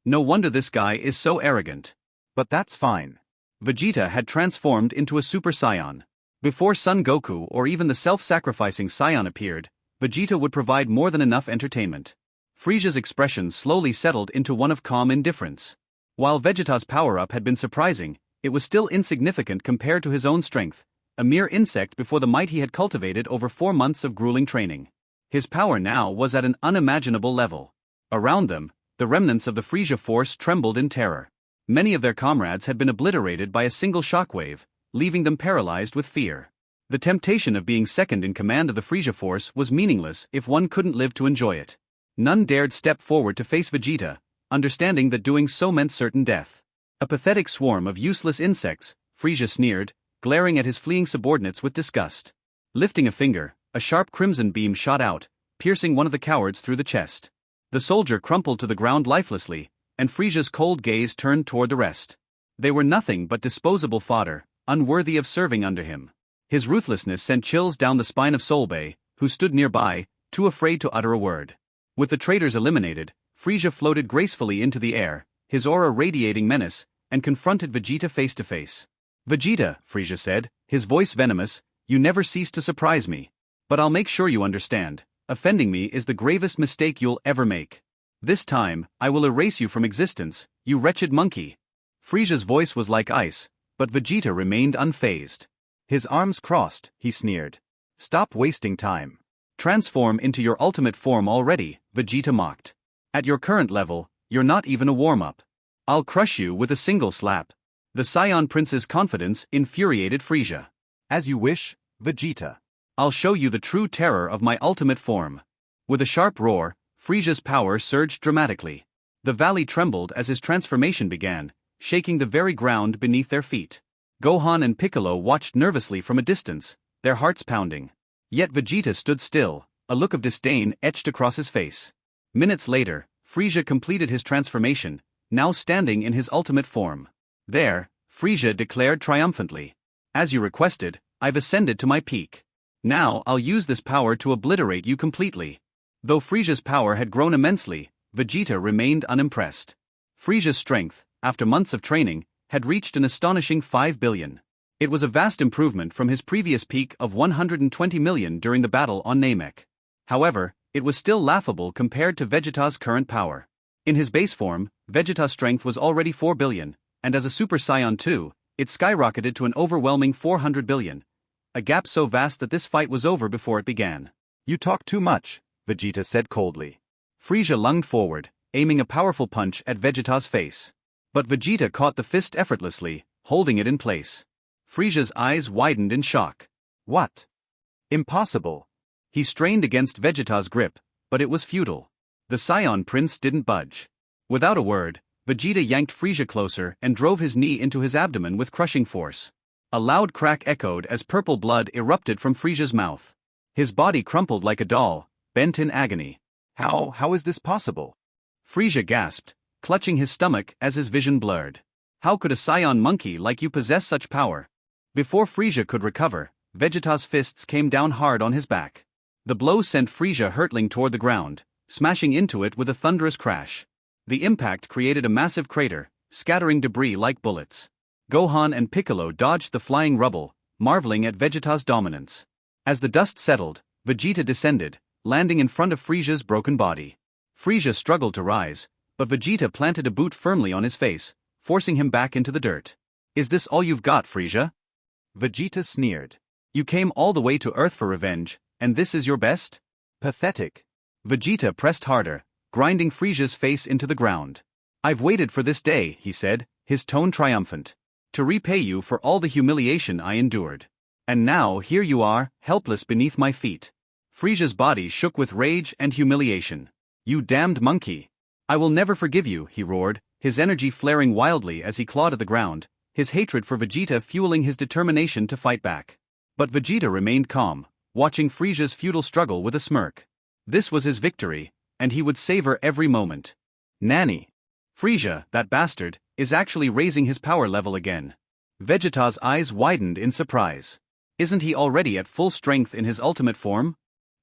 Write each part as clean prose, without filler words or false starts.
No wonder this guy is so arrogant. But that's fine. Vegeta had transformed into a Super Saiyan. Before Son Goku or even the self-sacrificing Saiyan appeared, Vegeta would provide more than enough entertainment. Frieza's expression slowly settled into one of calm indifference. While Vegeta's power-up had been surprising, it was still insignificant compared to his own strength, a mere insect before the might he had cultivated over 4 months of grueling training. His power now was at an unimaginable level. Around them, the remnants of the Frieza force trembled in terror. Many of their comrades had been obliterated by a single shockwave, leaving them paralyzed with fear. The temptation of being second in command of the Frieza force was meaningless if one couldn't live to enjoy it. None dared step forward to face Vegeta, understanding that doing so meant certain death. A pathetic swarm of useless insects, Frieza sneered, glaring at his fleeing subordinates with disgust. Lifting a finger, a sharp crimson beam shot out, piercing one of the cowards through the chest. The soldier crumpled to the ground lifelessly, and Frieza's cold gaze turned toward the rest. They were nothing but disposable fodder, unworthy of serving under him. His ruthlessness sent chills down the spine of Solbay, who stood nearby, too afraid to utter a word. With the traitors eliminated, Frieza floated gracefully into the air, his aura radiating menace, and confronted Vegeta face to face. "Vegeta," Frieza said, his voice venomous, "you never cease to surprise me. But I'll make sure you understand, offending me is the gravest mistake you'll ever make. This time, I will erase you from existence, you wretched monkey." Frieza's voice was like ice, but Vegeta remained unfazed. His arms crossed, he sneered. "Stop wasting time." "Transform into your ultimate form already," Vegeta mocked. "At your current level, you're not even a warm-up. I'll crush you with a single slap." The Saiyan Prince's confidence infuriated Frieza. "As you wish, Vegeta. I'll show you the true terror of my ultimate form." With a sharp roar, Frieza's power surged dramatically. The valley trembled as his transformation began, shaking the very ground beneath their feet. Gohan and Piccolo watched nervously from a distance, their hearts pounding. Yet Vegeta stood still, a look of disdain etched across his face. Minutes later, Frieza completed his transformation, now standing in his ultimate form. "There," Frieza declared triumphantly. "As you requested, I've ascended to my peak. Now I'll use this power to obliterate you completely." Though Frieza's power had grown immensely, Vegeta remained unimpressed. Frieza's strength, after months of training, had reached an astonishing 5 billion. It was a vast improvement from his previous peak of 120 million during the battle on Namek. However, it was still laughable compared to Vegeta's current power. In his base form, Vegeta's strength was already 4 billion, and as a Super Saiyan 2, it skyrocketed to an overwhelming 400 billion. A gap so vast that this fight was over before it began. "You talk too much," Vegeta said coldly. Frieza lunged forward, aiming a powerful punch at Vegeta's face. But Vegeta caught the fist effortlessly, holding it in place. Frieza's eyes widened in shock. "What? Impossible." He strained against Vegeta's grip, but it was futile. The Saiyan Prince didn't budge. Without a word, Vegeta yanked Frieza closer and drove his knee into his abdomen with crushing force. A loud crack echoed as purple blood erupted from Frieza's mouth. His body crumpled like a doll, bent in agony. How is this possible?" Frieza gasped, clutching his stomach as his vision blurred. "How could a Saiyan monkey like you possess such power?" Before Frieza could recover, Vegeta's fists came down hard on his back. The blow sent Frieza hurtling toward the ground, smashing into it with a thunderous crash. The impact created a massive crater, scattering debris like bullets. Gohan and Piccolo dodged the flying rubble, marveling at Vegeta's dominance. As the dust settled, Vegeta descended, landing in front of Frieza's broken body. Frieza struggled to rise, but Vegeta planted a boot firmly on his face, forcing him back into the dirt. "Is this all you've got, Frieza?" Vegeta sneered. "You came all the way to Earth for revenge, and this is your best?" "Pathetic." Vegeta pressed harder, grinding Frieza's face into the ground. "I've waited for this day," he said, his tone triumphant. "To repay you for all the humiliation I endured. And now here you are, helpless beneath my feet." Frieza's body shook with rage and humiliation. "You damned monkey! I will never forgive you," he roared, his energy flaring wildly as he clawed at the ground, his hatred for Vegeta fueling his determination to fight back. But Vegeta remained calm, watching Frieza's futile struggle with a smirk. This was his victory, and he would savor every moment. "Nanny! Frieza, that bastard, is actually raising his power level again." Vegeta's eyes widened in surprise. "Isn't he already at full strength in his ultimate form?"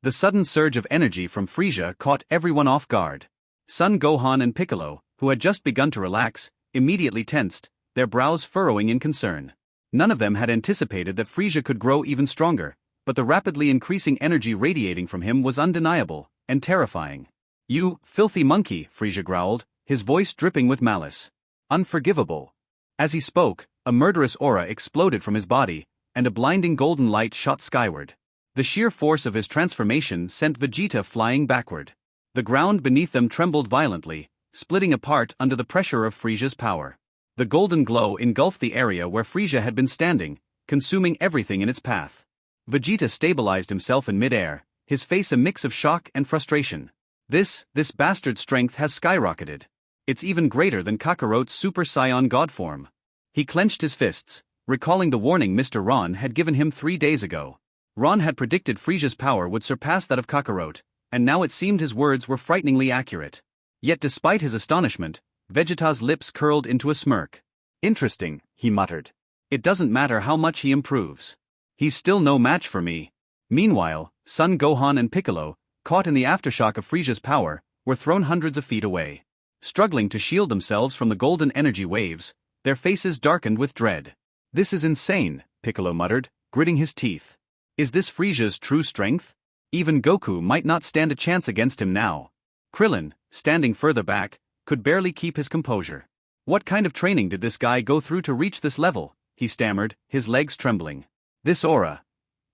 The sudden surge of energy from Frieza caught everyone off guard. Son Gohan and Piccolo, who had just begun to relax, immediately tensed, their brows furrowing in concern. None of them had anticipated that Frieza could grow even stronger, but the rapidly increasing energy radiating from him was undeniable and terrifying. "You, filthy monkey," Frieza growled, his voice dripping with malice. "Unforgivable." As he spoke, a murderous aura exploded from his body, and a blinding golden light shot skyward. The sheer force of his transformation sent Vegeta flying backward. The ground beneath them trembled violently, splitting apart under the pressure of Frieza's power. The golden glow engulfed the area where Frieza had been standing, consuming everything in its path. Vegeta stabilized himself in midair, his face a mix of shock and frustration. This bastard strength has skyrocketed. It's even greater than Kakaroto's Super Saiyan God form. He clenched his fists, recalling the warning Mr. Ron had given him 3 days ago. Ron had predicted Frieza's power would surpass that of Kakaroto, and now it seemed his words were frighteningly accurate. Yet despite his astonishment, Vegeta's lips curled into a smirk. "Interesting," he muttered. "It doesn't matter how much he improves. He's still no match for me." Meanwhile, Son Gohan and Piccolo, caught in the aftershock of Frieza's power, were thrown hundreds of feet away. Struggling to shield themselves from the golden energy waves, their faces darkened with dread. "This is insane," Piccolo muttered, gritting his teeth. "Is this Frieza's true strength? Even Goku might not stand a chance against him now." Krillin, standing further back, could barely keep his composure. "What kind of training did this guy go through to reach this level?" he stammered, his legs trembling. "This aura.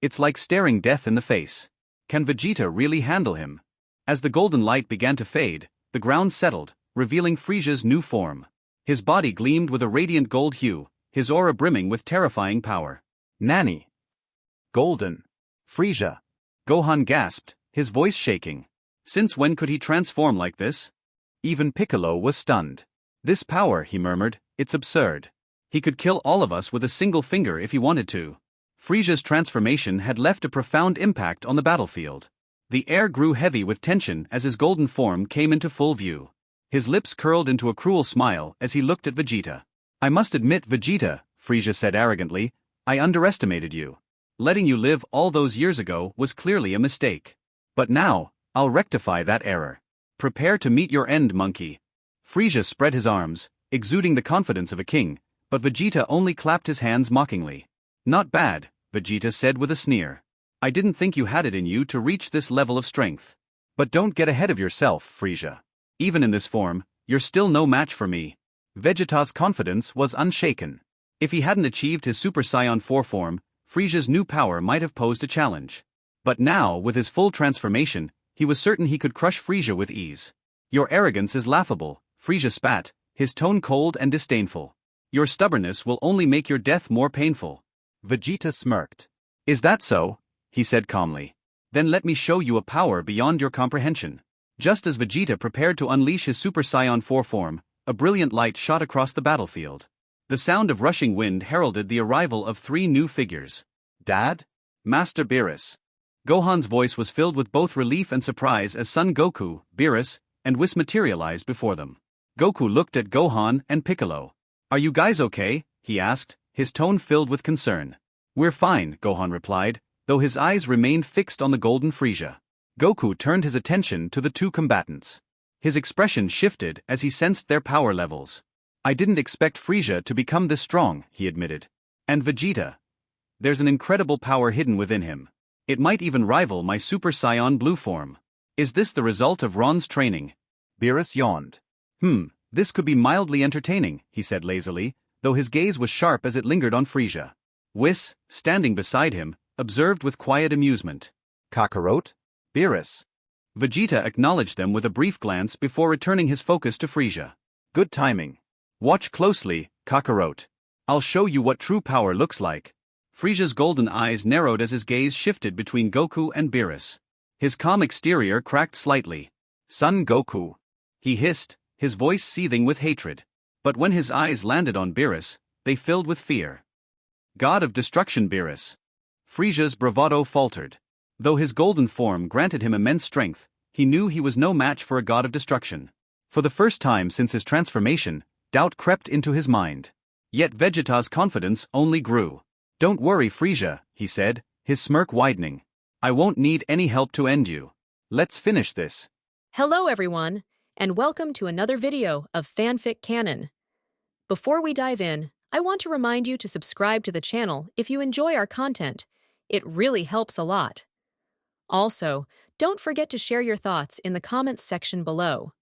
It's like staring death in the face. Can Vegeta really handle him?" As the golden light began to fade, the ground settled, revealing Frieza's new form. His body gleamed with a radiant gold hue, his aura brimming with terrifying power. "Nani? Golden. Frieza." Gohan gasped, his voice shaking. Since when could he transform like this? Even Piccolo was stunned. "This power," he murmured, "it's absurd. He could kill all of us with a single finger if he wanted to." Frieza's transformation had left a profound impact on the battlefield. The air grew heavy with tension as his golden form came into full view. His lips curled into a cruel smile as he looked at Vegeta. "I must admit, Vegeta," Frieza said arrogantly, "I underestimated you. Letting you live all those years ago was clearly a mistake. But now, I'll rectify that error. Prepare to meet your end, monkey." Frieza spread his arms, exuding the confidence of a king, but Vegeta only clapped his hands mockingly. "Not bad," Vegeta said with a sneer. "I didn't think you had it in you to reach this level of strength. But don't get ahead of yourself, Frieza. Even in this form, you're still no match for me." Vegeta's confidence was unshaken. If he hadn't achieved his Super Saiyan 4 form, Frieza's new power might have posed a challenge. But now, with his full transformation, he was certain he could crush Frieza with ease. "Your arrogance is laughable," Frieza spat, his tone cold and disdainful. "Your stubbornness will only make your death more painful." Vegeta smirked. "Is that so?" he said calmly. "Then let me show you a power beyond your comprehension." Just as Vegeta prepared to unleash his Super Saiyan 4 form, a brilliant light shot across the battlefield. The sound of rushing wind heralded the arrival of 3 new figures. "Dad?" "Master Beerus." Gohan's voice was filled with both relief and surprise as Son Goku, Beerus, and Whis materialized before them. Goku looked at Gohan and Piccolo. "Are you guys okay?" he asked, his tone filled with concern. "We're fine," Gohan replied, though his eyes remained fixed on the golden Frieza. Goku turned his attention to the 2 combatants. His expression shifted as he sensed their power levels. "I didn't expect Frieza to become this strong," he admitted. "And Vegeta. There's an incredible power hidden within him. It might even rival my Super Saiyan Blue form. Is this the result of Ron's training?" Beerus yawned. This could be mildly entertaining," he said lazily, though his gaze was sharp as it lingered on Frieza. Whis, standing beside him, observed with quiet amusement. "Kakaroto? Beerus?" Vegeta acknowledged them with a brief glance before returning his focus to Frieza. "Good timing. Watch closely, Kakaroto. I'll show you what true power looks like." Frieza's golden eyes narrowed as his gaze shifted between Goku and Beerus. His calm exterior cracked slightly. "Son Goku," he hissed, his voice seething with hatred. But when his eyes landed on Beerus, they filled with fear. "God of destruction Beerus." Frieza's bravado faltered. Though his golden form granted him immense strength, he knew he was no match for a god of destruction. For the first time since his transformation, doubt crept into his mind. Yet Vegeta's confidence only grew. "Don't worry, Frieza," he said, his smirk widening. "I won't need any help to end you. Let's finish this." Hello everyone, and welcome to another video of FanFic Canon. Before we dive in, I want to remind you to subscribe to the channel if you enjoy our content. It really helps a lot. Also, don't forget to share your thoughts in the comments section below.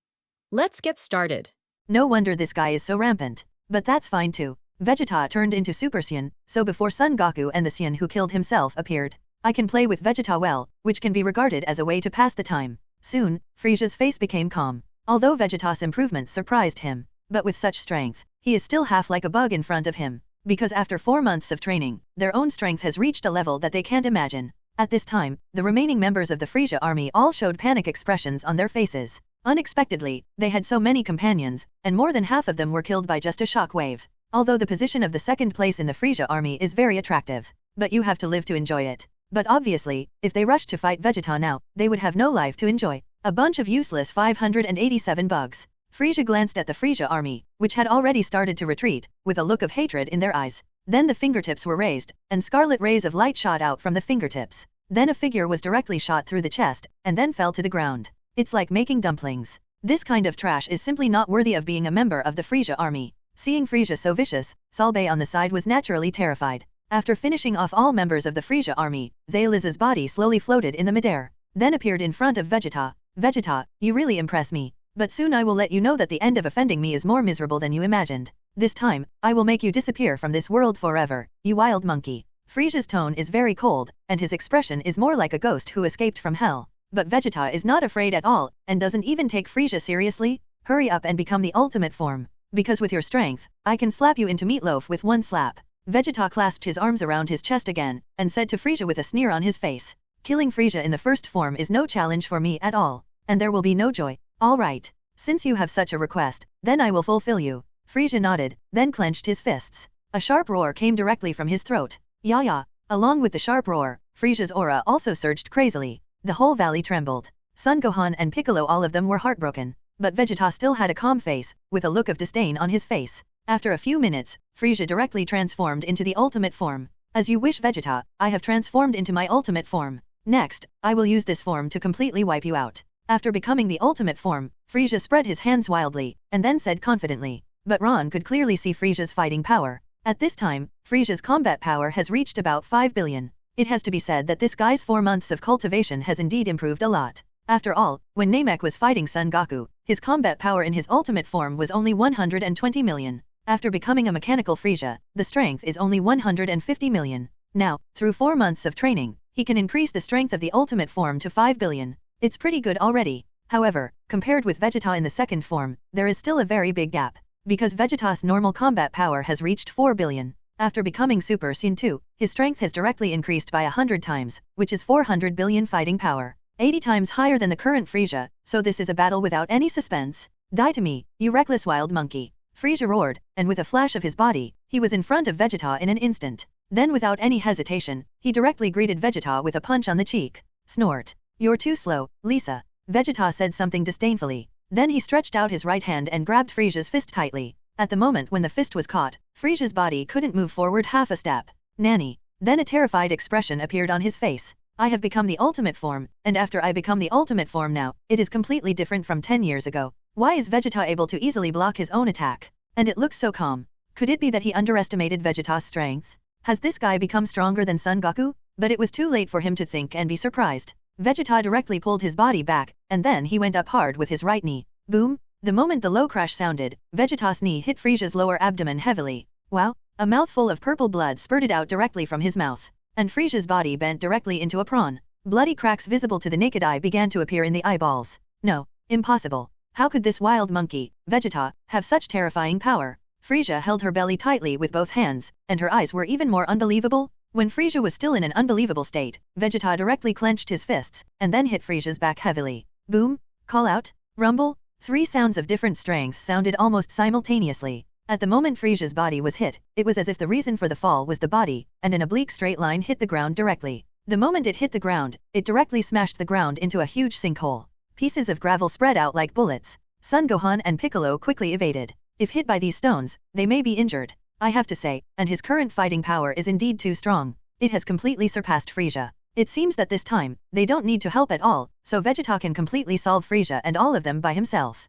Let's get started. No wonder this guy is so rampant. But that's fine too. Vegeta turned into Super Saiyan, so before Son Goku and the Saiyan who killed himself appeared, I can play with Vegeta well, which can be regarded as a way to pass the time. Soon, Frieza's face became calm. Although Vegeta's improvements surprised him, but with such strength, he is still half like a bug in front of him. Because after 4 months of training, their own strength has reached a level that they can't imagine. At this time, the remaining members of the Frieza army all showed panic expressions on their faces. Unexpectedly, they had so many companions, and more than half of them were killed by just a shock wave. Although the position of the second place in the Frieza army is very attractive, but you have to live to enjoy it. But obviously, if they rushed to fight Vegeta now, they would have no life to enjoy. A bunch of useless 587 bugs. Frieza glanced at the Frieza army, which had already started to retreat, with a look of hatred in their eyes. Then the fingertips were raised, and scarlet rays of light shot out from the fingertips. Then a figure was directly shot through the chest, and then fell to the ground. It's like making dumplings. This kind of trash is simply not worthy of being a member of the Frieza army. Seeing Frieza so vicious, Salbei on the side was naturally terrified. After finishing off all members of the Frieza army, Zaliz's body slowly floated in the midair, then appeared in front of Vegeta. Vegeta, you really impress me. But soon I will let you know that the end of offending me is more miserable than you imagined. This time, I will make you disappear from this world forever, you wild monkey. Frieza's tone is very cold, and his expression is more like a ghost who escaped from hell. But Vegeta is not afraid at all, and doesn't even take Frieza seriously. Hurry up and become the ultimate form. Because with your strength, I can slap you into meatloaf with one slap. Vegeta clasped his arms around his chest again, and said to Frieza with a sneer on his face. Killing Frieza in the first form is no challenge for me at all, and there will be no joy. Alright, since you have such a request, then I will fulfill you. Frieza nodded, then clenched his fists. A sharp roar came directly from his throat. Ya. Along with the sharp roar, Frieza's aura also surged crazily. The whole valley trembled. Son Gohan and Piccolo, all of them were heartbroken. But Vegeta still had a calm face, with a look of disdain on his face. After a few minutes, Frieza directly transformed into the ultimate form. As you wish, Vegeta, I have transformed into my ultimate form. Next, I will use this form to completely wipe you out. After becoming the ultimate form, Frieza spread his hands wildly, and then said confidently. But Ron could clearly see Frieza's fighting power. At this time, Frieza's combat power has reached about 5 billion. It has to be said that this guy's 4 months of cultivation has indeed improved a lot. After all, when Namek was fighting Son Goku, his combat power in his ultimate form was only 120 million. After becoming a mechanical Frieza, the strength is only 150 million. Now, through 4 months of training, he can increase the strength of the ultimate form to 5 billion. It's pretty good already. However, compared with Vegeta in the second form, there is still a very big gap. Because Vegeta's normal combat power has reached 4 billion. After becoming Super Saiyan 2, his strength has directly increased by 100 times, which is 400 billion fighting power. 80 times higher than the current Frieza, so this is a battle without any suspense. Die to me, you reckless wild monkey. Frieza roared, and with a flash of his body, he was in front of Vegeta in an instant. Then without any hesitation, he directly greeted Vegeta with a punch on the cheek. Snort. You're too slow, Lisa. Vegeta said something disdainfully. Then he stretched out his right hand and grabbed Frieza's fist tightly. At the moment when the fist was caught, Frieza's body couldn't move forward half a step. Nanny. Then a terrified expression appeared on his face. I have become the ultimate form, and after I become the ultimate form now, it is completely different from 10 years ago. Why is Vegeta able to easily block his own attack? And it looks so calm. Could it be that he underestimated Vegeta's strength? Has this guy become stronger than Son Goku? But it was too late for him to think and be surprised. Vegeta directly pulled his body back, and then he went up hard with his right knee. Boom! The moment the low crash sounded, Vegeta's knee hit Frieza's lower abdomen heavily. Wow! A mouthful of purple blood spurted out directly from his mouth. And Frieza's body bent directly into a prawn. Bloody cracks visible to the naked eye began to appear in the eyeballs. No, impossible. How could this wild monkey, Vegeta, have such terrifying power? Frieza held her belly tightly with both hands, and her eyes were even more unbelievable. When Frieza was still in an unbelievable state, Vegeta directly clenched his fists, and then hit Frieza's back heavily. Boom! Call out! Rumble! 3 sounds of different strengths sounded almost simultaneously. At the moment Frieza's body was hit, it was as if the reason for the fall was the body, and an oblique straight line hit the ground directly. The moment it hit the ground, it directly smashed the ground into a huge sinkhole. Pieces of gravel spread out like bullets. Son Gohan and Piccolo quickly evaded. If hit by these stones, they may be injured. I have to say, and his current fighting power is indeed too strong. It has completely surpassed Frieza. It seems that this time, they don't need to help at all, so Vegeta can completely solve Frieza and all of them by himself.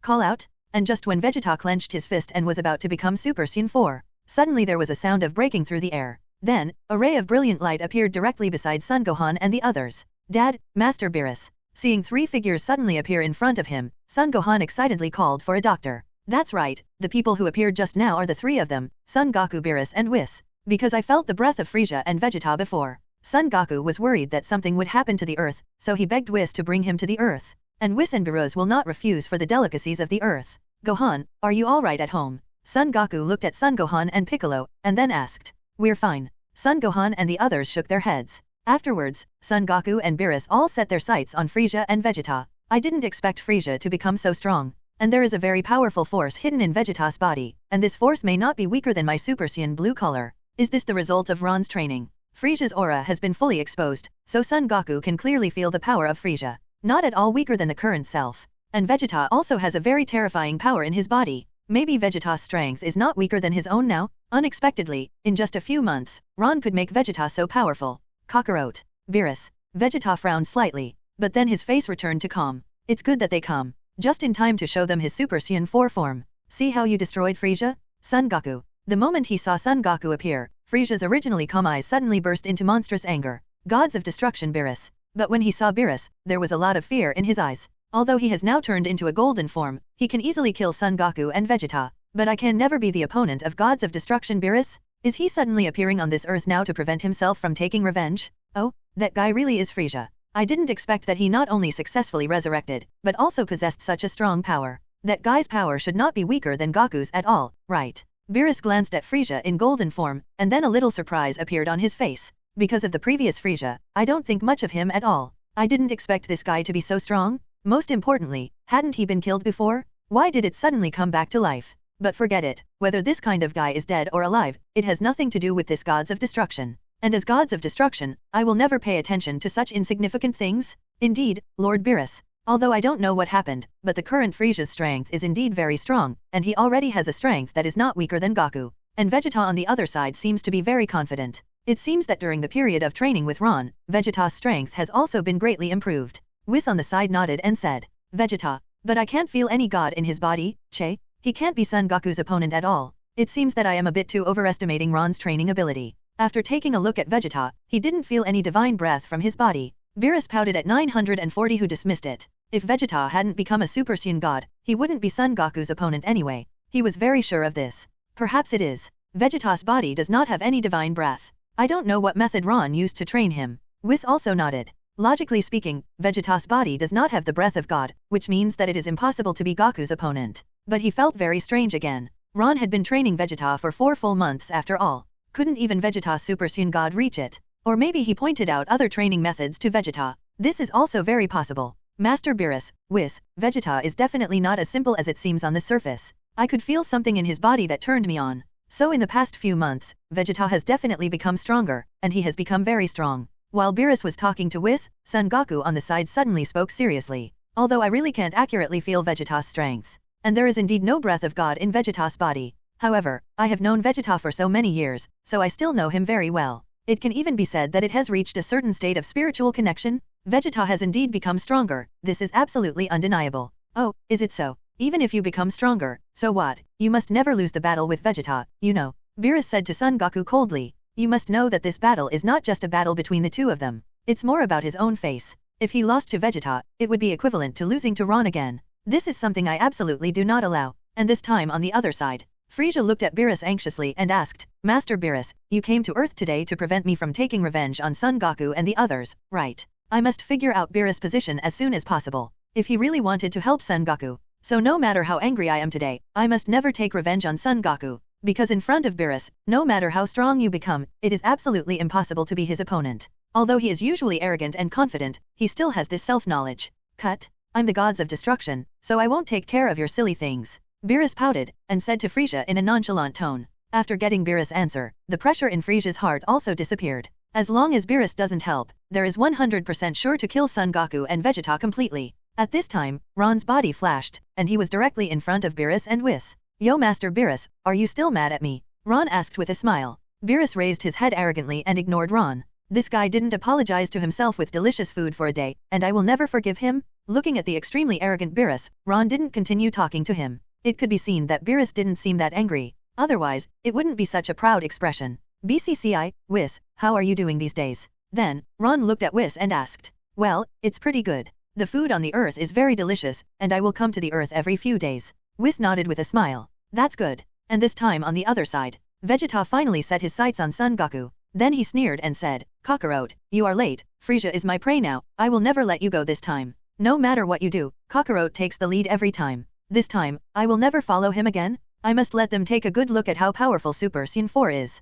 call out? And just when Vegeta clenched his fist and was about to become Super Saiyan 4, suddenly there was a sound of breaking through the air. Then, a ray of brilliant light appeared directly beside Son Gohan and the others. Dad, Master Beerus. Seeing three figures suddenly appear in front of him, Son Gohan excitedly called for a doctor. That's right, the people who appeared just now are the three of them, Son Goku, Beerus and Whis. Because I felt the breath of Frieza and Vegeta before. Son Goku was worried that something would happen to the earth, so he begged Whis to bring him to the earth. And Whis and Beerus will not refuse for the delicacies of the earth. Gohan, are you alright at home? Son Goku looked at Son Gohan and Piccolo, and then asked. We're fine. Son Gohan and the others shook their heads. Afterwards, Son Goku and Beerus all set their sights on Frieza and Vegeta. I didn't expect Frieza to become so strong. And there is a very powerful force hidden in Vegeta's body, and this force may not be weaker than my Super Saiyan blue color. Is this the result of Ran's training? Frieza's aura has been fully exposed, so Son Goku can clearly feel the power of Frieza. Not at all weaker than the current self. And Vegeta also has a very terrifying power in his body. Maybe Vegeta's strength is not weaker than his own now? Unexpectedly, in just a few months, Ran could make Vegeta so powerful. Kakarot. Beerus. Vegeta frowned slightly, but then his face returned to calm. It's good that they come. Just in time to show them his Super Saiyan 4 form. See how you destroyed Frieza? Son Goku. The moment he saw Son Goku appear, Frieza's originally calm eyes suddenly burst into monstrous anger. Gods of destruction, Beerus. But when he saw Beerus, there was a lot of fear in his eyes. Although he has now turned into a golden form, he can easily kill Son Goku and Vegeta. But I can never be the opponent of gods of destruction, Beerus? Is he suddenly appearing on this earth now to prevent himself from taking revenge? Oh, that guy really is Frieza. I didn't expect that he not only successfully resurrected, but also possessed such a strong power. That guy's power should not be weaker than Goku's at all, right? Beerus glanced at Frieza in golden form, and then a little surprise appeared on his face. Because of the previous Frieza, I don't think much of him at all. I didn't expect this guy to be so strong. Most importantly, hadn't he been killed before? Why did it suddenly come back to life? But forget it, whether this kind of guy is dead or alive, it has nothing to do with this gods of destruction. And as gods of destruction, I will never pay attention to such insignificant things. Indeed, Lord Beerus. Although I don't know what happened, but the current Frieza's strength is indeed very strong, and he already has a strength that is not weaker than Goku. And Vegeta on the other side seems to be very confident. It seems that during the period of training with Ran, Vegeta's strength has also been greatly improved. Whis on the side nodded and said, Vegeta, but I can't feel any god in his body, Che. He can't be Son Goku's opponent at all. It seems that I am a bit too overestimating Ran's training ability. After taking a look at Vegeta, he didn't feel any divine breath from his body. Beerus pouted at 940 who dismissed it. If Vegeta hadn't become a Super Saiyan god, he wouldn't be Son Goku's opponent anyway. He was very sure of this. Perhaps it is. Vegeta's body does not have any divine breath. I don't know what method Ran used to train him. Whis also nodded. Logically speaking, Vegeta's body does not have the breath of God, which means that it is impossible to be Goku's opponent. But he felt very strange again. Ran had been training Vegeta for 4 full months after all. Couldn't even Vegeta's Super Saiyan God reach it? Or maybe he pointed out other training methods to Vegeta. This is also very possible. Master Beerus, Whis, Vegeta is definitely not as simple as it seems on the surface. I could feel something in his body that turned me on. So in the past few months, Vegeta has definitely become stronger, and he has become very strong. While Beerus was talking to Whis, Son Goku on the side suddenly spoke seriously. Although I really can't accurately feel Vegeta's strength. And there is indeed no breath of God in Vegeta's body. However, I have known Vegeta for so many years, so I still know him very well. It can even be said that it has reached a certain state of spiritual connection. Vegeta has indeed become stronger, this is absolutely undeniable. Oh, is it so? Even if you become stronger, so what? You must never lose the battle with Vegeta, you know. Beerus said to Son Goku coldly. You must know that this battle is not just a battle between the two of them. It's more about his own face. If he lost to Vegeta, it would be equivalent to losing to Ran again. This is something I absolutely do not allow. And this time on the other side. Frieza looked at Beerus anxiously and asked, Master Beerus, you came to Earth today to prevent me from taking revenge on Son Goku and the others, right? I must figure out Beerus' position as soon as possible. If he really wanted to help Son Goku. So no matter how angry I am today, I must never take revenge on Son Goku. Because in front of Beerus, no matter how strong you become, it is absolutely impossible to be his opponent. Although he is usually arrogant and confident, he still has this self-knowledge. Cut. I'm the gods of destruction, so I won't take care of your silly things. Beerus pouted, and said to Frieza in a nonchalant tone. After getting Beerus' answer, the pressure in Frieza's heart also disappeared. As long as Beerus doesn't help, there is 100% sure to kill Son Goku and Vegeta completely. At this time, Ran's body flashed, and he was directly in front of Beerus and Whis. Yo Master Beerus, are you still mad at me? Ran asked with a smile. Beerus raised his head arrogantly and ignored Ran. This guy didn't apologize to himself with delicious food for a day, and I will never forgive him? Looking at the extremely arrogant Beerus, Ron didn't continue talking to him. It could be seen that Beerus didn't seem that angry. Otherwise, it wouldn't be such a proud expression. BCCI, Whis, how are you doing these days? Then, Ron looked at Whis and asked. Well, it's pretty good. The food on the earth is very delicious, and I will come to the earth every few days. Whis nodded with a smile. That's good. And this time on the other side, Vegeta finally set his sights on Son Goku. Then he sneered and said, Kakarot, you are late. Frieza is my prey now. I will never let you go this time. No matter what you do, Kakarot takes the lead every time. This time, I will never follow him again. I must let them take a good look at how powerful Super Saiyan 4 is.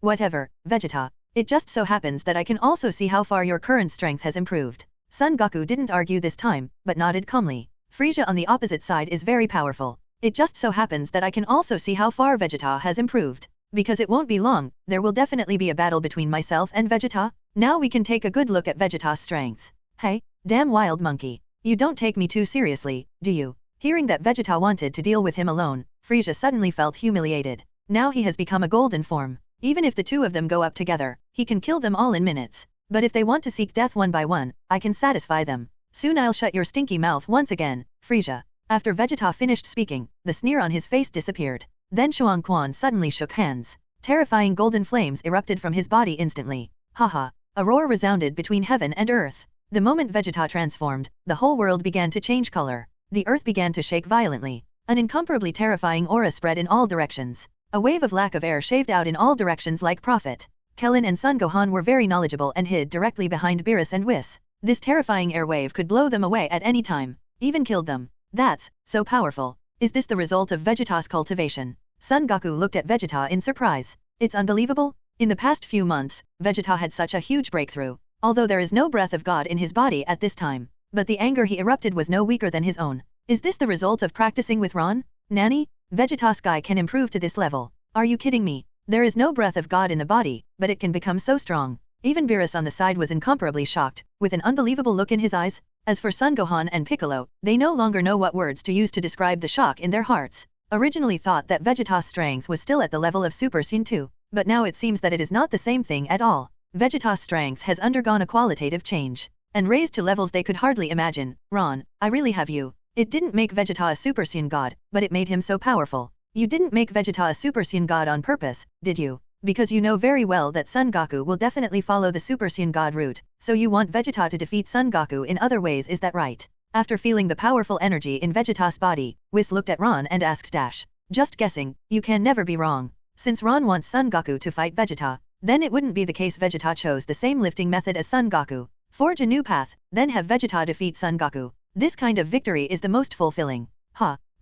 Whatever, Vegeta. It just so happens that I can also see how far your current strength has improved. Son Goku didn't argue this time, but nodded calmly. Frieza on the opposite side is very powerful. It just so happens that I can also see how far Vegeta has improved. Because it won't be long, there will definitely be a battle between myself and Vegeta. Now we can take a good look at Vegeta's strength. Hey, damn wild monkey. You don't take me too seriously, do you? Hearing that Vegeta wanted to deal with him alone, Frieza suddenly felt humiliated. Now he has become a golden form. Even if the two of them go up together, he can kill them all in minutes. But if they want to seek death one by one, I can satisfy them. Soon I'll shut your stinky mouth once again, Frieza. After Vegeta finished speaking, the sneer on his face disappeared. Then Shuang Quan suddenly shook hands. Terrifying golden flames erupted from his body instantly. Haha. A roar resounded between heaven and earth. The moment Vegeta transformed, the whole world began to change color. The earth began to shake violently. An incomparably terrifying aura spread in all directions. A wave of lack of air shaved out in all directions like prophet. Kale and Son Gohan were very knowledgeable and hid directly behind Beerus and Whis. This terrifying air wave could blow them away at any time. Even killed them. That's so powerful. Is this the result of Vegeta's cultivation? Son Goku looked at Vegeta in surprise. It's unbelievable. In the past few months, Vegeta had such a huge breakthrough. Although there is no breath of God in his body at this time. But the anger he erupted was no weaker than his own. Is this the result of practicing with Ron? Nanny? Vegeta's guy can improve to this level. Are you kidding me? There is no breath of God in the body, but it can become so strong. Even Beerus on the side was incomparably shocked, with an unbelievable look in his eyes. As for Son Gohan and Piccolo, they no longer know what words to use to describe the shock in their hearts. Originally thought that Vegeta's strength was still at the level of Super Saiyan 2, but now it seems that it is not the same thing at all. Vegeta's strength has undergone a qualitative change, and raised to levels they could hardly imagine. Ron, I really have you. It didn't make Vegeta a Super Saiyan God, but it made him so powerful. You didn't make Vegeta a Super Saiyan God on purpose, did you? Because you know very well that Son Goku will definitely follow the Super Saiyan God route, so you want Vegeta to defeat Son Goku in other ways, is that right? After feeling the powerful energy in Vegeta's body, Whis looked at Ron and asked Dash. Just guessing, you can never be wrong. Since Ron wants Son Goku to fight Vegeta, then it wouldn't be the case Vegeta chose the same lifting method as Son Goku. Forge a new path, then have Vegeta defeat Son Goku. This kind of victory is the most fulfilling.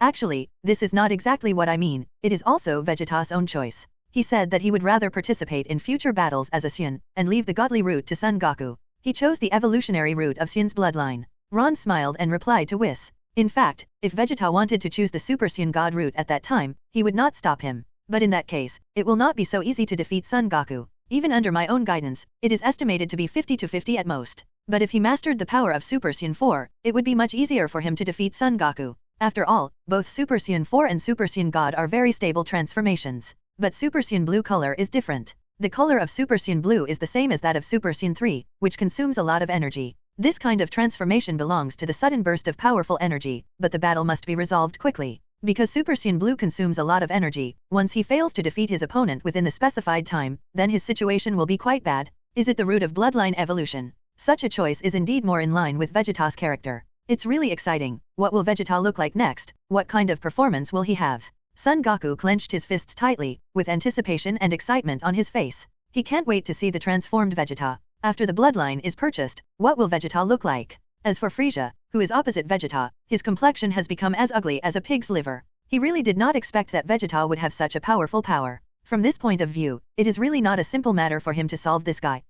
Actually, this is not exactly what I mean, it is also Vegeta's own choice. He said that he would rather participate in future battles as a Saiyan, and leave the godly route to Son Goku. He chose the evolutionary route of Saiyan's bloodline. Ron smiled and replied to Whis. In fact, if Vegeta wanted to choose the Super Saiyan God route at that time, he would not stop him. But in that case, it will not be so easy to defeat Son Goku. Even under my own guidance, it is estimated to be 50-50 at most. But if he mastered the power of Super Saiyan 4, it would be much easier for him to defeat Son Goku. After all, both Super Saiyan 4 and Super Saiyan God are very stable transformations. But Super Saiyan Blue color is different. The color of Super Saiyan Blue is the same as that of Super Saiyan 3, which consumes a lot of energy. This kind of transformation belongs to the sudden burst of powerful energy, but the battle must be resolved quickly. Because Super Saiyan Blue consumes a lot of energy, once he fails to defeat his opponent within the specified time, then his situation will be quite bad. Is it the route of bloodline evolution? Such a choice is indeed more in line with Vegeta's character. It's really exciting. What will Vegeta look like next? What kind of performance will he have? Son Goku clenched his fists tightly, with anticipation and excitement on his face. He can't wait to see the transformed Vegeta. After the bloodline is purchased, what will Vegeta look like? As for Frieza, who is opposite Vegeta, his complexion has become as ugly as a pig's liver. He really did not expect that Vegeta would have such a powerful power. From this point of view, it is really not a simple matter for him to solve this guy.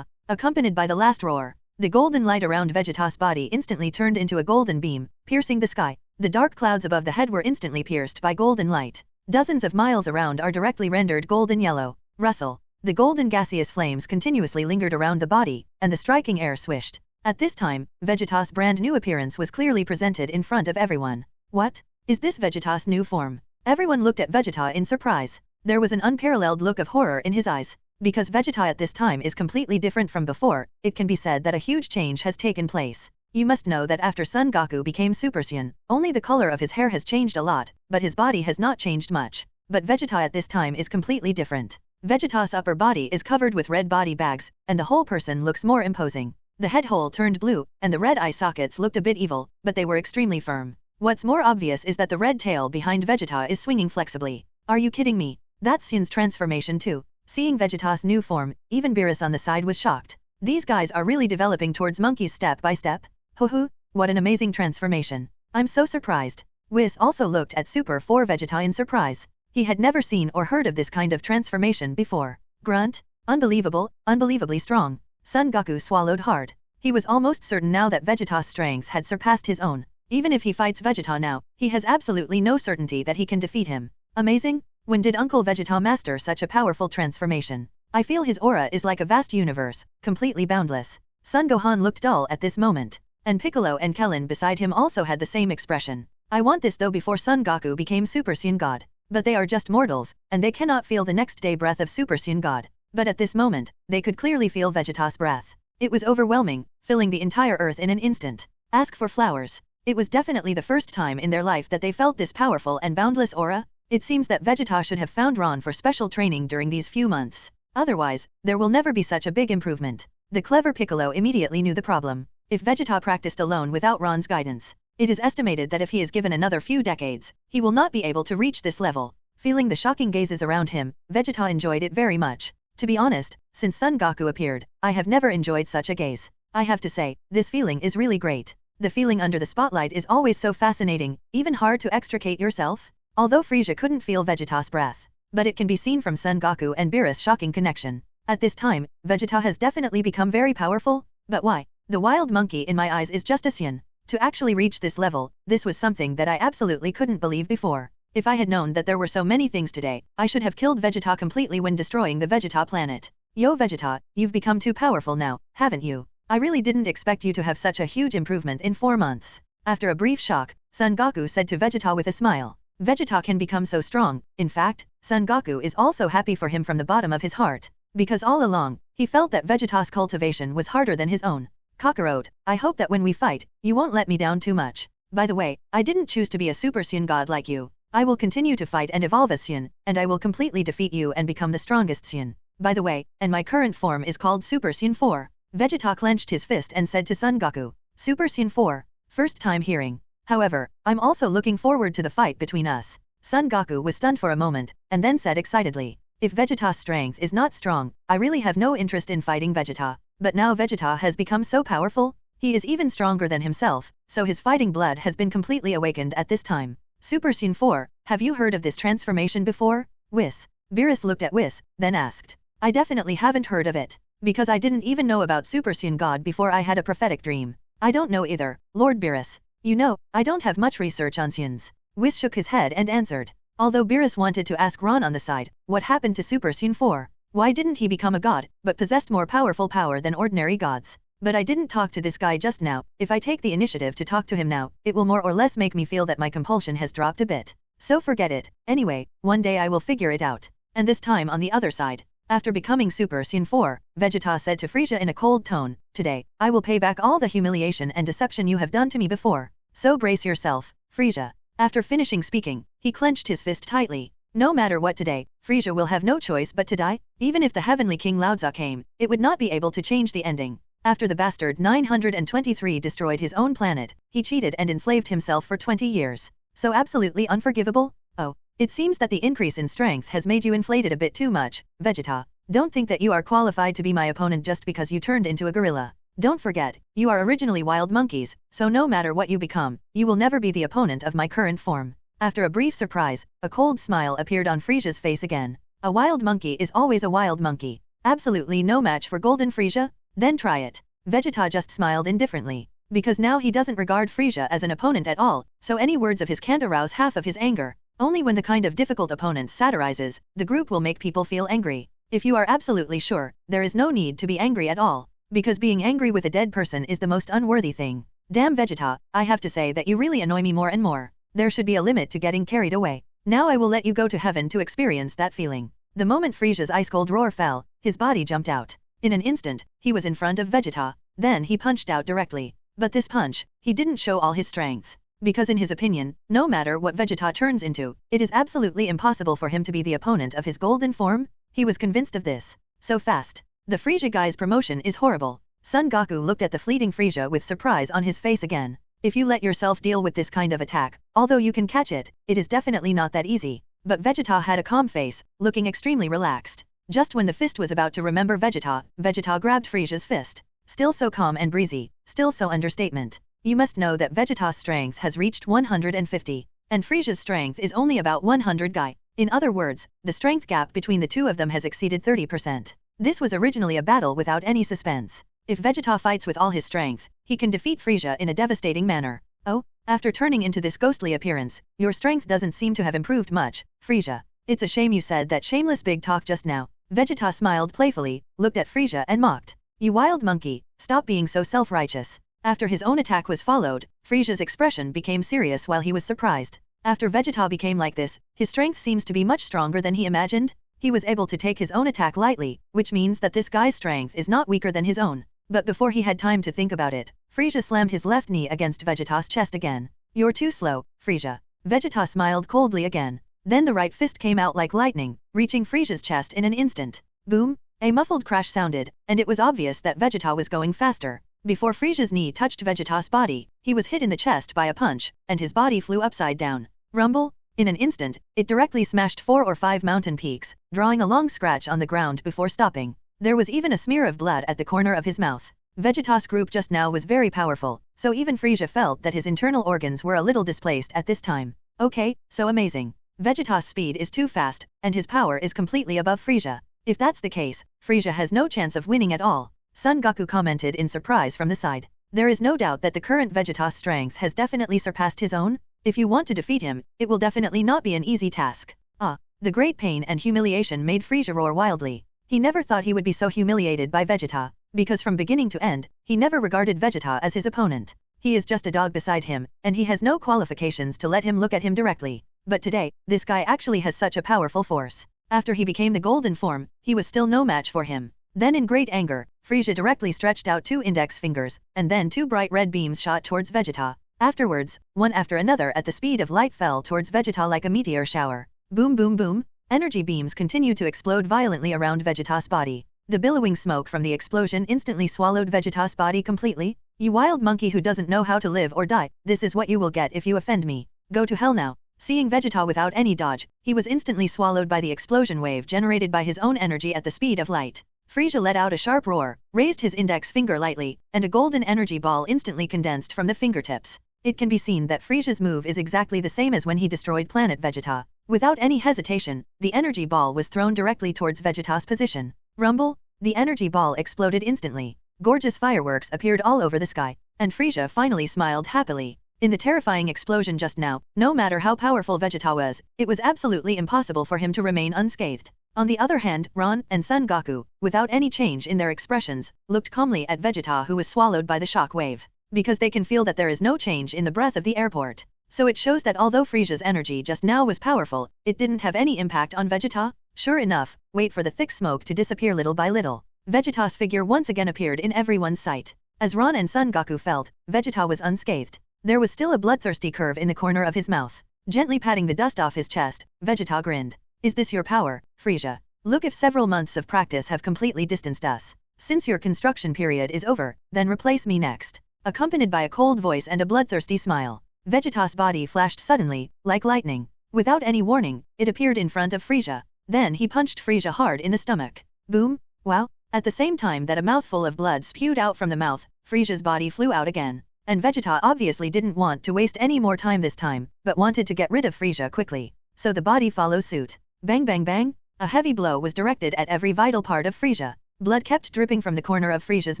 Accompanied by the last roar, the golden light around Vegeta's body instantly turned into a golden beam, piercing the sky. The dark clouds above the head were instantly pierced by golden light. Dozens of miles around are directly rendered golden yellow. Rustle. The golden gaseous flames continuously lingered around the body, and the striking air swished. At this time, Vegeta's brand new appearance was clearly presented in front of everyone. What? Is this Vegeta's new form? Everyone looked at Vegeta in surprise. There was an unparalleled look of horror in his eyes. Because Vegeta at this time is completely different from before, it can be said that a huge change has taken place. You must know that after Son Goku became Super Saiyan, only the color of his hair has changed a lot, but his body has not changed much. But Vegeta at this time is completely different. Vegeta's upper body is covered with red body bags, and the whole person looks more imposing. The head hole turned blue, and the red eye sockets looked a bit evil, but they were extremely firm. What's more obvious is that the red tail behind Vegeta is swinging flexibly. Are you kidding me? That's Saiyan's transformation too. Seeing Vegeta's new form, even Beerus on the side was shocked. These guys are really developing towards monkeys step by step. Hoo, what an amazing transformation. I'm so surprised. Whis also looked at Super 4 Vegeta in surprise. He had never seen or heard of this kind of transformation before. Grunt. Unbelievable, unbelievably strong. Son Goku swallowed hard. He was almost certain now that Vegeta's strength had surpassed his own. Even if he fights Vegeta now, he has absolutely no certainty that he can defeat him. Amazing? When did Uncle Vegeta master such a powerful transformation? I feel his aura is like a vast universe, completely boundless. Son Gohan looked dull at this moment. And Piccolo and Kellen beside him also had the same expression. I want this though before Son Goku became Super Saiyan God. But they are just mortals, and they cannot feel the next day breath of Super Saiyan God. But at this moment, they could clearly feel Vegeta's breath. It was overwhelming, filling the entire earth in an instant. Ask for flowers. It was definitely the first time in their life that they felt this powerful and boundless aura. It seems that Vegeta should have found Ron for special training during these few months. Otherwise, there will never be such a big improvement. The clever Piccolo immediately knew the problem. If Vegeta practiced alone without Ron's guidance, it is estimated that if he is given another few decades, he will not be able to reach this level. Feeling the shocking gazes around him, Vegeta enjoyed it very much. To be honest, since Son Goku appeared, I have never enjoyed such a gaze. I have to say, this feeling is really great. The feeling under the spotlight is always so fascinating, even hard to extricate yourself. Although Frieza couldn't feel Vegeta's breath, but it can be seen from Son Goku and Beerus' shocking connection. At this time, Vegeta has definitely become very powerful. But why? The wild monkey in my eyes is just a Saiyan. To actually reach this level, this was something that I absolutely couldn't believe before. If I had known that there were so many things today, I should have killed Vegeta completely when destroying the Vegeta planet. Yo Vegeta, you've become too powerful now, haven't you? I really didn't expect you to have such a huge improvement in 4 months. After a brief shock, Son Goku said to Vegeta with a smile. Vegeta can become so strong. In fact, Son Goku is also happy for him from the bottom of his heart. Because all along, he felt that Vegeta's cultivation was harder than his own. Kakarot, I hope that when we fight, you won't let me down too much. By the way, I didn't choose to be a Super Saiyan God like you. I will continue to fight and evolve as Saiyan, and I will completely defeat you and become the strongest Saiyan. By the way, and my current form is called Super Saiyan 4. Vegeta clenched his fist and said to Son Goku, Super Saiyan 4. First time hearing. However, I'm also looking forward to the fight between us. Son Goku was stunned for a moment, and then said excitedly, if Vegeta's strength is not strong, I really have no interest in fighting Vegeta. But now Vegeta has become so powerful, he is even stronger than himself, so his fighting blood has been completely awakened at this time. Super Saiyan 4, have you heard of this transformation before? Whis. Beerus looked at Whis, then asked. I definitely haven't heard of it, because I didn't even know about Super Saiyan God before I had a prophetic dream. I don't know either, Lord Beerus. You know, I don't have much research on Saiyans. Whis shook his head and answered. Although Beerus wanted to ask Ron on the side, what happened to Super Saiyan 4? Why didn't he become a god, but possessed more powerful power than ordinary gods? But I didn't talk to this guy just now. If I take the initiative to talk to him now, it will more or less make me feel that my compulsion has dropped a bit. So forget it. Anyway, one day I will figure it out. And this time on the other side. After becoming Super Saiyan 4, Vegeta said to Frieza in a cold tone, today, I will pay back all the humiliation and deception you have done to me before. So brace yourself, Frieza. After finishing speaking, he clenched his fist tightly. No matter what today, Frieza will have no choice but to die. Even if the Heavenly King Laozi came, it would not be able to change the ending. After the bastard 923 destroyed his own planet, he cheated and enslaved himself for 20 years. So absolutely unforgivable? Oh, it seems that the increase in strength has made you inflated a bit too much, Vegeta. Don't think that you are qualified to be my opponent just because you turned into a gorilla. Don't forget, you are originally wild monkeys, so no matter what you become, you will never be the opponent of my current form. After a brief surprise, a cold smile appeared on Frieza's face again. A wild monkey is always a wild monkey. Absolutely no match for Golden Frieza? Then try it. Vegeta just smiled indifferently. Because now he doesn't regard Frieza as an opponent at all, so any words of his can't arouse half of his anger. Only when the kind of difficult opponent satirizes, the group will make people feel angry. If you are absolutely sure, there is no need to be angry at all. Because being angry with a dead person is the most unworthy thing. Damn Vegeta, I have to say that you really annoy me more and more. There should be a limit to getting carried away. Now I will let you go to heaven to experience that feeling. The moment Frieza's ice-cold roar fell, his body jumped out. In an instant, he was in front of Vegeta. Then he punched out directly. But this punch, he didn't show all his strength. Because in his opinion, no matter what Vegeta turns into, it is absolutely impossible for him to be the opponent of his golden form. He was convinced of this. So fast. The Frieza guy's promotion is horrible. Son Goku looked at the fleeting Frieza with surprise on his face again. If you let yourself deal with this kind of attack, although you can catch it, it is definitely not that easy. But Vegeta had a calm face, looking extremely relaxed. Just when the fist was about to remember Vegeta, Vegeta grabbed Frieza's fist. Still so calm and breezy, still so understatement. You must know that Vegeta's strength has reached 150, and Frieza's strength is only about 100 guy. In other words, the strength gap between the two of them has exceeded 30%. This was originally a battle without any suspense. If Vegeta fights with all his strength, he can defeat Frieza in a devastating manner. Oh, after turning into this ghostly appearance, your strength doesn't seem to have improved much, Frieza. It's a shame you said that shameless big talk just now. Vegeta smiled playfully, looked at Frieza and mocked. You wild monkey, stop being so self-righteous. After his own attack was followed, Frieza's expression became serious while he was surprised. After Vegeta became like this, his strength seems to be much stronger than he imagined. He was able to take his own attack lightly, which means that this guy's strength is not weaker than his own. But before he had time to think about it, Frieza slammed his left knee against Vegeta's chest again. You're too slow, Frieza. Vegeta smiled coldly again. Then the right fist came out like lightning, reaching Frieza's chest in an instant. Boom! A muffled crash sounded, and it was obvious that Vegeta was going faster. Before Frieza's knee touched Vegeta's body, he was hit in the chest by a punch, and his body flew upside down. Rumble! In an instant, it directly smashed 4 or 5 mountain peaks, drawing a long scratch on the ground before stopping. There was even a smear of blood at the corner of his mouth. Vegeta's group just now was very powerful, so even Frieza felt that his internal organs were a little displaced at this time. Okay, so amazing. Vegeta's speed is too fast, and his power is completely above Frieza. If that's the case, Frieza has no chance of winning at all. Son Goku commented in surprise from the side. There is no doubt that the current Vegeta's strength has definitely surpassed his own. If you want to defeat him, it will definitely not be an easy task. The great pain and humiliation made Frieza roar wildly. He never thought he would be so humiliated by Vegeta, because from beginning to end, he never regarded Vegeta as his opponent. He is just a dog beside him, and he has no qualifications to let him look at him directly. But today, this guy actually has such a powerful force. After he became the golden form, he was still no match for him. Then in great anger, Frieza directly stretched out 2 index fingers, and then 2 bright red beams shot towards Vegeta. Afterwards, one after another at the speed of light fell towards Vegeta like a meteor shower. Boom boom boom, energy beams continued to explode violently around Vegeta's body. The billowing smoke from the explosion instantly swallowed Vegeta's body completely. You wild monkey who doesn't know how to live or die, this is what you will get if you offend me. Go to hell now. Seeing Vegeta without any dodge, he was instantly swallowed by the explosion wave generated by his own energy at the speed of light. Frieza let out a sharp roar, raised his index finger lightly, and a golden energy ball instantly condensed from the fingertips. It can be seen that Frieza's move is exactly the same as when he destroyed planet Vegeta. Without any hesitation, the energy ball was thrown directly towards Vegeta's position. Rumble! The energy ball exploded instantly. Gorgeous fireworks appeared all over the sky, and Frieza finally smiled happily. In the terrifying explosion just now, no matter how powerful Vegeta was, it was absolutely impossible for him to remain unscathed. On the other hand, Ron and Son Goku, without any change in their expressions, looked calmly at Vegeta who was swallowed by the shock wave. Because they can feel that there is no change in the breath of the airport. So it shows that although Frieza's energy just now was powerful, it didn't have any impact on Vegeta. Sure enough, wait for the thick smoke to disappear little by little. Vegeta's figure once again appeared in everyone's sight. As Ron and Son Goku felt, Vegeta was unscathed. There was still a bloodthirsty curve in the corner of his mouth. Gently patting the dust off his chest, Vegeta grinned. Is this your power, Frieza? Look, if several months of practice have completely distanced us. Since your construction period is over, then replace me next. Accompanied by a cold voice and a bloodthirsty smile, Vegeta's body flashed suddenly, like lightning. Without any warning, it appeared in front of Frieza. Then he punched Frieza hard in the stomach. Boom! Wow! At the same time that a mouthful of blood spewed out from the mouth, Frieza's body flew out again. And Vegeta obviously didn't want to waste any more time this time, but wanted to get rid of Frieza quickly. So the body follows suit. Bang bang bang! A heavy blow was directed at every vital part of Frieza. Blood kept dripping from the corner of Frieza's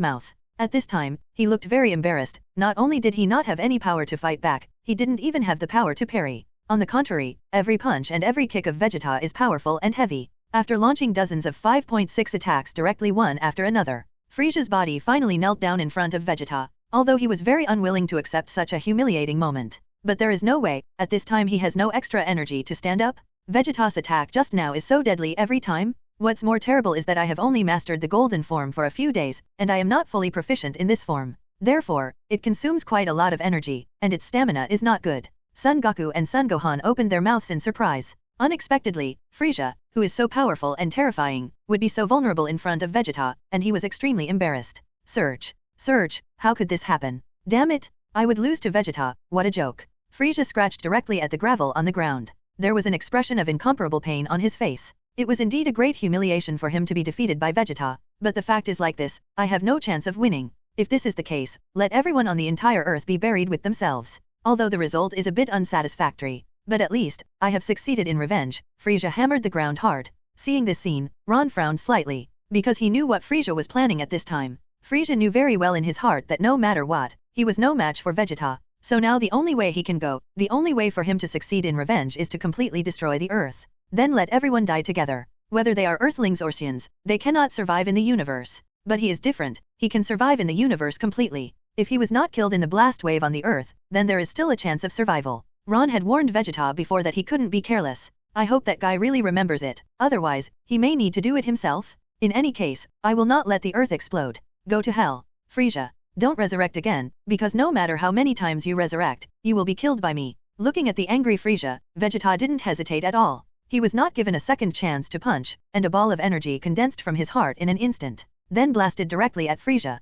mouth. At this time, he looked very embarrassed. Not only did he not have any power to fight back, he didn't even have the power to parry. On the contrary, every punch and every kick of Vegeta is powerful and heavy. After launching dozens of 5.6 attacks directly one after another, Frieza's body finally knelt down in front of Vegeta, although he was very unwilling to accept such a humiliating moment. But there is no way, at this time he has no extra energy to stand up. Vegeta's attack just now is so deadly every time. What's more terrible is that I have only mastered the golden form for a few days, and I am not fully proficient in this form. Therefore, it consumes quite a lot of energy, and its stamina is not good. Son Goku and Son Gohan opened their mouths in surprise. Unexpectedly, Frieza, who is so powerful and terrifying, would be so vulnerable in front of Vegeta, and he was extremely embarrassed. Surge, how could this happen? Damn it, I would lose to Vegeta, what a joke. Frieza scratched directly at the gravel on the ground. There was an expression of incomparable pain on his face. It was indeed a great humiliation for him to be defeated by Vegeta, but the fact is like this, I have no chance of winning. If this is the case, let everyone on the entire earth be buried with themselves. Although the result is a bit unsatisfactory, but at least, I have succeeded in revenge. Frieza hammered the ground hard. Seeing this scene, Ron frowned slightly, because he knew what Frieza was planning at this time. Frieza knew very well in his heart that no matter what, he was no match for Vegeta. So now the only way he can go, the only way for him to succeed in revenge is to completely destroy the earth. Then let everyone die together. Whether they are Earthlings or Saiyans, they cannot survive in the universe. But he is different, he can survive in the universe completely. If he was not killed in the blast wave on the earth, then there is still a chance of survival. Ron had warned Vegeta before that he couldn't be careless. I hope that guy really remembers it, otherwise, he may need to do it himself. In any case, I will not let the earth explode. Go to hell. Frieza, don't resurrect again, because no matter how many times you resurrect, you will be killed by me. Looking at the angry Frieza, Vegeta didn't hesitate at all. He was not given a second chance to punch, and a ball of energy condensed from his heart in an instant, then blasted directly at Frieza.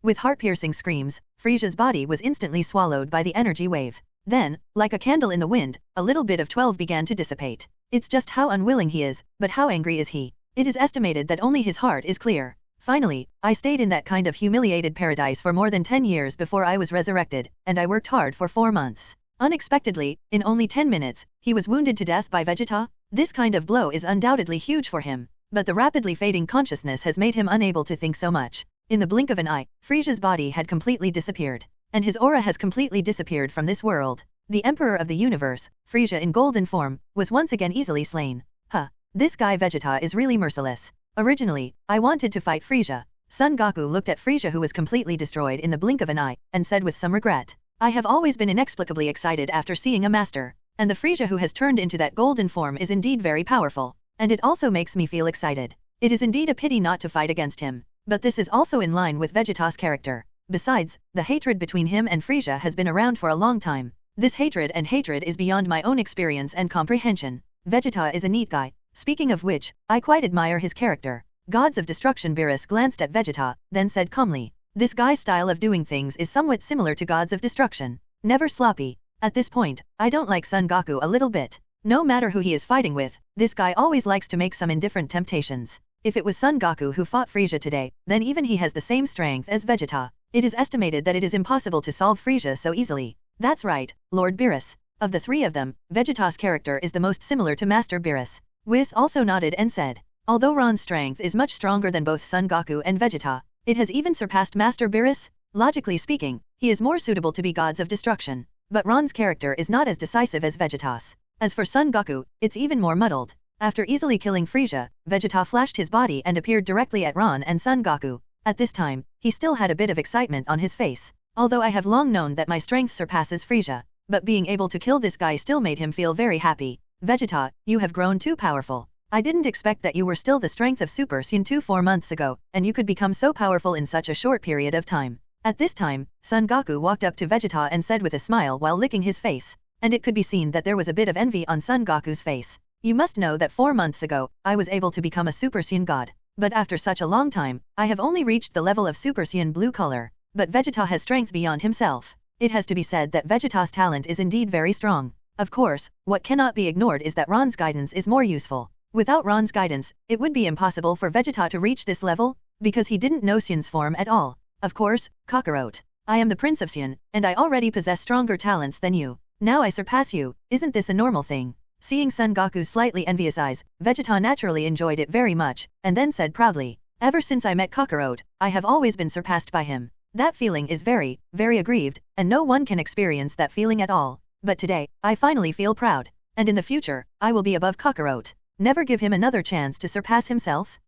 With heart-piercing screams, Frieza's body was instantly swallowed by the energy wave. Then, like a candle in the wind, a little bit of 12 began to dissipate. It's just how unwilling he is, but how angry is he? It is estimated that only his heart is clear. Finally, I stayed in that kind of humiliated paradise for more than 10 years before I was resurrected, and I worked hard for 4 months. Unexpectedly, in only 10 minutes, he was wounded to death by Vegeta. This kind of blow is undoubtedly huge for him, but the rapidly fading consciousness has made him unable to think so much. In the blink of an eye, Frieza's body had completely disappeared, and his aura has completely disappeared from this world. The Emperor of the Universe, Frieza in golden form, was once again easily slain. This guy Vegeta is really merciless. Originally, I wanted to fight Frieza. Son Goku looked at Frieza, who was completely destroyed in the blink of an eye, and said with some regret, I have always been inexplicably excited after seeing a master, and the Frieza who has turned into that golden form is indeed very powerful, and it also makes me feel excited. It is indeed a pity not to fight against him, but this is also in line with Vegeta's character. Besides, the hatred between him and Frieza has been around for a long time. This hatred is beyond my own experience and comprehension. Vegeta is a neat guy. Speaking of which, I quite admire his character. Gods of Destruction. Beerus glanced at Vegeta, then said calmly, this guy's style of doing things is somewhat similar to Gods of Destruction. Never sloppy. At this point, I don't like Son Goku a little bit. No matter who he is fighting with, this guy always likes to make some indifferent temptations. If it was Son Goku who fought Frieza today, then even he has the same strength as Vegeta. It is estimated that it is impossible to solve Frieza so easily. That's right, Lord Beerus. Of the three of them, Vegeta's character is the most similar to Master Beerus. Whis also nodded and said, although Ron's strength is much stronger than both Son Goku and Vegeta, it has even surpassed Master Beerus. Logically speaking, he is more suitable to be Gods of Destruction. But Ron's character is not as decisive as Vegeta's. As for Son Goku, it's even more muddled. After easily killing Frieza, Vegeta flashed his body and appeared directly at Ron and Son Goku. At this time, he still had a bit of excitement on his face. Although I have long known that my strength surpasses Frieza, but being able to kill this guy still made him feel very happy. Vegeta, you have grown too powerful. I didn't expect that you were still the strength of Super Saiyan 2 4 months ago, and you could become so powerful in such a short period of time. At this time, Son Goku walked up to Vegeta and said with a smile while licking his face, and it could be seen that there was a bit of envy on Son Goku's face. You must know that 4 months ago, I was able to become a Super Saiyan God. But after such a long time, I have only reached the level of Super Saiyan blue color. But Vegeta has strength beyond himself. It has to be said that Vegeta's talent is indeed very strong. Of course, what cannot be ignored is that Ron's guidance is more useful. Without Ron's guidance, it would be impossible for Vegeta to reach this level, because he didn't know Saiyan's form at all. Of course, Kakarot. I am the Prince of Saiyan, and I already possess stronger talents than you. Now I surpass you, isn't this a normal thing? Seeing Son Goku's slightly envious eyes, Vegeta naturally enjoyed it very much, and then said proudly, ever since I met Kakarot, I have always been surpassed by him. That feeling is very, very aggrieved, and no one can experience that feeling at all. But today, I finally feel proud. And in the future, I will be above Kakarot. Never give him another chance to surpass himself?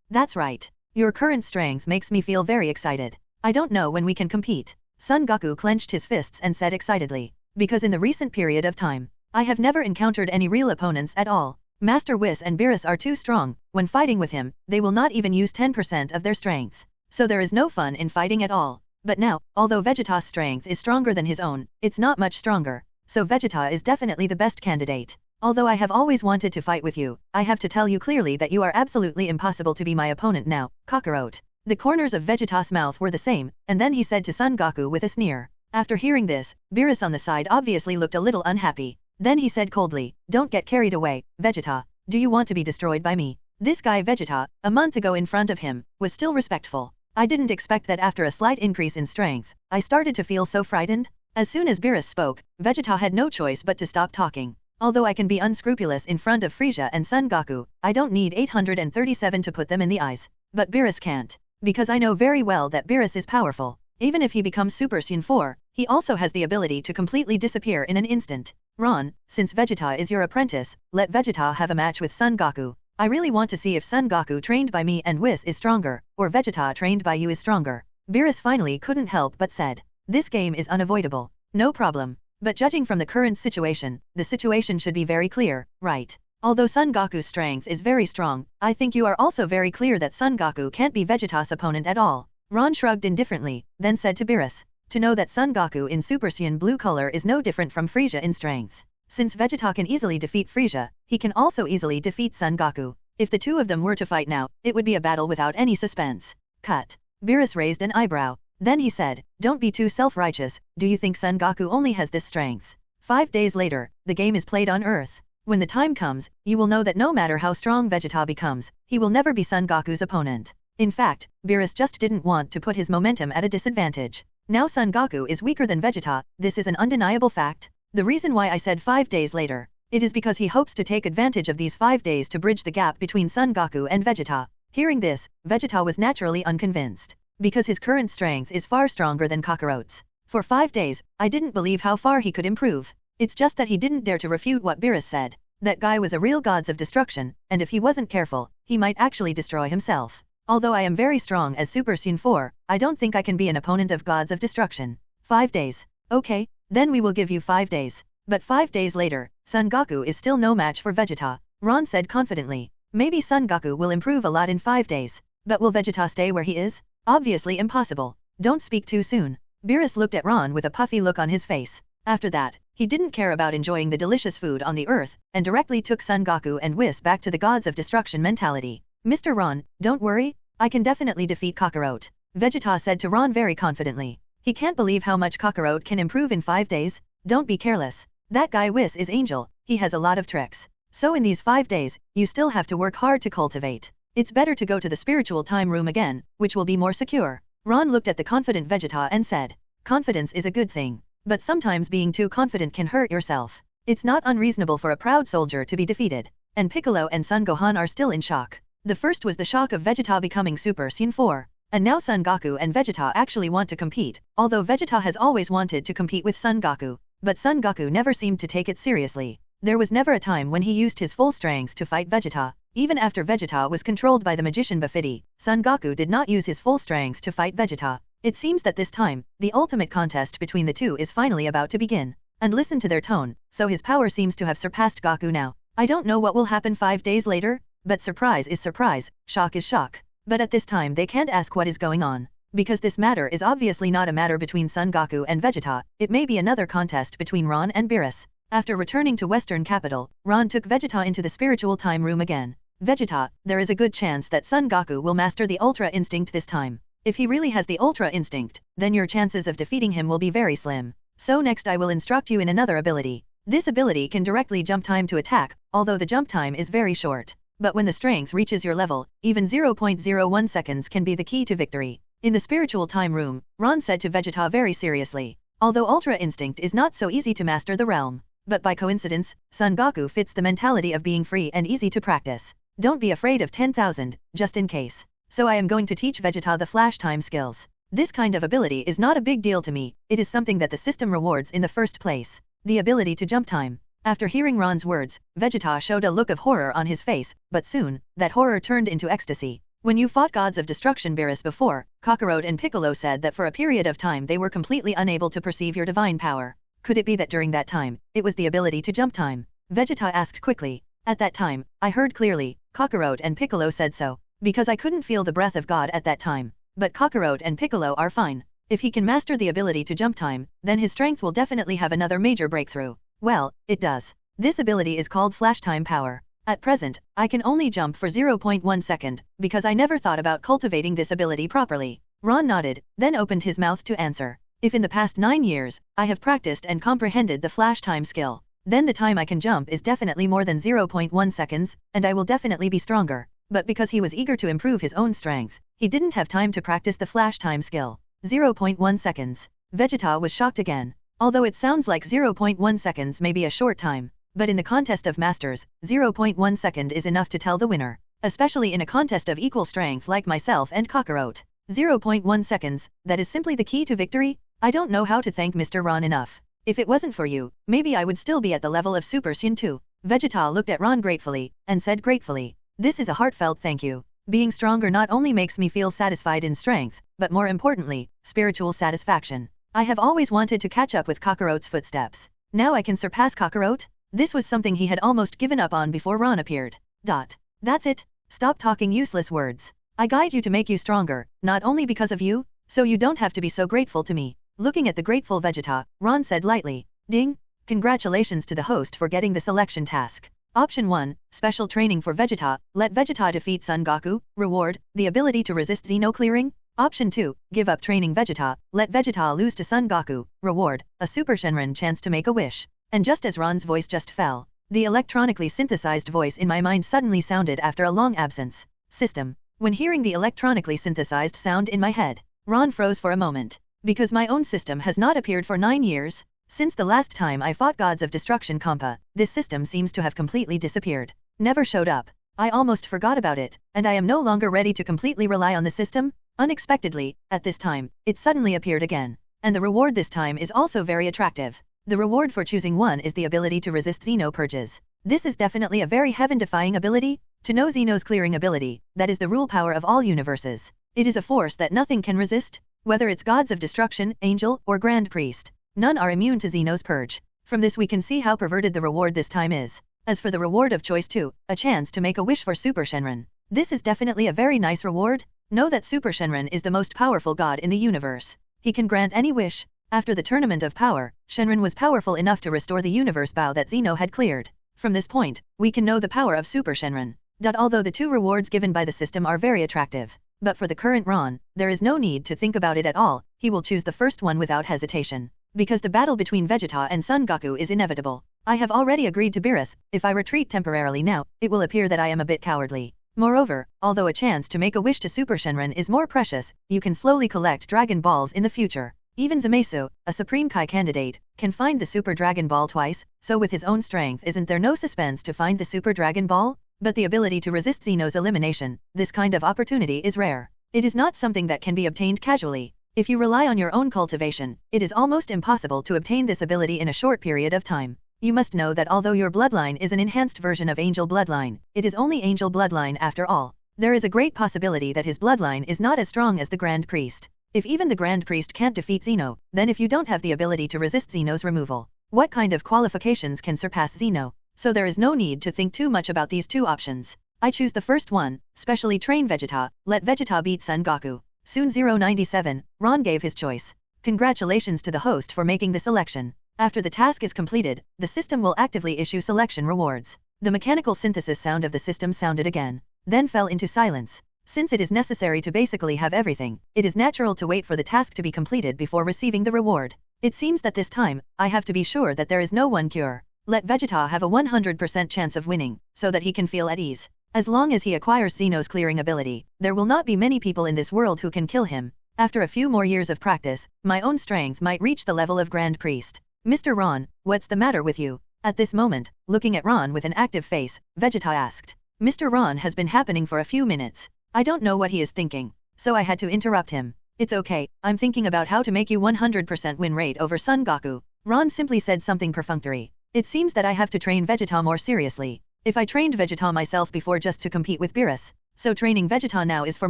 That's right. Your current strength makes me feel very excited. I don't know when we can compete. Son Goku clenched his fists and said excitedly, because in the recent period of time, I have never encountered any real opponents at all. Master Whis and Beerus are too strong. When fighting with him, they will not even use 10% of their strength. So there is no fun in fighting at all. But now, although Vegeta's strength is stronger than his own, it's not much stronger. So Vegeta is definitely the best candidate. Although I have always wanted to fight with you, I have to tell you clearly that you are absolutely impossible to be my opponent now, Kakarot. The corners of Vegeta's mouth were the same, and then he said to Son Goku with a sneer. After hearing this, Beerus on the side obviously looked a little unhappy. Then he said coldly, "Don't get carried away, Vegeta. Do you want to be destroyed by me?" This guy Vegeta, a month ago in front of him, was still respectful. I didn't expect that after a slight increase in strength, I started to feel so frightened. As soon as Beerus spoke, Vegeta had no choice but to stop talking. Although I can be unscrupulous in front of Frieza and Son Goku, I don't need 837 to put them in the eyes. But Beerus can't. Because I know very well that Beerus is powerful. Even if he becomes Super Saiyan 4, he also has the ability to completely disappear in an instant. Ron, since Vegeta is your apprentice, let Vegeta have a match with Son Goku. I really want to see if Son Goku trained by me and Whis is stronger, or Vegeta trained by you is stronger. Beerus finally couldn't help but said. This game is unavoidable. No problem. But judging from the current situation, the situation should be very clear, right? Although Son Goku's strength is very strong, I think you are also very clear that Son Goku can't be Vegeta's opponent at all. Ron shrugged indifferently, then said to Beerus. To know that Son Goku in Super Saiyan blue color is no different from Frieza in strength. Since Vegeta can easily defeat Frieza, he can also easily defeat Son Goku. If the two of them were to fight now, it would be a battle without any suspense. Cut. Beerus raised an eyebrow. Then he said, "Don't be too self-righteous. Do you think Son Goku only has this strength?" 5 days later, the game is played on Earth. When the time comes, you will know that no matter how strong Vegeta becomes, he will never be Son Goku's opponent. In fact, Beerus just didn't want to put his momentum at a disadvantage. Now Son Goku is weaker than Vegeta, this is an undeniable fact. The reason why I said 5 days later, it is because he hopes to take advantage of these 5 days to bridge the gap between Son Goku and Vegeta. Hearing this, Vegeta was naturally unconvinced. Because his current strength is far stronger than Kakarot's. For 5 days, I didn't believe how far he could improve. It's just that he didn't dare to refute what Beerus said. That guy was a real gods of destruction, and if he wasn't careful, he might actually destroy himself. Although I am very strong as Super Saiyan 4, I don't think I can be an opponent of gods of destruction. 5 days. Okay, then we will give you 5 days. But 5 days later, Son Goku is still no match for Vegeta. Ron said confidently. Maybe Son Goku will improve a lot in 5 days. But will Vegeta stay where he is? Obviously impossible. Don't speak too soon. Beerus looked at Ron with a puffy look on his face. After that, he didn't care about enjoying the delicious food on the earth, and directly took Son Goku and Whis back to the gods of destruction mentality. Mr. Ron, don't worry, I can definitely defeat Kakarot. Vegeta said to Ron very confidently. He can't believe how much Kakarot can improve in 5 days. Don't be careless. That guy Whis is Angel, he has a lot of tricks. So in these 5 days, you still have to work hard to cultivate. It's better to go to the spiritual time room again, which will be more secure. Ron looked at the confident Vegeta and said, confidence is a good thing. But sometimes being too confident can hurt yourself. It's not unreasonable for a proud soldier to be defeated. And Piccolo and Son Gohan are still in shock. The first was the shock of Vegeta becoming Super Saiyan 4. And now Son Goku and Vegeta actually want to compete, although Vegeta has always wanted to compete with Son Goku. But Son Goku never seemed to take it seriously. There was never a time when he used his full strength to fight Vegeta. Even after Vegeta was controlled by the magician Bafidi, Son Goku did not use his full strength to fight Vegeta. It seems that this time, the ultimate contest between the two is finally about to begin. And listen to their tone, so his power seems to have surpassed Goku now. I don't know what will happen 5 days later, but surprise is surprise, shock is shock. But at this time they can't ask what is going on. Because this matter is obviously not a matter between Son Goku and Vegeta, it may be another contest between Ron and Beerus. After returning to Western Capital, Ron took Vegeta into the spiritual time room again. Vegeta, there is a good chance that Son Goku will master the Ultra Instinct this time. If he really has the Ultra Instinct, then your chances of defeating him will be very slim. So next I will instruct you in another ability. This ability can directly jump time to attack, although the jump time is very short. But when the strength reaches your level, even 0.01 seconds can be the key to victory. In the spiritual time room, Ron said to Vegeta very seriously. Although Ultra Instinct is not so easy to master the realm. But by coincidence, Son Goku fits the mentality of being free and easy to practice. Don't be afraid of 10,000, just in case. So I am going to teach Vegeta the flash time skills. This kind of ability is not a big deal to me, it is something that the system rewards in the first place. The ability to jump time. After hearing Ron's words, Vegeta showed a look of horror on his face, but soon, that horror turned into ecstasy. When you fought gods of destruction Beerus before, Kakarot and Piccolo said that for a period of time they were completely unable to perceive your divine power. Could it be that during that time, it was the ability to jump time? Vegeta asked quickly. At that time, I heard clearly, Kakarot and Piccolo said so, because I couldn't feel the breath of God at that time. But Kakarot and Piccolo are fine. If he can master the ability to jump time, then his strength will definitely have another major breakthrough. Well, it does. This ability is called Flash Time Power. At present, I can only jump for 0.1 second, because I never thought about cultivating this ability properly. Ron nodded, then opened his mouth to answer. If in the past 9 years, I have practiced and comprehended the Flash Time skill, then the time I can jump is definitely more than 0.1 seconds, and I will definitely be stronger. But because he was eager to improve his own strength, he didn't have time to practice the Flash Time skill. 0.1 seconds. Vegeta was shocked again. Although it sounds like 0.1 seconds may be a short time, but in the contest of masters, 0.1 second is enough to tell the winner. Especially in a contest of equal strength like myself and Kakarot. 0.1 seconds, that is simply the key to victory? I don't know how to thank Mr. Ron enough. If it wasn't for you, maybe I would still be at the level of Super Saiyan 2. Vegeta looked at Ron gratefully, and said gratefully, "This is a heartfelt thank you. Being stronger not only makes me feel satisfied in strength, but more importantly, spiritual satisfaction. I have always wanted to catch up with Kakarot's footsteps. Now I can surpass Kakarot?" This was something he had almost given up on before Ron appeared. That's it. Stop talking useless words. I guide you to make you stronger, not only because of you, so you don't have to be so grateful to me. Looking at the grateful Vegeta, Ron said lightly, "Ding! Congratulations to the host for getting the selection task. Option 1, Special Training for Vegeta, let Vegeta defeat Son Goku, reward, the ability to resist Xeno clearing. Option 2, Give up training Vegeta, let Vegeta lose to Son Goku, reward, a Super Shenron chance to make a wish." And just as Ron's voice just fell, the electronically synthesized voice in my mind suddenly sounded after a long absence. System. When hearing the electronically synthesized sound in my head, Ron froze for a moment. Because my own system has not appeared for 9 years, since the last time I fought Gods of Destruction Champa, this system seems to have completely disappeared. Never showed up. I almost forgot about it, and I am no longer ready to completely rely on the system. Unexpectedly, at this time, it suddenly appeared again. And the reward this time is also very attractive. The reward for choosing one is the ability to resist Xeno purges. This is definitely a very heaven-defying ability. To know Xeno's clearing ability, that is the rule power of all universes. It is a force that nothing can resist, whether it's Gods of Destruction, Angel, or Grand Priest. None are immune to Xeno's purge. From this we can see how perverted the reward this time is. As for the reward of choice 2, a chance to make a wish for Super Shenron. This is definitely a very nice reward. Know that Super Shenron is the most powerful god in the universe. He can grant any wish. After the Tournament of Power, Shenron was powerful enough to restore the universe bow that Xeno had cleared. From this point, we can know the power of Super Shenron. Although the 2 rewards given by the system are very attractive, but for the current Ron, there is no need to think about it at all. He will choose the first one without hesitation. Because the battle between Vegeta and Son Goku is inevitable. I have already agreed to Beerus. If I retreat temporarily now, it will appear that I am a bit cowardly. Moreover, although a chance to make a wish to Super Shenron is more precious, you can slowly collect Dragon Balls in the future. Even Zamasu, a Supreme Kai candidate, can find the Super Dragon Ball twice, so with his own strength isn't there no suspense to find the Super Dragon Ball? But the ability to resist Xeno's elimination, this kind of opportunity is rare. It is not something that can be obtained casually. If you rely on your own cultivation, it is almost impossible to obtain this ability in a short period of time. You must know that although your bloodline is an enhanced version of Angel bloodline, it is only Angel bloodline after all. There is a great possibility that his bloodline is not as strong as the Grand Priest. If even the Grand Priest can't defeat Xeno, then if you don't have the ability to resist Xeno's removal, what kind of qualifications can surpass Xeno? So there is no need to think too much about these 2 options. I choose the first one, specially train Vegeta, let Vegeta beat Son Goku. Soon 097, Ron gave his choice. Congratulations to the host for making the selection. After the task is completed, the system will actively issue selection rewards. The mechanical synthesis sound of the system sounded again, then fell into silence. Since it is necessary to basically have everything, it is natural to wait for the task to be completed before receiving the reward. It seems that this time, I have to be sure that there is no one cure. Let Vegeta have a 100% chance of winning, so that he can feel at ease. As long as he acquires Xeno's clearing ability, there will not be many people in this world who can kill him. After a few more years of practice, my own strength might reach the level of Grand Priest. Mr. Ron, what's the matter with you? At this moment, looking at Ron with an active face, Vegeta asked. Mr. Ron has been happening for a few minutes. I don't know what he is thinking, so I had to interrupt him. It's okay, I'm thinking about how to make you 100% win rate over Son Goku. Ron simply said something perfunctory. It seems that I have to train Vegeta more seriously. If I trained Vegeta myself before just to compete with Beerus, so training Vegeta now is for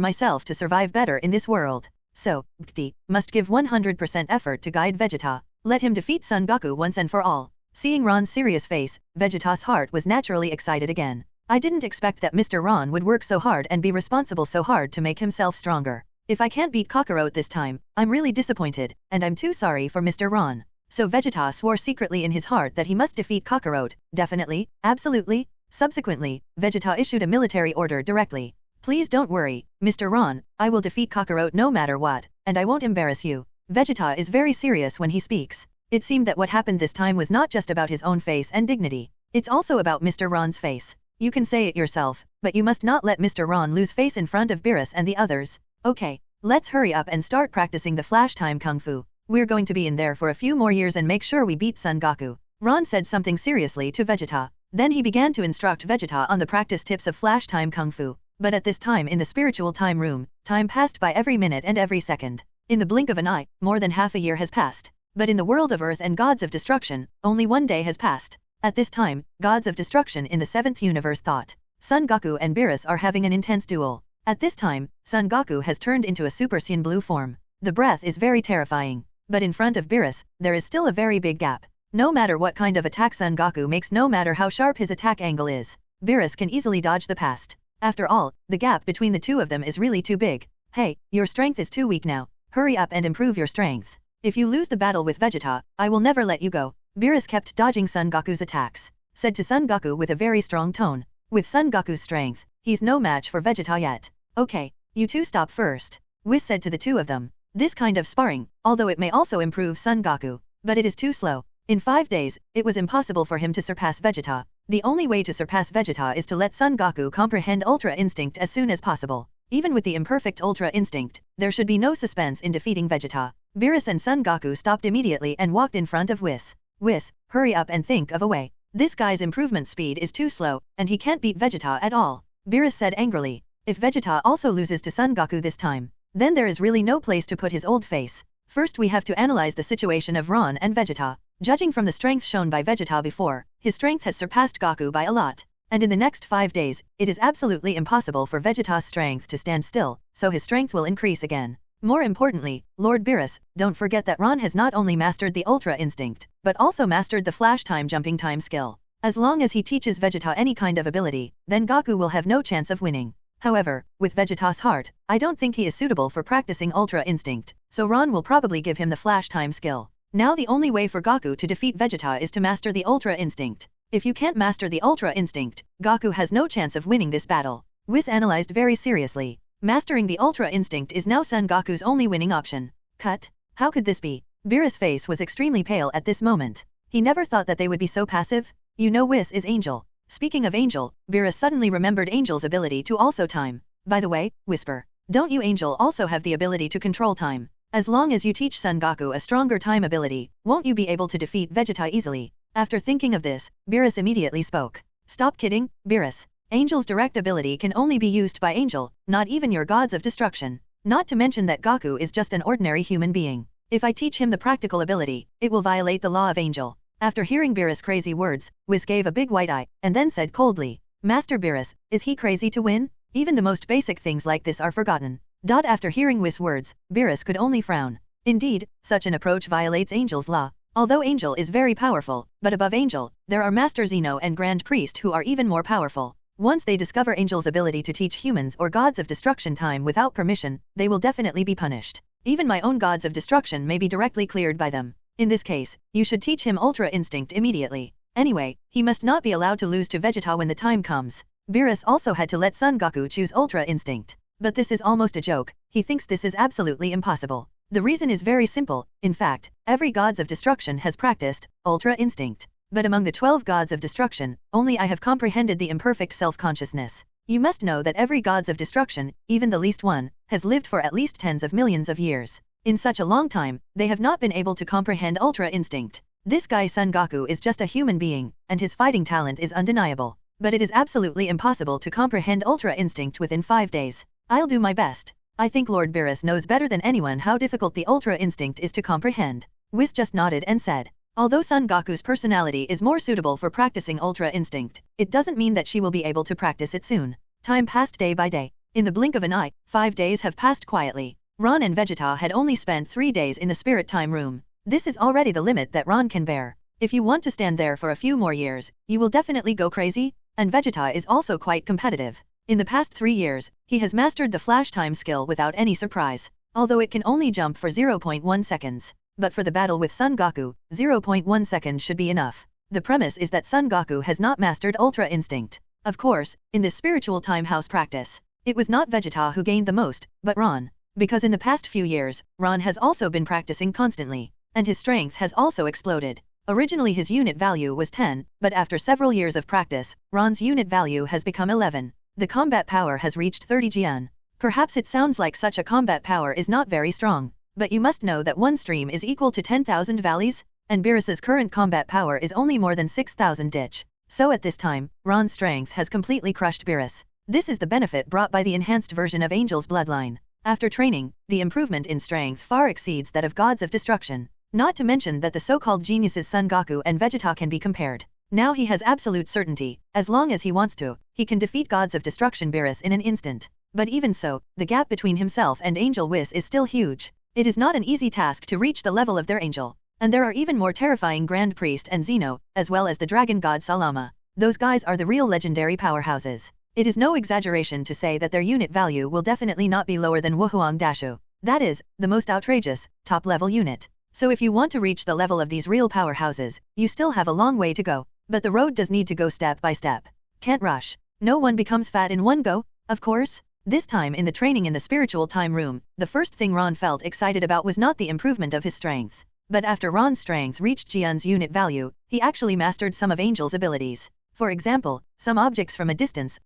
myself to survive better in this world. So, Bkti must give 100% effort to guide Vegeta. Let him defeat Son Goku once and for all. Seeing Ron's serious face, Vegeta's heart was naturally excited again. I didn't expect that Mr. Ron would work so hard and be responsible so hard to make himself stronger. If I can't beat Kakarot this time, I'm really disappointed, and I'm too sorry for Mr. Ron. So Vegeta swore secretly in his heart that he must defeat Kakarot, definitely, absolutely. Subsequently, Vegeta issued a military order directly. Please don't worry, Mr. Ron, I will defeat Kakarot no matter what, and I won't embarrass you. Vegeta is very serious when he speaks. It seemed that what happened this time was not just about his own face and dignity. It's also about Mr. Ron's face. You can say it yourself, but you must not let Mr. Ron lose face in front of Beerus and the others. Okay, let's hurry up and start practicing the flash time kung fu. We're going to be in there for a few more years and make sure we beat Son Goku. Ron said something seriously to Vegeta. Then he began to instruct Vegeta on the practice tips of flash time kung fu. But at this time in the spiritual time room, time passed by every minute and every second. In the blink of an eye, more than half a year has passed. But in the world of Earth and gods of destruction, only one day has passed. At this time, gods of destruction in the 7th universe thought. Son Goku and Beerus are having an intense duel. At this time, Son Goku has turned into a Super Saiyan blue form. The breath is very terrifying. But in front of Beerus, there is still a very big gap. No matter what kind of attack Son Goku makes, no matter how sharp his attack angle is, Beerus can easily dodge the past. After all, the gap between the two of them is really too big. Hey, your strength is too weak now. Hurry up and improve your strength. If you lose the battle with Vegeta, I will never let you go. Beerus kept dodging Son Goku's attacks, said to Son Goku with a very strong tone. With Son Goku's strength, he's no match for Vegeta yet. Okay, you two stop first, Whis said to the two of them. This kind of sparring, although it may also improve Son Goku, but it is too slow. In 5 days, it was impossible for him to surpass Vegeta. The only way to surpass Vegeta is to let Son Goku comprehend Ultra Instinct as soon as possible. Even with the imperfect Ultra Instinct, there should be no suspense in defeating Vegeta. Beerus and Son Goku stopped immediately and walked in front of Whis. Whis, hurry up and think of a way. This guy's improvement speed is too slow, and he can't beat Vegeta at all. Beerus said angrily. If Vegeta also loses to Son Goku this time, then there is really no place to put his old face. First we have to analyze the situation of Ron and Vegeta. Judging from the strength shown by Vegeta before, his strength has surpassed Goku by a lot. And in the next 5 days, it is absolutely impossible for Vegeta's strength to stand still, so his strength will increase again. More importantly, Lord Beerus, don't forget that Ron has not only mastered the Ultra Instinct, but also mastered the Flash Time Jumping Time skill. As long as he teaches Vegeta any kind of ability, then Goku will have no chance of winning. However, with Vegeta's heart, I don't think he is suitable for practicing Ultra Instinct, so Ron will probably give him the Flash Time skill. Now the only way for Goku to defeat Vegeta is to master the Ultra Instinct. If you can't master the Ultra Instinct, Goku has no chance of winning this battle. Whis analyzed very seriously. Mastering the Ultra Instinct is now Son Goku's only winning option. Cut. How could this be? Beerus' face was extremely pale at this moment. He never thought that they would be so passive. You know Whis is Angel. Speaking of Angel, Beerus suddenly remembered Angel's ability to also time. By the way, Whisper. Don't you Angel also have the ability to control time? As long as you teach Son Goku a stronger time ability, won't you be able to defeat Vegeta easily? After thinking of this, Beerus immediately spoke. Stop kidding, Beerus. Angel's direct ability can only be used by Angel, not even your gods of destruction. Not to mention that Goku is just an ordinary human being. If I teach him the practical ability, it will violate the law of Angel. After hearing Beerus' crazy words, Whis gave a big white eye, and then said coldly, Master Beerus, is he crazy to win? Even the most basic things like this are forgotten. After hearing Whis' words, Beerus could only frown. Indeed, such an approach violates Angel's law. Although Angel is very powerful, but above Angel, there are Master Zeno and Grand Priest who are even more powerful. Once they discover Angel's ability to teach humans or gods of destruction time without permission, they will definitely be punished. Even my own gods of destruction may be directly cleared by them. In this case, you should teach him Ultra Instinct immediately. Anyway, he must not be allowed to lose to Vegeta when the time comes. Beerus also had to let Son Goku choose Ultra Instinct. But this is almost a joke. He thinks this is absolutely impossible. The reason is very simple. In fact, every gods of destruction has practiced Ultra Instinct. But among the 12 gods of destruction, only I have comprehended the imperfect self-consciousness. You must know that every gods of destruction, even the least one, has lived for at least tens of millions of years. In such a long time, they have not been able to comprehend Ultra Instinct. This guy Son Goku is just a human being, and his fighting talent is undeniable. But it is absolutely impossible to comprehend Ultra Instinct within 5 days. I'll do my best. I think Lord Beerus knows better than anyone how difficult the Ultra Instinct is to comprehend. Whis just nodded and said, although Son Goku's personality is more suitable for practicing Ultra Instinct, it doesn't mean that she will be able to practice it soon. Time passed day by day. In the blink of an eye, 5 days have passed quietly. Ron and Vegeta had only spent 3 days in the Spirit Time Room. This is already the limit that Ron can bear. If you want to stand there for a few more years, you will definitely go crazy, and Vegeta is also quite competitive. In the past 3 years, he has mastered the flash time skill without any surprise, although it can only jump for 0.1 seconds. But for the battle with Son Goku, 0.1 second should be enough. The premise is that Son Goku has not mastered Ultra Instinct. Of course, in this spiritual time house practice, it was not Vegeta who gained the most, but Ron. Because in the past few years, Ron has also been practicing constantly, and his strength has also exploded. Originally his unit value was 10, but after several years of practice, Ron's unit value has become 11. The combat power has reached 30 Jian. Perhaps it sounds like such a combat power is not very strong, but you must know that one stream is equal to 10,000 valleys, and Beerus's current combat power is only more than 6,000 dich. So at this time, Ron's strength has completely crushed Beerus. This is the benefit brought by the enhanced version of Angel's bloodline. After training, the improvement in strength far exceeds that of gods of destruction. Not to mention that the so-called geniuses Son Goku and Vegeta can be compared. Now he has absolute certainty, as long as he wants to, he can defeat gods of destruction Beerus in an instant. But even so, the gap between himself and Angel Whis is still huge. It is not an easy task to reach the level of their angel. And there are even more terrifying Grand Priest and Zeno, as well as the dragon god Salama. Those guys are the real legendary powerhouses. It is no exaggeration to say that their unit value will definitely not be lower than Wuhuang Dashu. That is, the most outrageous, top-level unit. So if you want to reach the level of these real powerhouses, you still have a long way to go. But the road does need to go step by step. Can't rush. No one becomes fat in one go, of course. This time in the training in the spiritual time room, the first thing Ron felt excited about was not the improvement of his strength. But after Ron's strength reached Jian's unit value, he actually mastered some of Angel's abilities. For example, some objects from a distance.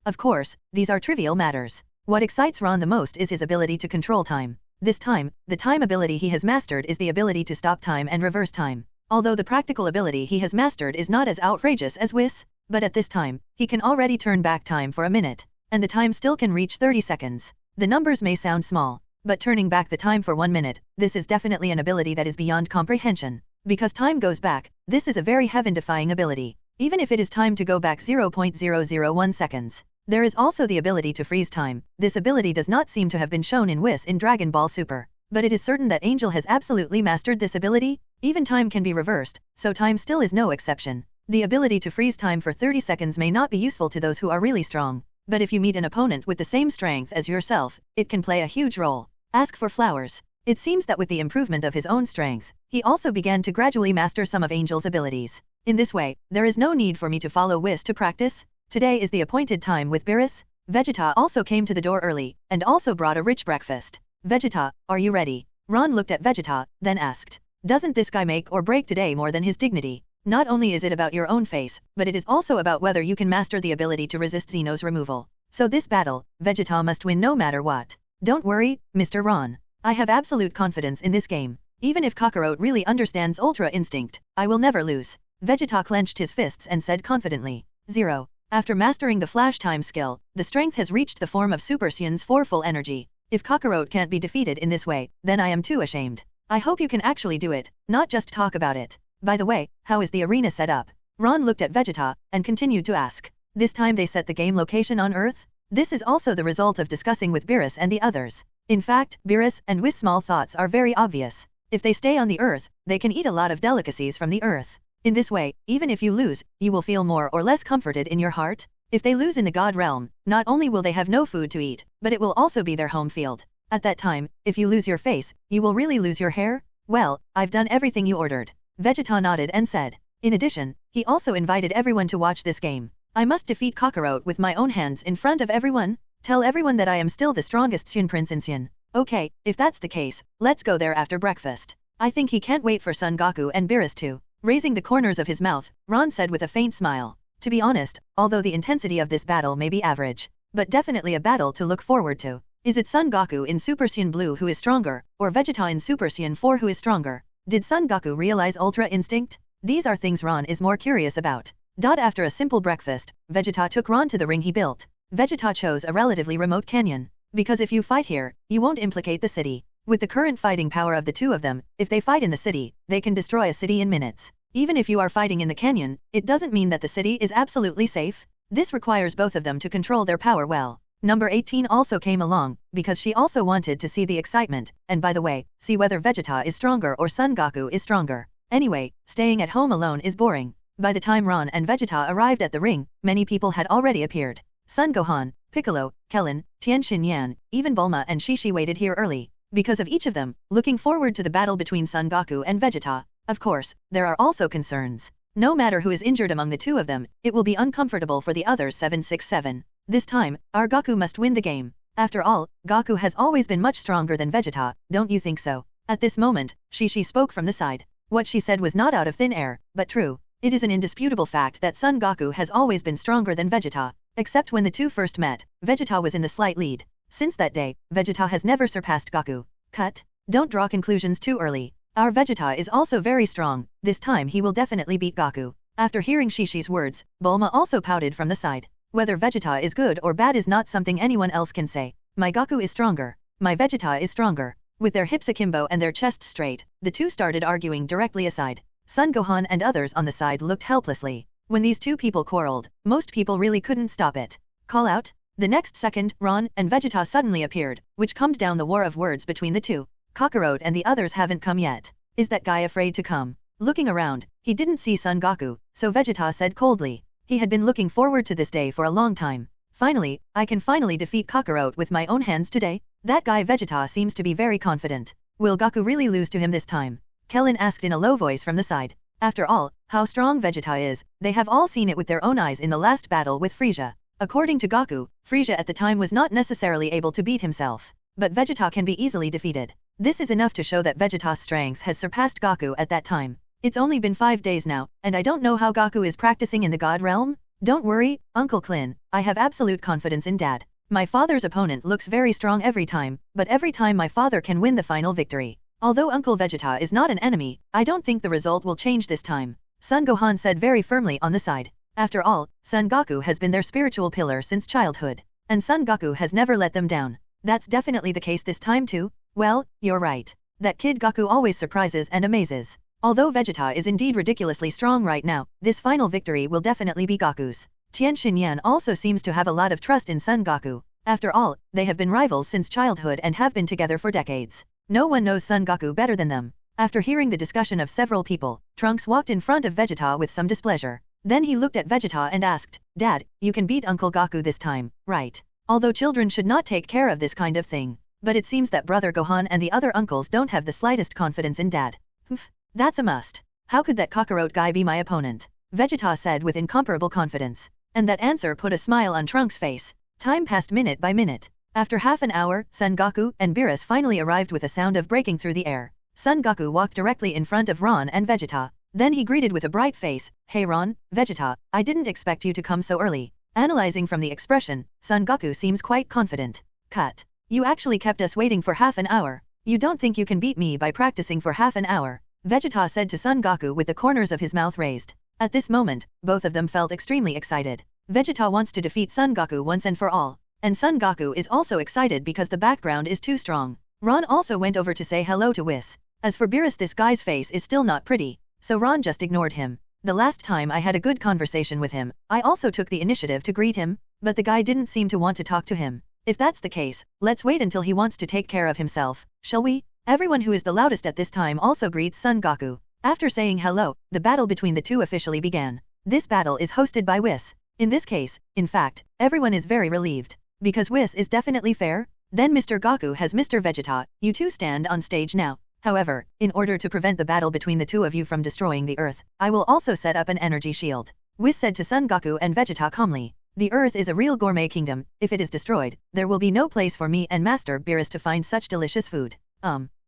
Of course, these are trivial matters. What excites Ron the most is his ability to control time. This time, the time ability he has mastered is the ability to stop time and reverse time. Although the practical ability he has mastered is not as outrageous as Whis, but at this time, he can already turn back time for a minute, and the time still can reach 30 seconds. The numbers may sound small, but turning back the time for 1 minute, this is definitely an ability that is beyond comprehension. Because time goes back, this is a very heaven-defying ability, even if it is time to go back 0.001 seconds. There is also the ability to freeze time. This ability does not seem to have been shown in Whis in Dragon Ball Super, but it is certain that Angel has absolutely mastered this ability. Even time can be reversed, so time still is no exception. The ability to freeze time for 30 seconds may not be useful to those who are really strong, but if you meet an opponent with the same strength as yourself, it can play a huge role. Ask for flowers. It seems that with the improvement of his own strength, he also began to gradually master some of Angel's abilities. In this way, there is no need for me to follow Whis to practice. Today is the appointed time with Beerus. Vegeta also came to the door early, and also brought a rich breakfast. Vegeta, are you ready? Ron looked at Vegeta, then asked. Doesn't this guy make or break today more than his dignity? Not only is it about your own face, but it is also about whether you can master the ability to resist Zeno's removal. So this battle, Vegeta must win no matter what. Don't worry, Mr. Ron. I have absolute confidence in this game. Even if Kakarot really understands Ultra Instinct, I will never lose. Vegeta clenched his fists and said confidently. 0. After mastering the flash time skill, the strength has reached the form of Super Saiyan's 4 full energy. If Kakarot can't be defeated in this way, then I am too ashamed. I hope you can actually do it, not just talk about it. By the way, how is the arena set up? Ron looked at Vegeta, and continued to ask. This time they set the game location on Earth? This is also the result of discussing with Beerus and the others. In fact, Beerus and Whis' small thoughts are very obvious. If they stay on the Earth, they can eat a lot of delicacies from the Earth. In this way, even if you lose, you will feel more or less comforted in your heart. If they lose in the God realm, not only will they have no food to eat, but it will also be their home field. At that time, if you lose your face, you will really lose your hair? Well, I've done everything you ordered. Vegeta nodded and said. In addition, he also invited everyone to watch this game. I must defeat Kakarot with my own hands in front of everyone. Tell everyone that I am still the strongest Saiyan Prince in Saiyan. Okay, if that's the case, let's go there after breakfast. I think he can't wait for Son Goku and Beerus too. Raising the corners of his mouth, Ron said with a faint smile. To be honest, although the intensity of this battle may be average, but definitely a battle to look forward to. Is it Son Goku in Super Saiyan Blue who is stronger, or Vegeta in Super Saiyan 4 who is stronger? Did Son Goku realize Ultra Instinct? These are things Ron is more curious about. After a simple breakfast, Vegeta took Ron to the ring he built. Vegeta chose a relatively remote canyon, because if you fight here, you won't implicate the city. With the current fighting power of the two of them, if they fight in the city, they can destroy a city in minutes. Even if you are fighting in the canyon, it doesn't mean that the city is absolutely safe. This requires both of them to control their power well. Number 18 also came along, because she also wanted to see the excitement, and by the way, see whether Vegeta is stronger or Son Goku is stronger. Anyway, staying at home alone is boring. By the time Ron and Vegeta arrived at the ring, many people had already appeared. Son Gohan, Piccolo, Kellen, Tien Shinyan, even Bulma and Shishi waited here early. Because of each of them, looking forward to the battle between Son Goku and Vegeta. Of course, there are also concerns. No matter who is injured among the two of them, it will be uncomfortable for the others 767. This time, our Goku must win the game. After all, Goku has always been much stronger than Vegeta, don't you think so? At this moment, Shishi spoke from the side. What she said was not out of thin air, but true. It is an indisputable fact that Son Goku has always been stronger than Vegeta. Except when the two first met, Vegeta was in the slight lead. Since that day, Vegeta has never surpassed Goku. Cut. Don't draw conclusions too early. Our Vegeta is also very strong, this time he will definitely beat Goku. After hearing Shishi's words, Bulma also pouted from the side. Whether Vegeta is good or bad is not something anyone else can say. My Goku is stronger. My Vegeta is stronger. With their hips akimbo and their chests straight, the two started arguing directly aside. Son Gohan and others on the side looked helplessly. When these two people quarreled, most people really couldn't stop it. Call out? The next second, Ron and Vegeta suddenly appeared, which calmed down the war of words between the two. Kakarot and the others haven't come yet. Is that guy afraid to come? Looking around, he didn't see Son Goku, so Vegeta said coldly. He had been looking forward to this day for a long time. Finally, I can finally defeat Kakarot with my own hands today? That guy Vegeta seems to be very confident. Will Goku really lose to him this time? Kellen asked in a low voice from the side. After all, how strong Vegeta is, they have all seen it with their own eyes in the last battle with Frieza. According to Goku, Frieza at the time was not necessarily able to beat himself. But Vegeta can be easily defeated. This is enough to show that Vegeta's strength has surpassed Goku at that time. It's only been 5 days now, and I don't know how Goku is practicing in the God realm? Don't worry, Uncle Clin, I have absolute confidence in Dad. My father's opponent looks very strong every time, but every time my father can win the final victory. Although Uncle Vegeta is not an enemy, I don't think the result will change this time. Son Gohan said very firmly on the side. After all, Son Goku has been their spiritual pillar since childhood. And Son Goku has never let them down. That's definitely the case this time too. Well, you're right. That kid Goku always surprises and amazes. Although Vegeta is indeed ridiculously strong right now, this final victory will definitely be Goku's. Tien Shinyan also seems to have a lot of trust in Son Goku. After all, they have been rivals since childhood and have been together for decades. No one knows Son Goku better than them. After hearing the discussion of several people, Trunks walked in front of Vegeta with some displeasure. Then he looked at Vegeta and asked, Dad, you can beat Uncle Goku this time, right? Although children should not take care of this kind of thing. But it seems that Brother Gohan and the other uncles don't have the slightest confidence in Dad. Humph, that's a must. How could that Kakarot guy be my opponent? Vegeta said with incomparable confidence. And that answer put a smile on Trunks' face. Time passed minute by minute. After half an hour, Son Goku and Beerus finally arrived with a sound of breaking through the air. Son Goku walked directly in front of Ron and Vegeta. Then he greeted with a bright face, Hey Ron, Vegeta, I didn't expect you to come so early. Analyzing from the expression, Son Goku seems quite confident. Cut. You actually kept us waiting for half an hour. You don't think you can beat me by practicing for half an hour? Vegeta said to Son Goku with the corners of his mouth raised. At this moment, both of them felt extremely excited. Vegeta wants to defeat Son Goku once and for all. And Son Goku is also excited because the background is too strong. Ron also went over to say hello to Whis. As for Beerus, this guy's face is still not pretty, so Ron just ignored him. The last time I had a good conversation with him, I also took the initiative to greet him, but the guy didn't seem to want to talk to him. If that's the case, let's wait until he wants to take care of himself, shall we? Everyone who is the loudest at this time also greets Son Goku. After saying hello, the battle between the two officially began. This battle is hosted by Whis. In this case, in fact, everyone is very relieved. Because Whis is definitely fair? Then Mr. Goku has Mr. Vegeta, you two stand on stage now. However, in order to prevent the battle between the two of you from destroying the Earth, I will also set up an energy shield. Whis said to Son Goku and Vegeta calmly. The Earth is a real gourmet kingdom. If it is destroyed, there will be no place for me and Master Beerus to find such delicious food.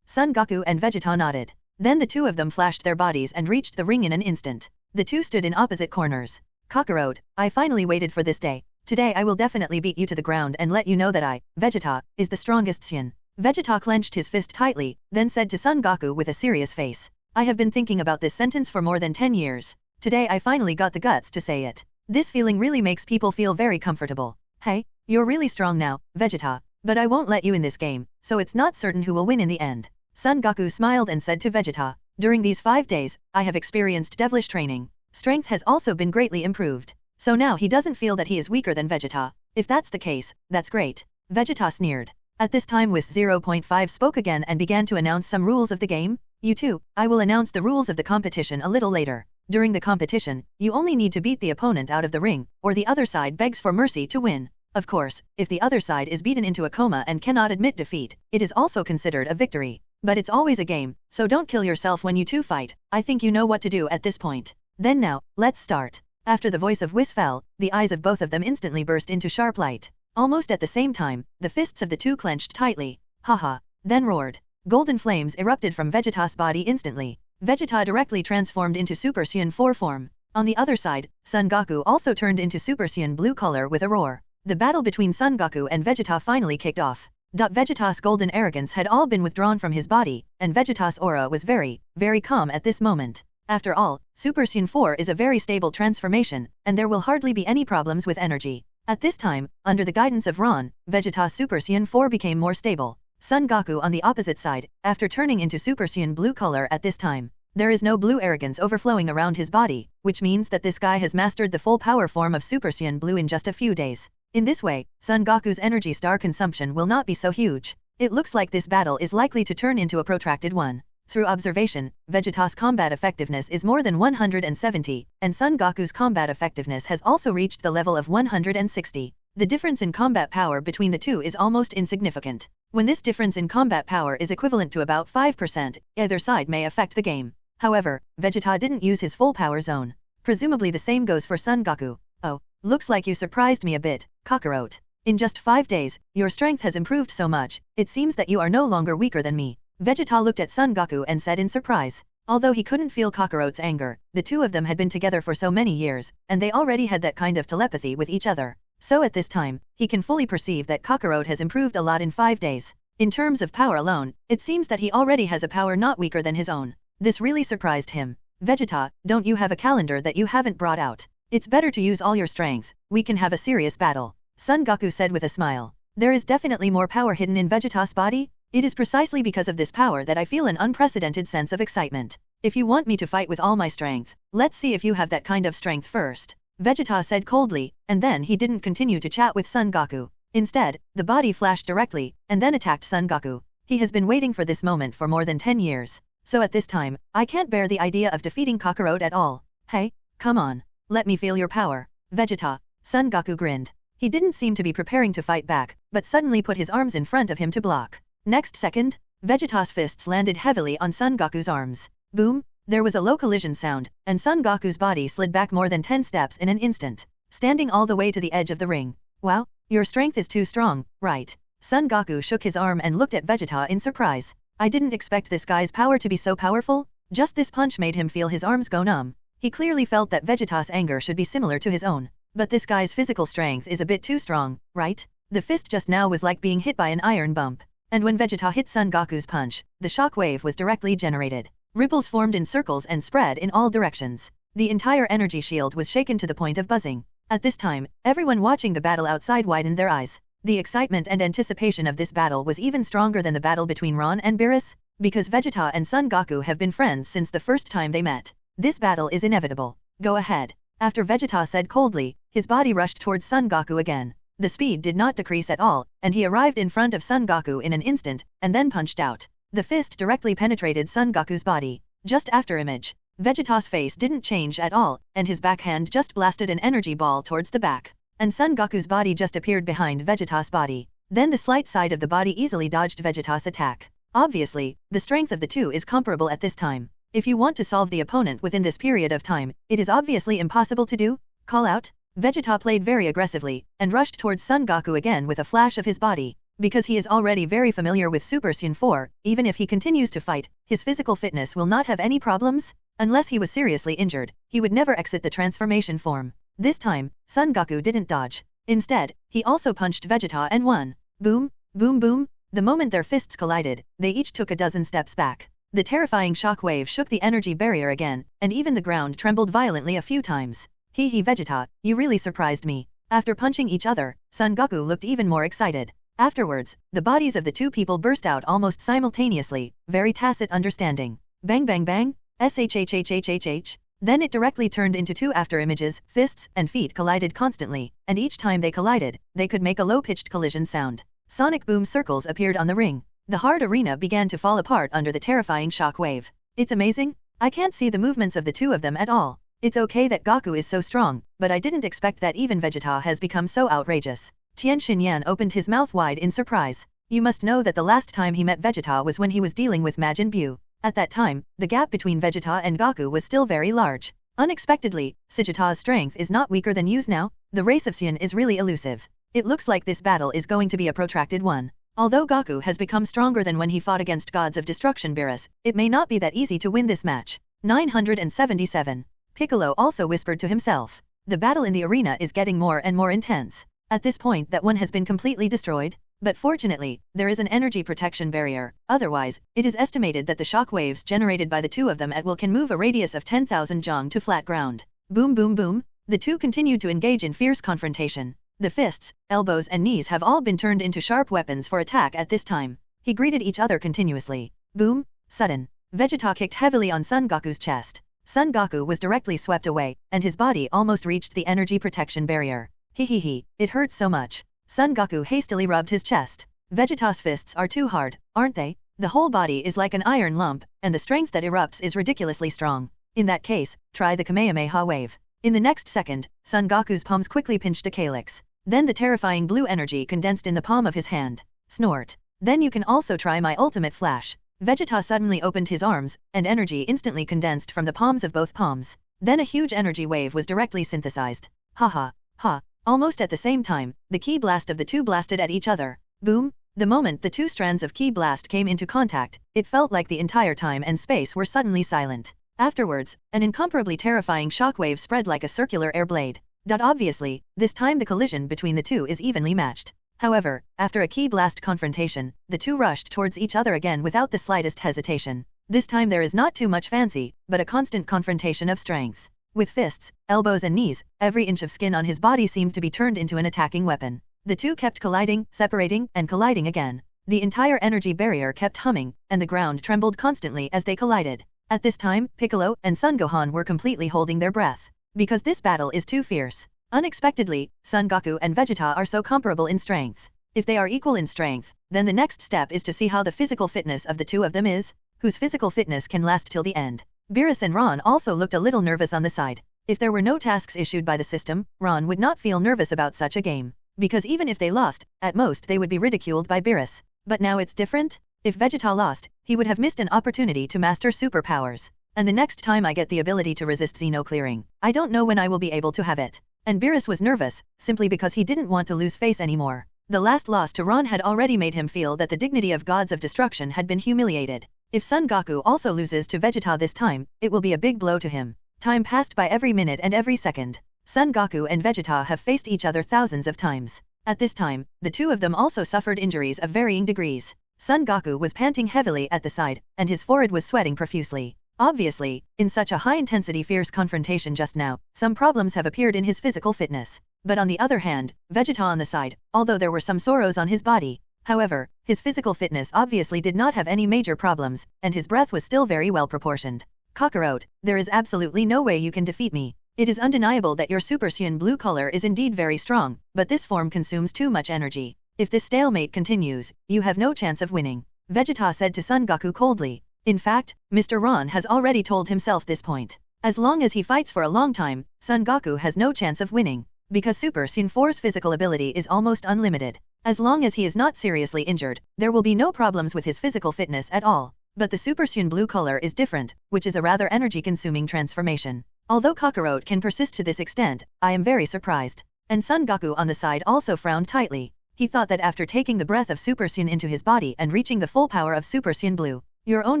Son Goku and Vegeta nodded. Then the two of them flashed their bodies and reached the ring in an instant. The two stood in opposite corners. Kakarot, I finally waited for this day. Today I will definitely beat you to the ground and let you know that I, Vegeta, is the strongest Saiyan. Vegeta clenched his fist tightly, then said to Son Goku with a serious face. I have been thinking about this sentence for more than 10 years. Today I finally got the guts to say it. This feeling really makes people feel very comfortable. Hey, you're really strong now, Vegeta, but I won't let you in this game, so it's not certain who will win in the end. Son Goku smiled and said to Vegeta, during these 5 days, I have experienced devilish training. Strength has also been greatly improved. So now he doesn't feel that he is weaker than Vegeta. If that's the case, that's great. Vegeta sneered. At this time Whis 0.5 spoke again and began to announce some rules of the game. You two, I will announce the rules of the competition a little later. During the competition, you only need to beat the opponent out of the ring, or the other side begs for mercy to win. Of course, if the other side is beaten into a coma and cannot admit defeat, it is also considered a victory. But it's always a game, so don't kill yourself when you two fight. I think you know what to do at this point. Then now, let's start. After the voice of Whis fell, the eyes of both of them instantly burst into sharp light. Almost at the same time, the fists of the two clenched tightly. Haha, then roared. Golden flames erupted from Vegeta's body instantly. Vegeta directly transformed into Super Saiyan 4 form. On the other side, Son Goku also turned into Super Saiyan blue color with a roar. The battle between Son Goku and Vegeta finally kicked off. Vegeta's golden arrogance had all been withdrawn from his body, and Vegeta's aura was very, very calm at this moment. After all, Super Saiyan 4 is a very stable transformation, and there will hardly be any problems with energy. At this time, under the guidance of Ron, Vegeta's Super Saiyan 4 became more stable. Son Goku on the opposite side, after turning into Super Saiyan blue color at this time. There is no blue arrogance overflowing around his body, which means that this guy has mastered the full power form of Super Saiyan blue in just a few days. In this way, Son Goku's energy star consumption will not be so huge. It looks like this battle is likely to turn into a protracted one. Through observation, Vegeta's combat effectiveness is more than 170, and Son Goku's combat effectiveness has also reached the level of 160. The difference in combat power between the two is almost insignificant. When this difference in combat power is equivalent to about 5%, either side may affect the game. However, Vegeta didn't use his full power zone. Presumably the same goes for Son Goku. Oh, looks like you surprised me a bit, Kakarot. In just 5 days, your strength has improved so much, it seems that you are no longer weaker than me. Vegeta looked at Son Goku and said in surprise. Although he couldn't feel Kakarot's anger, the two of them had been together for so many years, and they already had that kind of telepathy with each other. So at this time, he can fully perceive that Kakarot has improved a lot in 5 days. In terms of power alone, it seems that he already has a power not weaker than his own. This really surprised him. Vegeta, don't you have a calendar that you haven't brought out? It's better to use all your strength. We can have a serious battle. Son Goku said with a smile. There is definitely more power hidden in Vegeta's body. It is precisely because of this power that I feel an unprecedented sense of excitement. If you want me to fight with all my strength, let's see if you have that kind of strength first. Vegeta said coldly, and then he didn't continue to chat with Son Goku. Instead, the body flashed directly, and then attacked Son Goku. He has been waiting for this moment for more than 10 years. So at this time, I can't bear the idea of defeating Kakarot at all. Hey, come on. Let me feel your power. Vegeta. Son Goku grinned. He didn't seem to be preparing to fight back, but suddenly put his arms in front of him to block. Next second, Vegeta's fists landed heavily on Son Goku's arms. Boom! There was a low collision sound, and Son Goku's body slid back more than 10 steps in an instant, standing all the way to the edge of the ring. Wow, your strength is too strong, right? Son Goku shook his arm and looked at Vegeta in surprise. I didn't expect this guy's power to be so powerful. Just this punch made him feel his arms go numb. He clearly felt that Vegeta's anger should be similar to his own. But this guy's physical strength is a bit too strong, right? The fist just now was like being hit by an iron bump. And when Vegeta hit Son Goku's punch, the shock wave was directly generated. Ripples formed in circles and spread in all directions. The entire energy shield was shaken to the point of buzzing. At this time, everyone watching the battle outside widened their eyes. The excitement and anticipation of this battle was even stronger than the battle between Ron and Beerus, because Vegeta and Son Goku have been friends since the first time they met. This battle is inevitable. Go ahead. After Vegeta said coldly, his body rushed towards Son Goku again. The speed did not decrease at all, and he arrived in front of Son Goku in an instant, and then punched out. The fist directly penetrated Son Goku's body. Just after image, Vegeta's face didn't change at all, and his backhand just blasted an energy ball towards the back. And Son Goku's body just appeared behind Vegeta's body. Then the slight side of the body easily dodged Vegeta's attack. Obviously, the strength of the two is comparable at this time. If you want to solve the opponent within this period of time, it is obviously impossible to do. Call out. Vegeta played very aggressively, and rushed towards Son Goku again with a flash of his body. Because he is already very familiar with Super Saiyan 4, even if he continues to fight, his physical fitness will not have any problems. Unless he was seriously injured, he would never exit the transformation form. This time, Son Goku didn't dodge. Instead, he also punched Vegeta and won. Boom, boom boom. The moment their fists collided, they each took a dozen steps back. The terrifying shock wave shook the energy barrier again, and even the ground trembled violently a few times. Hee hee Vegeta, you really surprised me. After punching each other, Son Goku looked even more excited. Afterwards, the bodies of the two people burst out almost simultaneously, very tacit understanding. Bang bang bang, shhhhhhh. Then it directly turned into two afterimages, fists and feet collided constantly, and each time they collided, they could make a low-pitched collision sound. Sonic boom circles appeared on the ring. The hard arena began to fall apart under the terrifying shock wave. It's amazing. I can't see the movements of the two of them at all. It's okay that Goku is so strong, but I didn't expect that even Vegeta has become so outrageous. Tien Shinyan opened his mouth wide in surprise. You must know that the last time he met Vegeta was when he was dealing with Majin Buu. At that time, the gap between Vegeta and Goku was still very large. Unexpectedly, Vegeta's strength is not weaker than Yu's now. The race of Saiyan is really elusive. It looks like this battle is going to be a protracted one. Although Goku has become stronger than when he fought against gods of destruction Beerus, it may not be that easy to win this match. 977. Piccolo also whispered to himself. The battle in the arena is getting more and more intense. At this point that one has been completely destroyed. But fortunately, there is an energy protection barrier. Otherwise, it is estimated that the shock waves generated by the two of them at will can move a radius of 10,000 jong to flat ground. Boom boom boom. The two continued to engage in fierce confrontation. The fists, elbows and knees have all been turned into sharp weapons for attack at this time. He greeted each other continuously. Boom. Sudden. Vegeta kicked heavily on Son Goku's chest. Son Goku was directly swept away, and his body almost reached the energy protection barrier. Hehehe, it hurts so much. Son Goku hastily rubbed his chest. Vegeta's fists are too hard, aren't they? The whole body is like an iron lump, and the strength that erupts is ridiculously strong. In that case, try the Kamehameha wave. In the next second, Son Goku's palms quickly pinched a calyx. Then the terrifying blue energy condensed in the palm of his hand. Snort. Then you can also try my ultimate flash. Vegeta suddenly opened his arms, and energy instantly condensed from the palms of both palms. Then a huge energy wave was directly synthesized. Ha ha, ha. Almost at the same time, the ki blast of the two blasted at each other. Boom. The moment the two strands of ki blast came into contact, it felt like the entire time and space were suddenly silent. Afterwards, an incomparably terrifying shockwave spread like a circular air blade. Obviously, this time the collision between the two is evenly matched. However, after a ki blast confrontation, the two rushed towards each other again without the slightest hesitation. This time there is not too much fancy, but a constant confrontation of strength. With fists, elbows and knees, every inch of skin on his body seemed to be turned into an attacking weapon. The two kept colliding, separating, and colliding again. The entire energy barrier kept humming, and the ground trembled constantly as they collided. At this time, Piccolo and Son Gohan were completely holding their breath. Because this battle is too fierce. Unexpectedly, Son Goku and Vegeta are so comparable in strength. If they are equal in strength, then the next step is to see how the physical fitness of the two of them is, whose physical fitness can last till the end. Beerus and Ron also looked a little nervous on the side. If there were no tasks issued by the system, Ron would not feel nervous about such a game. Because even if they lost, at most they would be ridiculed by Beerus. But now it's different? If Vegeta lost, he would have missed an opportunity to master superpowers. And the next time I get the ability to resist Xeno clearing, I don't know when I will be able to have it. And Beerus was nervous, simply because he didn't want to lose face anymore. The last loss to Ron had already made him feel that the dignity of gods of destruction had been humiliated. If Son Goku also loses to Vegeta this time, it will be a big blow to him. Time passed by every minute and every second. Son Goku and Vegeta have faced each other thousands of times. At this time, the two of them also suffered injuries of varying degrees. Son Goku was panting heavily at the side, and his forehead was sweating profusely. Obviously, in such a high-intensity fierce confrontation just now, some problems have appeared in his physical fitness. But on the other hand, Vegeta on the side, although there were some sorrows on his body, however, his physical fitness obviously did not have any major problems, and his breath was still very well proportioned. Kakarot, there is absolutely no way you can defeat me. It is undeniable that your Super Saiyan blue color is indeed very strong, but this form consumes too much energy. If this stalemate continues, you have no chance of winning. Vegeta said to Son Goku coldly. In fact, Mr. Ron has already told himself this point. As long as he fights for a long time, Son Goku has no chance of winning. Because Super Saiyan 4's physical ability is almost unlimited. As long as he is not seriously injured, there will be no problems with his physical fitness at all. But the Super Saiyan blue color is different, which is a rather energy-consuming transformation. Although Kakarot can persist to this extent, I am very surprised. And Son Goku on the side also frowned tightly. He thought that after taking the breath of Super Saiyan into his body and reaching the full power of Super Saiyan blue, your own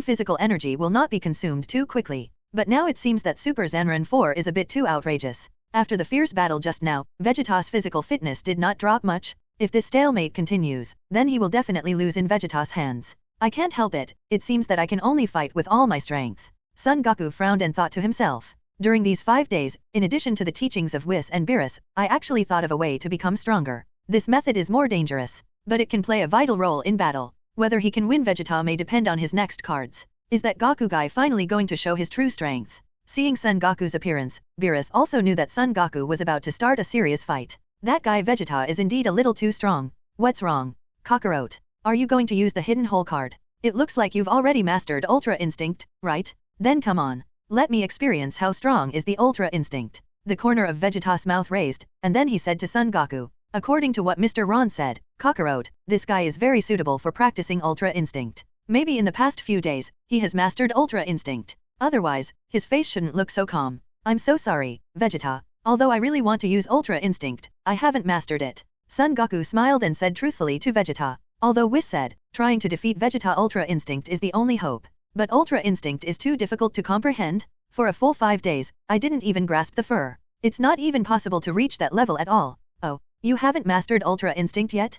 physical energy will not be consumed too quickly. But now it seems that Super Saiyan 4 is a bit too outrageous. After the fierce battle just now, Vegeta's physical fitness did not drop much. If this stalemate continues, then he will definitely lose in Vegeta's hands. I can't help it, it seems that I can only fight with all my strength. Son Goku frowned and thought to himself. During these 5 days, in addition to the teachings of Whis and Beerus, I actually thought of a way to become stronger. This method is more dangerous, but it can play a vital role in battle. Whether he can win Vegeta may depend on his next cards. Is that Goku guy finally going to show his true strength? Seeing Son Goku's appearance, Beerus also knew that Son Goku was about to start a serious fight. That guy Vegeta is indeed a little too strong. What's wrong? Kakarot. Are you going to use the hidden hole card? It looks like you've already mastered Ultra Instinct, right? Then come on. Let me experience how strong is the Ultra Instinct. The corner of Vegeta's mouth raised, and then he said to Son Goku, according to what Mr. Ron said, Kakarot, this guy is very suitable for practicing Ultra Instinct. Maybe in the past few days, he has mastered Ultra Instinct. Otherwise, his face shouldn't look so calm. I'm so sorry, Vegeta. Although I really want to use Ultra Instinct, I haven't mastered it. Son Goku smiled and said truthfully to Vegeta. Although Whis said, trying to defeat Vegeta Ultra Instinct is the only hope. But Ultra Instinct is too difficult to comprehend. For a full 5 days, I didn't even grasp the fur. It's not even possible to reach that level at all. Oh, you haven't mastered Ultra Instinct yet?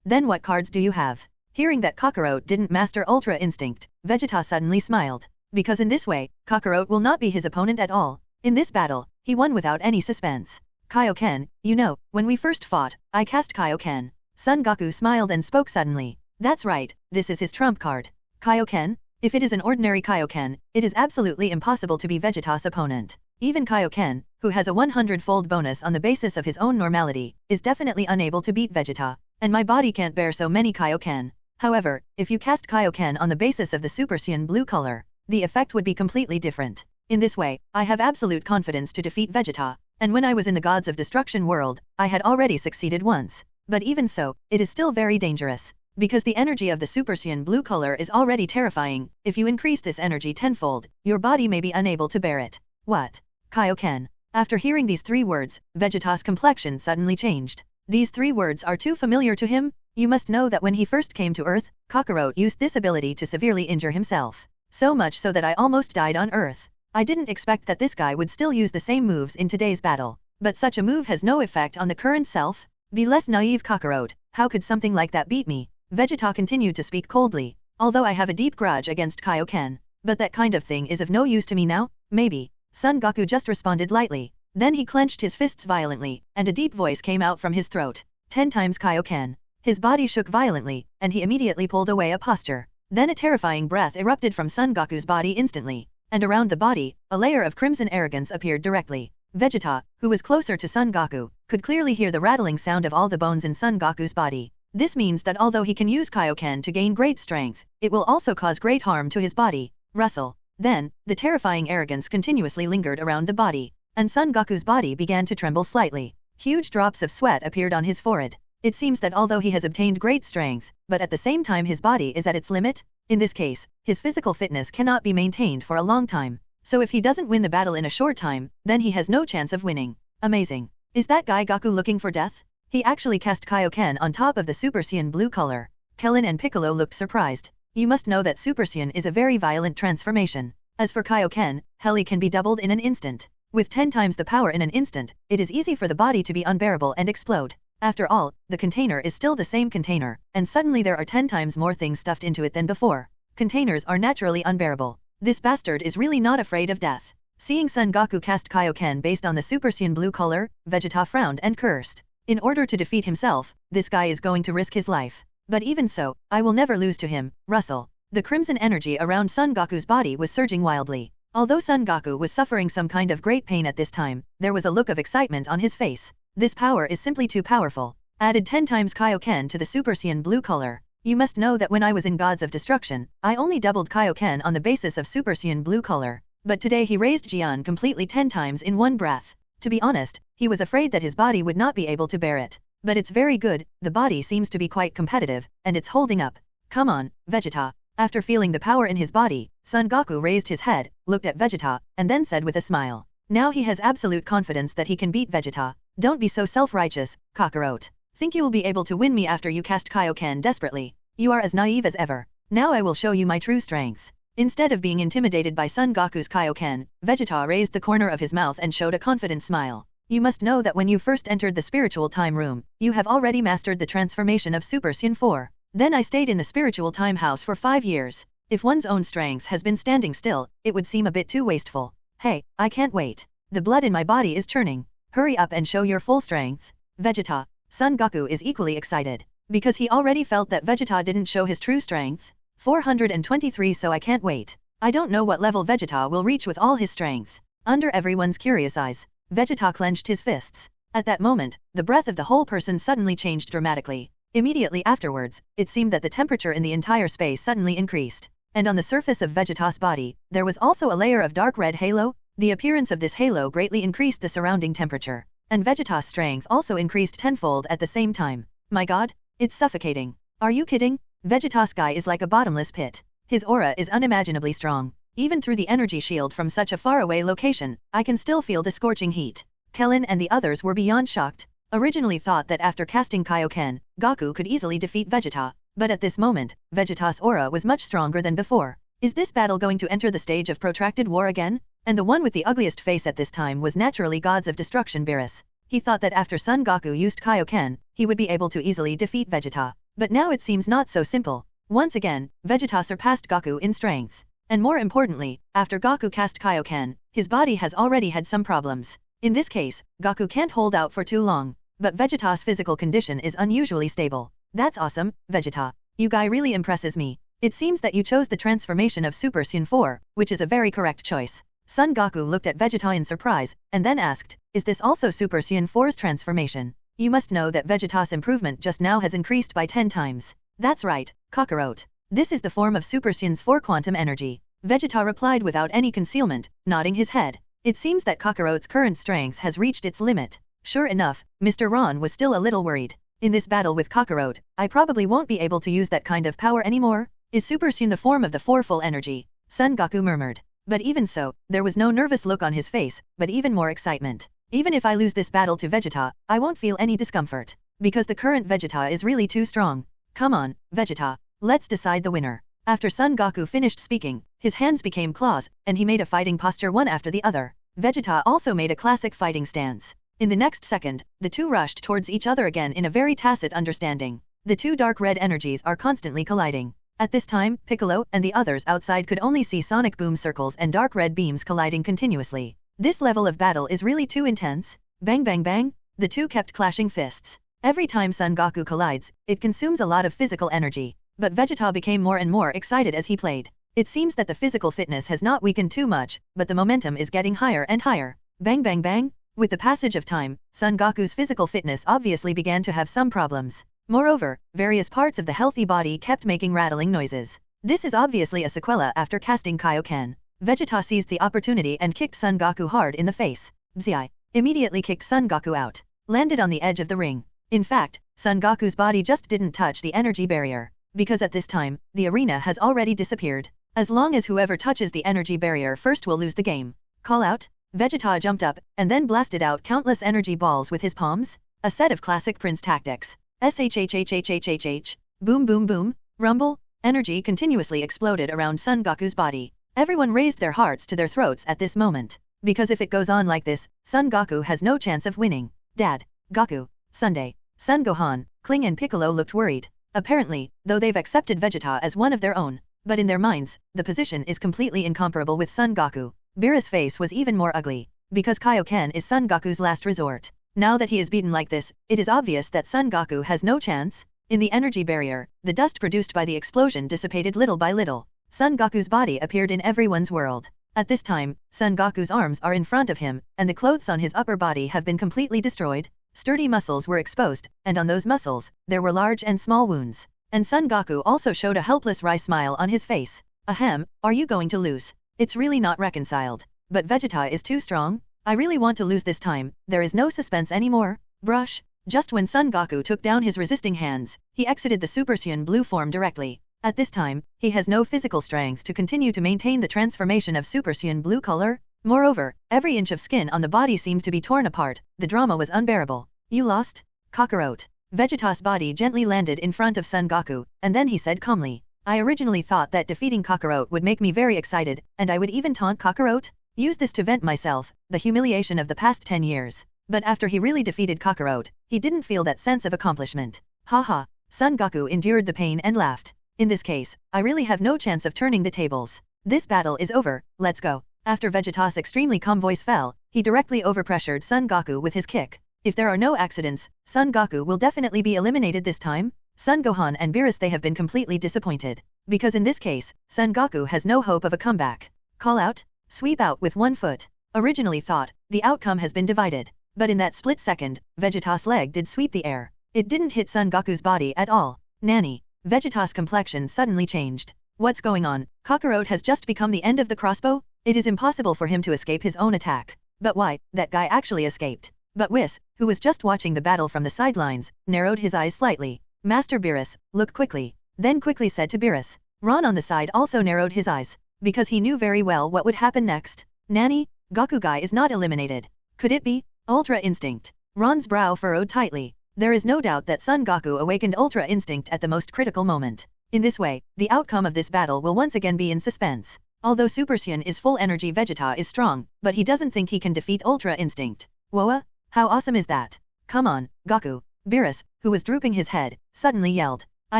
Then what cards do you have? Hearing that Kakarot didn't master Ultra Instinct, Vegeta suddenly smiled. Because in this way, Kakarot will not be his opponent at all. In this battle, he won without any suspense. Kaioken, you know, when we first fought, I cast Kaioken. Son Goku smiled and spoke suddenly. That's right, this is his trump card. Kaioken? If it is an ordinary Kaioken, it is absolutely impossible to be Vegeta's opponent. Even Kaioken, who has a 100-fold bonus on the basis of his own normality, is definitely unable to beat Vegeta. And my body can't bear so many Kaioken. However, if you cast Kaioken on the basis of the Super Saiyan blue color, the effect would be completely different. In this way, I have absolute confidence to defeat Vegeta. And when I was in the Gods of Destruction world, I had already succeeded once. But even so, it is still very dangerous. Because the energy of the Super Saiyan blue color is already terrifying, if you increase this energy tenfold, your body may be unable to bear it. What? Kaioken. After hearing these 3 words, Vegeta's complexion suddenly changed. These 3 words are too familiar to him? You must know that when he first came to Earth, Kakarot used this ability to severely injure himself. So much so that I almost died on Earth. I didn't expect that this guy would still use the same moves in today's battle. But such a move has no effect on the current self? Be less naive, Kakarot. How could something like that beat me? Vegeta continued to speak coldly. Although I have a deep grudge against Kaioken. But that kind of thing is of no use to me now? Maybe. Son Goku just responded lightly. Then he clenched his fists violently, and a deep voice came out from his throat. 10 times Kaioken. His body shook violently, and he immediately pulled away a posture. Then a terrifying breath erupted from Son Goku's body instantly. And around the body, a layer of crimson arrogance appeared directly. Vegeta, who was closer to Son Goku, could clearly hear the rattling sound of all the bones in Son Goku's body. This means that although he can use Kaioken to gain great strength, it will also cause great harm to his body. Rustle. Then, the terrifying arrogance continuously lingered around the body, and Son Goku's body began to tremble slightly. Huge drops of sweat appeared on his forehead. It seems that although he has obtained great strength, but at the same time his body is at its limit. In this case, his physical fitness cannot be maintained for a long time. So if he doesn't win the battle in a short time, then he has no chance of winning. Amazing. Is that guy Goku looking for death? He actually cast Kaioken on top of the Super Saiyan blue color. Kale and Piccolo looked surprised. You must know that Super Saiyan is a very violent transformation. As for Kaioken, Heli can be doubled in an instant. With 10 times the power in an instant, it is easy for the body to be unbearable and explode. After all, the container is still the same container, and suddenly there are 10 times more things stuffed into it than before. Containers are naturally unbearable. This bastard is really not afraid of death. Seeing Son Goku cast Kaioken based on the Super Saiyan blue color, Vegeta frowned and cursed. In order to defeat himself, this guy is going to risk his life. But even so, I will never lose to him. Rustle. The crimson energy around Son Goku's body was surging wildly. Although Son Goku was suffering some kind of great pain at this time, there was a look of excitement on his face. This power is simply too powerful. Added 10 times Kaioken to the Super Saiyan blue color. You must know that when I was in Gods of Destruction, I only doubled Kaioken on the basis of Super Saiyan blue color. But today he raised Jian completely 10 times in one breath. To be honest, he was afraid that his body would not be able to bear it. But it's very good, the body seems to be quite competitive, and it's holding up. Come on, Vegeta. After feeling the power in his body, Son Goku raised his head, looked at Vegeta, and then said with a smile. Now he has absolute confidence that he can beat Vegeta. Don't be so self-righteous, Kakarot. Think you will be able to win me after you cast Kaioken desperately. You are as naive as ever. Now I will show you my true strength. Instead of being intimidated by Son Goku's Kaioken, Vegeta raised the corner of his mouth and showed a confident smile. You must know that when you first entered the spiritual time room, you have already mastered the transformation of Super Saiyan 4. Then I stayed in the spiritual time house for 5 years. If one's own strength has been standing still, it would seem a bit too wasteful. Hey, I can't wait. The blood in my body is churning. Hurry up and show your full strength. Vegeta. Son Goku is equally excited. Because he already felt that Vegeta didn't show his true strength. 423, so I can't wait. I don't know what level Vegeta will reach with all his strength. Under everyone's curious eyes, Vegeta clenched his fists. At that moment, the breath of the whole person suddenly changed dramatically. Immediately afterwards, it seemed that the temperature in the entire space suddenly increased. And on the surface of Vegeta's body, there was also a layer of dark red halo. The appearance of this halo greatly increased the surrounding temperature. And Vegeta's strength also increased tenfold at the same time. My god, it's suffocating. Are you kidding? Vegeta's sky is like a bottomless pit. His aura is unimaginably strong. Even through the energy shield from such a faraway location, I can still feel the scorching heat. Kale and the others were beyond shocked. Originally thought that after casting Kaioken, Goku could easily defeat Vegeta. But at this moment, Vegeta's aura was much stronger than before. Is this battle going to enter the stage of protracted war again? And the one with the ugliest face at this time was naturally Gods of Destruction Beerus. He thought that after Son Goku used Kaioken, he would be able to easily defeat Vegeta. But now it seems not so simple. Once again, Vegeta surpassed Goku in strength. And more importantly, after Goku cast Kaioken, his body has already had some problems. In this case, Goku can't hold out for too long. But Vegeta's physical condition is unusually stable. That's awesome, Vegeta. You guy really impresses me. It seems that you chose the transformation of Super Saiyan 4, which is a very correct choice. Son Goku looked at Vegeta in surprise, and then asked, is this also Super Saiyan 4's transformation? You must know that Vegeta's improvement just now has increased by 10 times. That's right, Kakarot. This is the form of Super Saiyan's 4 quantum energy. Vegeta replied without any concealment, nodding his head. It seems that Kakarot's current strength has reached its limit. Sure enough, Mr. Ron was still a little worried. In this battle with Kakarot, I probably won't be able to use that kind of power anymore. Is Super Saiyan the form of the 4 full energy? Son Goku murmured. But even so, there was no nervous look on his face, but even more excitement. Even if I lose this battle to Vegeta, I won't feel any discomfort. Because the current Vegeta is really too strong. Come on, Vegeta. Let's decide the winner. After Son Goku finished speaking, his hands became claws, and he made a fighting posture one after the other. Vegeta also made a classic fighting stance. In the next second, the two rushed towards each other again in a very tacit understanding. The two dark red energies are constantly colliding. At this time, Piccolo and the others outside could only see sonic boom circles and dark red beams colliding continuously. This level of battle is really too intense. Bang bang bang, the two kept clashing fists. Every time Son Goku collides, it consumes a lot of physical energy. But Vegeta became more and more excited as he played. It seems that the physical fitness has not weakened too much, but the momentum is getting higher and higher. Bang bang bang. With the passage of time, Son Goku's physical fitness obviously began to have some problems. Moreover, various parts of the healthy body kept making rattling noises. This is obviously a sequela after casting Kaioken. Vegeta seized the opportunity and kicked Son Goku hard in the face. Bzi. Immediately kicked Son Goku out. Landed on the edge of the ring. In fact, Son Goku's body just didn't touch the energy barrier. Because at this time, the arena has already disappeared. As long as whoever touches the energy barrier first will lose the game. Call out. Vegeta jumped up, and then blasted out countless energy balls with his palms. A set of classic Prince tactics. SHHHHHHHH. Boom boom boom. Rumble. Energy continuously exploded around Son Goku's body. Everyone raised their hearts to their throats at this moment. Because if it goes on like this, Son Goku has no chance of winning. Dad. Goku. Sunday. Son Gohan, Kling and Piccolo looked worried. Apparently, though they've accepted Vegeta as one of their own, but in their minds, the position is completely incomparable with Son Goku. Beerus' face was even more ugly. Because Kaioken is Son Goku's last resort. Now that he is beaten like this, it is obvious that Son Goku has no chance. In the energy barrier, the dust produced by the explosion dissipated little by little. Son Goku's body appeared in everyone's world. At this time, Son Goku's arms are in front of him, and the clothes on his upper body have been completely destroyed. Sturdy muscles were exposed, and on those muscles, there were large and small wounds. And Son Goku also showed a helpless wry smile on his face. Ahem, are you going to lose? It's really not reconciled. But Vegeta is too strong? I really want to lose this time. There is no suspense anymore. Brush. Just when Son Goku took down his resisting hands, he exited the Super Saiyan blue form directly. At this time, he has no physical strength to continue to maintain the transformation of Super Saiyan blue color. Moreover, every inch of skin on the body seemed to be torn apart. The drama was unbearable. You lost? Kakarot. Vegeta's body gently landed in front of Son Goku, and then he said calmly, I originally thought that defeating Kakarot would make me very excited, and I would even taunt Kakarot. Use this to vent myself, the humiliation of the past 10 years. But after he really defeated Kakarot, he didn't feel that sense of accomplishment. Haha. Son Goku endured the pain and laughed. In this case, I really have no chance of turning the tables. This battle is over, let's go. After Vegeta's extremely calm voice fell, he directly overpressured Son Goku with his kick. If there are no accidents, Son Goku will definitely be eliminated this time. Son Gohan and Beerus they have been completely disappointed. Because in this case, Son Goku has no hope of a comeback. Call out. Sweep out with one foot. Originally thought, the outcome has been divided. But in that split second, Vegeta's leg did sweep the air. It didn't hit Son Goku's body at all. Nanny. Vegeta's complexion suddenly changed. What's going on? Kakarot has just become the end of the crossbow? It is impossible for him to escape his own attack. But why? That guy actually escaped. But Whis, who was just watching the battle from the sidelines, narrowed his eyes slightly. Master Beerus, look quickly. Then quickly said to Beerus. Ron on the side also narrowed his eyes, because he knew very well what would happen next. Nanny, Goku guy is not eliminated. Could it be? Ultra Instinct. Ron's brow furrowed tightly. There is no doubt that Son Goku awakened Ultra Instinct at the most critical moment. In this way, the outcome of this battle will once again be in suspense. Although Super Saiyan is full energy, Vegeta is strong, but he doesn't think he can defeat Ultra Instinct. Whoa, how awesome is that? Come on, Goku. Beerus, who was drooping his head, suddenly yelled. I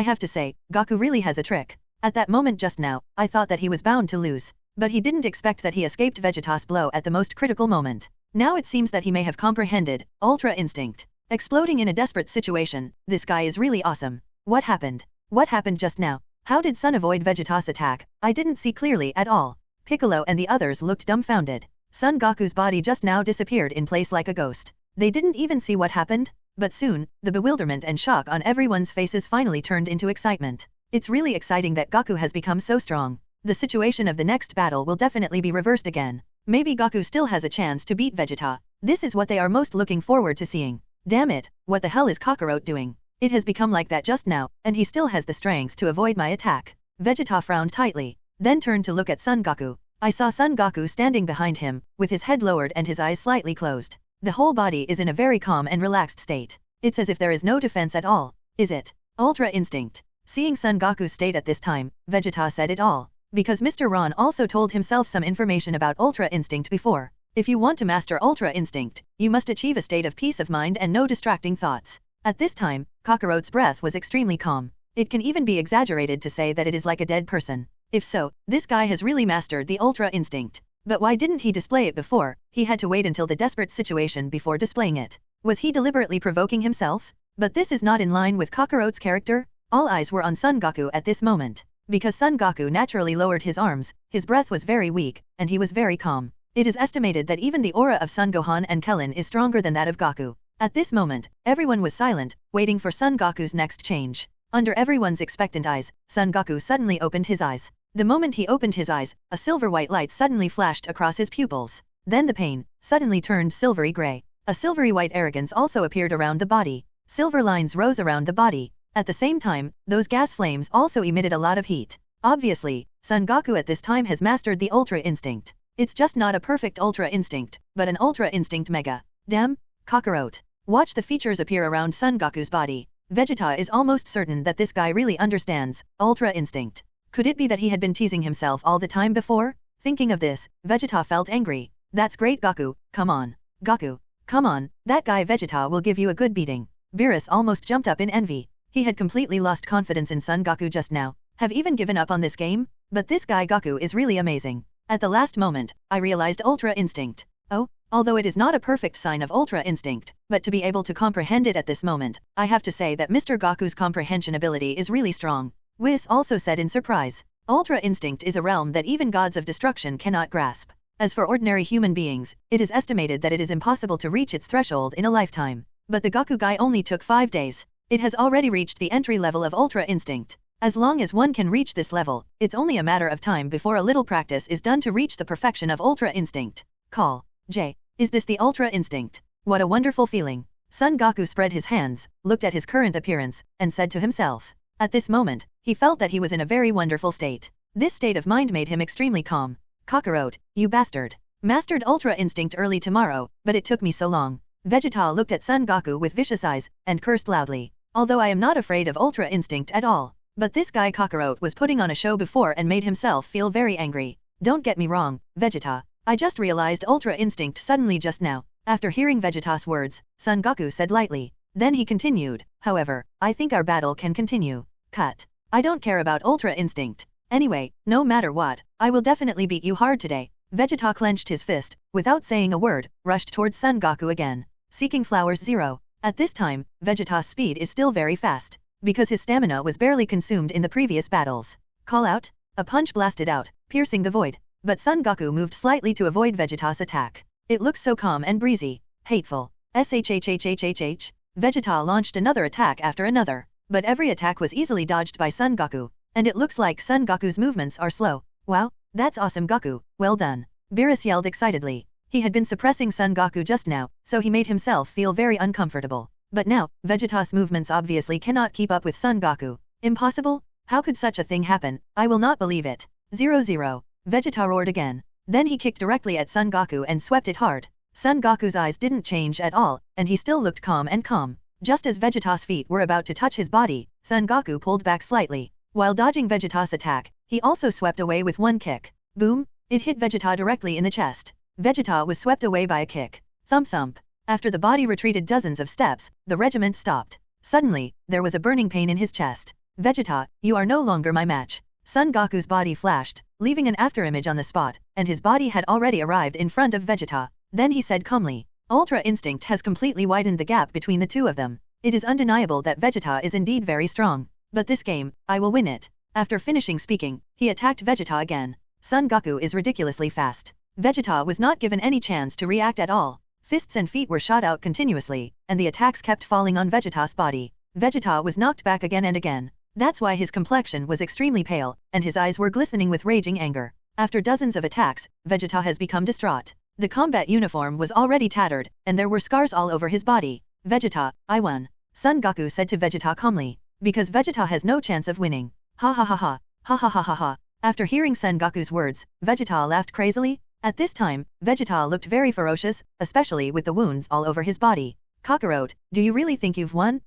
have to say, Goku really has a trick. At that moment just now, I thought that he was bound to lose. But he didn't expect that he escaped Vegeta's blow at the most critical moment. Now it seems that he may have comprehended Ultra Instinct. Exploding in a desperate situation, this guy is really awesome. What happened? What happened just now? How did Son avoid Vegeta's attack? I didn't see clearly at all. Piccolo and the others looked dumbfounded. Son Goku's body just now disappeared in place like a ghost. They didn't even see what happened. But soon, the bewilderment and shock on everyone's faces finally turned into excitement. It's really exciting that Goku has become so strong. The situation of the next battle will definitely be reversed again. Maybe Goku still has a chance to beat Vegeta. This is what they are most looking forward to seeing. Damn it, what the hell is Kakarot doing? It has become like that just now, and he still has the strength to avoid my attack. Vegeta frowned tightly, then turned to look at Son Goku. I saw Son Goku standing behind him, with his head lowered and his eyes slightly closed. The whole body is in a very calm and relaxed state. It's as if there is no defense at all. Is it? Ultra Instinct. Seeing Son Goku's state at this time, Vegeta said it all. Because Mr. Ron also told himself some information about Ultra Instinct before. If you want to master Ultra Instinct, you must achieve a state of peace of mind and no distracting thoughts. At this time, Kakarot's breath was extremely calm. It can even be exaggerated to say that it is like a dead person. If so, this guy has really mastered the Ultra Instinct. But why didn't he display it before? He had to wait until the desperate situation before displaying it. Was he deliberately provoking himself? But this is not in line with Kakarot's character. All eyes were on Son Goku at this moment. Because Son Goku naturally lowered his arms, his breath was very weak, and he was very calm. It is estimated that even the aura of Son Gohan and Kalen is stronger than that of Goku. At this moment, everyone was silent, waiting for Son Goku's next change. Under everyone's expectant eyes, Son Goku suddenly opened his eyes. The moment he opened his eyes, a silver-white light suddenly flashed across his pupils. Then the pain suddenly turned silvery gray. A silvery white arrogance also appeared around the body. Silver lines rose around the body. At the same time, those gas flames also emitted a lot of heat. Obviously, Son Goku at this time has mastered the Ultra Instinct. It's just not a perfect Ultra Instinct, but an Ultra Instinct Mega. Damn, Kakarot. Watch the features appear around Son Goku's body. Vegeta is almost certain that this guy really understands Ultra Instinct. Could it be that he had been teasing himself all the time before? Thinking of this, Vegeta felt angry. That's great, Goku, come on. Goku, come on, that guy Vegeta will give you a good beating. Beerus almost jumped up in envy. He had completely lost confidence in Son Goku just now. Have even given up on this game? But this guy Goku is really amazing. At the last moment, I realized Ultra Instinct. Oh, although it is not a perfect sign of Ultra Instinct, but to be able to comprehend it at this moment, I have to say that Mr. Goku's comprehension ability is really strong. Whis also said in surprise. Ultra Instinct is a realm that even gods of destruction cannot grasp. As for ordinary human beings, it is estimated that it is impossible to reach its threshold in a lifetime. But the Goku guy only took 5 days. It has already reached the entry level of Ultra Instinct. As long as one can reach this level, it's only a matter of time before a little practice is done to reach the perfection of Ultra Instinct. Call. J. Is this the Ultra Instinct? What a wonderful feeling. Son Goku spread his hands, looked at his current appearance, and said to himself. At this moment, he felt that he was in a very wonderful state. This state of mind made him extremely calm. Kakarot, you bastard. Mastered Ultra Instinct early tomorrow, but it took me so long. Vegeta looked at Son Goku with vicious eyes, and cursed loudly. Although I am not afraid of Ultra Instinct at all. But this guy Kakarot was putting on a show before and made himself feel very angry. Don't get me wrong, Vegeta. I just realized Ultra Instinct suddenly just now. After hearing Vegeta's words, Son Goku said lightly. Then he continued, however, I think our battle can continue. Cut. I don't care about Ultra Instinct. Anyway, no matter what, I will definitely beat you hard today. Vegeta clenched his fist, without saying a word, rushed towards Son Goku again. Seeking Flowers 0. At this time, Vegeta's speed is still very fast, because his stamina was barely consumed in the previous battles. Call out. A punch blasted out, piercing the void. But Son Goku moved slightly to avoid Vegeta's attack. It looks so calm and breezy. Hateful. SHHHHHH. Vegeta launched another attack after another, but every attack was easily dodged by Son Goku, and it looks like Son Goku's movements are slow. Wow, that's awesome Goku, well done. Beerus yelled excitedly. He had been suppressing Son Goku just now, so he made himself feel very uncomfortable. But now, Vegeta's movements obviously cannot keep up with Son Goku. Impossible? How could such a thing happen? I will not believe it. 0-0. Vegeta roared again. Then he kicked directly at Son Goku and swept it hard. Son Goku's eyes didn't change at all, and he still looked calm and calm. Just as Vegeta's feet were about to touch his body, Son Goku pulled back slightly. While dodging Vegeta's attack, he also swept away with one kick. Boom! It hit Vegeta directly in the chest. Vegeta was swept away by a kick. Thump thump. After the body retreated dozens of steps, the regiment stopped. Suddenly, there was a burning pain in his chest. Vegeta, you are no longer my match. Son Goku's body flashed, leaving an afterimage on the spot, and his body had already arrived in front of Vegeta. Then he said calmly, Ultra Instinct has completely widened the gap between the two of them. It is undeniable that Vegeta is indeed very strong. But this game, I will win it. After finishing speaking, he attacked Vegeta again. Son Goku is ridiculously fast. Vegeta was not given any chance to react at all. Fists and feet were shot out continuously, and the attacks kept falling on Vegeta's body. Vegeta was knocked back again and again. That's why his complexion was extremely pale, and his eyes were glistening with raging anger. After dozens of attacks, Vegeta has become distraught. The combat uniform was already tattered, and there were scars all over his body. Vegeta, I won. Son Goku said to Vegeta calmly. Because Vegeta has no chance of winning. Ha ha ha ha. Ha ha ha ha ha. After hearing Son Goku's words, Vegeta laughed crazily. At this time, Vegeta looked very ferocious, especially with the wounds all over his body. Kakarot, do you really think you've won?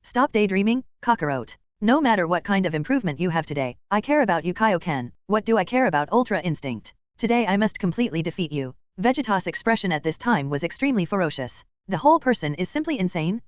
Stop daydreaming, Kakarot. No matter what kind of improvement you have today, I care about you Kaioken. What do I care about Ultra Instinct? Today I must completely defeat you. Vegeta's expression at this time was extremely ferocious. The whole person is simply insane?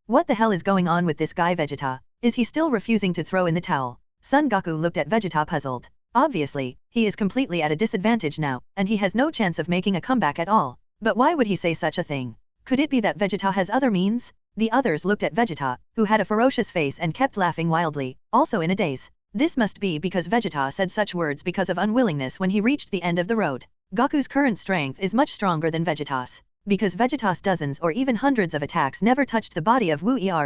What the hell is going on with this guy Vegeta? Is he still refusing to throw in the towel? Son Goku looked at Vegeta puzzled. Obviously, he is completely at a disadvantage now, and he has no chance of making a comeback at all. But why would he say such a thing? Could it be that Vegeta has other means? The others looked at Vegeta, who had a ferocious face and kept laughing wildly, also in a daze. This must be because Vegeta said such words because of unwillingness when he reached the end of the road. Goku's current strength is much stronger than Vegeta's. Because Vegeta's dozens or even hundreds of attacks never touched the body of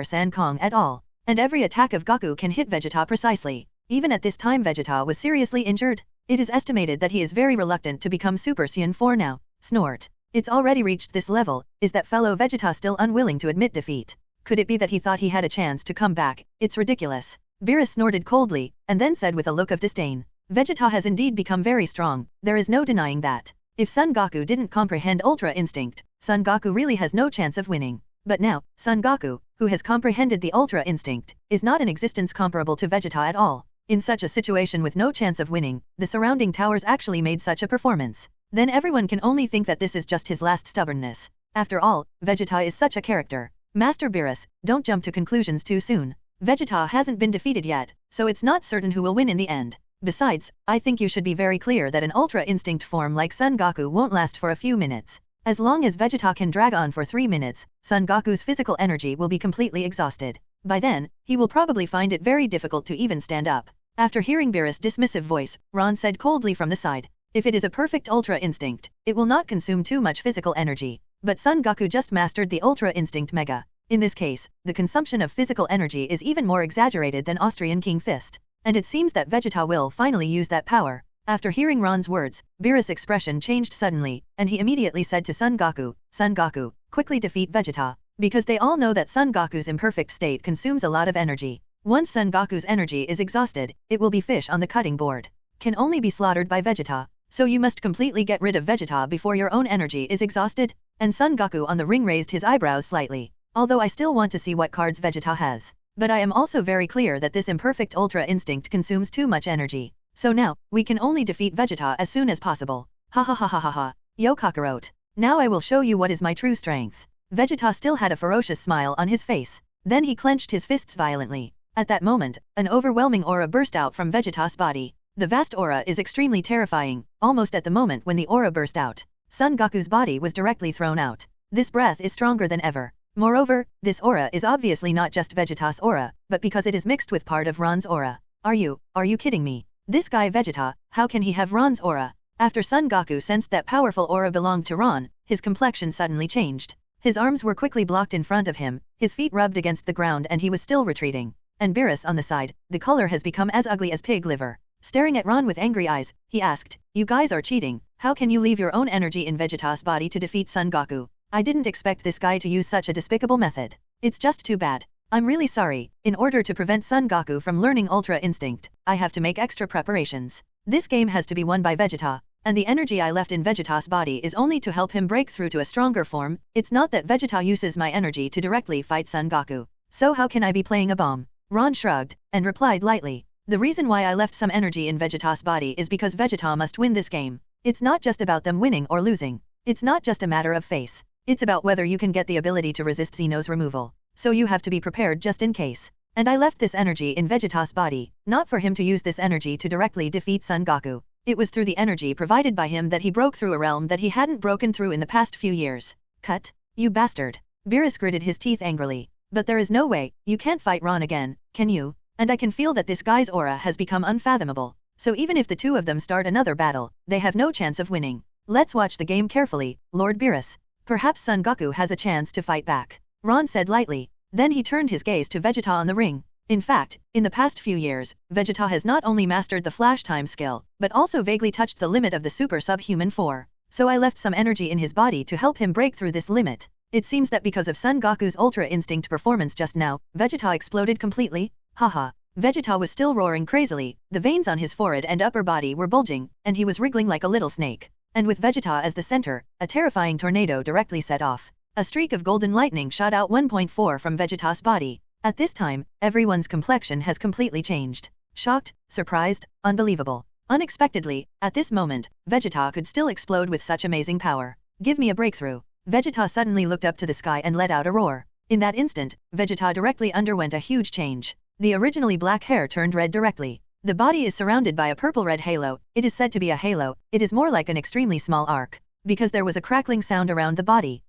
San Kong at all. And every attack of Goku can hit Vegeta precisely. Even at this time Vegeta was seriously injured. It is estimated that he is very reluctant to become Super Saiyan 4 now. Snort. It's already reached this level. Is that fellow Vegeta still unwilling to admit defeat? Could it be that he thought he had a chance to come back? It's ridiculous. Beerus snorted coldly, and then said with a look of disdain. Vegeta has indeed become very strong. There is no denying that. If Son Goku didn't comprehend Ultra Instinct, Son Goku really has no chance of winning. But now, Son Goku, who has comprehended the Ultra Instinct, is not an existence comparable to Vegeta at all. In such a situation with no chance of winning, the surrounding towers actually made such a performance. Then everyone can only think that this is just his last stubbornness. After all, Vegeta is such a character. Master Beerus, don't jump to conclusions too soon. Vegeta hasn't been defeated yet, so it's not certain who will win in the end. Besides, I think you should be very clear that an Ultra Instinct form like Son Goku won't last for a few minutes. As long as Vegeta can drag on for 3 minutes, Son Goku's physical energy will be completely exhausted. By then, he will probably find it very difficult to even stand up. After hearing Beerus' dismissive voice, Ron said coldly from the side, if it is a perfect Ultra Instinct, it will not consume too much physical energy. But Son Goku just mastered the Ultra Instinct Mega. In this case, the consumption of physical energy is even more exaggerated than Austrian King Fist. And it seems that Vegeta will finally use that power. After hearing Ron's words, Beerus' expression changed suddenly, and he immediately said to Son Goku, quickly defeat Vegeta. Because they all know that Son Goku's imperfect state consumes a lot of energy. Once Son Goku's energy is exhausted, it will be fish on the cutting board. Can only be slaughtered by Vegeta. So you must completely get rid of Vegeta before your own energy is exhausted? And Son Goku on the ring raised his eyebrows slightly. Although I still want to see what cards Vegeta has. But I am also very clear that this imperfect Ultra Instinct consumes too much energy. So now, we can only defeat Vegeta as soon as possible. Ha ha ha ha ha ha. Yo Kakarot. Now I will show you what is my true strength. Vegeta still had a ferocious smile on his face. Then he clenched his fists violently. At that moment, an overwhelming aura burst out from Vegeta's body. The vast aura is extremely terrifying. Almost at the moment when the aura burst out, Son Goku's body was directly thrown out. This breath is stronger than ever. Moreover, this aura is obviously not just Vegeta's aura, but because it is mixed with part of Ron's aura. Are you kidding me? This guy Vegeta, how can he have Ron's aura? After Son Goku sensed that powerful aura belonged to Ron, his complexion suddenly changed. His arms were quickly blocked in front of him, his feet rubbed against the ground and he was still retreating. And Beerus on the side, the color has become as ugly as pig liver. Staring at Ron with angry eyes, he asked, "You guys are cheating. How can you leave your own energy in Vegeta's body to defeat Son Goku? I didn't expect this guy to use such a despicable method. It's just too bad. I'm really sorry. In order to prevent Son Goku from learning Ultra Instinct, I have to make extra preparations. This game has to be won by Vegeta, and the energy I left in Vegeta's body is only to help him break through to a stronger form. It's not that Vegeta uses my energy to directly fight Son Goku. So how can I be playing a bomb?" Ron shrugged, and replied lightly, "The reason why I left some energy in Vegeta's body is because Vegeta must win this game. It's not just about them winning or losing. It's not just a matter of face. It's about whether you can get the ability to resist Xeno's removal. So you have to be prepared just in case. And I left this energy in Vegeta's body, not for him to use this energy to directly defeat Son Goku. It was through the energy provided by him that he broke through a realm that he hadn't broken through in the past few years." "Cut. You bastard." Beerus gritted his teeth angrily. "But there is no way, you can't fight Ron again, can you? And I can feel that this guy's aura has become unfathomable. So even if the two of them start another battle, they have no chance of winning. Let's watch the game carefully, Lord Beerus. Perhaps Son Goku has a chance to fight back," Ron said lightly. Then he turned his gaze to Vegeta on the ring. In fact, in the past few years, Vegeta has not only mastered the flash time skill, but also vaguely touched the limit of the super subhuman 4. So I left some energy in his body to help him break through this limit. It seems that because of Son Goku's Ultra Instinct performance just now, Vegeta exploded completely. Haha. Vegeta was still roaring crazily, the veins on his forehead and upper body were bulging, and he was wriggling like a little snake. And with Vegeta as the center, a terrifying tornado directly set off. A streak of golden lightning shot out 1.4 from Vegeta's body. At this time, everyone's complexion has completely changed. Shocked, surprised, unbelievable. Unexpectedly, at this moment, Vegeta could still explode with such amazing power. "Give me a breakthrough." Vegeta suddenly looked up to the sky and let out a roar. In that instant, Vegeta directly underwent a huge change. The originally black hair turned red directly. The body is surrounded by a purple-red halo. It is said to be a halo. It is more like an extremely small arc. Because there was a crackling sound around the body.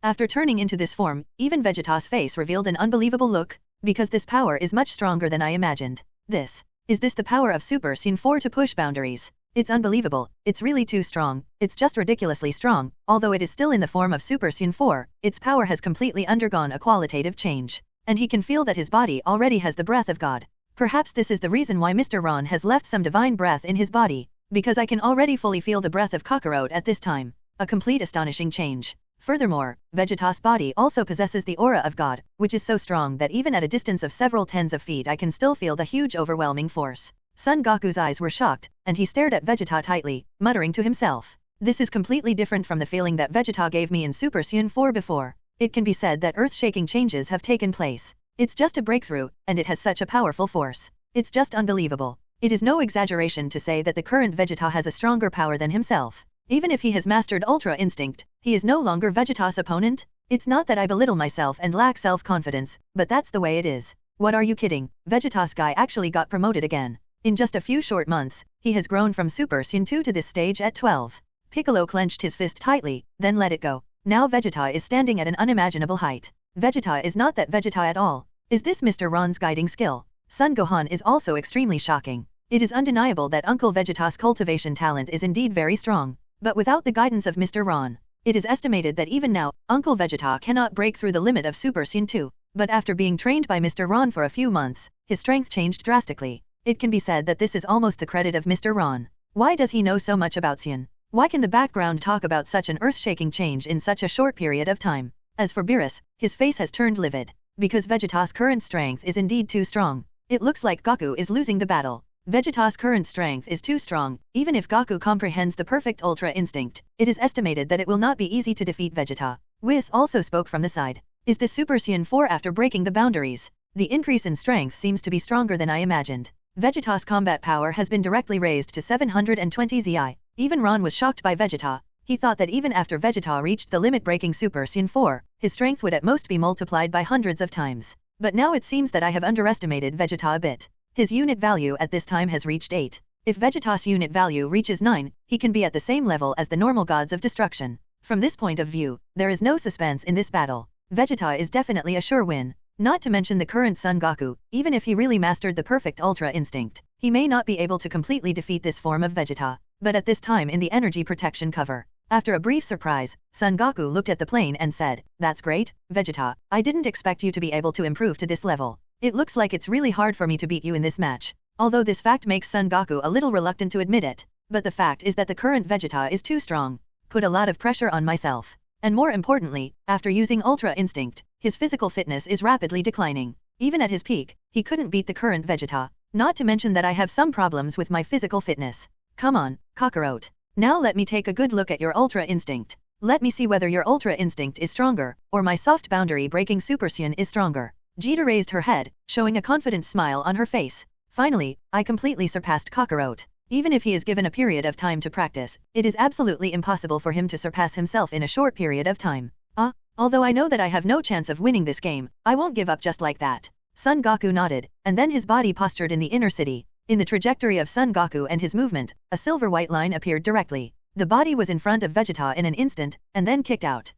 After turning into this form, even Vegeta's face revealed an unbelievable look. Because this power is much stronger than I imagined. Is this the power of Super Saiyan 4 to push boundaries? It's unbelievable. It's really too strong. It's just ridiculously strong. Although it is still in the form of Super Saiyan 4, its power has completely undergone a qualitative change. And he can feel that his body already has the breath of God. Perhaps this is the reason why Mr. Ron has left some divine breath in his body. Because I can already fully feel the breath of Kakarot at this time. A complete astonishing change. Furthermore, Vegeta's body also possesses the aura of God, which is so strong that even at a distance of several tens of feet I can still feel the huge overwhelming force. Son Goku's eyes were shocked, and he stared at Vegeta tightly, muttering to himself. This is completely different from the feeling that Vegeta gave me in Super Saiyan 4 before. It can be said that earth-shaking changes have taken place. It's just a breakthrough, and it has such a powerful force. It's just unbelievable. It is no exaggeration to say that the current Vegeta has a stronger power than himself. Even if he has mastered Ultra Instinct, he is no longer Vegeta's opponent. It's not that I belittle myself and lack self-confidence, but that's the way it is. What are you kidding? Vegeta's guy actually got promoted again. In just a few short months, he has grown from Super Saiyan 2 to this stage at 12. Piccolo clenched his fist tightly, then let it go. Now Vegeta is standing at an unimaginable height. Vegeta is not that Vegeta at all. Is this Mr. Ron's guiding skill? Son Gohan is also extremely shocking. It is undeniable that Uncle Vegeta's cultivation talent is indeed very strong. But without the guidance of Mr. Ron, it is estimated that even now, Uncle Vegeta cannot break through the limit of Super Saiyan 2. But after being trained by Mr. Ron for a few months, his strength changed drastically. It can be said that this is almost the credit of Mr. Ron. Why does he know so much about Saiyan? Why can the background talk about such an earth-shaking change in such a short period of time? As for Beerus, his face has turned livid. Because Vegeta's current strength is indeed too strong. It looks like Goku is losing the battle. Vegeta's current strength is too strong. Even if Goku comprehends the perfect Ultra Instinct, it is estimated that it will not be easy to defeat Vegeta. Whis also spoke from the side. Is this Super Saiyan 4 after breaking the boundaries? The increase in strength seems to be stronger than I imagined. Vegeta's combat power has been directly raised to 720 Zi. Even Ron was shocked by Vegeta. He thought that even after Vegeta reached the limit-breaking Super Saiyan 4, his strength would at most be multiplied by hundreds of times. But now it seems that I have underestimated Vegeta a bit. His unit value at this time has reached 8. If Vegeta's unit value reaches 9, he can be at the same level as the normal gods of destruction. From this point of view, there is no suspense in this battle. Vegeta is definitely a sure win. Not to mention the current Son Goku, even if he really mastered the perfect Ultra Instinct, he may not be able to completely defeat this form of Vegeta. But at this time in the energy protection cover, After a brief surprise, Son Goku looked at the plane and said, "That's great, Vegeta. I didn't expect you to be able to improve to this level. It looks like it's really hard for me to beat you in this match." Although this fact makes Son Goku a little reluctant to admit it, but the fact is that the current Vegeta is too strong. Put a lot of pressure on myself. And more importantly, after using Ultra Instinct, his physical fitness is rapidly declining. Even at his peak, he couldn't beat the current Vegeta. Not to mention that I have some problems with my physical fitness. Come on, Kakarot. Now let me take a good look at your Ultra Instinct. Let me see whether your Ultra Instinct is stronger, or my soft boundary breaking Super Saiyan is stronger. Vegeta raised her head, showing a confident smile on her face. Finally, I completely surpassed Kakarot. Even if he is given a period of time to practice, it is absolutely impossible for him to surpass himself in a short period of time. Although I know that I have no chance of winning this game, I won't give up just like that. Son Goku nodded, and then his body postured in the inner city. In the trajectory of Son Goku and his movement, a silver-white line appeared directly. The body was in front of Vegeta in an instant, and then kicked out.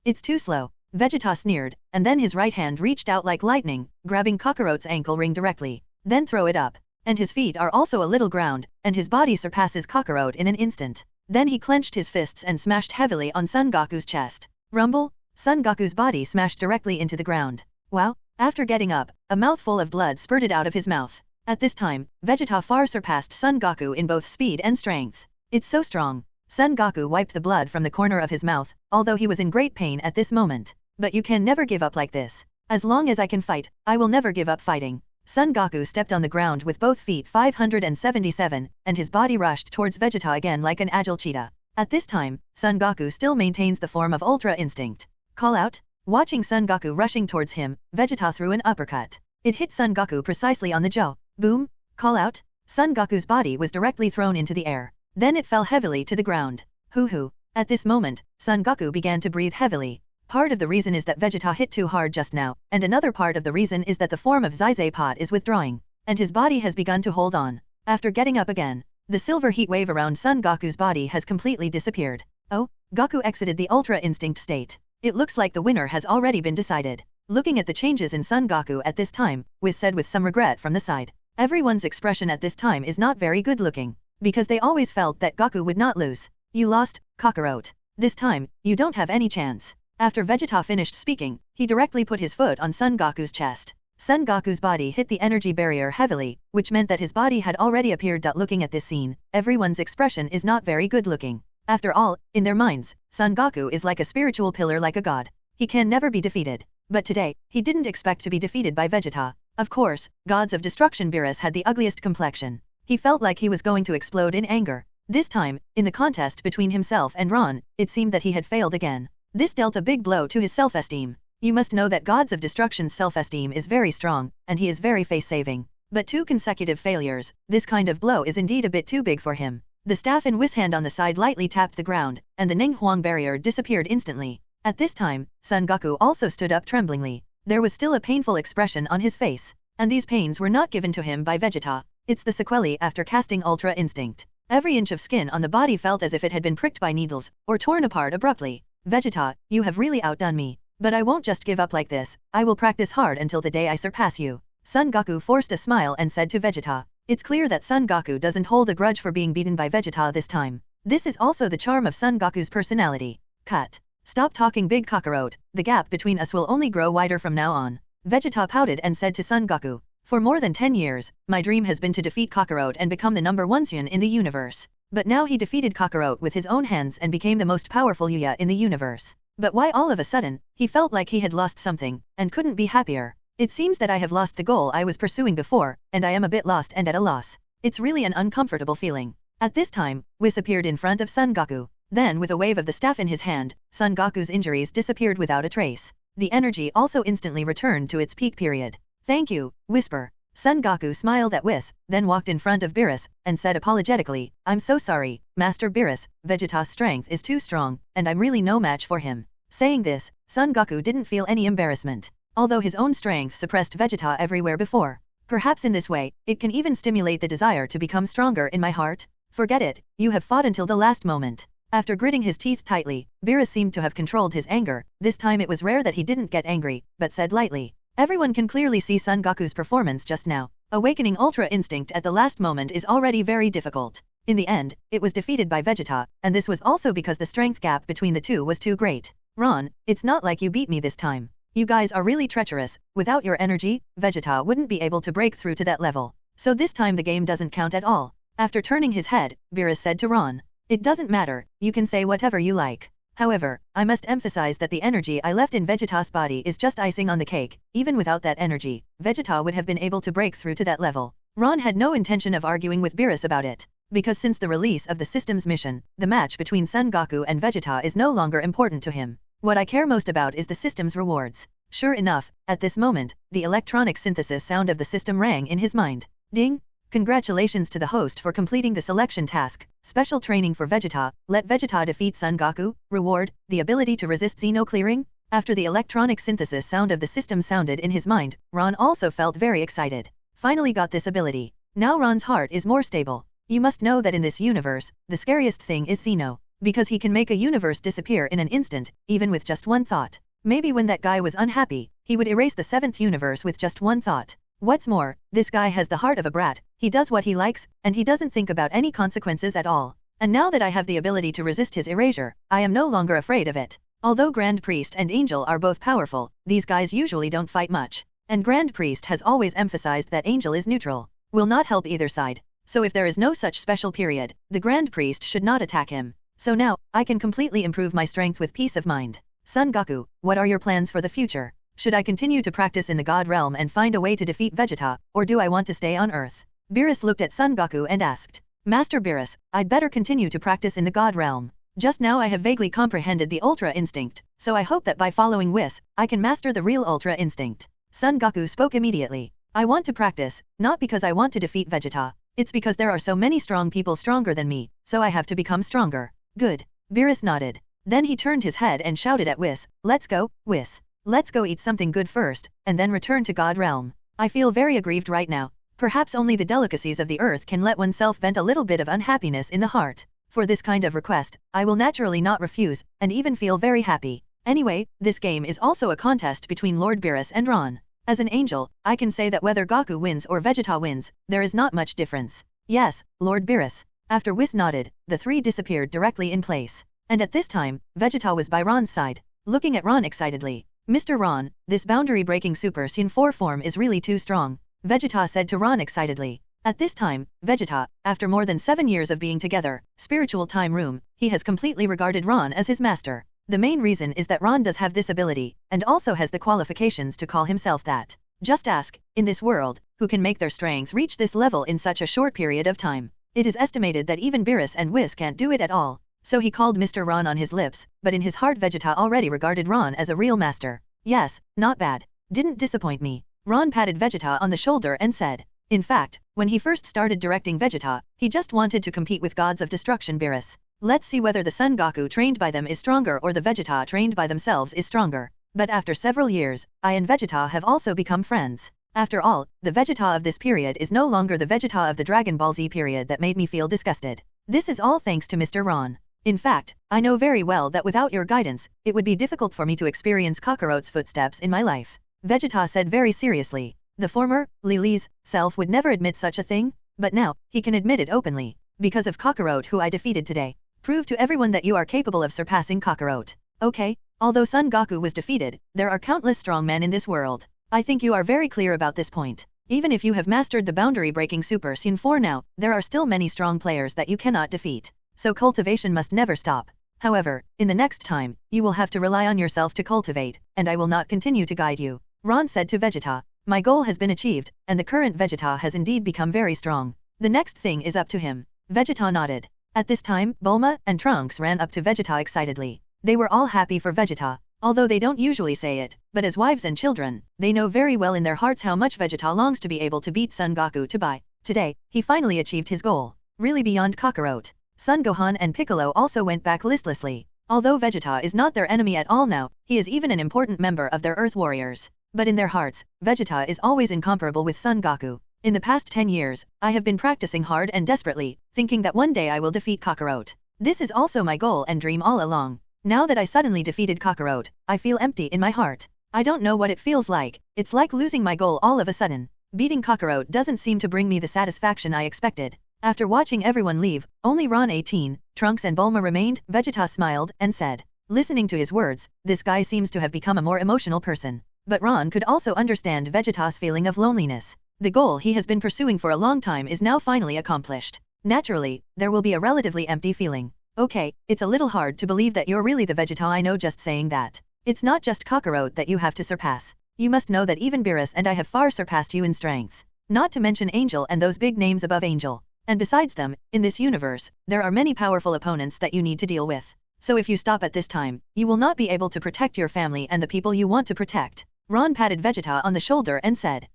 It's too slow. Vegeta sneered, and then his right hand reached out like lightning, grabbing Kakarot's ankle ring directly. Then throw it up. And his feet are also a little ground, and his body surpasses Kakarot in an instant. Then he clenched his fists and smashed heavily on Son Goku's chest. Rumble! Son Goku's body smashed directly into the ground. Wow! After getting up, a mouthful of blood spurted out of his mouth. At this time, Vegeta far surpassed Son Goku in both speed and strength. It's so strong. Son Goku wiped the blood from the corner of his mouth, although he was in great pain at this moment. But you can never give up like this. As long as I can fight, I will never give up fighting. Son Goku stepped on the ground with both feet 577, and his body rushed towards Vegeta again like an agile cheetah. At this time, Son Goku still maintains the form of Ultra Instinct. Call out? Watching Son Goku rushing towards him, Vegeta threw an uppercut. It hit Son Goku precisely on the jaw. Boom! Call out? Son Goku's body was directly thrown into the air. Then it fell heavily to the ground. Hoo-hoo. At this moment, Son Goku began to breathe heavily. Part of the reason is that Vegeta hit too hard just now, and another part of the reason is that the form of Zizay Pot is withdrawing, and his body has begun to hold on. After getting up again, the silver heat wave around Son Goku's body has completely disappeared. Oh, Goku exited the Ultra Instinct state. It looks like the winner has already been decided. Looking at the changes in Son Goku at this time, Whis said with some regret from the side. Everyone's expression at this time is not very good looking, because they always felt that Goku would not lose. You lost, Kakarot. This time, you don't have any chance. After Vegeta finished speaking, he directly put his foot on Son Goku's chest. Son Goku's body hit the energy barrier heavily, which meant that his body had already appeared. Looking at this scene, everyone's expression is not very good looking. After all, in their minds, Son Goku is like a spiritual pillar, like a god. He can never be defeated. But today, he didn't expect to be defeated by Vegeta. Of course, Gods of Destruction Beerus had the ugliest complexion. He felt like he was going to explode in anger. This time, in the contest between himself and Ron, it seemed that he had failed again. This dealt a big blow to his self-esteem. You must know that Gods of Destruction's self-esteem is very strong, and he is very face-saving. But 2 consecutive failures, this kind of blow is indeed a bit too big for him. The staff in Whis' hand on the side lightly tapped the ground, and the Ning Huang barrier disappeared instantly. At this time, Son Goku also stood up tremblingly. There was still a painful expression on his face, and these pains were not given to him by Vegeta. It's the sequelae after casting Ultra Instinct. Every inch of skin on the body felt as if it had been pricked by needles, or torn apart abruptly. Vegeta, you have really outdone me. But I won't just give up like this. I will practice hard until the day I surpass you. Son Goku forced a smile and said to Vegeta. It's clear that Son Goku doesn't hold a grudge for being beaten by Vegeta this time. This is also the charm of Son Goku's personality. Cut. Stop talking, big Kakarot. The gap between us will only grow wider from now on. Vegeta pouted and said to Son Goku. For more than 10 years, my dream has been to defeat Kakarot and become the #1 Saiyan in the universe. But now he defeated Kakarot with his own hands and became the most powerful Yuya in the universe. But why all of a sudden, he felt like he had lost something, and couldn't be happier. It seems that I have lost the goal I was pursuing before, and I am a bit lost and at a loss. It's really an uncomfortable feeling. At this time, Whis appeared in front of Son Goku. Then with a wave of the staff in his hand, Son Goku's injuries disappeared without a trace. The energy also instantly returned to its peak period. Thank you, Whisper. Son Goku smiled at Whis, then walked in front of Beerus, and said apologetically, I'm so sorry, Master Beerus, Vegeta's strength is too strong, and I'm really no match for him. Saying this, Son Goku didn't feel any embarrassment. Although his own strength suppressed Vegeta everywhere before. Perhaps in this way, it can even stimulate the desire to become stronger in my heart. Forget it, you have fought until the last moment. After gritting his teeth tightly, Beerus seemed to have controlled his anger. This time it was rare that he didn't get angry, but said lightly. Everyone can clearly see Son Goku's performance just now. Awakening Ultra Instinct at the last moment is already very difficult. In the end, it was defeated by Vegeta, and this was also because the strength gap between the two was too great. Ron, it's not like you beat me this time. You guys are really treacherous. Without your energy, Vegeta wouldn't be able to break through to that level. So this time the game doesn't count at all. After turning his head, Beerus said to Ron, "It doesn't matter, you can say whatever you like. However, I must emphasize that the energy I left in Vegeta's body is just icing on the cake. Even without that energy, Vegeta would have been able to break through to that level." Ron had no intention of arguing with Beerus about it, because since the release of the system's mission, the match between Son Goku and Vegeta is no longer important to him. What I care most about is the system's rewards. Sure enough, at this moment, the electronic synthesis sound of the system rang in his mind. Ding! Congratulations to the host for completing the selection task. Special training for Vegeta. Let Vegeta defeat Son Goku. Reward, the ability to resist Xeno clearing. After the electronic synthesis sound of the system sounded in his mind, Ron also felt very excited. Finally got this ability. Now Ron's heart is more stable. You must know that in this universe, the scariest thing is Xeno, because he can make a universe disappear in an instant, even with just one thought. Maybe when that guy was unhappy, he would erase the 7th universe with just one thought. What's more, this guy has the heart of a brat. He does what he likes, and he doesn't think about any consequences at all. And now that I have the ability to resist his erasure, I am no longer afraid of it. Although Grand Priest and Angel are both powerful, these guys usually don't fight much. And Grand Priest has always emphasized that Angel is neutral, will not help either side. So if there is no such special period, the Grand Priest should not attack him. So now, I can completely improve my strength with peace of mind. Son Goku, what are your plans for the future? Should I continue to practice in the God realm and find a way to defeat Vegeta, or do I want to stay on Earth? Beerus looked at Son Goku and asked. Master Beerus, I'd better continue to practice in the God realm. Just now I have vaguely comprehended the Ultra Instinct, so I hope that by following Whis, I can master the real Ultra Instinct. Son Goku spoke immediately. I want to practice, not because I want to defeat Vegeta. It's because there are so many strong people stronger than me, so I have to become stronger. Good. Beerus nodded. Then he turned his head and shouted at Whis, let's go, Whis. Let's go eat something good first, and then return to God realm. I feel very aggrieved right now. Perhaps only the delicacies of the earth can let oneself vent a little bit of unhappiness in the heart. For this kind of request, I will naturally not refuse, and even feel very happy. Anyway, this game is also a contest between Lord Beerus and Ron. As an angel, I can say that whether Goku wins or Vegeta wins, there is not much difference. Yes, Lord Beerus. After Whis nodded, the three disappeared directly in place. And at this time, Vegeta was by Ron's side, looking at Ron excitedly. Mr. Ron, this boundary-breaking Super Saiyan 4 form is really too strong, Vegeta said to Ron excitedly. At this time, Vegeta, after more than 7 years of being together, spiritual time room, he has completely regarded Ron as his master. The main reason is that Ron does have this ability, and also has the qualifications to call himself that. Just ask, in this world, who can make their strength reach this level in such a short period of time? It is estimated that even Beerus and Whis can't do it at all. So he called Mr. Ron on his lips, but in his heart Vegeta already regarded Ron as a real master. Yes, not bad. Didn't disappoint me. Ron patted Vegeta on the shoulder and said. In fact, when he first started directing Vegeta, he just wanted to compete with gods of destruction Beerus. Let's see whether the Son Goku trained by them is stronger or the Vegeta trained by themselves is stronger. But after several years, I and Vegeta have also become friends. After all, the Vegeta of this period is no longer the Vegeta of the Dragon Ball Z period that made me feel disgusted. This is all thanks to Mr. Ron. In fact, I know very well that without your guidance, it would be difficult for me to experience Kakarot's footsteps in my life. Vegeta said very seriously. The former, Lily's, self would never admit such a thing, but now, he can admit it openly. Because of Kakarot who I defeated today. Prove to everyone that you are capable of surpassing Kakarot. Okay, although Son Goku was defeated, there are countless strong men in this world. I think you are very clear about this point. Even if you have mastered the boundary-breaking Super Saiyan 4 now, there are still many strong players that you cannot defeat. So cultivation must never stop. However, in the next time, you will have to rely on yourself to cultivate, and I will not continue to guide you. Ron said to Vegeta. My goal has been achieved, and the current Vegeta has indeed become very strong. The next thing is up to him. Vegeta nodded. At this time, Bulma and Trunks ran up to Vegeta excitedly. They were all happy for Vegeta, although they don't usually say it, but as wives and children, they know very well in their hearts how much Vegeta longs to be able to beat Son Goku to buy. Today, he finally achieved his goal. Really beyond Kakarot. Son Gohan and Piccolo also went back listlessly. Although Vegeta is not their enemy at all now, he is even an important member of their Earth Warriors. But in their hearts, Vegeta is always incomparable with Son Goku. In the past 10 years, I have been practicing hard and desperately, thinking that one day I will defeat Kakarot. This is also my goal and dream all along. Now that I suddenly defeated Kakarot, I feel empty in my heart. I don't know what it feels like. It's like losing my goal all of a sudden. Beating Kakarot doesn't seem to bring me the satisfaction I expected. After watching everyone leave, only Ron 18, Trunks and Bulma remained. Vegeta smiled and said. Listening to his words, this guy seems to have become a more emotional person. But Ron could also understand Vegeta's feeling of loneliness. The goal he has been pursuing for a long time is now finally accomplished. Naturally, there will be a relatively empty feeling. Okay, it's a little hard to believe that you're really the Vegeta I know just saying that. It's not just Kakarot that you have to surpass. You must know that even Beerus and I have far surpassed you in strength. Not to mention Angel and those big names above Angel. And besides them, in this universe, there are many powerful opponents that you need to deal with. So if you stop at this time, you will not be able to protect your family and the people you want to protect. Ron patted Vegeta on the shoulder and said,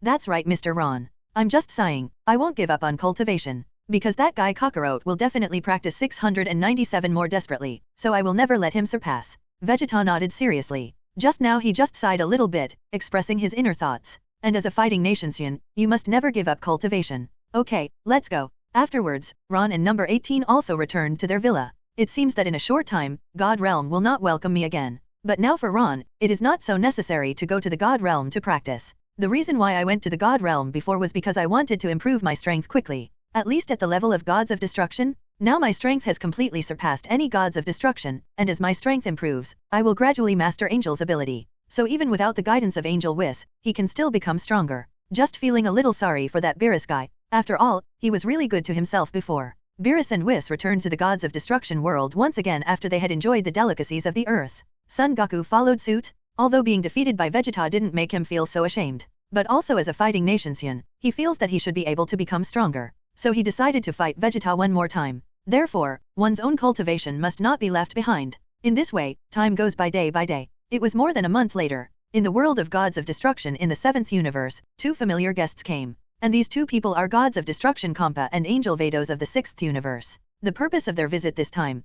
that's right Mr. Ron. I'm just sighing, I won't give up on cultivation. Because that guy Kakarot will definitely practice 697 more desperately, so I will never let him surpass. Vegeta nodded seriously. Just now he just sighed a little bit, expressing his inner thoughts. And as a fighting nation Saiyan, you must never give up cultivation. Okay, let's go. Afterwards, Ron and number 18 also returned to their villa. It seems that in a short time, God Realm will not welcome me again. But now for Ron, it is not so necessary to go to the God Realm to practice. The reason why I went to the God Realm before was because I wanted to improve my strength quickly. At least at the level of gods of destruction. Now my strength has completely surpassed any gods of destruction, and as my strength improves, I will gradually master Angel's ability. So even without the guidance of Angel Whis, he can still become stronger. Just feeling a little sorry for that Beerus guy. After all, he was really good to himself before. Beerus and Whis returned to the gods of destruction world once again after they had enjoyed the delicacies of the earth. Son Goku followed suit. Although being defeated by Vegeta didn't make him feel so ashamed. But also as a fighting nation Saiyan, he feels that he should be able to become stronger. So he decided to fight Vegeta one more time. Therefore, one's own cultivation must not be left behind. In this way, time goes by day. It was more than a month later. In the world of gods of destruction in the 7th universe, 2 familiar guests came. And these 2 people are gods of destruction Champa and Angel Vados of the 6th universe. The purpose of their visit this time,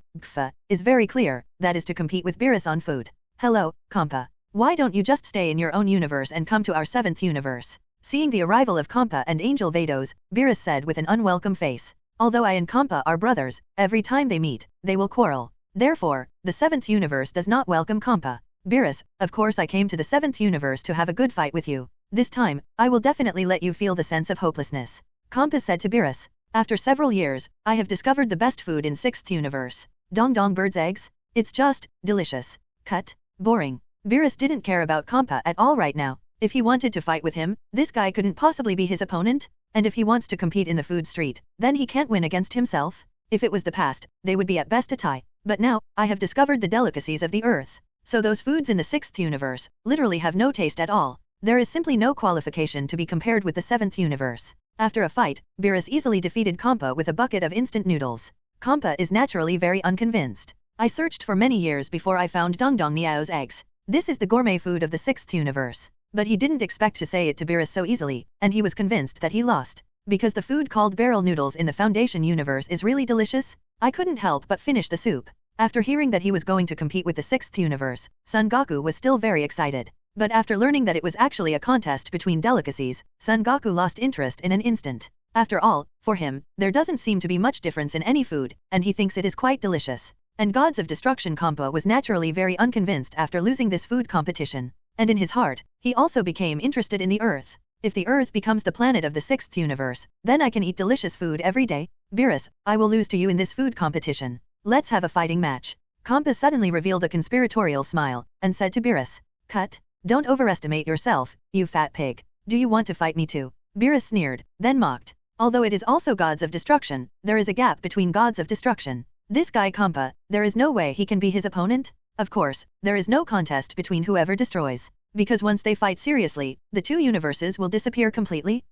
is very clear, that is to compete with Beerus on food. Hello, Champa. Why don't you just stay in your own universe and come to our 7th universe? Seeing the arrival of Champa and Angel Vados, Beerus said with an unwelcome face. Although I and Champa are brothers, every time they meet, they will quarrel. Therefore, the 7th universe does not welcome Champa. Beerus, of course I came to the 7th universe to have a good fight with you. This time, I will definitely let you feel the sense of hopelessness. Champa said to Beerus. After several years, I have discovered the best food in 6th universe. Dong bird's eggs? It's just, delicious. Cut. Boring. Beerus didn't care about Champa at all right now. If he wanted to fight with him, this guy couldn't possibly be his opponent. And if he wants to compete in the food street, then he can't win against himself. If it was the past, they would be at best a tie. But now, I have discovered the delicacies of the earth. So those foods in the 6th universe, literally have no taste at all. There is simply no qualification to be compared with the 7th universe. After a fight, Beerus easily defeated Champa with a bucket of instant noodles. Champa is naturally very unconvinced. I searched for many years before I found Dong Niao's eggs. This is the gourmet food of the 6th universe. But he didn't expect to say it to Beerus so easily, and he was convinced that he lost. Because the food called barrel noodles in the Foundation universe is really delicious, I couldn't help but finish the soup. After hearing that he was going to compete with the 6th universe, Son Goku was still very excited. But after learning that it was actually a contest between delicacies, Son Goku lost interest in an instant. After all, for him, there doesn't seem to be much difference in any food, and he thinks it is quite delicious. And Gods of Destruction Champa was naturally very unconvinced after losing this food competition. And in his heart, he also became interested in the Earth. If the Earth becomes the planet of the 6th universe, then I can eat delicious food every day. Beerus, I will lose to you in this food competition. Let's have a fighting match. Champa suddenly revealed a conspiratorial smile, and said to Beerus, Cut. Don't overestimate yourself, you fat pig. Do you want to fight me too? Beerus sneered, then mocked. Although it is also gods of destruction, there is a gap between gods of destruction. This guy Champa, there is no way he can be his opponent? Of course, there is no contest between whoever destroys. Because once they fight seriously, the 2 universes will disappear completely?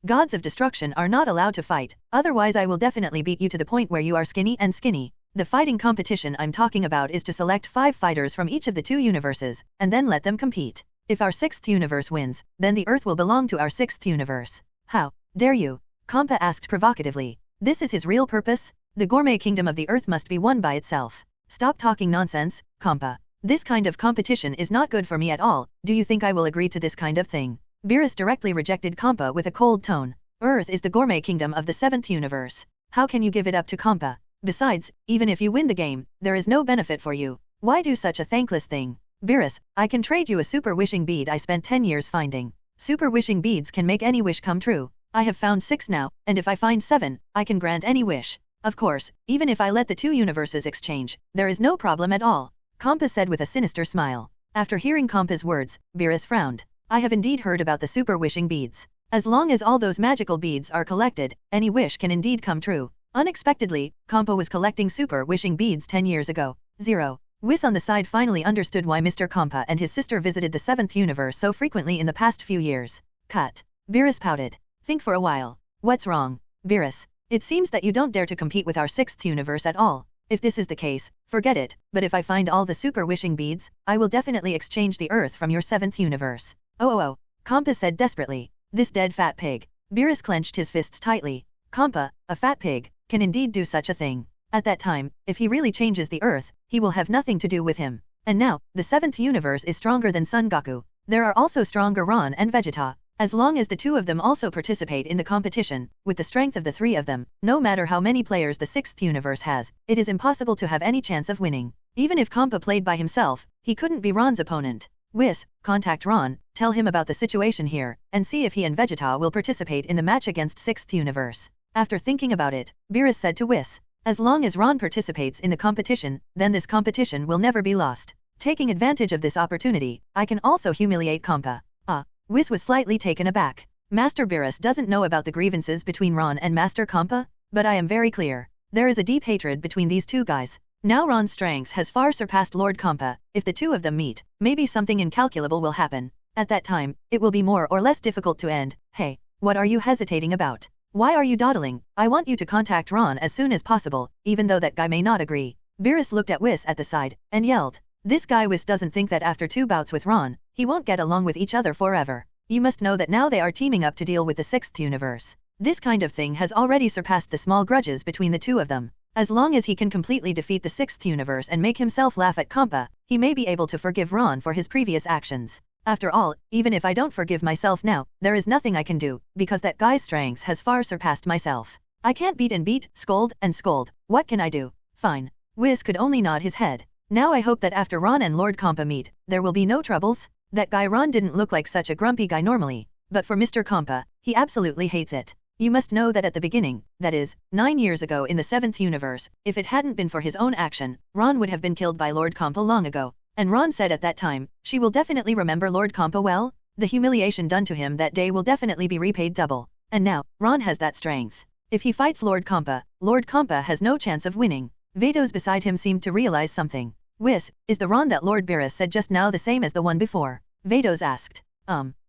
Gods of destruction are not allowed to fight, otherwise I will definitely beat you to the point where you are skinny and skinny. The fighting competition I'm talking about is to select 5 fighters from each of the 2 universes, and then let them compete. If our 6th universe wins, then the Earth will belong to our 6th universe. How dare you? Champa asked provocatively. This is his real purpose? The gourmet kingdom of the Earth must be won by itself. Stop talking nonsense, Champa. This kind of competition is not good for me at all. Do you think I will agree to this kind of thing? Beerus directly rejected Champa with a cold tone. Earth is the gourmet kingdom of the 7th universe. How can you give it up to Champa? Besides, even if you win the game, there is no benefit for you. Why do such a thankless thing? Beerus, I can trade you a super wishing bead I spent 10 years finding. Super wishing beads can make any wish come true. I have found 6 now, and if I find 7, I can grant any wish. Of course, even if I let the 2 universes exchange, there is no problem at all, Champa said with a sinister smile. After hearing Champa's words, Beerus frowned. I have indeed heard about the super wishing beads. As long as all those magical beads are collected, any wish can indeed come true. Unexpectedly, Champa was collecting super wishing beads 10 years ago. 0. Whis on the side finally understood why Mr. Champa and his sister visited the 7th universe so frequently in the past few years. Cut. Beerus pouted. Think for a while. What's wrong, Beerus? It seems that you don't dare to compete with our 6th universe at all. If this is the case, forget it, but if I find all the super wishing beads, I will definitely exchange the Earth from your 7th universe. Oh, Champa said desperately. This dead fat pig. Beerus clenched his fists tightly. Champa, a fat pig, can indeed do such a thing. At that time, if he really changes the Earth, he will have nothing to do with him. And now, the 7th universe is stronger than Son Goku. There are also stronger Ron and Vegeta. As long as the 2 of them also participate in the competition, with the strength of the 3 of them, no matter how many players the 6th universe has, it is impossible to have any chance of winning. Even if Champa played by himself, he couldn't be Ron's opponent. Whis, contact Ron, tell him about the situation here, and see if he and Vegeta will participate in the match against 6th universe. After thinking about it, Beerus said to Whis, as long as Ron participates in the competition, then this competition will never be lost. Taking advantage of this opportunity, I can also humiliate Champa. Whis was slightly taken aback. Master Beerus doesn't know about the grievances between Ron and Master Champa, but I am very clear. There is a deep hatred between these 2 guys. Now Ron's strength has far surpassed Lord Champa. If the 2 of them meet, maybe something incalculable will happen. At that time, it will be more or less difficult to end. Hey, what are you hesitating about? Why are you dawdling? I want you to contact Ron as soon as possible, even though that guy may not agree. Beerus looked at Whis at the side, and yelled. This guy Whis doesn't think that after 2 bouts with Ron, he won't get along with each other forever. You must know that now they are teaming up to deal with the 6th universe. This kind of thing has already surpassed the small grudges between the 2 of them. As long as he can completely defeat the 6th universe and make himself laugh at Champa, he may be able to forgive Ron for his previous actions. After all, even if I don't forgive myself now, there is nothing I can do, because that guy's strength has far surpassed myself. I can't beat and beat, scold and scold. What can I do? Fine. Whis could only nod his head. Now I hope that after Ron and Lord Champa meet, there will be no troubles. That guy Ron didn't look like such a grumpy guy normally, but for Mr. Champa, he absolutely hates it. You must know that at the beginning, that is, 9 years ago in the 7th universe, if it hadn't been for his own action, Ron would have been killed by Lord Champa long ago. And Ron said at that time, she will definitely remember Lord Champa well. The humiliation done to him that day will definitely be repaid double. And now, Ron has that strength. If he fights Lord Champa has no chance of winning. Vados beside him seemed to realize something. Whis, is the Ron that Lord Beerus said just now the same as the one before? Vados asked.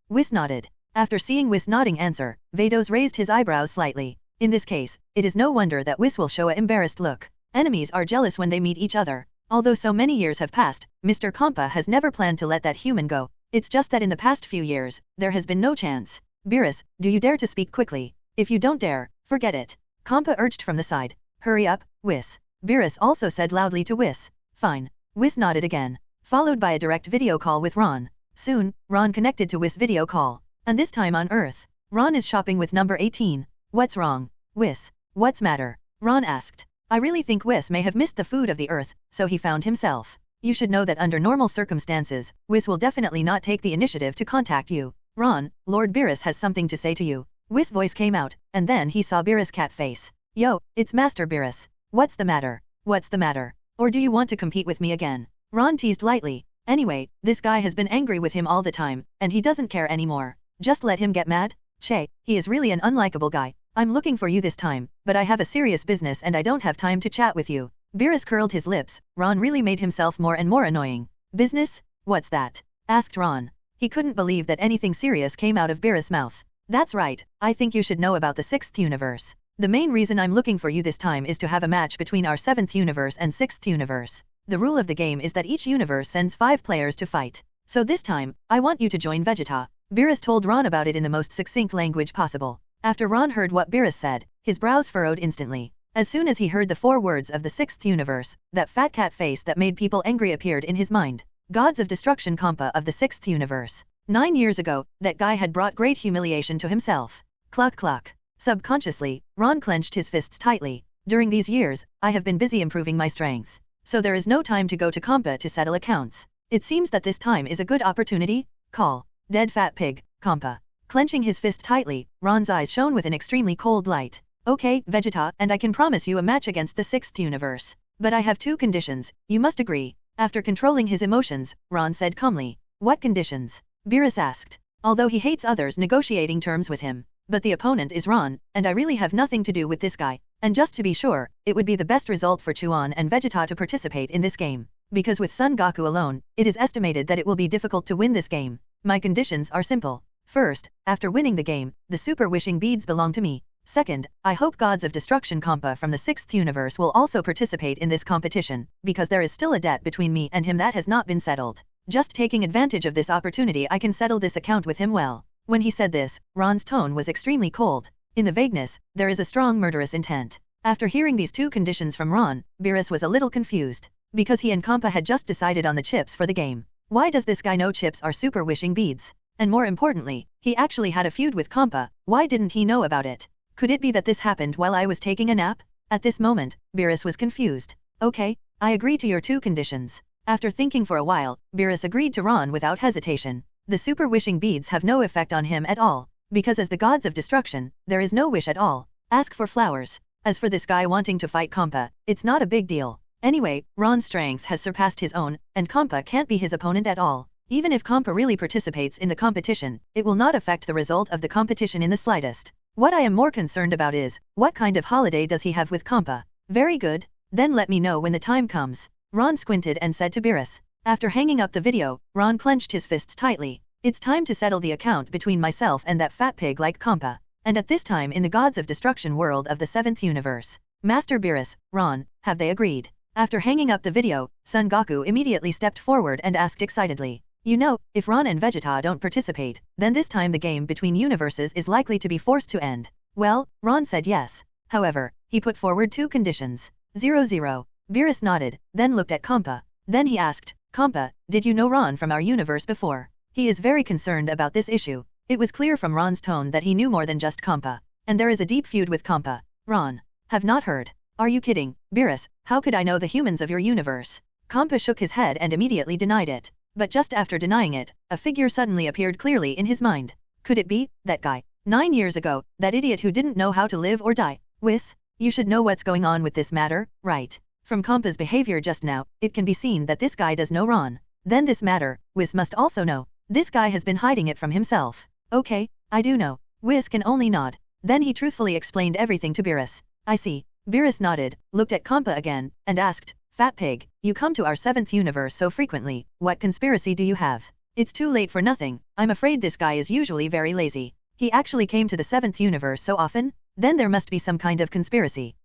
Whis nodded. After seeing Whis' nodding answer, Vados raised his eyebrows slightly. In this case, it is no wonder that Whis will show an embarrassed look. Enemies are jealous when they meet each other. Although so many years have passed, Mr. Champa has never planned to let that human go. It's just that in the past few years, there has been no chance. Beerus, do you dare to speak quickly? If you don't dare, forget it. Champa urged from the side. Hurry up, Whis. Beerus also said loudly to Whis. Fine. Whis nodded again. Followed by a direct video call with Ron. Soon, Ron connected to Whis' video call. And this time on Earth. Ron is shopping with number 18. What's wrong? Whis. What's matter? Ron asked. I really think Whis may have missed the food of the Earth, so he found himself. You should know that under normal circumstances, Whis will definitely not take the initiative to contact you. Ron, Lord Beerus has something to say to you. Whis' voice came out, and then he saw Beerus' cat face. Yo, it's Master Beerus. What's the matter? What's the matter? Or do you want to compete with me again? Ron teased lightly. Anyway, this guy has been angry with him all the time, and he doesn't care anymore. Just let him get mad. Che, he is really an unlikable guy. I'm looking for you this time, but I have a serious business and I don't have time to chat with you. Beerus curled his lips. Ron really made himself more and more annoying. Business? What's that? Asked Ron. He couldn't believe that anything serious came out of Beerus' mouth. That's right, I think you should know about the 6th universe. The main reason I'm looking for you this time is to have a match between our 7th universe and 6th universe. The rule of the game is that each universe sends 5 players to fight. So this time, I want you to join Vegeta. Beerus told Ron about it in the most succinct language possible. After Ron heard what Beerus said, his brows furrowed instantly. As soon as he heard the 4 words of the 6th universe, that fat cat face that made people angry appeared in his mind. Gods of Destruction Champa of the 6th universe. 9 years ago, that guy had brought great humiliation to himself. Cluck cluck. Subconsciously, Ron clenched his fists tightly. During these years, I have been busy improving my strength. So there is no time to go to Champa to settle accounts. It seems that this time is a good opportunity. Call. Dead fat pig, Champa. Clenching his fist tightly, Ron's eyes shone with an extremely cold light. Okay, Vegeta, and I can promise you a match against the 6th universe. But I have 2 conditions, you must agree. After controlling his emotions, Ron said calmly. What conditions? Beerus asked. Although he hates others negotiating terms with him. But the opponent is Ron, and I really have nothing to do with this guy. And just to be sure, it would be the best result for Chuan and Vegeta to participate in this game. Because with Son Goku alone, it is estimated that it will be difficult to win this game. My conditions are simple. First, after winning the game, the super wishing beads belong to me. Second, I hope Gods of Destruction Champa from the 6th universe will also participate in this competition, because there is still a debt between me and him that has not been settled. Just taking advantage of this opportunity I can settle this account with him well. When he said this, Ron's tone was extremely cold. In the vagueness, there is a strong murderous intent. After hearing these 2 conditions from Ron, Beerus was a little confused. Because he and Champa had just decided on the chips for the game. Why does this guy know chips are super wishing beads? And more importantly, he actually had a feud with Champa, why didn't he know about it? Could it be that this happened while I was taking a nap? At this moment, Beerus was confused. Okay, I agree to your 2 conditions. After thinking for a while, Beerus agreed to Ron without hesitation. The super wishing beads have no effect on him at all. Because as the gods of destruction, there is no wish at all. Ask for flowers. As for this guy wanting to fight Champa, it's not a big deal. Anyway, Ron's strength has surpassed his own, and Champa can't be his opponent at all. Even if Champa really participates in the competition, it will not affect the result of the competition in the slightest. What I am more concerned about is, what kind of holiday does he have with Champa? Very good. Then let me know when the time comes. Ron squinted and said to Beerus. After hanging up the video, Ron clenched his fists tightly. It's time to settle the account between myself and that fat pig like Champa. And at this time in the Gods of Destruction world of the 7th universe. Master Beerus, Ron, have they agreed? After hanging up the video, Son Goku immediately stepped forward and asked excitedly. You know, if Ron and Vegeta don't participate, then this time the game between universes is likely to be forced to end. Well, Ron said yes. However, he put forward 2 conditions. 0-0. Beerus nodded, then looked at Champa. Then he asked, Champa, did you know Ron from our universe before? He is very concerned about this issue. It was clear from Ron's tone that he knew more than just Champa. And there is a deep feud with Champa. Ron. Have not heard. Are you kidding, Beerus? How could I know the humans of your universe? Champa shook his head and immediately denied it. But just after denying it, a figure suddenly appeared clearly in his mind. Could it be that guy? 9 years ago, that idiot who didn't know how to live or die. Whis, you should know what's going on with this matter, right? From Champa's behavior just now, it can be seen that this guy does know Ron. Then this matter, Whis must also know. This guy has been hiding it from himself. Okay, I do know. Whis can only nod. Then he truthfully explained everything to Beerus. I see. Beerus nodded, looked at Champa again, and asked, Fat pig, you come to our 7th universe so frequently, what conspiracy do you have? It's too late for nothing, I'm afraid this guy is usually very lazy. He actually came to the 7th universe so often? Then there must be some kind of conspiracy.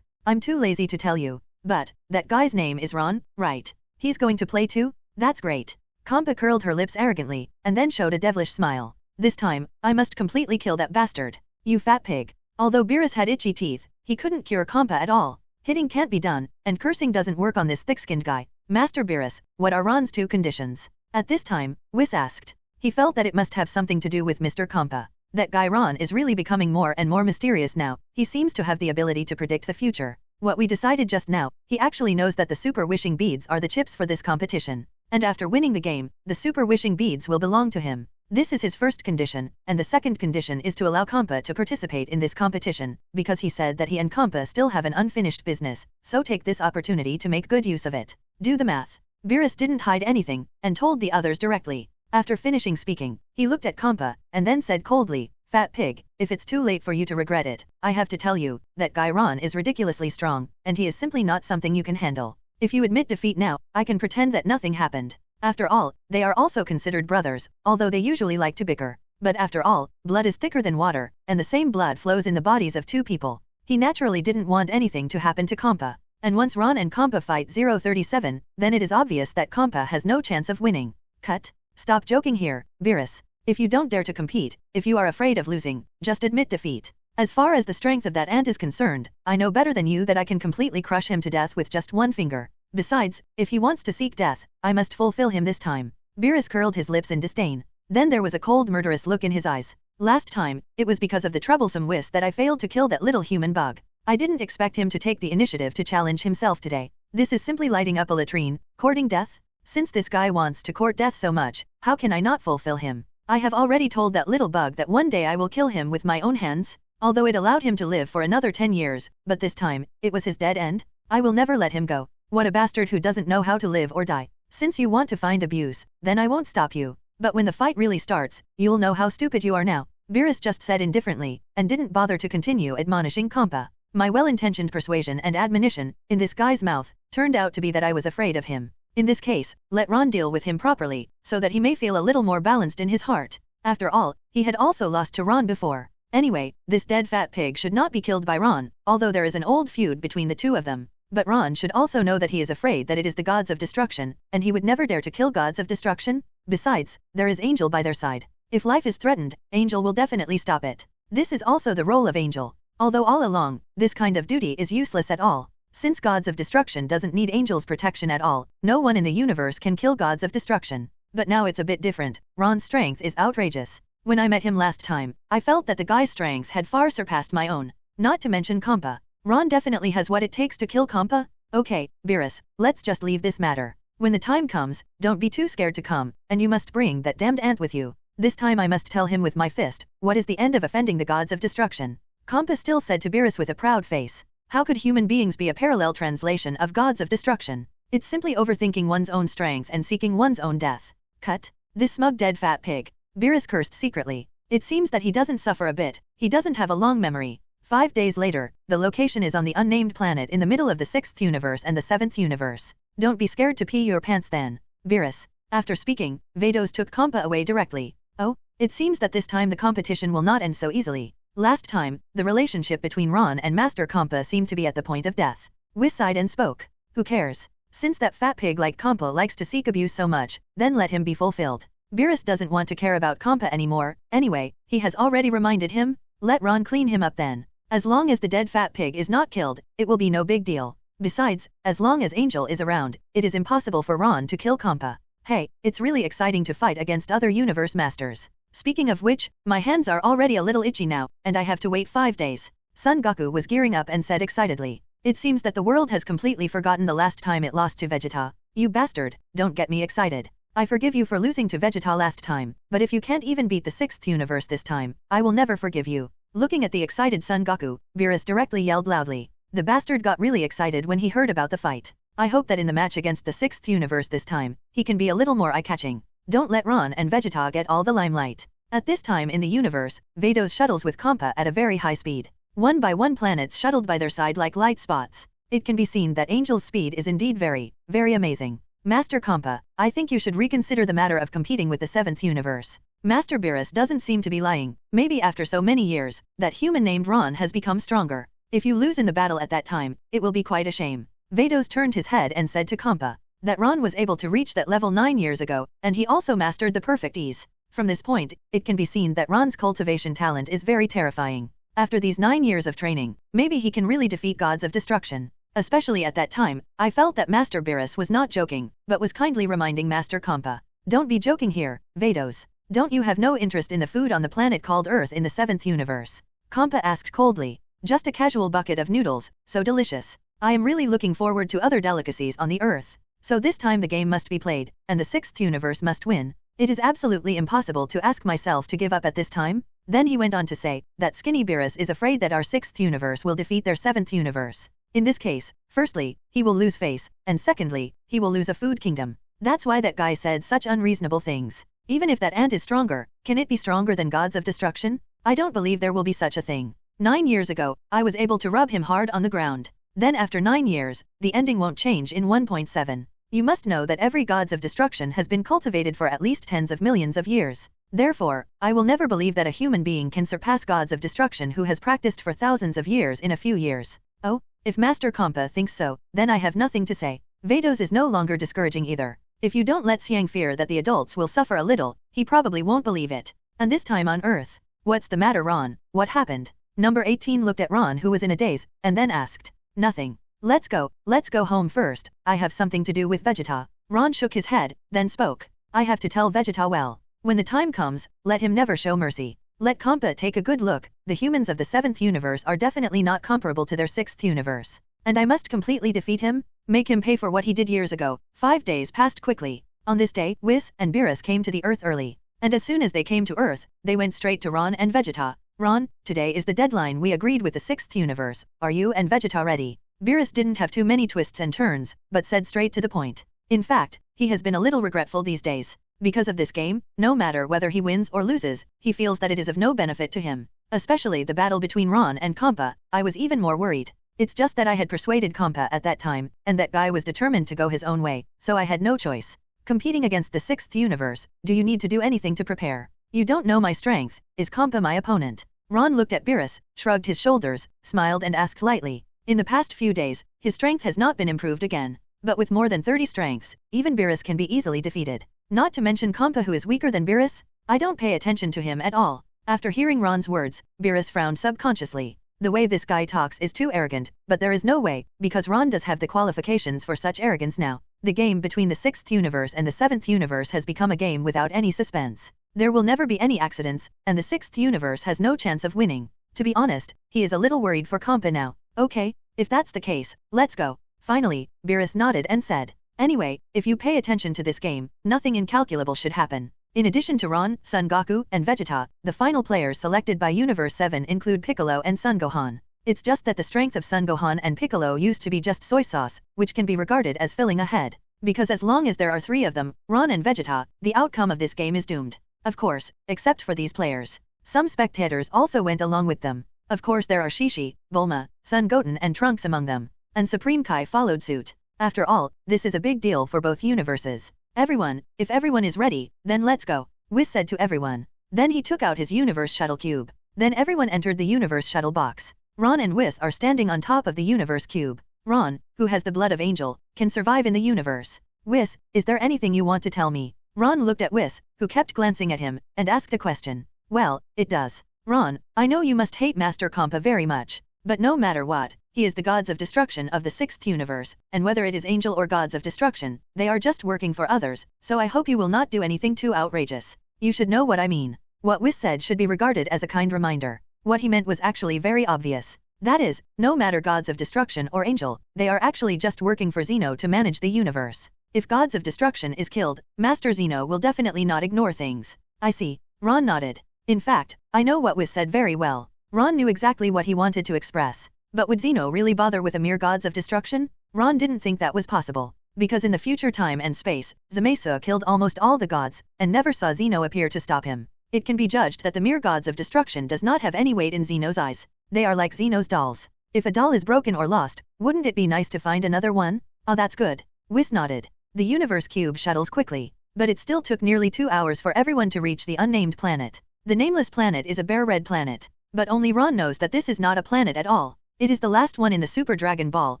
I'm too lazy to tell you. But, that guy's name is Ron, right? He's going to play too? That's great. Champa curled her lips arrogantly, and then showed a devilish smile. This time, I must completely kill that bastard. You fat pig. Although Beerus had itchy teeth, he couldn't cure Champa at all. Hitting can't be done, and cursing doesn't work on this thick-skinned guy. Master Beerus, what are Ron's 2 conditions? At this time, Whis asked. He felt that it must have something to do with Mr. Champa. That guy Ron is really becoming more and more mysterious now. He seems to have the ability to predict the future. What we decided just now, he actually knows that the super wishing beads are the chips for this competition. And after winning the game, the super wishing beads will belong to him. This is his first condition, and the second condition is to allow Champa to participate in this competition, because he said that he and Champa still have an unfinished business, so take this opportunity to make good use of it. Do the math. Beerus didn't hide anything, and told the others directly. After finishing speaking, he looked at Champa, and then said coldly, Fat pig, if it's too late for you to regret it, I have to tell you, that guy Ron is ridiculously strong, and he is simply not something you can handle. If you admit defeat now, I can pretend that nothing happened. After all, they are also considered brothers, although they usually like to bicker. But after all, blood is thicker than water, and the same blood flows in the bodies of 2 people. He naturally didn't want anything to happen to Champa. And once Ron and Champa fight 037, then it is obvious that Champa has no chance of winning. Cut. Stop joking here, Beerus. If you don't dare to compete, if you are afraid of losing, just admit defeat. As far as the strength of that ant is concerned, I know better than you that I can completely crush him to death with just 1 finger. Besides, if he wants to seek death, I must fulfill him this time. Beerus curled his lips in disdain. Then there was a cold murderous look in his eyes. Last time, it was because of the troublesome Whis that I failed to kill that little human bug. I didn't expect him to take the initiative to challenge himself today. This is simply lighting up a latrine, courting death? Since this guy wants to court death so much, how can I not fulfill him? I have already told that little bug that one day I will kill him with my own hands, although it allowed him to live for another 10 years, but this time, it was his dead end. I will never let him go. What a bastard who doesn't know how to live or die. Since you want to find abuse, then I won't stop you. But when the fight really starts, you'll know how stupid you are now. Beerus just said indifferently, and didn't bother to continue admonishing Champa. My well-intentioned persuasion and admonition, in this guy's mouth, turned out to be that I was afraid of him. In this case, let Ron deal with him properly, so that he may feel a little more balanced in his heart. After all, he had also lost to Ron before. Anyway, this dead fat pig should not be killed by Ron, although there is an old feud between the two of them. But Ron should also know that he is afraid that it is the gods of destruction, and he would never dare to kill gods of destruction. Besides, there is Angel by their side. If life is threatened, Angel will definitely stop it. This is also the role of Angel. Although all along, this kind of duty is useless at all. Since gods of destruction doesn't need Angel's protection at all, no one in the universe can kill gods of destruction. But now it's a bit different. Ron's strength is outrageous. When I met him last time, I felt that the guy's strength had far surpassed my own. Not to mention Champa. Ron definitely has what it takes to kill Champa. Okay, Beerus, let's just leave this matter. When the time comes, don't be too scared to come, and you must bring that damned ant with you. This time I must tell him with my fist, what is the end of offending the gods of destruction. Champa still said to Beerus with a proud face. How could human beings be a parallel translation of gods of destruction? It's simply overthinking one's own strength and seeking one's own death. Cut. This smug dead fat pig. Beerus cursed secretly. It seems that he doesn't suffer a bit. He doesn't have a long memory. 5 days later, the location is on the unnamed planet in the middle of the 6th universe and the 7th universe. Don't be scared to pee your pants then. Beerus. After speaking, Vados took Champa away directly. Oh, it seems that this time the competition will not end so easily. Last time, the relationship between Ron and Master Champa seemed to be at the point of death. Whis sighed and spoke. Who cares? Since that fat pig like Champa likes to seek abuse so much, then let him be fulfilled. Beerus doesn't want to care about Champa anymore. Anyway, he has already reminded him. Let Ron clean him up then. As long as the dead fat pig is not killed, it will be no big deal. Besides, as long as Angel is around, it is impossible for Ron to kill Champa. Hey, it's really exciting to fight against other universe masters. Speaking of which, my hands are already a little itchy now, and I have to wait 5 days. Son Goku was gearing up and said excitedly. It seems that the world has completely forgotten the last time it lost to Vegeta. You bastard, don't get me excited. I forgive you for losing to Vegeta last time, but if you can't even beat the 6th universe this time, I will never forgive you. Looking at the excited Son Goku, Beerus directly yelled loudly. The bastard got really excited when he heard about the fight. I hope that in the match against the 6th universe this time, he can be a little more eye-catching. Don't let Ron and Vegeta get all the limelight. At this time in the universe, Vados shuttles with Champa at a very high speed. One by one planets shuttled by their side like light spots. It can be seen that Angel's speed is indeed very, very amazing. Master Champa, I think you should reconsider the matter of competing with the 7th universe. Master Beerus doesn't seem to be lying. Maybe after so many years, that human named Ron has become stronger. If you lose in the battle at that time, it will be quite a shame. Vados turned his head and said to Champa that Ron was able to reach that level 9 years ago, and he also mastered the perfect ease. From this point, it can be seen that Ron's cultivation talent is very terrifying. After these 9 years of training, maybe he can really defeat gods of destruction. Especially at that time, I felt that Master Beerus was not joking, but was kindly reminding Master Champa. Don't be joking here, Vados. Don't you have no interest in the food on the planet called Earth in the 7th universe? Champa asked coldly. Just a casual bucket of noodles, so delicious. I am really looking forward to other delicacies on the Earth. So this time the game must be played, and the 6th universe must win. It is absolutely impossible to ask myself to give up at this time. Then he went on to say that Skinny Beerus is afraid that our 6th universe will defeat their 7th universe. In this case, firstly, he will lose face, and secondly, he will lose a food kingdom. That's why that guy said such unreasonable things. Even if that ant is stronger, can it be stronger than gods of destruction? I don't believe there will be such a thing. 9 years ago, I was able to rub him hard on the ground. Then after 9 years, the ending won't change in 1.7. You must know that every gods of destruction has been cultivated for at least tens of millions of years. Therefore, I will never believe that a human being can surpass gods of destruction who has practiced for thousands of years in a few years. Oh, if Master Champa thinks so, then I have nothing to say. Vados is no longer discouraging either. If you don't let Saiyan fear that the adults will suffer a little, he probably won't believe it. And this time on Earth. What's the matter, Ron? What happened? Number 18 looked at Ron, who was in a daze, and then asked. Nothing. Let's go home first. I have something to do with Vegeta. Ron shook his head, then spoke. I have to tell Vegeta well. When the time comes, let him never show mercy. Let Champa take a good look. The humans of the 7th universe are definitely not comparable to their 6th universe. And I must completely defeat him? Make him pay for what he did years ago. 5 days passed quickly. On this day, Whis and Beerus came to the Earth early. And as soon as they came to Earth, they went straight to Ron and Vegeta. Ron, today is the deadline we agreed with the 6th universe. Are you and Vegeta ready? Beerus didn't have too many twists and turns, but said straight to the point. In fact, he has been a little regretful these days. Because of this game, no matter whether he wins or loses, he feels that it is of no benefit to him. Especially the battle between Ron and Champa, I was even more worried. It's just that I had persuaded Champa at that time, and that guy was determined to go his own way, so I had no choice. Competing against the 6th universe, do you need to do anything to prepare? You don't know my strength. Is Champa my opponent? Ron looked at Beerus, shrugged his shoulders, smiled and asked lightly. In the past few days, his strength has not been improved again. But with more than 30 strengths, even Beerus can be easily defeated. Not to mention Champa, who is weaker than Beerus? I don't pay attention to him at all. After hearing Ron's words, Beerus frowned subconsciously. The way this guy talks is too arrogant, but there is no way, because Ron does have the qualifications for such arrogance now. The game between the 6th universe and the 7th universe has become a game without any suspense. There will never be any accidents, and the 6th universe has no chance of winning. To be honest, he is a little worried for Champa now. Okay, if that's the case, let's go. Finally, Beerus nodded and said. Anyway, if you pay attention to this game, nothing incalculable should happen. In addition to Ron, Son Goku, and Vegeta, the final players selected by Universe 7 include Piccolo and Son Gohan. It's just that the strength of Son Gohan and Piccolo used to be just soy sauce, which can be regarded as filling ahead. Because as long as there are 3 of them, Ron and Vegeta, the outcome of this game is doomed. Of course, except for these players. Some spectators also went along with them. Of course there are Shishi, Bulma, Son Goten and Trunks among them. And Supreme Kai followed suit. After all, this is a big deal for both universes. Everyone, if everyone is ready, then let's go, Whis said to everyone. Then he took out his universe shuttle cube. Then everyone entered the universe shuttle box. Ron and Whis are standing on top of the universe cube. Ron, who has the blood of Angel, can survive in the universe. Whis, is there anything you want to tell me? Ron looked at Whis, who kept glancing at him, and asked a question. Well, it does. Ron, I know you must hate Master Champa very much. But no matter what, he is the gods of destruction of the 6th universe, and whether it is Angel or gods of destruction, they are just working for others, so I hope you will not do anything too outrageous. You should know what I mean. What Whis said should be regarded as a kind reminder. What he meant was actually very obvious. That is, no matter gods of destruction or Angel, they are actually just working for Zeno to manage the universe. If gods of destruction is killed, Master Zeno will definitely not ignore things. I see. Ron nodded. In fact, I know what Whis said very well. Ron knew exactly what he wanted to express. But would Zeno really bother with a mere gods of destruction? Ron didn't think that was possible. Because in the future time and space, Zamasu killed almost all the gods, and never saw Zeno appear to stop him. It can be judged that the mere gods of destruction does not have any weight in Zeno's eyes. They are like Zeno's dolls. If a doll is broken or lost, wouldn't it be nice to find another one? Oh, that's good. Whis nodded. The universe cube shuttles quickly. But it still took nearly 2 hours for everyone to reach the unnamed planet. The nameless planet is a bare red planet. But only Ron knows that this is not a planet at all. It is the last one in the Super Dragon Ball,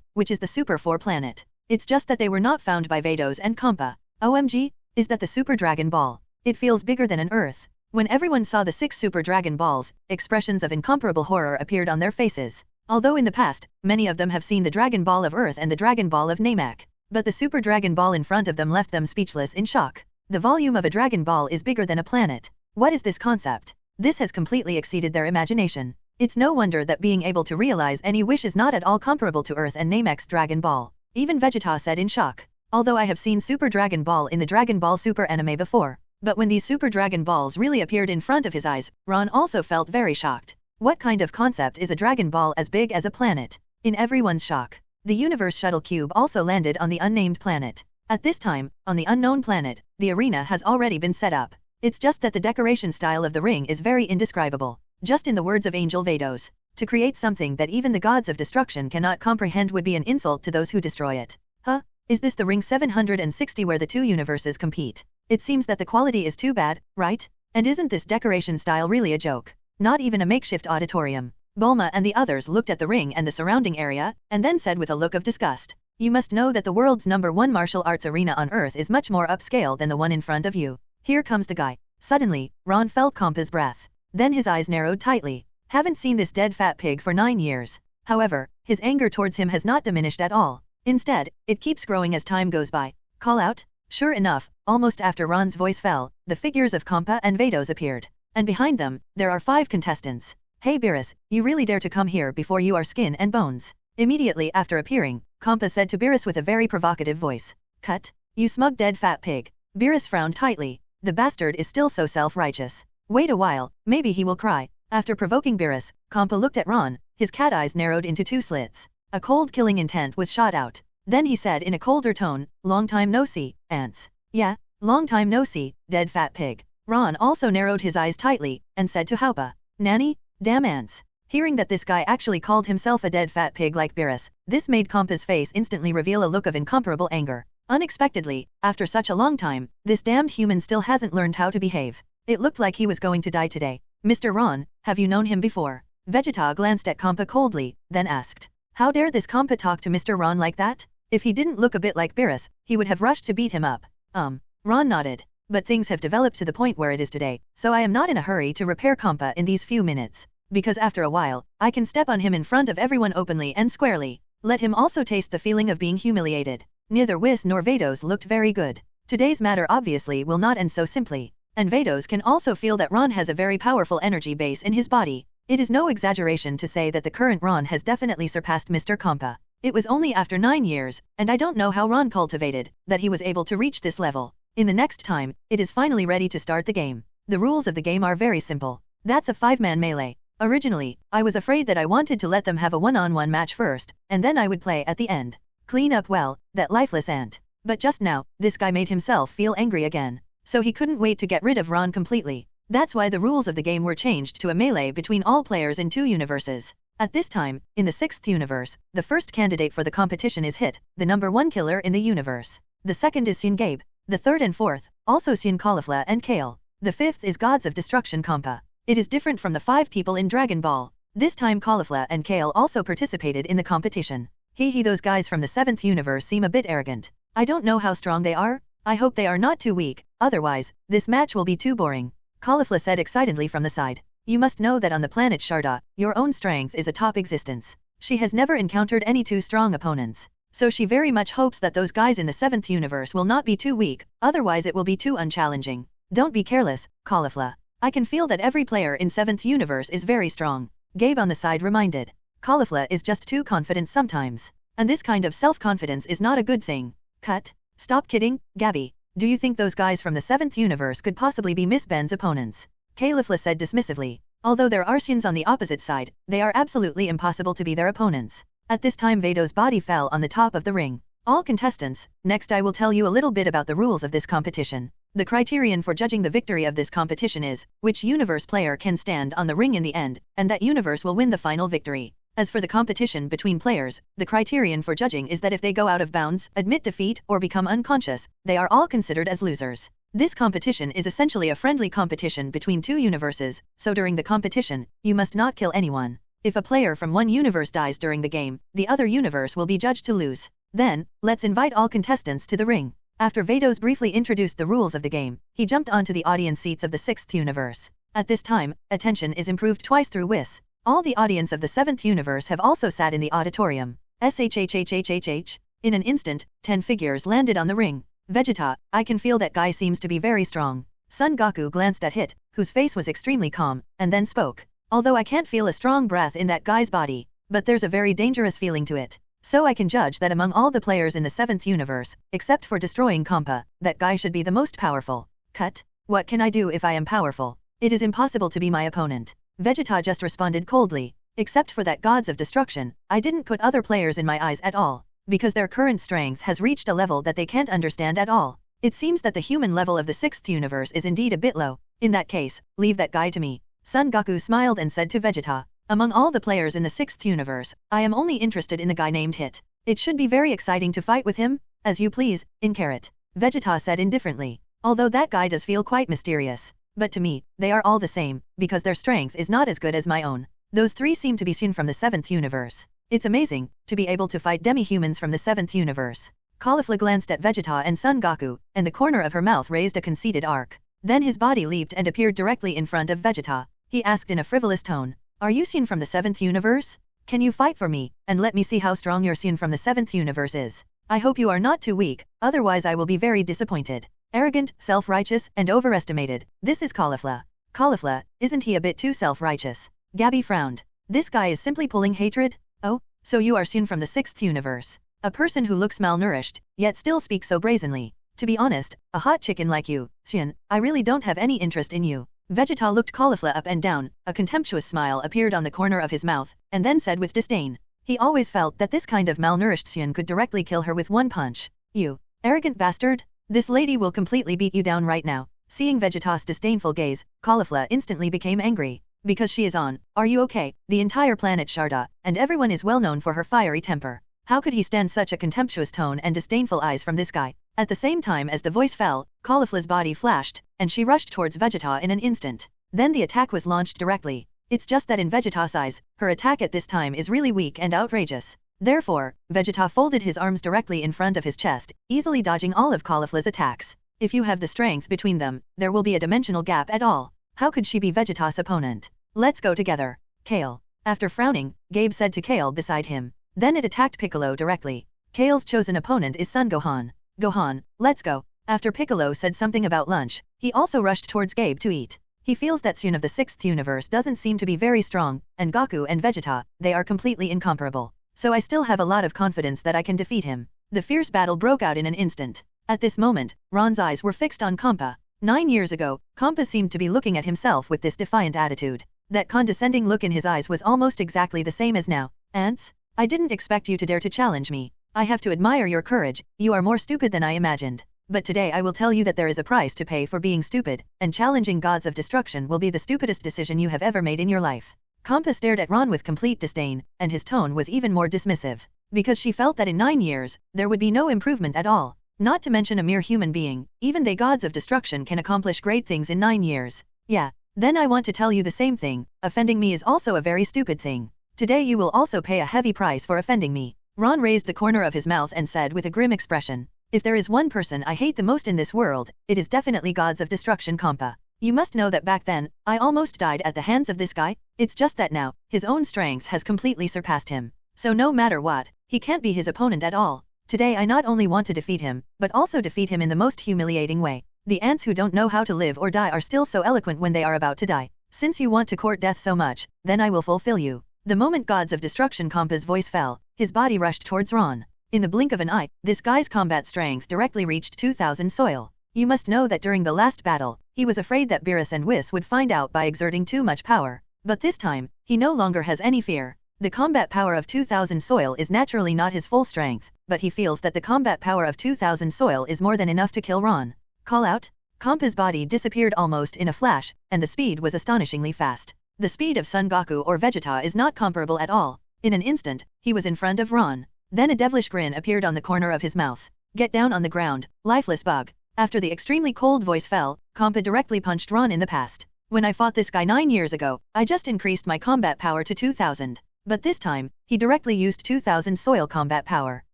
which is the Super 4 planet. It's just that they were not found by Vados and Champa. OMG, is that the Super Dragon Ball? It feels bigger than an Earth. When everyone saw the 6 Super Dragon Balls, expressions of incomparable horror appeared on their faces. Although in the past, many of them have seen the Dragon Ball of Earth and the Dragon Ball of Namek. But the Super Dragon Ball in front of them left them speechless in shock. The volume of a Dragon Ball is bigger than a planet. What is this concept? This has completely exceeded their imagination. It's no wonder that being able to realize any wish is not at all comparable to Earth and Namek's Dragon Ball. Even Vegeta said in shock. Although I have seen Super Dragon Ball in the Dragon Ball Super anime before. But when these Super Dragon Balls really appeared in front of his eyes, Ron also felt very shocked. What kind of concept is a Dragon Ball as big as a planet? In everyone's shock, the Universe Shuttle Cube also landed on the unnamed planet. At this time, on the unknown planet, the arena has already been set up. It's just that the decoration style of the ring is very indescribable. Just in the words of Angel Vados, to create something that even the gods of destruction cannot comprehend would be an insult to those who destroy it. Huh? Is this the ring 760 where the 2 universes compete? It seems that the quality is too bad, right? And isn't this decoration style really a joke? Not even a makeshift auditorium. Bulma and the others looked at the ring and the surrounding area, and then said with a look of disgust, "You must know that the world's #1 martial arts arena on Earth is much more upscale than the one in front of you. Here comes the guy." Suddenly, Ron felt Champa's breath. Then his eyes narrowed tightly. Haven't seen this dead fat pig for 9 years. However, his anger towards him has not diminished at all. Instead, it keeps growing as time goes by. Call out? Sure enough, almost after Ron's voice fell, the figures of Champa and Vados appeared. And behind them, there are 5 contestants. Hey Beerus, you really dare to come here before you are skin and bones. Immediately after appearing, Champa said to Beerus with a very provocative voice. Cut. You smug dead fat pig. Beerus frowned tightly. The bastard is still so self-righteous. Wait a while, maybe he will cry. After provoking Beerus, Champa looked at Ron, his cat eyes narrowed into two slits. A cold killing intent was shot out. Then he said in a colder tone, "Long time no see, ants." "Yeah, long time no see, dead fat pig." Ron also narrowed his eyes tightly, and said to Champa, "Nanny, damn ants." Hearing that this guy actually called himself a dead fat pig like Beerus, this made Champa's face instantly reveal a look of incomparable anger. Unexpectedly, after such a long time, this damned human still hasn't learned how to behave. It looked like he was going to die today. "Mr. Ron, have you known him before?" Vegeta glanced at Champa coldly, then asked. How dare this Champa talk to Mr. Ron like that? If he didn't look a bit like Beerus, he would have rushed to beat him up. Ron nodded. But things have developed to the point where it is today, so I am not in a hurry to repair Champa in these few minutes. Because after a while, I can step on him in front of everyone openly and squarely. Let him also taste the feeling of being humiliated. Neither Whis nor Vados looked very good. Today's matter obviously will not end so simply. And Vados can also feel that Ron has a very powerful energy base in his body. It is no exaggeration to say that the current Ron has definitely surpassed Mr. Champa. It was only after 9 years, and I don't know how Ron cultivated, that he was able to reach this level. In the next time, it is finally ready to start the game. The rules of the game are very simple. That's a 5-man melee. Originally, I was afraid that I wanted to let them have a one-on-one match first, and then I would play at the end. Clean up well, that lifeless ant. But just now, this guy made himself feel angry again. So he couldn't wait to get rid of Ron completely. That's why the rules of the game were changed to a melee between all players in 2 universes. At this time, in the 6th universe, the first candidate for the competition is Hit, the number 1 killer in the universe. The second is Saiyan Gabe. The third and fourth, also Saiyan Caulifla and Kale. The fifth is Gods of Destruction Champa. It is different from the 5 people in Dragon Ball. This time Caulifla and Kale also participated in the competition. Those guys from the 7th universe seem a bit arrogant. I don't know how strong they are. I hope they are not too weak, otherwise, this match will be too boring. Caulifla said excitedly from the side. You must know that on the planet Sharda, your own strength is a top existence. She has never encountered any too strong opponents. So she very much hopes that those guys in the 7th universe will not be too weak, otherwise it will be too unchallenging. Don't be careless, Caulifla. I can feel that every player in 7th universe is very strong. Gabe on the side reminded. Caulifla is just too confident sometimes. And this kind of self-confidence is not a good thing. Cut. Stop kidding, Gabby. Do you think those guys from the 7th universe could possibly be Miss Ben's opponents? Caulifla said dismissively. Although there are Saiyans on the opposite side, they are absolutely impossible to be their opponents. At this time Vados' body fell on the top of the ring. All contestants, next I will tell you a little bit about the rules of this competition. The criterion for judging the victory of this competition is, which universe player can stand on the ring in the end, and that universe will win the final victory. As for the competition between players, the criterion for judging is that if they go out of bounds, admit defeat, or become unconscious, they are all considered as losers. This competition is essentially a friendly competition between 2 universes, so during the competition, you must not kill anyone. If a player from one universe dies during the game, the other universe will be judged to lose. Then, let's invite all contestants to the ring. After Vados briefly introduced the rules of the game, he jumped onto the audience seats of the 6th universe. At this time, attention is improved twice through Whis. All the audience of the 7th universe have also sat in the auditorium. SHHHHHH. In an instant, 10 figures landed on the ring. Vegeta, I can feel that guy seems to be very strong. Son Goku glanced at Hit, whose face was extremely calm, and then spoke. Although I can't feel a strong breath in that guy's body, but there's a very dangerous feeling to it. So I can judge that among all the players in the 7th universe, except for destroying Champa, that guy should be the most powerful. Cut. What can I do if I am powerful? It is impossible to be my opponent. Vegeta just responded coldly. Except for that Gods of Destruction, I didn't put other players in my eyes at all, because their current strength has reached a level that they can't understand at all. It seems that the human level of the 6th universe is indeed a bit low. In that case, leave that guy to me. Son Goku smiled and said to Vegeta. Among all the players in the 6th universe, I am only interested in the guy named Hit. It should be very exciting to fight with him. As you please, in carrot. Vegeta said indifferently. Although that guy does feel quite mysterious. But to me, they are all the same, because their strength is not as good as my own. Those 3 seem to be seen from the 7th universe. It's amazing, to be able to fight demi-humans from the 7th universe. Caulifla glanced at Vegeta and Son Goku, and the corner of her mouth raised a conceited arc. Then his body leaped and appeared directly in front of Vegeta. He asked in a frivolous tone. Are you seen from the 7th universe? Can you fight for me, and let me see how strong your seen from the 7th universe is? I hope you are not too weak, otherwise I will be very disappointed. Arrogant, self-righteous, and overestimated, this is Caulifla. Caulifla, isn't he a bit too self-righteous? Gabby frowned. This guy is simply pulling hatred? Oh, so you are seen from the 6th universe. A person who looks malnourished, yet still speaks so brazenly. To be honest, a hot chicken like you, Saiyan, I really don't have any interest in you. Vegeta looked Caulifla up and down, a contemptuous smile appeared on the corner of his mouth, and then said with disdain. He always felt that this kind of malnourished Saiyan could directly kill her with one punch. You arrogant bastard! This lady will completely beat you down right now. Seeing Vegeta's disdainful gaze, Caulifla instantly became angry. Because she is on, are you okay? The entire planet Sharda, and everyone is well known for her fiery temper. How could he stand such a contemptuous tone and disdainful eyes from this guy? At the same time as the voice fell, Caulifla's body flashed, and she rushed towards Vegeta in an instant. Then the attack was launched directly. It's just that in Vegeta's eyes, her attack at this time is really weak and outrageous. Therefore, Vegeta folded his arms directly in front of his chest, easily dodging all of Caulifla's attacks. If you have the strength between them, there will be a dimensional gap at all. How could she be Vegeta's opponent? Let's go together. Kale. After frowning, Gabe said to Kale beside him. Then it attacked Piccolo directly. Kale's chosen opponent is Son Gohan. Gohan, let's go. After Piccolo said something about lunch, he also rushed towards Gabe to eat. He feels that Saiyan of the 6th universe doesn't seem to be very strong, and Goku and Vegeta, they are completely incomparable. So I still have a lot of confidence that I can defeat him. The fierce battle broke out in an instant. At this moment, Ron's eyes were fixed on Champa. 9 years ago, Champa seemed to be looking at himself with this defiant attitude. That condescending look in his eyes was almost exactly the same as now. Ants? I didn't expect you to dare to challenge me. I have to admire your courage, you are more stupid than I imagined. But today I will tell you that there is a price to pay for being stupid, and challenging gods of destruction will be the stupidest decision you have ever made in your life. Champa stared at Ron with complete disdain, and his tone was even more dismissive. Because she felt that in 9 years, there would be no improvement at all. Not to mention a mere human being, even the gods of destruction can accomplish great things in 9 years. Yeah, then I want to tell you the same thing, offending me is also a very stupid thing. Today you will also pay a heavy price for offending me. Ron raised the corner of his mouth and said with a grim expression, if there is one person I hate the most in this world, it is definitely gods of destruction Champa. You must know that back then, I almost died at the hands of this guy, it's just that now, his own strength has completely surpassed him. So no matter what, he can't be his opponent at all. Today I not only want to defeat him, but also defeat him in the most humiliating way. The ants who don't know how to live or die are still so eloquent when they are about to die. Since you want to court death so much, then I will fulfill you. The moment gods of destruction Champa's voice fell, his body rushed towards Ron. In the blink of an eye, this guy's combat strength directly reached 2000 soil. You must know that during the last battle, he was afraid that Beerus and Whis would find out by exerting too much power. But this time, he no longer has any fear. The combat power of 2000 soil is naturally not his full strength, but he feels that the combat power of 2000 soil is more than enough to kill Ron. Call out? Champa's body disappeared almost in a flash, and the speed was astonishingly fast. The speed of Son Goku or Vegeta is not comparable at all. In an instant, he was in front of Ron. Then a devilish grin appeared on the corner of his mouth. Get down on the ground, lifeless bug. After the extremely cold voice fell, Champa directly punched Ron in the past. When I fought this guy 9 years ago, I just increased my combat power to 2000. But this time, he directly used 2000 soil combat power.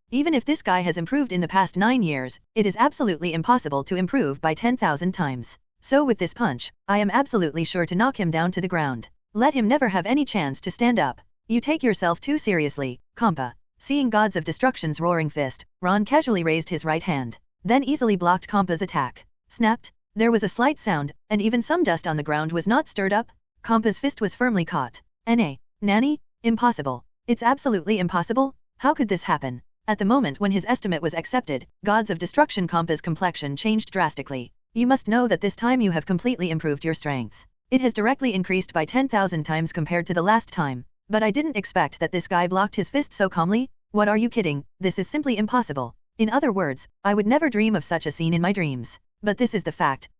Even if this guy has improved in the past 9 years, it is absolutely impossible to improve by 10,000 times. So with this punch, I am absolutely sure to knock him down to the ground. Let him never have any chance to stand up. You take yourself too seriously, Champa. Seeing gods of destruction's roaring fist, Ron casually raised his right hand, then easily blocked Champa's attack. Snapped. There was a slight sound, and even some dust on the ground was not stirred up. Champa's fist was firmly caught. Nanny? Impossible. It's absolutely impossible? How could this happen? At the moment when his estimate was accepted, gods of destruction Champa's complexion changed drastically. You must know that this time you have completely improved your strength. It has directly increased by 10,000 times compared to the last time. But I didn't expect that this guy blocked his fist so calmly. What are you kidding? This is simply impossible. In other words, I would never dream of such a scene in my dreams. But this is the fact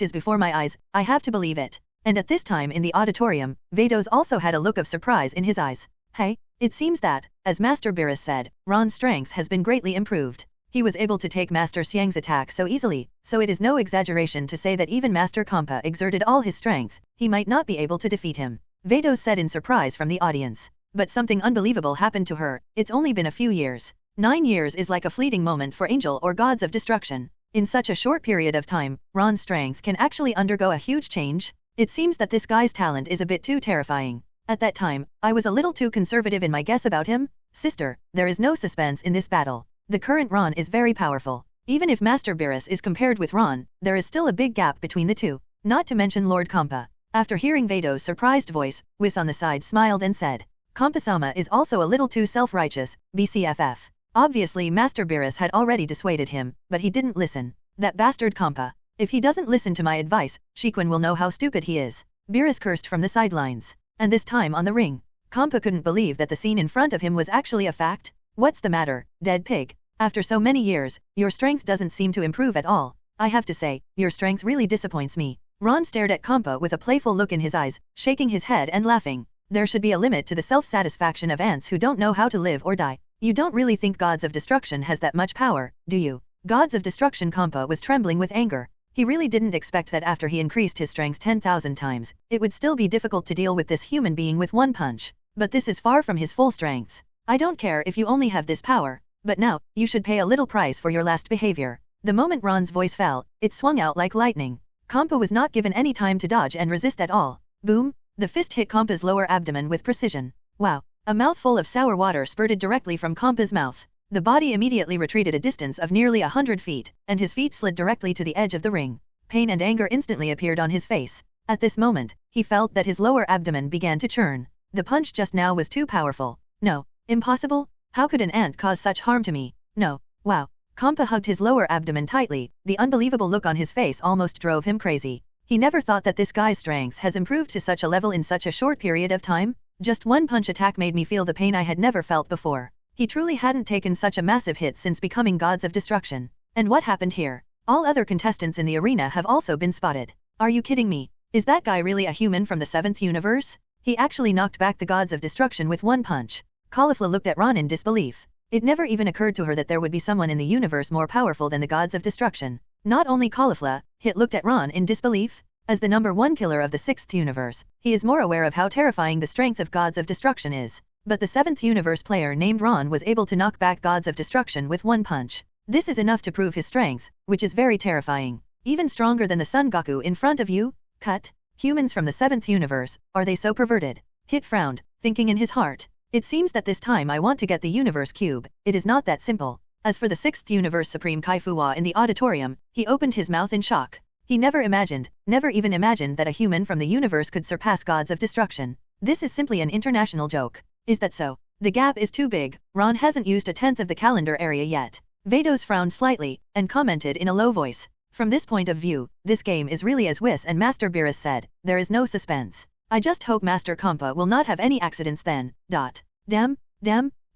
is before my eyes, I have to believe it. And at this time in the auditorium, Vados also had a look of surprise in his eyes. Hey, it seems that, as Master Beerus said, Ron's strength has been greatly improved. He was able to take Master Xiang's attack so easily, so it is no exaggeration to say that even Master Champa exerted all his strength, he might not be able to defeat him. Vados said in surprise from the audience. But something unbelievable happened to her, it's only been a few years. 9 years is like a fleeting moment for angel or gods of destruction. In such a short period of time, Ron's strength can actually undergo a huge change. It seems that this guy's talent is a bit too terrifying. At that time, I was a little too conservative in my guess about him. Sister, there is no suspense in this battle. The current Ron is very powerful. Even if Master Beerus is compared with Ron, there is still a big gap between the two. Not to mention Lord Champa. After hearing Vados' surprised voice, Whis on the side smiled and said, Champa-sama is also a little too self-righteous, BCFF. Obviously Master Beerus had already dissuaded him, but he didn't listen. That bastard Champa. If he doesn't listen to my advice, Shiquan will know how stupid he is. Beerus cursed from the sidelines. And this time on the ring. Champa couldn't believe that the scene in front of him was actually a fact. What's the matter, dead pig? After so many years, your strength doesn't seem to improve at all. I have to say, your strength really disappoints me. Ron stared at Champa with a playful look in his eyes, shaking his head and laughing. There should be a limit to the self-satisfaction of ants who don't know how to live or die. You don't really think Gods of Destruction has that much power, do you? Gods of Destruction. Champa was trembling with anger. He really didn't expect that after he increased his strength 10,000 times, it would still be difficult to deal with this human being with one punch. But this is far from his full strength. I don't care if you only have this power, but now, you should pay a little price for your last behavior. The moment Ron's voice fell, it swung out like lightning. Champa was not given any time to dodge and resist at all. Boom! The fist hit Champa's lower abdomen with precision. Wow! A mouthful of sour water spurted directly from Champa's mouth. The body immediately retreated a distance of nearly 100 feet, and his feet slid directly to the edge of the ring. Pain and anger instantly appeared on his face. At this moment, he felt that his lower abdomen began to churn. The punch just now was too powerful. No. Impossible? How could an ant cause such harm to me? No. Wow. Champa hugged his lower abdomen tightly. The unbelievable look on his face almost drove him crazy. He never thought that this guy's strength has improved to such a level in such a short period of time. Just one punch attack made me feel the pain I had never felt before. He truly hadn't taken such a massive hit since becoming Gods of Destruction. And what happened here? All other contestants in the arena have also been spotted. Are you kidding me? Is that guy really a human from the 7th universe? He actually knocked back the Gods of Destruction with one punch. Caulifla looked at Ron in disbelief. It never even occurred to her that there would be someone in the universe more powerful than the Gods of Destruction. Not only Caulifla, Hit looked at Ron in disbelief. As the number 1 killer of the 6th universe, he is more aware of how terrifying the strength of Gods of Destruction is. But the 7th universe player named Ron was able to knock back Gods of Destruction with one punch. This is enough to prove his strength, which is very terrifying. Even stronger than the Son Goku in front of you? Cut. Humans from the 7th universe, are they so perverted? Hit frowned, thinking in his heart. It seems that this time I want to get the universe cube. It is not that simple. As for the 6th universe supreme Kai Fuwa in the auditorium, he opened his mouth in shock. He never even imagined that a human from the universe could surpass Gods of Destruction. This is simply an international joke. Is that so? The gap is too big. Ron hasn't used a tenth of the calendar area yet. Vados frowned slightly, and commented in a low voice. From this point of view, this game is really as Whis and Master Beerus said, there is no suspense. I just hope Master Champa will not have any accidents then. Damn,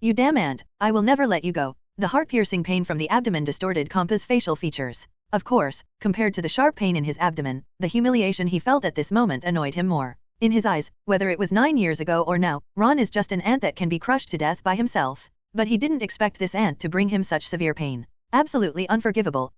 you damn ant, I will never let you go. The heart-piercing pain from the abdomen distorted Champa's facial features. Of course, compared to the sharp pain in his abdomen, the humiliation he felt at this moment annoyed him more. In his eyes, whether it was 9 years ago or now, Ron is just an ant that can be crushed to death by himself. But he didn't expect this ant to bring him such severe pain. Absolutely unforgivable.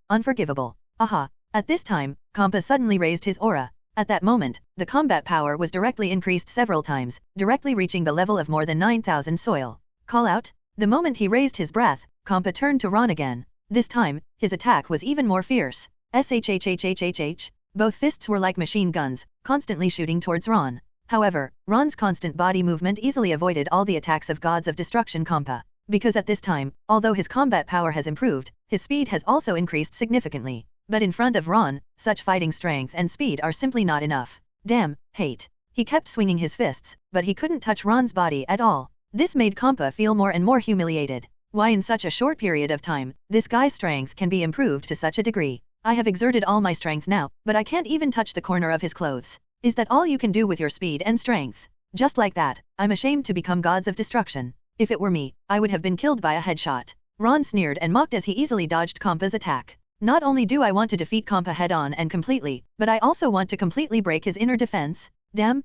Aha. At this time, Champa suddenly raised his aura. At that moment, the combat power was directly increased several times, directly reaching the level of more than 9,000 soil. Call out? The moment he raised his breath, Champa turned to Ron again. This time, his attack was even more fierce. Shhhhhhh. Both fists were like machine guns, constantly shooting towards Ron. However, Ron's constant body movement easily avoided all the attacks of Gods of Destruction Champa. Because at this time, although his combat power has improved, his speed has also increased significantly. But in front of Ron, such fighting strength and speed are simply not enough. Damn, hate. He kept swinging his fists, but he couldn't touch Ron's body at all. This made Champa feel more and more humiliated. Why in such a short period of time, this guy's strength can be improved to such a degree? I have exerted all my strength now, but I can't even touch the corner of his clothes. Is that all you can do with your speed and strength? Just like that, I'm ashamed to become Gods of Destruction. If it were me, I would have been killed by a headshot. Ron sneered and mocked as he easily dodged Champa's attack. Not only do I want to defeat Champa head-on and completely, but I also want to completely break his inner defense. Damn.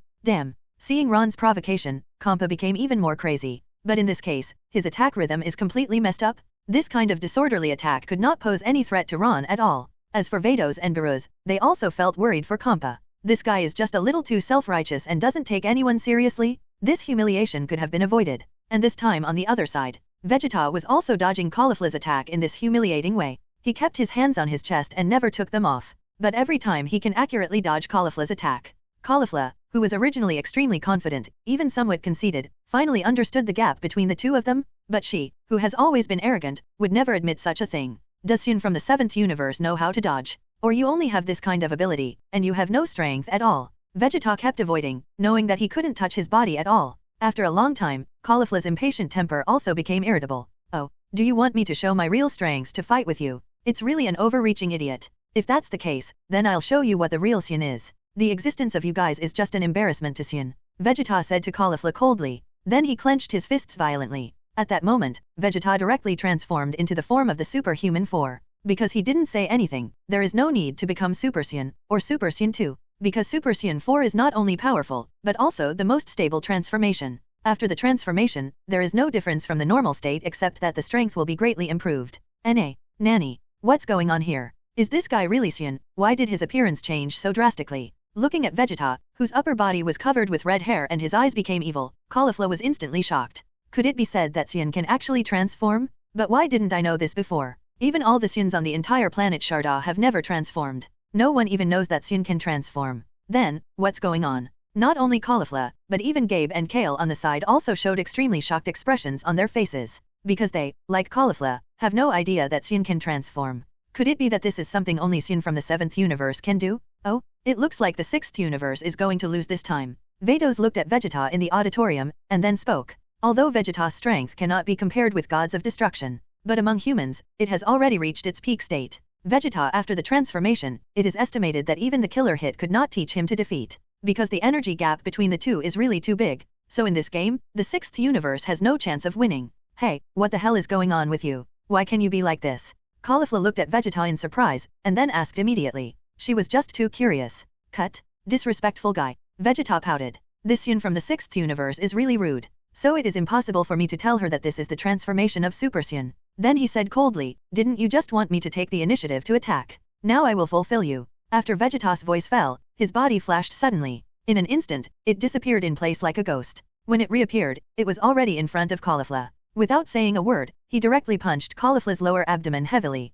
Seeing Ron's provocation, Champa became even more crazy. But in this case, his attack rhythm is completely messed up. This kind of disorderly attack could not pose any threat to Ron at all. As for Vados and Beerus, they also felt worried for Champa. This guy is just a little too self-righteous and doesn't take anyone seriously. This humiliation could have been avoided. And this time on the other side, Vegeta was also dodging Caulifla's attack in this humiliating way. He kept his hands on his chest and never took them off. But every time he can accurately dodge Caulifla's attack. Caulifla, who was originally extremely confident, even somewhat conceited, finally understood the gap between the two of them, but she, who has always been arrogant, would never admit such a thing. Does Saiyan from the 7th universe know how to dodge? Or you only have this kind of ability, and you have no strength at all? Vegeta kept avoiding, knowing that he couldn't touch his body at all. After a long time, Caulifla's impatient temper also became irritable. Oh, do you want me to show my real strengths to fight with you? It's really an overreaching idiot. If that's the case, then I'll show you what the real Saiyan is. The existence of you guys is just an embarrassment to Saiyan, Vegeta said to Caulifla coldly. Then he clenched his fists violently. At that moment, Vegeta directly transformed into the form of the superhuman 4. Because he didn't say anything, there is no need to become Super Saiyan, or Super Saiyan 2. Because Super Saiyan 4 is not only powerful, but also the most stable transformation. After the transformation, there is no difference from the normal state except that the strength will be greatly improved. Nanny, what's going on here? Is this guy really Saiyan? Why did his appearance change so drastically? Looking at Vegeta, whose upper body was covered with red hair and his eyes became evil, Caulifla was instantly shocked. Could it be said that Saiyan can actually transform? But why didn't I know this before? Even all the Saiyans on the entire planet Sharda have never transformed. No one even knows that Saiyan can transform. Then, what's going on? Not only Caulifla, but even Gabe and Kale on the side also showed extremely shocked expressions on their faces. Because they, like Caulifla, have no idea that Saiyan can transform. Could it be that this is something only Saiyan from the 7th universe can do? Oh, it looks like the 6th universe is going to lose this time. Vados looked at Vegeta in the auditorium, and then spoke. Although Vegeta's strength cannot be compared with gods of destruction, but among humans, it has already reached its peak state. Vegeta after the transformation, it is estimated that even the killer hit could not teach him to defeat. Because the energy gap between the two is really too big. So in this game, the 6th universe has no chance of winning. Hey, what the hell is going on with you? Why can you be like this? Caulifla looked at Vegeta in surprise, and then asked immediately. She was just too curious. Cut. Disrespectful guy. Vegeta pouted. This Saiyan from the 6th universe is really rude. So it is impossible for me to tell her that this is the transformation of Super Saiyan. Then he said coldly, didn't you just want me to take the initiative to attack? Now I will fulfill you. After Vegeta's voice fell, his body flashed suddenly. In an instant, it disappeared in place like a ghost. When it reappeared, it was already in front of Caulifla. Without saying a word, he directly punched Caulifla's lower abdomen heavily.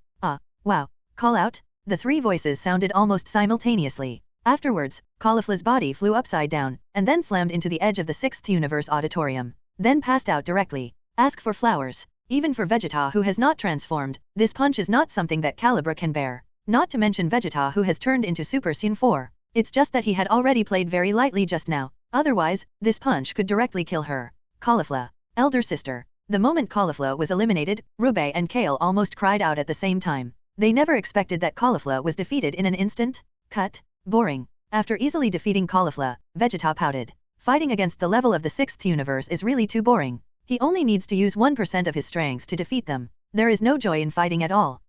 Wow. Call out? The three voices sounded almost simultaneously. Afterwards, Caulifla's body flew upside down, and then slammed into the edge of the 6th universe auditorium. Then passed out directly. Ask for flowers. Even for Vegeta who has not transformed, this punch is not something that Calibra can bear. Not to mention Vegeta who has turned into Super Saiyan 4. It's just that he had already played very lightly just now. Otherwise, this punch could directly kill her. Caulifla. Elder sister. The moment Caulifla was eliminated, Rube and Kale almost cried out at the same time. They never expected that Caulifla was defeated in an instant. Cut. Boring. After easily defeating Caulifla, Vegeta pouted. Fighting against the level of the 6th universe is really too boring. He only needs to use 1% of his strength to defeat them. There is no joy in fighting at all.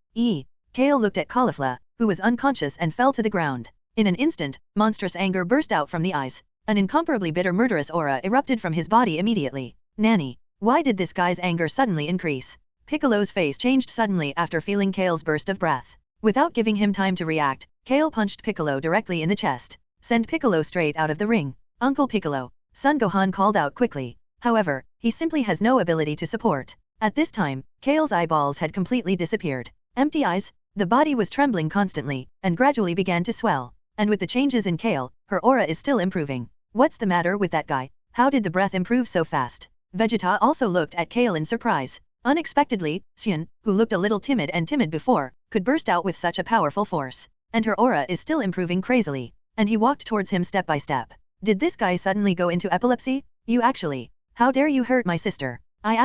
Kale looked at Caulifla, who was unconscious and fell to the ground. In an instant, monstrous anger burst out from the eyes. An incomparably bitter murderous aura erupted from his body immediately. Nanny. Why did this guy's anger suddenly increase? Piccolo's face changed suddenly after feeling Kale's burst of breath. Without giving him time to react, Kale punched Piccolo directly in the chest. Send Piccolo straight out of the ring. Uncle Piccolo. Son Gohan called out quickly. However, he simply has no ability to support. At this time, Kale's eyeballs had completely disappeared. Empty eyes. The body was trembling constantly, and gradually began to swell. And with the changes in Kale, her aura is still improving. What's the matter with that guy? How did the breath improve so fast? Vegeta also looked at Kale in surprise. Unexpectedly, Saiyan, who looked a little timid before, could burst out with such a powerful force. And her aura is still improving crazily. And he walked towards him step by step. Did this guy suddenly go into epilepsy? You actually. How dare you hurt my sister? I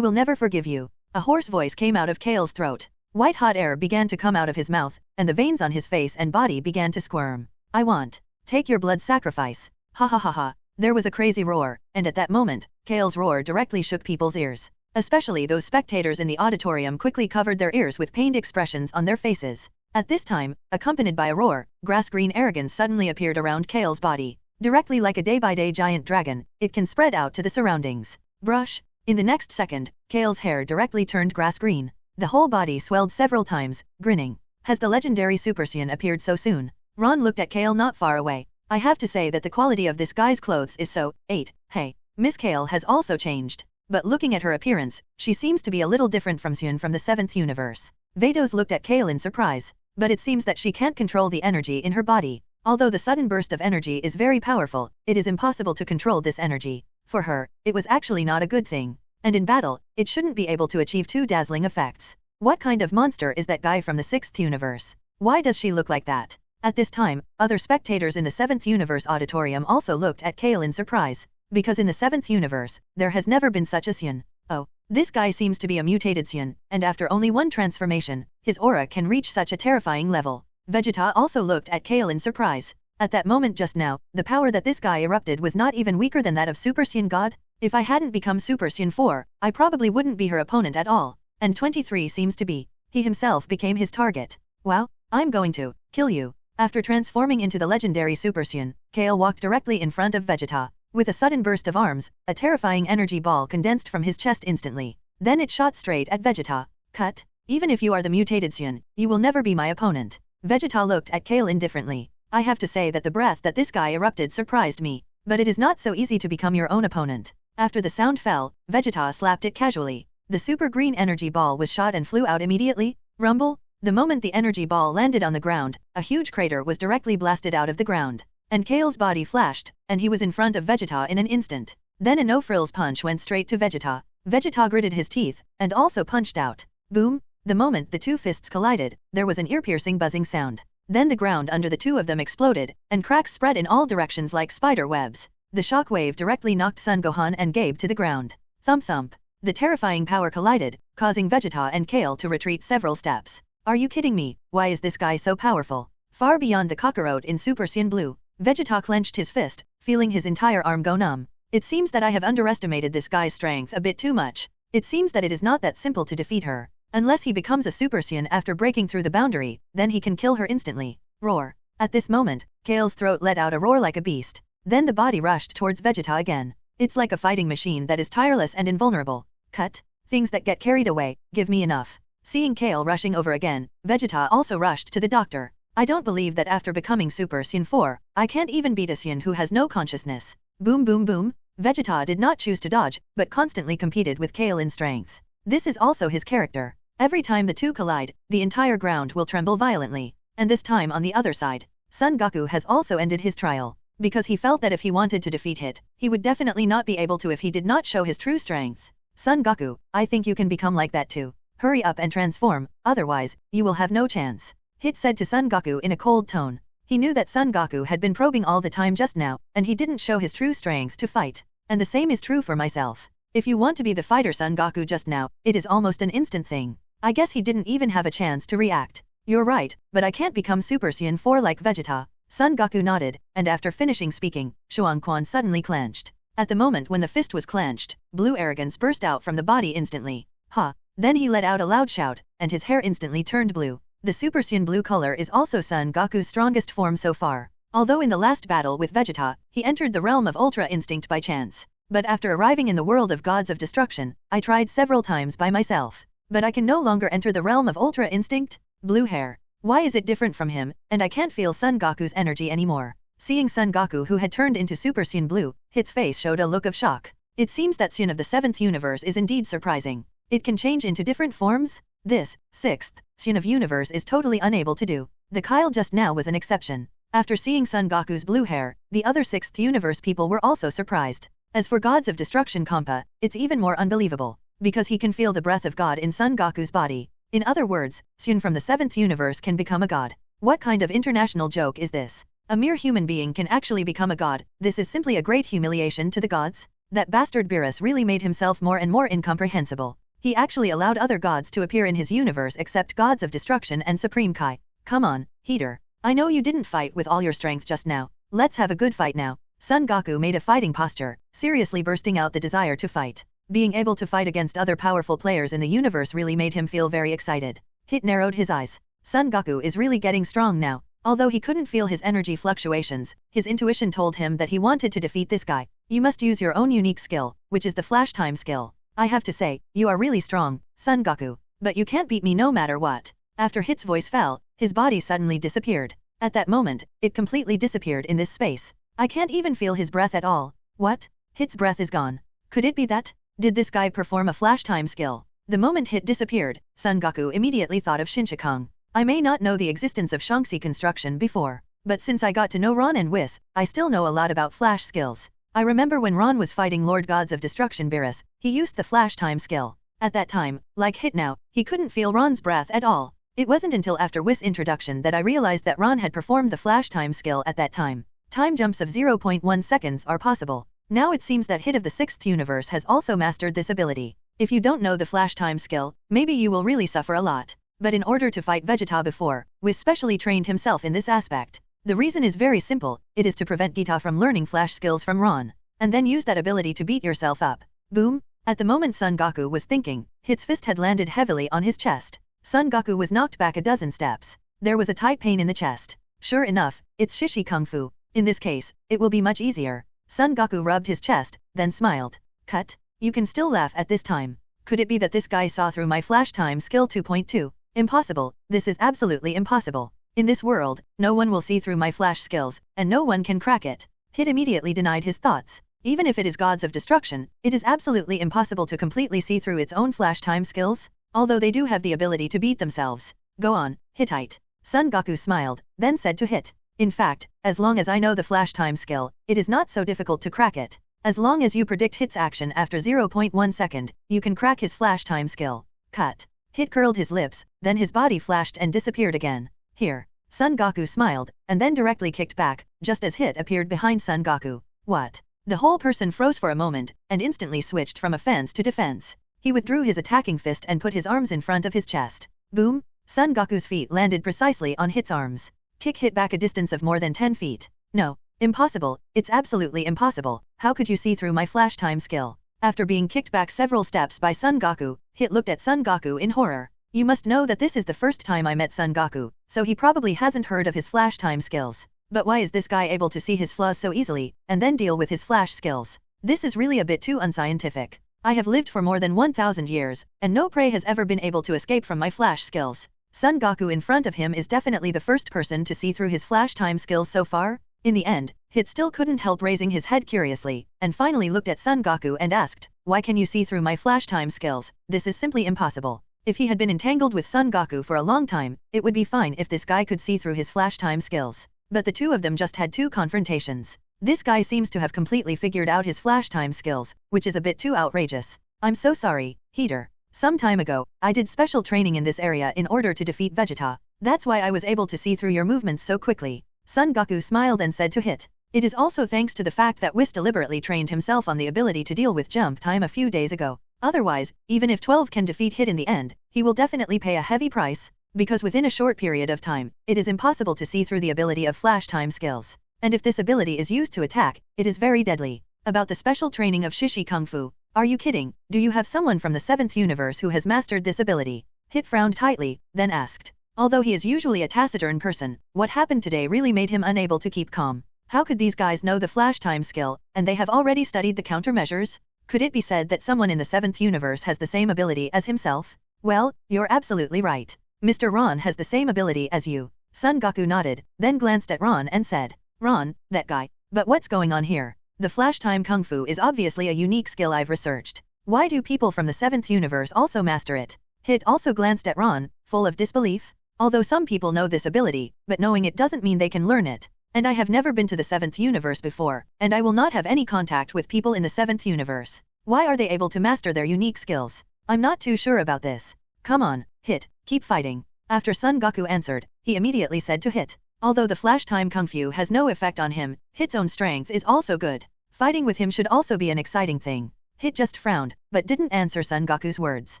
will never forgive you. A hoarse voice came out of Kale's throat. White hot air began to come out of his mouth, and the veins on his face and body began to squirm. I want. Take your blood sacrifice. Ha ha ha ha. There was a crazy roar, and at that moment, Kale's roar directly shook people's ears. Especially those spectators in the auditorium quickly covered their ears with pained expressions on their faces. At this time, accompanied by a roar, grass-green arrogance suddenly appeared around Kale's body. Directly like a day-by-day giant dragon, it can spread out to the surroundings. Brush. In the next second, Kale's hair directly turned grass-green. The whole body swelled several times, grinning. Has the legendary Super Saiyan appeared so soon? Ron looked at Kale not far away. I have to say that the quality of this guy's clothes is so, hey. Miss Kale has also changed. But looking at her appearance, she seems to be a little different from Saiyan from the 7th universe. Vados looked at Kale in surprise. But it seems that she can't control the energy in her body. Although the sudden burst of energy is very powerful, it is impossible to control this energy. For her, it was actually not a good thing. And in battle, it shouldn't be able to achieve two dazzling effects. What kind of monster is that guy from the 6th universe? Why does she look like that? At this time, other spectators in the 7th universe auditorium also looked at Kale in surprise. Because in the 7th universe, there has never been such a Saiyan. Oh, This guy seems to be a mutated Saiyan, and after only one transformation, his aura can reach such a terrifying level. Vegeta also looked at Kale in surprise. At that moment just now, the power that this guy erupted was not even weaker than that of Super Saiyan God. If I hadn't become Super Saiyan 4, I probably wouldn't be her opponent at all. And 23 seems to be. He himself became his target. Wow, I'm going to kill you. After transforming into the legendary Super Saiyan, Kale walked directly in front of Vegeta. With a sudden burst of arms, a terrifying energy ball condensed from his chest instantly. Then it shot straight at Vegeta. Cut. Even if you are the mutated Saiyan, you will never be my opponent. Vegeta looked at Kale indifferently. I have to say that the breath that this guy erupted surprised me. But it is not so easy to become your own opponent. After the sound fell, Vegeta slapped it casually. The super green energy ball was shot and flew out immediately. Rumble. The moment the energy ball landed on the ground, a huge crater was directly blasted out of the ground. And Kale's body flashed, and he was in front of Vegeta in an instant. Then a no-frills punch went straight to Vegeta. Vegeta gritted his teeth, and also punched out. Boom! The moment the two fists collided, there was an ear-piercing buzzing sound. Then the ground under the two of them exploded, and cracks spread in all directions like spider webs. The shockwave directly knocked Son Gohan and Gabe to the ground. Thump thump. The terrifying power collided, causing Vegeta and Kale to retreat several steps. Are you kidding me? Why is this guy so powerful? Far beyond the Kakarot in Super Saiyan Blue, Vegeta clenched his fist, feeling his entire arm go numb. It seems that I have underestimated this guy's strength a bit too much. It seems that it is not that simple to defeat her. Unless he becomes a Super Saiyan after breaking through the boundary, then he can kill her instantly. Roar. At this moment, Kale's throat let out a roar like a beast. Then the body rushed towards Vegeta again. It's like a fighting machine that is tireless and invulnerable. Cut. Things that get carried away, give me enough. Seeing Kale rushing over again, Vegeta also rushed to the doctor. I don't believe that after becoming Super Saiyan 4, I can't even beat a Saiyan who has no consciousness. Boom boom boom. Vegeta did not choose to dodge, but constantly competed with Kale in strength. This is also his character. Every time the two collide, the entire ground will tremble violently. And this time on the other side, Son Goku has also ended his trial. Because he felt that if he wanted to defeat Hit, he would definitely not be able to if he did not show his true strength. Son Goku, I think you can become like that too. Hurry up and transform, otherwise, you will have no chance. Hit said to Son Goku in a cold tone. He knew that Son Goku had been probing all the time just now, and he didn't show his true strength to fight. And the same is true for myself. If you want to be the fighter Son Goku just now, it is almost an instant thing. I guess he didn't even have a chance to react. You're right, but I can't become Super Saiyan 4 like Vegeta. Son Goku nodded, and after finishing speaking, Shuang Quan suddenly clenched. At the moment when the fist was clenched, blue arrogance burst out from the body instantly. Ha! Then he let out a loud shout, and his hair instantly turned blue. The Super Saiyan blue color is also Son Goku's strongest form so far. Although in the last battle with Vegeta, he entered the realm of Ultra Instinct by chance. But after arriving in the world of Gods of Destruction, I tried several times by myself. But I can no longer enter the realm of Ultra Instinct? Blue hair. Why is it different from him, and I can't feel Son Goku's energy anymore? Seeing Son Goku who had turned into Super Saiyan Blue, Hit's face showed a look of shock. It seems that Saiyan of the 7th universe is indeed surprising. It can change into different forms? This, 6th, Saiyan of universe is totally unable to do. The Kale just now was an exception. After seeing Son Goku's blue hair, the other 6th universe people were also surprised. As for Gods of Destruction Champa, it's even more unbelievable. Because he can feel the breath of God in Son Goku's body. In other words, Saiyan from the 7th universe can become a god. What kind of international joke is this? A mere human being can actually become a god. This is simply a great humiliation to the gods. That bastard Beerus really made himself more and more incomprehensible. He actually allowed other gods to appear in his universe except Gods of Destruction and Supreme Kai. Come on, Heater. I know you didn't fight with all your strength just now. Let's have a good fight now. Son Goku made a fighting posture, seriously bursting out the desire to fight. Being able to fight against other powerful players in the universe really made him feel very excited. Hit narrowed his eyes. Son Goku is really getting strong now. Although he couldn't feel his energy fluctuations, his intuition told him that he wanted to defeat this guy. You must use your own unique skill, which is the flash time skill. I have to say, you are really strong, Son Goku. But you can't beat me no matter what. After Hit's voice fell, his body suddenly disappeared. At that moment, it completely disappeared in this space. I can't even feel his breath at all. What? Hit's breath is gone. Could it be that? Did this guy perform a flash time skill? The moment Hit disappeared, Son Goku immediately thought of Shinchikong. I may not know the existence of Shaanxi construction before, but since I got to know Ron and Whis, I still know a lot about flash skills. I remember when Ron was fighting Lord Gods of Destruction Beerus, he used the flash time skill. At that time, like Hit now, he couldn't feel Ron's breath at all. It wasn't until after Whis' introduction that I realized that Ron had performed the flash time skill at that time. Time jumps of 0.1 seconds are possible. Now it seems that Hit of the 6th universe has also mastered this ability. If you don't know the flash time skill, maybe you will really suffer a lot. But in order to fight Vegeta before, Whis specially trained himself in this aspect. The reason is very simple, it is to prevent Vegeta from learning flash skills from Ron, and then use that ability to beat yourself up. Boom! At the moment Son Goku was thinking, Hit's fist had landed heavily on his chest. Son Goku was knocked back a dozen steps. There was a tight pain in the chest. Sure enough, it's Shishi Kung Fu. In this case, it will be much easier. Son Goku rubbed his chest, then smiled. Cut. You can still laugh at this time. Could it be that this guy saw through my flash time skill 2.2? Impossible, this is absolutely impossible. In this world, no one will see through my flash skills, and no one can crack it. Hit immediately denied his thoughts. Even if it is gods of destruction, it is absolutely impossible to completely see through its own flash time skills, although they do have the ability to beat themselves. Go on, Hittite. Son Goku smiled, then said to Hit. In fact, as long as I know the flash time skill, it is not so difficult to crack it. As long as you predict Hit's action after 0.1 second, you can crack his flash time skill. Cut. Hit curled his lips, then his body flashed and disappeared again. Here. Son Goku smiled, and then directly kicked back, just as Hit appeared behind Son Goku. What? The whole person froze for a moment, and instantly switched from offense to defense. He withdrew his attacking fist and put his arms in front of his chest. Boom! Son Goku's feet landed precisely on Hit's arms. Kick hit back a distance of more than 10 feet. No. Impossible, it's absolutely impossible. How could you see through my flash time skill? After being kicked back several steps by Son Goku, Hit looked at Son Goku in horror. You must know that this is the first time I met Son Goku, so he probably hasn't heard of his flash time skills. But why is this guy able to see his flaws so easily, and then deal with his flash skills? This is really a bit too unscientific. I have lived for more than 1,000 years, and no prey has ever been able to escape from my flash skills. Son Goku in front of him is definitely the first person to see through his flash time skills so far. In the end, Hit still couldn't help raising his head curiously, and finally looked at Son Goku and asked, why can you see through my flash time skills? This is simply impossible. If he had been entangled with Son Goku for a long time, it would be fine if this guy could see through his flash time skills. But the two of them just had two confrontations. This guy seems to have completely figured out his flash time skills, which is a bit too outrageous. I'm so sorry, Heater. Some time ago, I did special training in this area in order to defeat Vegeta. That's why I was able to see through your movements so quickly. Son Goku smiled and said to Hit. It is also thanks to the fact that Whis deliberately trained himself on the ability to deal with jump time a few days ago. Otherwise, even if 12 can defeat Hit in the end, he will definitely pay a heavy price, because within a short period of time, it is impossible to see through the ability of flash time skills. And if this ability is used to attack, it is very deadly. About the special training of Shishi Kung Fu. Are you kidding? Do you have someone from the 7th universe who has mastered this ability? Hit frowned tightly, then asked. Although he is usually a taciturn person, what happened today really made him unable to keep calm. How could these guys know the flash time skill, and they have already studied the countermeasures? Could it be said that someone in the 7th universe has the same ability as himself? Well, you're absolutely right. Mr. Ron has the same ability as you. Son Goku nodded, then glanced at Ron and said, Ron, that guy. But what's going on here? The flash time kung fu is obviously a unique skill I've researched. Why do people from the 7th universe also master it? Hit also glanced at Ron, full of disbelief. Although some people know this ability, but knowing it doesn't mean they can learn it. And I have never been to the 7th universe before, and I will not have any contact with people in the 7th universe. Why are they able to master their unique skills? I'm not too sure about this. Come on, Hit, keep fighting. After Son Goku answered, he immediately said to Hit. Although the flash time kung fu has no effect on him, Hit's own strength is also good. Fighting with him should also be an exciting thing. Hit just frowned, but didn't answer Son Goku's words.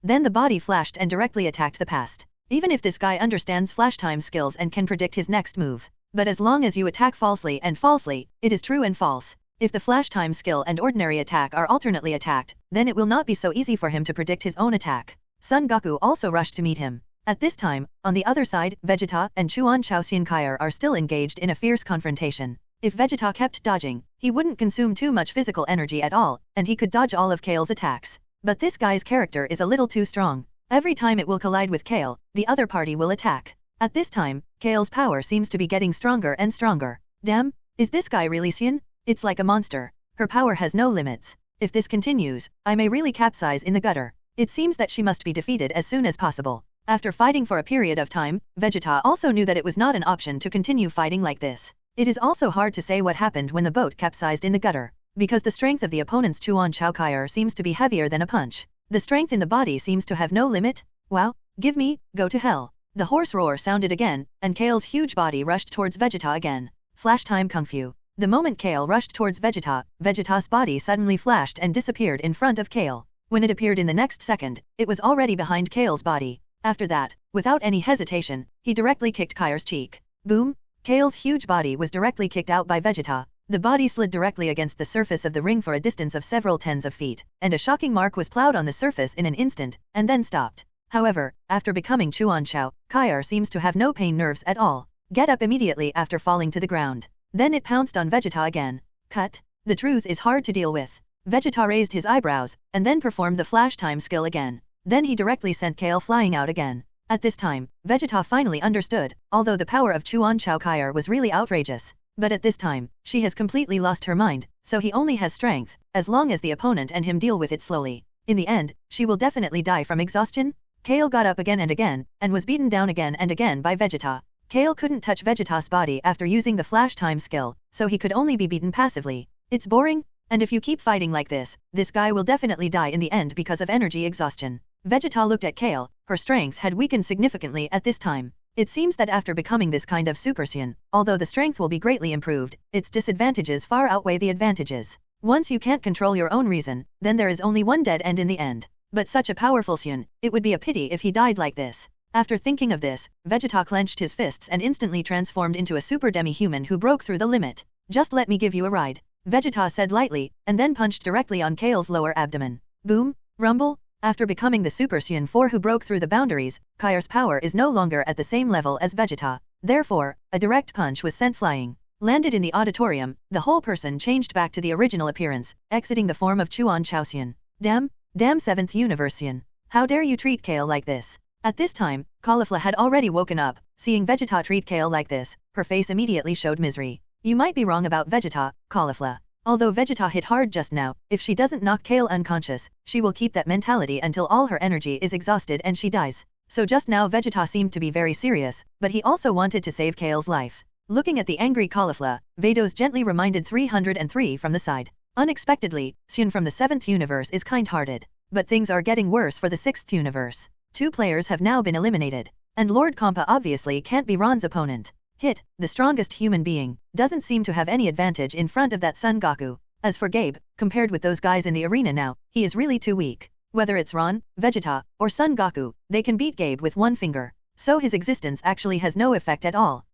Then the body flashed and directly attacked the past. Even if this guy understands flash time skills and can predict his next move. But as long as you attack falsely and falsely, it is true and false. If the flash time skill and ordinary attack are alternately attacked, then it will not be so easy for him to predict his own attack. Son Goku also rushed to meet him. At this time, on the other side, Vegeta and Chuan Chaoxian are still engaged in a fierce confrontation. If Vegeta kept dodging, he wouldn't consume too much physical energy at all, and he could dodge all of Kale's attacks. But this guy's character is a little too strong. Every time it will collide with Kale, the other party will attack. At this time, Kale's power seems to be getting stronger and stronger. Damn, is this guy really Saiyan? It's like a monster. Her power has no limits. If this continues, I may really capsize in the gutter. It seems that she must be defeated as soon as possible. After fighting for a period of time, Vegeta also knew that it was not an option to continue fighting like this. It is also hard to say what happened when the boat capsized in the gutter, because the strength of the opponent's Chuan Chaoxian seems to be heavier than a punch. The strength in the body seems to have no limit. Wow, give me, go to hell. The hoarse roar sounded again, and Kale's huge body rushed towards Vegeta again. Flash time kung fu. The moment Kale rushed towards Vegeta, Vegeta's body suddenly flashed and disappeared in front of Kale. When it appeared in the next second, it was already behind Kale's body. After that, without any hesitation, he directly kicked Kai's cheek. Boom! Kale's huge body was directly kicked out by Vegeta. The body slid directly against the surface of the ring for a distance of several tens of feet, and a shocking mark was plowed on the surface in an instant, and then stopped. However, after becoming Chuan Xiao, Kai'ar seems to have no pain nerves at all. Get up immediately after falling to the ground. Then it pounced on Vegeta again. Cut. The truth is hard to deal with. Vegeta raised his eyebrows, and then performed the flash time skill again. Then he directly sent Kale flying out again. At this time, Vegeta finally understood, although the power of Chuan Xiao Kai'ar was really outrageous. But at this time, she has completely lost her mind, so he only has strength, as long as the opponent and him deal with it slowly. In the end, she will definitely die from exhaustion. Kale got up again, and was beaten down again and again by Vegeta. Kale couldn't touch Vegeta's body after using the flash time skill, so he could only be beaten passively. It's boring, and if you keep fighting like this guy will definitely die in the end because of energy exhaustion. Vegeta looked at Kale. Her strength had weakened significantly at this time. It seems that after becoming this kind of Super Saiyan, although the strength will be greatly improved, its disadvantages far outweigh the advantages. Once you can't control your own reason, then there is only one dead end in the end. But such a powerful Saiyan, it would be a pity if he died like this. After thinking of this, Vegeta clenched his fists and instantly transformed into a super demi-human who broke through the limit. Just let me give you a ride, Vegeta said lightly, and then punched directly on Kale's lower abdomen. Boom! Rumble! After becoming the Super Saiyan 4 who broke through the boundaries, Kai'ar's power is no longer at the same level as Vegeta. Therefore, a direct punch was sent flying. Landed in the auditorium, the whole person changed back to the original appearance, exiting the form of Chuan Xiao Saiyan. Damn 7th Universe Saiyan. How dare you treat Kale like this? At this time, Caulifla had already woken up. Seeing Vegeta treat Kale like this, her face immediately showed misery. You might be wrong about Vegeta, Caulifla. Although Vegeta hit hard just now, if she doesn't knock Kale unconscious, she will keep that mentality until all her energy is exhausted and she dies. So just now Vegeta seemed to be very serious, but he also wanted to save Kale's life. Looking at the angry Caulifla, Vados gently reminded 303 from the side. Unexpectedly, Saiyan from the 7th universe is kind-hearted. But things are getting worse for the 6th universe. 2 players have now been eliminated. And Lord Champa obviously can't be Ron's opponent. Hit, the strongest human being, doesn't seem to have any advantage in front of that Son Goku. As for Gabe, compared with those guys in the arena now, he is really too weak. Whether it's Ron, Vegeta, or Son Goku, they can beat Gabe with one finger. So his existence actually has no effect at all.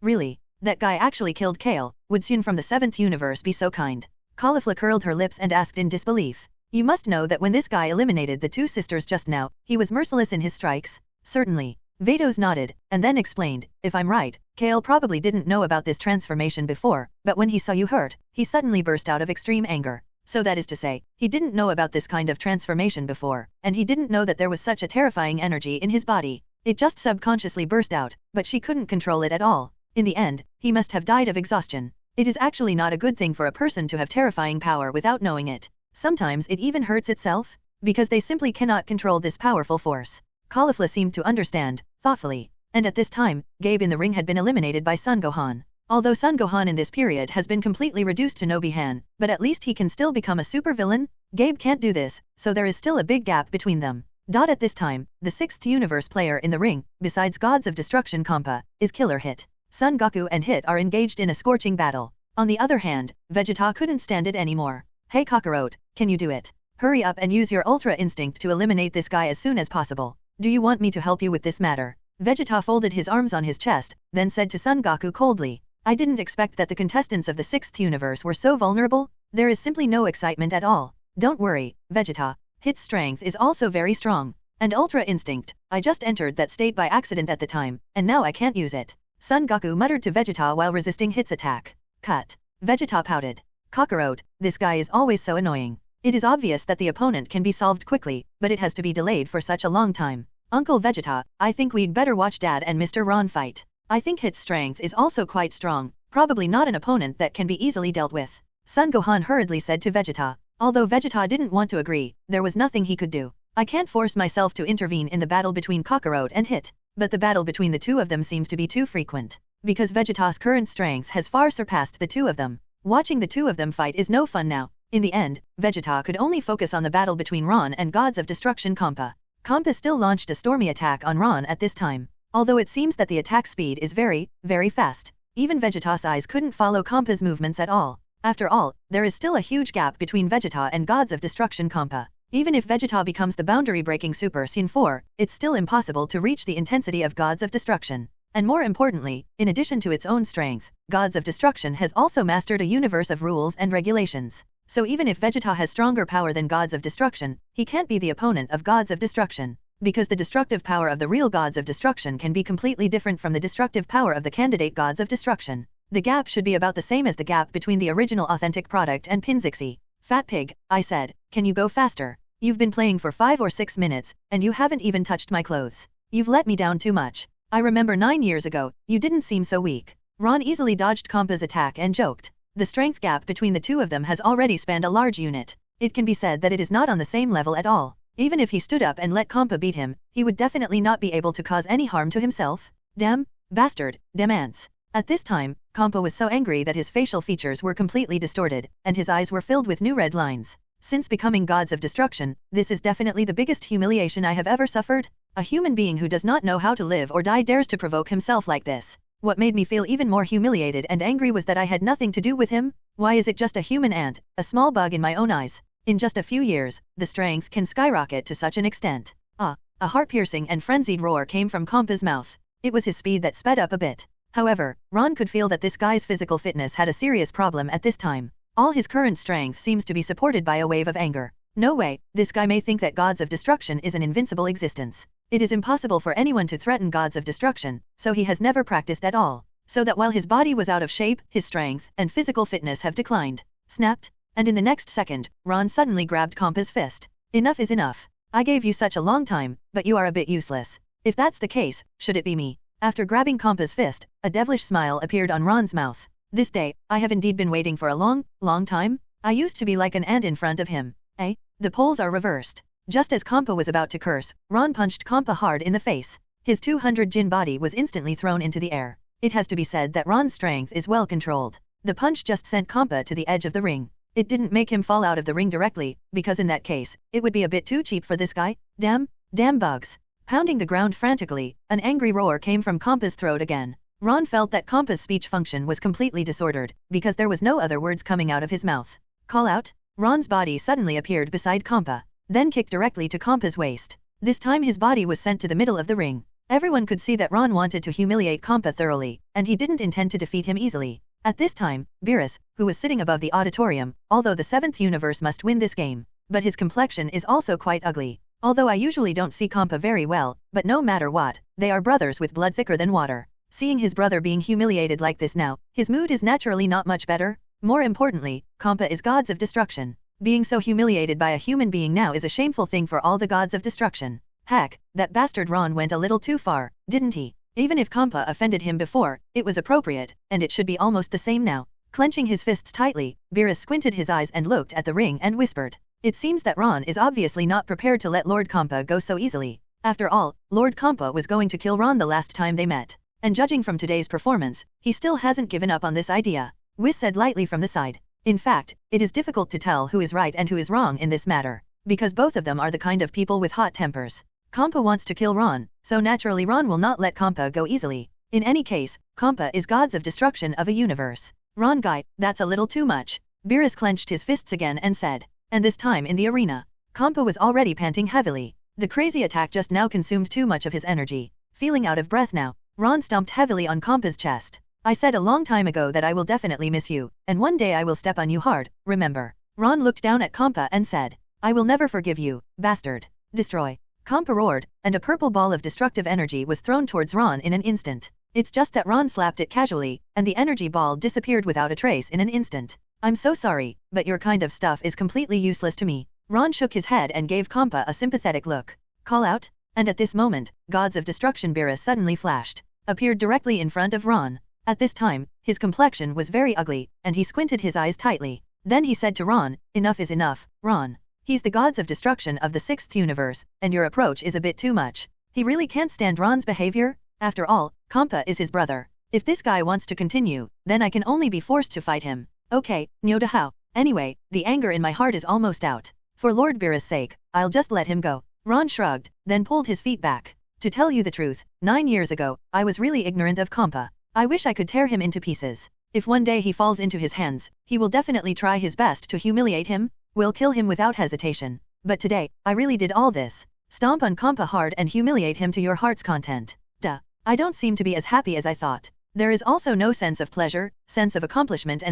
Really? That guy actually killed Kale? Would Saiyan from the 7th universe be so kind? Caulifla curled her lips and asked in disbelief. You must know that when this guy eliminated the 2 sisters just now, he was merciless in his strikes? Certainly. Vados nodded, and then explained, if I'm right, Kale probably didn't know about this transformation before, but when he saw you hurt, he suddenly burst out of extreme anger. So that is to say, he didn't know about this kind of transformation before, and he didn't know that there was such a terrifying energy in his body. It just subconsciously burst out, but she couldn't control it at all. In the end, he must have died of exhaustion. It is actually not a good thing for a person to have terrifying power without knowing it. Sometimes it even hurts itself, because they simply cannot control this powerful force. Caulifla seemed to understand, thoughtfully. And at this time, Gabe in the ring had been eliminated by Son Gohan. Although Son Gohan in this period has been completely reduced to no Bihan, but at least he can still become a supervillain. Gabe can't do this, so there is still a big gap between them. At this time, the 6th universe player in the ring, besides Gods of Destruction Champa, is Killer Hit. Son Goku and Hit are engaged in a scorching battle. On the other hand, Vegeta couldn't stand it anymore. Hey Kakarot, can you do it? Hurry up and use your Ultra Instinct to eliminate this guy as soon as possible. Do you want me to help you with this matter? Vegeta folded his arms on his chest, then said to Son Goku coldly. I didn't expect that the contestants of the 6th universe were so vulnerable. There is simply no excitement at all. Don't worry, Vegeta. Hit's strength is also very strong. And Ultra Instinct, I just entered that state by accident at the time, and now I can't use it. Son Goku muttered to Vegeta while resisting Hit's attack. Cut. Vegeta pouted. Kakarot, this guy is always so annoying. It is obvious that the opponent can be solved quickly, but it has to be delayed for such a long time. Uncle Vegeta, I think we'd better watch Dad and Mr. Ron fight. I think Hit's strength is also quite strong, probably not an opponent that can be easily dealt with. Son Gohan hurriedly said to Vegeta. Although Vegeta didn't want to agree, there was nothing he could do. I can't force myself to intervene in the battle between Kakarot and Hit, but the battle between the 2 of them seemed to be too frequent. Because Vegeta's current strength has far surpassed the 2 of them. Watching the 2 of them fight is no fun now. In the end, Vegeta could only focus on the battle between Ron and Gods of Destruction Champa. Champa still launched a stormy attack on Ron at this time. Although it seems that the attack speed is very, very fast. Even Vegeta's eyes couldn't follow Champa's movements at all. After all, there is still a huge gap between Vegeta and Gods of Destruction Champa. Even if Vegeta becomes the boundary-breaking Super Saiyan 4, it's still impossible to reach the intensity of Gods of Destruction. And more importantly, in addition to its own strength, Gods of Destruction has also mastered a universe of rules and regulations. So even if Vegeta has stronger power than Gods of Destruction, he can't be the opponent of Gods of Destruction. Because the destructive power of the real Gods of Destruction can be completely different from the destructive power of the candidate Gods of Destruction. The gap should be about the same as the gap between the original authentic product and Pinzixi. Fat pig, I said, can you go faster? You've been playing for 5 or 6 minutes, and you haven't even touched my clothes. You've let me down too much. I remember 9 years ago, you didn't seem so weak. Ron easily dodged Champa's attack and joked. The strength gap between the two of them has already spanned a large unit. It can be said that it is not on the same level at all. Even if he stood up and let Champa beat him, he would definitely not be able to cause any harm to himself. Damn, bastard, damn ants. At this time, Champa was so angry that his facial features were completely distorted, and his eyes were filled with new red lines. Since becoming Gods of Destruction, this is definitely the biggest humiliation I have ever suffered. A human being who does not know how to live or die dares to provoke himself like this. What made me feel even more humiliated and angry was that I had nothing to do with him. Why is it just a human ant, a small bug in my own eyes? In just a few years, the strength can skyrocket to such an extent. A heart-piercing and frenzied roar came from Champa's mouth. It was his speed that sped up a bit. However, Ron could feel that this guy's physical fitness had a serious problem at this time. All his current strength seems to be supported by a wave of anger. No way, this guy may think that Gods of Destruction is an invincible existence. It is impossible for anyone to threaten Gods of Destruction, so he has never practiced at all. So that while his body was out of shape, his strength and physical fitness have declined. Snapped. And in the next second, Ron suddenly grabbed Champa's fist. Enough is enough. I gave you such a long time, but you are a bit useless. If that's the case, should it be me? After grabbing Champa's fist, a devilish smile appeared on Ron's mouth. This day, I have indeed been waiting for a long time. I used to be like an ant in front of him. The poles are reversed. Just as Champa was about to curse, Ron punched Champa hard in the face. His 200 Jin body was instantly thrown into the air. It has to be said that Ron's strength is well controlled. The punch just sent Champa to the edge of the ring. It didn't make him fall out of the ring directly, because in that case, it would be a bit too cheap for this guy. Damn bugs. Pounding the ground frantically, an angry roar came from Champa's throat again. Ron felt that Champa's speech function was completely disordered, because there was no other words coming out of his mouth. Call out? Ron's body suddenly appeared beside Champa, then kicked directly to Champa's waist. This time his body was sent to the middle of the ring. Everyone could see that Ron wanted to humiliate Champa thoroughly, and he didn't intend to defeat him easily. At this time, Beerus, who was sitting above the auditorium, although the 7th universe must win this game, but his complexion is also quite ugly. Although I usually don't see Champa very well, but no matter what, they are brothers with blood thicker than water. Seeing his brother being humiliated like this now, his mood is naturally not much better. More importantly, Champa is Gods of Destruction. Being so humiliated by a human being now is a shameful thing for all the Gods of Destruction. Heck, that bastard Ron went a little too far, didn't he? Even if Champa offended him before, it was appropriate, and it should be almost the same now. Clenching his fists tightly, Beerus squinted his eyes and looked at the ring and whispered. It seems that Ron is obviously not prepared to let Lord Champa go so easily. After all, Lord Champa was going to kill Ron the last time they met. And judging from today's performance, he still hasn't given up on this idea. Whis said lightly from the side. In fact, it is difficult to tell who is right and who is wrong in this matter, because both of them are the kind of people with hot tempers. Champa wants to kill Ron, so naturally Ron will not let Champa go easily. In any case, Champa is Gods of Destruction of a universe. Ron guy, that's a little too much. Beerus clenched his fists again and said. And this time in the arena, Champa was already panting heavily. The crazy attack just now consumed too much of his energy. Feeling out of breath now, Ron stomped heavily on Champa's chest. I said a long time ago that I will definitely miss you, and one day I will step on you hard, remember? Ron looked down at Champa and said. I will never forgive you, bastard. Destroy. Champa roared, and a purple ball of destructive energy was thrown towards Ron in an instant. It's just that Ron slapped it casually, and the energy ball disappeared without a trace in an instant. I'm so sorry, but your kind of stuff is completely useless to me. Ron shook his head and gave Champa a sympathetic look. Call out? And at this moment, Gods of Destruction Beerus suddenly flashed, appeared directly in front of Ron. At this time, his complexion was very ugly, and he squinted his eyes tightly. Then he said to Ron, enough is enough, Ron. He's the Gods of Destruction of the 6th universe, and your approach is a bit too much. He really can't stand Ron's behavior? After all, Champa is his brother. If this guy wants to continue, then I can only be forced to fight him. Okay, Nyoda how? Anyway, the anger in my heart is almost out. For Lord Beerus' sake, I'll just let him go. Ron shrugged, then pulled his feet back. To tell you the truth, 9 years ago, I was really ignorant of Champa. I wish I could tear him into pieces. If one day he falls into his hands, he will definitely try his best to humiliate him. Will kill him without hesitation. But today, I really did all this. Stomp on Champa hard and humiliate him to your heart's content. Duh. I don't seem to be as happy as I thought. There is also no sense of pleasure, sense of accomplishment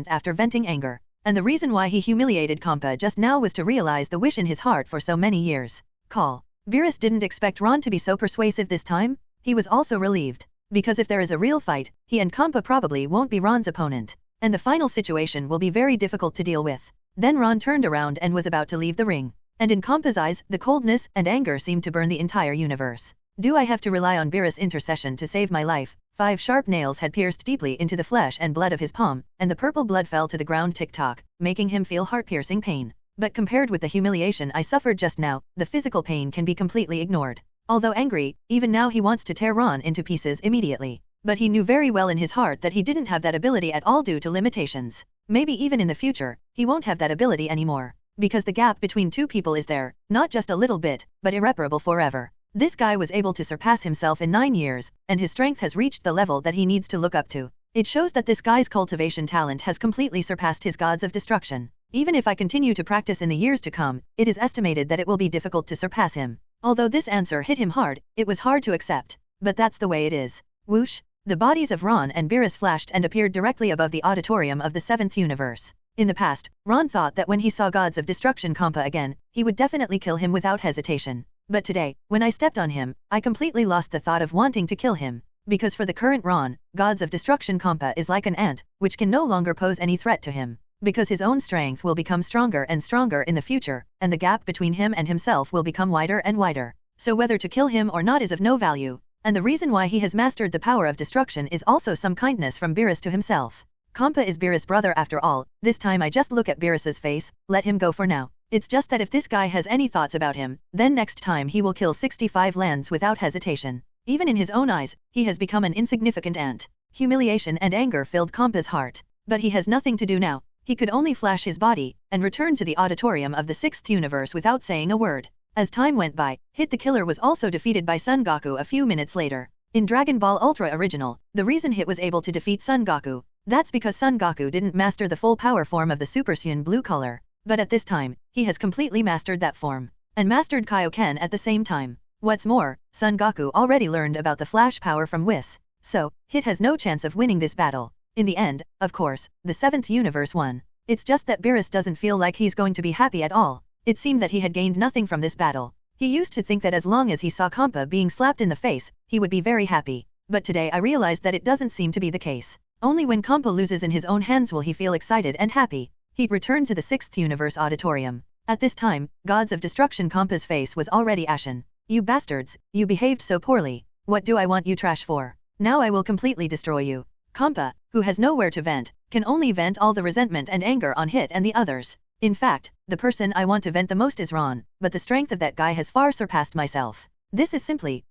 after venting anger. And the reason why he humiliated Champa just now was to realize the wish in his heart for so many years. Call. Beerus didn't expect Ron to be so persuasive this time. He was also relieved. Because if there is a real fight, he and Champa probably won't be Ron's opponent. And the final situation will be very difficult to deal with. Then Ron turned around and was about to leave the ring. And in Champa's eyes, the coldness and anger seemed to burn the entire universe. Do I have to rely on Beerus' intercession to save my life? 5 sharp nails had pierced deeply into the flesh and blood of his palm, and the purple blood fell to the ground tick-tock, making him feel heart-piercing pain. But compared with the humiliation I suffered just now, the physical pain can be completely ignored. Although angry, even now he wants to tear Ron into pieces immediately. But he knew very well in his heart that he didn't have that ability at all due to limitations. Maybe even in the future, he won't have that ability anymore. Because the gap between two people is there, not just a little bit, but irreparable forever. This guy was able to surpass himself in 9 years, and his strength has reached the level that he needs to look up to. It shows that this guy's cultivation talent has completely surpassed his gods of destruction. Even if I continue to practice in the years to come, it is estimated that it will be difficult to surpass him. Although this answer hit him hard, it was hard to accept. But that's the way it is. Whoosh! The bodies of Ron and Beerus flashed and appeared directly above the auditorium of the 7th universe. In the past, Ron thought that when he saw gods of destruction Champa again, he would definitely kill him without hesitation. But today, when I stepped on him, I completely lost the thought of wanting to kill him. Because for the current Ron, gods of destruction Champa is like an ant, which can no longer pose any threat to him. Because his own strength will become stronger and stronger in the future, and the gap between him and himself will become wider and wider. So whether to kill him or not is of no value. And the reason why he has mastered the power of destruction is also some kindness from Beerus to himself. Champa is Beerus' brother after all. This time I just look at Beerus's face, let him go for now. It's just that if this guy has any thoughts about him, then next time he will kill 65 lands without hesitation. Even in his own eyes, he has become an insignificant ant. Humiliation and anger filled Champa's heart. But he has nothing to do now. He could only flash his body, and return to the auditorium of the 6th universe without saying a word. As time went by, Hit the Killer was also defeated by Son Goku a few minutes later. In Dragon Ball Ultra Original, the reason Hit was able to defeat Son Goku, that's because Son Goku didn't master the full power form of the Super Saiyan blue color. But at this time, he has completely mastered that form. And mastered Kaioken at the same time. What's more, Son Goku already learned about the flash power from Whis. So, Hit has no chance of winning this battle. In the end, of course, the 7th universe won. It's just that Beerus doesn't feel like he's going to be happy at all. It seemed that he had gained nothing from this battle. He used to think that as long as he saw Champa being slapped in the face, he would be very happy. But today I realized that it doesn't seem to be the case. Only when Champa loses in his own hands will he feel excited and happy. He returned to the 6th universe auditorium. At this time, gods of destruction Champa's face was already ashen. You bastards, you behaved so poorly. What do I want you trash for? Now I will completely destroy you. Champa, who has nowhere to vent, can only vent all the resentment and anger on Hit and the others. In fact, the person I want to vent the most is Ron, but the strength of that guy has far surpassed myself. This is simply,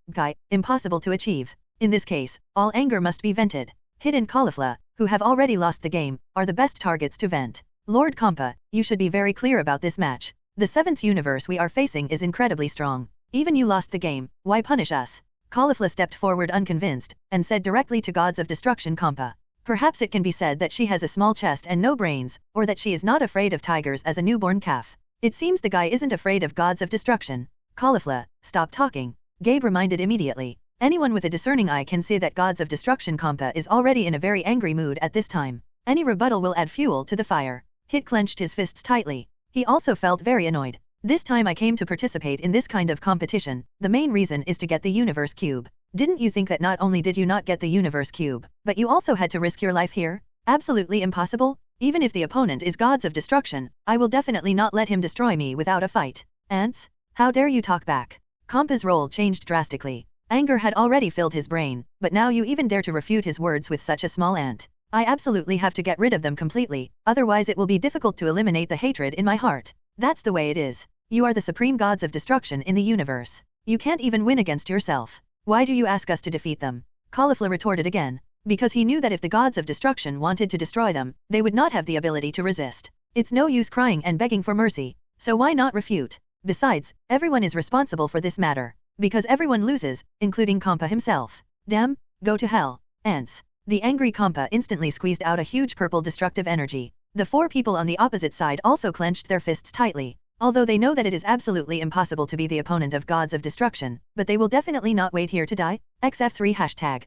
impossible to achieve. In this case, all anger must be vented. Hit and Caulifla, who have already lost the game, are the best targets to vent. Lord Champa, you should be very clear about this match. The 7th universe we are facing is incredibly strong. Even you lost the game, why punish us? Caulifla stepped forward unconvinced, and said directly to gods of destruction Champa. Perhaps it can be said that she has a small chest and no brains, or that she is not afraid of tigers as a newborn calf. It seems the guy isn't afraid of gods of destruction. Caulifla, stop talking. Gabe reminded immediately. Anyone with a discerning eye can see that gods of destruction Champa is already in a very angry mood at this time. Any rebuttal will add fuel to the fire. Hit clenched his fists tightly. He also felt very annoyed. This time I came to participate in this kind of competition. The main reason is to get the universe cube. Didn't you think that not only did you not get the universe cube, but you also had to risk your life here? Absolutely impossible. Even if the opponent is gods of destruction, I will definitely not let him destroy me without a fight. Ants? How dare you talk back? Champa's role changed drastically. Anger had already filled his brain, but now you even dare to refute his words with such a small ant. I absolutely have to get rid of them completely, otherwise it will be difficult to eliminate the hatred in my heart. That's the way it is. You are the supreme gods of destruction in the universe. You can't even win against yourself. Why do you ask us to defeat them? Caulifla retorted again. Because he knew that if the gods of destruction wanted to destroy them, they would not have the ability to resist. It's no use crying and begging for mercy. So why not refute? Besides, everyone is responsible for this matter. Because everyone loses, including Champa himself. Damn, go to hell. Ants. The angry Champa instantly squeezed out a huge purple destructive energy. The 4 people on the opposite side also clenched their fists tightly. Although they know that it is absolutely impossible to be the opponent of gods of destruction, but they will definitely not wait here to die. XF3 hashtag.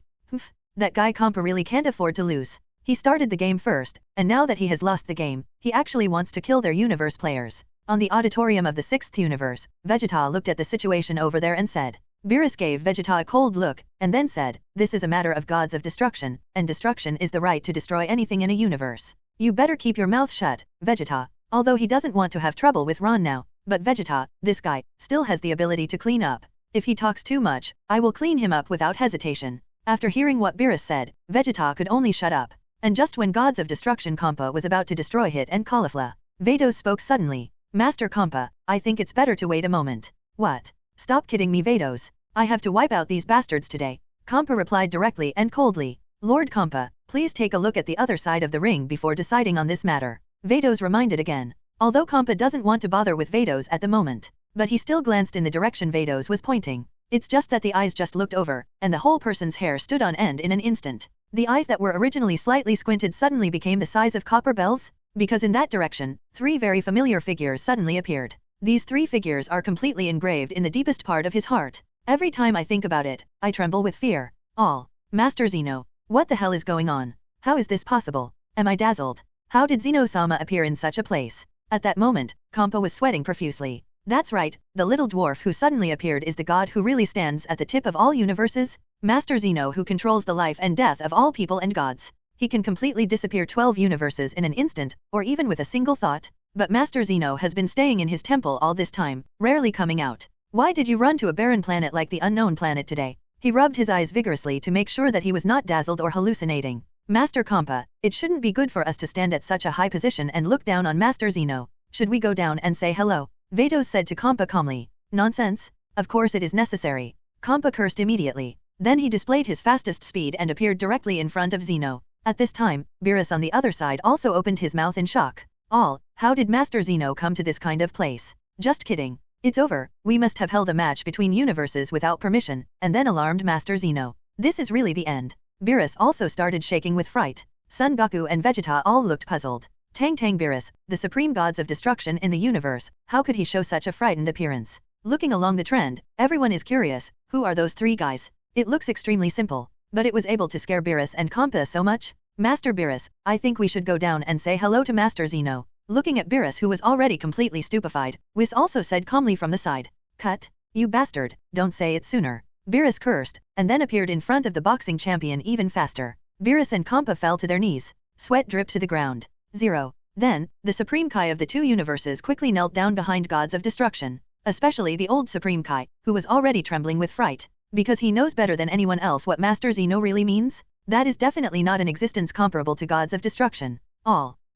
That guy Champa really can't afford to lose. He started the game first, and now that he has lost the game, he actually wants to kill their universe players. On the auditorium of the 6th universe, Vegeta looked at the situation over there and said. Beerus gave Vegeta a cold look, and then said, this is a matter of gods of destruction, and destruction is the right to destroy anything in a universe. You better keep your mouth shut, Vegeta. Although he doesn't want to have trouble with Ron now, but Vegeta, this guy, still has the ability to clean up. If he talks too much, I will clean him up without hesitation. After hearing what Beerus said, Vegeta could only shut up. And just when Gods of Destruction Champa was about to destroy Hit and Caulifla, Vados spoke suddenly. Master Champa, I think it's better to wait a moment. What? Stop kidding me, Vados. I have to wipe out these bastards today. Champa replied directly and coldly. Lord Champa, please take a look at the other side of the ring before deciding on this matter. Vados reminded again. Although Champa doesn't want to bother with Vados at the moment, but he still glanced in the direction Vados was pointing. It's just that the eyes just looked over, and the whole person's hair stood on end in an instant. The eyes that were originally slightly squinted suddenly became the size of copper bells, because in that direction, 3 very familiar figures suddenly appeared. These 3 figures are completely engraved in the deepest part of his heart. Every time I think about it, I tremble with fear. All. Master Zeno. What the hell is going on? How is this possible? Am I dazzled? How did Zeno-sama appear in such a place? At that moment, Champa was sweating profusely. That's right, the little dwarf who suddenly appeared is the god who really stands at the tip of all universes, Master Zeno, who controls the life and death of all people and gods. He can completely disappear 12 universes in an instant, or even with a single thought. But Master Zeno has been staying in his temple all this time, rarely coming out. Why did you run to a barren planet like the unknown planet today? He rubbed his eyes vigorously to make sure that he was not dazzled or hallucinating. Master Champa, it shouldn't be good for us to stand at such a high position and look down on Master Zeno. Should we go down and say hello? Vados said to Champa calmly. Nonsense. Of course it is necessary. Champa cursed immediately. Then he displayed his fastest speed and appeared directly in front of Zeno. At this time, Beerus on the other side also opened his mouth in shock. How did Master Zeno come to this kind of place? Just kidding. It's over. We must have held a match between universes without permission, and then alarmed Master Zeno. This is really the end. Beerus also started shaking with fright. Son Goku and Vegeta all looked puzzled. Tang Beerus, the supreme gods of destruction in the universe, how could he show such a frightened appearance? Looking along the trend, everyone is curious, who are those 3 guys? It looks extremely simple, but it was able to scare Beerus and Champa so much. Master Beerus, I think we should go down and say hello to Master Zeno. Looking at Beerus, who was already completely stupefied, Whis also said calmly from the side. Cut. You bastard, don't say it sooner. Beerus cursed, and then appeared in front of the boxing champion even faster. Beerus and Champa fell to their knees. Sweat dripped to the ground. 0. Then, the Supreme Kai of the 2 universes quickly knelt down behind Gods of Destruction, especially the old Supreme Kai, who was already trembling with fright, because he knows better than anyone else what Master Zeno really means. That is definitely not an existence comparable to Gods of Destruction.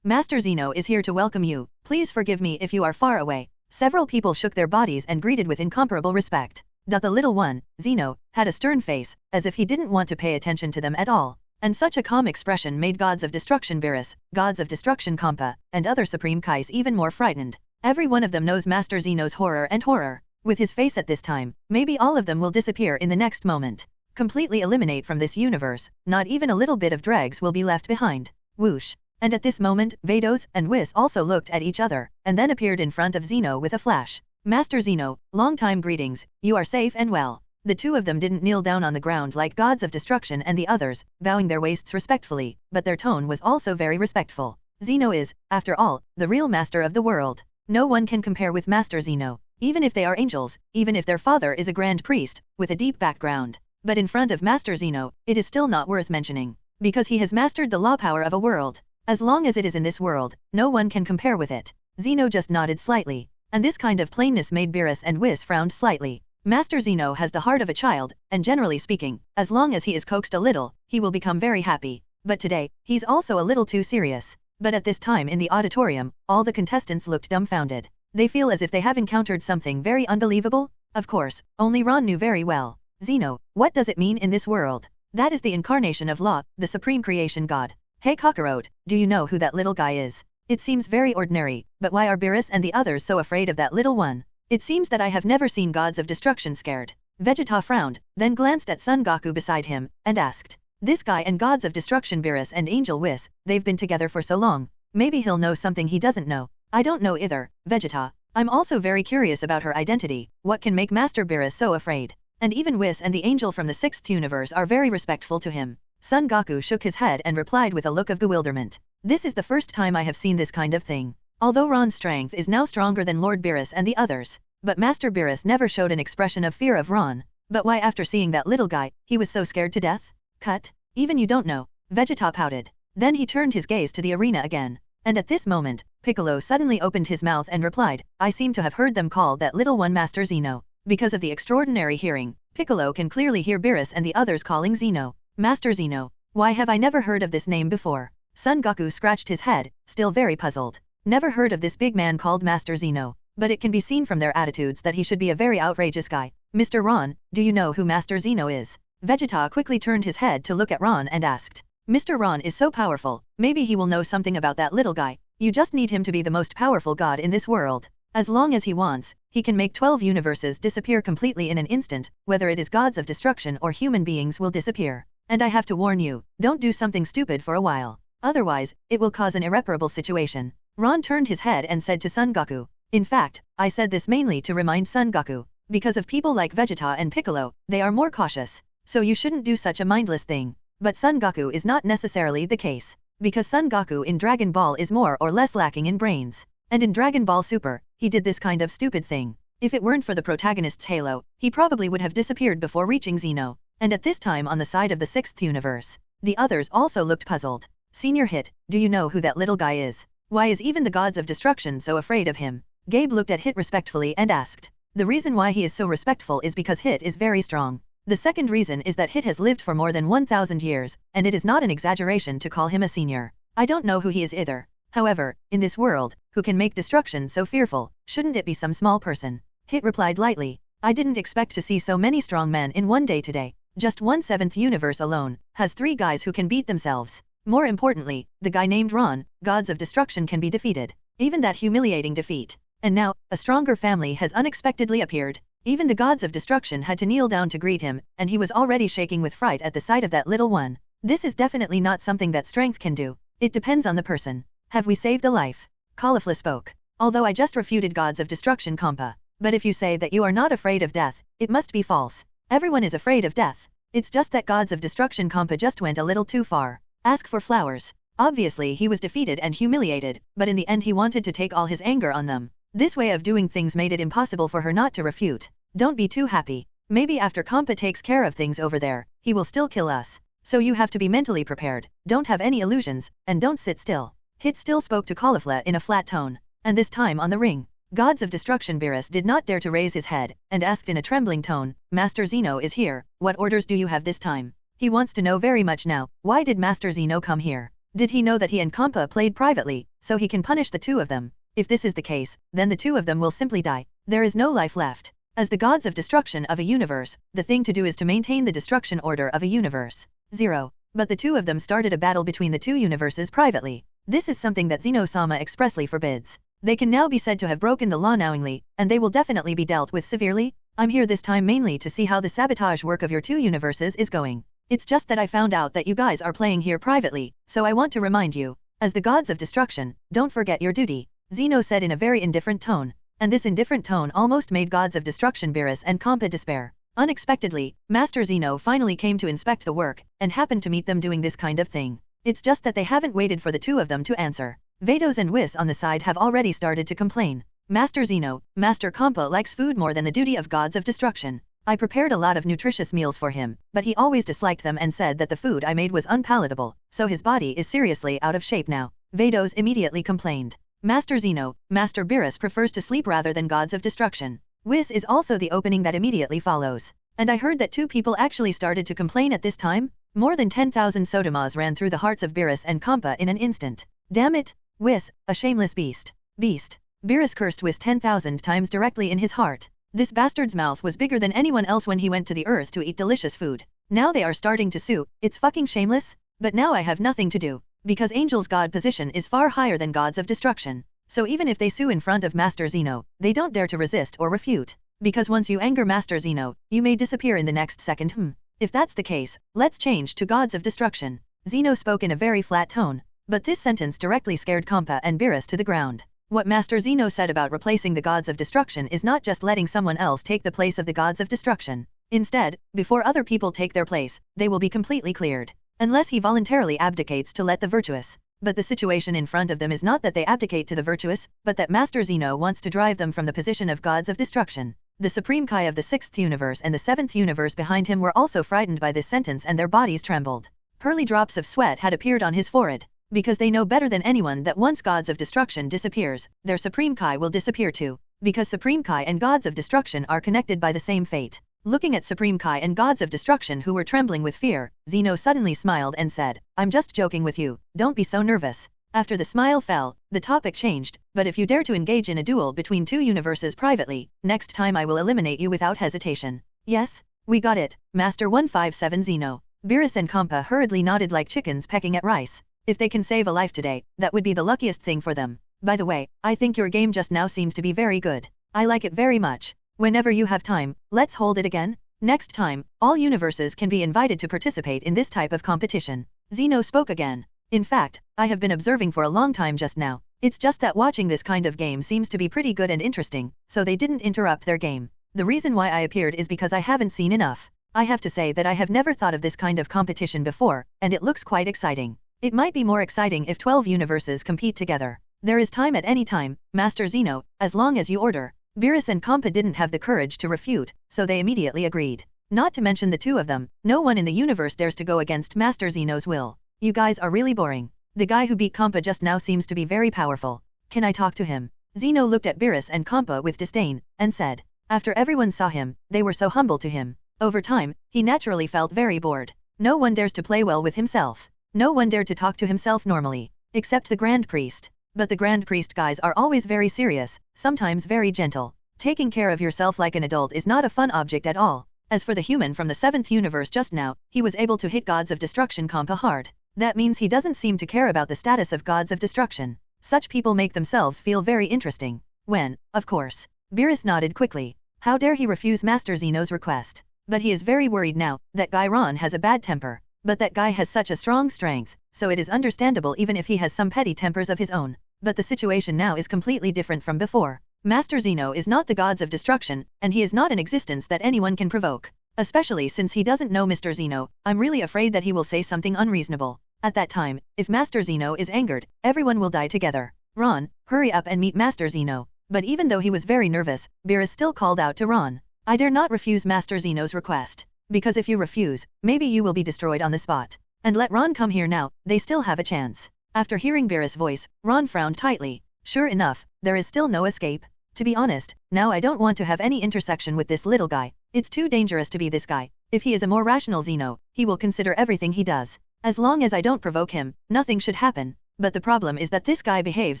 Master Zeno is here to welcome you. Please forgive me if you are far away. Several people shook their bodies and greeted with incomparable respect. The little one, Zeno, had a stern face, as if he didn't want to pay attention to them at all. And such a calm expression made Gods of Destruction Beerus, Gods of Destruction Champa, and other Supreme Kais even more frightened. Every one of them knows Master Zeno's horror. With his face at this time, maybe all of them will disappear in the next moment. Completely eliminate from this universe, not even a little bit of dregs will be left behind. Whoosh. And at this moment, Vados and Whis also looked at each other, and then appeared in front of Zeno with a flash. Master Zeno, long-time greetings, you are safe and well. The 2 of them didn't kneel down on the ground like Gods of Destruction and the others, bowing their waists respectfully, but their tone was also very respectful. Zeno is, after all, the real master of the world. No one can compare with Master Zeno, even if they are angels, even if their father is a grand priest, with a deep background. But in front of Master Zeno, it is still not worth mentioning, because he has mastered the law power of a world. As long as it is in this world, no one can compare with it. Zeno just nodded slightly, and this kind of plainness made Beerus and Whis frowned slightly. Master Zeno has the heart of a child, and generally speaking, as long as he is coaxed a little, he will become very happy. But today, he's also a little too serious. But at this time in the auditorium, all the contestants looked dumbfounded. They feel as if they have encountered something very unbelievable. Of course, only Ron knew very well. Zeno, what does it mean in this world? That is the incarnation of Law, the supreme creation god. Hey Kakarot, do you know who that little guy is? It seems very ordinary, but why are Beerus and the others so afraid of that little one? It seems that I have never seen Gods of Destruction scared. Vegeta frowned, then glanced at Son Goku beside him, and asked. This guy and Gods of Destruction Beerus and Angel Whis, they've been together for so long. Maybe he'll know something he doesn't know. I don't know either, Vegeta. I'm also very curious about her identity. What can make Master Beerus so afraid? And even Whis and the angel from the 6th universe are very respectful to him. Son Goku shook his head and replied with a look of bewilderment. This is the first time I have seen this kind of thing. Although Ron's strength is now stronger than Lord Beerus and the others, but Master Beerus never showed an expression of fear of Ron. But why after seeing that little guy, he was so scared to death? Cut. Even you don't know. Vegeta pouted. Then he turned his gaze to the arena again. And at this moment, Piccolo suddenly opened his mouth and replied, I seem to have heard them call that little one Master Zeno. Because of the extraordinary hearing, Piccolo can clearly hear Beerus and the others calling Zeno. Master Zeno. Why have I never heard of this name before? Son Goku scratched his head, still very puzzled. Never heard of this big man called Master Zeno, but it can be seen from their attitudes that he should be a very outrageous guy. Mr. Ron, do you know who Master Zeno is? Vegeta quickly turned his head to look at Ron and asked. Mr. Ron is so powerful, maybe he will know something about that little guy. You just need him to be the most powerful god in this world. As long as he wants, he can make 12 universes disappear completely in an instant, whether it is gods of destruction or human beings will disappear. And I have to warn you, don't do something stupid for a while. Otherwise, it will cause an irreparable situation. Ron turned his head and said to Son Goku. In fact, I said this mainly to remind Son Goku. Because of people like Vegeta and Piccolo, they are more cautious. So you shouldn't do such a mindless thing. But Son Goku is not necessarily the case. Because Son Goku in Dragon Ball is more or less lacking in brains. And in Dragon Ball Super, he did this kind of stupid thing. If it weren't for the protagonist's halo, he probably would have disappeared before reaching Zeno. And at this time on the side of the 6th universe, the others also looked puzzled. Senior Hit, do you know who that little guy is? Why is even the gods of destruction so afraid of him? Gabe looked at Hit respectfully and asked. The reason why he is so respectful is because Hit is very strong. The second reason is that Hit has lived for more than 1,000 years, and it is not an exaggeration to call him a senior. I don't know who he is either. However, in this world, who can make destruction so fearful, shouldn't it be some small person? Hit replied lightly. I didn't expect to see so many strong men in one day today. Just 1/7th universe alone has 3 guys who can beat themselves. More importantly, the guy named Ron, gods of destruction can be defeated. Even that humiliating defeat. And now, a stronger family has unexpectedly appeared. Even the gods of destruction had to kneel down to greet him, and he was already shaking with fright at the sight of that little one. This is definitely not something that strength can do. It depends on the person. Have we saved a life? Caulifla spoke. Although I just refuted gods of destruction Champa. But if you say that you are not afraid of death, it must be false. Everyone is afraid of death. It's just that gods of destruction Champa just went a little too far. Ask for flowers. Obviously he was defeated and humiliated, but in the end he wanted to take all his anger on them. This way of doing things made it impossible for her not to refute. Don't be too happy. Maybe after Champa takes care of things over there, he will still kill us. So you have to be mentally prepared, don't have any illusions, and don't sit still. Hit still spoke to Caulifla in a flat tone. And this time on the ring, gods of destruction Beerus did not dare to raise his head, and asked in a trembling tone, Master Zeno is here, what orders do you have this time? He wants to know very much now, why did Master Zeno come here? Did he know that he and Champa played privately, so he can punish the 2 of them? If this is the case, then the 2 of them will simply die. There is no life left. As the gods of destruction of a universe, the thing to do is to maintain the destruction order of a universe. 0. But the 2 of them started a battle between the 2 universes privately. This is something that Zeno-sama expressly forbids. They can now be said to have broken the law knowingly, and they will definitely be dealt with severely. I'm here this time mainly to see how the sabotage work of your 2 universes is going. It's just that I found out that you guys are playing here privately, so I want to remind you. As the gods of destruction, don't forget your duty. Zeno said in a very indifferent tone. And this indifferent tone almost made gods of destruction Beerus and Champa despair. Unexpectedly, Master Zeno finally came to inspect the work, and happened to meet them doing this kind of thing. It's just that they haven't waited for the 2 of them to answer. Vados and Whis on the side have already started to complain. Master Zeno, Master Champa likes food more than the duty of gods of destruction. I prepared a lot of nutritious meals for him, but he always disliked them and said that the food I made was unpalatable, so his body is seriously out of shape now. Vados immediately complained. Master Zeno, Master Beerus prefers to sleep rather than gods of destruction. Whis is also the opening that immediately follows. And I heard that 2 people actually started to complain at this time? More than 10,000 sodamas ran through the hearts of Beerus and Champa in an instant. Damn it! Whis, a shameless beast. Beast. Beerus cursed Whis 10,000 times directly in his heart. This bastard's mouth was bigger than anyone else when he went to the earth to eat delicious food. Now they are starting to sue, it's fucking shameless? But now I have nothing to do. Because Angel's god position is far higher than gods of destruction. So even if they sue in front of Master Zeno, they don't dare to resist or refute. Because once you anger Master Zeno, you may disappear in the next second. If that's the case, let's change to gods of destruction. Zeno spoke in a very flat tone. But this sentence directly scared Champa and Beerus to the ground. What Master Zeno said about replacing the gods of destruction is not just letting someone else take the place of the gods of destruction. Instead, before other people take their place, they will be completely cleared. Unless he voluntarily abdicates to let the virtuous. But the situation in front of them is not that they abdicate to the virtuous, but that Master Zeno wants to drive them from the position of gods of destruction. The Supreme Kai of the 6th universe and the 7th universe behind him were also frightened by this sentence and their bodies trembled. Pearly drops of sweat had appeared on his forehead. Because they know better than anyone that once gods of destruction disappears, their Supreme Kai will disappear too. Because Supreme Kai and gods of destruction are connected by the same fate. Looking at Supreme Kai and gods of destruction who were trembling with fear, Zeno suddenly smiled and said, "I'm just joking with you, don't be so nervous." After the smile fell, the topic changed, "But if you dare to engage in a duel between two universes privately, next time I will eliminate you without hesitation." "Yes, we got it, Master 157 Zeno." Beerus and Champa hurriedly nodded like chickens pecking at rice. If they can save a life today, that would be the luckiest thing for them. By the way, I think your game just now seemed to be very good. I like it very much. Whenever you have time, let's hold it again. Next time, all universes can be invited to participate in this type of competition. Zeno spoke again. "In fact, I have been observing for a long time just now. It's just that watching this kind of game seems to be pretty good and interesting, so they didn't interrupt their game. The reason why I appeared is because I haven't seen enough. I have to say that I have never thought of this kind of competition before, and it looks quite exciting. It might be more exciting if 12 universes compete together. There is time at any time, Master Zeno, as long as you order." Beerus and Champa didn't have the courage to refute, so they immediately agreed. Not to mention the two of them, no one in the universe dares to go against Master Zeno's will. "You guys are really boring. The guy who beat Champa just now seems to be very powerful. Can I talk to him?" Zeno looked at Beerus and Champa with disdain, and said. After everyone saw him, they were so humble to him. Over time, he naturally felt very bored. No one dares to play well with himself. No one dared to talk to himself normally. Except the Grand Priest. But the Grand Priest guys are always very serious, sometimes very gentle. Taking care of yourself like an adult is not a fun object at all. As for the human from the 7th universe just now, he was able to hit gods of destruction Champa hard. That means he doesn't seem to care about the status of gods of destruction. Such people make themselves feel very interesting. When, of course. Beerus nodded quickly. How dare he refuse Master Zeno's request? But he is very worried now. That guy Ron has a bad temper. But that guy has such a strong strength, so it is understandable even if he has some petty tempers of his own. But the situation now is completely different from before. Master Zeno is not the gods of destruction, and he is not an existence that anyone can provoke. Especially since he doesn't know Mr. Zeno, I'm really afraid that he will say something unreasonable. At that time, if Master Zeno is angered, everyone will die together. "Ron, hurry up and meet Master Zeno." But even though he was very nervous, Beerus still called out to Ron. "I dare not refuse Master Zeno's request. Because if you refuse, maybe you will be destroyed on the spot. And let Ron come here now, they still have a chance." After hearing Beerus' voice, Ron frowned tightly. Sure enough, there is still no escape. To be honest, now I don't want to have any intersection with this little guy. It's too dangerous to be this guy. If he is a more rational Zeno, he will consider everything he does. As long as I don't provoke him, nothing should happen. But the problem is that this guy behaves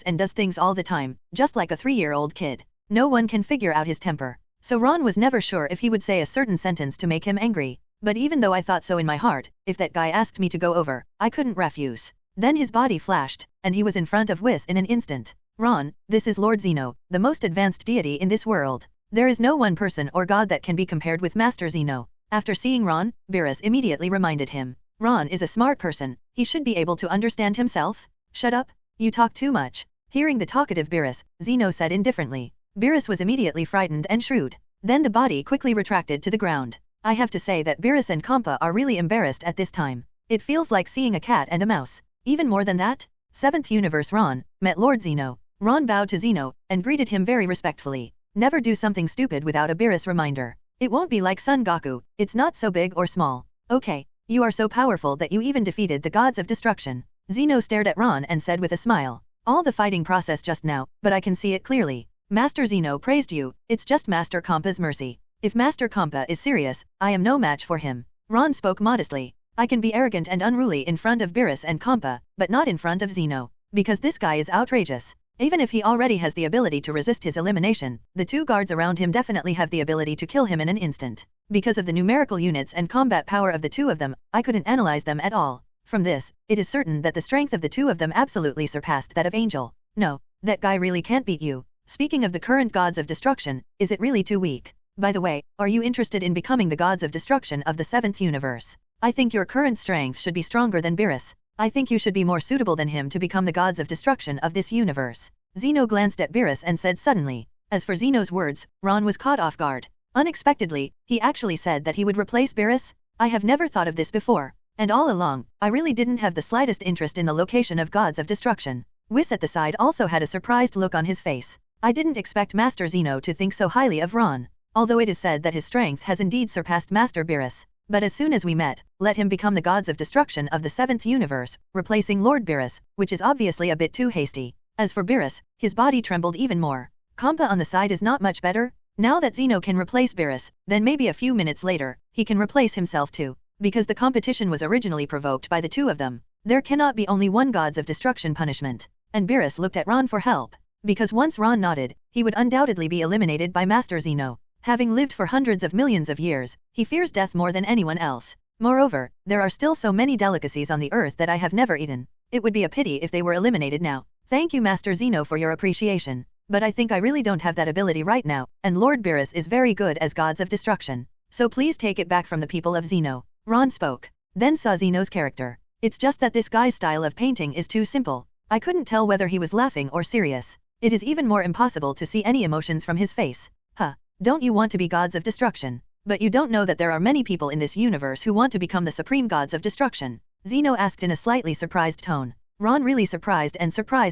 and does things all the time, just like a 3-year-old kid. No one can figure out his temper. So Ron was never sure if he would say a certain sentence to make him angry. But even though I thought so in my heart, if that guy asked me to go over, I couldn't refuse. Then his body flashed, and he was in front of Whis in an instant. "Ron, this is Lord Zeno, the most advanced deity in this world. There is no one person or god that can be compared with Master Zeno." After seeing Ron, Beerus immediately reminded him. Ron is a smart person, he should be able to understand himself. "Shut up, you talk too much." Hearing the talkative Beerus, Zeno said indifferently. Beerus was immediately frightened and shrewd. Then the body quickly retracted to the ground. I have to say that Beerus and Champa are really embarrassed at this time. It feels like seeing a cat and a mouse. Even more than that, 7th Universe Ron met Lord Zeno. Ron bowed to Zeno and greeted him very respectfully. Never do something stupid without a Beerus reminder. It won't be like Son Goku, it's not so big or small. Okay, you are so powerful that you even defeated the gods of destruction. Zeno stared at Ron and said with a smile. All the fighting process just now, but I can see it clearly. Master Zeno praised you, it's just Master Champa's mercy. If Master Champa is serious, I am no match for him. Ron spoke modestly. I can be arrogant and unruly in front of Beerus and Champa, but not in front of Zeno. Because this guy is outrageous. Even if he already has the ability to resist his elimination, the two guards around him definitely have the ability to kill him in an instant. Because of the numerical units and combat power of the two of them, I couldn't analyze them at all. From this, it is certain that the strength of the two of them absolutely surpassed that of Angel. No, that guy really can't beat you. Speaking of the current gods of destruction, is it really too weak? By the way, are you interested in becoming the gods of destruction of the 7th universe? I think your current strength should be stronger than Beerus. I think you should be more suitable than him to become the gods of destruction of this universe. Zeno glanced at Beerus and said suddenly. As for Zeno's words, Ron was caught off guard. Unexpectedly, he actually said that he would replace Beerus? I have never thought of this before. And all along, I really didn't have the slightest interest in the location of gods of destruction. Whis at the side also had a surprised look on his face. I didn't expect Master Zeno to think so highly of Ron. Although it is said that his strength has indeed surpassed Master Beerus. But as soon as we met, let him become the gods of destruction of the 7th universe, replacing Lord Beerus, which is obviously a bit too hasty. As for Beerus, his body trembled even more. Champa on the side is not much better? Now that Zeno can replace Beerus, then maybe a few minutes later, he can replace himself too. Because the competition was originally provoked by the two of them. There cannot be only one gods of destruction punishment. And Beerus looked at Ron for help. Because once Ron nodded, he would undoubtedly be eliminated by Master Zeno. Having lived for hundreds of millions of years, he fears death more than anyone else. Moreover, there are still so many delicacies on the earth that I have never eaten. It would be a pity if they were eliminated now. Thank you Master Zeno for your appreciation. But I think I really don't have that ability right now, and Lord Beerus is very good as gods of destruction. So please take it back from the people of Zeno. Ron spoke. Then saw Zeno's character. It's just that this guy's style of painting is too simple. I couldn't tell whether he was laughing or serious. It is even more impossible to see any emotions from his face. Huh. Don't you want to be gods of destruction? But you don't know that there are many people in this universe who want to become the supreme gods of destruction. Zeno asked in a slightly surprised tone. Ron really surprised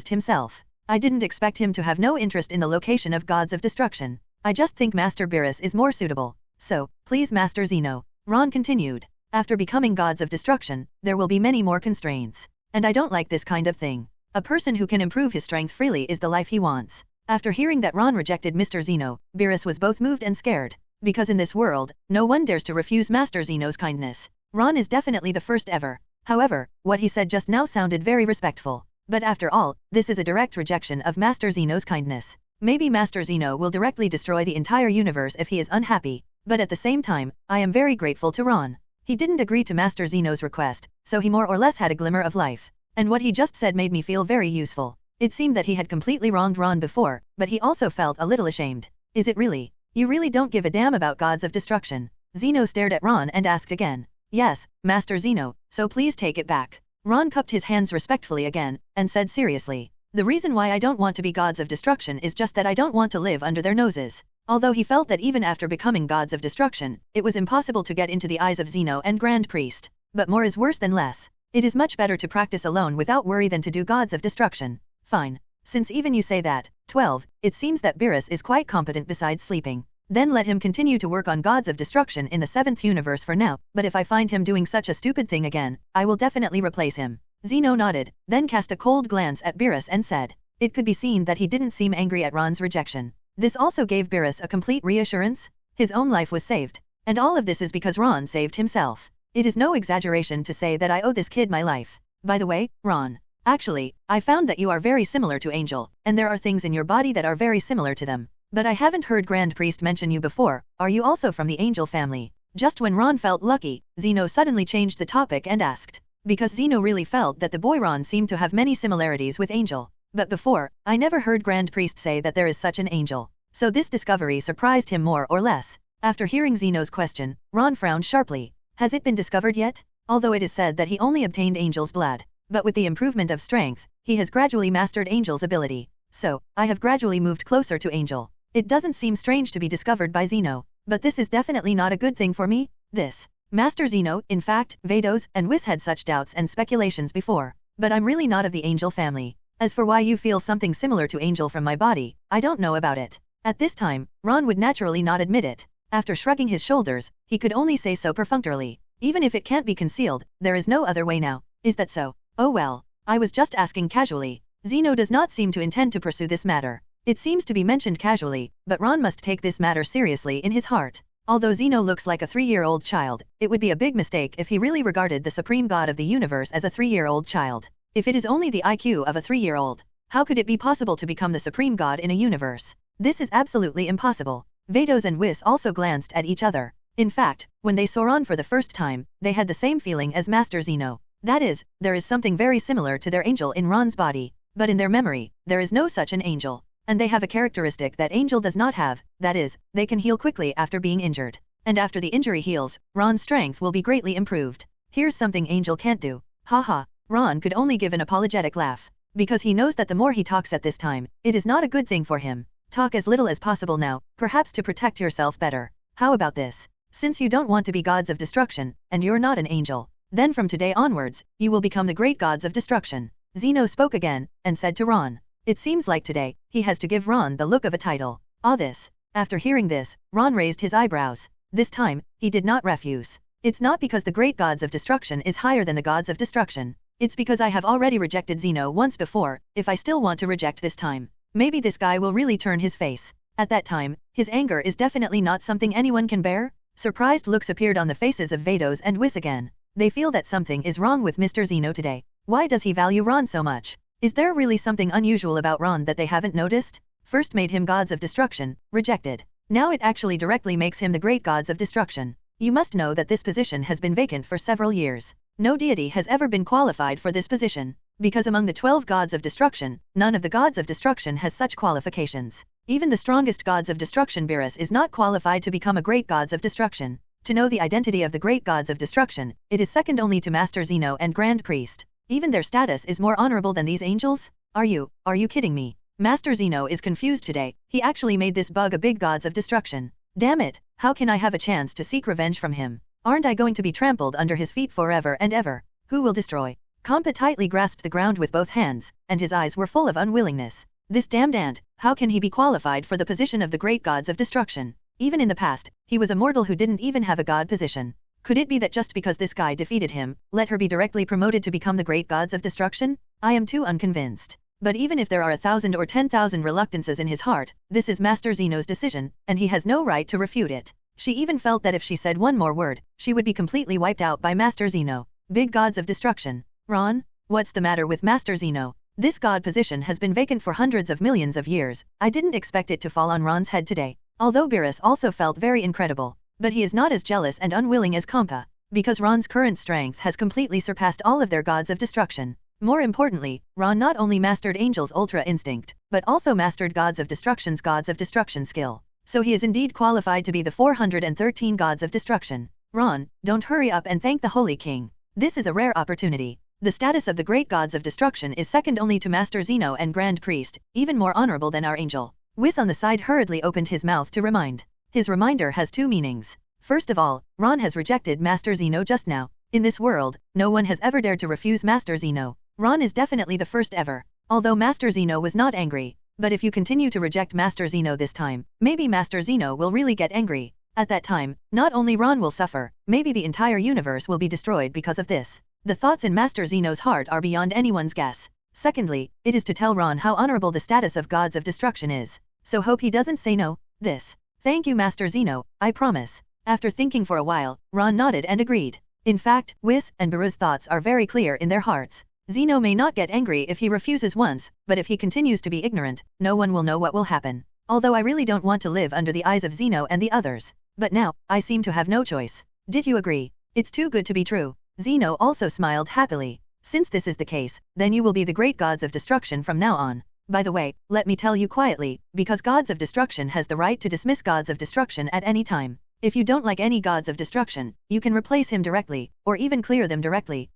himself. I didn't expect him to have no interest in the location of gods of destruction. I just think Master Beerus is more suitable. So, please Master Zeno. Ron continued. After becoming gods of destruction, there will be many more constraints. And I don't like this kind of thing. A person who can improve his strength freely is the life he wants. After hearing that Ron rejected Mr. Zeno, Beerus was both moved and scared. Because in this world, no one dares to refuse Master Zeno's kindness. Ron is definitely the first ever. However, what he said just now sounded very respectful. But after all, this is a direct rejection of Master Zeno's kindness. Maybe Master Zeno will directly destroy the entire universe if he is unhappy. But at the same time, I am very grateful to Ron. He didn't agree to Master Zeno's request, so he more or less had a glimmer of life. And what he just said made me feel very useful. It seemed that he had completely wronged Ron before, but he also felt a little ashamed. Is it really? You really don't give a damn about gods of destruction? Zeno stared at Ron and asked again. Yes, Master Zeno, so please take it back. Ron cupped his hands respectfully again, and said seriously. The reason why I don't want to be gods of destruction is just that I don't want to live under their noses. Although he felt that even after becoming gods of destruction, it was impossible to get into the eyes of Zeno and Grand Priest. But more is worse than less. It is much better to practice alone without worry than to do gods of destruction. Fine. Since even you say that. 12. It seems that Beerus is quite competent besides sleeping. Then let him continue to work on gods of destruction in the 7th universe for now, but if I find him doing such a stupid thing again, I will definitely replace him. Zeno nodded, then cast a cold glance at Beerus and said. It could be seen that he didn't seem angry at Ron's rejection. This also gave Beerus a complete reassurance. His own life was saved. And all of this is because Ron saved himself. It is no exaggeration to say that I owe this kid my life. By the way, Ron. Actually, I found that you are very similar to Angel, and there are things in your body that are very similar to them. But I haven't heard Grand Priest mention you before. Are you also from the Angel family? Just when Ron felt lucky, Zeno suddenly changed the topic and asked. Because Zeno really felt that the boy Ron seemed to have many similarities with Angel. But before, I never heard Grand Priest say that there is such an angel. So this discovery surprised him more or less. After hearing Zeno's question, Ron frowned sharply. Has it been discovered yet? Although it is said that he only obtained Angel's blood. But with the improvement of strength, he has gradually mastered Angel's ability. So, I have gradually moved closer to Angel. It doesn't seem strange to be discovered by Zeno. But this is definitely not a good thing for me. This. Master Zeno, in fact, Vados and Whis had such doubts and speculations before. But I'm really not of the Angel family. As for why you feel something similar to Angel from my body, I don't know about it. At this time, Ron would naturally not admit it. After shrugging his shoulders, he could only say so perfunctorily. Even if it can't be concealed, there is no other way now. Is that so? Oh well. I was just asking casually. Zeno does not seem to intend to pursue this matter. It seems to be mentioned casually, but Ron must take this matter seriously in his heart. Although Zeno looks like a 3-year-old child, it would be a big mistake if he really regarded the supreme god of the universe as a 3-year-old child. If it is only the IQ of a 3-year-old, how could it be possible to become the supreme god in a universe? This is absolutely impossible. Vados and Whis also glanced at each other. In fact, when they saw Ron for the first time, they had the same feeling as Master Zeno. That is, there is something very similar to their angel in Ron's body, but in their memory, there is no such an angel. And they have a characteristic that Angel does not have, that is, they can heal quickly after being injured. And after the injury heals, Ron's strength will be greatly improved. Here's something Angel can't do. Haha. Ron could only give an apologetic laugh. because he knows that the more he talks at this time, it is not a good thing for him. Talk as little as possible now, perhaps to protect yourself better. How about this? Since you don't want to be gods of destruction, and you're not an angel, then from today onwards, you will become the great gods of destruction. Zeno spoke again, and said to Ron. It seems like today, he has to give Ron the look of a title. This. After hearing this, Ron raised his eyebrows. This time, he did not refuse. It's not because the great gods of destruction is higher than the gods of destruction. It's because I have already rejected Zeno once before, if I still want to reject this time. Maybe this guy will really turn his face. At that time, his anger is definitely not something anyone can bear. Surprised looks appeared on the faces of Vados and Whis again. They feel that something is wrong with Mr. Zeno today. Why does he value Ron so much? Is there really something unusual about Ron that they haven't noticed? First made him gods of destruction, rejected. Now it actually directly makes him the great gods of destruction. You must know that this position has been vacant for several years. No deity has ever been qualified for this position, because among the 12 gods of destruction, none of the gods of destruction has such qualifications. Even the strongest gods of destruction Beerus is not qualified to become a great gods of destruction. To know the identity of the great gods of destruction, it is second only to Master Zeno and Grand Priest. Even their status is more honorable than these angels? Are you kidding me? Master Zeno is confused today. He actually made this bug a big gods of destruction. Damn it, how can I have a chance to seek revenge from him? Aren't I going to be trampled under his feet forever and ever? Who will destroy? Champa tightly grasped the ground with both hands, and his eyes were full of unwillingness. This damned ant, how can he be qualified for the position of the great gods of destruction? Even in the past, he was a mortal who didn't even have a god position. Could it be that just because this guy defeated him, let her be directly promoted to become the great gods of destruction? I am too unconvinced. But even if there are 1,000 or 10,000 reluctances in his heart, this is Master Zeno's decision, and he has no right to refute it. She even felt that if she said one more word, she would be completely wiped out by Master Zeno. Big gods of destruction. Ron? What's the matter with Master Zeno? This god position has been vacant for hundreds of millions of years. I didn't expect it to fall on Ron's head today. Although Beerus also felt very incredible. But he is not as jealous and unwilling as Champa, because Ron's current strength has completely surpassed all of their gods of destruction. More importantly, Ron not only mastered Angel's Ultra Instinct, but also mastered gods of destruction skill. So he is indeed qualified to be the 413 gods of destruction. Ron, don't hurry up and thank the Holy King. This is a rare opportunity. The status of the great gods of destruction is second only to Master Zeno and Grand Priest, even more honorable than our angel. Whis on the side hurriedly opened his mouth to remind. His reminder has two meanings. First of all, Ron has rejected Master Zeno just now. In this world, no one has ever dared to refuse Master Zeno. Ron is definitely the first ever. Although Master Zeno was not angry. But if you continue to reject Master Zeno this time, maybe Master Zeno will really get angry. At that time, not only Ron will suffer, maybe the entire universe will be destroyed because of this. The thoughts in Master Zeno's heart are beyond anyone's guess. Secondly, it is to tell Ron how honorable the status of gods of destruction is. So hope he doesn't say no. This. Thank you Master Zeno, I promise. After thinking for a while, Ron nodded and agreed. In fact, Whis and Beerus' thoughts are very clear in their hearts. Zeno may not get angry if he refuses once, but if he continues to be ignorant, no one will know what will happen. Although I really don't want to live under the eyes of Zeno and the others. But now, I seem to have no choice. Did you agree? It's too good to be true. Zeno also smiled happily. Since this is the case, then you will be the great gods of destruction from now on. By the way, let me tell you quietly, because gods of destruction has the right to dismiss gods of destruction at any time. If you don't like any gods of destruction, you can replace him directly, or even clear them directly.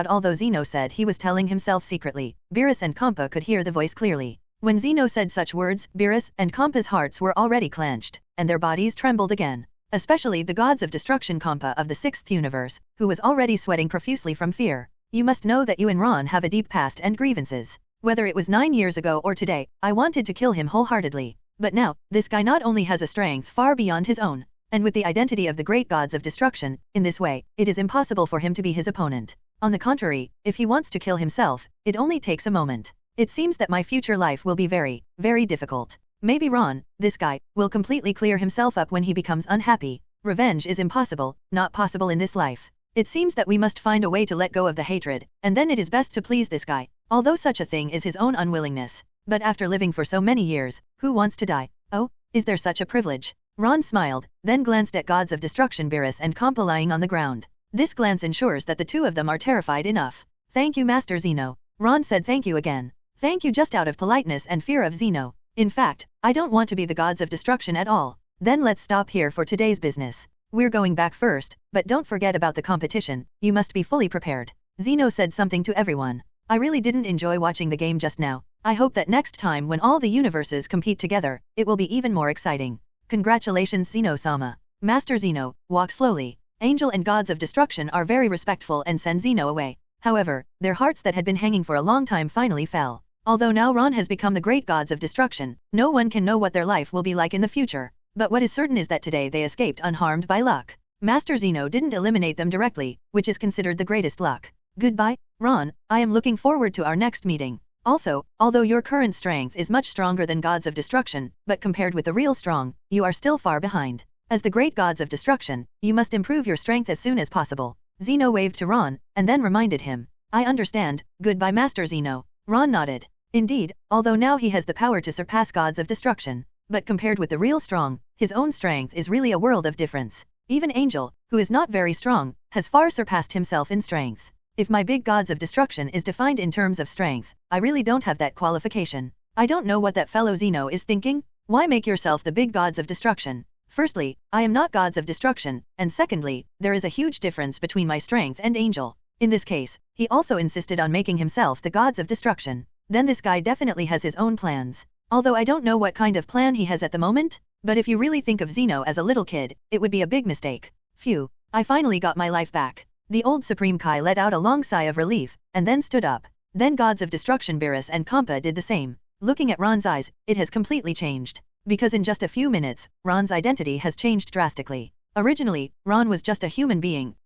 Although Zeno said he was telling himself secretly, Beerus and Champa could hear the voice clearly. When Zeno said such words, Beerus and Champa's hearts were already clenched, and their bodies trembled again. Especially the gods of destruction Champa of the 6th universe, who was already sweating profusely from fear. You must know that you and Ron have a deep past and grievances. Whether it was 9 years ago or today, I wanted to kill him wholeheartedly. But now, this guy not only has a strength far beyond his own, and with the identity of the great gods of destruction, in this way, it is impossible for him to be his opponent. On the contrary, if he wants to kill himself, it only takes a moment. It seems that my future life will be very, very difficult. Maybe Ron, this guy, will completely clear himself up when he becomes unhappy. Revenge is impossible, not possible in this life. It seems that we must find a way to let go of the hatred, and then it is best to please this guy. Although such a thing is his own unwillingness. But after living for so many years, who wants to die? Oh, is there such a privilege? Ron smiled, then glanced at gods of destruction Beerus and Champa lying on the ground. This glance ensures that the two of them are terrified enough. Thank you Master Zeno. Ron said thank you again. Thank you just out of politeness and fear of Zeno. In fact, I don't want to be the gods of destruction at all. Then let's stop here for today's business. We're going back first, but don't forget about the competition, you must be fully prepared. Zeno said something to everyone. I really didn't enjoy watching the game just now. I hope that next time when all the universes compete together, it will be even more exciting. Congratulations Zeno-sama. Master Zeno, walk slowly. Angel and gods of destruction are very respectful and send Zeno away. However, their hearts that had been hanging for a long time finally fell. Although now Ron has become the great gods of destruction, no one can know what their life will be like in the future. But what is certain is that today they escaped unharmed by luck. Master Zeno didn't eliminate them directly, which is considered the greatest luck. Goodbye, Ron, I am looking forward to our next meeting. Also, although your current strength is much stronger than gods of destruction, but compared with the real strong, you are still far behind. As the great gods of destruction, you must improve your strength as soon as possible. Zeno waved to Ron, and then reminded him. I understand, goodbye Master Zeno. Ron nodded. Indeed, although now he has the power to surpass gods of destruction, but compared with the real strong, his own strength is really a world of difference. Even Angel, who is not very strong, has far surpassed himself in strength. If my big gods of destruction is defined in terms of strength, I really don't have that qualification. I don't know what that fellow Zeno is thinking. Why make yourself the big gods of destruction? Firstly, I am not gods of destruction, and secondly, there is a huge difference between my strength and Angel. In this case, he also insisted on making himself the gods of destruction. Then this guy definitely has his own plans. Although I don't know what kind of plan he has at the moment, but if you really think of Zeno as a little kid, it would be a big mistake. Phew, I finally got my life back. The old Supreme Kai let out a long sigh of relief, and then stood up. Then gods of destruction Beerus and Champa did the same. Looking at Ron's eyes, it has completely changed. Because in just a few minutes, Ron's identity has changed drastically. Originally, Ron was just a human being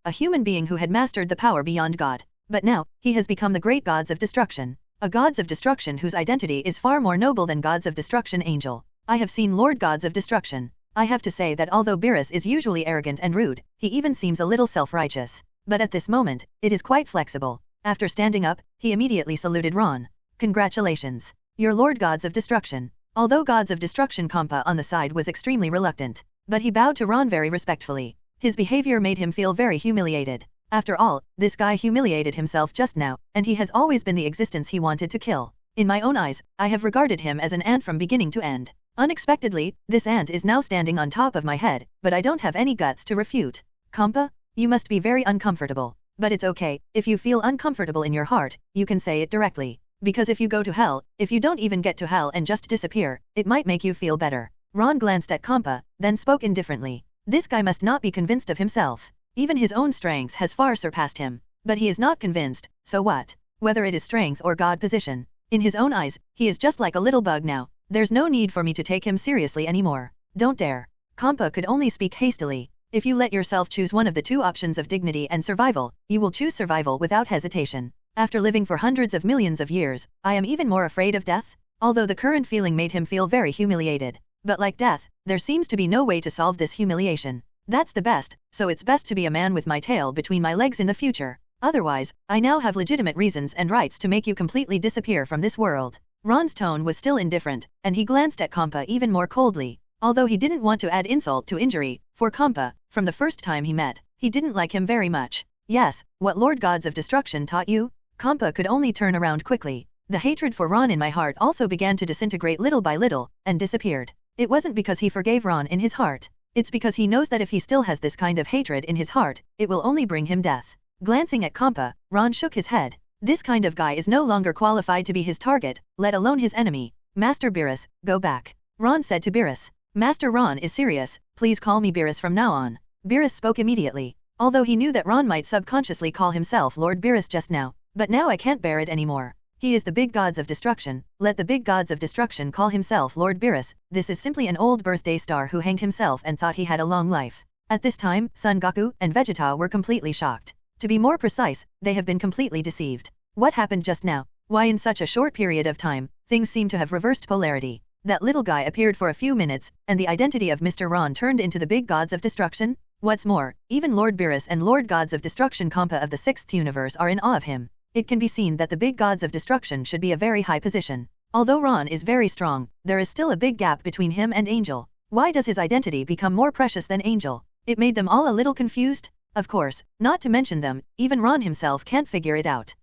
who had mastered the power beyond God. But now, he has become the great gods of destruction. A gods of destruction whose identity is far more noble than gods of destruction Angel. I have seen Lord gods of destruction. I have to say that although Beerus is usually arrogant and rude, he even seems a little self-righteous. But at this moment, it is quite flexible. After standing up, he immediately saluted Ron. Congratulations. Your Lord gods of destruction. Although gods of destruction Champa on the side was extremely reluctant, but he bowed to Ron very respectfully. His behavior made him feel very humiliated. After all, this guy humiliated himself just now, and he has always been the existence he wanted to kill. In my own eyes, I have regarded him as an ant from beginning to end. Unexpectedly, this ant is now standing on top of my head, but I don't have any guts to refute. Champa, you must be very uncomfortable. But it's okay, if you feel uncomfortable in your heart, you can say it directly. Because if you go to hell, if you don't even get to hell and just disappear, it might make you feel better. Ron glanced at Champa, then spoke indifferently. This guy must not be convinced of himself. Even his own strength has far surpassed him. But he is not convinced, so what? Whether it is strength or god position. In his own eyes, he is just like a little bug now. There's no need for me to take him seriously anymore. Don't dare. Champa could only speak hastily. If you let yourself choose one of the two options of dignity and survival, you will choose survival without hesitation. After living for hundreds of millions of years, I am even more afraid of death. Although the current feeling made him feel very humiliated. But like death, there seems to be no way to solve this humiliation. That's the best, so it's best to be a man with my tail between my legs in the future. Otherwise, I now have legitimate reasons and rights to make you completely disappear from this world. Ron's tone was still indifferent, and he glanced at Champa even more coldly. Although he didn't want to add insult to injury, for Champa, from the first time he met, he didn't like him very much. Yes, what Lord Gods of Destruction taught you? Champa could only turn around quickly. The hatred for Ron in my heart also began to disintegrate little by little, and disappeared. It wasn't because he forgave Ron in his heart. It's because he knows that if he still has this kind of hatred in his heart, it will only bring him death. Glancing at Champa, Ron shook his head. This kind of guy is no longer qualified to be his target, let alone his enemy. Master Beerus, go back. Ron said to Beerus. Master Ron is serious, please call me Beerus from now on. Beerus spoke immediately. Although he knew that Ron might subconsciously call himself Lord Beerus just now. But now I can't bear it anymore. He is the big gods of destruction, let the big gods of destruction call himself Lord Beerus. This is simply an old birthday star who hanged himself and thought he had a long life. At this time, Son Goku and Vegeta were completely shocked. To be more precise, they have been completely deceived. What happened just now? Why in such a short period of time, things seem to have reversed polarity. That little guy appeared for a few minutes, and the identity of Mr. Ron turned into the big gods of destruction? What's more, even Lord Beerus and Lord Gods of Destruction Champa of the 6th universe are in awe of him. It can be seen that the big gods of destruction should be a very high position. Although Ron is very strong, there is still a big gap between him and Angel. Why does his identity become more precious than Angel? It made them all a little confused. Of course, not to mention them, even Ron himself can't figure it out.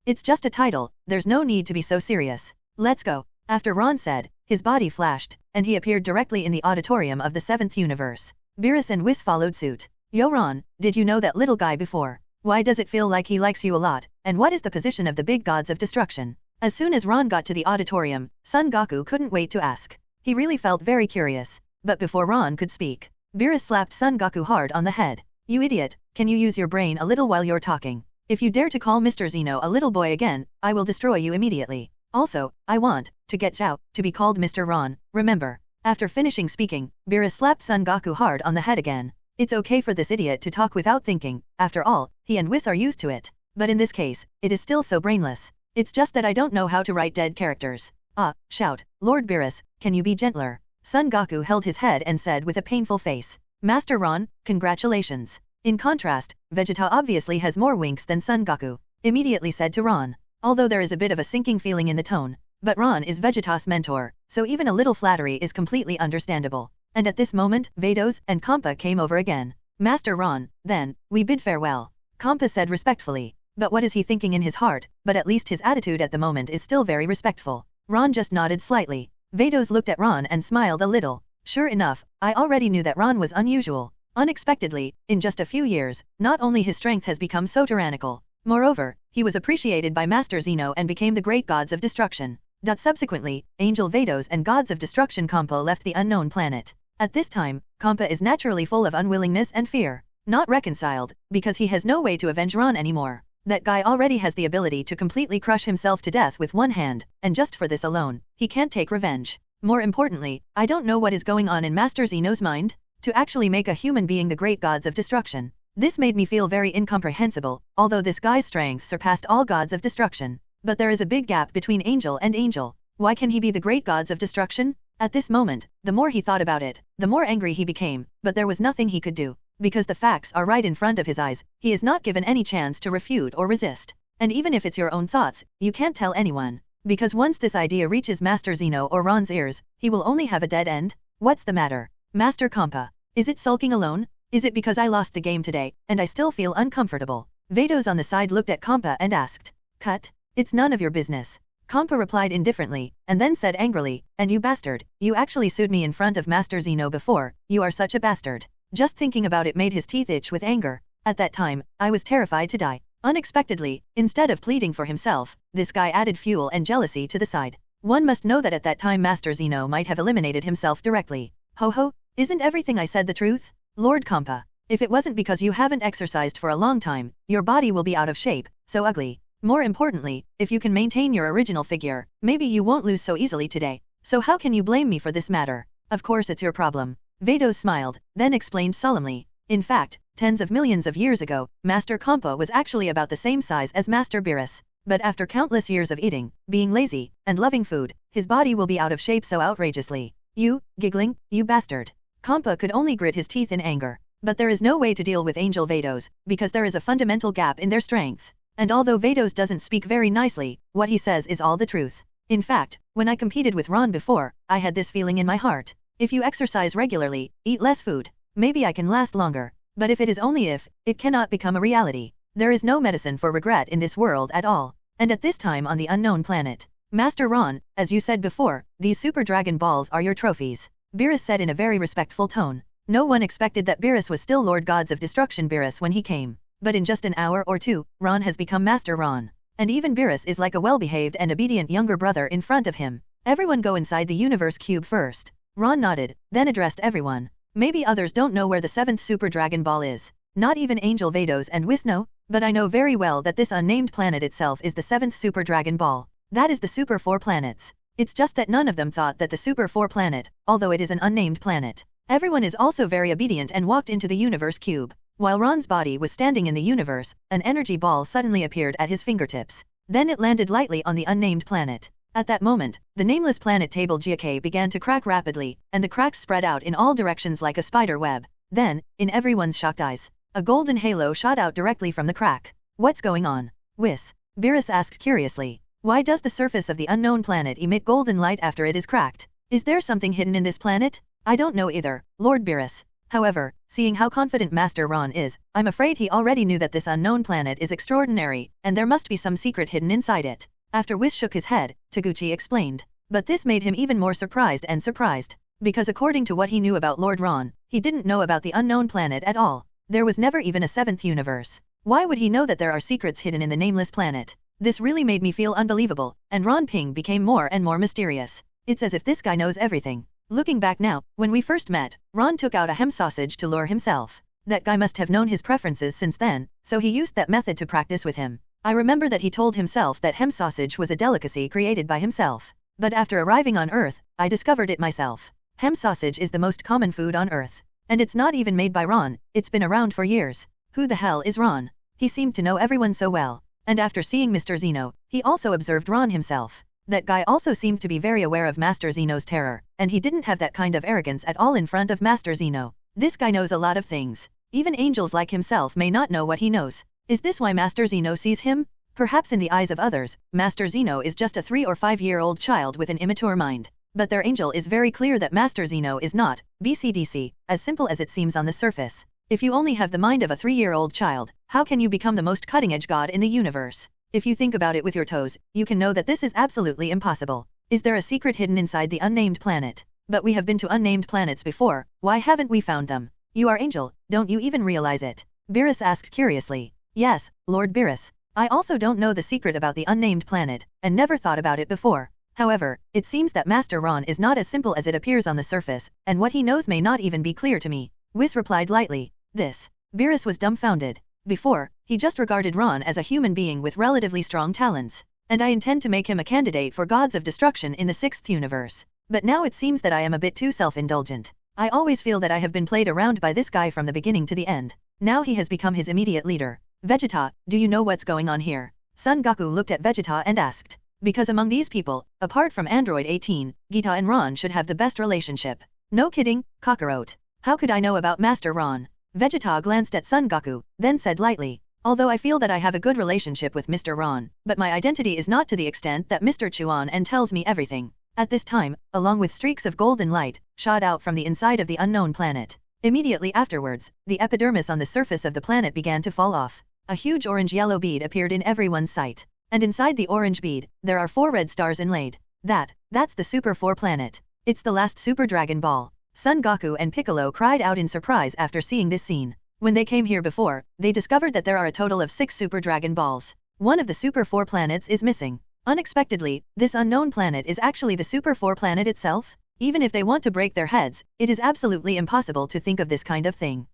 It's just a title, there's no need to be so serious. Let's go. After Ron said, his body flashed, and he appeared directly in the auditorium of the 7th universe. Beerus and Whis followed suit. Yo Ron, did you know that little guy before? Why does it feel like he likes you a lot, and what is the position of the big gods of destruction? As soon as Ron got to the auditorium, Son Goku couldn't wait to ask. He really felt very curious. But before Ron could speak, Beerus slapped Son Goku hard on the head. You idiot, can you use your brain a little while you're talking? If you dare to call Mr. Zeno a little boy again, I will destroy you immediately. Also, I want to get Zhao to be called Mr. Ron, remember? After finishing speaking, Beerus slapped Son Goku hard on the head again. It's okay for this idiot to talk without thinking, after all, he and Whis are used to it. But in this case, it is still so brainless. It's just that I don't know how to write dead characters. Shout, Lord Beerus, can you be gentler? Son Goku held his head and said with a painful face. Master Ron, congratulations. In contrast, Vegeta obviously has more winks than Son Goku, immediately said to Ron. Although there is a bit of a sinking feeling in the tone. But Ron is Vegeta's mentor, so even a little flattery is completely understandable. And at this moment, Vados and Champa came over again. Master Ron, then, we bid farewell. Champa said respectfully. But what is he thinking in his heart? But at least his attitude at the moment is still very respectful. Ron just nodded slightly. Vados looked at Ron and smiled a little. Sure enough, I already knew that Ron was unusual. Unexpectedly, in just a few years, not only his strength has become so tyrannical. Moreover, he was appreciated by Master Zeno and became the great gods of destruction. Subsequently, Angel Vados and gods of destruction Champa left the unknown planet. At this time, Champa is naturally full of unwillingness and fear. Not reconciled, because he has no way to avenge Ron anymore. That guy already has the ability to completely crush himself to death with one hand, and just for this alone, he can't take revenge. More importantly, I don't know what is going on in Master Zeno's mind, to actually make a human being the great gods of destruction. This made me feel very incomprehensible, although this guy's strength surpassed all gods of destruction. But there is a big gap between Angel and Angel. Why can he be the great gods of destruction? At this moment, the more he thought about it, the more angry he became, but there was nothing he could do. Because the facts are right in front of his eyes, he is not given any chance to refute or resist. And even if it's your own thoughts, you can't tell anyone. Because once this idea reaches Master Zeno or Ron's ears, he will only have a dead end. What's the matter? Master Champa, is it sulking alone? Is it because I lost the game today, and I still feel uncomfortable? Vados on the side looked at Champa and asked. Cut. It's none of your business. Champa replied indifferently, and then said angrily, and you bastard, you actually sued me in front of Master Zeno before, you are such a bastard. Just thinking about it made his teeth itch with anger. At that time, I was terrified to die. Unexpectedly, instead of pleading for himself, this guy added fuel and jealousy to the side. One must know that at that time Master Zeno might have eliminated himself directly. Ho ho, isn't everything I said the truth? Lord Champa, if it wasn't because you haven't exercised for a long time, your body will be out of shape, so ugly. More importantly, if you can maintain your original figure, maybe you won't lose so easily today. So how can you blame me for this matter? Of course it's your problem. Vados smiled, then explained solemnly. In fact, tens of millions of years ago, Master Champa was actually about the same size as Master Beerus. But after countless years of eating, being lazy, and loving food, his body will be out of shape so outrageously. You, giggling, you bastard. Champa could only grit his teeth in anger. But there is no way to deal with Angel Vados, because there is a fundamental gap in their strength. And although Vados doesn't speak very nicely, what he says is all the truth. In fact, when I competed with Ron before, I had this feeling in my heart. If you exercise regularly, eat less food, maybe I can last longer. But if it is only if, it cannot become a reality. There is no medicine for regret in this world at all. And at this time on the unknown planet. Master Ron, as you said before, these Super Dragon Balls are your trophies. Beerus said in a very respectful tone. No one expected that Beerus was still Lord Gods of Destruction Beerus when he came. But in just an hour or two, Ron has become Master Ron. And even Beerus is like a well-behaved and obedient younger brother in front of him. Everyone go inside the universe cube first. Ron nodded, then addressed everyone. Maybe others don't know where the 7th Super Dragon Ball is. Not even Angel Vados and Whis know, but I know very well that this unnamed planet itself is the 7th Super Dragon Ball. That is the Super 4 planets. It's just that none of them thought that the Super 4 planet, although it is an unnamed planet. Everyone is also very obedient and walked into the universe cube. While Ron's body was standing in the universe, an energy ball suddenly appeared at his fingertips. Then it landed lightly on the unnamed planet. At that moment, the nameless planet table GK began to crack rapidly, and the cracks spread out in all directions like a spider web. Then, in everyone's shocked eyes, a golden halo shot out directly from the crack. What's going on? Whis? Beerus asked curiously. Why does the surface of the unknown planet emit golden light after it is cracked? Is there something hidden in this planet? I don't know either, Lord Beerus. However, seeing how confident Master Ron is, I'm afraid he already knew that this unknown planet is extraordinary, and there must be some secret hidden inside it. After Whis shook his head, Taguchi explained. But this made him even more surprised, because according to what he knew about Lord Ron, he didn't know about the unknown planet at all. There was never even a 7th universe. Why would he know that there are secrets hidden in the nameless planet? This really made me feel unbelievable, and Ron Ping became more and more mysterious. It's as if this guy knows everything. Looking back now, when we first met, Ron took out a ham sausage to lure himself. That guy must have known his preferences since then, so he used that method to practice with him. I remember that he told himself that ham sausage was a delicacy created by himself. But after arriving on Earth, I discovered it myself. Ham sausage is the most common food on Earth. And it's not even made by Ron, it's been around for years. Who the hell is Ron? He seemed to know everyone so well. And after seeing Mr. Zeno, he also observed Ron himself. That guy also seemed to be very aware of Master Zeno's terror, and he didn't have that kind of arrogance at all in front of Master Zeno. This guy knows a lot of things. Even angels like himself may not know what he knows. Is this why Master Zeno sees him? Perhaps in the eyes of others, Master Zeno is just a 3 or 5-year-old child with an immature mind. But their angel is very clear that Master Zeno is not, BCDC, as simple as it seems on the surface. If you only have the mind of a 3-year-old child, how can you become the most cutting-edge god in the universe? If you think about it with your toes, you can know that this is absolutely impossible. Is there a secret hidden inside the unnamed planet? But we have been to unnamed planets before, why haven't we found them? You are Angel, don't you even realize it? Beerus asked curiously. Yes, Lord Beerus. I also don't know the secret about the unnamed planet, and never thought about it before. However, it seems that Master Ron is not as simple as it appears on the surface, and what he knows may not even be clear to me. Whis replied lightly. This. Beerus was dumbfounded. Before, he just regarded Ron as a human being with relatively strong talents. And I intend to make him a candidate for gods of destruction in the 6th universe. But now it seems that I am a bit too self-indulgent. I always feel that I have been played around by this guy from the beginning to the end. Now he has become his immediate leader. Vegeta, do you know what's going on here? Son Goku looked at Vegeta and asked. Because among these people, apart from Android 18, Gita and Ron should have the best relationship. No kidding, Kakarot. How could I know about Master Ron? Vegeta glanced at Son Goku, then said lightly. Although I feel that I have a good relationship with Mr. Ron, but my identity is not to the extent that Mr. Chuan and tells me everything. At this time, along with streaks of golden light, shot out from the inside of the unknown planet. Immediately afterwards, the epidermis on the surface of the planet began to fall off. A huge orange-yellow bead appeared in everyone's sight. And inside the orange bead, there are 4 red stars inlaid. That's the Super 4 planet. It's the last Super Dragon Ball. Son Goku and Piccolo cried out in surprise after seeing this scene. When they came here before, they discovered that there are a total of 6 Super Dragon Balls. One of the Super 4 planets is missing. Unexpectedly, this unknown planet is actually the Super 4 planet itself? Even if they want to break their heads, it is absolutely impossible to think of this kind of thing.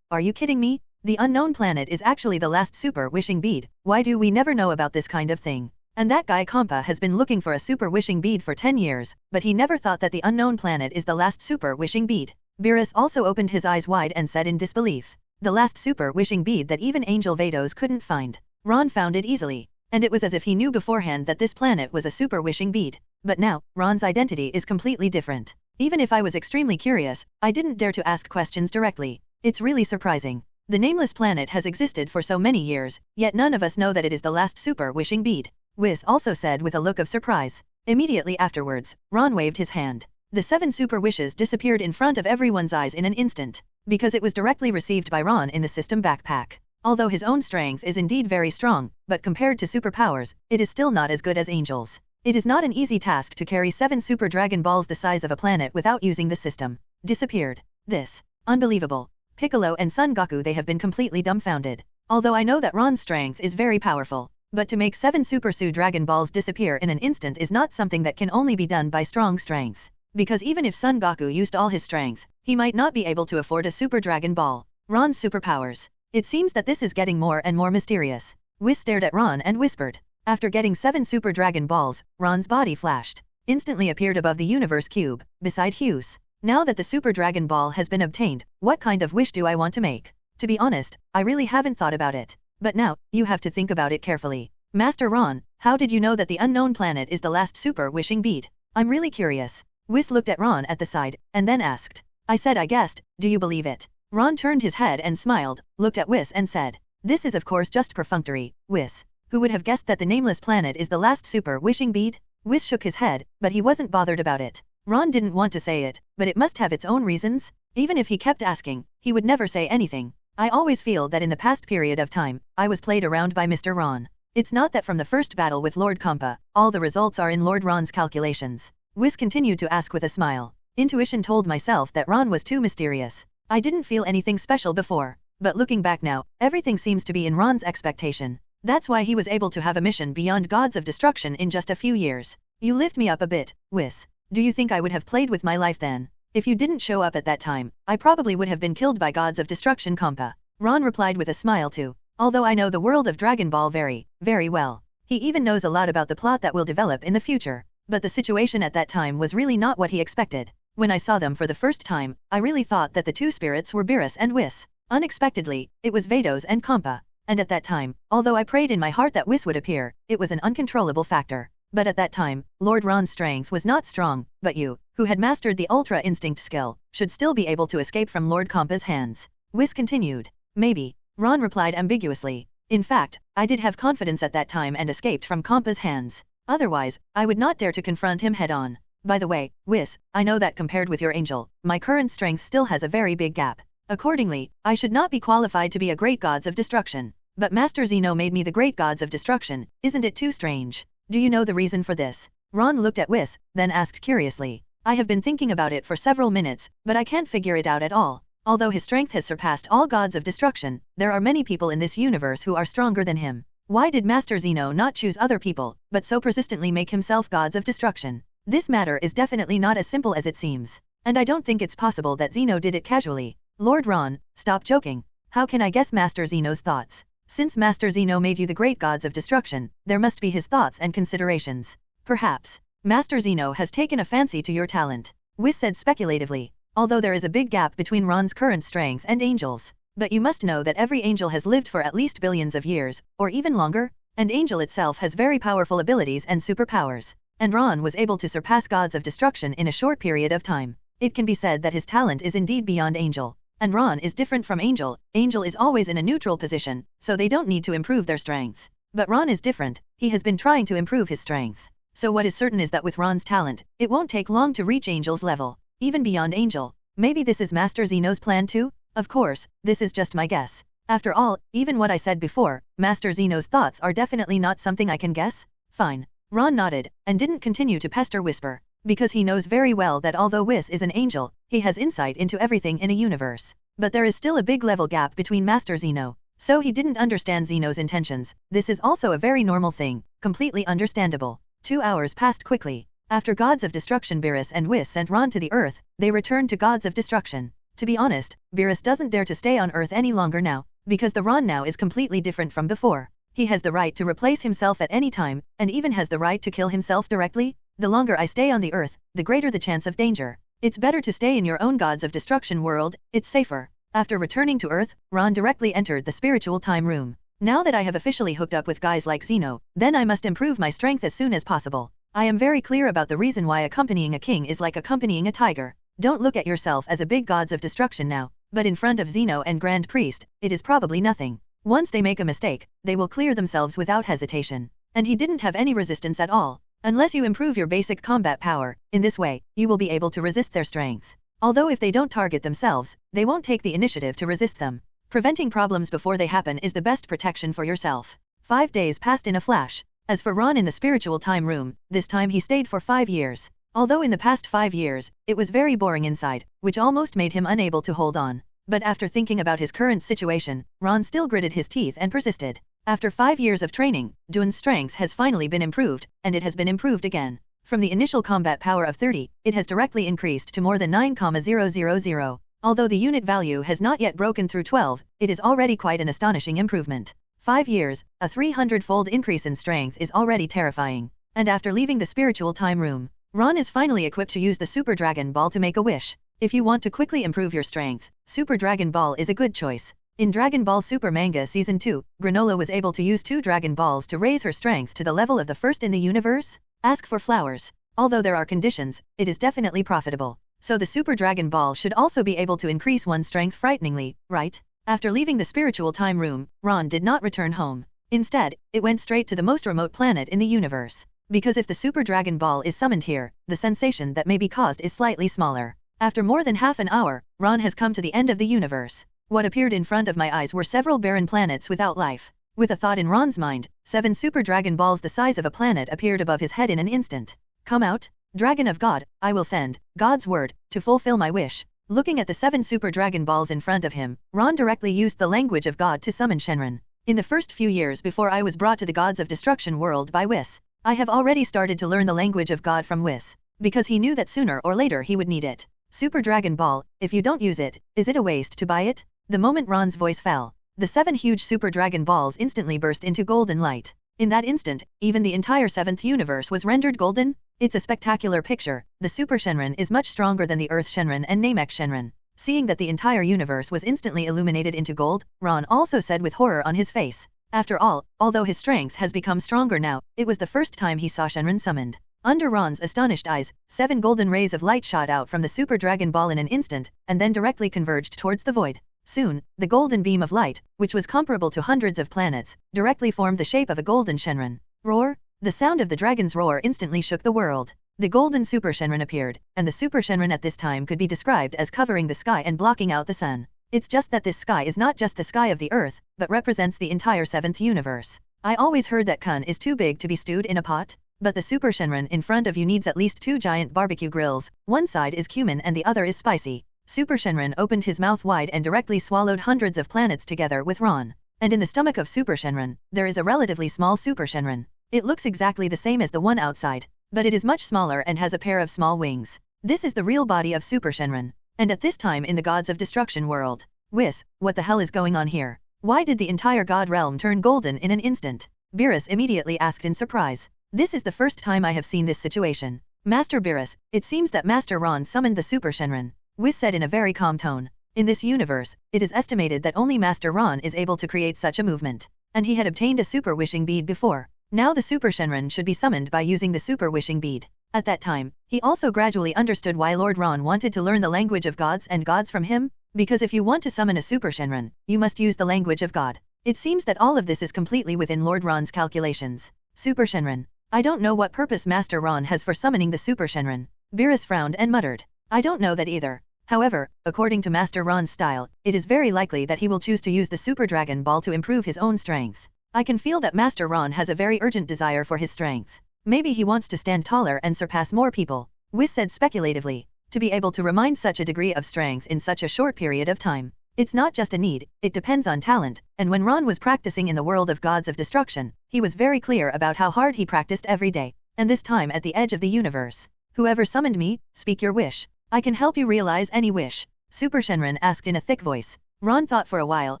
Are you kidding me? The unknown planet is actually the last Super Wishing Bead. Why do we never know about this kind of thing? And that guy Champa has been looking for a Super Wishing Bead for 10 years, but he never thought that the unknown planet is the last Super Wishing Bead. Beerus also opened his eyes wide and said in disbelief. The last Super Wishing Bead that even Angel Vados couldn't find. Ron found it easily. And it was as if he knew beforehand that this planet was a Super Wishing Bead. But now, Ron's identity is completely different. Even if I was extremely curious, I didn't dare to ask questions directly. It's really surprising. The nameless planet has existed for so many years, yet none of us know that it is the last Super Wishing Bead. Whis also said with a look of surprise. Immediately afterwards, Ron waved his hand. The 7 super wishes disappeared in front of everyone's eyes in an instant, because it was directly received by Ron in the system backpack. Although his own strength is indeed very strong, but compared to superpowers, it is still not as good as Angel's. It is not an easy task to carry 7 Super Dragon Balls the size of a planet without using the system. Disappeared. This. Unbelievable. Piccolo and Son Goku, they have been completely dumbfounded. Although I know that Ron's strength is very powerful. But to make 7 Super Su Dragon Balls disappear in an instant is not something that can only be done by strong strength. Because even if Son Goku used all his strength, he might not be able to afford a Super Dragon Ball. Ron's superpowers. It seems that this is getting more and more mysterious. Whis stared at Ron and whispered. After getting 7 Super Dragon Balls, Ron's body flashed. Instantly appeared above the universe cube, beside Hughes. Now that the Super Dragon Ball has been obtained, what kind of wish do I want to make? To be honest, I really haven't thought about it. But now, you have to think about it carefully. Master Ron, how did you know that the unknown planet is the last Super Wishing Bead? I'm really curious. Whis looked at Ron at the side, and then asked. I said I guessed, do you believe it? Ron turned his head and smiled, looked at Whis and said. This is of course just perfunctory, Whis. Who would have guessed that the nameless planet is the last Super Wishing Bead? Whis shook his head, but he wasn't bothered about it. Ron didn't want to say it, but it must have its own reasons. Even if he kept asking, he would never say anything. I always feel that in the past period of time, I was played around by Mr. Ron. It's not that from the first battle with Lord Champa, all the results are in Lord Ron's calculations. Whis continued to ask with a smile. Intuition told myself that Ron was too mysterious. I didn't feel anything special before. but looking back now, everything seems to be in Ron's expectation. That's why he was able to have a mission beyond gods of destruction in just a few years. You lift me up a bit, Whis. Do you think I would have played with my life then? If you didn't show up at that time, I probably would have been killed by gods of destruction Champa. Ron replied with a smile too. Although I know the world of Dragon Ball very, very well. He even knows a lot about the plot that will develop in the future. But the situation at that time was really not what he expected. When I saw them for the first time, I really thought that the two spirits were Beerus and Whis. Unexpectedly, it was Vados and Champa. And at that time, although I prayed in my heart that Whis would appear, it was an uncontrollable factor. But at that time, Lord Ron's strength was not strong, but you, who had mastered the Ultra Instinct skill, should still be able to escape from Lord Champa's hands. Whis continued. Maybe. Ron replied ambiguously. In fact, I did have confidence at that time and escaped from Champa's hands. Otherwise, I would not dare to confront him head-on. By the way, Whis, I know that compared with your angel, my current strength still has a very big gap. Accordingly, I should not be qualified to be a great gods of destruction. But Master Zeno made me the great gods of destruction, isn't it too strange? Do you know the reason for this? Ron looked at Whis, then asked curiously. I have been thinking about it for several minutes, but I can't figure it out at all. Although his strength has surpassed all gods of destruction, there are many people in this universe who are stronger than him. Why did Master Zeno not choose other people, but so persistently make himself gods of destruction? This matter is definitely not as simple as it seems. And I don't think it's possible that Zeno did it casually. Lord Ron, stop joking. How can I guess Master Zeno's thoughts? Since Master Zeno made you the great gods of destruction, there must be his thoughts and considerations. Perhaps, Master Zeno has taken a fancy to your talent. Whis said speculatively. Although there is a big gap between Ron's current strength and Angel's. But you must know that every angel has lived for at least billions of years, or even longer, and Angel itself has very powerful abilities and superpowers. And Ron was able to surpass gods of destruction in a short period of time. It can be said that his talent is indeed beyond Angel. And Ron is different from Angel. Angel is always in a neutral position, so they don't need to improve their strength. But Ron is different, he has been trying to improve his strength. So what is certain is that with Ron's talent, it won't take long to reach Angel's level. Even beyond Angel. Maybe this is Master Zeno's plan too? Of course, this is just my guess. After all, even what I said before, Master Zeno's thoughts are definitely not something I can guess? Fine. Ron nodded, and didn't continue to pester Whisper, because he knows very well that although Whis is an angel, he has insight into everything in a universe. But there is still a big level gap between Master Zeno. So he didn't understand Zeno's intentions. This is also a very normal thing, completely understandable. 2 hours passed quickly. After Gods of Destruction Beerus and Whis sent Ron to the Earth, they returned to Gods of Destruction. To be honest, Beerus doesn't dare to stay on Earth any longer now, because the Ron now is completely different from before. He has the right to replace himself at any time, and even has the right to kill himself directly. The longer I stay on the Earth, the greater the chance of danger. It's better to stay in your own Gods of Destruction world, it's safer. After returning to Earth, Ron directly entered the spiritual time room. Now that I have officially hooked up with guys like Zeno, then I must improve my strength as soon as possible. I am very clear about the reason why accompanying a king is like accompanying a tiger. Don't look at yourself as a big gods of destruction now, but in front of Zeno and Grand Priest, it is probably nothing. Once they make a mistake, they will clear themselves without hesitation. And he didn't have any resistance at all. Unless you improve your basic combat power, in this way, you will be able to resist their strength. Although if they don't target themselves, they won't take the initiative to resist them. Preventing problems before they happen is the best protection for yourself. 5 days passed in a flash. As for Ron in the spiritual time room, this time he stayed for 5 years. Although in the past 5 years, it was very boring inside, which almost made him unable to hold on. But after thinking about his current situation, Ron still gritted his teeth and persisted. After 5 years of training, Duan's strength has finally been improved, and it has been improved again. From the initial combat power of 30, it has directly increased to more than 9,000. Although the unit value has not yet broken through 12, it is already quite an astonishing improvement. 5 years, a 300-fold increase in strength is already terrifying. And after leaving the spiritual time room, Ron is finally equipped to use the Super Dragon Ball to make a wish. If you want to quickly improve your strength, Super Dragon Ball is a good choice. In Dragon Ball Super Manga Season 2, Granola was able to use 2 Dragon Balls to raise her strength to the level of the first in the universe. Ask for flowers. Although there are conditions, it is definitely profitable. So the Super Dragon Ball should also be able to increase one's strength frighteningly, right? After leaving the spiritual time room, Ron did not return home. Instead, it went straight to the most remote planet in the universe. Because if the Super Dragon Ball is summoned here, the sensation that may be caused is slightly smaller. After more than half an hour, Ron has come to the end of the universe. What appeared in front of my eyes were several barren planets without life. With a thought in Ron's mind, 7 Super Dragon Balls the size of a planet appeared above his head in an instant. Come out, Dragon of God, I will send God's word to fulfill my wish. Looking at the 7 Super Dragon Balls in front of him, Ron directly used the language of God to summon Shenron. In the first few years before I was brought to the Gods of Destruction world by Whis, I have already started to learn the language of God from Whis, because he knew that sooner or later he would need it. Super Dragon Ball, if you don't use it, is it a waste to buy it? The moment Ron's voice fell, the 7 huge Super Dragon Balls instantly burst into golden light. In that instant, even the entire 7th universe was rendered golden. It's a spectacular picture. The Super Shenron is much stronger than the Earth Shenron and Namek Shenron. Seeing that the entire universe was instantly illuminated into gold, Ron also said with horror on his face. After all, although his strength has become stronger now, it was the first time he saw Shenron summoned. Under Ron's astonished eyes, 7 golden rays of light shot out from the Super Dragon Ball in an instant, and then directly converged towards the void. Soon, the golden beam of light, which was comparable to hundreds of planets, directly formed the shape of a golden Shenron. Roar! The sound of the dragon's roar instantly shook the world. The golden Super Shenron appeared, and the Super Shenron at this time could be described as covering the sky and blocking out the sun. It's just that this sky is not just the sky of the earth, but represents the entire 7th universe. I always heard that kun is too big to be stewed in a pot, but the Super Shenron in front of you needs at least 2 giant barbecue grills. One side is cumin and the other is spicy. Super Shenron opened his mouth wide and directly swallowed hundreds of planets together with Ron. And in the stomach of Super Shenron, there is a relatively small Super Shenron. It looks exactly the same as the one outside, but it is much smaller and has a pair of small wings. This is the real body of Super Shenron. And at this time in the Gods of Destruction world. Whis, what the hell is going on here? Why did the entire God realm turn golden in an instant? Beerus immediately asked in surprise. This is the first time I have seen this situation. Master Beerus, it seems that Master Ron summoned the Super Shenron. Whis said in a very calm tone. In this universe, it is estimated that only Master Ron is able to create such a movement. And he had obtained a Super Wishing Bead before. Now the Super Shenron should be summoned by using the Super Wishing Bead. At that time, he also gradually understood why Lord Ron wanted to learn the language of gods and gods from him, because if you want to summon a Super Shenron, you must use the language of God. It seems that all of this is completely within Lord Ron's calculations. Super Shenron. I don't know what purpose Master Ron has for summoning the Super Shenron. Beerus frowned and muttered. I don't know that either. However, according to Master Ron's style, it is very likely that he will choose to use the Super Dragon Ball to improve his own strength. I can feel that Master Ron has a very urgent desire for his strength. Maybe he wants to stand taller and surpass more people. Whis said speculatively. To be able to remind such a degree of strength in such a short period of time. It's not just a need, it depends on talent, and when Ron was practicing in the world of Gods of Destruction, he was very clear about how hard he practiced every day, and this time at the edge of the universe. Whoever summoned me, speak your wish. I can help you realize any wish. Super Shenron asked in a thick voice. Ron thought for a while,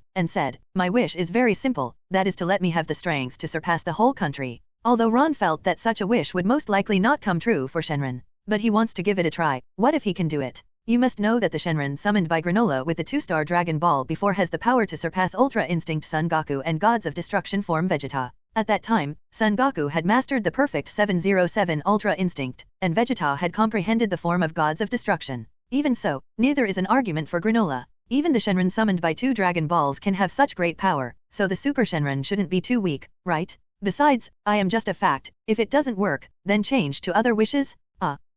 and said, my wish is very simple, that is to let me have the strength to surpass the whole country. Although Ron felt that such a wish would most likely not come true for Shenron. But he wants to give it a try. What if he can do it? You must know that the Shenron summoned by Granola with the 2-star Dragon Ball before has the power to surpass Ultra Instinct Son Goku and Gods of Destruction form Vegeta. At that time, Son Goku had mastered the perfect 707 Ultra Instinct, and Vegeta had comprehended the form of Gods of Destruction. Even so, neither is an argument for Granola. Even the Shenron summoned by 2 Dragon Balls can have such great power, so the Super Shenron shouldn't be too weak, right? Besides, I am just a fact. If it doesn't work, then change to other wishes?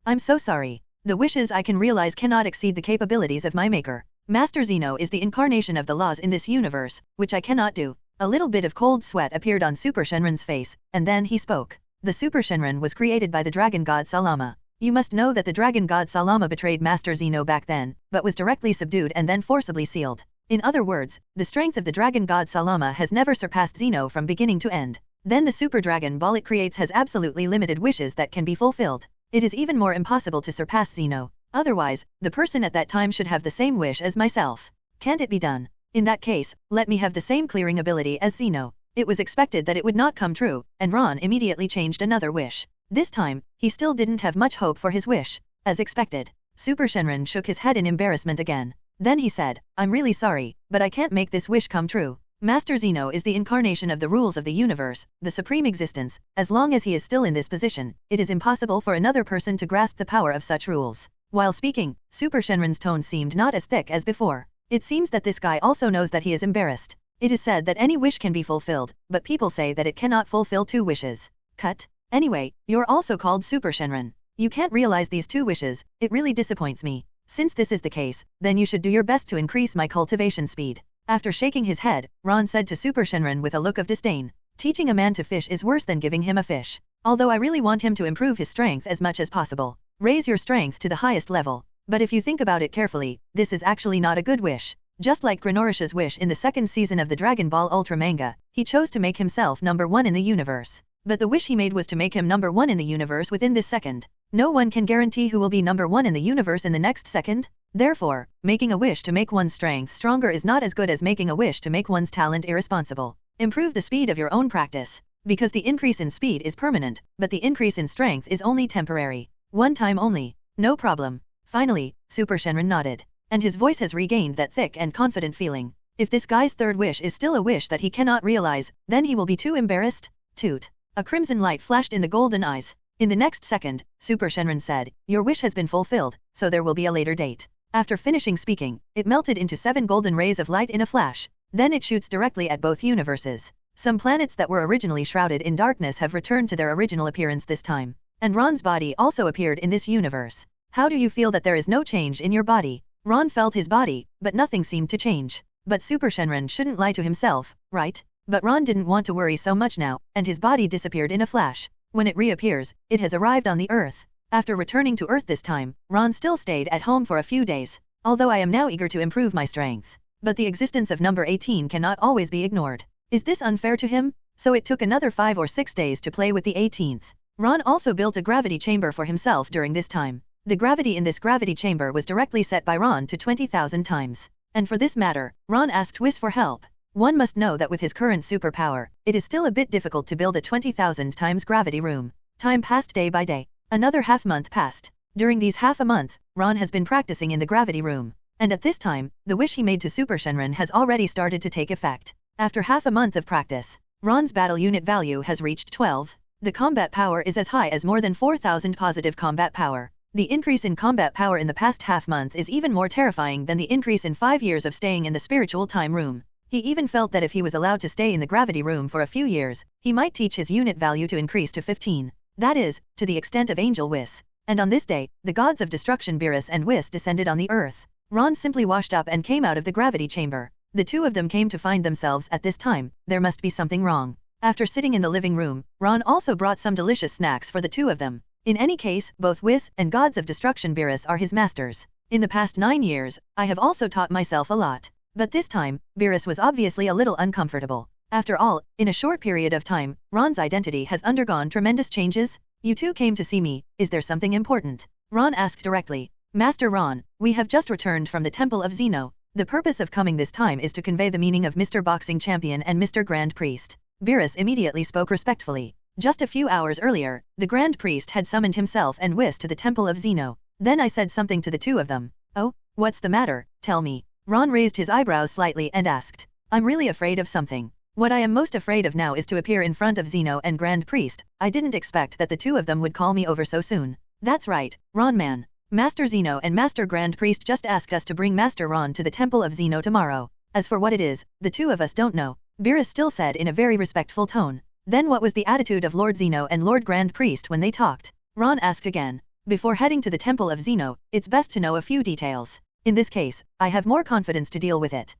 I'm so sorry. The wishes I can realize cannot exceed the capabilities of my maker. Master Zeno is the incarnation of the laws in this universe, which I cannot do. A little bit of cold sweat appeared on Super Shenron's face, and then he spoke. The Super Shenron was created by the Dragon God Salama. You must know that the Dragon God Salama betrayed Master Zeno back then, but was directly subdued and then forcibly sealed. In other words, the strength of the Dragon God Salama has never surpassed Zeno from beginning to end. Then the Super Dragon Ball it creates has absolutely limited wishes that can be fulfilled. It is even more impossible to surpass Zeno. Otherwise, the person at that time should have the same wish as myself. Can't it be done? In that case, let me have the same clearing ability as Zeno. It was expected that it would not come true, and Ron immediately changed another wish. This time, he still didn't have much hope for his wish. As expected, Super Shenron shook his head in embarrassment again. Then he said, I'm really sorry, but I can't make this wish come true. Master Zeno is the incarnation of the rules of the universe, the supreme existence. As long as he is still in this position, it is impossible for another person to grasp the power of such rules. While speaking, Super Shenron's tone seemed not as thick as before. It seems that this guy also knows that he is embarrassed. It is said that any wish can be fulfilled, but people say that it cannot fulfill 2 wishes. Cut. Anyway, you're also called Super Shenron. You can't realize these 2 wishes, it really disappoints me. Since this is the case, then you should do your best to increase my cultivation speed. After shaking his head, Ron said to Super Shenron with a look of disdain, teaching a man to fish is worse than giving him a fish. Although I really want him to improve his strength as much as possible. Raise your strength to the highest level. But if you think about it carefully, this is actually not a good wish. Just like Grenorish's wish in the second season of the Dragon Ball Ultra manga, he chose to make himself number 1 in the universe. But the wish he made was to make him number 1 in the universe within this second. No one can guarantee who will be number 1 in the universe in the next second. Therefore, making a wish to make one's strength stronger is not as good as making a wish to make one's talent irresponsible. Improve the speed of your own practice. Because the increase in speed is permanent, but the increase in strength is only temporary. One time only. No problem. Finally, Super Shenron nodded. And his voice has regained that thick and confident feeling. If this guy's third wish is still a wish that he cannot realize, then he will be too embarrassed. Toot. A crimson light flashed in the golden eyes. In the next second, Super Shenron said, "Your wish has been fulfilled, so there will be a later date." After finishing speaking, it melted into 7 golden rays of light in a flash. Then it shoots directly at both universes. Some planets that were originally shrouded in darkness have returned to their original appearance this time. And Ron's body also appeared in this universe. How do you feel that there is no change in your body? Ron felt his body, but nothing seemed to change. But Super Shenron shouldn't lie to himself, right? But Ron didn't want to worry so much now, and his body disappeared in a flash. When it reappears, it has arrived on the Earth. After returning to Earth this time, Ron still stayed at home for a few days. Although I am now eager to improve my strength. But the existence of number 18 cannot always be ignored. Is this unfair to him? So it took another 5 or 6 days to play with the 18th. Ron also built a gravity chamber for himself during this time. The gravity in this gravity chamber was directly set by Ron to 20,000 times. And for this matter, Ron asked Whis for help. One must know that with his current superpower, it is still a bit difficult to build a 20,000 times gravity room. Time passed day by day. Another half month passed. During these half a month, Ron has been practicing in the gravity room. And at this time, the wish he made to Super Shenron has already started to take effect. After half a month of practice, Ron's battle unit value has reached 12. The combat power is as high as more than 4,000 positive combat power. The increase in combat power in the past half month is even more terrifying than the increase in 5 years of staying in the spiritual time room. He even felt that if he was allowed to stay in the gravity room for a few years, he might teach his unit value to increase to 15. That is, to the extent of Angel Whis. And on this day, the gods of destruction Beerus and Whis descended on the earth. Ron simply washed up and came out of the gravity chamber. The two of them came to find themselves at this time, there must be something wrong. After sitting in the living room, Ron also brought some delicious snacks for the two of them. In any case, both Whis and gods of destruction Beerus are his masters. In the past 9 years, I have also taught myself a lot. But this time, Beerus was obviously a little uncomfortable. After all, in a short period of time, Ron's identity has undergone tremendous changes. You two came to see me, is there something important? Ron asked directly. Master Ron, we have just returned from the Temple of Zeno. The purpose of coming this time is to convey the meaning of Mr. Boxing Champion and Mr. Grand Priest. Beerus immediately spoke respectfully. Just a few hours earlier, the Grand Priest had summoned himself and Whis to the Temple of Zeno. Then I said something to the two of them. Oh, what's the matter, tell me. Ron raised his eyebrows slightly and asked. I'm really afraid of something. What I am most afraid of now is to appear in front of Zeno and Grand Priest. I didn't expect that the two of them would call me over so soon. That's right, Ron man. Master Zeno and Master Grand Priest just asked us to bring Master Ron to the Temple of Zeno tomorrow. As for what it is, the two of us don't know. Beerus still said in a very respectful tone. Then what was the attitude of Lord Zeno and Lord Grand Priest when they talked? Ron asked again. Before heading to the Temple of Zeno, it's best to know a few details. In this case, I have more confidence to deal with it.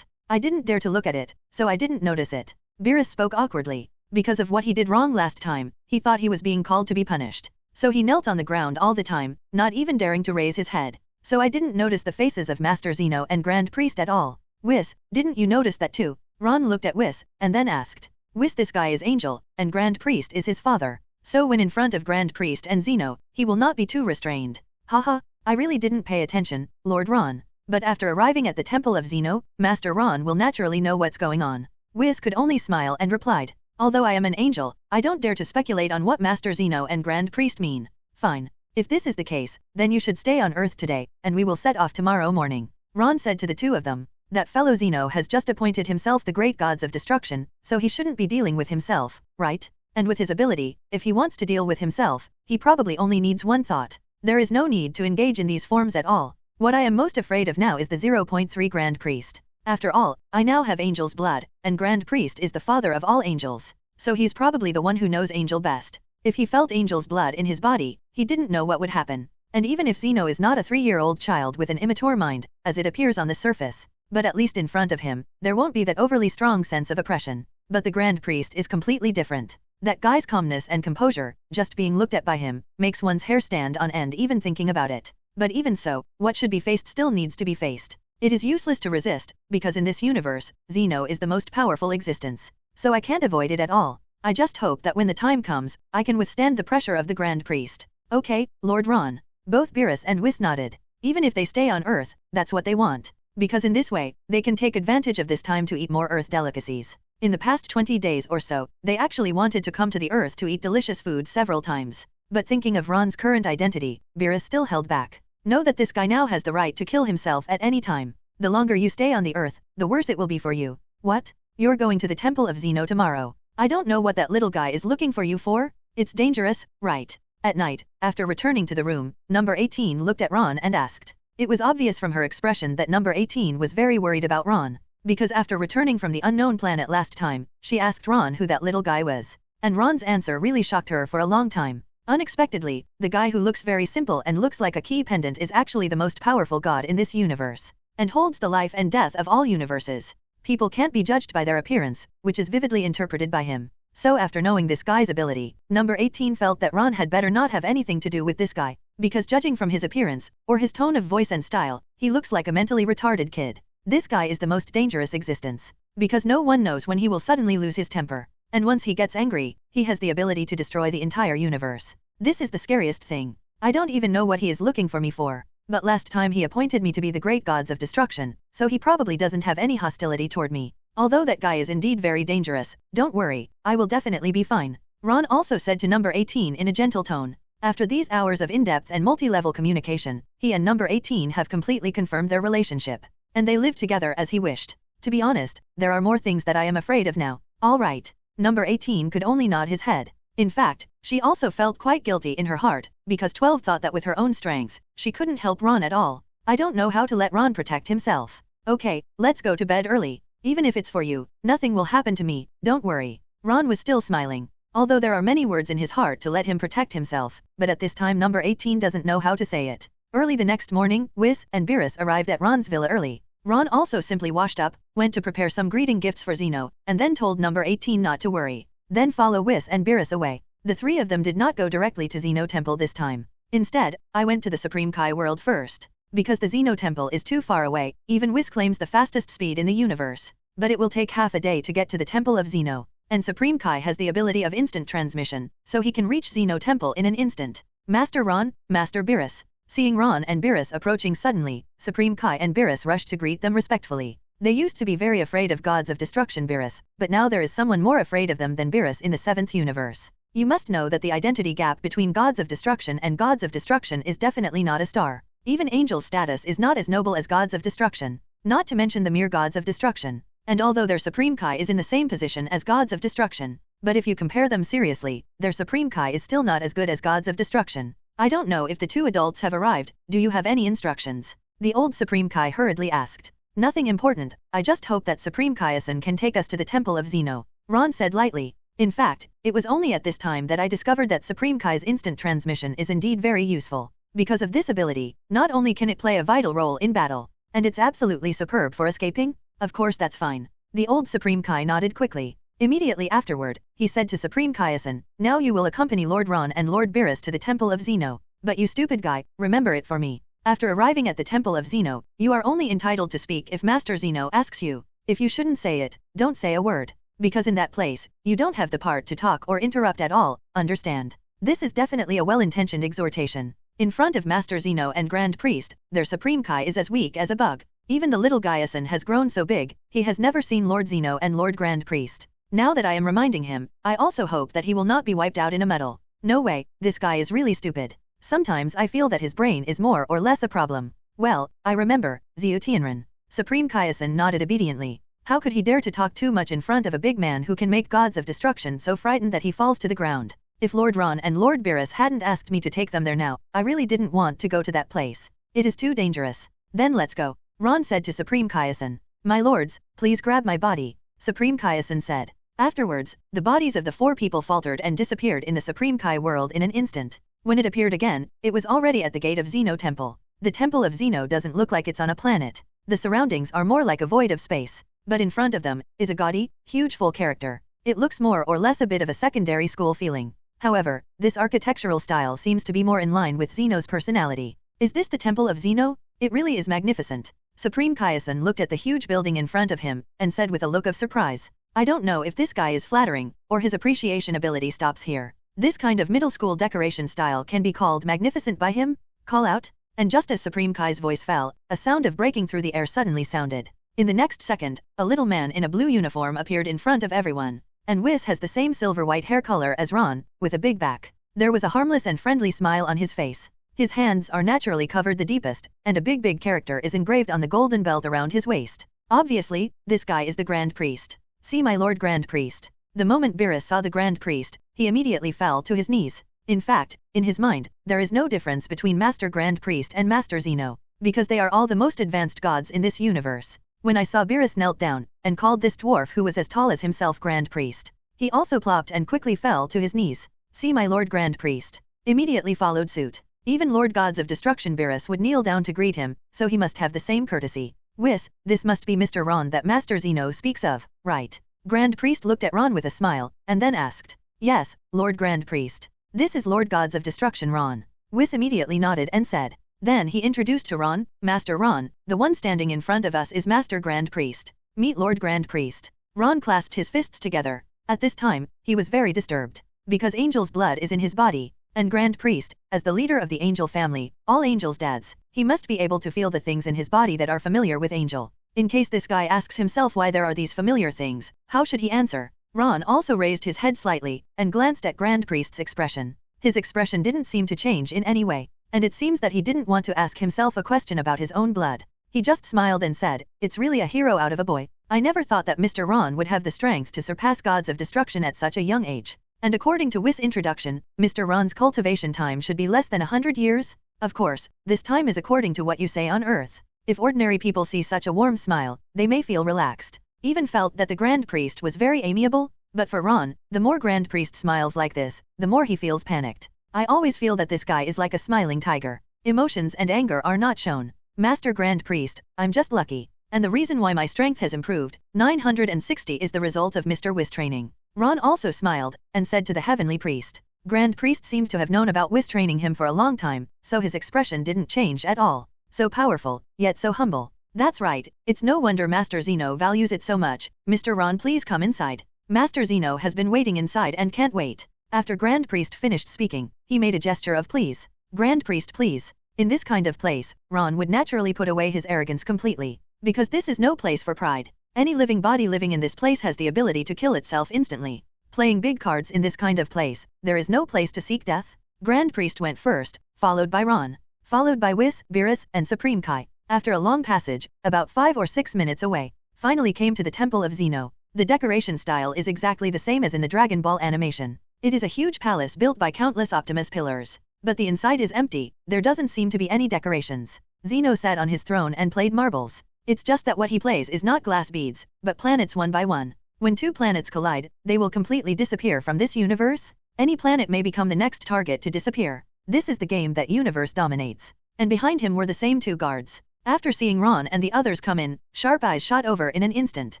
I didn't dare to look at it, so I didn't notice it. Beerus spoke awkwardly. Because of what he did wrong last time, he thought he was being called to be punished. So he knelt on the ground all the time, not even daring to raise his head. So I didn't notice the faces of Master Zeno and Grand Priest at all. Whis, didn't you notice that too? Ron looked at Whis, and then asked. Whis, this guy is Angel, and Grand Priest is his father. So when in front of Grand Priest and Zeno, he will not be too restrained. Haha, I really didn't pay attention, Lord Ron. But after arriving at the Temple of Zeno, Master Ron will naturally know what's going on. Whis could only smile and replied. Although I am an angel, I don't dare to speculate on what Master Zeno and Grand Priest mean. Fine. If this is the case, then you should stay on Earth today, and we will set off tomorrow morning. Ron said to the two of them. That fellow Zeno has just appointed himself the great gods of destruction, so he shouldn't be dealing with himself, right? And with his ability, if he wants to deal with himself, he probably only needs one thought. There is no need to engage in these forms at all. What I am most afraid of now is the 0.3 Grand Priest. After all, I now have Angel's blood, and Grand Priest is the father of all angels. So he's probably the one who knows Angel best. If he felt Angel's blood in his body, he didn't know what would happen. And even if Zeno is not a 3-year-old child with an immature mind, as it appears on the surface, but at least in front of him, there won't be that overly strong sense of oppression. But the Grand Priest is completely different. That guy's calmness and composure, just being looked at by him, makes one's hair stand on end even thinking about it. But even so, what should be faced still needs to be faced. It is useless to resist, because in this universe, Xeno is the most powerful existence. So I can't avoid it at all. I just hope that when the time comes, I can withstand the pressure of the Grand Priest. Okay, Lord Ron. Both Beerus and Whis nodded. Even if they stay on Earth, that's what they want. Because in this way, they can take advantage of this time to eat more Earth delicacies. In the past 20 days or so, they actually wanted to come to the Earth to eat delicious food several times. But thinking of Ron's current identity, Beerus still held back. Know that this guy now has the right to kill himself at any time. The longer you stay on the Earth, the worse it will be for you. What? You're going to the Temple of Xeno tomorrow. I don't know what that little guy is looking for you for. It's dangerous, right? At night, after returning to the room, number 18 looked at Ron and asked. It was obvious from her expression that number 18 was very worried about Ron. Because after returning from the unknown planet last time, she asked Ron who that little guy was. And Ron's answer really shocked her for a long time. Unexpectedly, the guy who looks very simple and looks like a key pendant is actually the most powerful god in this universe, and holds the life and death of all universes. People can't be judged by their appearance, which is vividly interpreted by him. So after knowing this guy's ability, number 18 felt that Ron had better not have anything to do with this guy, because judging from his appearance, or his tone of voice and style, he looks like a mentally retarded kid. This guy is the most dangerous existence, because no one knows when he will suddenly lose his temper. And once he gets angry, he has the ability to destroy the entire universe. This is the scariest thing. I don't even know what he is looking for me for. But last time he appointed me to be the great gods of destruction, so he probably doesn't have any hostility toward me. Although that guy is indeed very dangerous, don't worry, I will definitely be fine. Ron also said to number 18 in a gentle tone. After these hours of in-depth and multi-level communication, he and number 18 have completely confirmed their relationship. And they live together as he wished. To be honest, there are more things that I am afraid of now. All right. Number 18 could only nod his head. In fact, she also felt quite guilty in her heart, because 12 thought that with her own strength, she couldn't help Ron at all. I don't know how to let Ron protect himself. Okay, let's go to bed early. Even if it's for you, nothing will happen to me, don't worry. Ron was still smiling. Although there are many words in his heart to let him protect himself, but at this time number 18 doesn't know how to say it. Early the next morning, Whis and Beerus arrived at Ron's villa early. Ron also simply washed up, went to prepare some greeting gifts for Xeno, and then told number 18 not to worry. Then follow Whis and Beerus away. The three of them did not go directly to Xeno Temple this time. Instead, I went to the Supreme Kai world first. Because the Xeno Temple is too far away, even Whis claims the fastest speed in the universe. But it will take half a day to get to the Temple of Xeno. And Supreme Kai has the ability of instant transmission, so he can reach Xeno Temple in an instant. Master Ron, Master Beerus. Seeing Ron and Beerus approaching suddenly, Supreme Kai and Beerus rushed to greet them respectfully. They used to be very afraid of gods of destruction Beerus, but now there is someone more afraid of them than Beerus in the 7th universe. You must know that the identity gap between gods of destruction and gods of destruction is definitely not a star. Even angels' status is not as noble as gods of destruction, not to mention the mere gods of destruction. And although their Supreme Kai is in the same position as gods of destruction, but if you compare them seriously, their Supreme Kai is still not as good as gods of destruction. I don't know if the two adults have arrived, do you have any instructions? The old Supreme Kai hurriedly asked. Nothing important, I just hope that Supreme Kai-san can take us to the Temple of Xeno, Ron said lightly. In fact, it was only at this time that I discovered that Supreme Kai's instant transmission is indeed very useful. Because of this ability, not only can it play a vital role in battle, and it's absolutely superb for escaping? Of course that's fine. The old Supreme Kai nodded quickly. Immediately afterward, he said to Supreme Kai-san, now you will accompany Lord Ron and Lord Beerus to the Temple of Xeno. But you stupid guy, remember it for me. After arriving at the Temple of Xeno, you are only entitled to speak if Master Xeno asks you. If you shouldn't say it, don't say a word. Because in that place, you don't have the part to talk or interrupt at all, understand? This is definitely a well-intentioned exhortation. In front of Master Xeno and Grand Priest, their Supreme Kai is as weak as a bug. Even the little Gaiasan has grown so big, he has never seen Lord Xeno and Lord Grand Priest. Now that I am reminding him, I also hope that he will not be wiped out in a medal. No way, this guy is really stupid. Sometimes I feel that his brain is more or less a problem. Well, I remember, Xiu Tianren. Supreme Kaiasan nodded obediently. How could he dare to talk too much in front of a big man who can make gods of destruction so frightened that he falls to the ground? If Lord Ron and Lord Beerus hadn't asked me to take them there now, I really didn't want to go to that place. It is too dangerous. Then let's go, Ron said to Supreme Kaiasan. My lords, please grab my body, Supreme Kaiasan said. Afterwards, the bodies of the four people faltered and disappeared in the Supreme Kai world in an instant. When it appeared again, it was already at the gate of Xeno Temple. The Temple of Xeno doesn't look like it's on a planet. The surroundings are more like a void of space. But in front of them, is a gaudy, huge full character. It looks more or less a bit of a secondary school feeling. However, this architectural style seems to be more in line with Xeno's personality. Is this the Temple of Zeno? It really is magnificent. Supreme Kaizen looked at the huge building in front of him, and said with a look of surprise. I don't know if this guy is flattering, or his appreciation ability stops here. This kind of middle school decoration style can be called magnificent by him? Call out? And just as Supreme Kai's voice fell, a sound of breaking through the air suddenly sounded. In the next second, a little man in a blue uniform appeared in front of everyone. And Whis has the same silver-white hair color as Ron, with a big back. There was a harmless and friendly smile on his face. His hands are naturally covered the deepest, and a big character is engraved on the golden belt around his waist. Obviously, this guy is the Grand Priest. See my Lord Grand Priest. The moment Beerus saw the Grand Priest, he immediately fell to his knees. In fact, in his mind, there is no difference between Master Grand Priest and Master Zeno, because they are all the most advanced gods in this universe. When I saw Beerus knelt down, and called this dwarf who was as tall as himself Grand Priest, he also plopped and quickly fell to his knees. See my Lord Grand Priest. Immediately followed suit. Even Lord Gods of Destruction Beerus would kneel down to greet him, so he must have the same courtesy. Whis, this must be Mr. Ron that Master Zeno speaks of, right? Grand Priest looked at Ron with a smile, and then asked. Yes, Lord Grand Priest. This is Lord Gods of Destruction Ron. Whis immediately nodded and said. Then he introduced to Ron, Master Ron, the one standing in front of us is Master Grand Priest. Meet Lord Grand Priest. Ron clasped his fists together. At this time, he was very disturbed. Because Angel's blood is in his body, and Grand Priest, as the leader of the Angel family, all Angel's dads, he must be able to feel the things in his body that are familiar with Angel. In case this guy asks himself why there are these familiar things, how should he answer? Ron also raised his head slightly, and glanced at Grand Priest's expression. His expression didn't seem to change in any way, and it seems that he didn't want to ask himself a question about his own blood. He just smiled and said, it's really a hero out of a boy. I never thought that Mr. Ron would have the strength to surpass gods of destruction at such a young age. And according to Whis' introduction, Mr. Ron's cultivation time should be less than 100 years? Of course, this time is according to what you say on Earth. If ordinary people see such a warm smile, they may feel relaxed. Even felt that the Grand Priest was very amiable, but for Ron, the more Grand Priest smiles like this, the more he feels panicked. I always feel that this guy is like a smiling tiger. Emotions and anger are not shown. Master Grand Priest, I'm just lucky. And the reason why my strength has improved, 960 is the result of Mr. Whis training. Ron also smiled, and said to the Heavenly Priest. Grand Priest seemed to have known about Whis training him for a long time, so his expression didn't change at all. So powerful, yet so humble. That's right, it's no wonder Master Zeno values it so much. Mr. Ron, please come inside. Master Zeno has been waiting inside and can't wait. After Grand Priest finished speaking, he made a gesture of please. Grand Priest, please. In this kind of place, Ron would naturally put away his arrogance completely. Because this is no place for pride. Any living body living in this place has the ability to kill itself instantly. Playing big cards in this kind of place, there is no place to seek death. Grand Priest went first, followed by Ron. Followed by Whis, Beerus, and Supreme Kai. After a long passage, about 5 or 6 minutes away, finally came to the Temple of Zeno. The decoration style is exactly the same as in the Dragon Ball animation. It is a huge palace built by countless Optimus pillars. But the inside is empty, there doesn't seem to be any decorations. Zeno sat on his throne and played marbles. It's just that what he plays is not glass beads, but planets one by one. When two planets collide, they will completely disappear from this universe. Any planet may become the next target to disappear. This is the game that universe dominates. And behind him were the same two guards. After seeing Ron and the others come in, sharp eyes shot over in an instant.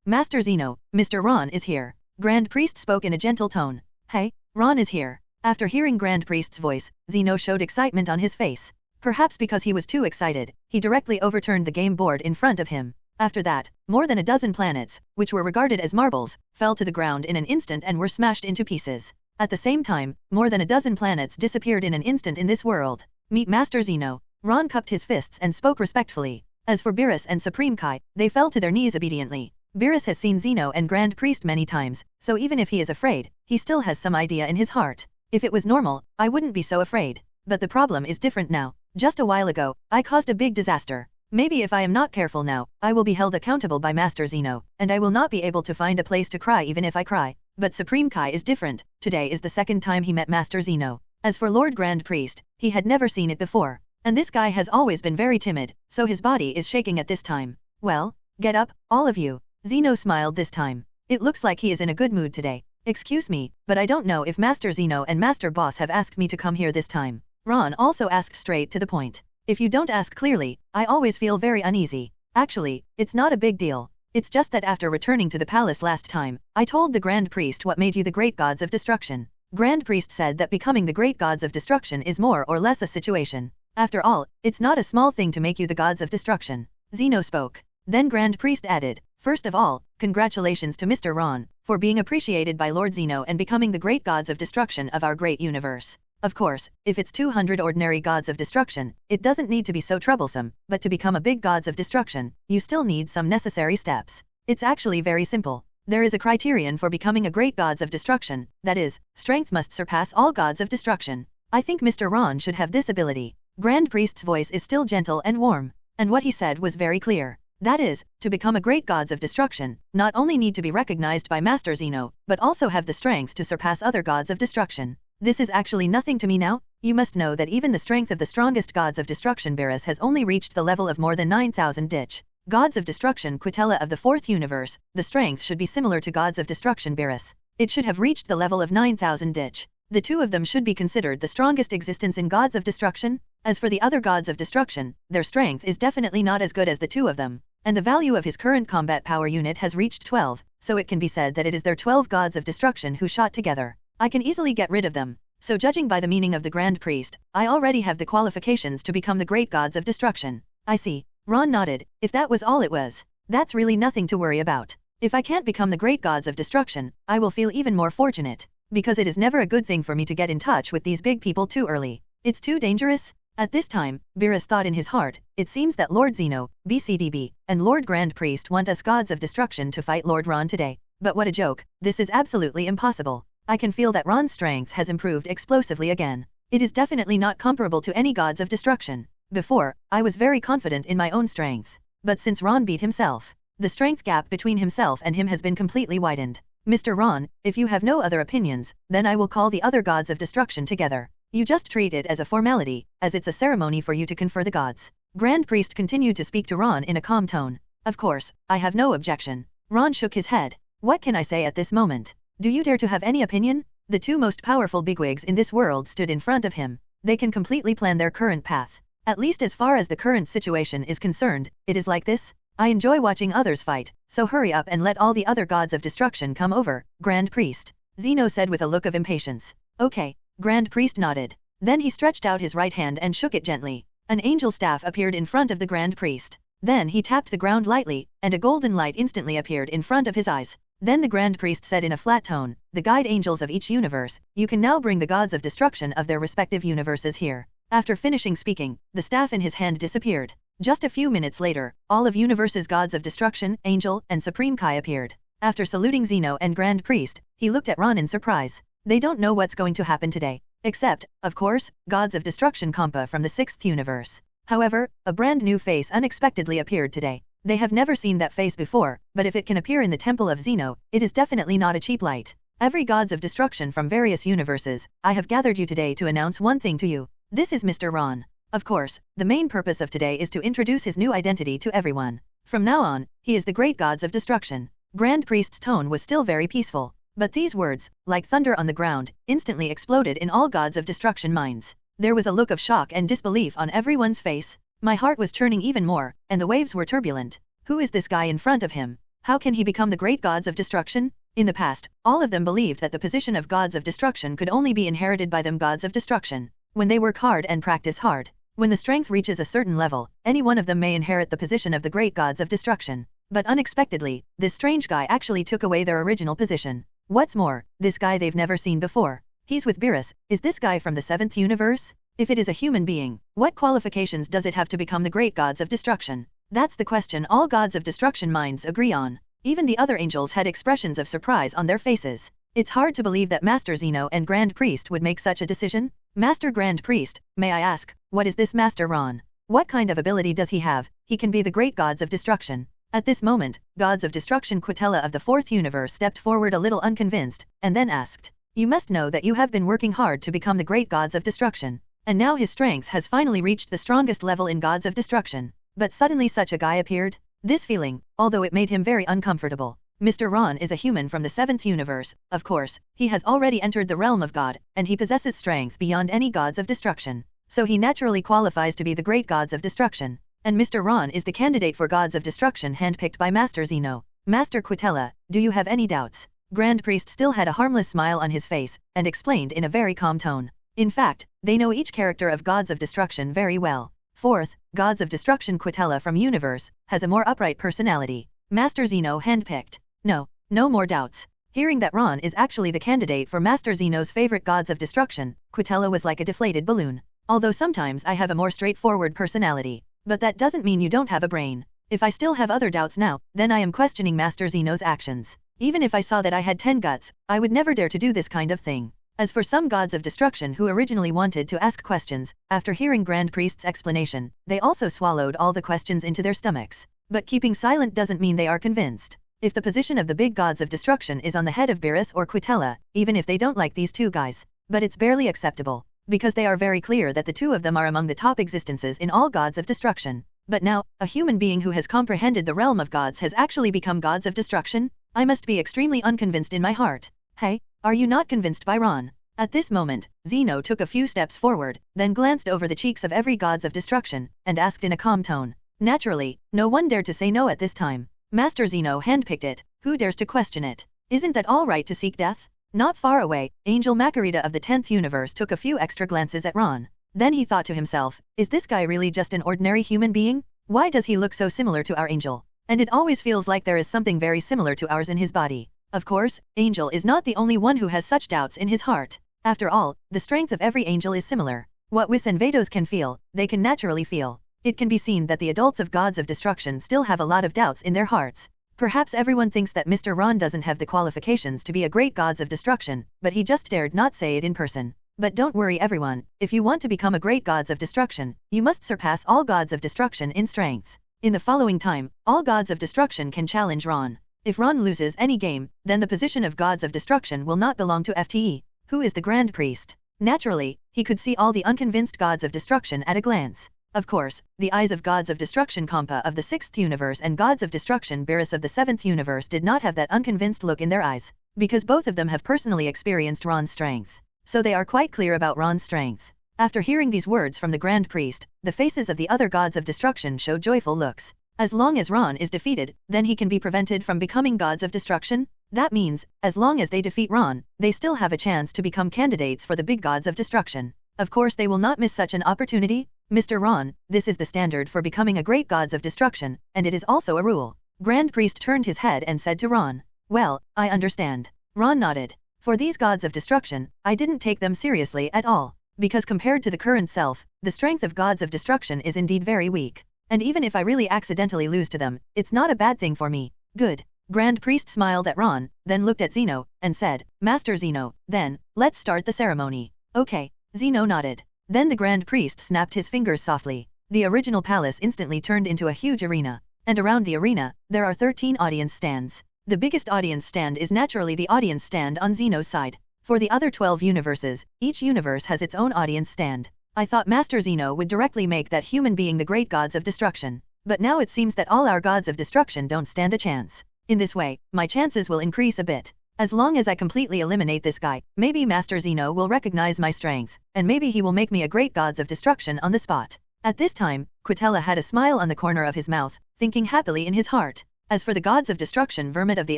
Master Zeno, Mr. Ron is here. Grand Priest spoke in a gentle tone. Hey, Ron is here. After hearing Grand Priest's voice, Zeno showed excitement on his face. Perhaps because he was too excited, he directly overturned the game board in front of him. After that, more than a dozen planets, which were regarded as marbles, fell to the ground in an instant and were smashed into pieces. At the same time, more than a dozen planets disappeared in an instant in this world. Meet Master Zeno. Ron cupped his fists and spoke respectfully. As for Beerus and Supreme Kai, they fell to their knees obediently. Beerus has seen Zeno and Grand Priest many times, so even if he is afraid, he still has some idea in his heart. If it was normal, I wouldn't be so afraid. But the problem is different now. Just a while ago, I caused a big disaster. Maybe if I am not careful now, I will be held accountable by Master Zeno, and I will not be able to find a place to cry even if I cry. But Supreme Kai is different. Today is the second time he met Master Zeno. As for Lord Grand Priest, he had never seen it before. And this guy has always been very timid, so his body is shaking at this time. Well, get up, all of you. Zeno smiled this time. It looks like he is in a good mood today. Excuse me, but I don't know if Master Zeno and Master Boss have asked me to come here this time. Ron also asked straight to the point. If you don't ask clearly, I always feel very uneasy. Actually, it's not a big deal. It's just that after returning to the palace last time, I told the Grand Priest what made you the great gods of destruction. Grand Priest said that becoming the great gods of destruction is more or less a situation. After all, it's not a small thing to make you the gods of destruction. Zeno spoke. Then Grand Priest added, first of all, congratulations to Mr. Ron, for being appreciated by Lord Zeno and becoming the great gods of destruction of our great universe. Of course, if it's 200 ordinary gods of destruction, it doesn't need to be so troublesome, but to become a big gods of destruction, you still need some necessary steps. It's actually very simple. There is a criterion for becoming a great gods of destruction, that is, strength must surpass all gods of destruction. I think Mr. Ron should have this ability. Grand Priest's voice is still gentle and warm, and what he said was very clear. That is, to become a great gods of destruction, not only need to be recognized by Master Zeno, but also have the strength to surpass other gods of destruction. This is actually nothing to me now. You must know that even the strength of the strongest gods of destruction Beerus has only reached the level of more than 9,000 ditch. Gods of destruction Caulifla of the 4th universe, the strength should be similar to gods of destruction Beerus. It should have reached the level of 9,000 ditch. The two of them should be considered the strongest existence in gods of destruction. As for the other gods of destruction, their strength is definitely not as good as the two of them, and the value of his current combat power unit has reached 12, so it can be said that it is their 12 gods of destruction who shot together. I can easily get rid of them. So judging by the meaning of the Grand Priest, I already have the qualifications to become the great gods of destruction. I see. Ron nodded. If that was all it was, that's really nothing to worry about. If I can't become the great gods of destruction, I will feel even more fortunate, because it is never a good thing for me to get in touch with these big people too early. It's too dangerous. At this time, Beerus thought in his heart, it seems that Lord Zeno, BCDB, and Lord Grand Priest want us gods of destruction to fight Lord Ron today. But what a joke, this is absolutely impossible. I can feel that Ron's strength has improved explosively again. It is definitely not comparable to any gods of destruction. Before, I was very confident in my own strength. But since Ron beat himself, the strength gap between himself and him has been completely widened. Mr. Ron, if you have no other opinions, then I will call the other gods of destruction together. You just treat it as a formality, as it's a ceremony for you to confer the gods. Grand Priest continued to speak to Ron in a calm tone. Of course, I have no objection. Ron shook his head. What can I say at this moment? Do you dare to have any opinion? The two most powerful bigwigs in this world stood in front of him. They can completely plan their current path. At least as far as the current situation is concerned, it is like this. I enjoy watching others fight, so hurry up and let all the other gods of destruction come over, Grand Priest. Zeno said with a look of impatience. Okay. Grand Priest nodded. Then he stretched out his right hand and shook it gently. An angel staff appeared in front of the Grand Priest. Then he tapped the ground lightly, and a golden light instantly appeared in front of his eyes. Then the Grand Priest said in a flat tone, the guide angels of each universe, you can now bring the gods of destruction of their respective universes here. After finishing speaking, the staff in his hand disappeared. Just a few minutes later, all of universe's gods of destruction, Angel, and Supreme Kai appeared. After saluting Zeno and Grand Priest, he looked at Ron in surprise. They don't know what's going to happen today. Except, of course, gods of destruction Champa from the 6th universe. However, a brand new face unexpectedly appeared today. They have never seen that face before, but if it can appear in the Temple of Zeno, it is definitely not a cheap light. Every gods of destruction from various universes, I have gathered you today to announce one thing to you. This is Mr. Ron. Of course, the main purpose of today is to introduce his new identity to everyone. From now on, he is the great gods of destruction. Grand Priest's tone was still very peaceful. But these words, like thunder on the ground, instantly exploded in all gods of destruction minds. There was a look of shock and disbelief on everyone's face. My heart was churning even more, and the waves were turbulent. Who is this guy in front of him? How can he become the great gods of destruction? In the past, all of them believed that the position of gods of destruction could only be inherited by them gods of destruction. When they work hard and practice hard. When the strength reaches a certain level, any one of them may inherit the position of the great gods of destruction. But unexpectedly, this strange guy actually took away their original position. What's more, this guy they've never seen before. He's with Beerus. Is this guy from the 7th universe? If it is a human being, what qualifications does it have to become the great gods of destruction? That's the question all gods of destruction minds agree on. Even the other angels had expressions of surprise on their faces. It's hard to believe that Master Zeno and Grand Priest would make such a decision. Master Grand Priest, may I ask, what is this Master Ron? What kind of ability does he have? He can be the great gods of destruction. At this moment, gods of destruction Caulifla of the 4th universe stepped forward a little unconvinced, and then asked, you must know that you have been working hard to become the great gods of destruction. And now his strength has finally reached the strongest level in gods of destruction. But suddenly such a guy appeared. This feeling, although it made him very uncomfortable. Mr. Ron is a human from the 7th universe, of course, he has already entered the realm of God, and he possesses strength beyond any gods of destruction. So he naturally qualifies to be the great gods of destruction. And Mr. Ron is the candidate for gods of destruction handpicked by Master Zeno. Master Caulifla, do you have any doubts? Grand Priest still had a harmless smile on his face, and explained in a very calm tone. In fact, they know each character of Gods of Destruction very well. Fourth, Gods of Destruction Quitella from Universe, has a more upright personality. Master Zeno handpicked. No more doubts. Hearing that Ron is actually the candidate for Master Zeno's favorite Gods of Destruction, Quitella was like a deflated balloon. Although sometimes I have a more straightforward personality. But that doesn't mean you don't have a brain. If I still have other doubts now, then I am questioning Master Zeno's actions. Even if I saw that I had 10 guts, I would never dare to do this kind of thing. As for some Gods of Destruction who originally wanted to ask questions, after hearing Grand Priest's explanation, they also swallowed all the questions into their stomachs. But keeping silent doesn't mean they are convinced. If the position of the big Gods of Destruction is on the head of Beerus or Quitella, even if they don't like these two guys, but it's barely acceptable, because they are very clear that the two of them are among the top existences in all Gods of Destruction. But now, a human being who has comprehended the realm of gods has actually become Gods of Destruction? I must be extremely unconvinced in my heart. Hey, are you not convinced by Ron? At this moment, Zeno took a few steps forward, then glanced over the cheeks of every Gods of Destruction, and asked in a calm tone. Naturally, no one dared to say no at this time. Master Zeno handpicked it. Who dares to question it? Isn't that all right to seek death? Not far away, Angel Marcarita of the 10th universe took a few extra glances at Ron. Then he thought to himself, is this guy really just an ordinary human being? Why does he look so similar to our Angel? And it always feels like there is something very similar to ours in his body. Of course, Angel is not the only one who has such doubts in his heart. After all, the strength of every angel is similar. What Whis and Vados can feel, they can naturally feel. It can be seen that the adults of Gods of Destruction still have a lot of doubts in their hearts. Perhaps everyone thinks that Mr. Ron doesn't have the qualifications to be a great Gods of Destruction, but he just dared not say it in person. But don't worry everyone, if you want to become a great Gods of Destruction, you must surpass all Gods of Destruction in strength. In the following time, all Gods of Destruction can challenge Ron. If Ron loses any game, then the position of Gods of Destruction will not belong to FTE, who is the Grand Priest. Naturally, he could see all the unconvinced Gods of Destruction at a glance. Of course, the eyes of Gods of Destruction Champa of the 6th universe and Gods of Destruction Beerus of the 7th universe did not have that unconvinced look in their eyes, because both of them have personally experienced Ron's strength. So they are quite clear about Ron's strength. After hearing these words from the Grand Priest, the faces of the other Gods of Destruction showed joyful looks. As long as Ron is defeated, then he can be prevented from becoming Gods of Destruction? That means, as long as they defeat Ron, they still have a chance to become candidates for the big Gods of Destruction. Of course they will not miss such an opportunity. Mr. Ron, this is the standard for becoming a great Gods of Destruction, and it is also a rule. Grand Priest turned his head and said to Ron, well, I understand. Ron nodded. For these Gods of Destruction, I didn't take them seriously at all. Because compared to the current self, the strength of Gods of Destruction is indeed very weak. And even if I really accidentally lose to them, it's not a bad thing for me. Good. Grand Priest smiled at Ron, then looked at Zeno, and said, Master Zeno, then, let's start the ceremony. Okay. Zeno nodded. Then the Grand Priest snapped his fingers softly. The original palace instantly turned into a huge arena. And around the arena, there are 13 audience stands. The biggest audience stand is naturally the audience stand on Zeno's side. For the other 12 universes, each universe has its own audience stand. I thought Master Zeno would directly make that human being the great Gods of Destruction. But now it seems that all our Gods of Destruction don't stand a chance. In this way, my chances will increase a bit. As long as I completely eliminate this guy, maybe Master Zeno will recognize my strength, and maybe he will make me a great Gods of Destruction on the spot. At this time, Quitella had a smile on the corner of his mouth, thinking happily in his heart. As for the Gods of Destruction Vermit of the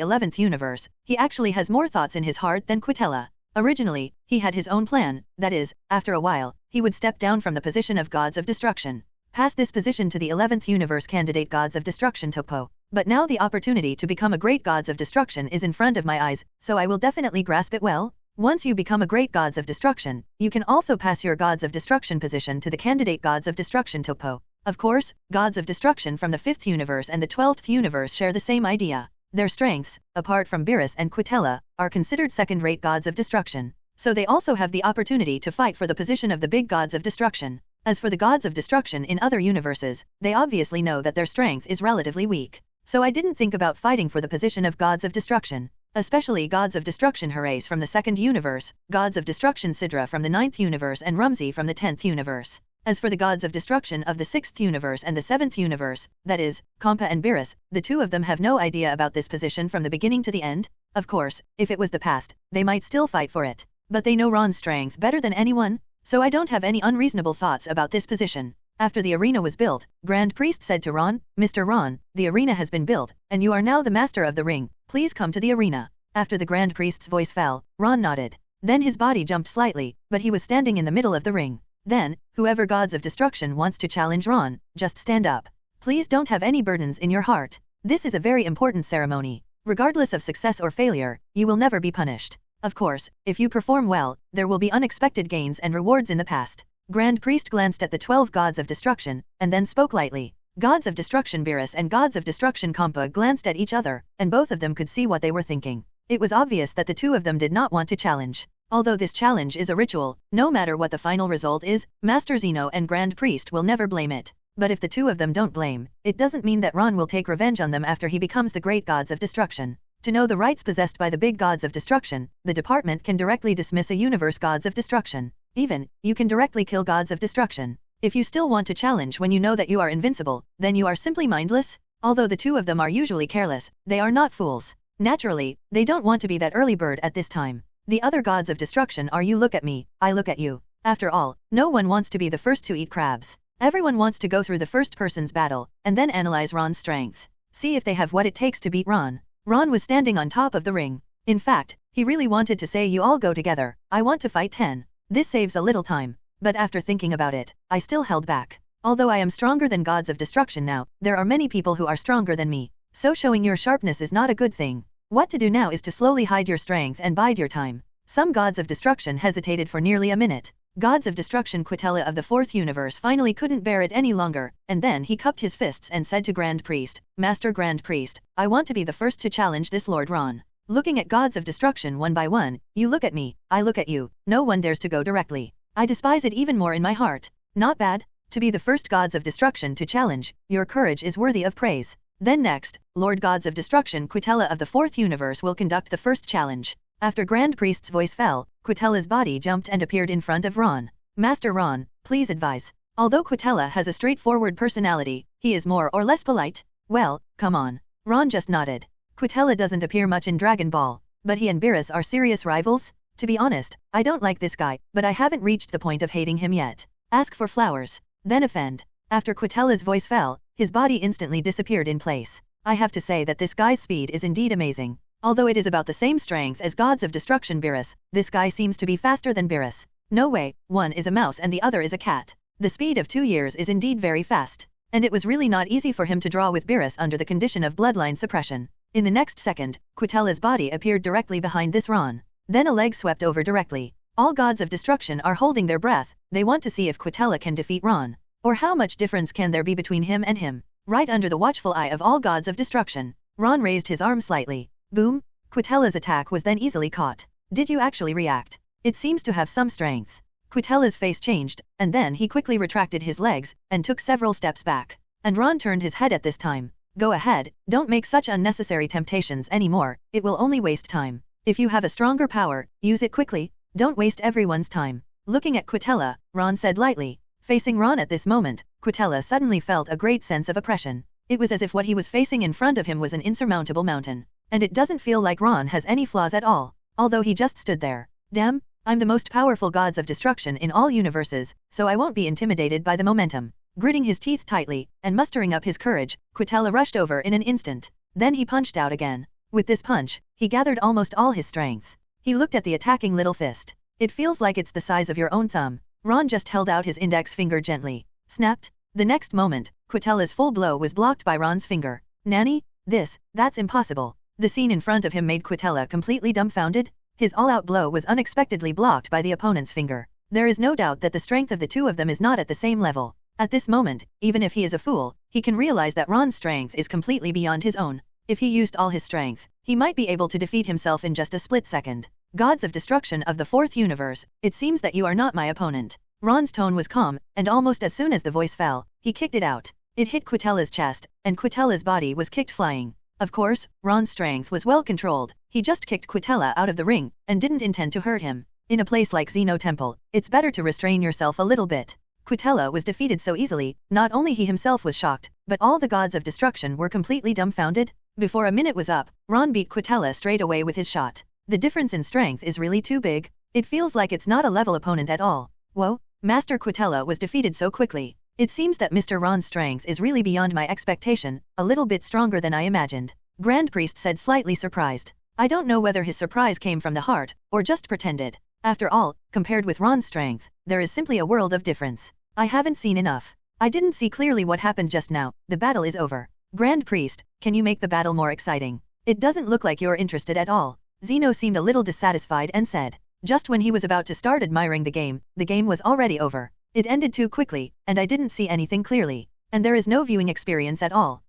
11th universe, he actually has more thoughts in his heart than Quitella. Originally, he had his own plan, that is, after a while, he would step down from the position of Gods of Destruction. Pass this position to the 11th universe candidate Gods of Destruction Topo. But now the opportunity to become a great Gods of Destruction is in front of my eyes, so I will definitely grasp it well. Once you become a great Gods of Destruction, you can also pass your Gods of Destruction position to the candidate Gods of Destruction Topo. Of course, Gods of Destruction from the 5th universe and the 12th universe share the same idea. Their strengths, apart from Beerus and Quitella, are considered second-rate Gods of Destruction. So they also have the opportunity to fight for the position of the big Gods of Destruction. As for the Gods of Destruction in other universes, they obviously know that their strength is relatively weak. So I didn't think about fighting for the position of Gods of Destruction. Especially Gods of Destruction Herace from the 2nd universe, Gods of Destruction Sidra from the 9th universe and Rumsey from the 10th universe. As for the Gods of Destruction of the 6th universe and the 7th universe, that is, Champa and Beerus, the two of them have no idea about this position from the beginning to the end. Of course, if it was the past, they might still fight for it. But they know Ron's strength better than anyone, so I don't have any unreasonable thoughts about this position. After the arena was built, Grand Priest said to Ron, Mr. Ron, the arena has been built, and you are now the master of the ring. Please come to the arena. After the Grand Priest's voice fell, Ron nodded. Then his body jumped slightly, but he was standing in the middle of the ring. Then, whoever Gods of Destruction wants to challenge Ron, just stand up. Please don't have any burdens in your heart. This is a very important ceremony. Regardless of success or failure, you will never be punished. Of course, if you perform well, there will be unexpected gains and rewards in the past. Grand Priest glanced at the 12 Gods of Destruction, and then spoke lightly. Gods of Destruction Beerus and Gods of Destruction Champa glanced at each other, and both of them could see what they were thinking. It was obvious that the two of them did not want to challenge. Although this challenge is a ritual, no matter what the final result is, Master Zeno and Grand Priest will never blame it. But if the two of them don't blame, it doesn't mean that Ron will take revenge on them after he becomes the great Gods of Destruction. To know the rights possessed by the big Gods of Destruction, the department can directly dismiss a universe Gods of Destruction. Even, you can directly kill Gods of Destruction. If you still want to challenge when you know that you are invincible, then you are simply mindless. Although the two of them are usually careless, they are not fools. Naturally, they don't want to be that early bird at this time. The other Gods of Destruction are you look at me, I look at you. After all, no one wants to be the first to eat crabs. Everyone wants to go through the first person's battle, and then analyze Ron's strength. See if they have what it takes to beat Ron. Ron was standing on top of the ring. In fact, he really wanted to say you all go together, I want to fight 10. This saves a little time. But after thinking about it, I still held back. Although I am stronger than Gods of Destruction now, there are many people who are stronger than me. So showing your sharpness is not a good thing. What to do now is to slowly hide your strength and bide your time. Some Gods of Destruction hesitated for nearly a minute. Gods of Destruction Quitella of the 4th universe finally couldn't bear it any longer, and then he cupped his fists and said to Grand Priest, Master Grand Priest, I want to be the first to challenge this Lord Ron. Looking at Gods of Destruction one by one, you look at me, I look at you, no one dares to go directly. I despise it even more in my heart. Not bad? To be the first Gods of Destruction to challenge, your courage is worthy of praise. Then next, Lord Gods of Destruction Quitella of the 4th universe will conduct the first challenge. After Grand Priest's voice fell, Quitella's body jumped and appeared in front of Ron. Master Ron, please advise. Although Quitella has a straightforward personality, he is more or less polite. Well, come on. Ron just nodded. Quitella doesn't appear much in Dragon Ball, but he and Beerus are serious rivals? To be honest, I don't like this guy, but I haven't reached the point of hating him yet. Ask for flowers, then offend. After Quitella's voice fell, his body instantly disappeared in place. I have to say that this guy's speed is indeed amazing. Although it is about the same strength as Gods of Destruction Beerus, this guy seems to be faster than Beerus. No way, one is a mouse and the other is a cat. The speed of 2 years is indeed very fast. And it was really not easy for him to draw with Beerus under the condition of bloodline suppression. In the next second, Quitella's body appeared directly behind this Ron. Then a leg swept over directly. All Gods of Destruction are holding their breath, they want to see if Quitella can defeat Ron. Or how much difference can there be between him and him? Right under the watchful eye of all Gods of Destruction, Ron raised his arm slightly. Boom! Quitella's attack was then easily caught. Did you actually react? It seems to have some strength. Quitella's face changed, and then he quickly retracted his legs, and took several steps back. And Ron turned his head at this time. Go ahead, don't make such unnecessary temptations anymore, it will only waste time. If you have a stronger power, use it quickly, don't waste everyone's time. Looking at Quitella, Ron said lightly. Facing Ron at this moment, Quitella suddenly felt a great sense of oppression. It was as if what he was facing in front of him was an insurmountable mountain. And it doesn't feel like Ron has any flaws at all, although he just stood there. Damn, I'm the most powerful Gods of Destruction in all universes, so I won't be intimidated by the momentum. Gritting his teeth tightly, and mustering up his courage, Quitella rushed over in an instant. Then he punched out again. With this punch, he gathered almost all his strength. He looked at the attacking little fist. It feels like it's the size of your own thumb. Ron just held out his index finger gently. Snapped. The next moment, Quitella's full blow was blocked by Ron's finger. Nanny? That's impossible. The scene in front of him made Quitella completely dumbfounded. His all-out blow was unexpectedly blocked by the opponent's finger. There is no doubt that the strength of the two of them is not at the same level. At this moment, even if he is a fool, he can realize that Ron's strength is completely beyond his own. If he used all his strength, he might be able to defeat himself in just a split second. Gods of Destruction of the 4th universe, it seems that you are not my opponent. Ron's tone was calm, and almost as soon as the voice fell, he kicked it out. It hit Quitella's chest, and Quitella's body was kicked flying. Of course, Ron's strength was well controlled. He just kicked Quitella out of the ring, and didn't intend to hurt him. In a place like Xeno Temple, it's better to restrain yourself a little bit. Quitella was defeated so easily, not only he himself was shocked, but all the Gods of Destruction were completely dumbfounded. Before a minute was up, Ron beat Quitella straight away with his shot. The difference in strength is really too big. It feels like it's not a level opponent at all. Whoa, Master Quitella was defeated so quickly. It seems that Mr. Ron's strength is really beyond my expectation, a little bit stronger than I imagined. Grand Priest said slightly surprised. I don't know whether his surprise came from the heart, or just pretended. After all, compared with Ron's strength, there is simply a world of difference. I haven't seen enough. I didn't see clearly what happened just now. The battle is over. Grand Priest, can you make the battle more exciting? It doesn't look like you're interested at all. Zeno seemed a little dissatisfied and said. Just when he was about to start admiring the game was already over. It ended too quickly, and I didn't see anything clearly. And there is no viewing experience at all.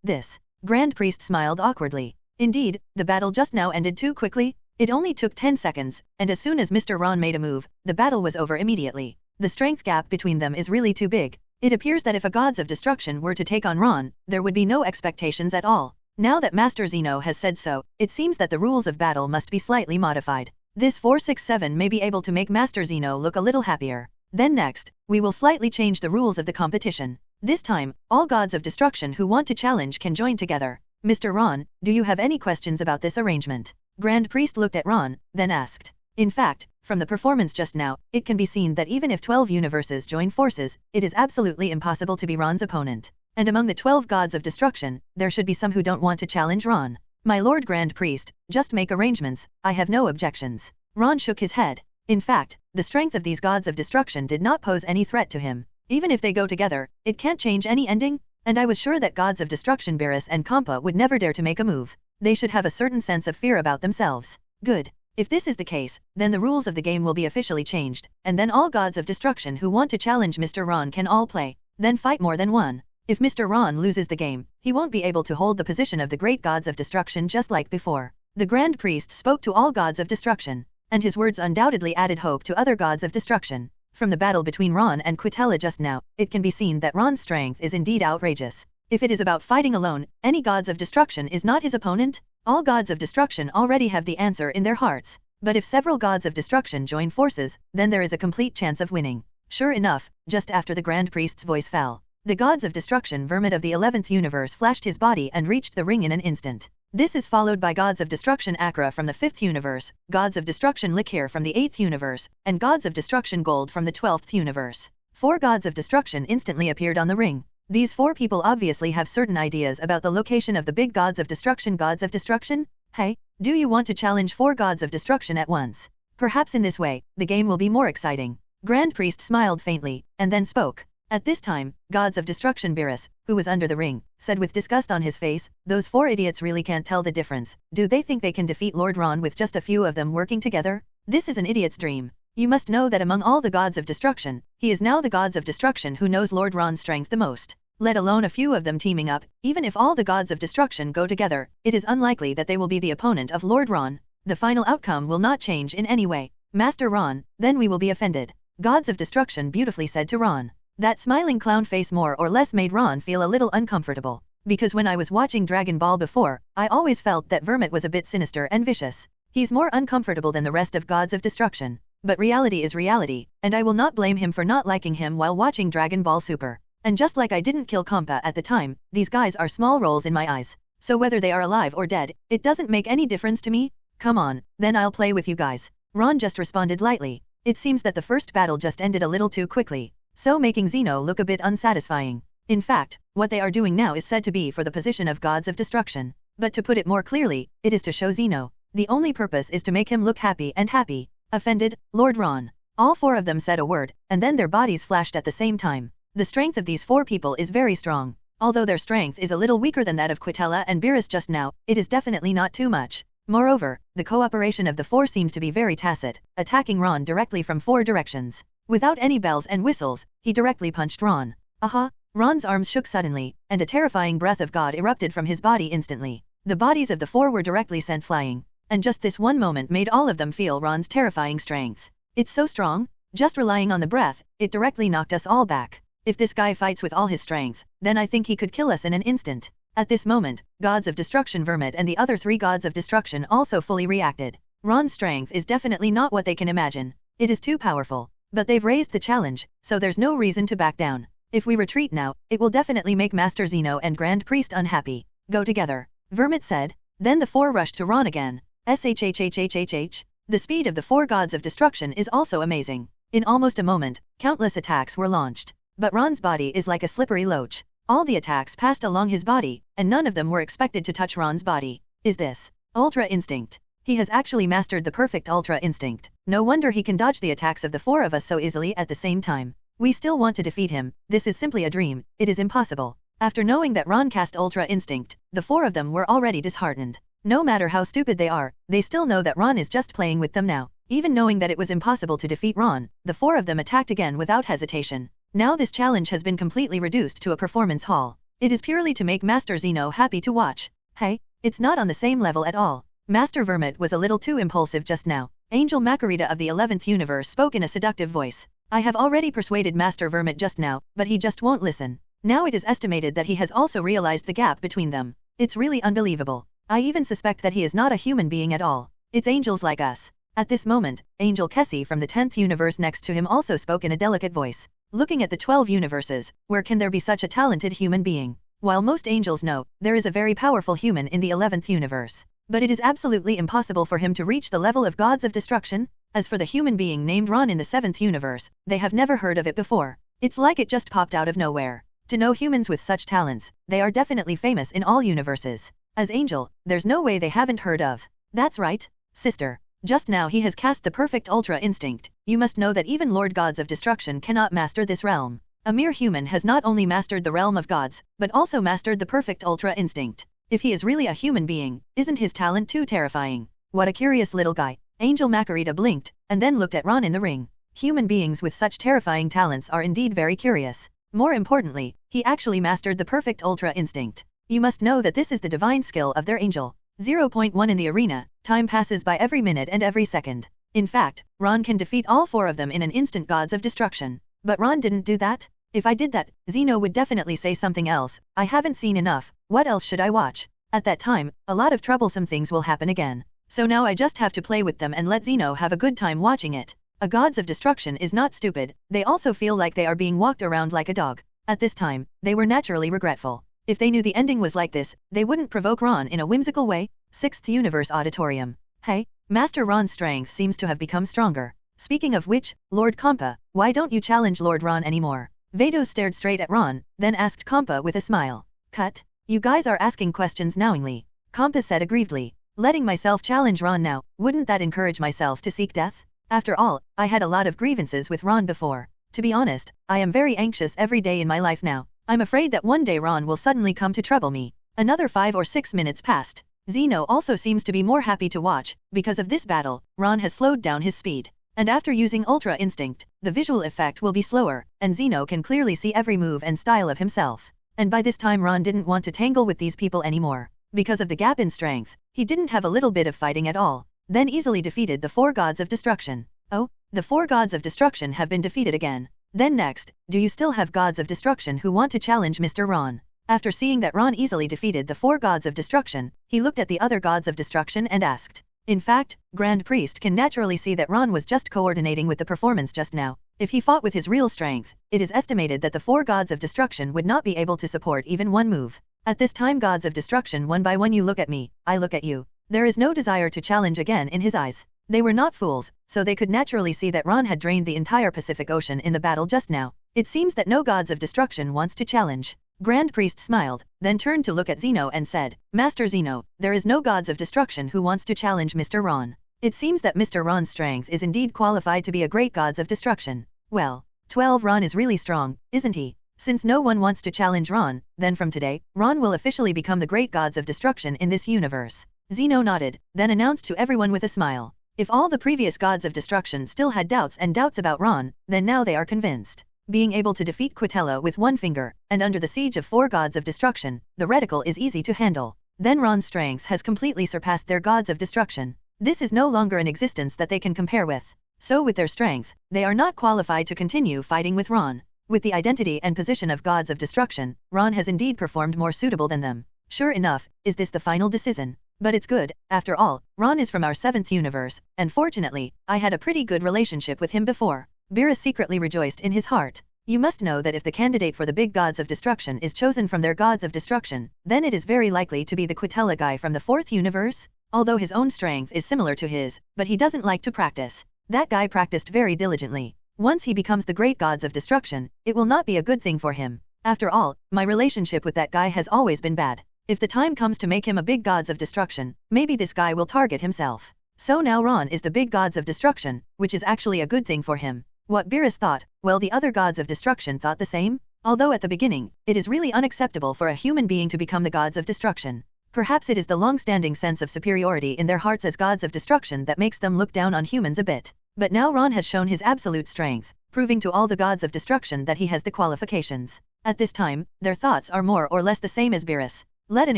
This. Grand Priest smiled awkwardly. Indeed, the battle just now ended too quickly. It only took 10 seconds, and as soon as Mr. Ron made a move, the battle was over immediately. The strength gap between them is really too big. It appears that if a Gods of Destruction were to take on Ron, there would be no expectations at all. Now that Master Zeno has said so, it seems that the rules of battle must be slightly modified. This 467 may be able to make Master Zeno look a little happier. Then next, we will slightly change the rules of the competition. This time, all Gods of Destruction who want to challenge can join together. Mr. Ron, do you have any questions about this arrangement? Grand Priest looked at Ron, then asked. In fact, from the performance just now, it can be seen that even if 12 universes join forces, it is absolutely impossible to be Ron's opponent. And among the 12 Gods of Destruction, there should be some who don't want to challenge Ron. My Lord Grand Priest, just make arrangements, I have no objections. Ron shook his head. In fact, the strength of these Gods of Destruction did not pose any threat to him. Even if they go together, it can't change any ending, and I was sure that Gods of Destruction Beerus and Champa would never dare to make a move. They should have a certain sense of fear about themselves. Good. If this is the case, then the rules of the game will be officially changed, and then all Gods of Destruction who want to challenge Mr. Ron can all play, then fight more than one. If Mr. Ron loses the game, he won't be able to hold the position of the great Gods of Destruction just like before. The Grand Priest spoke to all Gods of Destruction, and his words undoubtedly added hope to other Gods of Destruction. From the battle between Ron and Caulifla just now, it can be seen that Ron's strength is indeed outrageous. If it is about fighting alone, any Gods of Destruction is not his opponent. All Gods of Destruction already have the answer in their hearts. But if several Gods of Destruction join forces, then there is a complete chance of winning. Sure enough, just after the Grand Priest's voice fell, the Gods of Destruction Vermit of the 11th universe flashed his body and reached the ring in an instant. This is followed by Gods of Destruction Akra from the 5th universe, Gods of Destruction Likir from the 8th universe, and Gods of Destruction Gold from the 12th universe. 4 Gods of Destruction instantly appeared on the ring. These 4 people obviously have certain ideas about the location of the big Gods of Destruction. Gods of Destruction? Hey, do you want to challenge 4 Gods of Destruction at once? Perhaps in this way, the game will be more exciting. Grand Priest smiled faintly, and then spoke. At this time, Gods of Destruction Beerus, who was under the ring, said with disgust on his face, those 4 idiots really can't tell the difference. Do they think they can defeat Lord Ron with just a few of them working together? This is an idiot's dream. You must know that among all the Gods of Destruction, he is now the Gods of Destruction who knows Lord Ron's strength the most. Let alone a few of them teaming up, even if all the Gods of Destruction go together, it is unlikely that they will be the opponent of Lord Ron. The final outcome will not change in any way. Master Ron, then we will be offended. Gods of Destruction beautifully said to Ron. That smiling clown face more or less made Ron feel a little uncomfortable. Because when I was watching Dragon Ball before, I always felt that Vermit was a bit sinister and vicious. He's more uncomfortable than the rest of Gods of Destruction. But reality is reality, and I will not blame him for not liking him while watching Dragon Ball Super. And just like I didn't kill Champa at the time, these guys are small roles in my eyes. So whether they are alive or dead, it doesn't make any difference to me. Come on, then I'll play with you guys. Ron just responded lightly. It seems that the first battle just ended a little too quickly, so making Zeno look a bit unsatisfying. In fact, what they are doing now is said to be for the position of Gods of Destruction. But to put it more clearly, it is to show Zeno. The only purpose is to make him look happy and happy. Offended, Lord Ron. All 4 of them said a word, and then their bodies flashed at the same time. The strength of these 4 people is very strong. Although their strength is a little weaker than that of Caulifla and Beerus just now, it is definitely not too much. Moreover, the cooperation of the 4 seemed to be very tacit, attacking Ron directly from 4 directions. Without any bells and whistles, he directly punched Ron. Aha! Ron's arms shook suddenly, and a terrifying breath of God erupted from his body instantly. The bodies of the 4 were directly sent flying, and just this one moment made all of them feel Ron's terrifying strength. It's so strong, just relying on the breath, it directly knocked us all back. If this guy fights with all his strength, then I think he could kill us in an instant. At this moment, Gods of Destruction Vermit and the other 3 Gods of Destruction also fully reacted. Ron's strength is definitely not what they can imagine. It is too powerful. But they've raised the challenge, so there's no reason to back down. If we retreat now, it will definitely make Master Zeno and Grand Priest unhappy. Go together. Vermit said. Then the 4 rushed to Ron again. SHHHHHH. The speed of the 4 Gods of Destruction is also amazing. In almost a moment, countless attacks were launched. But Ron's body is like a slippery loach. All the attacks passed along his body, and none of them were expected to touch Ron's body. Is this Ultra Instinct? He has actually mastered the perfect Ultra Instinct. No wonder he can dodge the attacks of the four of us so easily at the same time. We still want to defeat him. This is simply a dream. It is impossible. After knowing that Ron cast Ultra Instinct, the four of them were already disheartened. No matter how stupid they are, they still know that Ron is just playing with them now. Even knowing that it was impossible to defeat Ron, the four of them attacked again without hesitation. Now this challenge has been completely reduced to a performance hall. It is purely to make Master Zeno happy to watch. Hey, it's not on the same level at all. Master Vermit was a little too impulsive just now. Angel Marcarita of the 11th universe spoke in a seductive voice. I have already persuaded Master Vermit just now, but he just won't listen. Now it is estimated that he has also realized the gap between them. It's really unbelievable. I even suspect that he is not a human being at all. It's angels like us. At this moment, Angel Kessie from the 10th universe next to him also spoke in a delicate voice. Looking at the 12 universes, where can there be such a talented human being? While most angels know, there is a very powerful human in the 11th universe. But it is absolutely impossible for him to reach the level of gods of destruction. As for the human being named Ron in the 7th universe, they have never heard of it before. It's like it just popped out of nowhere. To know humans with such talents, they are definitely famous in all universes. As Angel, there's no way they haven't heard of. That's right, sister. Just now he has cast the perfect Ultra Instinct. You must know that even Lord Gods of Destruction cannot master this realm. A mere human has not only mastered the realm of gods, but also mastered the perfect Ultra Instinct. If he is really a human being, isn't his talent too terrifying? What a curious little guy. Angel Marcarita blinked, and then looked at Ron in the ring. Human beings with such terrifying talents are indeed very curious. More importantly, he actually mastered the perfect Ultra Instinct. You must know that this is the divine skill of their angel. 0.1 in the arena, time passes by every minute and every second. In fact, Ron can defeat all four of them in an instant. Gods of destruction. But Ron didn't do that. If I did that, Zeno would definitely say something else. I haven't seen enough. What else should I watch? At that time, a lot of troublesome things will happen again. So now I just have to play with them and let Zeno have a good time watching it. A gods of destruction is not stupid. They also feel like they are being walked around like a dog. At this time, they were naturally regretful. If they knew the ending was like this, they wouldn't provoke Ron in a whimsical way. 6th Universe Auditorium. Hey, Master Ron's strength seems to have become stronger. Speaking of which, Lord Champa, why don't you challenge Lord Ron anymore? Vados stared straight at Ron, then asked Champa with a smile. Cut. You guys are asking questions knowingly. Champa said aggrievedly. Letting myself challenge Ron now, wouldn't that encourage myself to seek death? After all, I had a lot of grievances with Ron before. To be honest, I am very anxious every day in my life now. I'm afraid that one day Ron will suddenly come to trouble me. Another 5 or 6 minutes passed. Zeno also seems to be more happy to watch. Because of this battle, Ron has slowed down his speed. And after using Ultra Instinct, the visual effect will be slower, and Zeno can clearly see every move and style of himself. And by this time Ron didn't want to tangle with these people anymore. Because of the gap in strength, he didn't have a little bit of fighting at all. Then easily defeated the 4 gods of destruction. Oh, the 4 gods of destruction have been defeated again. Then next, do you still have gods of destruction who want to challenge Mr. Ron? After seeing that Ron easily defeated the 4 gods of destruction, he looked at the other gods of destruction and asked. In fact, Grand Priest can naturally see that Ron was just coordinating with the performance just now. If he fought with his real strength, it is estimated that the 4 gods of destruction would not be able to support even one move. At this time gods of destruction one by one, you look at me, I look at you. There is no desire to challenge again in his eyes. They were not fools, so they could naturally see that Ron had drained the entire Pacific Ocean in the battle just now. It seems that no gods of destruction wants to challenge. Grand Priest smiled, then turned to look at Zeno and said, Master Zeno, there is no gods of destruction who wants to challenge Mr. Ron. It seems that Mr. Ron's strength is indeed qualified to be a great gods of destruction. Well, 12 Ron is really strong, isn't he? Since no one wants to challenge Ron, then from today, Ron will officially become the great gods of destruction in this universe. Zeno nodded, then announced to everyone with a smile. If all the previous gods of destruction still had doubts about Ron, then now they are convinced. Being able to defeat Quitella with one finger, and under the siege of 4 gods of destruction, the reticle is easy to handle. Then Ron's strength has completely surpassed their gods of destruction. This is no longer an existence that they can compare with. So with their strength, they are not qualified to continue fighting with Ron. With the identity and position of gods of destruction, Ron has indeed performed more suitable than them. Sure enough, is this the final decision? But it's good, after all, Ron is from our 7th universe, and fortunately, I had a pretty good relationship with him before. Beerus secretly rejoiced in his heart. You must know that if the candidate for the big gods of destruction is chosen from their gods of destruction, then it is very likely to be the Quitella guy from the 4th universe. Although his own strength is similar to his, but he doesn't like to practice. That guy practiced very diligently. Once he becomes the great gods of destruction, it will not be a good thing for him. After all, my relationship with that guy has always been bad. If the time comes to make him a big gods of destruction, maybe this guy will target himself. So now Ron is the big gods of destruction, which is actually a good thing for him. What Beerus thought, well, the other gods of destruction thought the same. Although at the beginning, it is really unacceptable for a human being to become the gods of destruction. Perhaps it is the long-standing sense of superiority in their hearts as gods of destruction that makes them look down on humans a bit. But now Ron has shown his absolute strength, proving to all the gods of destruction that he has the qualifications. At this time, their thoughts are more or less the same as Beerus. Let an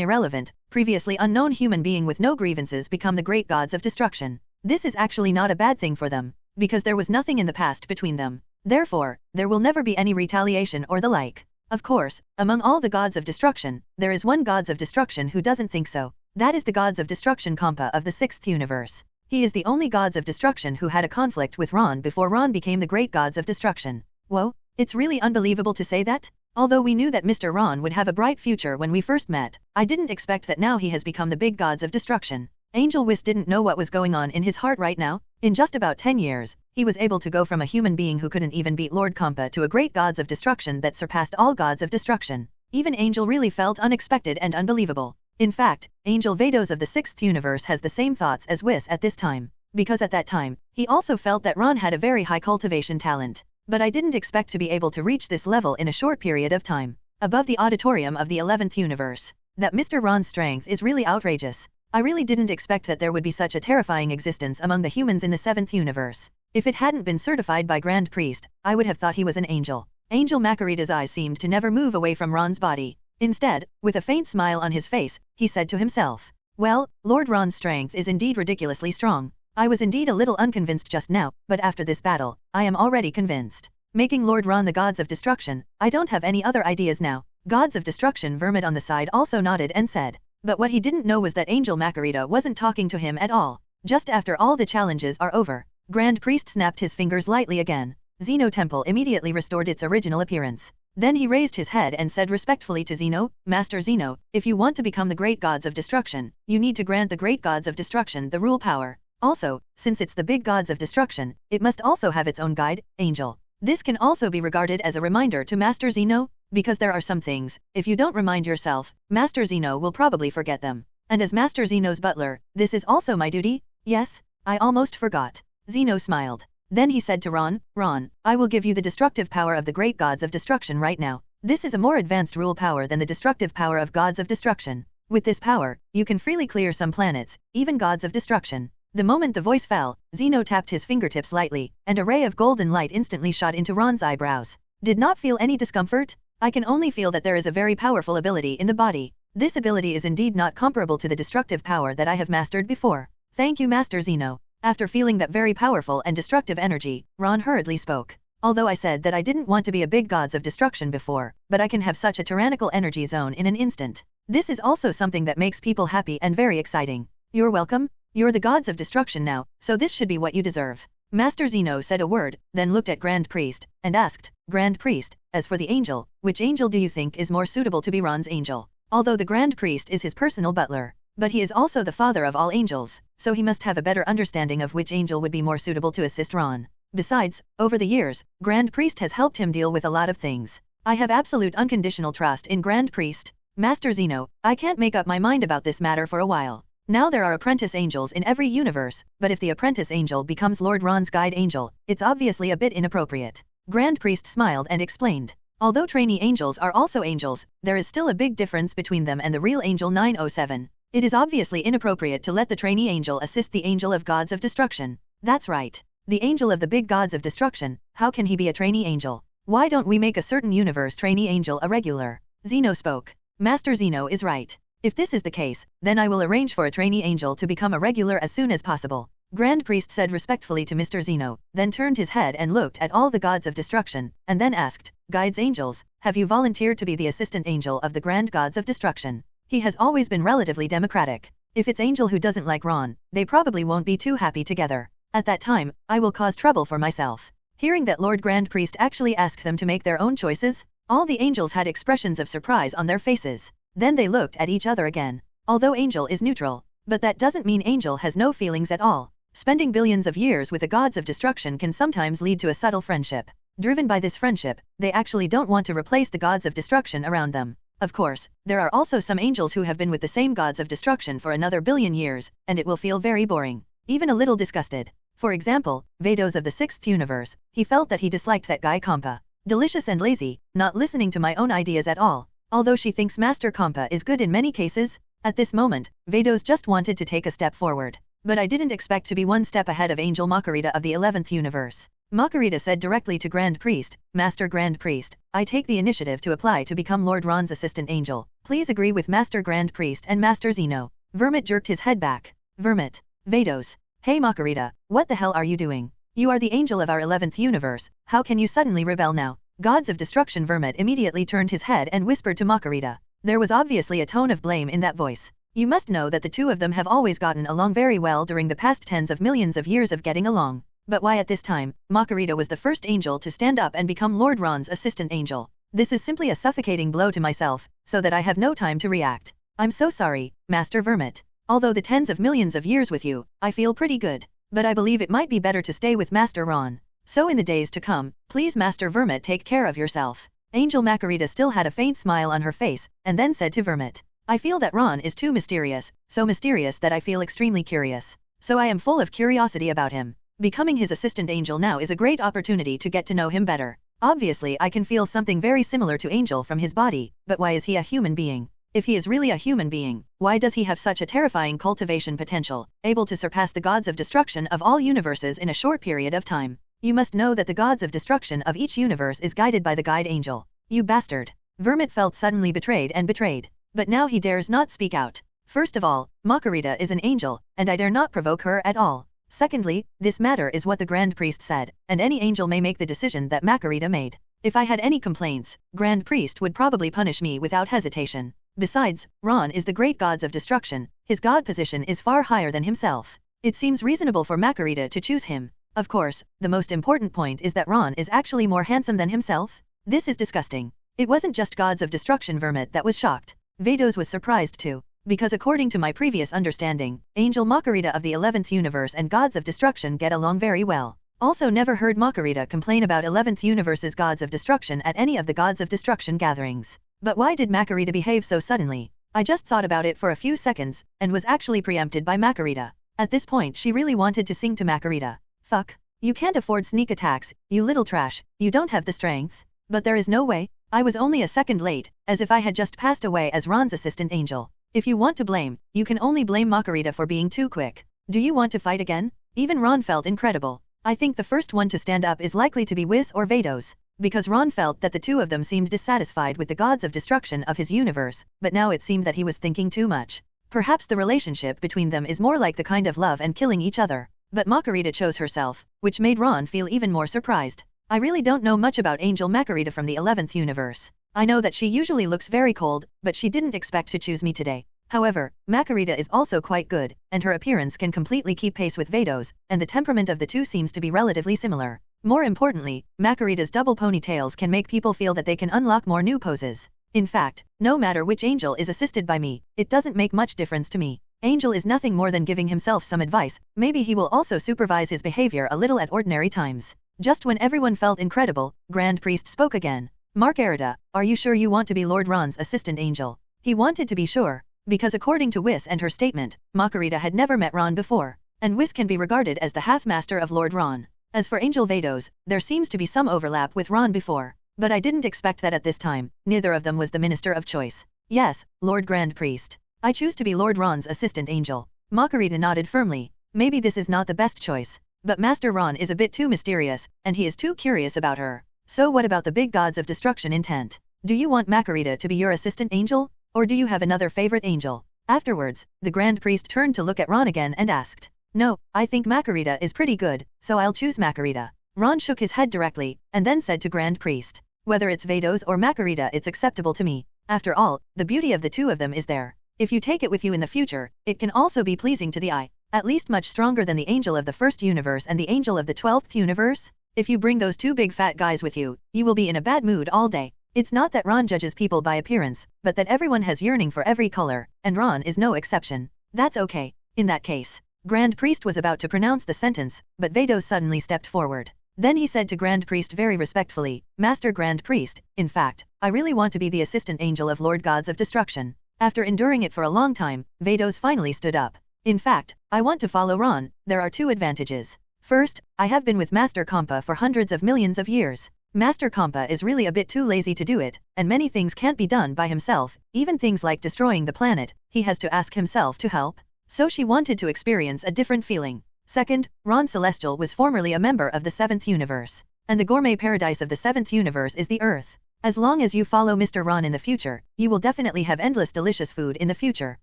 irrelevant, previously unknown human being with no grievances become the great gods of destruction. This is actually not a bad thing for them, because there was nothing in the past between them. Therefore, there will never be any retaliation or the like. Of course, among all the gods of destruction, there is one gods of destruction who doesn't think so. That is the gods of destruction Champa of the 6th universe. He is the only gods of destruction who had a conflict with Ron before Ron became the great gods of destruction. Whoa, it's really unbelievable to say that? Although we knew that Mr. Ron would have a bright future when we first met, I didn't expect that now he has become the big gods of destruction. Angel Whis didn't know what was going on in his heart right now. In just about 10 years, he was able to go from a human being who couldn't even beat Lord Champa to a great gods of destruction that surpassed all gods of destruction. Even Angel really felt unexpected and unbelievable. In fact, Angel Vados of the 6th universe has the same thoughts as Whis at this time, because at that time, he also felt that Ron had a very high cultivation talent. But I didn't expect to be able to reach this level in a short period of time. Above the auditorium of the 11th universe, that Mr. Ron's strength is really outrageous. I really didn't expect that there would be such a terrifying existence among the humans in the 7th universe. If it hadn't been certified by Grand Priest, I would have thought he was an angel. Angel Marcarita's eyes seemed to never move away from Ron's body. Instead, with a faint smile on his face, he said to himself, "Well, Lord Ron's strength is indeed ridiculously strong. I was indeed a little unconvinced just now, but after this battle, I am already convinced. Making Lord Ron the gods of destruction, I don't have any other ideas now." Gods of destruction Vermid on the side also nodded and said. But what he didn't know was that Angel Marcarita wasn't talking to him at all. Just after all the challenges are over, Grand Priest snapped his fingers lightly again. Xeno Temple immediately restored its original appearance. Then he raised his head and said respectfully to Xeno, "Master Xeno, if you want to become the great gods of destruction, you need to grant the great gods of destruction the rule power. Also, since it's the big gods of destruction, it must also have its own guide, Angel. This can also be regarded as a reminder to Master Xeno, because there are some things, if you don't remind yourself, Master Xeno will probably forget them. And as Master Xeno's butler, this is also my duty?" "Yes, I almost forgot." Xeno smiled. Then he said to Ron, "Ron, I will give you the destructive power of the great gods of destruction right now. This is a more advanced rule power than the destructive power of gods of destruction. With this power, you can freely clear some planets, even gods of destruction." The moment the voice fell, Xeno tapped his fingertips lightly, and a ray of golden light instantly shot into Ron's eyebrows. "Did not feel any discomfort? I can only feel that there is a very powerful ability in the body. This ability is indeed not comparable to the destructive power that I have mastered before. Thank you, Master Xeno." After feeling that very powerful and destructive energy, Ron hurriedly spoke. "Although I said that I didn't want to be a big gods of destruction before, but I can have such a tyrannical energy zone in an instant. This is also something that makes people happy and very exciting. You're welcome. You're the gods of destruction now, so this should be what you deserve." Master Xeno said a word, then looked at Grand Priest, and asked, "Grand Priest, as for the angel, which angel do you think is more suitable to be Ron's angel?" Although the Grand Priest is his personal butler, but he is also the father of all angels, so he must have a better understanding of which angel would be more suitable to assist Ron. Besides, over the years, Grand Priest has helped him deal with a lot of things. I have absolute unconditional trust in Grand Priest. Master Xeno, I can't make up my mind about this matter for a while. Now there are apprentice angels in every universe, but if the apprentice angel becomes Lord Ron's guide angel, it's obviously a bit inappropriate. Grand Priest smiled and explained. Although trainee angels are also angels, there is still a big difference between them and the real Angel 907. It is obviously inappropriate to let the trainee angel assist the angel of gods of destruction. That's right. The angel of the big gods of destruction, how can he be a trainee angel? Why don't we make a certain universe trainee angel a regular? Xeno spoke. Master Xeno is right. If this is the case, then I will arrange for a trainee angel to become a regular as soon as possible. Grand Priest said respectfully to Mr. Xeno, then turned his head and looked at all the gods of destruction, and then asked, "Guides angels, have you volunteered to be the assistant angel of the grand gods of destruction?" He has always been relatively democratic. If it's angel who doesn't like Ron, they probably won't be too happy together. At that time, I will cause trouble for myself. Hearing that Lord Grand Priest actually asked them to make their own choices, all the angels had expressions of surprise on their faces. Then they looked at each other again. Although Angel is neutral, but that doesn't mean Angel has no feelings at all. Spending billions of years with the gods of destruction can sometimes lead to a subtle friendship. Driven by this friendship, they actually don't want to replace the gods of destruction around them. Of course, there are also some angels who have been with the same gods of destruction for another billion years, and it will feel very boring. even a little disgusted. For example, Vados of the 6th universe, he felt that he disliked that guy Champa. Delicious and lazy, not listening to my own ideas at all. Although she thinks Master Champa is good in many cases, at this moment, Vados just wanted to take a step forward. But I didn't expect to be one step ahead of Angel Marcarita of the 11th universe. Marcarita said directly to Grand Priest, Master Grand Priest, I take the initiative to apply to become Lord Ron's assistant angel. Please agree with Master Grand Priest and Master Zeno. Vermit jerked his head back. Vermit. Vados. Hey Marcarita, what the hell are you doing? You are the angel of our 11th universe, how can you suddenly rebel now? Gods of Destruction. Vermit immediately turned his head and whispered to Marcarita. There was obviously a tone of blame in that voice. You must know that the two of them have always gotten along very well during the past tens of millions of years of getting along. But why at this time, Marcarita was the first angel to stand up and become Lord Ron's assistant angel. This is simply a suffocating blow to myself, so that I have no time to react. I'm so sorry, Master Vermit. Although the tens of millions of years with you, I feel pretty good. But I believe it might be better to stay with Master Ron. So in the days to come, please Master Vermit take care of yourself. Angel Marcarita still had a faint smile on her face, and then said to Vermit. I feel that Ron is too mysterious, so mysterious that I feel extremely curious. So I am full of curiosity about him. Becoming his assistant angel now is a great opportunity to get to know him better. Obviously I can feel something very similar to Angel from his body, but why is he a human being? If he is really a human being, why does he have such a terrifying cultivation potential, able to surpass the gods of destruction of all universes in a short period of time? You must know that the gods of destruction of each universe is guided by the guide angel. You bastard. Vermit felt suddenly betrayed and betrayed. But now he dares not speak out. First of all, Marcarita is an angel, and I dare not provoke her at all. Secondly, this matter is what the Grand Priest said, and any angel may make the decision that Marcarita made. If I had any complaints, Grand Priest would probably punish me without hesitation. Besides, Ron is the great gods of destruction, his god position is far higher than himself. It seems reasonable for Marcarita to choose him. Of course, the most important point is that Ron is actually more handsome than himself. This is disgusting. It wasn't just gods of destruction Vermit that was shocked. Vados was surprised too. Because according to my previous understanding, Angel Marcarita of the 11th universe and gods of destruction get along very well. Also never heard Marcarita complain about 11th universe's gods of destruction at any of the gods of destruction gatherings. But why did Marcarita behave so suddenly? I just thought about it for a few seconds, and was actually preempted by Marcarita. At this point she really wanted to sing to Marcarita. Fuck. You can't afford sneak attacks, you little trash, you don't have the strength. But there is no way. I was only a second late, as if I had just passed away as Ron's assistant angel. If you want to blame, you can only blame Marcarita for being too quick. Do you want to fight again? Even Ron felt incredible. I think the first one to stand up is likely to be Whis or Vados. Because Ron felt that the two of them seemed dissatisfied with the gods of destruction of his universe, but now it seemed that he was thinking too much. Perhaps the relationship between them is more like the kind of love and killing each other. But Marcarita chose herself, which made Ron feel even more surprised. I really don't know much about Angel Marcarita from the 11th universe. I know that she usually looks very cold, but she didn't expect to choose me today. However, Marcarita is also quite good, and her appearance can completely keep pace with Vados, and the temperament of the two seems to be relatively similar. More importantly, Marcarita's double ponytails can make people feel that they can unlock more new poses. In fact, no matter which angel is assisted by me, it doesn't make much difference to me. Angel is nothing more than giving himself some advice, maybe he will also supervise his behavior a little at ordinary times. Just when everyone felt incredible, Grand Priest spoke again. Marcarita, are you sure you want to be Lord Ron's assistant angel? He wanted to be sure, because according to Whis and her statement, Marcarita had never met Ron before, and Whis can be regarded as the half-master of Lord Ron. As for Angel Vados, there seems to be some overlap with Ron before, but I didn't expect that at this time. Neither of them was the minister of choice. Yes, Lord Grand Priest. I choose to be Lord Ron's assistant angel. Marcarita nodded firmly. Maybe this is not the best choice, but Master Ron is a bit too mysterious, and he is too curious about her. So what about the big gods of destruction intent? Do you want Marcarita to be your assistant angel? Or do you have another favorite angel? Afterwards, the Grand Priest turned to look at Ron again and asked. No, I think Marcarita is pretty good, so I'll choose Marcarita. Ron shook his head directly, and then said to Grand Priest. Whether it's Vados or Marcarita, it's acceptable to me. After all, the beauty of the two of them is there. If you take it with you in the future, it can also be pleasing to the eye. At least much stronger than the angel of the first universe and the angel of the 12th universe. If you bring those two big fat guys with you, you will be in a bad mood all day. It's not that Ron judges people by appearance, but that everyone has yearning for every color, and Ron is no exception. That's okay. In that case. Grand Priest was about to pronounce the sentence, but Vados suddenly stepped forward. Then he said to Grand Priest very respectfully, Master Grand Priest, in fact, I really want to be the assistant angel of Lord Gods of Destruction. After enduring it for a long time, Vados finally stood up. In fact, I want to follow Ron. There are two advantages. First, I have been with Master Champa for hundreds of millions of years. Master Champa is really a bit too lazy to do it, and many things can't be done by himself, even things like destroying the planet, he has to ask himself to help. So she wanted to experience a different feeling. Second, Ron Celestial was formerly a member of the 7th universe. And the gourmet paradise of the 7th universe is the Earth. As long as you follow Mr. Ron in the future, you will definitely have endless delicious food in the future.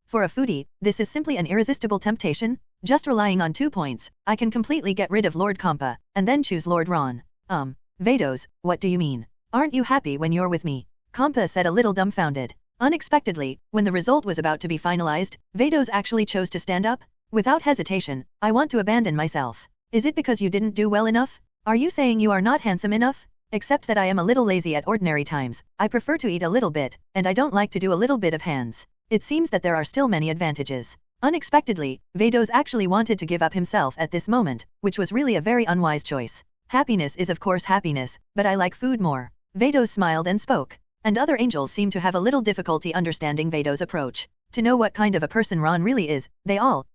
For a foodie, this is simply an irresistible temptation. Just relying on 2 points, I can completely get rid of Lord Champa, and then choose Lord Ron. Vados, what do you mean? Aren't you happy when you're with me? Champa said a little dumbfounded. Unexpectedly, when the result was about to be finalized, Vados actually chose to stand up. Without hesitation, I want to abandon myself. Is it because you didn't do well enough? Are you saying you are not handsome enough? Except that I am a little lazy at ordinary times, I prefer to eat a little bit, and I don't like to do a little bit of hands. It seems that there are still many advantages. Unexpectedly, Vados actually wanted to give up himself at this moment, which was really a very unwise choice. Happiness is of course happiness, but I like food more. Vados smiled and spoke. And other angels seem to have a little difficulty understanding Vados' approach. To know what kind of a person Ron really is, they all,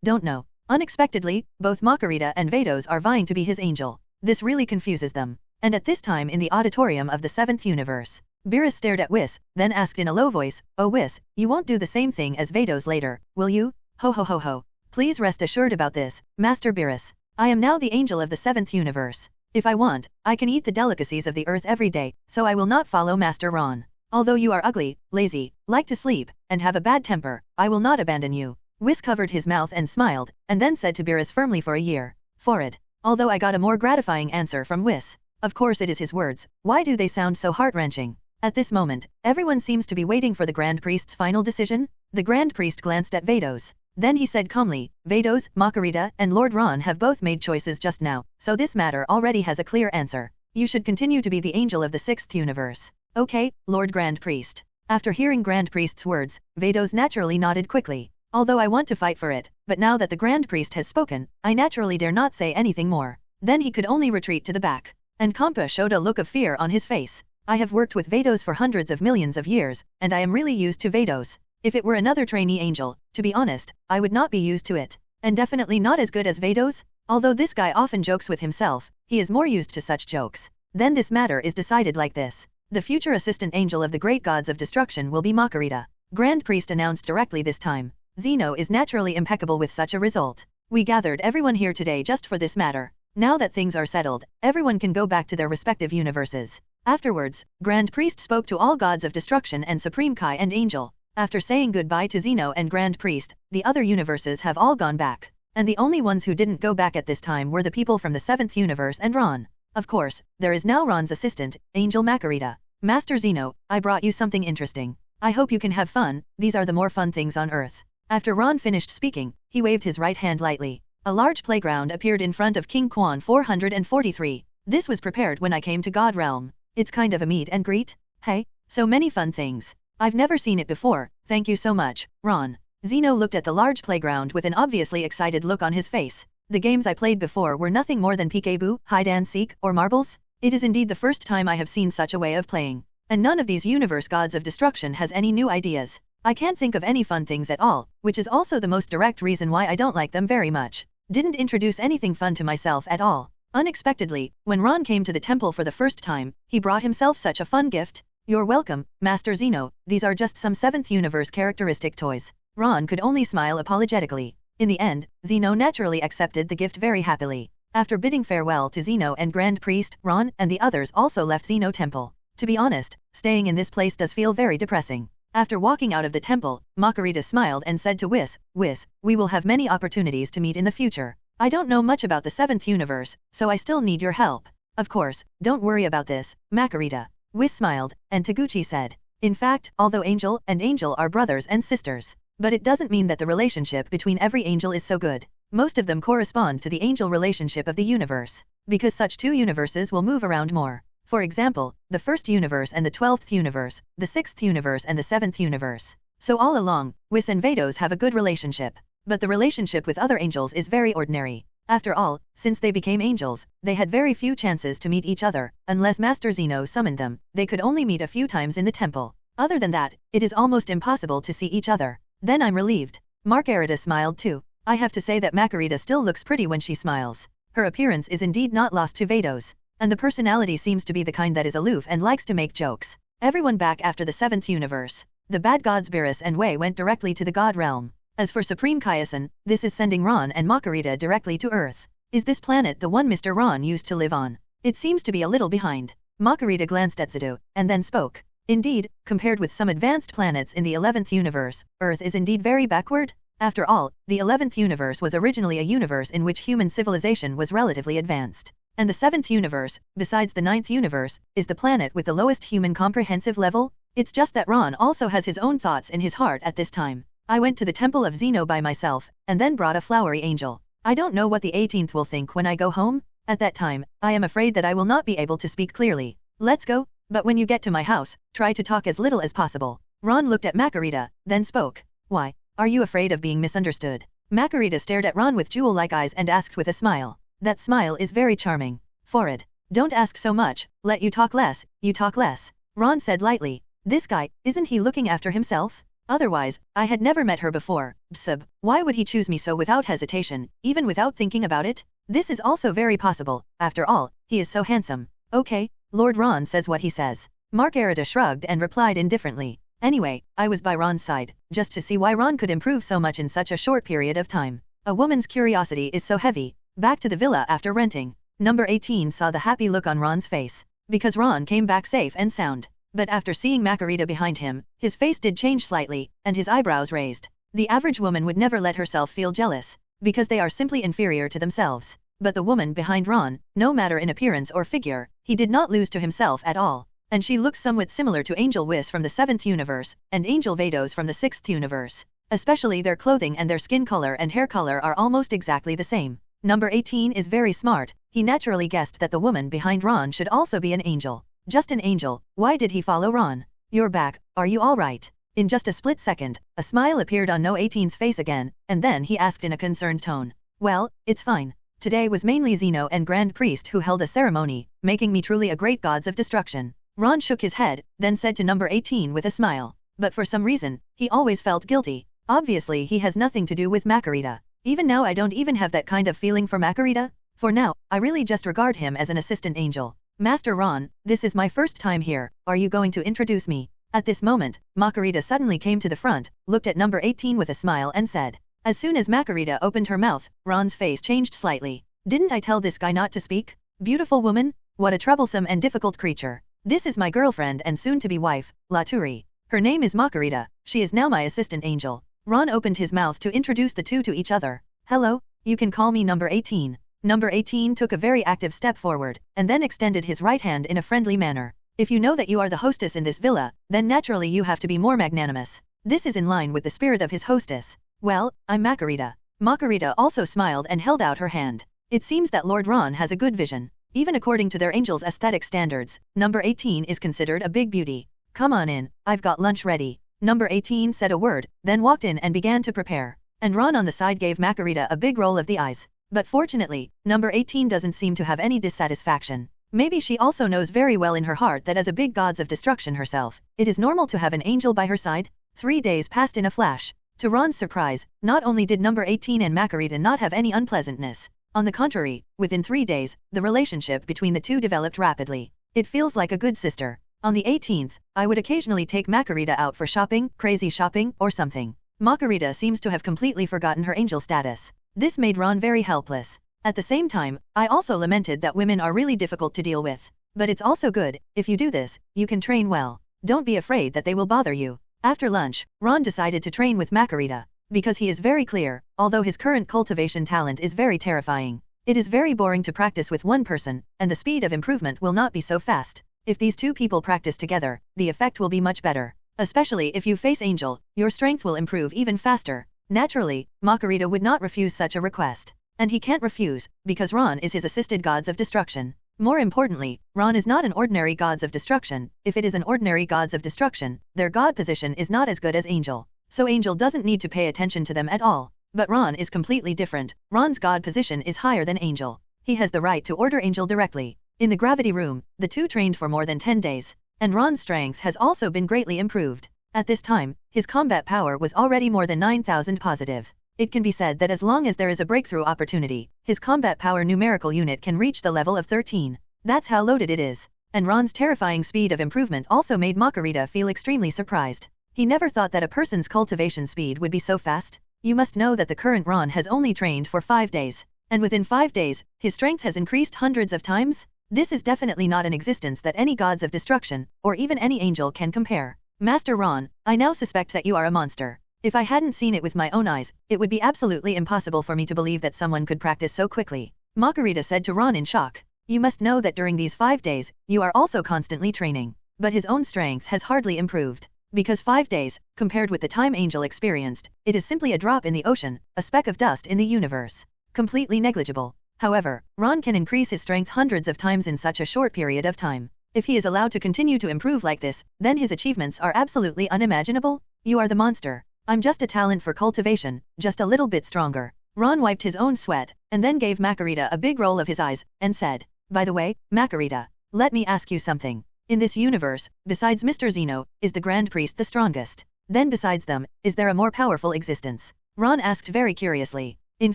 don't know. Unexpectedly, both Marcarita and Vados are vying to be his angel. This really confuses them. And at this time in the auditorium of the 7th universe, Beerus stared at Whis, then asked in a low voice, "Oh Whis, you won't do the same thing as Vados later, will you?" Ho ho ho ho. Please rest assured about this, Master Beerus. I am now the angel of the 7th universe. If I want, I can eat the delicacies of the earth every day, so I will not follow Master Ron. Although you are ugly, lazy, like to sleep, and have a bad temper, I will not abandon you. Whis covered his mouth and smiled, and then said to Beerus firmly for a year. Forward. Although I got a more gratifying answer from Whis. Of course it is his words, why do they sound so heart-wrenching? At this moment, everyone seems to be waiting for the Grand Priest's final decision. The Grand Priest glanced at Vados. Then he said calmly, Vados, Marcarita, and Lord Ron have both made choices just now, so this matter already has a clear answer. You should continue to be the angel of the 6th universe. Okay, Lord Grand Priest. After hearing Grand Priest's words, Vados naturally nodded quickly. Although I want to fight for it, but now that the Grand Priest has spoken, I naturally dare not say anything more. Then he could only retreat to the back. And Champa showed a look of fear on his face. I have worked with Vados for hundreds of millions of years, and I am really used to Vados. If it were another trainee angel, to be honest, I would not be used to it. And definitely not as good as Vados. Although this guy often jokes with himself, he is more used to such jokes. Then this matter is decided like this. The future assistant angel of the great gods of destruction will be Marcarita. Grand Priest announced directly this time. Zeno is naturally impeccable with such a result. We gathered everyone here today just for this matter. Now that things are settled, everyone can go back to their respective universes. Afterwards, Grand Priest spoke to all gods of destruction and Supreme Kai and Angel. After saying goodbye to Zeno and Grand Priest, the other universes have all gone back. And the only ones who didn't go back at this time were the people from the 7th universe and Ron. Of course, there is now Ron's assistant, Angel Marcarita. Master Zeno, I brought you something interesting. I hope you can have fun, these are the more fun things on Earth. After Ron finished speaking, he waved his right hand lightly. A large playground appeared in front of King Quan 443. This was prepared when I came to God Realm. It's kind of a meet and greet. Hey, so many fun things. I've never seen it before, thank you so much, Ron. Zeno looked at the large playground with an obviously excited look on his face. The games I played before were nothing more than peekaboo, hide and seek, or marbles. It is indeed the first time I have seen such a way of playing. And none of these universe gods of destruction has any new ideas. I can't think of any fun things at all, which is also the most direct reason why I don't like them very much. Didn't introduce anything fun to myself at all. Unexpectedly, when Ron came to the temple for the first time, he brought himself such a fun gift. You're welcome, Master Zeno, these are just some 7th universe characteristic toys. Ron could only smile apologetically. In the end, Zeno naturally accepted the gift very happily. After bidding farewell to Zeno and Grand Priest, Ron and the others also left Zeno Temple. To be honest, staying in this place does feel very depressing. After walking out of the temple, Marcarita smiled and said to Whis, Whis, we will have many opportunities to meet in the future. I don't know much about the 7th universe, so I still need your help. Of course, don't worry about this, Marcarita. Whis smiled, and Taguchi said. In fact, although Angel and Angel are brothers and sisters, but it doesn't mean that the relationship between every angel is so good. Most of them correspond to the angel relationship of the universe, because such two universes will move around more. For example, the 1st universe and the 12th universe, the 6th universe and the 7th universe. So all along, Whis and Vados have a good relationship. But the relationship with other angels is very ordinary. After all, since they became angels, they had very few chances to meet each other. Unless Master Zeno summoned them, they could only meet a few times in the temple. Other than that, it is almost impossible to see each other. Then I'm relieved. Marcarita smiled too. I have to say that Marcarita still looks pretty when she smiles. Her appearance is indeed not lost to Vados, and the personality seems to be the kind that is aloof and likes to make jokes. Everyone back after the 7th universe. The bad gods Beerus and Whis went directly to the god realm. As for Supreme Kaizen, this is sending Ron and Marcarita directly to Earth. Is this planet the one Mr. Ron used to live on? It seems to be a little behind. Marcarita glanced at Zadu, and then spoke. Indeed, compared with some advanced planets in the 11th universe, Earth is indeed very backward. After all, the 11th universe was originally a universe in which human civilization was relatively advanced. And the 7th universe, besides the 9th universe, is the planet with the lowest human comprehensive level. It's just that Ron also has his own thoughts in his heart at this time. I went to the temple of Zeno by myself, and then brought a flowery angel. I don't know what the 18th will think when I go home. At that time, I am afraid that I will not be able to speak clearly. Let's go, but when you get to my house, try to talk as little as possible. Ron looked at Marcarita, then spoke. Why? Are you afraid of being misunderstood? Marcarita stared at Ron with jewel-like eyes and asked with a smile. That smile is very charming. Forward. Don't ask so much, let you talk less, you talk less. Ron said lightly. This guy, isn't he looking after himself? Otherwise, I had never met her before. Bsub, why would he choose me so without hesitation, even without thinking about it? This is also very possible. After all, he is so handsome. Okay, Lord Ron says what he says. Marcarita shrugged and replied indifferently. Anyway, I was by Ron's side, just to see why Ron could improve so much in such a short period of time. A woman's curiosity is so heavy. Back to the villa after renting. Number 18 saw the happy look on Ron's face. Because Ron came back safe and sound. But after seeing Marcarita behind him, his face did change slightly, and his eyebrows raised. The average woman would never let herself feel jealous, because they are simply inferior to themselves. But the woman behind Ron, no matter in appearance or figure, he did not lose to himself at all. And she looks somewhat similar to Angel Whis from the 7th universe, and Angel Vados from the 6th universe. Especially their clothing and their skin color and hair color are almost exactly the same. Number 18 is very smart. He naturally guessed that the woman behind Ron should also be an angel. Just an angel. Why did he follow Ron? You're back, are you alright? In just a split second, a smile appeared on No 18's face again, and then he asked in a concerned tone. Well, it's fine. Today was mainly Zeno and Grand Priest who held a ceremony, making me truly a great gods of destruction. Ron shook his head, then said to number 18 with a smile. But for some reason, he always felt guilty. Obviously he has nothing to do with Marcarita. Even now I don't even have that kind of feeling for Marcarita. For now, I really just regard him as an assistant angel. Master Ron, this is my first time here, are you going to introduce me? At this moment, Marcarita suddenly came to the front, looked at number 18 with a smile and said. As soon as Marcarita opened her mouth, Ron's face changed slightly. Didn't I tell this guy not to speak? Beautiful woman? What a troublesome and difficult creature. This is my girlfriend and soon-to-be wife, Laturi. Her name is Marcarita, she is now my assistant angel. Ron opened his mouth to introduce the two to each other. Hello, you can call me number 18. Number 18 took a very active step forward, and then extended his right hand in a friendly manner. If you know that you are the hostess in this villa, then naturally you have to be more magnanimous. This is in line with the spirit of his hostess. Well, I'm Marcarita. Marcarita also smiled and held out her hand. It seems that Lord Ron has a good vision. Even according to their angel's aesthetic standards, number 18 is considered a big beauty. Come on in, I've got lunch ready. Number 18 said a word, then walked in and began to prepare. And Ron on the side gave Marcarita a big roll of the eyes. But fortunately, number 18 doesn't seem to have any dissatisfaction. Maybe she also knows very well in her heart that as a big gods of destruction herself, it is normal to have an angel by her side. 3 days passed in a flash. To Ron's surprise, not only did number 18 and Marcarita not have any unpleasantness. On the contrary, within 3 days, the relationship between the two developed rapidly. It feels like a good sister. On the 18th, I would occasionally take Marcarita out for shopping, crazy shopping, or something. Marcarita seems to have completely forgotten her angel status. This made Ron very helpless. At the same time, I also lamented that women are really difficult to deal with. But it's also good, if you do this, you can train well. Don't be afraid that they will bother you. After lunch, Ron decided to train with Marcarita. Because he is very clear, although his current cultivation talent is very terrifying. It is very boring to practice with one person, and the speed of improvement will not be so fast. If these two people practice together, the effect will be much better. Especially if you face Angel, your strength will improve even faster. Naturally, Marcarita would not refuse such a request. And he can't refuse, because Ron is his assisted gods of destruction. More importantly, Ron is not an ordinary gods of destruction. If it is an ordinary gods of destruction, their god position is not as good as Angel. So Angel doesn't need to pay attention to them at all. But Ron is completely different. Ron's god position is higher than Angel. He has the right to order Angel directly. In the gravity room, the two trained for more than 10 days. And Ron's strength has also been greatly improved. At this time, His combat power was already more than 9,000 positive. It can be said that as long as there is a breakthrough opportunity, his combat power numerical unit can reach the level of 13. That's how loaded it is. And Ron's terrifying speed of improvement also made Marcarita feel extremely surprised. He never thought that a person's cultivation speed would be so fast. You must know that the current Ron has only trained for 5 days. And within 5 days, his strength has increased hundreds of times? This is definitely not an existence that any gods of destruction, or even any angel can compare. Master Ron, I now suspect that you are a monster. If I hadn't seen it with my own eyes, it would be absolutely impossible for me to believe that someone could practice so quickly. Marcarita said to Ron in shock. You must know that during these 5 days, you are also constantly training. But his own strength has hardly improved. Because 5 days, compared with the time Angel experienced, it is simply a drop in the ocean, a speck of dust in the universe. Completely negligible. However, Ron can increase his strength hundreds of times in such a short period of time. If he is allowed to continue to improve like this, then his achievements are absolutely unimaginable. You are the monster. I'm just a talent for cultivation, just a little bit stronger. Ron wiped his own sweat, and then gave Marcarita a big roll of his eyes, and said, By the way, Marcarita, let me ask you something. In this universe, besides Mr. Zeno, is the Grand Priest the strongest? Then besides them, is there a more powerful existence? Ron asked very curiously. In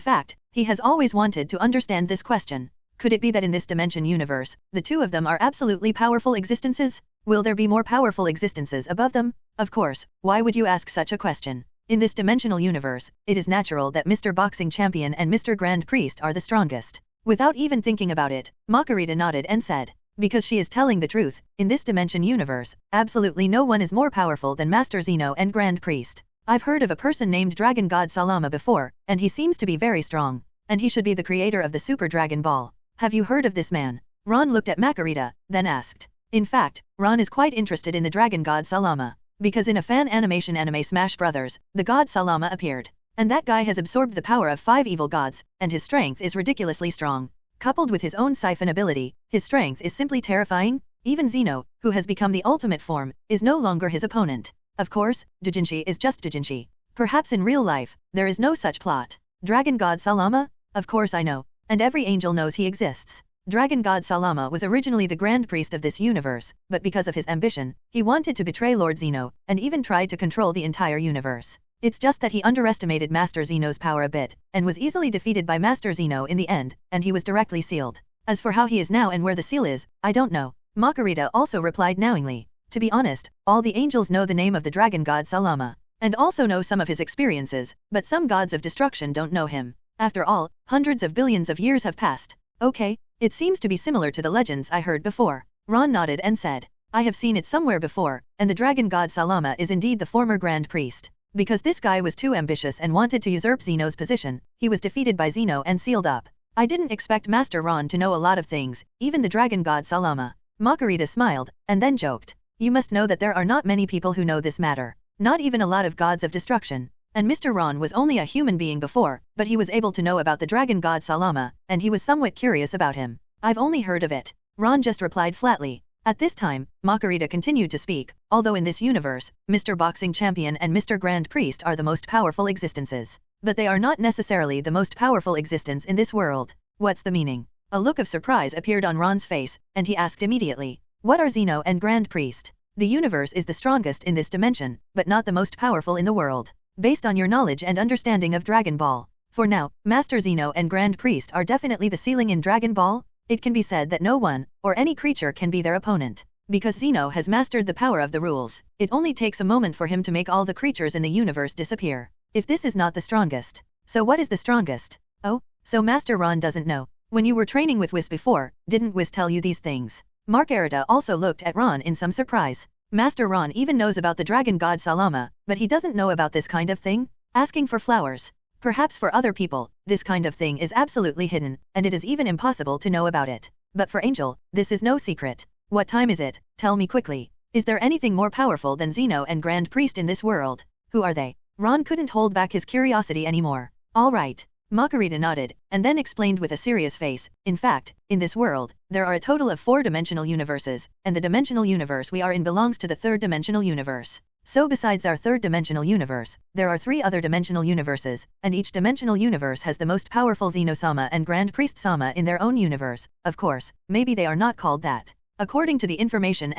fact, he has always wanted to understand this question. Could it be that in this dimension universe, the two of them are absolutely powerful existences? Will there be more powerful existences above them? Of course, why would you ask such a question? In this dimensional universe, it is natural that Mr. Boxing Champion and Mr. Grand Priest are the strongest. Without even thinking about it, Marcarita nodded and said, Because she is telling the truth, in this dimension universe, absolutely no one is more powerful than Master Zeno and Grand Priest. I've heard of a person named Dragon God Salama before, and he seems to be very strong. And he should be the creator of the Super Dragon Ball. Have you heard of this man? Ron looked at Marcarita, then asked. In fact, Ron is quite interested in the Dragon God Salama. Because in a fan animation anime Smash Brothers, the God Salama appeared. And that guy has absorbed the power of 5 evil gods, and his strength is ridiculously strong. Coupled with his own siphon ability, his strength is simply terrifying. Even Zeno, who has become the ultimate form, is no longer his opponent. Of course, doujinshi is just doujinshi. Perhaps in real life, there is no such plot. Dragon God Salama? Of course I know. And every angel knows he exists. Dragon God Salama was originally the Grand Priest of this universe, but because of his ambition, he wanted to betray Lord Zeno, and even tried to control the entire universe. It's just that he underestimated Master Zeno's power a bit, and was easily defeated by Master Zeno in the end, and he was directly sealed. As for how he is now and where the seal is, I don't know. Marcarita also replied knowingly. To be honest, all the angels know the name of the Dragon God Salama, and also know some of his experiences, but some gods of destruction don't know him. After all, hundreds of billions of years have passed. Okay, it seems to be similar to the legends I heard before. Ron nodded and said, I have seen it somewhere before, and the Dragon God Salama is indeed the former Grand Priest. Because this guy was too ambitious and wanted to usurp Zeno's position, he was defeated by Zeno and sealed up. I didn't expect Master Ron to know a lot of things, even the Dragon God Salama. Marcarita smiled, and then joked. You must know that there are not many people who know this matter. Not even a lot of gods of destruction. And Mr. Ron was only a human being before, but he was able to know about the Dragon God Salama, and he was somewhat curious about him. I've only heard of it. Ron just replied flatly. At this time, Marcarita continued to speak, although in this universe, Mr. Boxing Champion and Mr. Grand Priest are the most powerful existences. But they are not necessarily the most powerful existence in this world. What's the meaning? A look of surprise appeared on Ron's face, and he asked immediately. What are Zeno and Grand Priest? The universe is the strongest in this dimension, but not the most powerful in the world. Based on your knowledge and understanding of Dragon Ball. For now, Master Zeno and Grand Priest are definitely the ceiling in Dragon Ball. It can be said that no one, or any creature can be their opponent. Because Zeno has mastered the power of the rules, it only takes a moment for him to make all the creatures in the universe disappear. If this is not the strongest, so what is the strongest? Oh, so Master Ron doesn't know. When you were training with Whis before, didn't Whis tell you these things? Marcarita also looked at Ron in some surprise. Master Ron even knows about the Dragon God Salama, but he doesn't know about this kind of thing? Asking for flowers. Perhaps for other people, this kind of thing is absolutely hidden, and it is even impossible to know about it. But for Angel, this is no secret. What time is it? Tell me quickly. Is there anything more powerful than Zeno and Grand Priest in this world? Who are they? Ron couldn't hold back his curiosity anymore. All right. Marcarita nodded, and then explained with a serious face, in fact, in this world, there are a total of 4 dimensional universes, and the dimensional universe we are in belongs to the 3rd dimensional universe. So besides our 3rd dimensional universe, there are 3 other dimensional universes, and each dimensional universe has the most powerful Zeno-sama and Grand Priest-sama in their own universe. Of course, maybe they are not called that. According to the information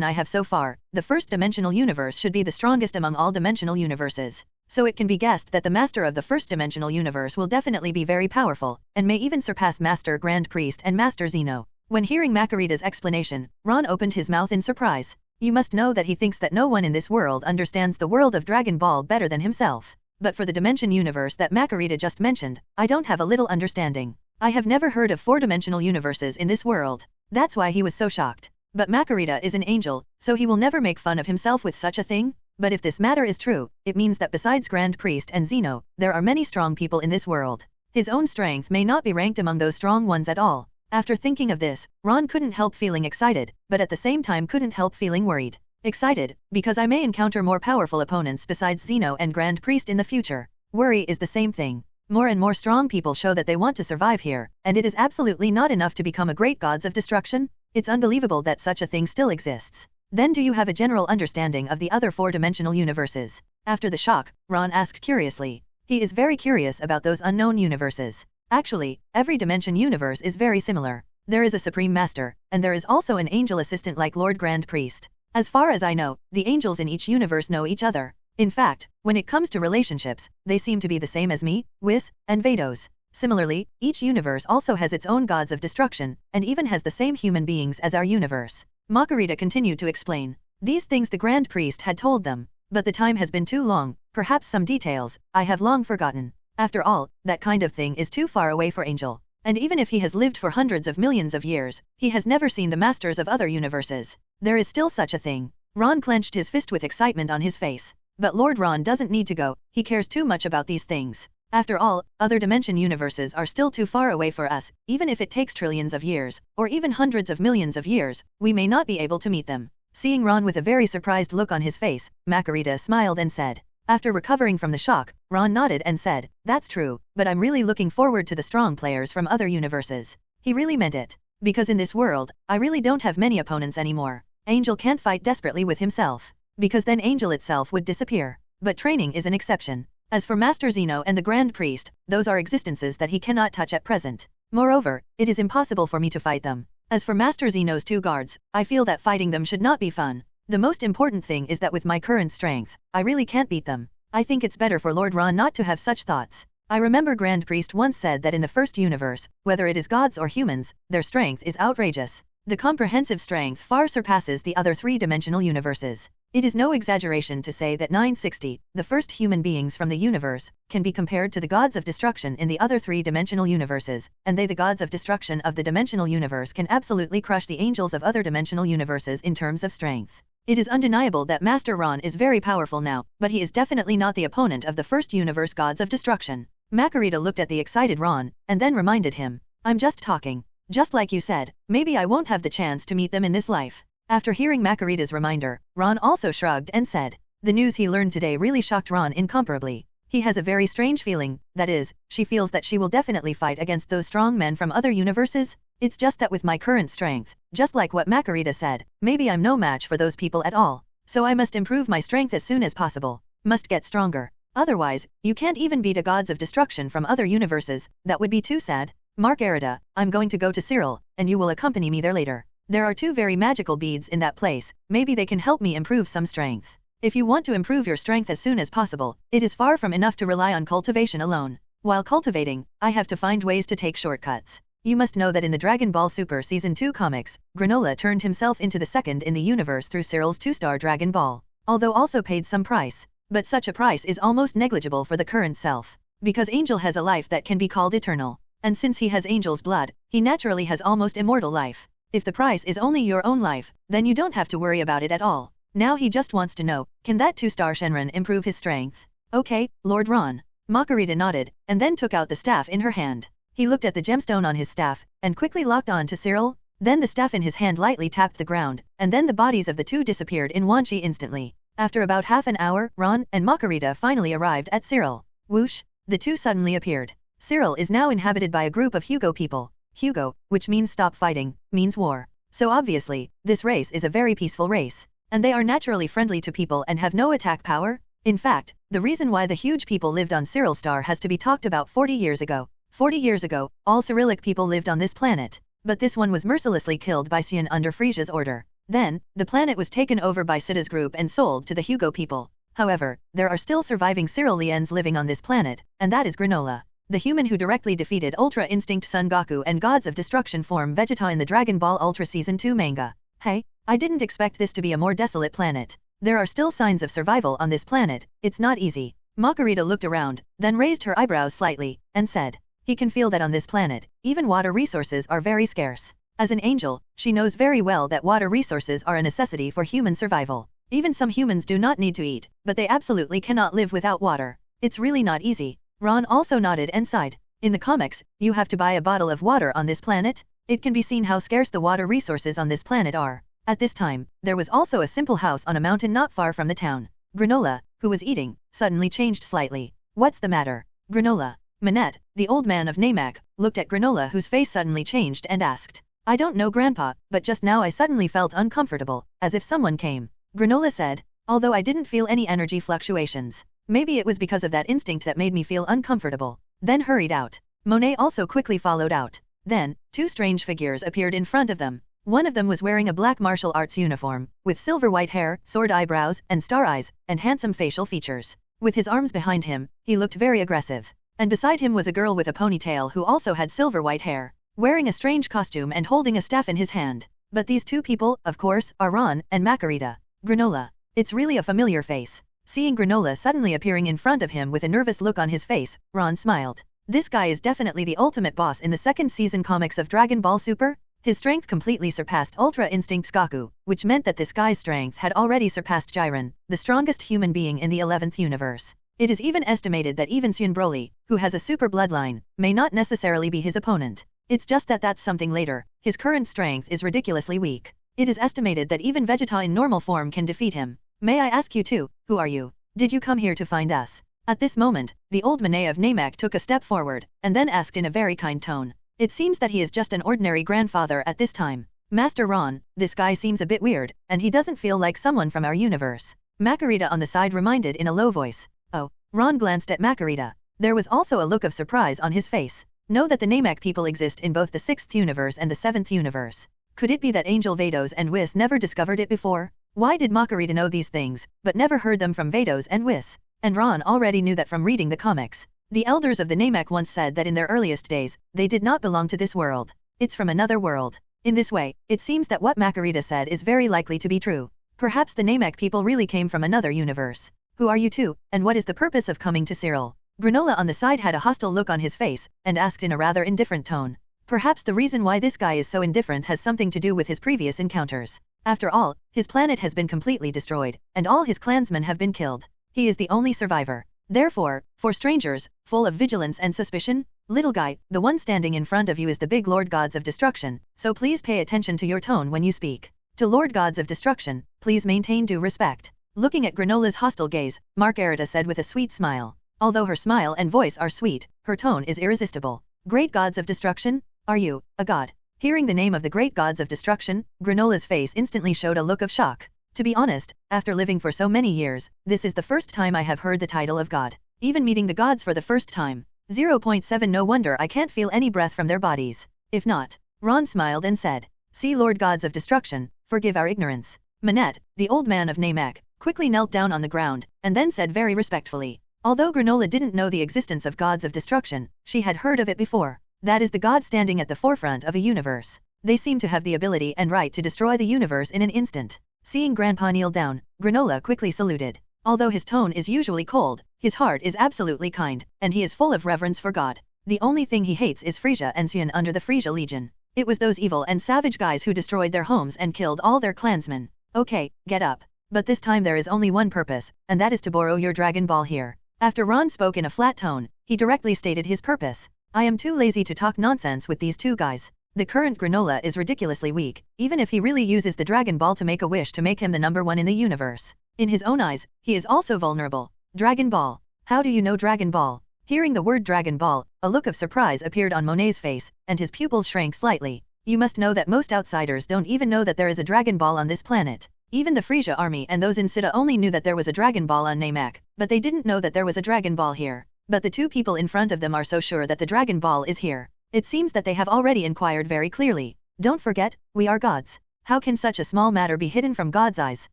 I have so far, the first dimensional universe should be the strongest among all dimensional universes. So it can be guessed that the master of the first dimensional universe will definitely be very powerful, and may even surpass Master Grand Priest and Master Zeno. When hearing Marcarita's explanation, Ron opened his mouth in surprise. You must know that he thinks that no one in this world understands the world of Dragon Ball better than himself. But for the dimension universe that Marcarita just mentioned, I don't have a little understanding. I have never heard of 4-dimensional universes in this world. That's why he was so shocked. But Marcarita is an angel, so he will never make fun of himself with such a thing? But if this matter is true, it means that besides Grand Priest and Zeno, there are many strong people in this world. His own strength may not be ranked among those strong ones at all. After thinking of this, Ron couldn't help feeling excited, but at the same time couldn't help feeling worried. Excited, because I may encounter more powerful opponents besides Zeno and Grand Priest in the future. Worry is the same thing. More and more strong people show that they want to survive here, and it is absolutely not enough to become a great gods of destruction. It's unbelievable that such a thing still exists. Then do you have a general understanding of the other 4-dimensional universes? After the shock, Ron asked curiously. He is very curious about those unknown universes. Actually, every dimension universe is very similar. There is a Supreme Master, and there is also an angel assistant like Lord Grand Priest. As far as I know, the angels in each universe know each other. In fact, when it comes to relationships, they seem to be the same as me, Whis, and Vados. Similarly, each universe also has its own gods of destruction, and even has the same human beings as our universe. Marcarita continued to explain. These things the Grand Priest had told them, but the time has been too long, perhaps some details, I have long forgotten. After all, that kind of thing is too far away for Angel. And even if he has lived for hundreds of millions of years, he has never seen the masters of other universes. There is still such a thing. Ron clenched his fist with excitement on his face. But Lord Ron doesn't need to go, he cares too much about these things. After all, other dimension universes are still too far away for us, even if it takes trillions of years, or even hundreds of millions of years, we may not be able to meet them. Seeing Ron with a very surprised look on his face, Marcarita smiled and said. After recovering from the shock, Ron nodded and said, that's true, but I'm really looking forward to the strong players from other universes. He really meant it. Because in this world, I really don't have many opponents anymore. Angel can't fight desperately with himself. Because then Angel itself would disappear. But training is an exception. As for Master Zeno and the Grand Priest, those are existences that he cannot touch at present. Moreover, it is impossible for me to fight them. As for Master Zeno's 2 guards, I feel that fighting them should not be fun. The most important thing is that with my current strength, I really can't beat them. I think it's better for Lord Ron not to have such thoughts. I remember Grand Priest once said that in the first universe, whether it is gods or humans, their strength is outrageous. The comprehensive strength far surpasses the other 3-dimensional universes. It is no exaggeration to say that 960, the first human beings from the universe, can be compared to the gods of destruction in the other 3-dimensional universes, and they the gods of destruction of the dimensional universe can absolutely crush the angels of other dimensional universes in terms of strength. It is undeniable that Master Ron is very powerful now, but he is definitely not the opponent of the first universe gods of destruction. Marcarita looked at the excited Ron, and then reminded him, I'm just talking. Just like you said, maybe I won't have the chance to meet them in this life. After hearing Marcarita's reminder, Ron also shrugged and said, the news he learned today really shocked Ron incomparably. He has a very strange feeling, that is, she feels that she will definitely fight against those strong men from other universes. It's just that with my current strength, just like what Marcarita said, maybe I'm no match for those people at all. So I must improve my strength as soon as possible. Must get stronger. Otherwise, you can't even beat a gods of destruction from other universes, that would be too sad. Marcarita, I'm going to go to Cyril, and you will accompany me there later. There are 2 very magical beads in that place, maybe they can help me improve some strength. If you want to improve your strength as soon as possible, it is far from enough to rely on cultivation alone. While cultivating, I have to find ways to take shortcuts. You must know that in the Dragon Ball Super Season 2 comics, Granola turned himself into the second in the universe through Cyril's 2-star Dragon Ball, although also paid some price. But such a price is almost negligible for the current self. Because Angel has a life that can be called eternal. And since he has Angel's blood, he naturally has almost immortal life. If the price is only your own life, then you don't have to worry about it at all. Now he just wants to know, can that 2-star Shenron improve his strength? Okay, Lord Ron. Marcarita nodded, and then took out the staff in her hand. He looked at the gemstone on his staff, and quickly locked on to Cyril. Then the staff in his hand lightly tapped the ground, and then the bodies of the 2 disappeared in Wanchi instantly. After about half an hour, Ron and Marcarita finally arrived at Cyril. Whoosh! The 2 suddenly appeared. Cyril is now inhabited by a group of Hugo people. Hugo, which means stop fighting, means war. So obviously, this race is a very peaceful race. And they are naturally friendly to people and have no attack power. In fact, the reason why the huge people lived on Cyril Star has to be talked about 40 years ago. 40 years ago, all Cyrillic people lived on this planet. but this one was mercilessly killed by Saiyan under Frieza's order. Then, the planet was taken over by Sida's group and sold to the Hugo people. However, there are still surviving Cyrilians living on this planet, and that is Granola, the human who directly defeated Ultra Instinct Son Goku and Gods of Destruction form Vegeta in the Dragon Ball Ultra Season 2 manga. Hey, I didn't expect this to be a more desolate planet. There are still signs of survival on this planet, it's not easy. Marcarita looked around, then raised her eyebrows slightly, and said, he can feel that on this planet, even water resources are very scarce. As an angel, she knows very well that water resources are a necessity for human survival. Even some humans do not need to eat, but they absolutely cannot live without water. It's really not easy. Ron also nodded and sighed. In the comics, you have to buy a bottle of water on this planet. It can be seen how scarce the water resources on this planet are. At this time, there was also a simple house on a mountain not far from the town. Granola, who was eating, suddenly changed slightly. What's the matter? Granola. Manette, the old man of Namek, looked at Granola whose face suddenly changed and asked, I don't know Grandpa, but just now I suddenly felt uncomfortable, as if someone came. Granola said, although I didn't feel any energy fluctuations. Maybe it was because of that instinct that made me feel uncomfortable. Then hurried out. Monet also quickly followed out. Then, two strange figures appeared in front of them. One of them was wearing a black martial arts uniform, with silver white hair, sword eyebrows, and star eyes, and handsome facial features. With his arms behind him, he looked very aggressive. And beside him was a girl with a ponytail who also had silver white hair, wearing a strange costume and holding a staff in his hand. But these two people, of course, are Ron and Marcarita. Granola. It's really a familiar face. Seeing Granola suddenly appearing in front of him with a nervous look on his face, Ron smiled. This guy is definitely the ultimate boss in the second season comics of Dragon Ball Super. His strength completely surpassed Ultra Instinct's Goku, which meant that this guy's strength had already surpassed Jiren, the strongest human being in the 11th universe. It is even estimated that even Saiyan Broly, who has a super bloodline, may not necessarily be his opponent. It's just that that's something later. His current strength is ridiculously weak. It is estimated that even Vegeta in normal form can defeat him. May I ask you too, who are you? Did you come here to find us? At this moment, the old Monet of Namek took a step forward, and then asked in a very kind tone. It seems that he is just an ordinary grandfather at this time. Master Ron, this guy seems a bit weird, and he doesn't feel like someone from our universe. Marcarita on the side reminded in a low voice. Oh, Ron glanced at Marcarita. There was also a look of surprise on his face. Know that the Namek people exist in both the 6th universe and the 7th universe. Could it be that Angel Vados and Whis never discovered it before? Why did Marcarita know these things, but never heard them from Vados and Whis? And Ron already knew that from reading the comics. The elders of the Namek once said that in their earliest days, they did not belong to this world. It's from another world. In this way, it seems that what Marcarita said is very likely to be true. Perhaps the Namek people really came from another universe. Who are you two, and what is the purpose of coming to Cyril? Granola on the side had a hostile look on his face, and asked in a rather indifferent tone. Perhaps the reason why this guy is so indifferent has something to do with his previous encounters. After all, his planet has been completely destroyed, and all his clansmen have been killed. He is the only survivor. Therefore, for strangers, full of vigilance and suspicion, little guy, the one standing in front of you is the big Lord Gods of Destruction, so please pay attention to your tone when you speak. To Lord Gods of Destruction, please maintain due respect. Looking at Granola's hostile gaze, Marcarita said with a sweet smile. Although her smile and voice are sweet, her tone is irresistible. Great Gods of Destruction? Are you a god? Hearing the name of the Great Gods of Destruction, Granola's face instantly showed a look of shock. To be honest, after living for so many years, this is the first time I have heard the title of god. Even meeting the gods for the first time. 0.7 No wonder I can't feel any breath from their bodies. If not. Ron smiled and said, see Lord Gods of Destruction, forgive our ignorance. Manette, the old man of Namek, quickly knelt down on the ground, and then said very respectfully. Although Granola didn't know the existence of Gods of Destruction, she had heard of it before. That is the god standing at the forefront of a universe. They seem to have the ability and right to destroy the universe in an instant. Seeing Grandpa kneel down, Granola quickly saluted. Although his tone is usually cold, his heart is absolutely kind, and he is full of reverence for God. The only thing he hates is Frieza and Saiyan under the Frieza Legion. It was those evil and savage guys who destroyed their homes and killed all their clansmen. Okay, get up. But this time there is only one purpose, and that is to borrow your Dragon Ball here. After Ron spoke in a flat tone, he directly stated his purpose. I am too lazy to talk nonsense with these two guys. The current Granola is ridiculously weak, even if he really uses the Dragon Ball to make a wish to make him the #1 in the universe. In his own eyes, he is also vulnerable. Dragon Ball. How do you know Dragon Ball? Hearing the word Dragon Ball, a look of surprise appeared on Monet's face, and his pupils shrank slightly. You must know that most outsiders don't even know that there is a Dragon Ball on this planet. Even the Frieza army and those in Sita only knew that there was a Dragon Ball on Namek, but they didn't know that there was a Dragon Ball here. But the two people in front of them are so sure that the Dragon Ball is here. It seems that they have already inquired very clearly. Don't forget, we are gods. How can such a small matter be hidden from God's eyes?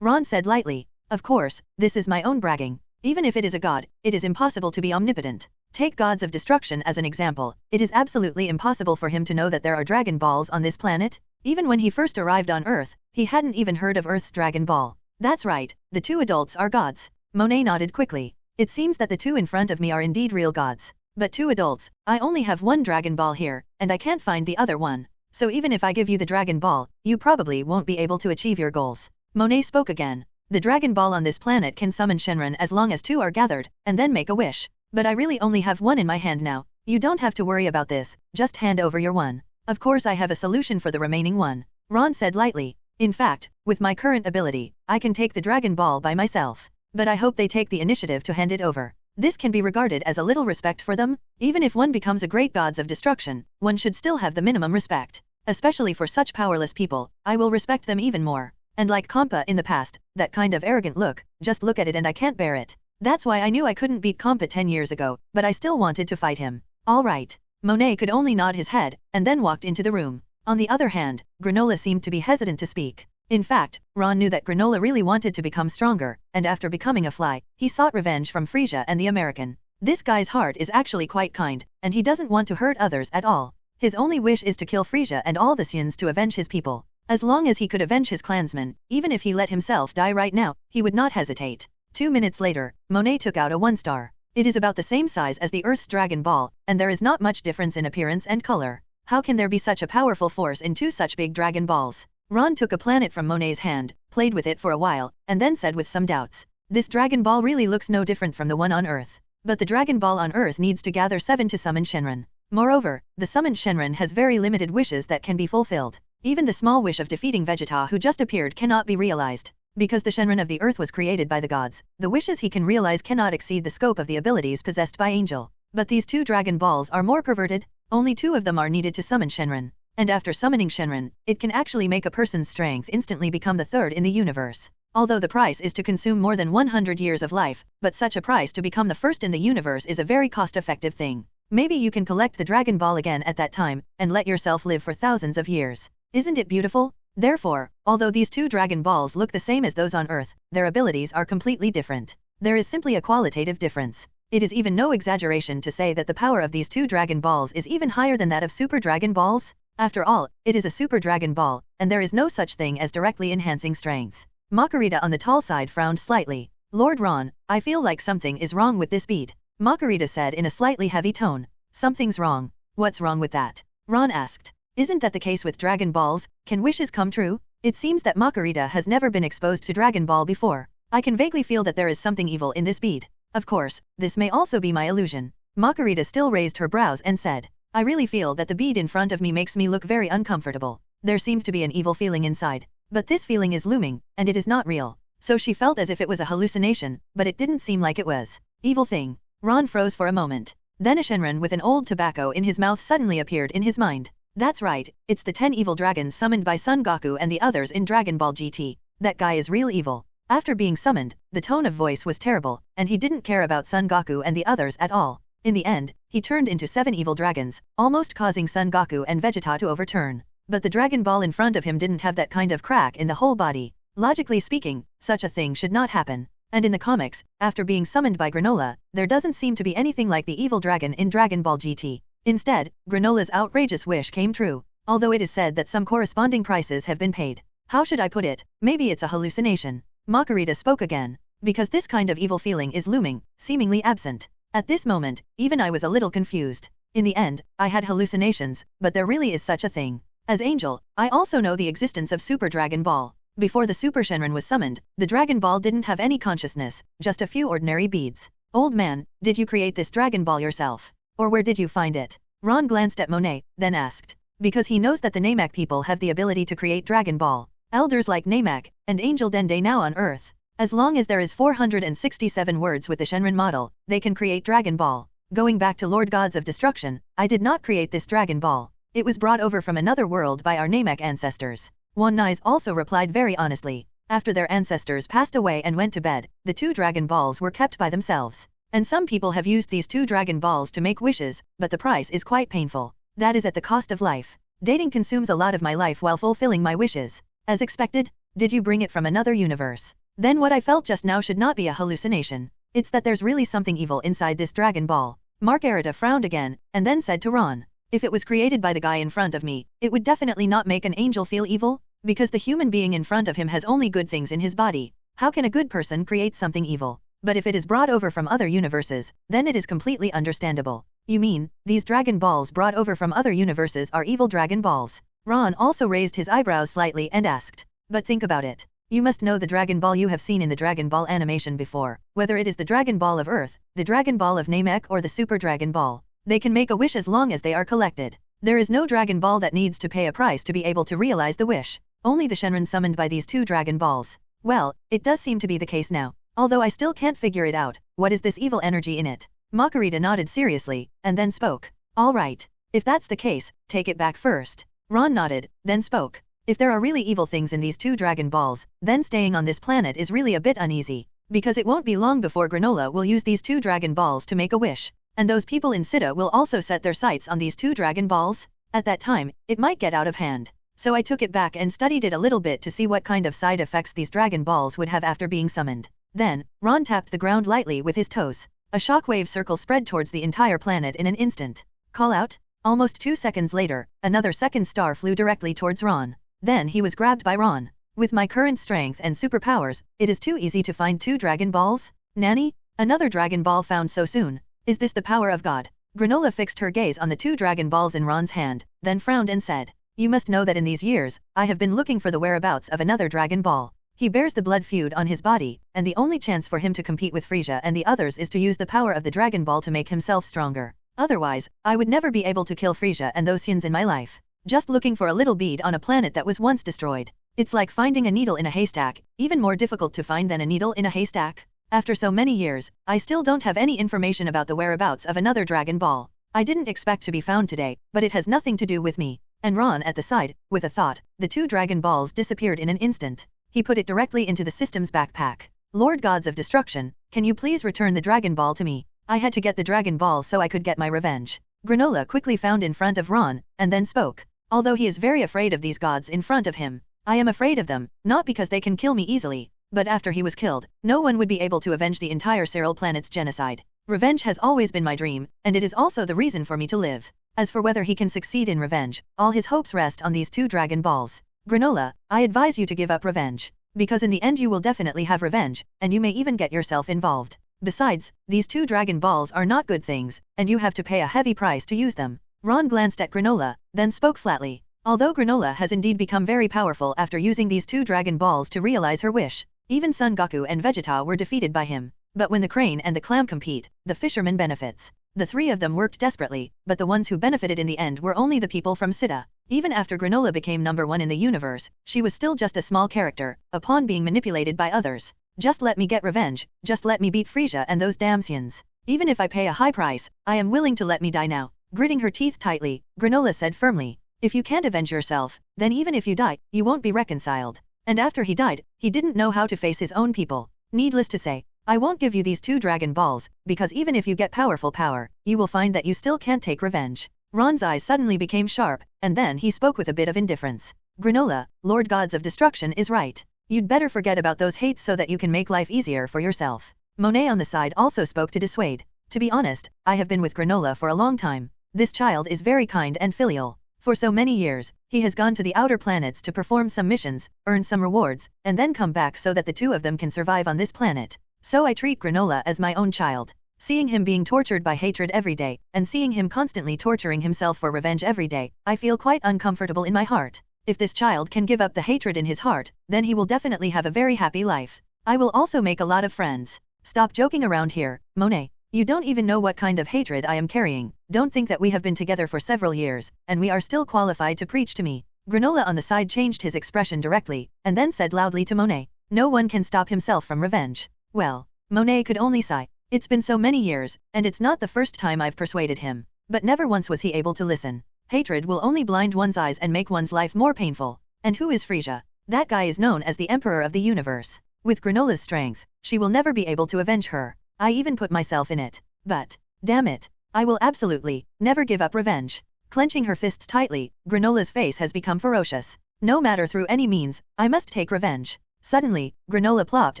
Ron said lightly. Of course, this is my own bragging. Even if it is a god, it is impossible to be omnipotent. Take gods of destruction as an example. It is absolutely impossible for him to know that there are Dragon Balls on this planet. Even when he first arrived on Earth, he hadn't even heard of Earth's Dragon Ball. That's right, the two adults are gods. Monet nodded quickly. It seems that the two in front of me are indeed real gods. But two adults, I only have one Dragon Ball here, and I can't find the other one. So even if I give you the Dragon Ball, you probably won't be able to achieve your goals. Monet spoke again. The Dragon Ball on this planet can summon Shenron as long as two are gathered, and then make a wish. But I really only have one in my hand now. You don't have to worry about this, just hand over your one. Of course I have a solution for the remaining one. Ron said lightly. In fact, with my current ability, I can take the Dragon Ball by myself. But I hope they take the initiative to hand it over. This can be regarded as a little respect for them. Even if one becomes a great gods of destruction, one should still have the minimum respect. Especially for such powerless people, I will respect them even more. And like Champa in the past, that kind of arrogant look, just look at it and I can't bear it. That's why I knew I couldn't beat Champa 10 years ago, but I still wanted to fight him. Alright. Monet could only nod his head, and then walked into the room. On the other hand, Granola seemed to be hesitant to speak. In fact, Ron knew that Granola really wanted to become stronger, and after becoming a fly, he sought revenge from Frieza and the American. This guy's heart is actually quite kind, and he doesn't want to hurt others at all. His only wish is to kill Frieza and all the Saiyans to avenge his people. As long as he could avenge his clansmen, even if he let himself die right now, he would not hesitate. 2 minutes later, Monet took out a 1-star. It is about the same size as the Earth's Dragon Ball, and there is not much difference in appearance and color. How can there be such a powerful force in two such big Dragon Balls? Ron took a planet from Monet's hand, played with it for a while, and then said with some doubts. This Dragon Ball really looks no different from the one on Earth. But the Dragon Ball on Earth needs to gather 7 to summon Shenron. Moreover, the summoned Shenron has very limited wishes that can be fulfilled. Even the small wish of defeating Vegeta who just appeared cannot be realized. Because the Shenron of the Earth was created by the gods, the wishes he can realize cannot exceed the scope of the abilities possessed by Angel. But these two Dragon Balls are more perverted. Only 2 of them are needed to summon Shenron. And after summoning Shenron, it can actually make a person's strength instantly become the third in the universe. Although the price is to consume more than 100 years of life, but such a price to become the first in the universe is a very cost-effective thing. Maybe you can collect the Dragon Ball again at that time, and let yourself live for thousands of years. Isn't it beautiful? Therefore, although these two Dragon Balls look the same as those on Earth, their abilities are completely different. There is simply a qualitative difference. It is even no exaggeration to say that the power of these two Dragon Balls is even higher than that of Super Dragon Balls. After all, it is a Super Dragon Ball, and there is no such thing as directly enhancing strength. Marcarita on the tall side frowned slightly. Lord Ron, I feel like something is wrong with this bead. Marcarita said in a slightly heavy tone. Something's wrong. What's wrong with that? Ron asked. Isn't that the case with Dragon Balls? Can wishes come true? It seems that Marcarita has never been exposed to Dragon Ball before. I can vaguely feel that there is something evil in this bead. Of course, this may also be my illusion. Marcarita still raised her brows and said. I really feel that the bead in front of me makes me look very uncomfortable. There seemed to be an evil feeling inside. But this feeling is looming, and it is not real. So she felt as if it was a hallucination, but it didn't seem like it was. Evil thing. Ron froze for a moment. Then a Shenron with an old tobacco in his mouth suddenly appeared in his mind. That's right, it's the 10 evil dragons summoned by Son Goku and the others in Dragon Ball GT. That guy is real evil. After being summoned, the tone of voice was terrible, and he didn't care about Son Goku and the others at all. In the end, he turned into 7 evil dragons, almost causing Son Goku and Vegeta to overturn. But the Dragon Ball in front of him didn't have that kind of crack in the whole body. Logically speaking, such a thing should not happen. And in the comics, after being summoned by Granola, there doesn't seem to be anything like the evil dragon in Dragon Ball GT. Instead, Granola's outrageous wish came true, although it is said that some corresponding prices have been paid. How should I put it? Maybe it's a hallucination. Marcarita spoke again. Because this kind of evil feeling is looming, seemingly absent. At this moment, even I was a little confused. In the end, I had hallucinations, but there really is such a thing. As Angel, I also know the existence of Super Dragon Ball. Before the Super Shenron was summoned, the Dragon Ball didn't have any consciousness, just a few ordinary beads. Old man, did you create this Dragon Ball yourself? Or where did you find it? Ron glanced at Monet, then asked. Because he knows that the Namek people have the ability to create Dragon Ball. Elders like Namek, and Angel Dende now on Earth. As long as there is 467 words with the Shenron model, they can create Dragon Ball. Going back to Lord Gods of Destruction, I did not create this Dragon Ball. It was brought over from another world by our Namek ancestors. One Nice also replied very honestly. After their ancestors passed away and went to bed, the 2 Dragon Balls were kept by themselves. And some people have used these 2 Dragon Balls to make wishes, but the price is quite painful. That is at the cost of life. Dating consumes a lot of my life while fulfilling my wishes. As expected? Did you bring it from another universe? Then what I felt just now should not be a hallucination. It's that there's really something evil inside this Dragon Ball. Marcarita frowned again, and then said to Ron. If it was created by the guy in front of me, it would definitely not make an angel feel evil, because the human being in front of him has only good things in his body. How can a good person create something evil? But if it is brought over from other universes, then it is completely understandable. You mean, these Dragon Balls brought over from other universes are evil Dragon Balls? Ron also raised his eyebrows slightly and asked. But think about it. You must know the Dragon Ball you have seen in the Dragon Ball animation before, whether it is the Dragon Ball of Earth, the Dragon Ball of Namek or the Super Dragon Ball. They can make a wish as long as they are collected. There is no Dragon Ball that needs to pay a price to be able to realize the wish. Only the Shenron summoned by these two Dragon Balls. Well, it does seem to be the case now. Although I still can't figure it out, what is this evil energy in it? Marcarita nodded seriously, and then spoke. All right. If that's the case, take it back first. Ron nodded, then spoke. If there are really evil things in these two Dragon Balls, then staying on this planet is really a bit uneasy. Because it won't be long before Granola will use these two Dragon Balls to make a wish. And those people in Sita will also set their sights on these two Dragon Balls. At that time, it might get out of hand. So I took it back and studied it a little bit to see what kind of side effects these Dragon Balls would have after being summoned. Then, Ron tapped the ground lightly with his toes. A shockwave circle spread towards the entire planet in an instant. Call out? Almost 2 seconds later, another second star flew directly towards Ron. Then he was grabbed by Ron. With my current strength and superpowers, it is too easy to find two Dragon Balls? Nanny? Another Dragon Ball found so soon? Is this the power of God? Granola fixed her gaze on the two Dragon Balls in Ron's hand, then frowned and said. You must know that in these years, I have been looking for the whereabouts of another Dragon Ball. He bears the blood feud on his body, and the only chance for him to compete with Frieza and the others is to use the power of the Dragon Ball to make himself stronger. Otherwise, I would never be able to kill Frieza and those Saiyans in my life. Just looking for a little bead on a planet that was once destroyed. It's like finding a needle in a haystack, even more difficult to find than a needle in a haystack. After so many years, I still don't have any information about the whereabouts of another Dragon Ball. I didn't expect to be found today, but it has nothing to do with me. And Ron at the side, with a thought, the two Dragon Balls disappeared in an instant. He put it directly into the system's backpack. Lord Gods of Destruction, can you please return the Dragon Ball to me? I had to get the Dragon Ball so I could get my revenge. Granola quickly found in front of Ron, and then spoke. Although he is very afraid of these gods in front of him, I am afraid of them, not because they can kill me easily, but after he was killed, no one would be able to avenge the entire Cyril planet's genocide. Revenge has always been my dream, and it is also the reason for me to live. As for whether he can succeed in revenge, all his hopes rest on these two Dragon Balls. Granola, I advise you to give up revenge. Because in the end you will definitely have revenge, and you may even get yourself involved. Besides, these two Dragon Balls are not good things, and you have to pay a heavy price to use them. Ron glanced at Granola, then spoke flatly. Although Granola has indeed become very powerful after using these two Dragon Balls to realize her wish, even Son Goku and Vegeta were defeated by him. But when the crane and the clam compete, the fisherman benefits. The three of them worked desperately, but the ones who benefited in the end were only the people from Sita. Even after Granola became #1 in the universe, she was still just a small character, a pawn being manipulated by others. Just let me get revenge, just let me beat Frieza and those damn Saiyans. Even if I pay a high price, I am willing to let me die now. Gritting her teeth tightly, Granola said firmly. If you can't avenge yourself, then even if you die, you won't be reconciled. And after he died, he didn't know how to face his own people. Needless to say, I won't give you these two Dragon Balls, because even if you get powerful power, you will find that you still can't take revenge. Ron's eyes suddenly became sharp, and then he spoke with a bit of indifference. Granola, Lord Gods of Destruction is right. You'd better forget about those hates so that you can make life easier for yourself. Monet on the side also spoke to dissuade. To be honest, I have been with Granola for a long time. This child is very kind and filial. For so many years, he has gone to the outer planets to perform some missions, earn some rewards, and then come back so that the two of them can survive on this planet. So I treat Granola as my own child. Seeing him being tortured by hatred every day, and seeing him constantly torturing himself for revenge every day, I feel quite uncomfortable in my heart. If this child can give up the hatred in his heart, then he will definitely have a very happy life. I will also make a lot of friends. Stop joking around here, Monet. You don't even know what kind of hatred I am carrying. Don't think that we have been together for several years, and we are still qualified to preach to me. Granola on the side changed his expression directly, and then said loudly to Monet. No one can stop himself from revenge. Well, Monet could only sigh. It's been so many years, and it's not the first time I've persuaded him. But never once was he able to listen. Hatred will only blind one's eyes and make one's life more painful. And who is Frieza? That guy is known as the Emperor of the Universe. With Granola's strength, she will never be able to avenge her. I even put myself in it. But, damn it, I will absolutely never give up revenge. Clenching her fists tightly, Granola's face has become ferocious. No matter through any means, I must take revenge. Suddenly, Granola plopped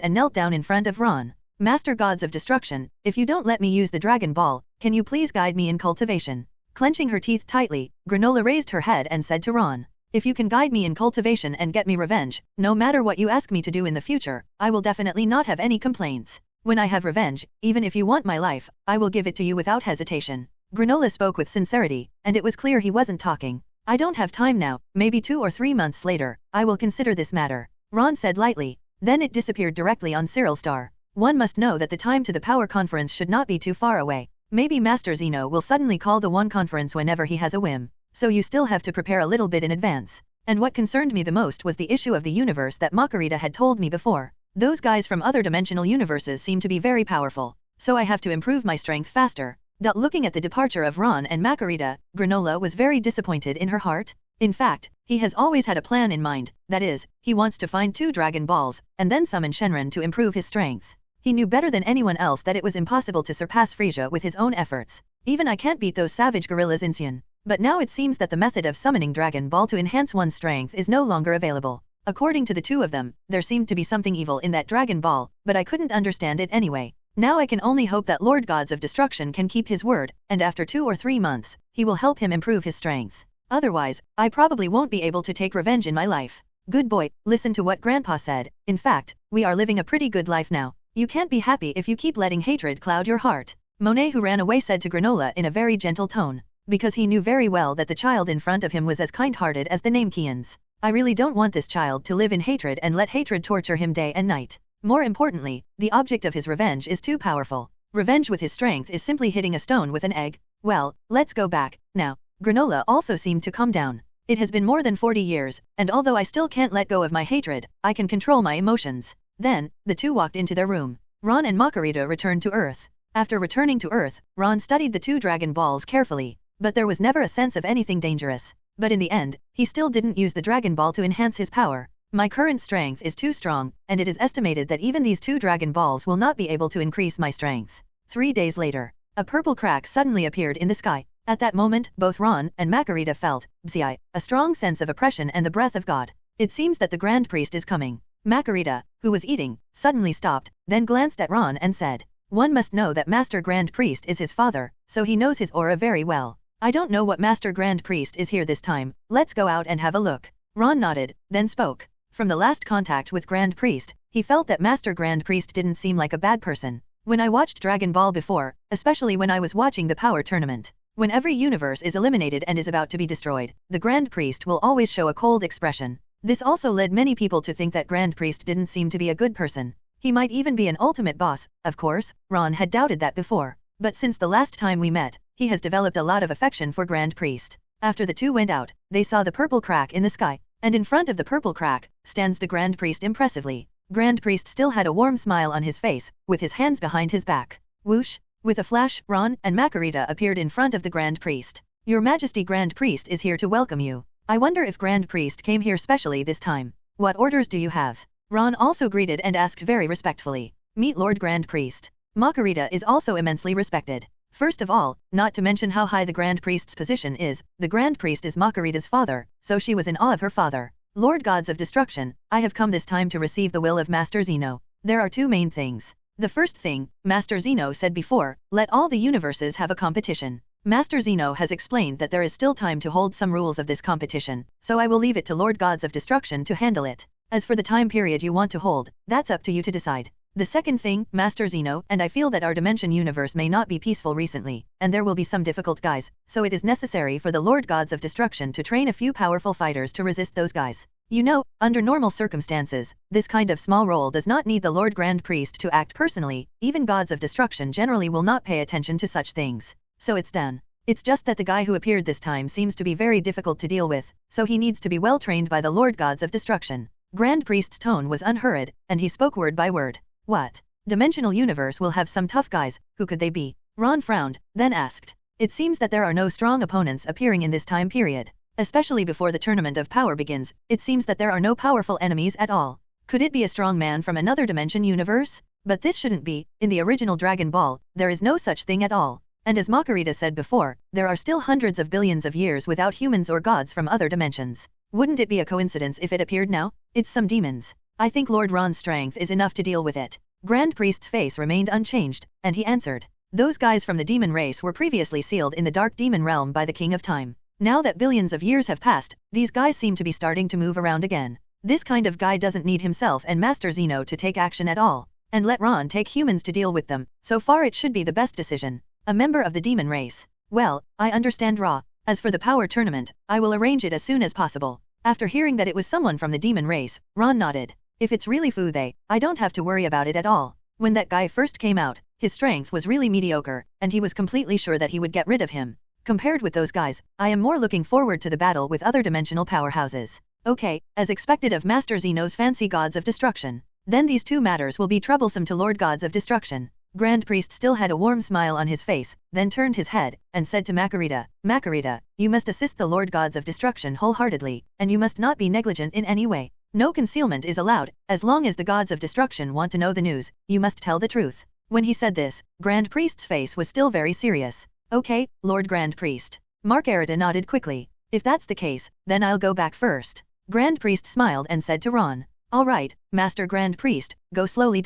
and knelt down in front of Ron. Master Gods of Destruction, if you don't let me use the Dragon Ball, can you please guide me in cultivation? Clenching her teeth tightly, Granola raised her head and said to Ron, if you can guide me in cultivation and get me revenge, no matter what you ask me to do in the future, I will definitely not have any complaints. When I have revenge, even if you want my life, I will give it to you without hesitation. Granola spoke with sincerity, and it was clear he wasn't talking. I don't have time now, maybe 2 or 3 months later, I will consider this matter. Ron said lightly. Then it disappeared directly on Cyril Star. One must know that the time to the power conference should not be too far away. Maybe Master Zeno will suddenly call the one conference whenever he has a whim. So you still have to prepare a little bit in advance. And what concerned me the most was the issue of the universe that Marcarita had told me before. Those guys from other dimensional universes seem to be very powerful. So I have to improve my strength faster. Looking at the departure of Ron and Marcarita, Granola was very disappointed in her heart. In fact, he has always had a plan in mind, that is, he wants to find 2 Dragon Balls, and then summon Shenron to improve his strength. He knew better than anyone else that it was impossible to surpass Frieza with his own efforts. Even I can't beat those savage gorillas in Saiyan. But now it seems that the method of summoning Dragon Ball to enhance one's strength is no longer available. According to the 2 of them, there seemed to be something evil in that Dragon Ball, but I couldn't understand it anyway. Now I can only hope that Lord Gods of Destruction can keep his word, and after 2 or 3 months, he will help him improve his strength. Otherwise, I probably won't be able to take revenge in my life. Good boy, listen to what Grandpa said. In fact, we are living a pretty good life now. You can't be happy if you keep letting hatred cloud your heart. Monet, who ran away, said to Granola in a very gentle tone. Because he knew very well that the child in front of him was as kind-hearted as the Namekians. I really don't want this child to live in hatred and let hatred torture him day and night. More importantly, the object of his revenge is too powerful. Revenge with his strength is simply hitting a stone with an egg. Well, let's go back, now. Granola also seemed to calm down. It has been more than 40 years, and although I still can't let go of my hatred, I can control my emotions. Then, the 2 walked into their room. Ron and Marcarita returned to Earth. After returning to Earth, Ron studied the 2 Dragon Balls carefully. But there was never a sense of anything dangerous. But in the end, he still didn't use the Dragon Ball to enhance his power. My current strength is too strong, and it is estimated that even these 2 Dragon Balls will not be able to increase my strength. 3 days later, a purple crack suddenly appeared in the sky. At that moment, both Ron and Marcarita felt, a strong sense of oppression and the breath of God. It seems that the Grand Priest is coming. Marcarita, who was eating, suddenly stopped, then glanced at Ron and said, one must know that Master Grand Priest is his father, so he knows his aura very well. I don't know what Master Grand Priest is here this time, let's go out and have a look. Ron nodded, then spoke. From the last contact with Grand Priest, he felt that Master Grand Priest didn't seem like a bad person. When I watched Dragon Ball before, especially when I was watching the Power Tournament, when every universe is eliminated and is about to be destroyed, the Grand Priest will always show a cold expression. This also led many people to think that Grand Priest didn't seem to be a good person. He might even be an ultimate boss, of course, Ron had doubted that before. But since the last time we met, he has developed a lot of affection for Grand Priest. After the 2 went out, they saw the purple crack in the sky, and in front of the purple crack, stands the Grand Priest impressively. Grand Priest still had a warm smile on his face, with his hands behind his back. Whoosh! With a flash, Ron and Marcarita appeared in front of the Grand Priest. Your Majesty, Grand Priest is here to welcome you. I wonder if Grand Priest came here specially this time. What orders do you have? Ron also greeted and asked very respectfully. Meet Lord Grand Priest. Marcarita is also immensely respected. First of all, not to mention how high the Grand Priest's position is, the Grand Priest is Marcarita's father, so she was in awe of her father. Lord Gods of Destruction, I have come this time to receive the will of Master Zeno. There are 2 main things. The first thing, Master Zeno said before, let all the universes have a competition. Master Zeno has explained that there is still time to hold some rules of this competition, so I will leave it to Lord Gods of Destruction to handle it. As for the time period you want to hold, that's up to you to decide. The second thing, Master Zeno, and I feel that our dimension universe may not be peaceful recently, and there will be some difficult guys, so it is necessary for the Lord Gods of Destruction to train a few powerful fighters to resist those guys. You know, under normal circumstances, this kind of small role does not need the Lord Grand Priest to act personally, even Gods of Destruction generally will not pay attention to such things. So it's done. It's just that the guy who appeared this time seems to be very difficult to deal with, so he needs to be well trained by the Lord Gods of Destruction. Grand Priest's tone was unhurried, and he spoke word by word. What? Dimensional universe will have some tough guys, who could they be? Ron frowned, then asked. It seems that there are no strong opponents appearing in this time period. Especially before the Tournament of Power begins, it seems that there are no powerful enemies at all. Could it be a strong man from another dimension universe? But this shouldn't be, in the original Dragon Ball, there is no such thing at all. And as Marcarita said before, there are still hundreds of billions of years without humans or gods from other dimensions. Wouldn't it be a coincidence if it appeared now? It's some demons. I think Lord Ron's strength is enough to deal with it. Grand Priest's face remained unchanged, and he answered. Those guys from the demon race were previously sealed in the dark demon realm by the King of Time. Now that billions of years have passed, these guys seem to be starting to move around again. This kind of guy doesn't need himself and Master Zeno to take action at all, and let Ron take humans to deal with them. So far it should be the best decision. A member of the demon race. Well, I understand Ra. As for the power tournament, I will arrange it as soon as possible. After hearing that it was someone from the demon race, Ron nodded. If it's really Fu They, I don't have to worry about it at all. When that guy first came out, his strength was really mediocre, and he was completely sure that he would get rid of him. Compared with those guys, I am more looking forward to the battle with other dimensional powerhouses. Okay, as expected of Master Zeno's fancy gods of destruction. Then these two matters will be troublesome to Lord Gods of Destruction. Grand Priest still had a warm smile on his face, then turned his head, and said to Marcarita, Marcarita, you must assist the Lord Gods of Destruction wholeheartedly, and you must not be negligent in any way. No concealment is allowed, as long as the Gods of Destruction want to know the news, you must tell the truth. When he said this, Grand Priest's face was still very serious. Okay, Lord Grand Priest. Marcarita nodded quickly. If that's the case, then I'll go back first. Grand Priest smiled and said to Ron. Alright, Master Grand Priest, go slowly.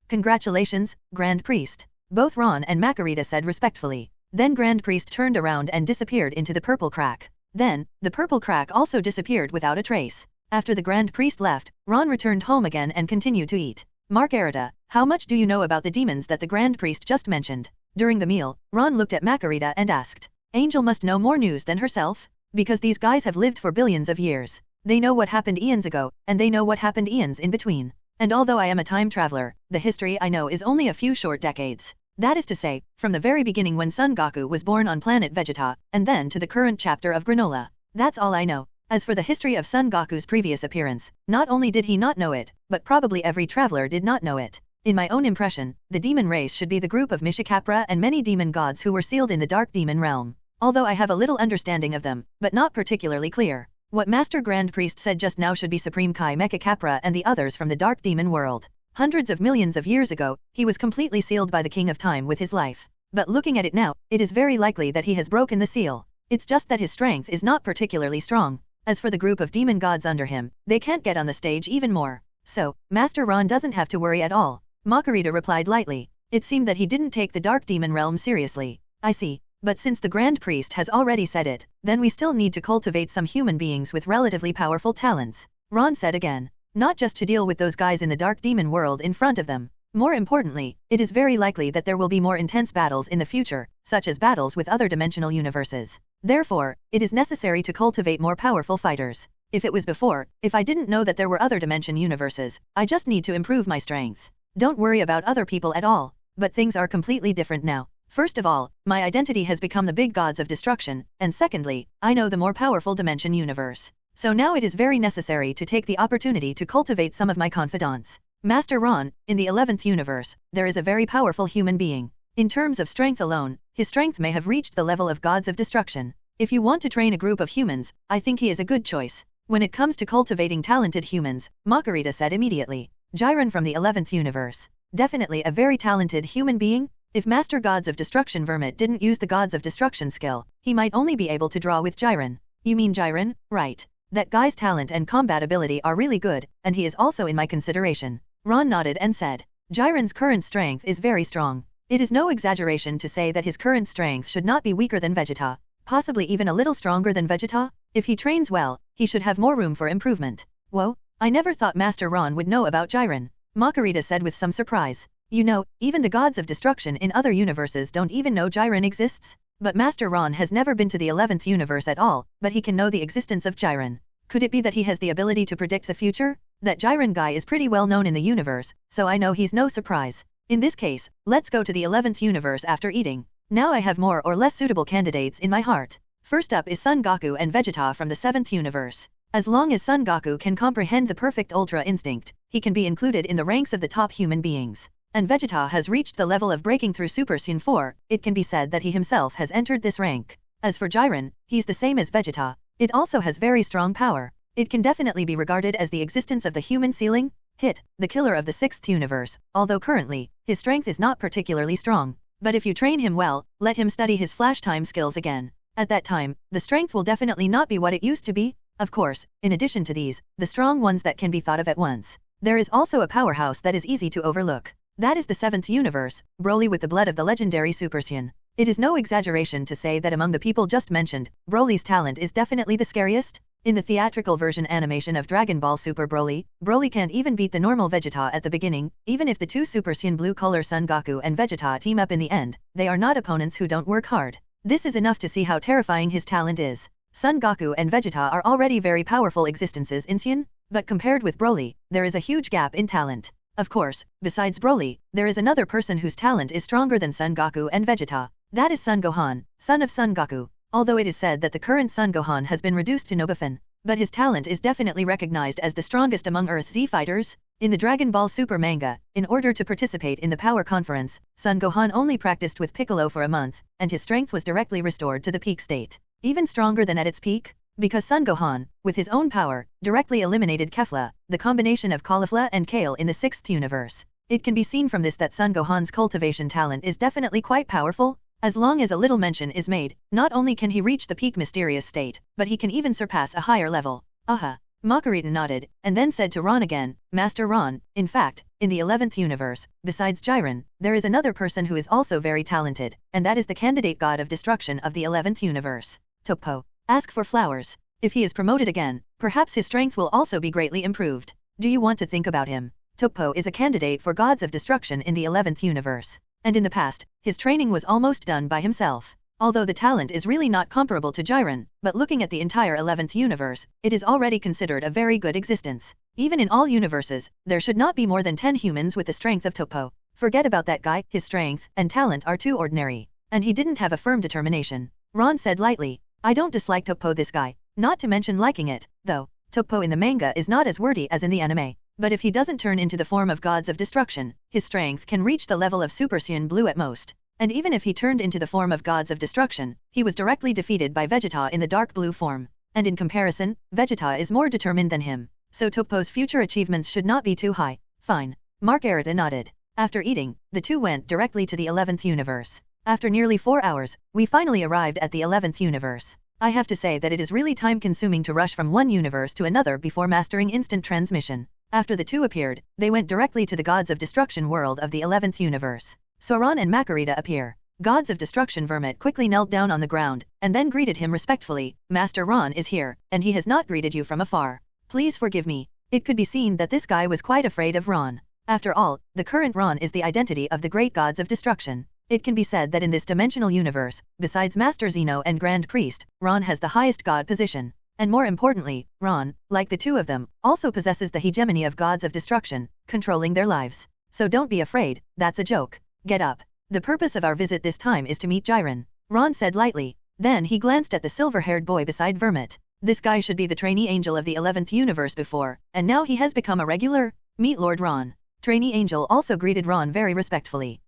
Congratulations, Grand Priest. Both Ron and Marcarita said respectfully. Then Grand Priest turned around and disappeared into the purple crack. Then, the purple crack also disappeared without a trace. After the Grand Priest left, Ron returned home again and continued to eat. Marcarita, how much do you know about the demons that the Grand Priest just mentioned? During the meal, Ron looked at Marcarita and asked. Angel must know more news than herself? Because these guys have lived for billions of years. They know what happened eons ago, and they know what happened eons in between. And although I am a time traveler, the history I know is only a few short decades. That is to say, from the very beginning when Son Goku was born on planet Vegeta, and then to the current chapter of Granola. That's all I know. As for the history of Son Goku's previous appearance, not only did he not know it, but probably every traveler did not know it. In my own impression, the demon race should be the group of Mishikapra and many demon gods who were sealed in the dark demon realm. Although I have a little understanding of them, but not particularly clear. What Master Grand Priest said just now should be Supreme Kai Mecha Capra and the others from the dark demon world. Hundreds of millions of years ago, he was completely sealed by the King of Time with his life. But looking at it now, it is very likely that he has broken the seal. It's just that his strength is not particularly strong. As for the group of demon gods under him, they can't get on the stage even more. So, Master Ron doesn't have to worry at all. Marcarita replied lightly. It seemed that he didn't take the dark demon realm seriously. I see. But since the Grand Priest has already said it, then we still need to cultivate some human beings with relatively powerful talents. Ron said again. Not just to deal with those guys in the dark demon world in front of them. More importantly, it is very likely that there will be more intense battles in the future, such as battles with other dimensional universes. Therefore, it is necessary to cultivate more powerful fighters. If it was before, if I didn't know that there were other dimension universes, I just need to improve my strength. Don't worry about other people at all. But things are completely different now. First of all, my identity has become the big gods of destruction, and secondly, I know the more powerful dimension universe. So now it is very necessary to take the opportunity to cultivate some of my confidants. Master Ron, in the 11th universe, there is a very powerful human being. In terms of strength alone, his strength may have reached the level of gods of destruction. If you want to train a group of humans, I think he is a good choice. When it comes to cultivating talented humans, Marcarita said immediately. Jiren from the 11th universe. Definitely a very talented human being. If Master Gods of Destruction Vermit didn't use the Gods of Destruction skill, he might only be able to draw with Jiren. You mean Jiren, right? That guy's talent and combat ability are really good, and he is also in my consideration. Ron nodded and said, Jiren's current strength is very strong. It is no exaggeration to say that his current strength should not be weaker than Vegeta, possibly even a little stronger than Vegeta. If he trains well, he should have more room for improvement. Whoa, I never thought Master Ron would know about Jiren. Marcarita said with some surprise. You know, even the gods of destruction in other universes don't even know Jiren exists. But Master Ron has never been to the 11th universe at all, but he can know the existence of Jiren. Could it be that he has the ability to predict the future? That Jiren guy is pretty well known in the universe, so I know he's no surprise. In this case, let's go to the 11th universe after eating. Now I have more or less suitable candidates in my heart. First up is Son Goku and Vegeta from the 7th universe. As long as Son Goku can comprehend the perfect Ultra Instinct, he can be included in the ranks of the top human beings. And Vegeta has reached the level of breaking through Super Saiyan 4, it can be said that he himself has entered this rank. As for Jiren, he's the same as Vegeta. It also has very strong power. It can definitely be regarded as the existence of the human ceiling, the killer of the 6th universe, although currently, his strength is not particularly strong. But if you train him well, let him study his flash time skills again. At that time, the strength will definitely not be what it used to be. Of course, in addition to these, the strong ones that can be thought of at once, there is also a powerhouse that is easy to overlook. That is the 7th universe, Broly with the blood of the legendary Super Saiyan. It is no exaggeration to say that among the people just mentioned, Broly's talent is definitely the scariest. In the theatrical version animation of Dragon Ball Super Broly, Broly can't even beat the normal Vegeta at the beginning. Even if the two Super Saiyan blue color Son Goku and Vegeta team up in the end, they are not opponents who don't work hard. This is enough to see how terrifying his talent is. Son Goku and Vegeta are already very powerful existences in Saiyan, but compared with Broly, there is a huge gap in talent. Of course, besides Broly, there is another person whose talent is stronger than Son Goku and Vegeta. That is Son Gohan, son of Son Goku. Although it is said that the current Son Gohan has been reduced to Nobifin, but his talent is definitely recognized as the strongest among Earth Z fighters. In the Dragon Ball Super manga, in order to participate in the power conference, Son Gohan only practiced with Piccolo for a month, and his strength was directly restored to the peak state. Even stronger than at its peak, because Son Gohan, with his own power, directly eliminated Caulifla, the combination of Caulifla and Kale in the 6th universe. It can be seen from this that Son Gohan's cultivation talent is definitely quite powerful. As long as a little mention is made, not only can he reach the peak mysterious state, but he can even surpass a higher level. Aha! Marcarita nodded, and then said to Ron again, Master Ron, in fact, in the 11th universe, besides Jiren, there is another person who is also very talented, and that is the candidate god of destruction of the 11th universe. Toppo. Ask for flowers. If he is promoted again, perhaps his strength will also be greatly improved. Do you want to think about him? Toppo is a candidate for gods of destruction in the 11th universe, and in the past, his training was almost done by himself. Although the talent is really not comparable to Jiren, but looking at the entire 11th universe, it is already considered a very good existence. Even in all universes, there should not be more than 10 humans with the strength of Toppo. Forget about that guy, his strength and talent are too ordinary. And he didn't have a firm determination. Ron said lightly, I don't dislike Toppo this guy, not to mention liking it, though. Toppo in the manga is not as wordy as in the anime. But if he doesn't turn into the form of gods of destruction, his strength can reach the level of Super Saiyan Blue at most. And even if he turned into the form of gods of destruction, he was directly defeated by Vegeta in the dark blue form. And in comparison, Vegeta is more determined than him. So Toppo's future achievements should not be too high. Fine. Marcarita nodded. After eating, the two went directly to the 11th universe. After nearly 4 hours, we finally arrived at the 11th universe. I have to say that it is really time-consuming to rush from one universe to another before mastering instant transmission. After the two appeared, they went directly to the gods of destruction world of the 11th universe. Ron and Marcarita appear. Gods of destruction Vermit quickly knelt down on the ground, and then greeted him respectfully. Master Ron is here, and he has not greeted you from afar. Please forgive me. It could be seen that this guy was quite afraid of Ron. After all, the current Ron is the identity of the great gods of destruction. It can be said that in this dimensional universe, besides Master Zeno and Grand Priest, Ron has the highest god position. And more importantly, Ron, like the two of them, also possesses the hegemony of gods of destruction, controlling their lives. So don't be afraid, that's a joke. Get up. The purpose of our visit this time is to meet Jiren, Ron said lightly. Then he glanced at the silver-haired boy beside Vermit. This guy should be the trainee angel of the 11th universe before, and now he has become a regular. Meet Lord Ron. Trainee angel also greeted Ron very respectfully.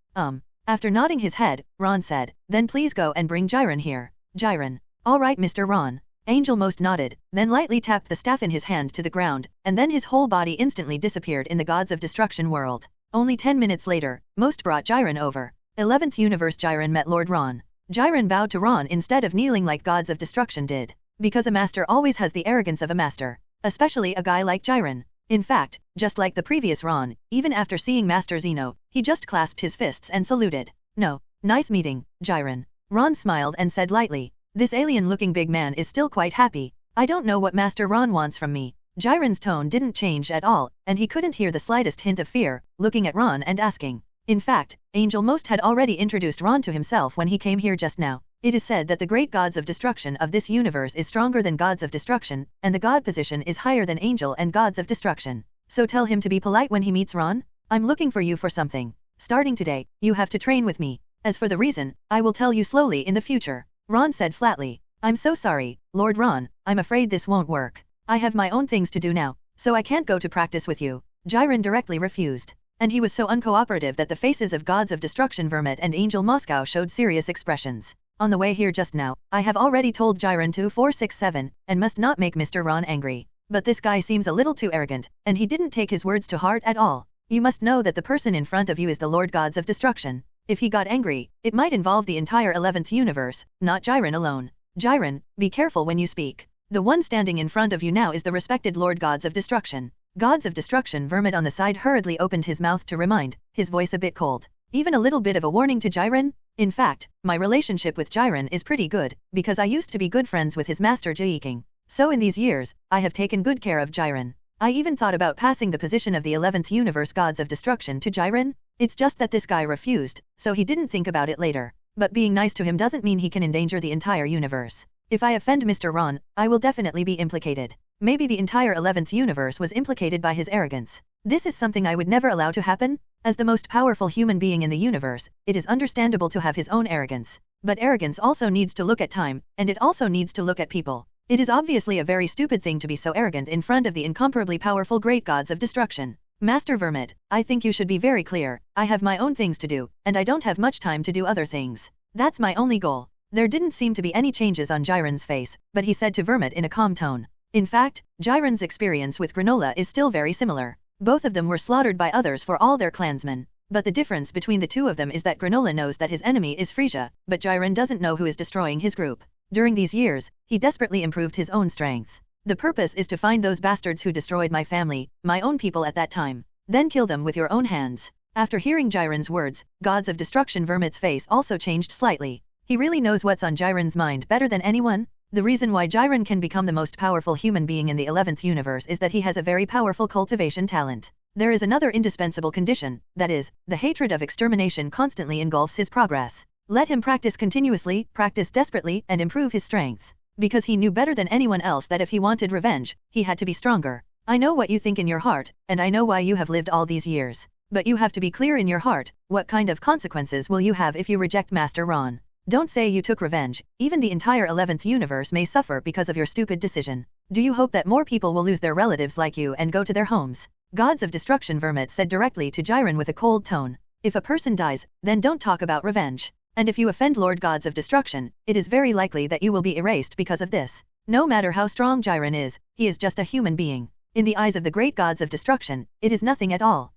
After nodding his head, Ron said, then please go and bring Jiren here. Jiren. All right, Mr. Ron. Angel most nodded, then lightly tapped the staff in his hand to the ground, and then his whole body instantly disappeared in the gods of destruction world. Only 10 minutes later, Most brought Jiren over. 11th universe Jiren met Lord Ron. Jiren bowed to Ron instead of kneeling like gods of destruction did. Because a master always has the arrogance of a master. Especially a guy like Jiren. In fact, just like the previous Ron, even after seeing Master Zeno, he just clasped his fists and saluted. No, nice meeting, Jiren. Ron smiled and said lightly. This alien-looking big man is still quite happy. I don't know what Master Ron wants from me. Jiren's tone didn't change at all, and he couldn't hear the slightest hint of fear, looking at Ron and asking. In fact, Angel Most had already introduced Ron to himself when he came here just now. It is said that the great gods of destruction of this universe is stronger than gods of destruction, and the god position is higher than angel and gods of destruction. So tell him to be polite when he meets Ron. I'm looking for you for something. Starting today, you have to train with me. As for the reason, I will tell you slowly in the future. Ron said flatly. I'm so sorry, Lord Ron, I'm afraid this won't work. I have my own things to do now, so I can't go to practice with you. Jiren directly refused. And he was so uncooperative that the faces of gods of destruction Vermit and Angel Moscow showed serious expressions. On the way here just now, I have already told Jiren 2467, and must not make Mr. Ron angry. But this guy seems a little too arrogant, and he didn't take his words to heart at all. You must know that the person in front of you is the Lord Gods of Destruction. If he got angry, it might involve the entire 11th universe, not Jiren alone. Jiren, be careful when you speak. The one standing in front of you now is the respected Lord Gods of Destruction. Gods of Destruction Vermit on the side hurriedly opened his mouth to remind, his voice a bit cold. Even a little bit of a warning to Jiren? In fact, my relationship with Jiren is pretty good, because I used to be good friends with his master Jiiking. So in these years, I have taken good care of Jiren. I even thought about passing the position of the 11th universe Gods of Destruction to Jiren. It's just that this guy refused, so he didn't think about it later. But being nice to him doesn't mean he can endanger the entire universe. If I offend Mr. Ron, I will definitely be implicated. Maybe the entire 11th universe was implicated by his arrogance. This is something I would never allow to happen. As the most powerful human being in the universe, it is understandable to have his own arrogance. But arrogance also needs to look at time, and it also needs to look at people. It is obviously a very stupid thing to be so arrogant in front of the incomparably powerful great gods of destruction. Master Vermit, I think you should be very clear. I have my own things to do, and I don't have much time to do other things. That's my only goal. There didn't seem to be any changes on Jiren's face, but he said to Vermit in a calm tone. In fact, Jiren's experience with Granola is still very similar. Both of them were slaughtered by others for all their clansmen. But the difference between the two of them is that Granola knows that his enemy is Frieza, but Jiren doesn't know who is destroying his group. During these years, he desperately improved his own strength. The purpose is to find those bastards who destroyed my family, my own people at that time. Then kill them with your own hands. After hearing Jiren's words, Gods of Destruction Vermit's face also changed slightly. He really knows what's on Jiren's mind better than anyone. The reason why Jiren can become the most powerful human being in the 11th universe is that he has a very powerful cultivation talent. There is another indispensable condition, that is, the hatred of extermination constantly engulfs his progress. Let him practice continuously, practice desperately, and improve his strength. Because he knew better than anyone else that if he wanted revenge, he had to be stronger. I know what you think in your heart, and I know why you have lived all these years. But you have to be clear in your heart, what kind of consequences will you have if you reject Master Ron? Don't say you took revenge, even the entire 11th universe may suffer because of your stupid decision. Do you hope that more people will lose their relatives like you and go to their homes? Gods of Destruction Vermit said directly to Jiren with a cold tone. If a person dies, then don't talk about revenge. And if you offend Lord Gods of Destruction, it is very likely that you will be erased because of this. No matter how strong Jiren is, he is just a human being. In the eyes of the great Gods of Destruction, it is nothing at all.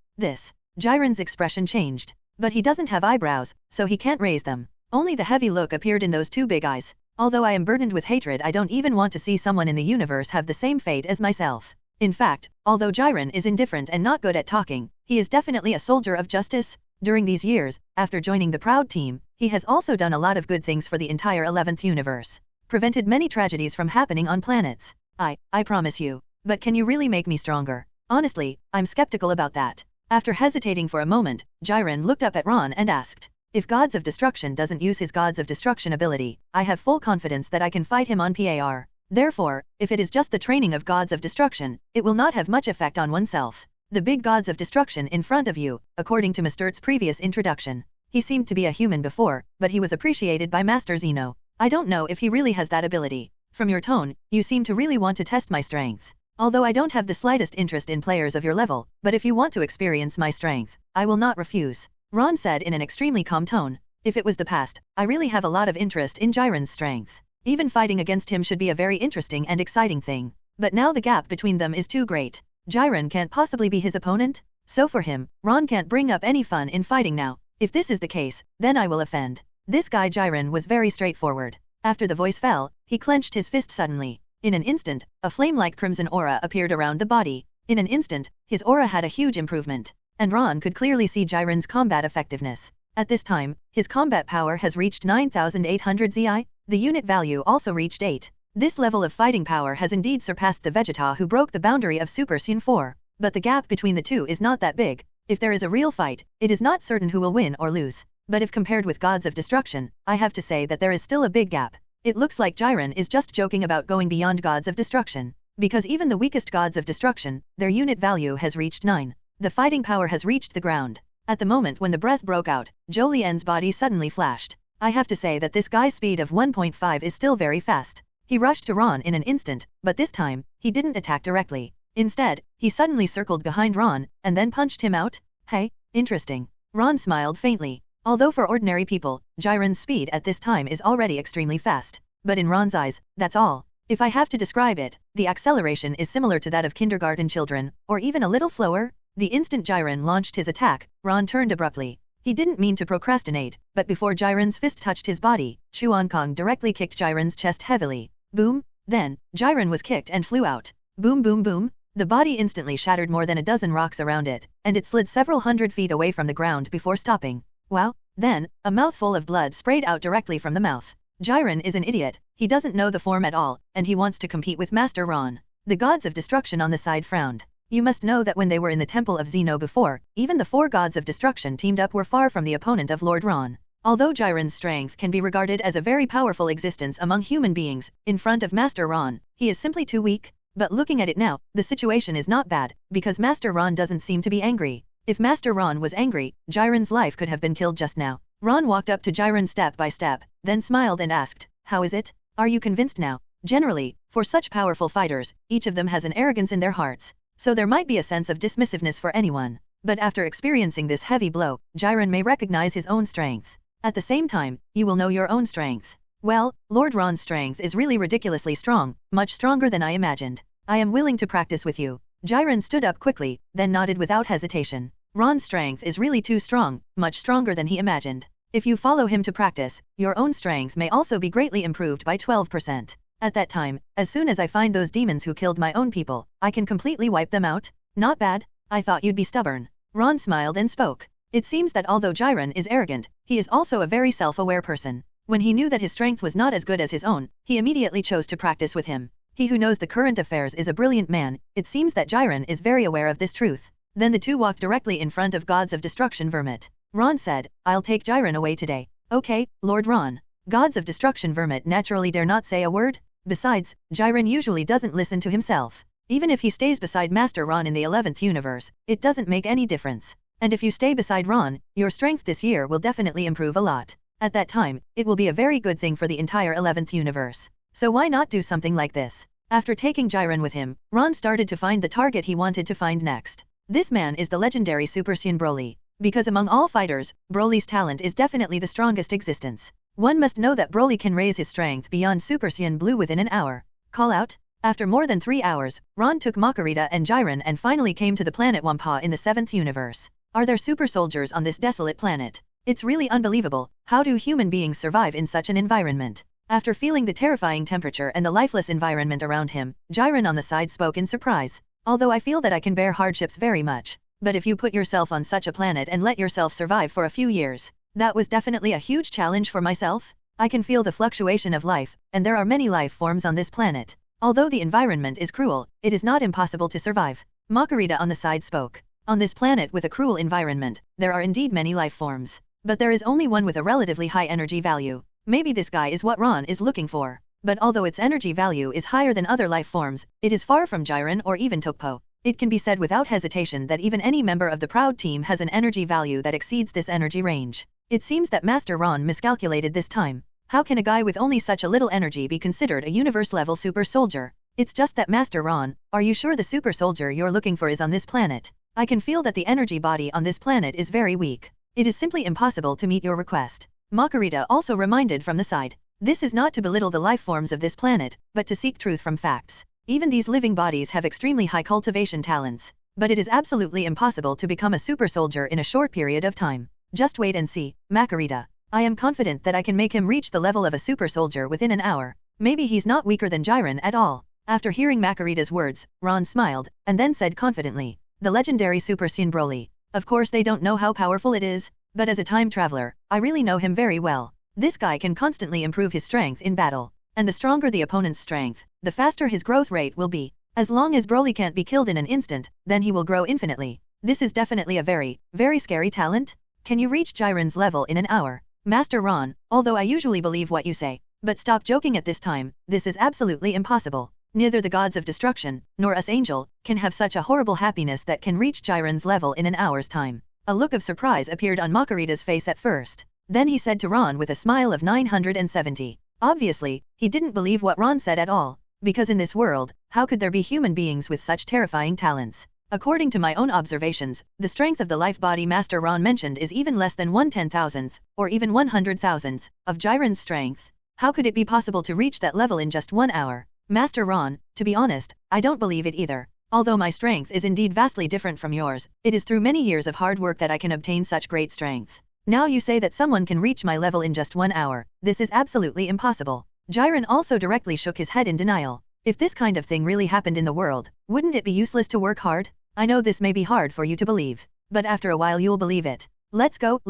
Jiren's expression changed. But he doesn't have eyebrows, so he can't raise them. Only the heavy look appeared in those two big eyes. Although I am burdened with hatred, I don't even want to see someone in the universe have the same fate as myself. In fact, although Jiren is indifferent and not good at talking, he is definitely a soldier of justice. During these years, after joining the Proud Team, he has also done a lot of good things for the entire 11th universe. Prevented many tragedies from happening on planets. I promise you. But can you really make me stronger? Honestly, I'm skeptical about that. After hesitating for a moment, Jiren looked up at Ron and asked. If Gods of Destruction doesn't use his Gods of Destruction ability, I have full confidence that I can fight him on par. Therefore, if it is just the training of Gods of Destruction, it will not have much effect on oneself. The big Gods of Destruction in front of you, according to Mr.'s previous introduction. He seemed to be a human before, but he was appreciated by Master Zeno. I don't know if he really has that ability. From your tone, you seem to really want to test my strength. Although I don't have the slightest interest in players of your level, but if you want to experience my strength, I will not refuse. Ron said in an extremely calm tone. If it was the past, I really have a lot of interest in Jiren's strength. Even fighting against him should be a very interesting and exciting thing. But now the gap between them is too great. Jiren can't possibly be his opponent? So for him, Ron can't bring up any fun in fighting now. If this is the case, then I will offend. This guy Jiren was very straightforward. After the voice fell, he clenched his fist suddenly. In an instant, a flame-like crimson aura appeared around the body. In an instant, his aura had a huge improvement. And Ron could clearly see Jiren's combat effectiveness. At this time, his combat power has reached 9,800 Zi. The unit value also reached 8. This level of fighting power has indeed surpassed the Vegeta who broke the boundary of Super Saiyan 4. But the gap between the two is not that big. If there is a real fight, it is not certain who will win or lose. But if compared with Gods of Destruction, I have to say that there is still a big gap. It looks like Jiren is just joking about going beyond Gods of Destruction. Because even the weakest Gods of Destruction, their unit value has reached 9. The fighting power has reached the ground. At the moment when the breath broke out, Zhou Lian's body suddenly flashed. I have to say that this guy's speed of 1.5 is still very fast. He rushed to Ron in an instant, but this time, he didn't attack directly. Instead, he suddenly circled behind Ron, and then punched him out. Hey, interesting. Ron smiled faintly. Although for ordinary people, Jiren's speed at this time is already extremely fast. But in Ron's eyes, that's all. If I have to describe it, the acceleration is similar to that of kindergarten children, or even a little slower. The instant Jiren launched his attack, Ron turned abruptly. He didn't mean to procrastinate, but before Jiren's fist touched his body, Chuan Kong directly kicked Jiren's chest heavily. Boom! Then, Jiren was kicked and flew out. Boom boom boom! The body instantly shattered more than a dozen rocks around it, and it slid several hundred feet away from the ground before stopping. Wow! Then, a mouthful of blood sprayed out directly from the mouth. Jiren is an idiot, he doesn't know the form at all, and he wants to compete with Master Ron. The gods of destruction on the side frowned. You must know that when they were in the Temple of Xeno before, even the 4 gods of destruction teamed up were far from the opponent of Lord Ron. Although Jiren's strength can be regarded as a very powerful existence among human beings, in front of Master Ron, he is simply too weak. But looking at it now, the situation is not bad, because Master Ron doesn't seem to be angry. If Master Ron was angry, Jiren's life could have been killed just now. Ron walked up to Jiren step by step, then smiled and asked, "How is it? Are you convinced now?" Generally, for such powerful fighters, each of them has an arrogance in their hearts, so there might be a sense of dismissiveness for anyone. But after experiencing this heavy blow, Jiren may recognize his own strength. At the same time, you will know your own strength. Well, Lord Ron's strength is really ridiculously strong, much stronger than I imagined. I am willing to practice with you. Jiren stood up quickly, then nodded without hesitation. Ron's strength is really too strong, much stronger than he imagined. If you follow him to practice, your own strength may also be greatly improved by 12%. At that time, as soon as I find those demons who killed my own people, I can completely wipe them out. Not bad. I thought you'd be stubborn. Ron smiled and spoke. It seems that although Jiren is arrogant, he is also a very self-aware person. When he knew that his strength was not as good as his own, he immediately chose to practice with him. He who knows the current affairs is a brilliant man. It seems that Jiren is very aware of this truth. Then the two walked directly in front of Gods of Destruction Vermit. Ron said, "I'll take Jiren away today." "Okay, Lord Ron." Gods of Destruction Vermit naturally dare not say a word. Besides, Jiren usually doesn't listen to himself. Even if he stays beside Master Ron in the 11th universe, it doesn't make any difference. And if you stay beside Ron, your strength this year will definitely improve a lot. At that time, it will be a very good thing for the entire 11th universe. So why not do something like this? After taking Jiren with him, Ron started to find the target he wanted to find next. This man is the legendary Super Saiyan Broly. Because among all fighters, Broly's talent is definitely the strongest existence. One must know that Broly can raise his strength beyond Super Saiyan Blue within an hour. Call out? After more than 3 hours, Ron took Marcarita and Jiren and finally came to the planet Wampa in the 7th universe. Are there super soldiers on this desolate planet? It's really unbelievable. How do human beings survive in such an environment? After feeling the terrifying temperature and the lifeless environment around him, Jiren on the side spoke in surprise. Although I feel that I can bear hardships very much. But if you put yourself on such a planet and let yourself survive for a few years, that was definitely a huge challenge for myself. I can feel the fluctuation of life, and there are many life forms on this planet. Although the environment is cruel, it is not impossible to survive. Marcarita on the side spoke. On this planet with a cruel environment, there are indeed many life forms. But there is only one with a relatively high energy value. Maybe this guy is what Ron is looking for. But although its energy value is higher than other life forms, it is far from Jiren or even Tokpo. It can be said without hesitation that even any member of the Proud Team has an energy value that exceeds this energy range. It seems that Master Ron miscalculated this time. How can a guy with only such a little energy be considered a universe-level super soldier? It's just that Master Ron, are you sure the super soldier you're looking for is on this planet? I can feel that the energy body on this planet is very weak. It is simply impossible to meet your request. Marcarita also reminded from the side. This is not to belittle the life forms of this planet, but to seek truth from facts. Even these living bodies have extremely high cultivation talents. But it is absolutely impossible to become a super soldier in a short period of time. Just wait and see, Marcarita. I am confident that I can make him reach the level of a super soldier within an hour. Maybe he's not weaker than Jiren at all. After hearing Marcarita's words, Ron smiled, and then said confidently, "The legendary Super Saiyan Broly. Of course they don't know how powerful it is, but as a time traveler, I really know him very well. This guy can constantly improve his strength in battle. And the stronger the opponent's strength, the faster his growth rate will be. As long as Broly can't be killed in an instant, then he will grow infinitely. This is definitely a very, very scary talent. Can you reach Jiren's level in an hour? Master Ron, although I usually believe what you say, but stop joking at this time, this is absolutely impossible. Neither the gods of destruction, nor us Angel, can have such a horrible happiness that can reach Jiren's level in an hour's time." A look of surprise appeared on Marcarita's face at first. Then he said to Ron with a smile of 970. Obviously, he didn't believe what Ron said at all. Because in this world, how could there be human beings with such terrifying talents? According to my own observations, the strength of the life body Master Ron mentioned is even less than 1/10,000th, or even 100,000th, of Jiren's strength. How could it be possible to reach that level in just 1 hour? Master Ron, to be honest, I don't believe it either. Although my strength is indeed vastly different from yours, it is through many years of hard work that I can obtain such great strength. Now you say that someone can reach my level in just 1 hour. This is absolutely impossible. Jiren also directly shook his head in denial. If this kind of thing really happened in the world, wouldn't it be useless to work hard? I know this may be hard for you to believe, but after a while you'll believe it. Let's go,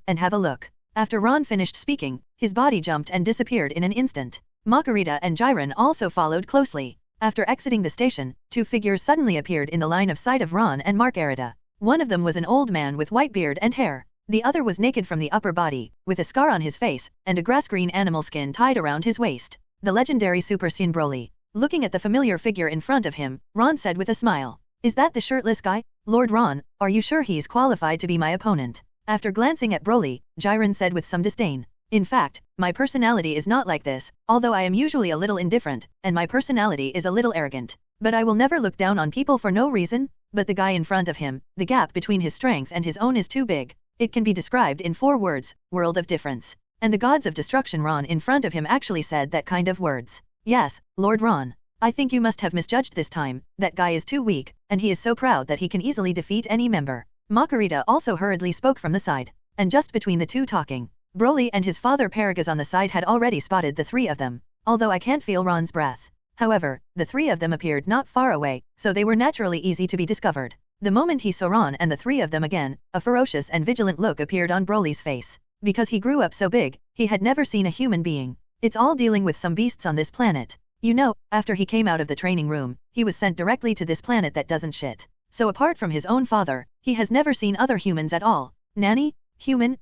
and have a look. After Ron finished speaking, his body jumped and disappeared in an instant. Marcarita and Jiren also followed closely. After exiting the station, 2 figures suddenly appeared in the line of sight of Ron and Marcarita. One of them was an old man with white beard and hair. The other was naked from the upper body, with a scar on his face, and a grass-green animal skin tied around his waist. The legendary Super Saiyan Broly. Looking at the familiar figure in front of him, Ron said with a smile. Is that the shirtless guy? Lord Ron, are you sure he's qualified to be my opponent? After glancing at Broly, Jiren said with some disdain. In fact, my personality is not like this, although I am usually a little indifferent, and my personality is a little arrogant. But I will never look down on people for no reason. But the guy in front of him, the gap between his strength and his own is too big. It can be described in 4 words, world of difference. And the gods of destruction Ron in front of him actually said that kind of words. Yes, Lord Ron. I think you must have misjudged this time. That guy is too weak, and he is so proud that he can easily defeat any member. Marcarita also hurriedly spoke from the side. And just between the two talking, Broly and his father Paragus on the side had already spotted the 3 of them. Although I can't feel Ron's breath. However, the 3 of them appeared not far away, so they were naturally easy to be discovered. The moment he saw Ron and the 3 of them again, a ferocious and vigilant look appeared on Broly's face. Because he grew up so big, he had never seen a human being. It's all dealing with some beasts on this planet. You know, after he came out of the training room, he was sent directly to this planet that doesn't shit. So apart from his own father, he has never seen other humans at all. Nanny? Human?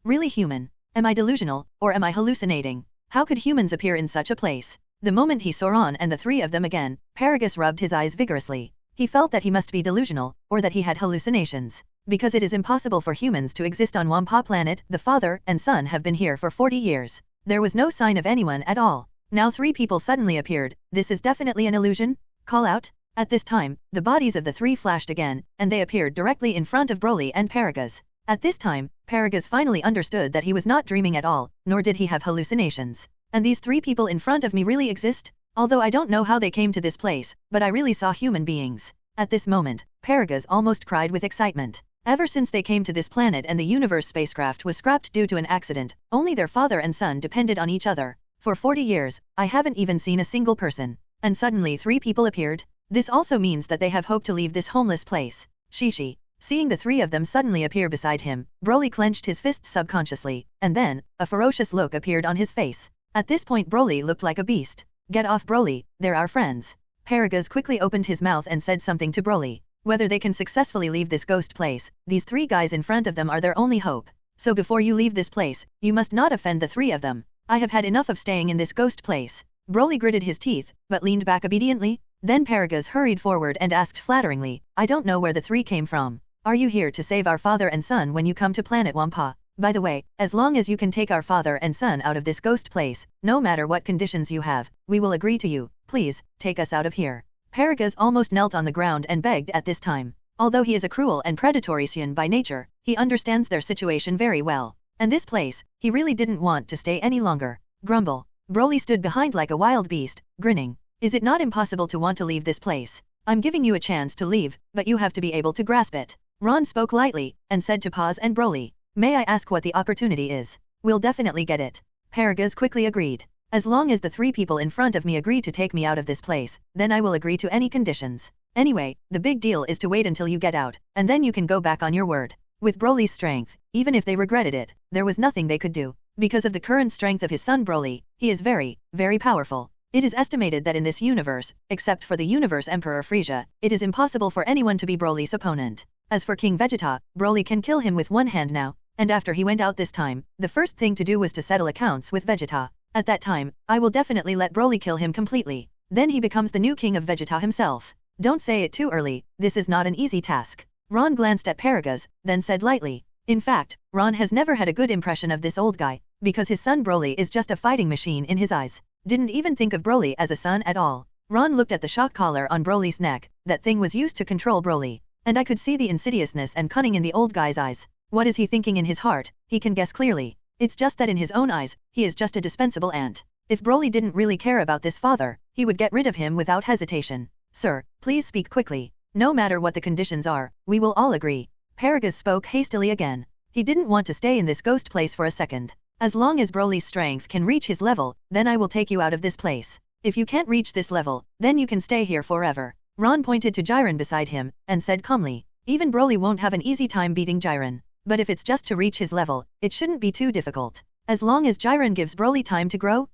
Really human? Am I delusional, or am I hallucinating? How could humans appear in such a place? The moment he saw Ron and the 3 of them again, Paragus rubbed his eyes vigorously. He felt that he must be delusional, or that he had hallucinations. Because it is impossible for humans to exist on Wampa planet. The father and son have been here for 40 years. There was no sign of anyone at all. Now 3 people suddenly appeared. This is definitely an illusion? Call out? At this time, the bodies of the 3 flashed again, and they appeared directly in front of Broly and Paragus. At this time, Paragus finally understood that he was not dreaming at all, nor did he have hallucinations. And these 3 people in front of me really exist? Although I don't know how they came to this place, but I really saw human beings. At this moment, Paragus almost cried with excitement. Ever since they came to this planet and the universe spacecraft was scrapped due to an accident, only their father and son depended on each other. For 40 years, I haven't even seen a single person. And suddenly 3 people appeared? This also means that they have hope to leave this homeless place. Shishi. Seeing the 3 of them suddenly appear beside him, Broly clenched his fists subconsciously, and then, a ferocious look appeared on his face. At this point Broly looked like a beast. Get off Broly, they're our friends. Paragus quickly opened his mouth and said something to Broly. Whether they can successfully leave this ghost place, these 3 guys in front of them are their only hope. So before you leave this place, you must not offend the 3 of them. I have had enough of staying in this ghost place. Broly gritted his teeth, but leaned back obediently. Then Paragus hurried forward and asked flatteringly, I don't know where the 3 came from. Are you here to save our father and son when you come to planet Wampa? By the way, as long as you can take our father and son out of this ghost place, no matter what conditions you have, we will agree to you. Please, take us out of here. Paragus almost knelt on the ground and begged at this time. Although he is a cruel and predatory Saiyan by nature, he understands their situation very well. And this place, he really didn't want to stay any longer. Grumble. Broly stood behind like a wild beast, grinning. Is it not impossible to want to leave this place? I'm giving you a chance to leave, but you have to be able to grasp it. Ron spoke lightly, and said to Paz and Broly. May I ask what the opportunity is? We'll definitely get it. Paragus quickly agreed. As long as the 3 people in front of me agree to take me out of this place, then I will agree to any conditions. Anyway, the big deal is to wait until you get out, and then you can go back on your word. With Broly's strength, even if they regretted it, there was nothing they could do. Because of the current strength of his son Broly, he is very, very powerful. It is estimated that in this universe, except for the universe Emperor Frieza, it is impossible for anyone to be Broly's opponent. As for King Vegeta, Broly can kill him with one hand now. And after he went out this time, the first thing to do was to settle accounts with Vegeta. At that time, I will definitely let Broly kill him completely. Then he becomes the new king of Vegeta himself. Don't say it too early, this is not an easy task. Ron glanced at Paragus, then said lightly. In fact, Ron has never had a good impression of this old guy, because his son Broly is just a fighting machine in his eyes. Didn't even think of Broly as a son at all. Ron looked at the shock collar on Broly's neck. That thing was used to control Broly. And I could see the insidiousness and cunning in the old guy's eyes. What is he thinking in his heart? He can guess clearly. It's just that in his own eyes, he is just a dispensable ant. If Broly didn't really care about this father, he would get rid of him without hesitation. Sir, please speak quickly. No matter what the conditions are, we will all agree. Paragus spoke hastily again. He didn't want to stay in this ghost place for a second. As long as Broly's strength can reach his level, then I will take you out of this place. If you can't reach this level, then you can stay here forever. Ron pointed to Jiren beside him, and said calmly, even Broly won't have an easy time beating Jiren. But if it's just to reach his level, it shouldn't be too difficult. As long as Jiren gives Broly time to grow.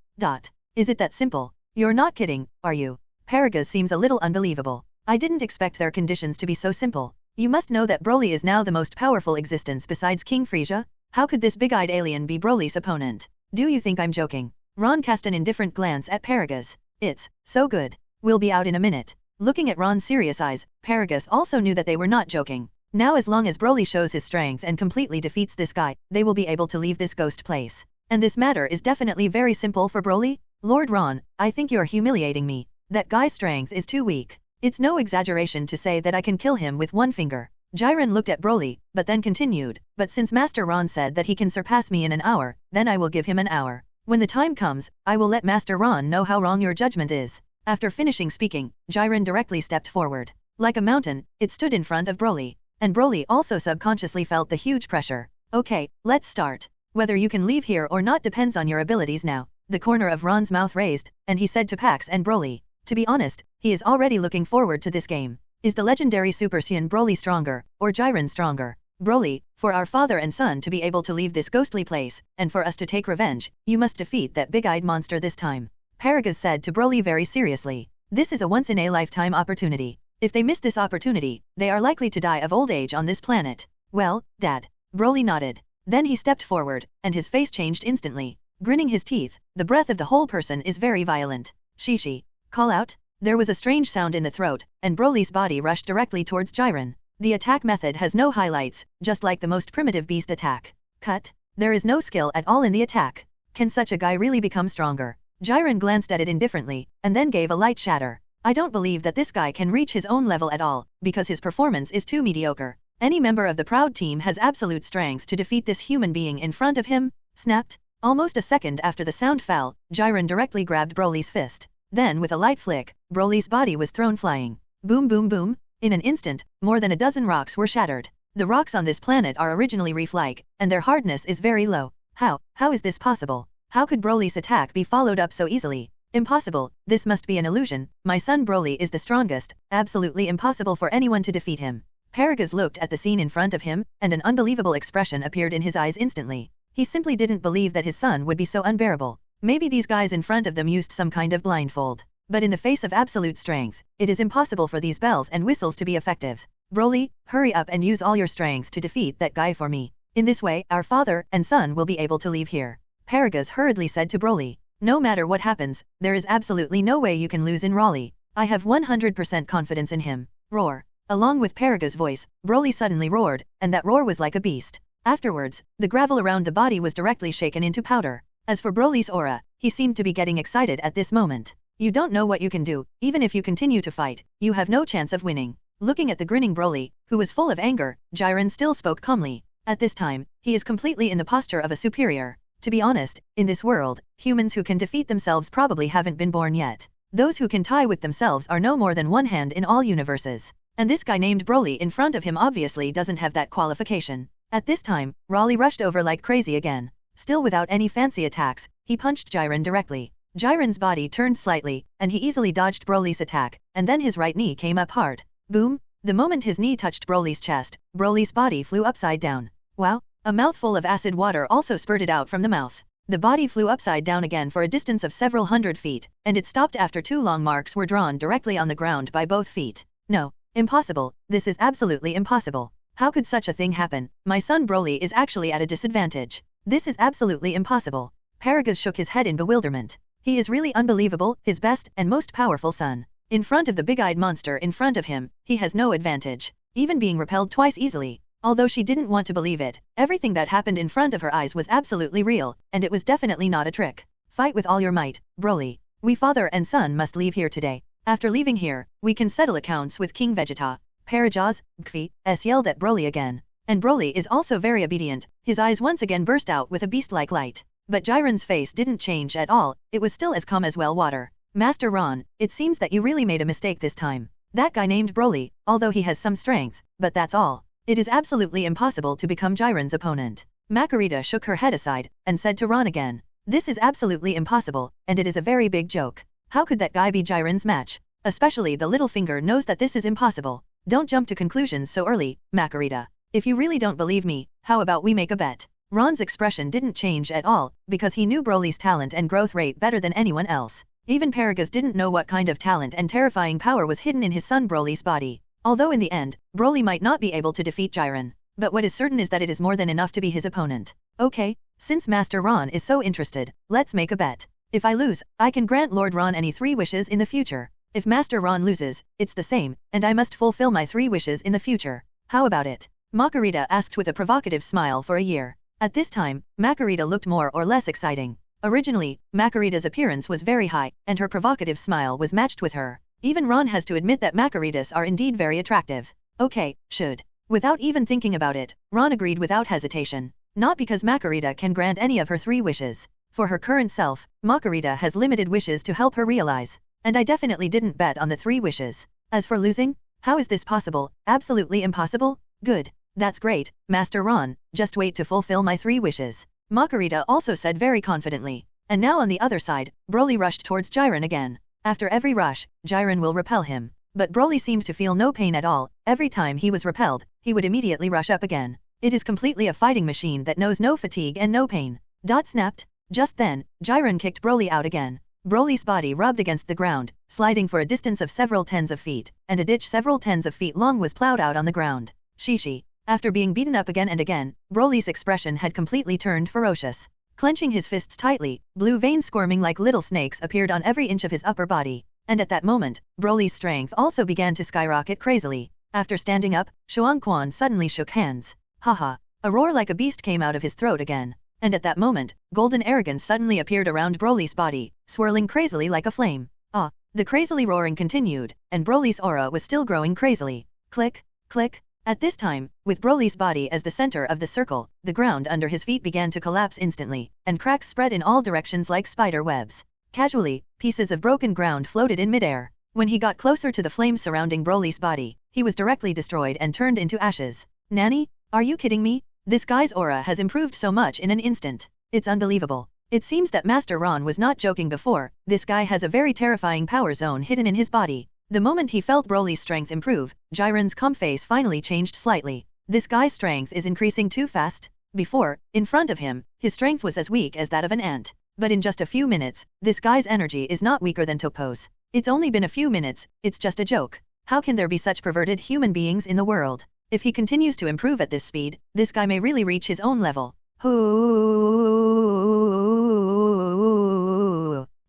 Is it that simple? You're not kidding, are you? Paragus seems a little unbelievable. I didn't expect their conditions to be so simple. You must know that Broly is now the most powerful existence besides King Frieza? How could this big-eyed alien be Broly's opponent? Do you think I'm joking? Ron cast an indifferent glance at Paragus. It's so good. We'll be out in a minute. Looking at Ron's serious eyes, Paragus also knew that they were not joking. Now as long as Broly shows his strength and completely defeats this guy, they will be able to leave this ghost place. And this matter is definitely very simple for Broly? Lord Ron, I think you're humiliating me. That guy's strength is too weak. It's no exaggeration to say that I can kill him with one finger. Jiren looked at Broly, but then continued, but since Master Ron said that he can surpass me in an hour, then I will give him an hour. When the time comes, I will let Master Ron know how wrong your judgment is. After finishing speaking, Jiren directly stepped forward. Like a mountain, it stood in front of Broly. And Broly also subconsciously felt the huge pressure. Okay, let's start. Whether you can leave here or not depends on your abilities now. The corner of Ron's mouth raised, and he said to Pax and Broly. To be honest, he is already looking forward to this game. Is the legendary Super Saiyan Broly stronger, or Jiren stronger? Broly, for our father and son to be able to leave this ghostly place, and for us to take revenge, you must defeat that big-eyed monster this time. Paragus said to Broly very seriously. This is a once-in-a-lifetime opportunity. If they miss this opportunity, they are likely to die of old age on this planet. Well, Dad. Broly nodded. Then he stepped forward, and his face changed instantly. Grinning his teeth, the breath of the whole person is very violent. Shishi. Call out? There was a strange sound in the throat, and Broly's body rushed directly towards Jiren. The attack method has no highlights, just like the most primitive beast attack. Cut. There is no skill at all in the attack. Can such a guy really become stronger? Jiren glanced at it indifferently, and then gave a light shatter. I don't believe that this guy can reach his own level at all, because his performance is too mediocre. Any member of the Proud team has absolute strength to defeat this human being in front of him. Snapped. Almost a second after the sound fell, Jiren directly grabbed Broly's fist. Then with a light flick, Broly's body was thrown flying. Boom boom boom. In an instant, more than a dozen rocks were shattered. The rocks on this planet are originally reef-like, and their hardness is very low. How is this possible? How could Broly's attack be followed up so easily? Impossible, this must be an illusion. My son Broly is the strongest, absolutely impossible for anyone to defeat him. Paragus looked at the scene in front of him, and an unbelievable expression appeared in his eyes instantly. He simply didn't believe that his son would be so unbearable. Maybe these guys in front of them used some kind of blindfold. But in the face of absolute strength, it is impossible for these bells and whistles to be effective. Broly, hurry up and use all your strength to defeat that guy for me. In this way, our father and son will be able to leave here. Paragus hurriedly said to Broly. No matter what happens, there is absolutely no way you can lose in Raleigh. I have 100% confidence in him. Roar. Along with Paragus' voice, Broly suddenly roared, and that roar was like a beast. Afterwards, the gravel around the body was directly shaken into powder. As for Broly's aura, he seemed to be getting excited at this moment. You don't know what you can do. Even if you continue to fight, you have no chance of winning. Looking at the grinning Broly, who was full of anger, Jiren still spoke calmly. At this time, he is completely in the posture of a superior. To be honest, in this world, humans who can defeat themselves probably haven't been born yet. Those who can tie with themselves are no more than one hand in all universes. And this guy named Broly in front of him obviously doesn't have that qualification. At this time, Raleigh rushed over like crazy again. Still without any fancy attacks, he punched Jiren directly. Jiren's body turned slightly, and he easily dodged Broly's attack, and then his right knee came up hard. Boom! The moment his knee touched Broly's chest, Broly's body flew upside down. Wow! A mouthful of acid water also spurted out from the mouth. The body flew upside down again for a distance of several hundred feet, and it stopped after 2 long marks were drawn directly on the ground by both feet. No. Impossible. This is absolutely impossible. How could such a thing happen? My son Broly is actually at a disadvantage. This is absolutely impossible. Paragus shook his head in bewilderment. He is really unbelievable, his best and most powerful son. In front of the big-eyed monster in front of him, he has no advantage. Even being repelled twice easily. Although she didn't want to believe it, everything that happened in front of her eyes was absolutely real, and it was definitely not a trick. Fight with all your might, Broly. We father and son must leave here today. After leaving here, we can settle accounts with King Vegeta. Parajaws, Gfi, yelled at Broly again. And Broly is also very obedient. His eyes once again burst out with a beast-like light. But Jiren's face didn't change at all, it was still as calm as well water. Master Ron, it seems that you really made a mistake this time. That guy named Broly, although he has some strength, but that's all. It is absolutely impossible to become Jiren's opponent. Marcarita shook her head aside, and said to Ron again. This is absolutely impossible, and it is a very big joke. How could that guy be Jiren's match? Especially the little finger knows that this is impossible. Don't jump to conclusions so early, Marcarita. If you really don't believe me, how about we make a bet? Ron's expression didn't change at all, because he knew Broly's talent and growth rate better than anyone else. Even Paragus didn't know what kind of talent and terrifying power was hidden in his son Broly's body. Although in the end, Broly might not be able to defeat Jiren. But what is certain is that it is more than enough to be his opponent. Okay, since Master Ron is so interested, let's make a bet. If I lose, I can grant Lord Ron any 3 wishes in the future. If Master Ron loses, it's the same, and I must fulfill my 3 wishes in the future. How about it? Marcarita asked with a provocative smile for a year. At this time, Marcarita looked more or less exciting. Originally, Marcarita's appearance was very high, and her provocative smile was matched with her. Even Ron has to admit that Marcaritas are indeed very attractive. Okay, should. Without even thinking about it, Ron agreed without hesitation. Not because Marcarita can grant any of her 3 wishes. For her current self, Marcarita has limited wishes to help her realize. And I definitely didn't bet on the 3 wishes. As for losing, how is this possible? Absolutely impossible? Good. That's great, Master Ron, just wait to fulfill my 3 wishes. Marcarita also said very confidently. And now on the other side, Broly rushed towards Jiren again. After every rush, Jiren will repel him. But Broly seemed to feel no pain at all. Every time he was repelled, he would immediately rush up again. It is completely a fighting machine that knows no fatigue and no pain. Dot snapped. Just then, Jiren kicked Broly out again. Broly's body rubbed against the ground, sliding for a distance of several tens of feet, and a ditch several tens of feet long was plowed out on the ground. Shishi. After being beaten up again and again, Broly's expression had completely turned ferocious. Clenching his fists tightly, blue veins squirming like little snakes appeared on every inch of his upper body. And at that moment, Broly's strength also began to skyrocket crazily. After standing up, Xuanquan suddenly shook hands. Haha. A roar like a beast came out of his throat again. And at that moment, golden arrogance suddenly appeared around Broly's body, swirling crazily like a flame. Ah, the crazily roaring continued, and Broly's aura was still growing crazily. Click, click. At this time, with Broly's body as the center of the circle, the ground under his feet began to collapse instantly, and cracks spread in all directions like spider webs. Casually, pieces of broken ground floated in midair. When he got closer to the flames surrounding Broly's body, he was directly destroyed and turned into ashes. Nanny? Are you kidding me? This guy's aura has improved so much in an instant. It's unbelievable. It seems that Master Ron was not joking before. This guy has a very terrifying power zone hidden in his body. The moment he felt Broly's strength improve, Jiren's calm face finally changed slightly. This guy's strength is increasing too fast. Before, in front of him, his strength was as weak as that of an ant. But in just a few minutes, this guy's energy is not weaker than Topo's. It's only been a few minutes, it's just a joke. How can there be such perverted human beings in the world? If he continues to improve at this speed, this guy may really reach his own level.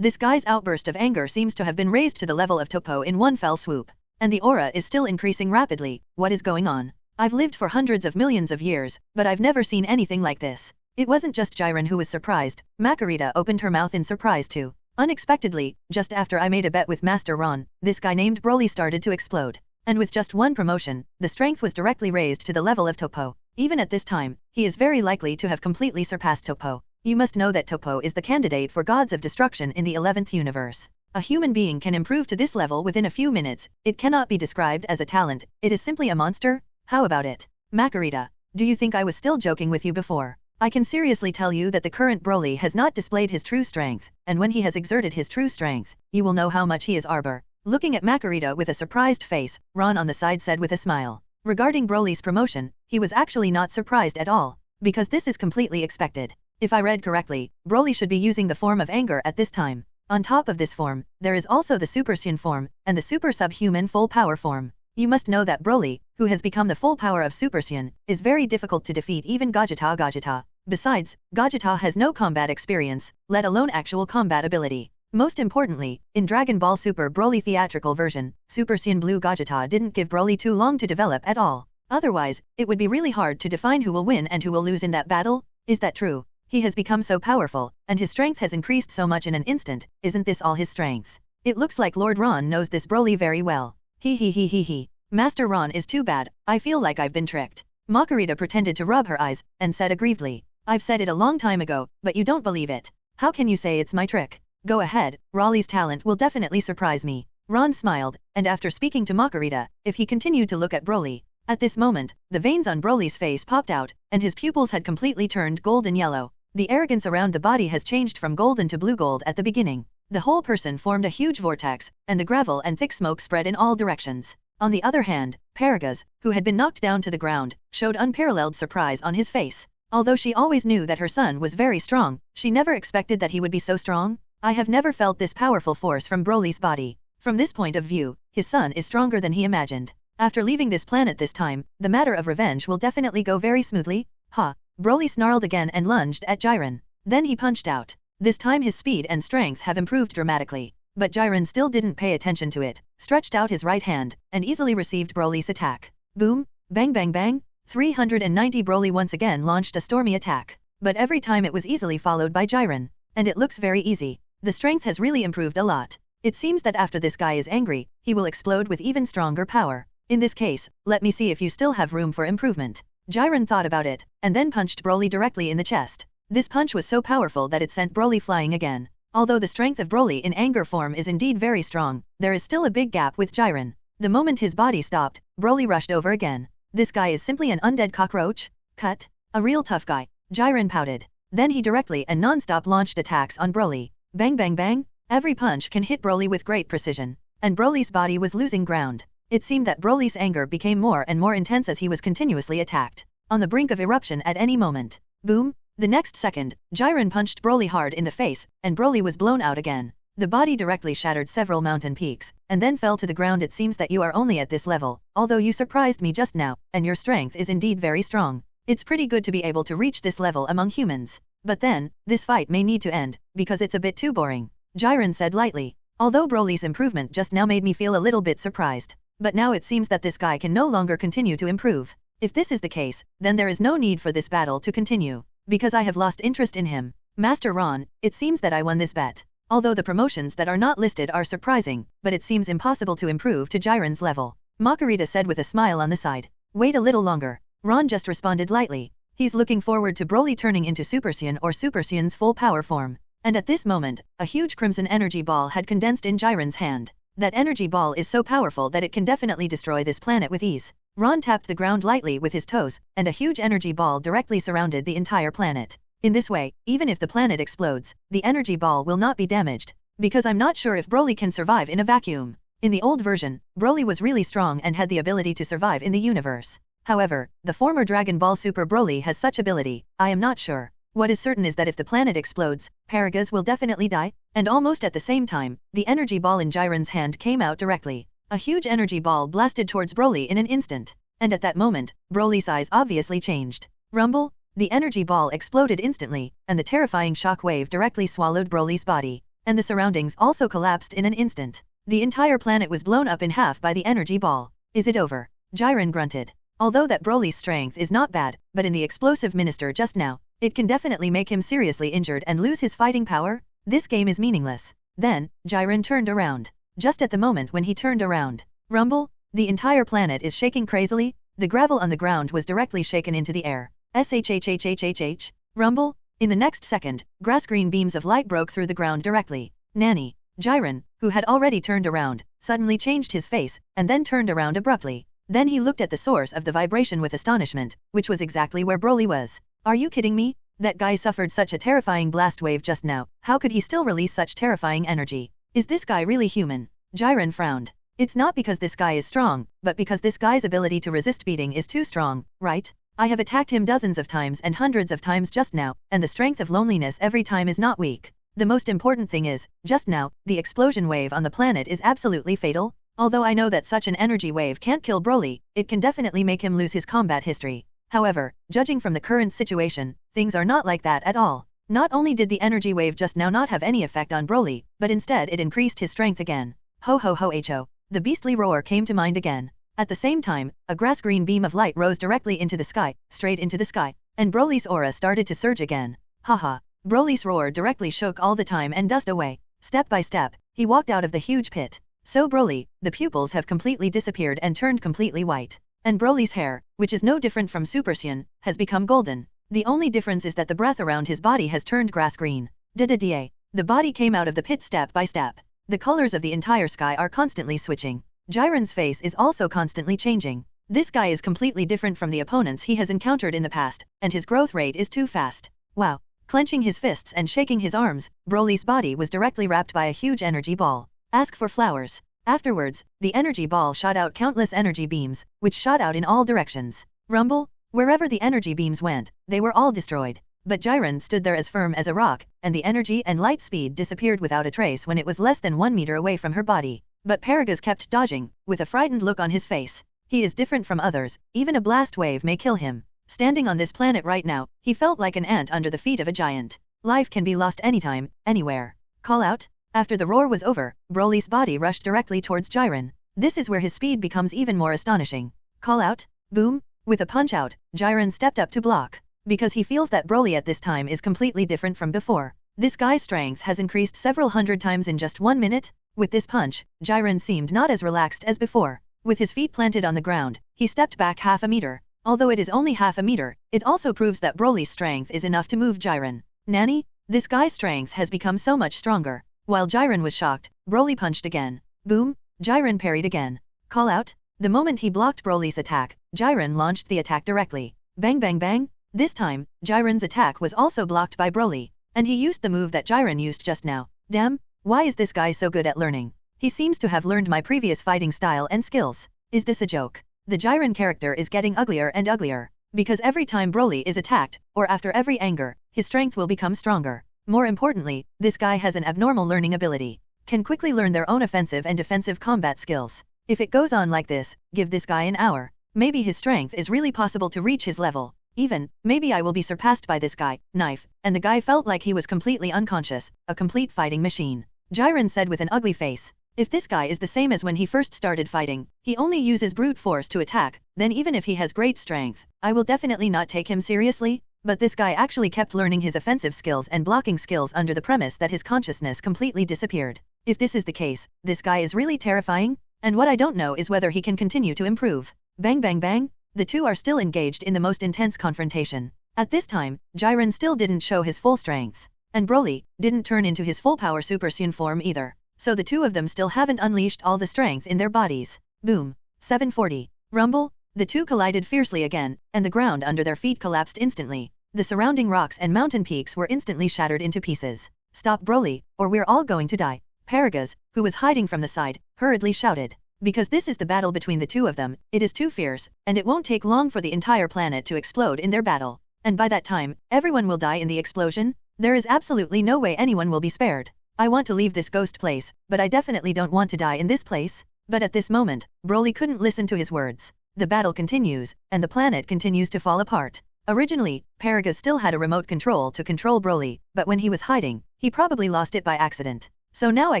This guy's outburst of anger seems to have been raised to the level of Topo in one fell swoop. And the aura is still increasing rapidly. What is going on? I've lived for hundreds of millions of years, but I've never seen anything like this. It wasn't just Jiren who was surprised. Marcarita opened her mouth in surprise too. Unexpectedly, just after I made a bet with Master Ron, this guy named Broly started to explode. And with just one promotion, the strength was directly raised to the level of Topo. Even at this time, he is very likely to have completely surpassed Topo. You must know that Topo is the candidate for gods of destruction in the 11th universe. A human being can improve to this level within a few minutes. It cannot be described as a talent. It is simply a monster. How about it? Marcarita, do you think I was still joking with you before? I can seriously tell you that the current Broly has not displayed his true strength, and when he has exerted his true strength, you will know how much he is arbor. Looking at Marcarita with a surprised face, Ron on the side said with a smile. Regarding Broly's promotion, he was actually not surprised at all, because this is completely expected. If I read correctly, Broly should be using the form of anger at this time. On top of this form, there is also the Super Saiyan form, and the Super Subhuman Full Power form. You must know that Broly, who has become the full power of Super Saiyan, is very difficult to defeat even Gogeta. Besides, Gogeta has no combat experience, let alone actual combat ability. Most importantly, in Dragon Ball Super Broly theatrical version, Super Saiyan Blue Gogeta didn't give Broly too long to develop at all. Otherwise, it would be really hard to define who will win and who will lose in that battle. Is that true? He has become so powerful, and his strength has increased so much in an instant. Isn't this all his strength? It looks like Lord Ron knows this Broly very well. He. Master Ron is too bad. I feel like I've been tricked. Marcarita pretended to rub her eyes, and said aggrievedly. I've said it a long time ago, but you don't believe it. How can you say it's my trick? Go ahead, Broly's talent will definitely surprise me. Ron smiled, and after speaking to Marcarita, if he continued to look at Broly, At this moment, the veins on Broly's face popped out, and his pupils had completely turned golden yellow. The arrogance around the body has changed from golden to blue gold at the beginning. The whole person formed a huge vortex, and the gravel and thick smoke spread in all directions. On the other hand, Paragus, who had been knocked down to the ground, showed unparalleled surprise on his face. Although she always knew that her son was very strong, she never expected that he would be so strong. I have never felt this powerful force from Broly's body. From this point of view, his son is stronger than he imagined. After leaving this planet this time, the matter of revenge will definitely go very smoothly. Ha! Broly snarled again and lunged at Jiren. Then he punched out. This time his speed and strength have improved dramatically. But Jiren still didn't pay attention to it, stretched out his right hand, and easily received Broly's attack. Boom! Bang bang bang! 390 Broly once again launched a stormy attack. But every time it was easily followed by Jiren. And it looks very easy. The strength has really improved a lot. It seems that after this guy is angry, he will explode with even stronger power. In this case, let me see if you still have room for improvement. Jiren thought about it, and then punched Broly directly in the chest. This punch was so powerful that it sent Broly flying again. Although the strength of Broly in anger form is indeed very strong, there is still a big gap with Jiren. The moment his body stopped, Broly rushed over again. This guy is simply an undead cockroach? Cut. A real tough guy. Jiren pouted. Then he directly and non-stop launched attacks on Broly. Bang bang bang. Every punch can hit Broly with great precision. And Broly's body was losing ground. It seemed that Broly's anger became more and more intense as he was continuously attacked. On the brink of eruption at any moment. Boom! The next second, Jiren punched Broly hard in the face, and Broly was blown out again. The body directly shattered several mountain peaks, and then fell to the ground. It seems that you are only at this level, although you surprised me just now, and your strength is indeed very strong. It's pretty good to be able to reach this level among humans. But then, this fight may need to end, because it's a bit too boring. Jiren said lightly. Although Broly's improvement just now made me feel a little bit surprised. But now it seems that this guy can no longer continue to improve. If this is the case, then there is no need for this battle to continue. Because I have lost interest in him. Master Ron, it seems that I won this bet. Although the promotions that are not listed are surprising, but it seems impossible to improve to Jiren's level. Marcarita said with a smile on the side. Wait a little longer. Ron just responded lightly. He's looking forward to Broly turning into Super Saiyan or Super Saiyan's full power form. And at this moment, a huge crimson energy ball had condensed in Jiren's hand. That energy ball is so powerful that it can definitely destroy this planet with ease. Ron tapped the ground lightly with his toes, and a huge energy ball directly surrounded the entire planet. In this way, even if the planet explodes, the energy ball will not be damaged. Because I'm not sure if Broly can survive in a vacuum. In the old version, Broly was really strong and had the ability to survive in the universe. However, the former Dragon Ball Super Broly has such ability, I am not sure. What is certain is that if the planet explodes, Paragus will definitely die, and almost at the same time, the energy ball in Jiren's hand came out directly. A huge energy ball blasted towards Broly in an instant. And at that moment, Broly's eyes obviously changed. Rumble! The energy ball exploded instantly, and the terrifying shock wave directly swallowed Broly's body. And the surroundings also collapsed in an instant. The entire planet was blown up in half by the energy ball. Is it over? Jiren grunted. Although that Broly's strength is not bad, but in the explosive minister just now, it can definitely make him seriously injured and lose his fighting power. This game is meaningless. Then, Jiren turned around. Just at the moment when he turned around. Rumble! The entire planet is shaking crazily. The gravel on the ground was directly shaken into the air. Shhhhhhh. Rumble! In the next second, grass-green beams of light broke through the ground directly. Nanny. Jiren, who had already turned around, suddenly changed his face, and then turned around abruptly. Then he looked at the source of the vibration with astonishment, which was exactly where Broly was. Are you kidding me? That guy suffered such a terrifying blast wave just now. How could he still release such terrifying energy? Is this guy really human? Jiren frowned. It's not because this guy is strong, but because this guy's ability to resist beating is too strong, right? I have attacked him dozens of times and hundreds of times just now, and the strength of loneliness every time is not weak. The most important thing is, just now, the explosion wave on the planet is absolutely fatal. Although I know that such an energy wave can't kill Broly, it can definitely make him lose his combat history. However, judging from the current situation, things are not like that at all. Not only did the energy wave just now not have any effect on Broly, but instead it increased his strength again. Ho ho ho ho. The beastly roar came to mind again. At the same time, a grass-green beam of light rose directly into the sky, straight into the sky, and Broly's aura started to surge again. Haha. Broly's roar directly shook all the time and dust away. Step by step, he walked out of the huge pit. So Broly, the pupils have completely disappeared and turned completely white. And Broly's hair, which is no different from Super Saiyan, has become golden. The only difference is that the breath around his body has turned grass green. Da-da-da. The body came out of the pit step by step. The colors of the entire sky are constantly switching. Jiren's face is also constantly changing. This guy is completely different from the opponents he has encountered in the past, and his growth rate is too fast. Wow. Clenching his fists and shaking his arms, Broly's body was directly wrapped by a huge energy ball. Ask for flowers. Afterwards, the energy ball shot out countless energy beams, which shot out in all directions. Rumble? Wherever the energy beams went, they were all destroyed. But Jiren stood there as firm as a rock, and the energy and light speed disappeared without a trace when it was less than 1 meter away from her body. But Paragus kept dodging, with a frightened look on his face. He is different from others, even a blast wave may kill him. Standing on this planet right now, he felt like an ant under the feet of a giant. Life can be lost anytime, anywhere. Call out? After the roar was over, Broly's body rushed directly towards Jiren. This is where his speed becomes even more astonishing. Call out? Boom! With a punch out, Jiren stepped up to block. Because he feels that Broly at this time is completely different from before. This guy's strength has increased several hundred times in just 1 minute. With this punch, Jiren seemed not as relaxed as before. With his feet planted on the ground, he stepped back half a meter. Although it is only half a meter, it also proves that Broly's strength is enough to move Jiren. Nanny? This guy's strength has become so much stronger. While Jiren was shocked, Broly punched again. Boom! Jiren parried again. Call out? The moment he blocked Broly's attack, Jiren launched the attack directly. Bang bang bang! This time, Jiren's attack was also blocked by Broly. And he used the move that Jiren used just now. Damn! Why is this guy so good at learning? He seems to have learned my previous fighting style and skills. Is this a joke? The Jiren character is getting uglier and uglier. Because every time Broly is attacked, or after every anger, his strength will become stronger. More importantly, this guy has an abnormal learning ability. Can quickly learn their own offensive and defensive combat skills. If it goes on like this, give this guy an hour. Maybe his strength is really possible to reach his level. Even, maybe I will be surpassed by this guy. Knife. And the guy felt like he was completely unconscious, a complete fighting machine. Jiren said with an ugly face. If this guy is the same as when he first started fighting, he only uses brute force to attack, then even if he has great strength, I will definitely not take him seriously. But this guy actually kept learning his offensive skills and blocking skills under the premise that his consciousness completely disappeared. If this is the case, this guy is really terrifying, and what I don't know is whether he can continue to improve. Bang bang bang! The two are still engaged in the most intense confrontation. At this time, Jiren still didn't show his full strength. And Broly didn't turn into his full power Super Saiyan form either. So the two of them still haven't unleashed all the strength in their bodies. Boom. 740. Rumble. The two collided fiercely again, and the ground under their feet collapsed instantly. The surrounding rocks and mountain peaks were instantly shattered into pieces. Stop Broly, or we're all going to die. Paragus, who was hiding from the side, hurriedly shouted. Because this is the battle between the two of them, it is too fierce, and it won't take long for the entire planet to explode in their battle. And by that time, everyone will die in the explosion. There is absolutely no way anyone will be spared. I want to leave this ghost place, but I definitely don't want to die in this place. But at this moment, Broly couldn't listen to his words. The battle continues, and the planet continues to fall apart. Originally, Paragus still had a remote control to control Broly, but when he was hiding, he probably lost it by accident. So now I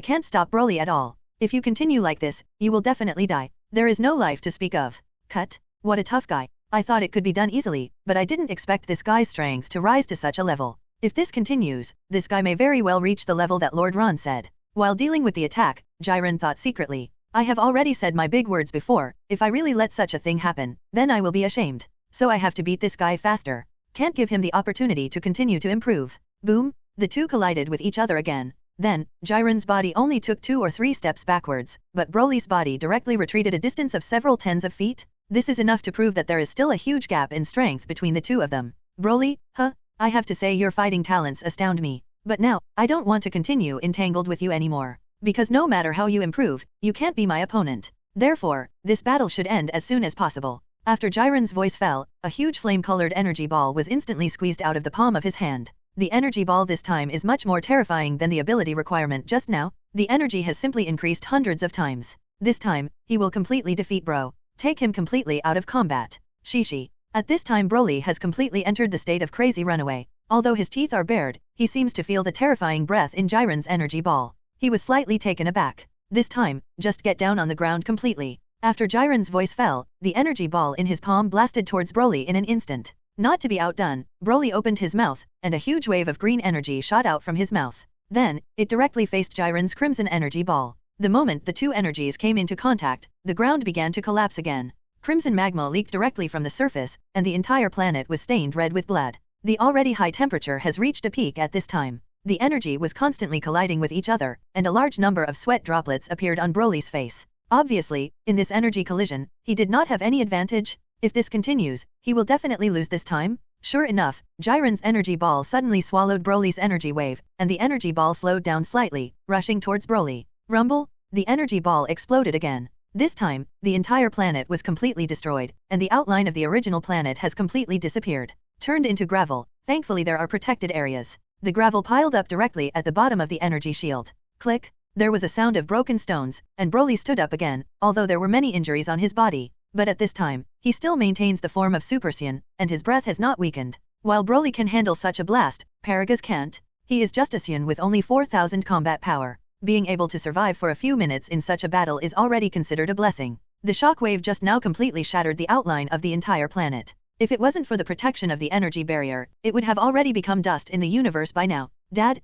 can't stop Broly at all. If you continue like this, you will definitely die. There is no life to speak of. Cut. What a tough guy. I thought it could be done easily, but I didn't expect this guy's strength to rise to such a level. If this continues, this guy may very well reach the level that Lord Ron said. While dealing with the attack, Jiren thought secretly. I have already said my big words before, if I really let such a thing happen, then I will be ashamed. So I have to beat this guy faster. Can't give him the opportunity to continue to improve. Boom! The two collided with each other again. Then, Jiren's body only took 2 or 3 steps backwards, but Broly's body directly retreated a distance of several tens of feet. This is enough to prove that there is still a huge gap in strength between the two of them. Broly, huh? I have to say your fighting talents astound me. But now, I don't want to continue entangled with you anymore. Because no matter how you improve, you can't be my opponent. Therefore, this battle should end as soon as possible. After Jiren's voice fell, a huge flame-colored energy ball was instantly squeezed out of the palm of his hand. The energy ball this time is much more terrifying than the ability requirement just now. The energy has simply increased hundreds of times. This time, he will completely defeat Bro. Take him completely out of combat. Shishi. At this time Broly has completely entered the state of crazy runaway. Although his teeth are bared, he seems to feel the terrifying breath in Jiren's energy ball. He was slightly taken aback. This time, just get down on the ground completely. After Jiren's voice fell, the energy ball in his palm blasted towards Broly in an instant. Not to be outdone, Broly opened his mouth, and a huge wave of green energy shot out from his mouth. Then, it directly faced Jiren's crimson energy ball. The moment the two energies came into contact, the ground began to collapse again. Crimson magma leaked directly from the surface, and the entire planet was stained red with blood. The already high temperature has reached a peak at this time. The energy was constantly colliding with each other, and a large number of sweat droplets appeared on Broly's face. Obviously, in this energy collision, he did not have any advantage. If this continues, he will definitely lose this time. Sure enough, Jiren's energy ball suddenly swallowed Broly's energy wave, and the energy ball slowed down slightly, rushing towards Broly. Rumble! The energy ball exploded again. This time, the entire planet was completely destroyed, and the outline of the original planet has completely disappeared. Turned into gravel. Thankfully there are protected areas. The gravel piled up directly at the bottom of the energy shield. Click! There was a sound of broken stones, and Broly stood up again, although there were many injuries on his body. But at this time, he still maintains the form of Super Saiyan, and his breath has not weakened. While Broly can handle such a blast, Paragus can't. He is just a Saiyan with only 4,000 combat power. Being able to survive for a few minutes in such a battle is already considered a blessing. The shockwave just now completely shattered the outline of the entire planet. If it wasn't for the protection of the energy barrier, it would have already become dust in the universe by now. Dad.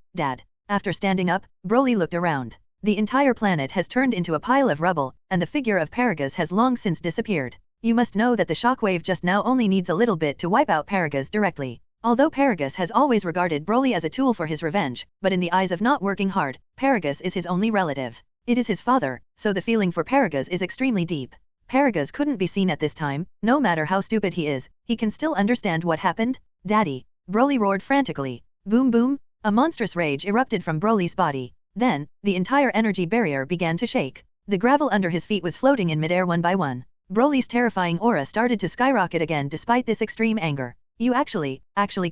After standing up, Broly looked around. The entire planet has turned into a pile of rubble, and the figure of Paragus has long since disappeared. You must know that the shockwave just now only needs a little bit to wipe out Paragus directly. Although Paragus has always regarded Broly as a tool for his revenge, but in the eyes of not working hard, Paragus is his only relative. It is his father, so the feeling for Paragus is extremely deep. Paragus couldn't be seen at this time. No matter how stupid he is, he can still understand what happened. Daddy! Broly roared frantically. Boom boom! A monstrous rage erupted from Broly's body. Then, the entire energy barrier began to shake. The gravel under his feet was floating in midair one by one. Broly's terrifying aura started to skyrocket again despite this extreme anger. You actually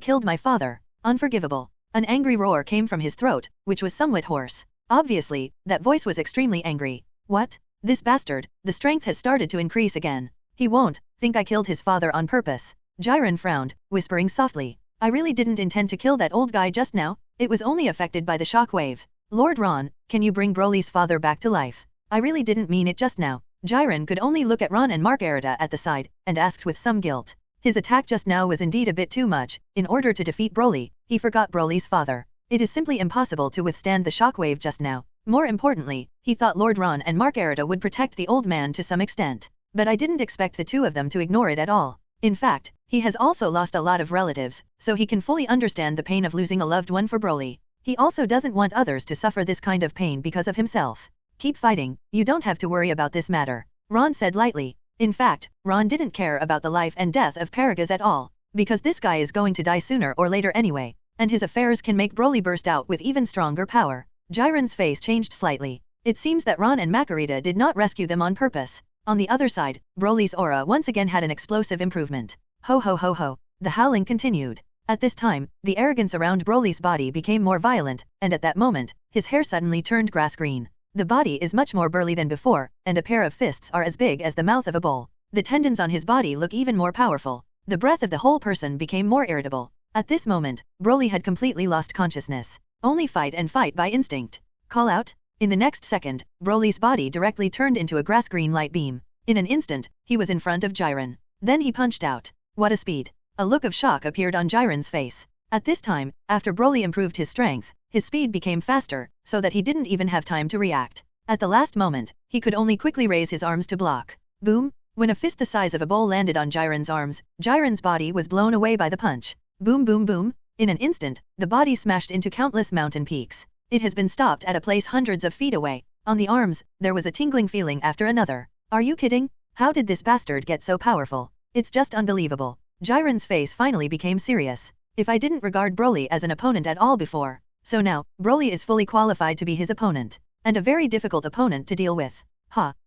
killed my father. Unforgivable. An angry roar came from his throat, which was somewhat hoarse. Obviously, that voice was extremely angry. What? This bastard, the strength has started to increase again. He won't think I killed his father on purpose. Jiren frowned, whispering softly. I really didn't intend to kill that old guy just now. It was only affected by the shockwave. Lord Ron, can you bring Broly's father back to life? I really didn't mean it just now. Jiren could only look at Ron and Marcarita at the side, and asked with some guilt. His attack just now was indeed a bit too much. In order to defeat Broly, he forgot Broly's father. It is simply impossible to withstand the shockwave just now. More importantly, he thought Lord Ron and Marcarita would protect the old man to some extent. But I didn't expect the two of them to ignore it at all. In fact, he has also lost a lot of relatives, so he can fully understand the pain of losing a loved one for Broly. He also doesn't want others to suffer this kind of pain because of himself. Keep fighting, you don't have to worry about this matter, Ron said lightly. In fact, Ron didn't care about the life and death of Paragus at all, because this guy is going to die sooner or later anyway, and his affairs can make Broly burst out with even stronger power. Jiren's face changed slightly. It seems that Ron and Marcarita did not rescue them on purpose. On the other side, Broly's aura once again had an explosive improvement. Ho ho ho ho. The howling continued. At this time, the arrogance around Broly's body became more violent, and at that moment, his hair suddenly turned grass green. The body is much more burly than before, and a pair of fists are as big as the mouth of a bull. The tendons on his body look even more powerful. The breath of the whole person became more irritable. At this moment, Broly had completely lost consciousness. Only fight and fight by instinct. Call out? In the next second, Broly's body directly turned into a grass-green light beam. In an instant, he was in front of Jiren. Then he punched out. What a speed! A look of shock appeared on Jiren's face. At this time, after Broly improved his strength, his speed became faster, so that he didn't even have time to react. At the last moment, he could only quickly raise his arms to block. Boom! When a fist the size of a bowl landed on Jiren's arms, Jiren's body was blown away by the punch. Boom boom boom! In an instant, the body smashed into countless mountain peaks. It has been stopped at a place hundreds of feet away. On the arms, there was a tingling feeling after another. Are you kidding? How did this bastard get so powerful? It's just unbelievable. Jiren's face finally became serious. If I didn't regard Broly as an opponent at all before, so now, Broly is fully qualified to be his opponent. And a very difficult opponent to deal with.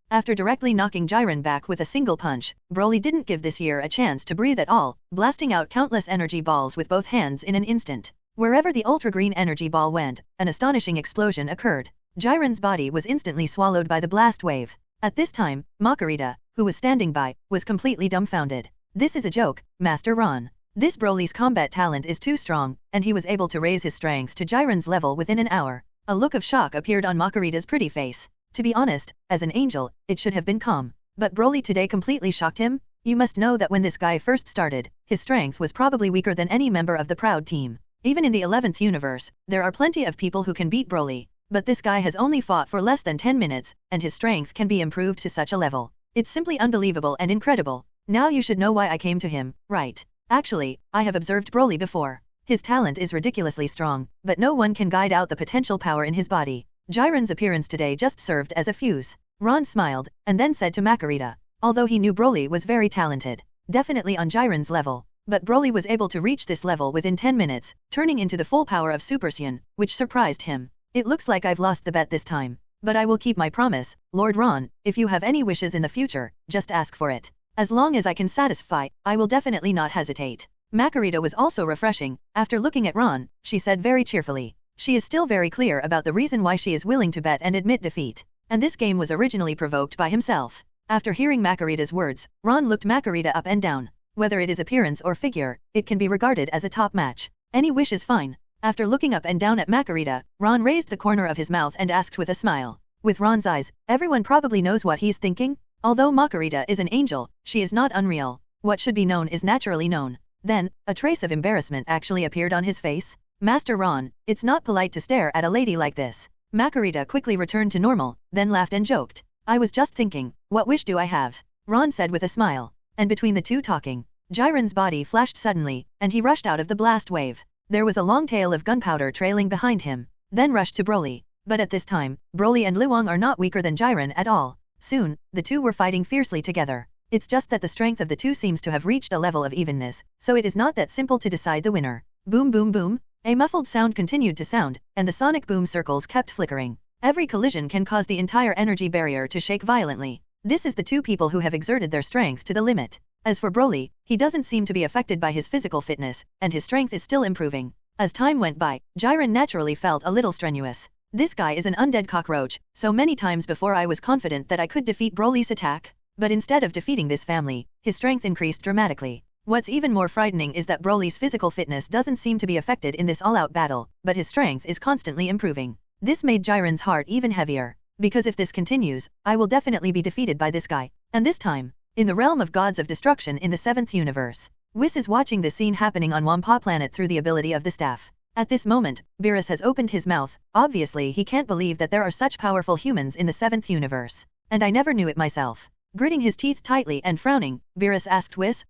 After directly knocking Jiren back with a single punch, Broly didn't give this year a chance to breathe at all, blasting out countless energy balls with both hands in an instant. Wherever the ultra-green energy ball went, an astonishing explosion occurred. Jiren's body was instantly swallowed by the blast wave. At this time, Marcarita, who was standing by, was completely dumbfounded. This is a joke, Master Ron. This Broly's combat talent is too strong, and he was able to raise his strength to Jiren's level within an hour. A look of shock appeared on Marcarita's pretty face. To be honest, as an angel, it should have been calm. But Broly today completely shocked him. You must know that when this guy first started, his strength was probably weaker than any member of the Proud team. Even in the 11th universe, there are plenty of people who can beat Broly. But this guy has only fought for less than 10 minutes, and his strength can be improved to such a level. It's simply unbelievable and incredible. Now you should know why I came to him, right? Actually, I have observed Broly before. His talent is ridiculously strong, but no one can guide out the potential power in his body. Jiren's appearance today just served as a fuse. Ron smiled, and then said to Marcarita, although he knew Broly was very talented, definitely on Jiren's level, but Broly was able to reach this level within 10 minutes, turning into the full power of Super Saiyan, which surprised him. It looks like I've lost the bet this time. But I will keep my promise, Lord Ron, if you have any wishes in the future, just ask for it. As long as I can satisfy, I will definitely not hesitate. Marcarita was also refreshing. After looking at Ron, she said very cheerfully. She is still very clear about the reason why she is willing to bet and admit defeat. And this game was originally provoked by himself. After hearing Marcarita's words, Ron looked Marcarita up and down. Whether it is appearance or figure, it can be regarded as a top match. Any wish is fine. After looking up and down at Marcarita, Ron raised the corner of his mouth and asked with a smile. With Ron's eyes, everyone probably knows what he's thinking. Although Marcarita is an angel, she is not unreal. What should be known is naturally known. Then, a trace of embarrassment actually appeared on his face. Master Ron, it's not polite to stare at a lady like this. Marcarita quickly returned to normal, then laughed and joked. I was just thinking, what wish do I have? Ron said with a smile. And between the two talking, Jiren's body flashed suddenly, and he rushed out of the blast wave. There was a long tail of gunpowder trailing behind him, then rushed to Broly. But at this time, Broly and Luong are not weaker than Jiren at all. Soon, the two were fighting fiercely together. It's just that the strength of the two seems to have reached a level of evenness, so it is not that simple to decide the winner. Boom boom boom. A muffled sound continued to sound, and the sonic boom circles kept flickering. Every collision can cause the entire energy barrier to shake violently. This is the two people who have exerted their strength to the limit. As for Broly, he doesn't seem to be affected by his physical fitness, and his strength is still improving. As time went by, Jiren naturally felt a little strenuous. This guy is an undead cockroach, so many times before I was confident that I could defeat Broly's attack. But instead of defeating this family, his strength increased dramatically. What's even more frightening is that Broly's physical fitness doesn't seem to be affected in this all-out battle, but his strength is constantly improving. This made Jiren's heart even heavier. Because if this continues, I will definitely be defeated by this guy. And this time, in the realm of gods of destruction in the 7th universe. Whis is watching the scene happening on Wampa planet through the ability of the staff. At this moment, Beerus has opened his mouth. Obviously he can't believe that there are such powerful humans in the 7th universe. And I never knew it myself. Gritting his teeth tightly and frowning, Beerus asked Whis,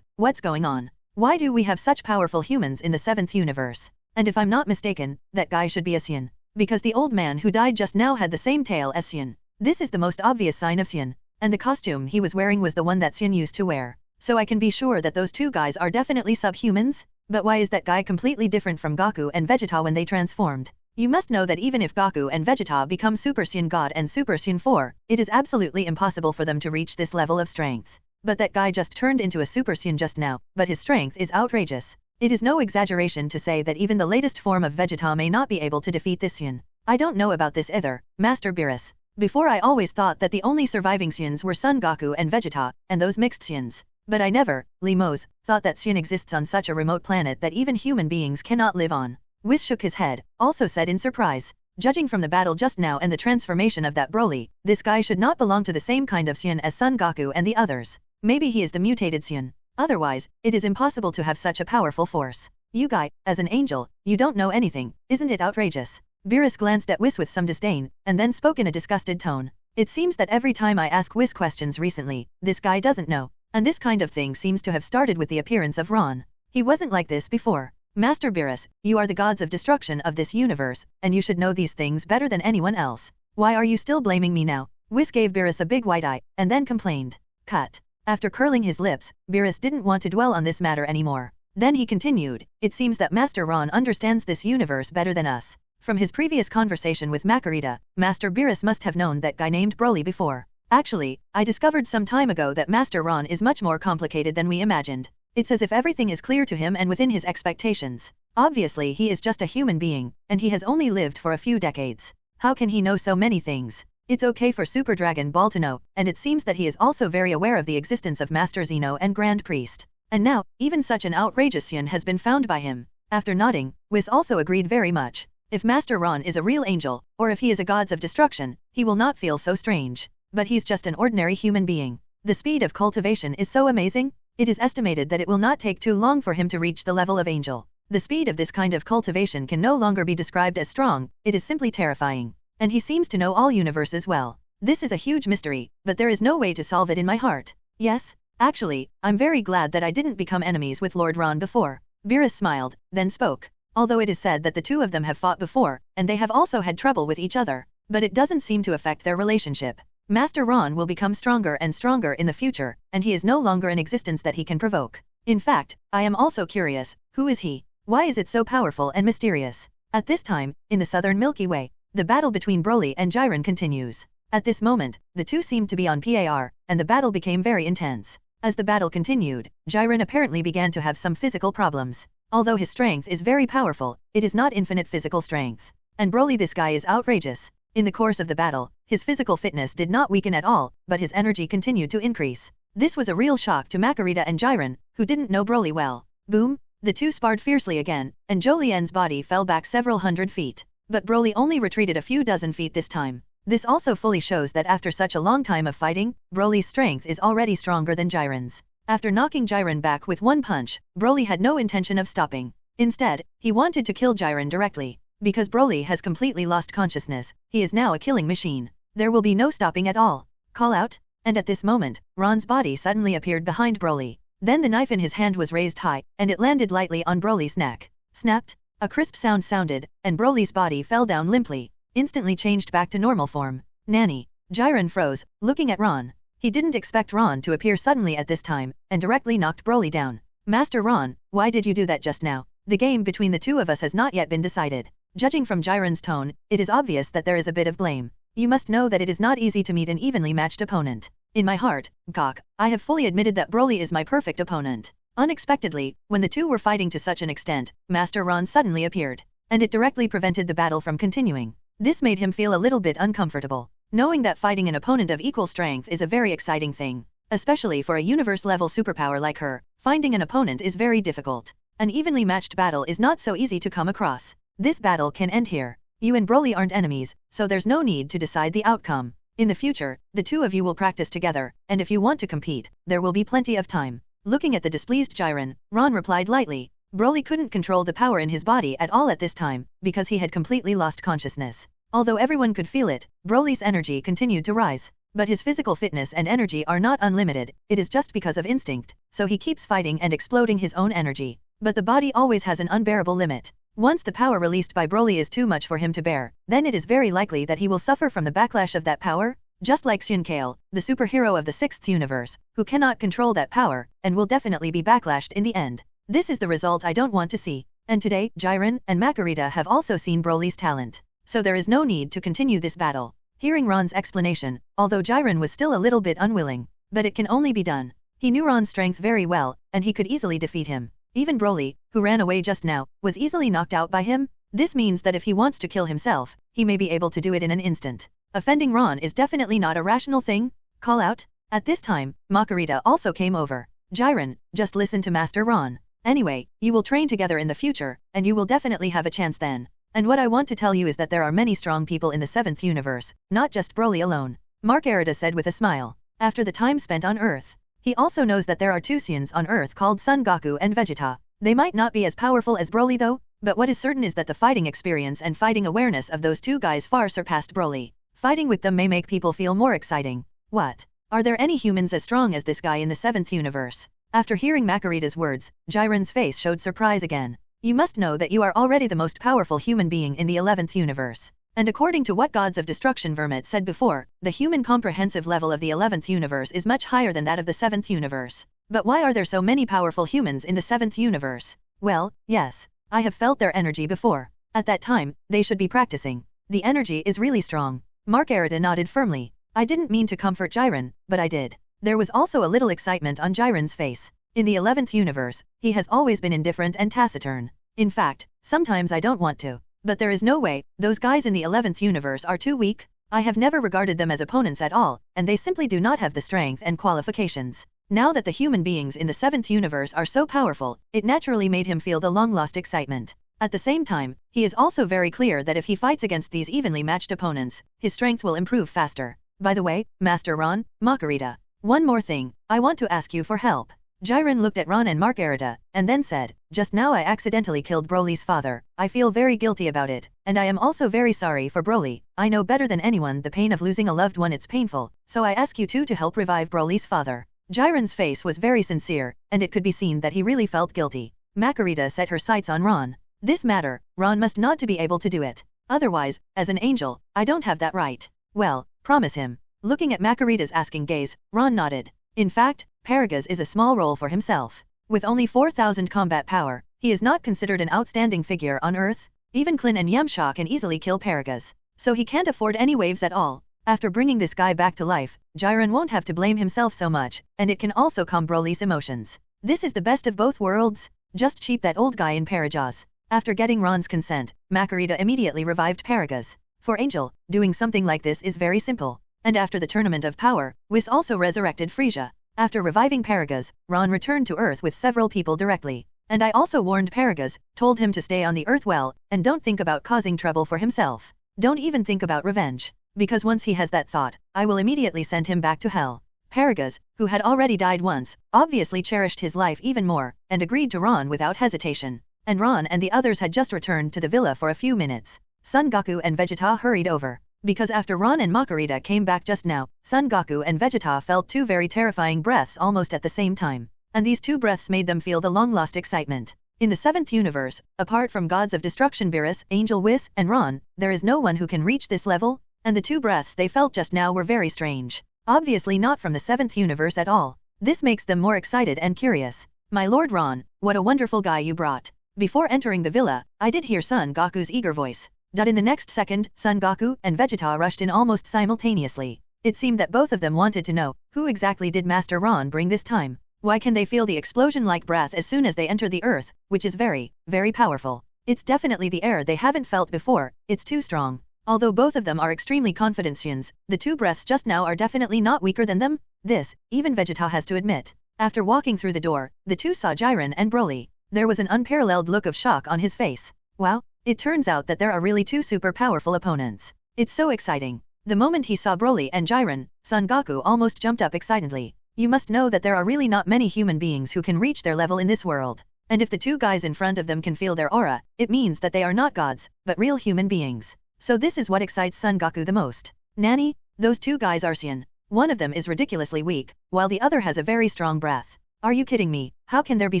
what's going on? Why do we have such powerful humans in the 7th universe? And if I'm not mistaken, that guy should be a Saiyan. Because the old man who died just now had the same tail as Saiyan. This is the most obvious sign of Saiyan. And the costume he was wearing was the one that Saiyan used to wear. So I can be sure that those two guys are definitely subhumans? But why is that guy completely different from Goku and Vegeta when they transformed? You must know that even if Goku and Vegeta become Super Saiyan God and Super Saiyan 4, it is absolutely impossible for them to reach this level of strength. But that guy just turned into a Super Saiyan just now, but his strength is outrageous. It is no exaggeration to say that even the latest form of Vegeta may not be able to defeat this Saiyan. I don't know about this either, Master Beerus. Before I always thought that the only surviving Saiyans were Son Goku and Vegeta, and those mixed Saiyans. But I never, Limos, thought that Saiyan exists on such a remote planet that even human beings cannot live on. Whis shook his head, also said in surprise. Judging from the battle just now and the transformation of that Broly, this guy should not belong to the same kind of Saiyan as Son Goku and the others. Maybe he is the mutated Saiyan. Otherwise, it is impossible to have such a powerful force. You guy, as an angel, you don't know anything, isn't it outrageous? Beerus glanced at Whis with some disdain, and then spoke in a disgusted tone. It seems that every time I ask Whis questions recently, this guy doesn't know. And this kind of thing seems to have started with the appearance of Ron. He wasn't like this before. Master Beerus, you are the gods of destruction of this universe, and you should know these things better than anyone else. Why are you still blaming me now? Whis gave Beerus a big white eye, and then complained. Cut. After curling his lips, Beerus didn't want to dwell on this matter anymore. Then he continued, it seems that Master Ron understands this universe better than us. From his previous conversation with Marcarita, Master Beerus must have known that guy named Broly before. Actually, I discovered some time ago that Master Ron is much more complicated than we imagined. It's as if everything is clear to him and within his expectations. Obviously he is just a human being, and he has only lived for a few decades. How can he know so many things? It's okay for Super Dragon Ball to know, and it seems that he is also very aware of the existence of Master Zeno and Grand Priest. And now, even such an outrageous Saiyan has been found by him. After nodding, Whis also agreed very much. If Master Ron is a real angel, or if he is a gods of destruction, he will not feel so strange. But he's just an ordinary human being. The speed of cultivation is so amazing. It is estimated that it will not take too long for him to reach the level of angel. The speed of this kind of cultivation can no longer be described as strong, it is simply terrifying. And he seems to know all universes well. This is a huge mystery, but there is no way to solve it in my heart. Yes, actually, I'm very glad that I didn't become enemies with Lord Ron before. Beerus smiled, then spoke. although it is said that the two of them have fought before, and they have also had trouble with each other, but it doesn't seem to affect their relationship. Master Ron will become stronger and stronger in the future, and he is no longer an existence that he can provoke. In fact, I am also curious, who is he? Why is it so powerful and mysterious? At this time, in the southern Milky Way, the battle between Broly and Jiren continues. At this moment, the two seemed to be on par, and the battle became very intense. As the battle continued, Jiren apparently began to have some physical problems. Although his strength is very powerful, it is not infinite physical strength. And Broly, this guy is outrageous. In the course of the battle, his physical fitness did not weaken at all, but his energy continued to increase. This was a real shock to Marcarita and Jiren, who didn't know Broly well. Boom! The two sparred fiercely again, and Jolien's body fell back several hundred feet. But Broly only retreated a few dozen feet this time. This also fully shows that after such a long time of fighting, Broly's strength is already stronger than Jiren's. After knocking Jiren back with one punch, Broly had no intention of stopping. Instead, he wanted to kill Jiren directly. Because Broly has completely lost consciousness, he is now a killing machine. There will be no stopping at all. Call out? And at this moment, Ron's body suddenly appeared behind Broly. Then the knife in his hand was raised high, and it landed lightly on Broly's neck. Snapped. A crisp sound sounded, and Broly's body fell down limply, instantly changed back to normal form. Nanny. Jiren froze, looking at Ron. He didn't expect Ron to appear suddenly at this time, and directly knocked Broly down. Master Ron, why did you do that just now? The game between the two of us has not yet been decided. Judging from Jiren's tone, it is obvious that there is a bit of blame. You must know that it is not easy to meet an evenly matched opponent. In my heart, Gok, I have fully admitted that Broly is my perfect opponent. Unexpectedly, when the two were fighting to such an extent, Master Ron suddenly appeared, and it directly prevented the battle from continuing. This made him feel a little bit uncomfortable, knowing that fighting an opponent of equal strength is a very exciting thing. Especially for a universe-level superpower like her, finding an opponent is very difficult. An evenly matched battle is not so easy to come across. This battle can end here. You and Broly aren't enemies, so there's no need to decide the outcome. In the future, the two of you will practice together, and if you want to compete, there will be plenty of time. Looking at the displeased Jiren, Ron replied lightly. Broly couldn't control the power in his body at all at this time, because he had completely lost consciousness. Although everyone could feel it, Broly's energy continued to rise. But his physical fitness and energy are not unlimited, it is just because of instinct, so he keeps fighting and exploding his own energy. But the body always has an unbearable limit. Once the power released by Broly is too much for him to bear, then it is very likely that he will suffer from the backlash of that power, just like Kale, the superhero of the 6th universe, who cannot control that power, and will definitely be backlashed in the end. This is the result I don't want to see. And today, Jiren and Marcarita have also seen Broly's talent. So there is no need to continue this battle. Hearing Ron's explanation, although Jiren was still a little bit unwilling, but it can only be done. He knew Ron's strength very well, and he could easily defeat him. Even Broly, who ran away just now, was easily knocked out by him. This means that if he wants to kill himself, he may be able to do it in an instant. Offending Ron is definitely not a rational thing. Call out? At this time, Marcarita also came over. Jiren, just listen to Master Ron. Anyway, you will train together in the future, and you will definitely have a chance then. And what I want to tell you is that there are many strong people in the 7th universe, not just Broly alone. Marcarita said with a smile. After the time spent on Earth, he also knows that there are two Saiyans on Earth called Son Goku and Vegeta. They might not be as powerful as Broly though, but what is certain is that the fighting experience and fighting awareness of those two guys far surpassed Broly. Fighting with them may make people feel more exciting. What? Are there any humans as strong as this guy in the 7th universe? After hearing Marcarita's words, Jiren's face showed surprise again. You must know that you are already the most powerful human being in the 11th universe. And according to what Gods of Destruction Vermit said before, the human comprehensive level of the 11th universe is much higher than that of the 7th universe. But why are there so many powerful humans in the 7th universe? Well, yes. I have felt their energy before. At that time, they should be practicing. The energy is really strong. Marcarita nodded firmly. I didn't mean to comfort Jiren, but I did. There was also a little excitement on Jiren's face. In the 11th universe, he has always been indifferent and taciturn. In fact, sometimes I don't want to. But there is no way, those guys in the 11th universe are too weak. I have never regarded them as opponents at all, and they simply do not have the strength and qualifications. Now that the human beings in the 7th universe are so powerful, it naturally made him feel the long-lost excitement. At the same time, he is also very clear that if he fights against these evenly matched opponents, his strength will improve faster. By the way, Master Ron, Marcarita, one more thing, I want to ask you for help. Jiren looked at Ron and Marcarita, and then said, just now I accidentally killed Broly's father. I feel very guilty about it, and I am also very sorry for Broly. I know better than anyone the pain of losing a loved one, it's painful, so I ask you two to help revive Broly's father. Jiren's face was very sincere, and it could be seen that he really felt guilty. Marcarita set her sights on Ron. This matter, Ron must not to be able to do it. Otherwise, as an angel, I don't have that right. Well, promise him. Looking at Marcarita's asking gaze, Ron nodded. In fact, Paragus is a small role for himself. With only 4,000 combat power, he is not considered an outstanding figure on Earth. Even Klin and Yamcha can easily kill Paragus. So he can't afford any waves at all. After bringing this guy back to life, Jiren won't have to blame himself so much, and it can also calm Broly's emotions. This is the best of both worlds. Just cheap that old guy in Parajaws. After getting Ron's consent, Marcarita immediately revived Paragus. For Angel, doing something like this is very simple. And after the Tournament of Power, Whis also resurrected Frieza. After reviving Paragus, Ron returned to Earth with several people directly. And I also warned Paragus, told him to stay on the Earth well, and don't think about causing trouble for himself. Don't even think about revenge. Because once he has that thought, I will immediately send him back to hell. Paragus, who had already died once, obviously cherished his life even more, and agreed to Ron without hesitation. And Ron and the others had just returned to the villa for a few minutes. Son Goku and Vegeta hurried over. Because after Ron and Marcarita came back just now, Son Goku and Vegeta felt two very terrifying breaths almost at the same time. And these two breaths made them feel the long-lost excitement. In the 7th universe, apart from gods of destruction Beerus, Angel Whis, and Ron, there is no one who can reach this level, and the two breaths they felt just now were very strange. Obviously not from the 7th universe at all. This makes them more excited and curious. My lord Ron, what a wonderful guy you brought. Before entering the villa, I did hear Son Goku's eager voice. In the next second, Son Goku and Vegeta rushed in almost simultaneously. It seemed that both of them wanted to know, who exactly did Master Ron bring this time? Why can they feel the explosion-like breath as soon as they enter the earth, which is very, very powerful? It's definitely the air they haven't felt before, it's too strong. Although both of them are extremely confident Saiyans, the two breaths just now are definitely not weaker than them. This, even Vegeta has to admit. After walking through the door, the two saw Jiren and Broly. There was an unparalleled look of shock on his face. Wow, it turns out that there are really two super powerful opponents. It's so exciting. The moment he saw Broly and Jiren, Son Goku almost jumped up excitedly. You must know that there are really not many human beings who can reach their level in this world. And if the two guys in front of them can feel their aura, it means that they are not gods, but real human beings. So this is what excites Son Goku the most. Nanny, those two guys are Saiyan. One of them is ridiculously weak, while the other has a very strong breath. Are you kidding me? How can there be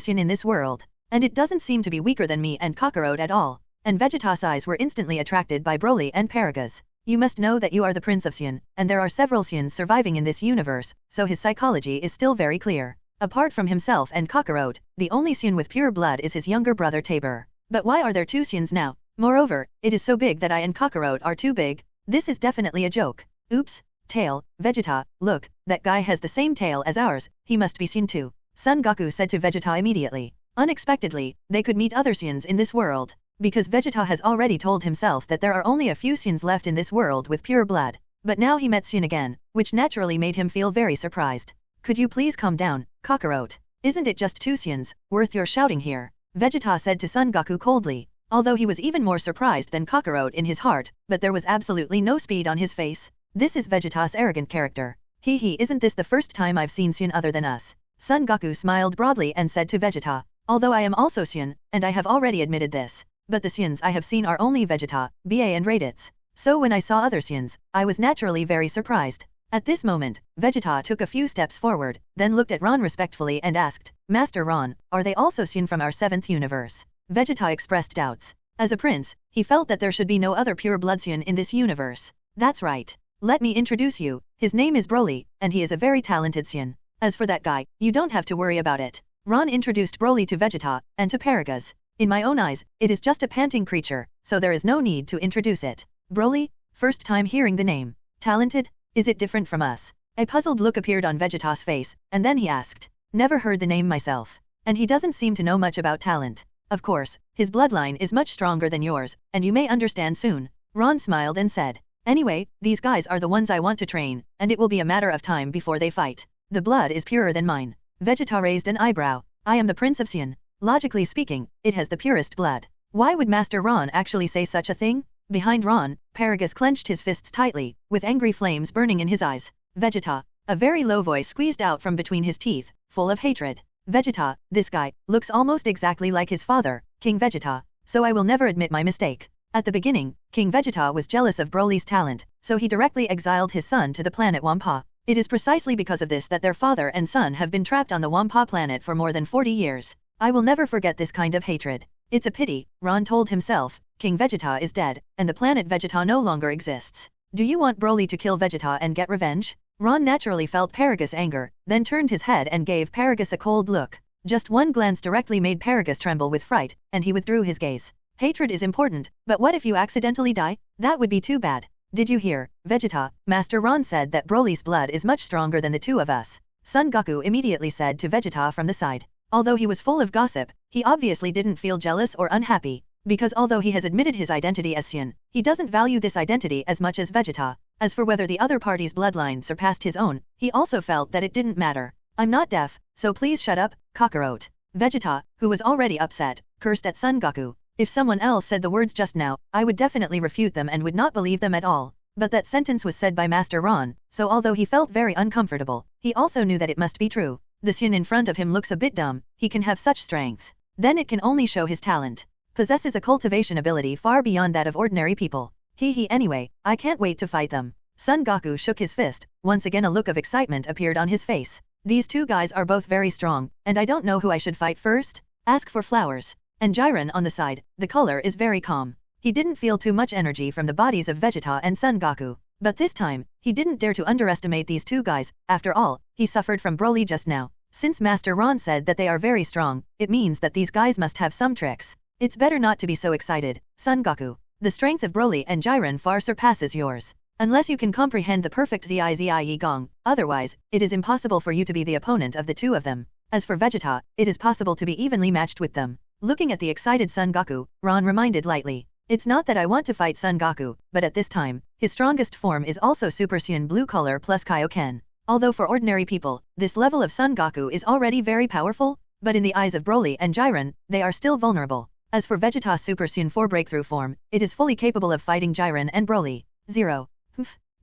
Saiyan in this world? And it doesn't seem to be weaker than me and Kakarot at all. And Vegeta's eyes were instantly attracted by Broly and Paragus. You must know that you are the Prince of Saiyan, and there are several Saiyans surviving in this universe, so his psychology is still very clear. Apart from himself and Kakarot, the only Saiyan with pure blood is his younger brother Tabor. But why are there two Saiyans now? Moreover, it is so big that I and Kakarot are too big. This is definitely a joke. Oops. Tail, Vegeta, look, that guy has the same tail as ours, he must be Saiyan too. Son Goku said to Vegeta immediately. Unexpectedly, they could meet other Saiyans in this world. Because Vegeta has already told himself that there are only a few Saiyans left in this world with pure blood. But now he met Saiyan again, which naturally made him feel very surprised. Could you please calm down, Kakarot? Isn't it just two Saiyans, worth your shouting here? Vegeta said to Son Goku coldly. Although he was even more surprised than Kakarot in his heart, but there was absolutely no speed on his face. This is Vegeta's arrogant character. Isn't this the first time I've seen Saiyan other than us? Son Goku smiled broadly and said to Vegeta. Although I am also Saiyan, and I have already admitted this. But the Saiyans I have seen are only Vegeta, Ba and Raditz. So when I saw other Saiyans, I was naturally very surprised. At this moment, Vegeta took a few steps forward, then looked at Ron respectfully and asked, Master Ron, are they also Saiyan from our 7th universe? Vegeta expressed doubts. As a prince, he felt that there should be no other pure blood Saiyan in this universe. That's right. Let me introduce you, his name is Broly, and he is a very talented Saiyan. As for that guy, you don't have to worry about it. Ron introduced Broly to Vegeta, and to Paragus. In my own eyes, it is just a panting creature, so there is no need to introduce it. Broly? First time hearing the name. Talented? Is it different from us? A puzzled look appeared on Vegeta's face, and then he asked. Never heard the name myself. And he doesn't seem to know much about talent. Of course, his bloodline is much stronger than yours, and you may understand soon. Ron smiled and said. Anyway, these guys are the ones I want to train, and it will be a matter of time before they fight. The blood is purer than mine. Vegeta raised an eyebrow. I am the Prince of Saiyan. Logically speaking, it has the purest blood. Why would Master Ron actually say such a thing? Behind Ron, Paragus clenched his fists tightly, with angry flames burning in his eyes. Vegeta. A very low voice squeezed out from between his teeth, full of hatred. Vegeta, this guy, looks almost exactly like his father, King Vegeta, so I will never admit my mistake. At the beginning, King Vegeta was jealous of Broly's talent, so he directly exiled his son to the planet Wampa. It is precisely because of this that their father and son have been trapped on the Wampa planet for more than 40 years. I will never forget this kind of hatred. It's a pity, Ron told himself. King Vegeta is dead, and the planet Vegeta no longer exists. Do you want Broly to kill Vegeta and get revenge? Ron naturally felt Paragus' anger, then turned his head and gave Paragus a cold look. Just one glance directly made Paragus tremble with fright, and he withdrew his gaze. Hatred is important, but what if you accidentally die? That would be too bad. Did you hear, Vegeta? Master Ron said that Broly's blood is much stronger than the two of us. Son Goku immediately said to Vegeta from the side. Although he was full of gossip, he obviously didn't feel jealous or unhappy, because although he has admitted his identity as Saiyan, he doesn't value this identity as much as Vegeta. As for whether the other party's bloodline surpassed his own, he also felt that it didn't matter. I'm not deaf, so please shut up, Kakarot. Vegeta, who was already upset, cursed at Son Goku. If someone else said the words just now, I would definitely refute them and would not believe them at all. But that sentence was said by Master Ron, so although he felt very uncomfortable, he also knew that it must be true. The Saiyan in front of him looks a bit dumb, he can have such strength. Then it can only show his talent. Possesses a cultivation ability far beyond that of ordinary people. Anyway, I can't wait to fight them. Son Goku shook his fist, once again a look of excitement appeared on his face. These two guys are both very strong, and I don't know who I should fight first. Ask for flowers. And Jiren on the side, the color is very calm. He didn't feel too much energy from the bodies of Vegeta and Son Goku. But this time, he didn't dare to underestimate these two guys. After all, he suffered from Broly just now. Since Master Ron said that they are very strong, it means that these guys must have some tricks. It's better not to be so excited, Son Goku. The strength of Broly and Jiren far surpasses yours. Unless you can comprehend the perfect Zii Gong, otherwise, it is impossible for you to be the opponent of the two of them. As for Vegeta, it is possible to be evenly matched with them. Looking at the excited Son Goku, Ron reminded lightly. It's not that I want to fight Son Goku, but at this time, his strongest form is also Super Saiyan Blue color plus Kaioken. Although for ordinary people, this level of Son Goku is already very powerful, but in the eyes of Broly and Jiren, they are still vulnerable. As for Vegeta's Super Saiyan 4 breakthrough form, it is fully capable of fighting Jiren and Broly. 0.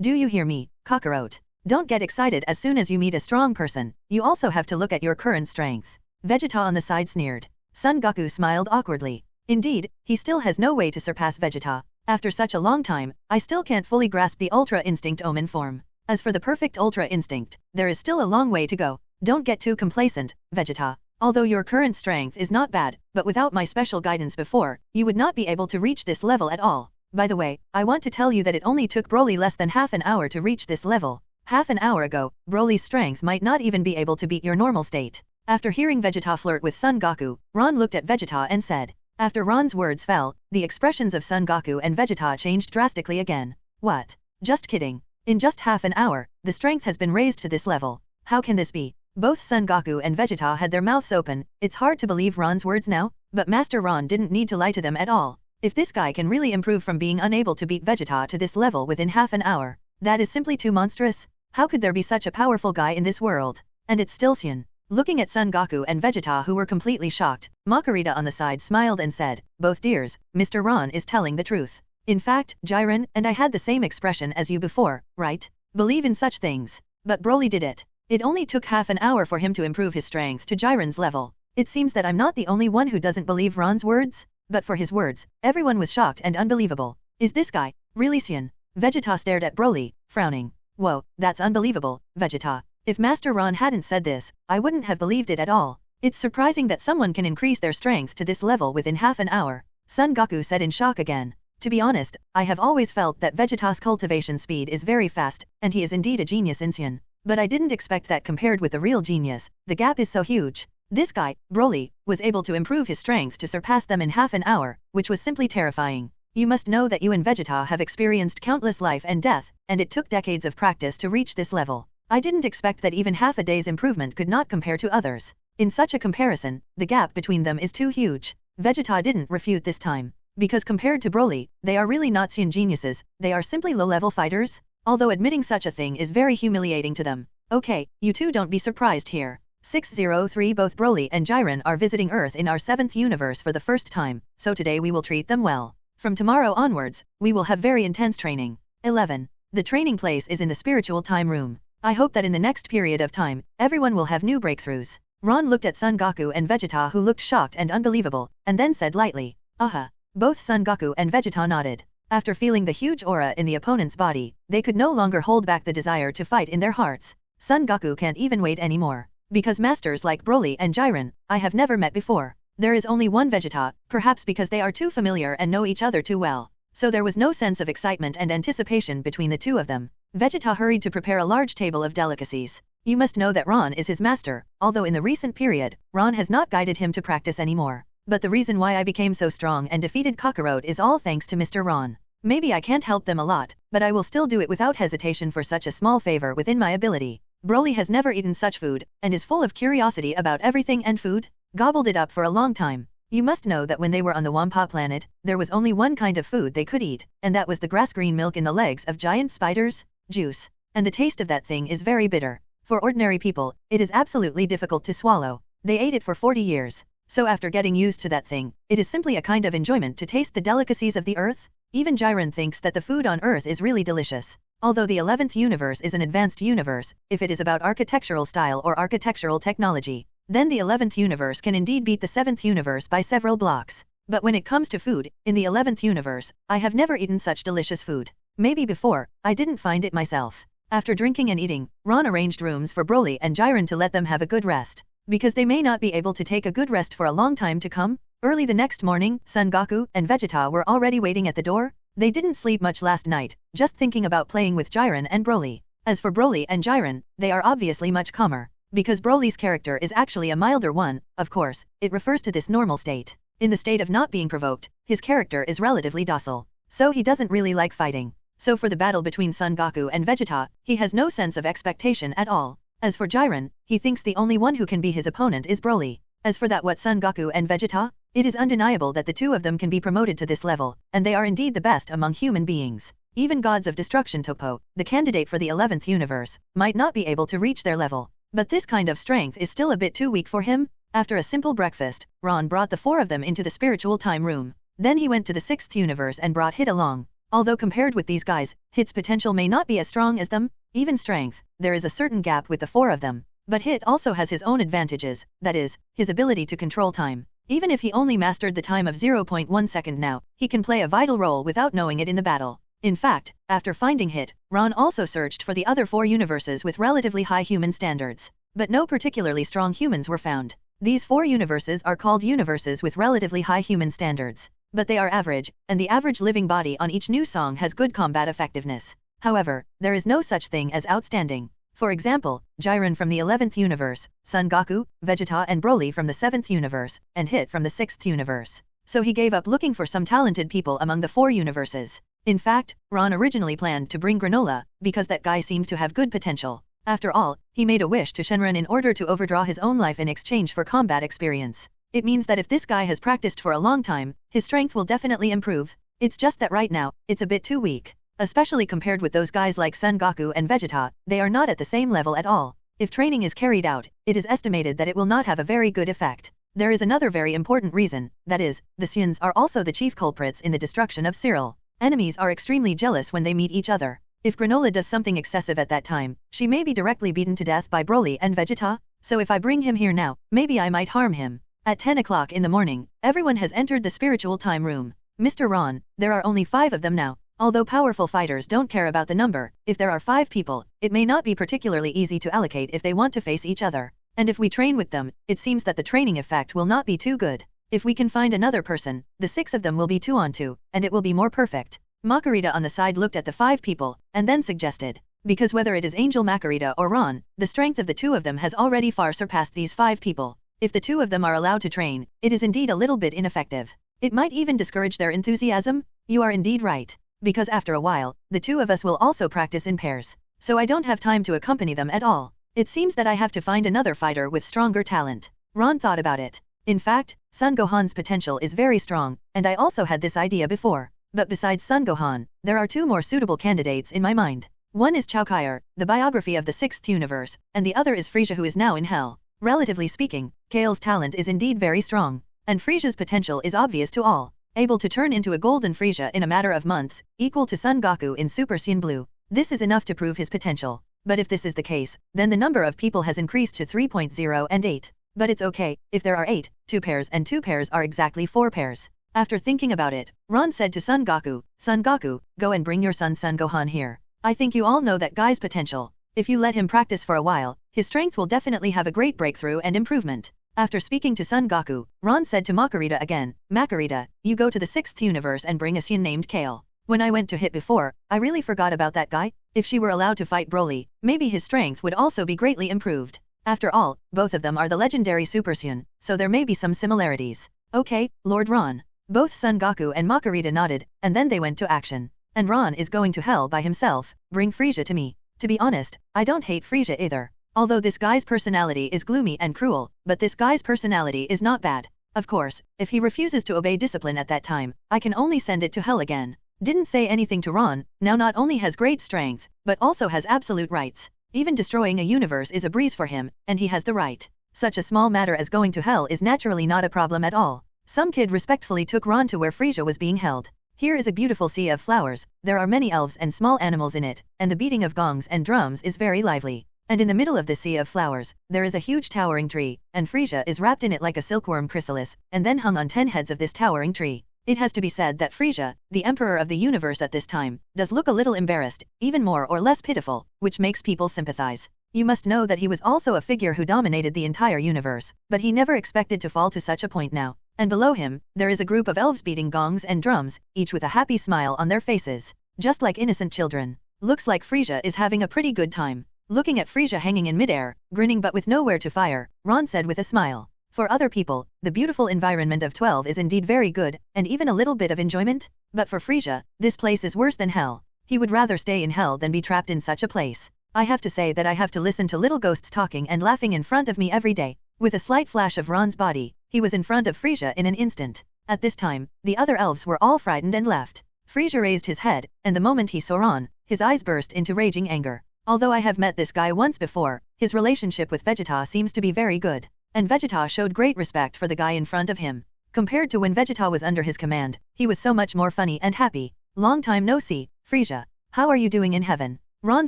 Do you hear me, Kakarot? Don't get excited as soon as you meet a strong person. You also have to look at your current strength. Vegeta on the side sneered. Son Goku smiled awkwardly. Indeed, he still has no way to surpass Vegeta. After such a long time, I still can't fully grasp the Ultra Instinct Omen form. As for the perfect Ultra Instinct, there is still a long way to go. Don't get too complacent, Vegeta. Although your current strength is not bad, but without my special guidance before, you would not be able to reach this level at all. By the way, I want to tell you that it only took Broly less than half an hour to reach this level. Half an hour ago, Broly's strength might not even be able to beat your normal state. After hearing Vegeta flirt with Son Goku, Ron looked at Vegeta and said. After Ron's words fell, the expressions of Son Goku and Vegeta changed drastically again. What? Just kidding. In just half an hour, the strength has been raised to this level. How can this be? Both Son Goku and Vegeta had their mouths open. It's hard to believe Ron's words now, but Master Ron didn't need to lie to them at all. If this guy can really improve from being unable to beat Vegeta to this level within half an hour, that is simply too monstrous. How could there be such a powerful guy in this world? And it's still Saiyan. Looking at Son Goku and Vegeta who were completely shocked, Marcarita on the side smiled and said, both dears, Mr. Ron is telling the truth. In fact, Jiren and I had the same expression as you before, right? Believe in such things. But Broly did it. It only took half an hour for him to improve his strength to Jiren's level. It seems that I'm not the only one who doesn't believe Ron's words. But for his words, everyone was shocked and unbelievable. Is this guy really Saiyan? Vegeta stared at Broly, frowning. Whoa, that's unbelievable, Vegeta. If Master Ron hadn't said this, I wouldn't have believed it at all. It's surprising that someone can increase their strength to this level within half an hour. Son Goku said in shock again. To be honest, I have always felt that Vegeta's cultivation speed is very fast, and he is indeed a genius in Saiyan. But I didn't expect that compared with the real genius, the gap is so huge. This guy, Broly, was able to improve his strength to surpass them in half an hour, which was simply terrifying. You must know that you and Vegeta have experienced countless life and death, and it took decades of practice to reach this level. I didn't expect that even half a day's improvement could not compare to others. In such a comparison, the gap between them is too huge. Vegeta didn't refute this time. Because compared to Broly, they are really not Saiyan geniuses, they are simply low-level fighters. Although admitting such a thing is very humiliating to them. Okay, you two don't be surprised here. 603 Both Broly and Jiren are visiting Earth in our 7th universe for the first time, so today we will treat them well. From tomorrow onwards, we will have very intense training. 11. The training place is in the spiritual time room. I hope that in the next period of time, everyone will have new breakthroughs. Ron looked at Son Goku and Vegeta who looked shocked and unbelievable, and then said lightly, aha. Both Son Goku and Vegeta nodded. After feeling the huge aura in the opponent's body, they could no longer hold back the desire to fight in their hearts. Son Goku can't even wait anymore. Because masters like Broly and Jiren, I have never met before. There is only one Vegeta, perhaps because they are too familiar and know each other too well. So there was no sense of excitement and anticipation between the two of them. Vegeta hurried to prepare a large table of delicacies. You must know that Ron is his master, although in the recent period, Ron has not guided him to practice anymore. But the reason why I became so strong and defeated Kakarot is all thanks to Mr. Ron. Maybe I can't help them a lot, but I will still do it without hesitation for such a small favor within my ability. Broly has never eaten such food, and is full of curiosity about everything and food. Gobbled it up for a long time. You must know that when they were on the Wampa planet, there was only one kind of food they could eat, and that was the grass-green milk in the legs of giant spiders, juice. And the taste of that thing is very bitter. For ordinary people, it is absolutely difficult to swallow. They ate it for 40 years. So after getting used to that thing, it is simply a kind of enjoyment to taste the delicacies of the earth. Even Jiren thinks that the food on earth is really delicious. Although the 11th universe is an advanced universe, if it is about architectural style or architectural technology, then the 11th universe can indeed beat the 7th universe by several blocks. But when it comes to food, in the 11th universe, I have never eaten such delicious food. Maybe before, I didn't find it myself. After drinking and eating, Ron arranged rooms for Broly and Jiren to let them have a good rest. Because they may not be able to take a good rest for a long time to come. Early the next morning, Son Goku and Vegeta were already waiting at the door. They didn't sleep much last night, just thinking about playing with Jiren and Broly. As for Broly and Jiren, they are obviously much calmer. Because Broly's character is actually a milder one, of course, it refers to this normal state. In the state of not being provoked, his character is relatively docile. So he doesn't really like fighting. So for the battle between Son Goku and Vegeta, he has no sense of expectation at all. As for Jiren, he thinks the only one who can be his opponent is Broly. As for that what Son Goku and Vegeta, it is undeniable that the two of them can be promoted to this level, and they are indeed the best among human beings. Even gods of destruction Toppo, the candidate for the 11th universe, might not be able to reach their level. But this kind of strength is still a bit too weak for him. After a simple breakfast, Ron brought the four of them into the spiritual time room. Then he went to the 6th universe and brought Hit along. Although compared with these guys, Hit's potential may not be as strong as them. Even strength, there is a certain gap with the four of them. But Hit also has his own advantages, that is, his ability to control time. Even if he only mastered the time of 0.1 second now, he can play a vital role without knowing it in the battle. In fact, after finding Hit, Ron also searched for the other four universes with relatively high human standards. But no particularly strong humans were found. These four universes are called universes with relatively high human standards. But they are average, and the average living body on each new song has good combat effectiveness. However, there is no such thing as outstanding. For example, Jiren from the 11th universe, Son Goku, Vegeta and Broly from the 7th universe, and Hit from the 6th universe. So he gave up looking for some talented people among the four universes. In fact, Ron originally planned to bring Granola, because that guy seemed to have good potential. After all, he made a wish to Shenron in order to overdraw his own life in exchange for combat experience. It means that if this guy has practiced for a long time, his strength will definitely improve. It's just that right now, it's a bit too weak. Especially compared with those guys like Son Goku and Vegeta, they are not at the same level at all. If training is carried out, it is estimated that it will not have a very good effect. There is another very important reason, that is, the Saiyans are also the chief culprits in the destruction of Cyril. Enemies are extremely jealous when they meet each other. If Granola does something excessive at that time, she may be directly beaten to death by Broly and Vegeta, so if I bring him here now, maybe I might harm him. At 10 o'clock in the morning, everyone has entered the spiritual time room. Mr. Ron, there are only 5 of them now. Although powerful fighters don't care about the number, if there are 5 people, it may not be particularly easy to allocate if they want to face each other. And if we train with them, it seems that the training effect will not be too good. If we can find another person, the 6 of them will be 2 on 2, and it will be more perfect. Marcarita on the side looked at the 5 people, and then suggested. Because whether it is Angel Marcarita or Ron, the strength of the 2 of them has already far surpassed these 5 people. If the 2 of them are allowed to train, it is indeed a little bit ineffective. It might even discourage their enthusiasm. You are indeed right. Because after a while, the 2 of us will also practice in pairs. So I don't have time to accompany them at all. It seems that I have to find another fighter with stronger talent. Ron thought about it. In fact, Son Gohan's potential is very strong, and I also had this idea before. But besides Son Gohan, there are 2 more suitable candidates in my mind. One is Chowkaier, the biography of the 6th universe, and the other is Frieza who is now in hell. Relatively speaking, Kale's talent is indeed very strong, and Frieza's potential is obvious to all. Able to turn into a golden Frieza in a matter of months, equal to Son Goku in Super Saiyan Blue. This is enough to prove his potential. But if this is the case, then the number of people has increased to 3.0 and 8. But it's okay, if there are 8, 2 pairs and 2 pairs are exactly 4 pairs. After thinking about it, Ron said to Son Goku, go and bring your son Son Gohan here. I think you all know that guy's potential. If you let him practice for a while, his strength will definitely have a great breakthrough and improvement. After speaking to Son Goku, Ron said to Marcarita again, Marcarita, you go to the 6th universe and bring a Saiyan named Kale. When I went to hit before, I really forgot about that guy. If she were allowed to fight Broly, maybe his strength would also be greatly improved. After all, both of them are the legendary Super Saiyan, so there may be some similarities. Okay, Lord Ron. Both Son Goku and Marcarita nodded, and then they went to action. And Ron is going to hell by himself. Bring Frieza to me. To be honest, I don't hate Frieza either. Although this guy's personality is gloomy and cruel, but this guy's personality is not bad. Of course, if he refuses to obey discipline at that time, I can only send it to hell again. Didn't say anything to Ron, now not only has great strength, but also has absolute rights. Even destroying a universe is a breeze for him, and he has the right. Such a small matter as going to hell is naturally not a problem at all. Some kid respectfully took Ron to where Frieza was being held. Here is a beautiful sea of flowers, there are many elves and small animals in it, and the beating of gongs and drums is very lively. And in the middle of this sea of flowers, there is a huge towering tree, and Frieza is wrapped in it like a silkworm chrysalis, and then hung on 10 heads of this towering tree. It has to be said that Frieza, the emperor of the universe at this time, does look a little embarrassed, even more or less pitiful, which makes people sympathize. You must know that he was also a figure who dominated the entire universe, but he never expected to fall to such a point now. And below him, there is a group of elves beating gongs and drums, each with a happy smile on their faces. Just like innocent children. Looks like Frieza is having a pretty good time. Looking at Frieza hanging in midair, grinning but with nowhere to fire, Ron said with a smile. For other people, the beautiful environment of 12 is indeed very good, and even a little bit of enjoyment. But for Frieza, this place is worse than hell. He would rather stay in hell than be trapped in such a place. I have to say that I have to listen to little ghosts talking and laughing in front of me every day. With a slight flash of Ron's body, he was in front of Frieza in an instant. At this time, the other elves were all frightened and left. Frieza raised his head, and the moment he saw Ron, his eyes burst into raging anger. Although I have met this guy once before, his relationship with Vegeta seems to be very good. And Vegeta showed great respect for the guy in front of him. Compared to when Vegeta was under his command, he was so much more funny and happy. Long time no see, Frieza. How are you doing in heaven? Ron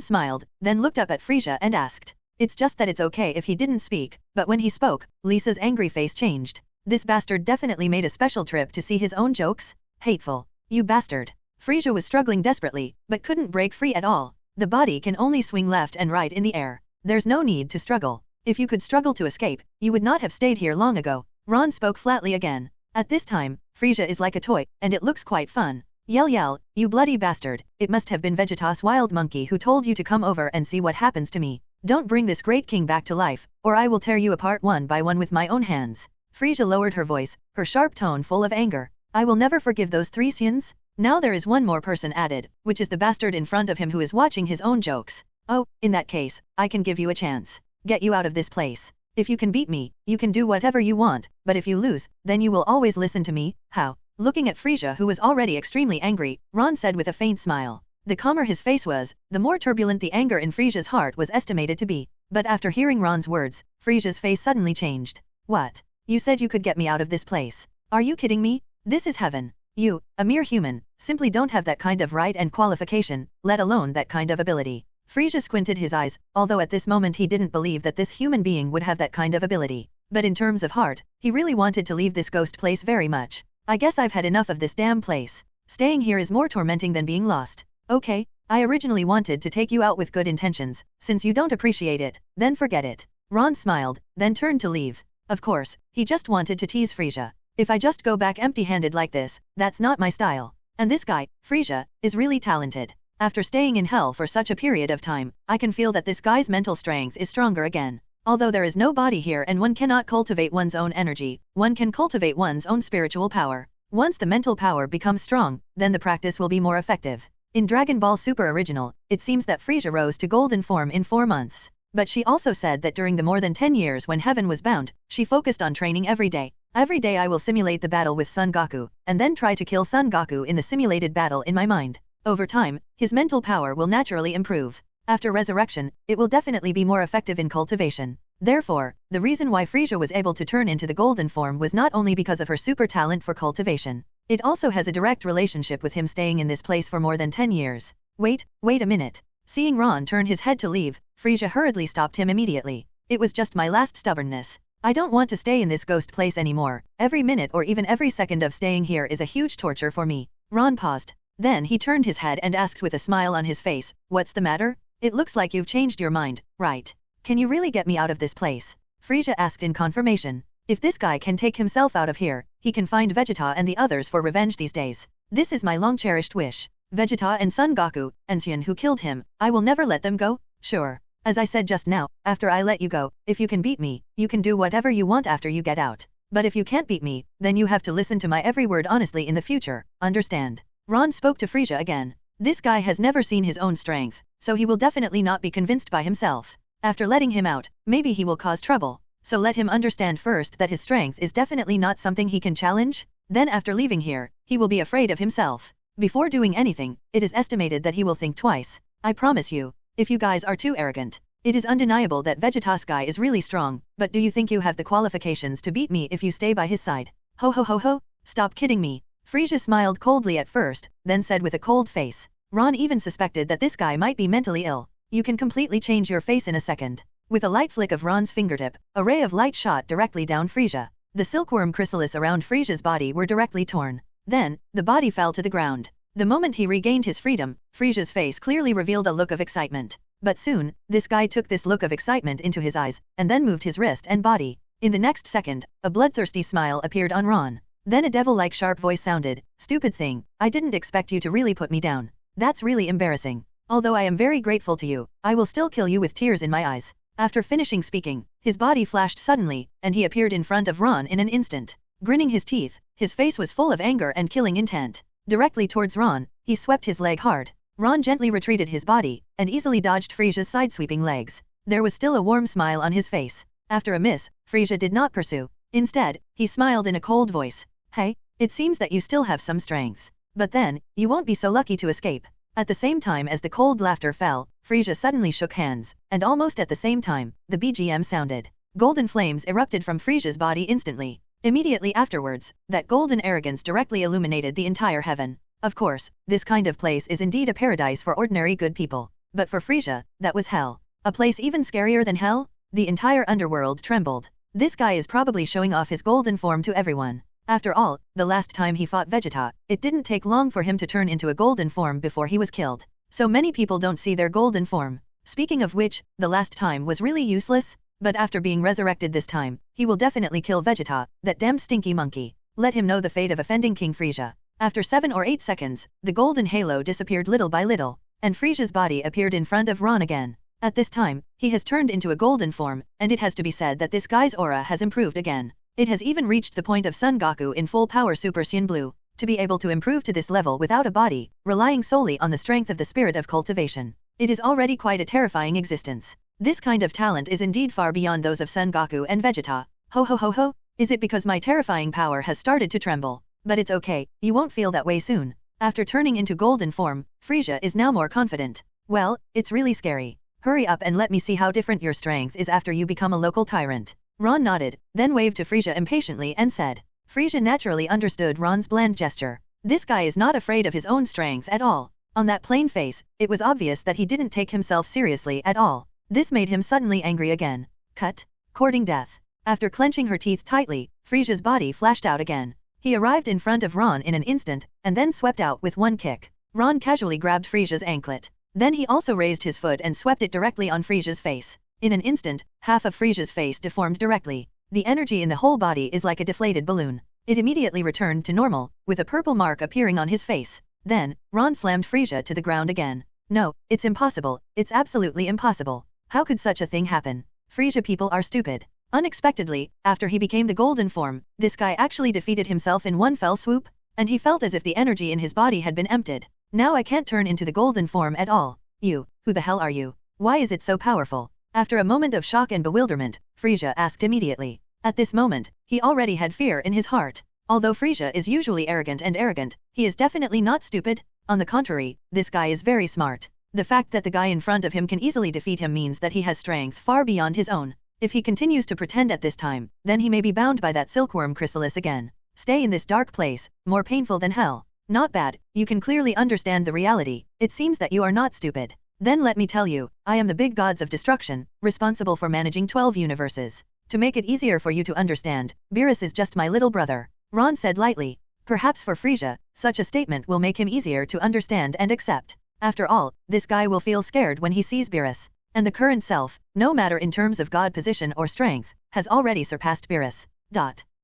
smiled, then looked up at Frieza and asked. It's just that it's okay if he didn't speak, but when he spoke, Lisa's angry face changed. This bastard definitely made a special trip to see his own jokes? Hateful. You bastard. Frieza was struggling desperately, but couldn't break free at all. The body can only swing left and right in the air. There's no need to struggle. If you could struggle to escape, you would not have stayed here long ago. Ron spoke flatly again. At this time, Frieza is like a toy, and it looks quite fun. Yell yell, you bloody bastard. It must have been Vegeta's wild monkey who told you to come over and see what happens to me. Don't bring this great king back to life, or I will tear you apart one by one with my own hands. Frieza lowered her voice, her sharp tone full of anger. I will never forgive those 3 Saiyans. Now there is one more person added, which is the bastard in front of him who is watching his own jokes. Oh, in that case, I can give you a chance. Get you out of this place. If you can beat me, you can do whatever you want, but if you lose, then you will always listen to me. How? Looking at Frieza who was already extremely angry, Ron said with a faint smile. The calmer his face was, the more turbulent the anger in Frieza's heart was estimated to be. But after hearing Ron's words, Frieza's face suddenly changed. What? You said you could get me out of this place. Are you kidding me? This is heaven. You, a mere human, simply don't have that kind of right and qualification, let alone that kind of ability. Frieza squinted his eyes, although at this moment he didn't believe that this human being would have that kind of ability. But in terms of heart, he really wanted to leave this ghost place very much. I guess I've had enough of this damn place. Staying here is more tormenting than being lost. Okay, I originally wanted to take you out with good intentions. Since you don't appreciate it, then forget it. Ron smiled, then turned to leave. Of course, he just wanted to tease Frieza. If I just go back empty-handed like this, that's not my style. And this guy, Frieza, is really talented. After staying in hell for such a period of time, I can feel that this guy's mental strength is stronger again. Although there is no body here and one cannot cultivate one's own energy, one can cultivate one's own spiritual power. Once the mental power becomes strong, then the practice will be more effective. In Dragon Ball Super Original, it seems that Frieza rose to golden form in 4 months. But she also said that during the more than 10 years when heaven was bound, she focused on training every day. Every day I will simulate the battle with Son Goku, and then try to kill Son Goku in the simulated battle in my mind. Over time, his mental power will naturally improve. After resurrection, it will definitely be more effective in cultivation. Therefore, the reason why Frieza was able to turn into the golden form was not only because of her super talent for cultivation. It also has a direct relationship with him staying in this place for more than 10 years. Wait a minute. Seeing Ron turn his head to leave, Frieza hurriedly stopped him immediately. It was just my last stubbornness. I don't want to stay in this ghost place anymore. Every minute or even every second of staying here is a huge torture for me. Ron paused. Then he turned his head and asked with a smile on his face, what's the matter? It looks like you've changed your mind, right? Can you really get me out of this place? Frieza asked in confirmation. If this guy can take himself out of here, he can find Vegeta and the others for revenge these days. This is my long-cherished wish. Vegeta and Son Goku, and Saiyan who killed him, I will never let them go, sure. As I said just now, after I let you go, if you can beat me, you can do whatever you want after you get out. But if you can't beat me, then you have to listen to my every word honestly in the future, understand? Ron spoke to Frieza again. This guy has never seen his own strength, so he will definitely not be convinced by himself. After letting him out, maybe he will cause trouble. So let him understand first that his strength is definitely not something he can challenge. Then after leaving here, he will be afraid of himself. Before doing anything, it is estimated that he will think twice. I promise you, if you guys are too arrogant. It is undeniable that Vegeta's guy is really strong, but do you think you have the qualifications to beat me if you stay by his side? Ho ho ho ho, stop kidding me. Frieza smiled coldly at first, then said with a cold face. Ron even suspected that this guy might be mentally ill. You can completely change your face in a second. With a light flick of Ron's fingertip, a ray of light shot directly down Frieza. The silkworm chrysalis around Frieza's body were directly torn. Then, the body fell to the ground. The moment he regained his freedom, Frieza's face clearly revealed a look of excitement. But soon, this guy took this look of excitement into his eyes, and then moved his wrist and body. In the next second, a bloodthirsty smile appeared on Ron. Then a devil-like sharp voice sounded, "Stupid thing, I didn't expect you to really put me down. That's really embarrassing. Although I am very grateful to you, I will still kill you with tears in my eyes." After finishing speaking, his body flashed suddenly, and he appeared in front of Ron in an instant. Grinning his teeth, his face was full of anger and killing intent. Directly towards Ron, he swept his leg hard. Ron gently retreated his body, and easily dodged Frieza's side-sweeping legs. There was still a warm smile on his face. After a miss, Frieza did not pursue. Instead, he smiled in a cold voice. "Hey, it seems that you still have some strength. But then, you won't be so lucky to escape." At the same time as the cold laughter fell, Frieza suddenly shook hands, and almost at the same time, the BGM sounded. Golden flames erupted from Frieza's body instantly. Immediately afterwards, that golden arrogance directly illuminated the entire heaven. Of course, this kind of place is indeed a paradise for ordinary good people. But for Frieza, that was hell. A place even scarier than hell? The entire underworld trembled. This guy is probably showing off his golden form to everyone. After all, the last time he fought Vegeta, it didn't take long for him to turn into a golden form before he was killed. So many people don't see their golden form. Speaking of which, the last time was really useless, but after being resurrected this time, he will definitely kill Vegeta, that damned stinky monkey. Let him know the fate of offending King Frieza. After 7 or 8 seconds, the golden halo disappeared little by little, and Frieza's body appeared in front of Ron again. At this time, he has turned into a golden form, and it has to be said that this guy's aura has improved again. It has even reached the point of Son Goku in full power Super Saiyan Blue. To be able to improve to this level without a body, relying solely on the strength of the spirit of cultivation. It is already quite a terrifying existence. This kind of talent is indeed far beyond those of Son Goku and Vegeta. Ho ho ho ho, is it because my terrifying power has started to tremble? But it's okay, you won't feel that way soon. After turning into golden form, Frieza is now more confident. Well, it's really scary. Hurry up and let me see how different your strength is after you become a local tyrant. Ron nodded, then waved to Frieza impatiently and said. Frieza naturally understood Ron's bland gesture. This guy is not afraid of his own strength at all. On that plain face, it was obvious that he didn't take himself seriously at all. This made him suddenly angry again. Cut. Courting death. After clenching her teeth tightly, Frieza's body flashed out again. He arrived in front of Ron in an instant, and then swept out with one kick. Ron casually grabbed Frieza's anklet. Then he also raised his foot and swept it directly on Frieza's face. In an instant, half of Frieza's face deformed directly. The energy in the whole body is like a deflated balloon. It immediately returned to normal, with a purple mark appearing on his face. Then, Ron slammed Frieza to the ground again. No, it's impossible, it's absolutely impossible. How could such a thing happen? Frieza people are stupid. Unexpectedly, after he became the golden form, this guy actually defeated himself in one fell swoop, and he felt as if the energy in his body had been emptied. Now I can't turn into the golden form at all. You, who the hell are you? Why is it so powerful? After a moment of shock and bewilderment, Frieza asked immediately. At this moment, he already had fear in his heart. Although Frieza is usually arrogant, he is definitely not stupid. On the contrary, this guy is very smart. The fact that the guy in front of him can easily defeat him means that he has strength far beyond his own. If he continues to pretend at this time, then he may be bound by that silkworm chrysalis again. Stay in this dark place, more painful than hell. Not bad, you can clearly understand the reality. It seems that you are not stupid. Then let me tell you, I am the big gods of destruction, responsible for managing 12 universes. To make it easier for you to understand, Beerus is just my little brother. Ron said lightly. Perhaps for Frieza, such a statement will make him easier to understand and accept. After all, this guy will feel scared when he sees Beerus. And the current self, no matter in terms of god position or strength, has already surpassed Beerus.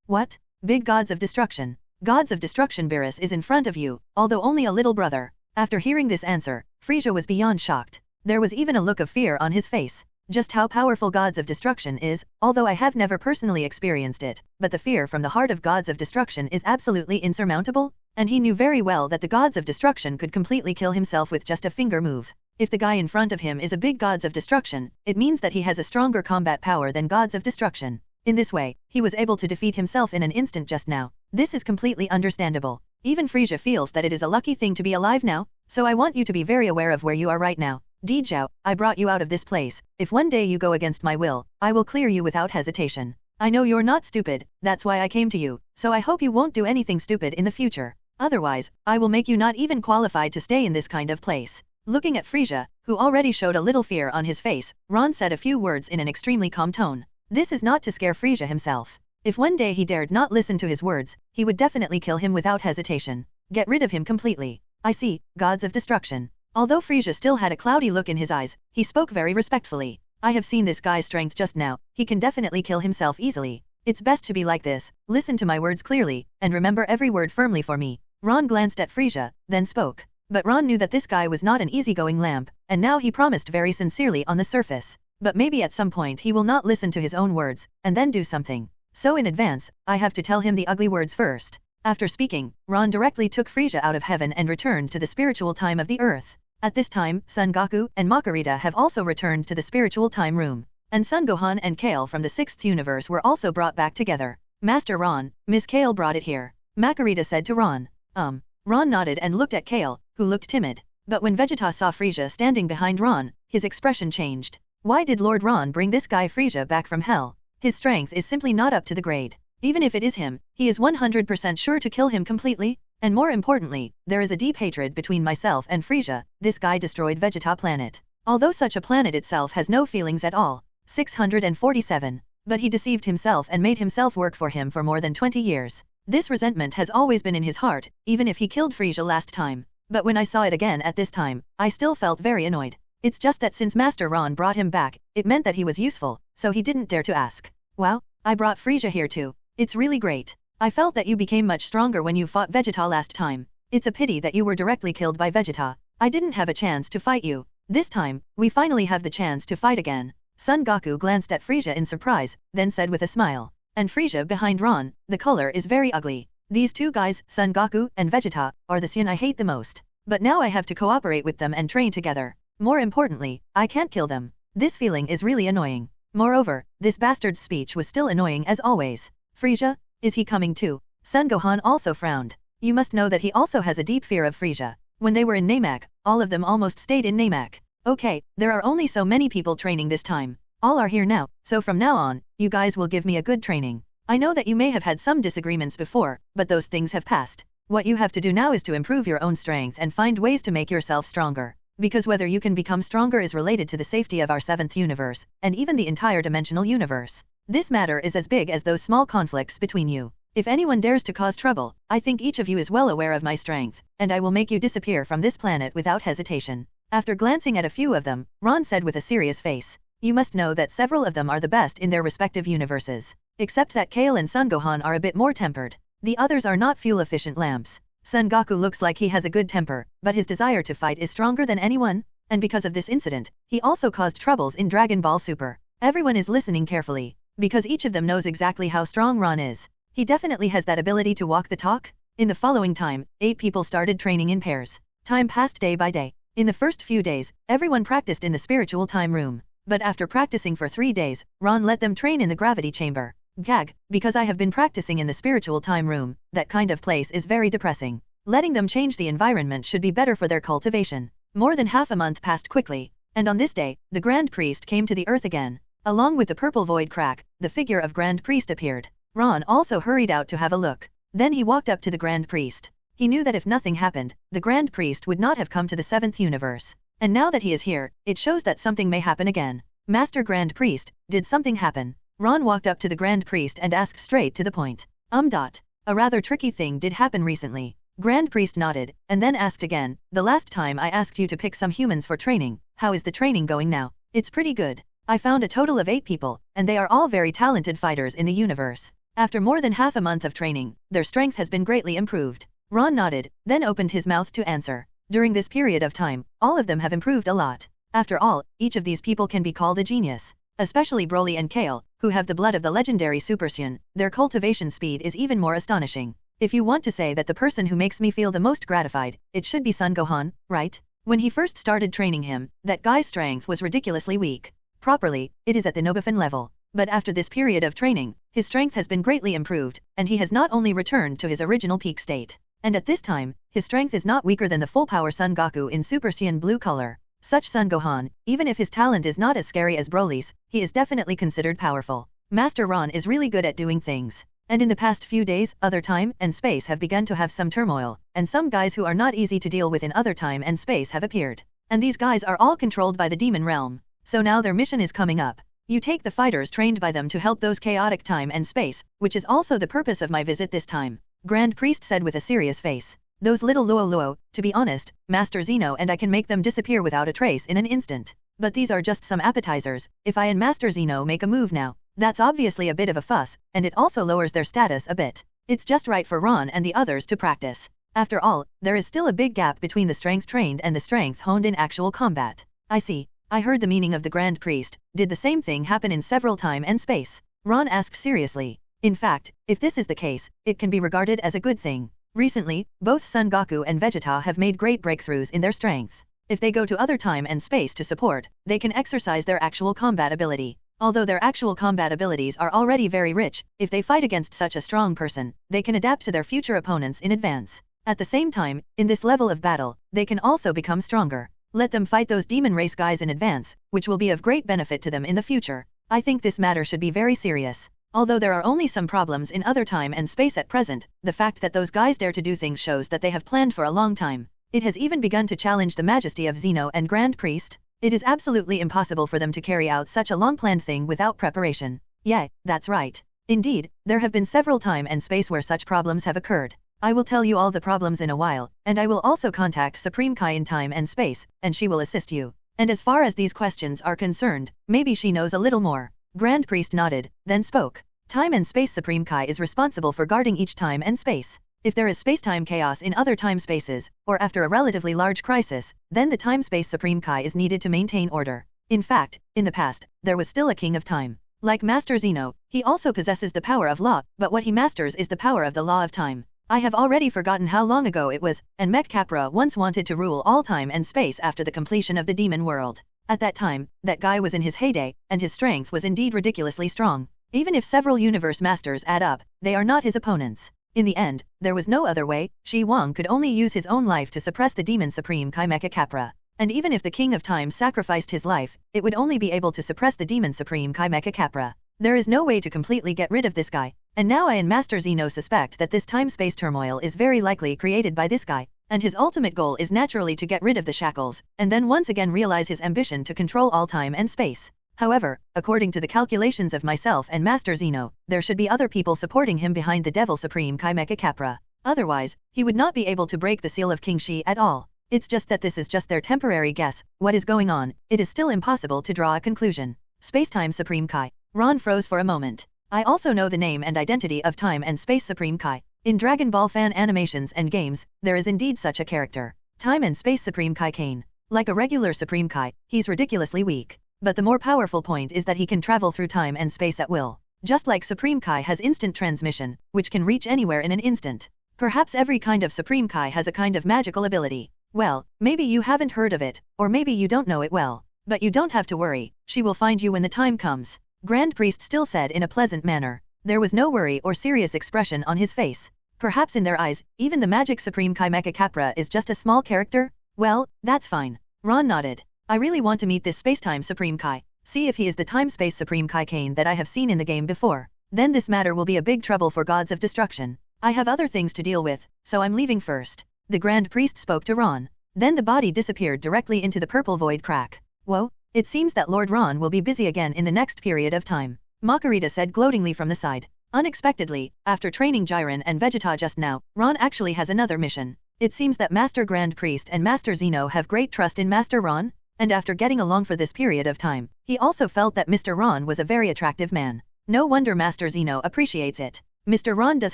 What? Big gods of destruction. Gods of destruction, Beerus is in front of you, although only a little brother. After hearing this answer, Frieza was beyond shocked. There was even a look of fear on his face. Just how powerful gods of destruction is, although I have never personally experienced it, but the fear from the heart of gods of destruction is absolutely insurmountable, and he knew very well that the gods of destruction could completely kill himself with just a finger move. If the guy in front of him is a big gods of destruction, it means that he has a stronger combat power than gods of destruction. In this way, he was able to defeat himself in an instant just now. This is completely understandable. Even Frieza feels that it is a lucky thing to be alive now, so I want you to be very aware of where you are right now. Zhao, I brought you out of this place. If one day you go against my will, I will clear you without hesitation. I know you're not stupid, that's why I came to you, so I hope you won't do anything stupid in the future. Otherwise, I will make you not even qualified to stay in this kind of place. Looking at Frieza, who already showed a little fear on his face, Ron said a few words in an extremely calm tone. This is not to scare Frieza himself. If one day he dared not listen to his words, he would definitely kill him without hesitation. Get rid of him completely. I see, gods of destruction. Although Frieza still had a cloudy look in his eyes, he spoke very respectfully. I have seen this guy's strength just now, he can definitely kill himself easily. It's best to be like this, listen to my words clearly, and remember every word firmly for me. Ron glanced at Frieza, then spoke. But Ron knew that this guy was not an easygoing lamp, and now he promised very sincerely on the surface. But maybe at some point he will not listen to his own words, and then do something. So in advance, I have to tell him the ugly words first. After speaking, Ron directly took Frieza out of heaven and returned to the spiritual time of the earth. At this time, Son Goku and Marcarita have also returned to the spiritual time room. And Son Gohan and Kale from the 6th universe were also brought back together. Master Ron, Miss Kale brought it here. Marcarita said to Ron. Ron nodded and looked at Kale, who looked timid. But when Vegeta saw Frieza standing behind Ron, his expression changed. Why did Lord Ron bring this guy Frieza back from hell? His strength is simply not up to the grade. Even if it is him, he is 100% sure to kill him completely. And more importantly, there is a deep hatred between myself and Frieza. This guy destroyed Vegeta planet. Although such a planet itself has no feelings at all. 647. But he deceived himself and made himself work for him for more than 20 years. This resentment has always been in his heart, even if he killed Frieza last time. But when I saw it again at this time, I still felt very annoyed. It's just that since Master Ron brought him back, it meant that he was useful, so he didn't dare to ask. Wow, I brought Frieza here too. It's really great. I felt that you became much stronger when you fought Vegeta last time. It's a pity that you were directly killed by Vegeta. I didn't have a chance to fight you. This time, we finally have the chance to fight again. Son Goku glanced at Frieza in surprise, then said with a smile. And Frieza behind Ron, the color is very ugly. These two guys, Son Goku and Vegeta, are the Saiyan I hate the most. But now I have to cooperate with them and train together. More importantly, I can't kill them. This feeling is really annoying. Moreover, this bastard's speech was still annoying as always. Frieza? Is he coming too? Son Gohan also frowned. You must know that he also has a deep fear of Frieza. When they were in Namek, all of them almost stayed in Namek. Okay, there are only so many people training this time. All are here now, so from now on, you guys will give me a good training. I know that you may have had some disagreements before, but those things have passed. What you have to do now is to improve your own strength and find ways to make yourself stronger. Because whether you can become stronger is related to the safety of our 7th universe, and even the entire dimensional universe. This matter is as big as those small conflicts between you. If anyone dares to cause trouble, I think each of you is well aware of my strength, and I will make you disappear from this planet without hesitation. After glancing at a few of them, Ron said with a serious face. You must know that several of them are the best in their respective universes. Except that Kale and Son Gohan are a bit more tempered. The others are not fuel-efficient lamps. Son Goku looks like he has a good temper, but his desire to fight is stronger than anyone, and because of this incident, he also caused troubles in Dragon Ball Super. Everyone is listening carefully, because each of them knows exactly how strong Ron is. He definitely has that ability to walk the talk. In the following time, 8 people started training in pairs. Time passed day by day. In the first few days, everyone practiced in the spiritual time room. But after practicing for 3 days, Ron let them train in the gravity chamber. Gag, because I have been practicing in the spiritual time room, that kind of place is very depressing. Letting them change the environment should be better for their cultivation. More than half a month passed quickly, and on this day, the Grand Priest came to the earth again. Along with the purple void crack, the figure of Grand Priest appeared. Ron also hurried out to have a look. Then he walked up to the Grand Priest. He knew that if nothing happened, the Grand Priest would not have come to the 7th universe. And now that he is here, it shows that something may happen again. Master Grand Priest, did something happen? Ron walked up to the Grand Priest and asked straight to the point. A rather tricky thing did happen recently. Grand Priest nodded, and then asked again, the last time I asked you to pick some humans for training, how is the training going now? It's pretty good. I found a total of 8 people, and they are all very talented fighters in the universe. After more than half a month of training, their strength has been greatly improved. Ron nodded, then opened his mouth to answer. During this period of time, all of them have improved a lot. After all, each of these people can be called a genius. Especially Broly and Kale, who have the blood of the legendary Super Saiyan, their cultivation speed is even more astonishing. If you want to say that the person who makes me feel the most gratified, it should be Son Gohan, right? When he first started training him, that guy's strength was ridiculously weak. Properly, it is at the Nobifan level. But after this period of training, his strength has been greatly improved, and he has not only returned to his original peak state. And at this time, his strength is not weaker than the full-power Son Goku in Super Saiyan blue color. Such Son Gohan, even if his talent is not as scary as Broly's, he is definitely considered powerful. Master Ron is really good at doing things. And in the past few days, other time and space have begun to have some turmoil, and some guys who are not easy to deal with in other time and space have appeared. And these guys are all controlled by the demon realm. So now their mission is coming up. You take the fighters trained by them to help those chaotic time and space, which is also the purpose of my visit this time. Grand Priest said with a serious face. Those little Luo, to be honest, Master Zeno and I can make them disappear without a trace in an instant. But these are just some appetizers. If I and Master Zeno make a move now, that's obviously a bit of a fuss, and it also lowers their status a bit. It's just right for Ron and the others to practice. After all, there is still a big gap between the strength trained and the strength honed in actual combat. I see. I heard the meaning of the Grand Priest. Did the same thing happen in several time and space? Ron asked seriously. In fact, if this is the case, it can be regarded as a good thing. Recently, both Son Goku and Vegeta have made great breakthroughs in their strength. If they go to other time and space to support, they can exercise their actual combat ability. Although their actual combat abilities are already very rich, if they fight against such a strong person, they can adapt to their future opponents in advance. At the same time, in this level of battle, they can also become stronger. Let them fight those demon race guys in advance, which will be of great benefit to them in the future. I think this matter should be very serious. Although there are only some problems in other time and space at present, the fact that those guys dare to do things shows that they have planned for a long time. It has even begun to challenge the majesty of Zeno and Grand Priest. It is absolutely impossible for them to carry out such a long-planned thing without preparation. Yeah, that's right. Indeed, there have been several time and space where such problems have occurred. I will tell you all the problems in a while, and I will also contact Supreme Kai in time and space, and she will assist you. And as far as these questions are concerned, maybe she knows a little more. Grand Priest nodded, then spoke. Time and Space Supreme Kai is responsible for guarding each time and space. If there is space-time chaos in other time spaces, or after a relatively large crisis, then the Time-Space Supreme Kai is needed to maintain order. In fact, in the past, there was still a King of Time. Like Master Zeno, he also possesses the power of law, but what he masters is the power of the law of time. I have already forgotten how long ago it was, and Mech Capra once wanted to rule all time and space after the completion of the demon world. At that time, that guy was in his heyday, and his strength was indeed ridiculously strong. Even if several universe masters add up, they are not his opponents. In the end, there was no other way. Shi Wang could only use his own life to suppress the demon supreme Kai Mecha Capra. And even if the King of Time sacrificed his life, it would only be able to suppress the demon supreme Kai Mecha Capra. There is no way to completely get rid of this guy. And now I and Master Zeno suspect that this time-space turmoil is very likely created by this guy. And his ultimate goal is naturally to get rid of the shackles, and then once again realize his ambition to control all time and space. However, according to the calculations of myself and Master Zeno, there should be other people supporting him behind the Devil Supreme Kai Mecha Capra. Otherwise, he would not be able to break the seal of King Shi at all. It's just that this is just their temporary guess. What is going on? It is still impossible to draw a conclusion. Spacetime Supreme Kai. Ron froze for a moment. I also know the name and identity of Time and Space Supreme Kai. In Dragon Ball fan animations and games, there is indeed such a character. Time and Space Supreme Kai Kane. Like a regular Supreme Kai, he's ridiculously weak. But the more powerful point is that he can travel through time and space at will. Just like Supreme Kai has instant transmission, which can reach anywhere in an instant. Perhaps every kind of Supreme Kai has a kind of magical ability. Well, maybe you haven't heard of it, or maybe you don't know it well. But you don't have to worry, she will find you when the time comes. Grand Priest still said in a pleasant manner. There was no worry or serious expression on his face. Perhaps in their eyes, even the magic Supreme Kai Mecha Capra is just a small character? Well, that's fine. Ron nodded. I really want to meet this Spacetime Supreme Kai. See if he is the Time-Space Supreme Kai Kane that I have seen in the game before. Then this matter will be a big trouble for Gods of Destruction. I have other things to deal with, so I'm leaving first. The Grand Priest spoke to Ron. Then the body disappeared directly into the purple void crack. Whoa, it seems that Lord Ron will be busy again in the next period of time. Marcarita said gloatingly from the side. Unexpectedly, after training Jiren and Vegeta just now, Ron actually has another mission. It seems that Master Grand Priest and Master Zeno have great trust in Master Ron. And after getting along for this period of time, he also felt that Mr. Ron was a very attractive man. No wonder Master Zeno appreciates it. Mr. Ron does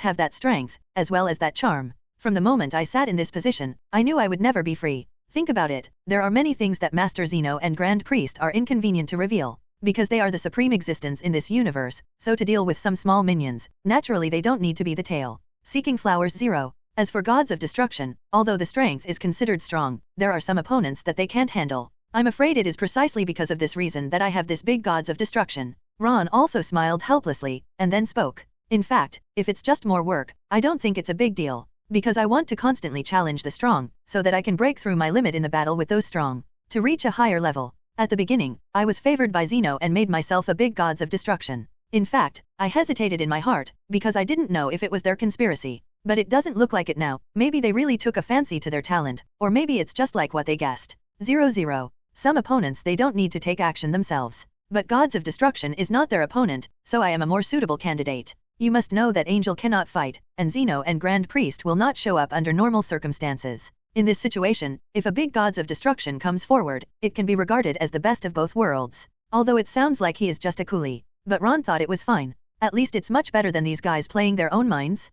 have that strength, as well as that charm. From the moment I sat in this position, I knew I would never be free. Think about it, there are many things that Master Zeno and Grand Priest are inconvenient to reveal. Because they are the supreme existence in this universe, so to deal with some small minions, naturally they don't need to be the tail. Seeking flowers 0. As for gods of destruction, although the strength is considered strong, there are some opponents that they can't handle. I'm afraid it is precisely because of this reason that I have this big gods of destruction. Ron also smiled helplessly, and then spoke. In fact, if it's just more work, I don't think it's a big deal. Because I want to constantly challenge the strong, so that I can break through my limit in the battle with those strong. To reach a higher level. At the beginning, I was favored by Zeno and made myself a big gods of destruction. In fact, I hesitated in my heart, because I didn't know if it was their conspiracy. But it doesn't look like it now. Maybe they really took a fancy to their talent, or maybe it's just like what they guessed. 0-0. Some opponents they don't need to take action themselves. But gods of destruction is not their opponent, so I am a more suitable candidate. You must know that Angel cannot fight, and Zeno and Grand Priest will not show up under normal circumstances. In this situation, if a big gods of destruction comes forward, it can be regarded as the best of both worlds. Although it sounds like he is just a coolie. But Ron thought it was fine. At least it's much better than these guys playing their own minds.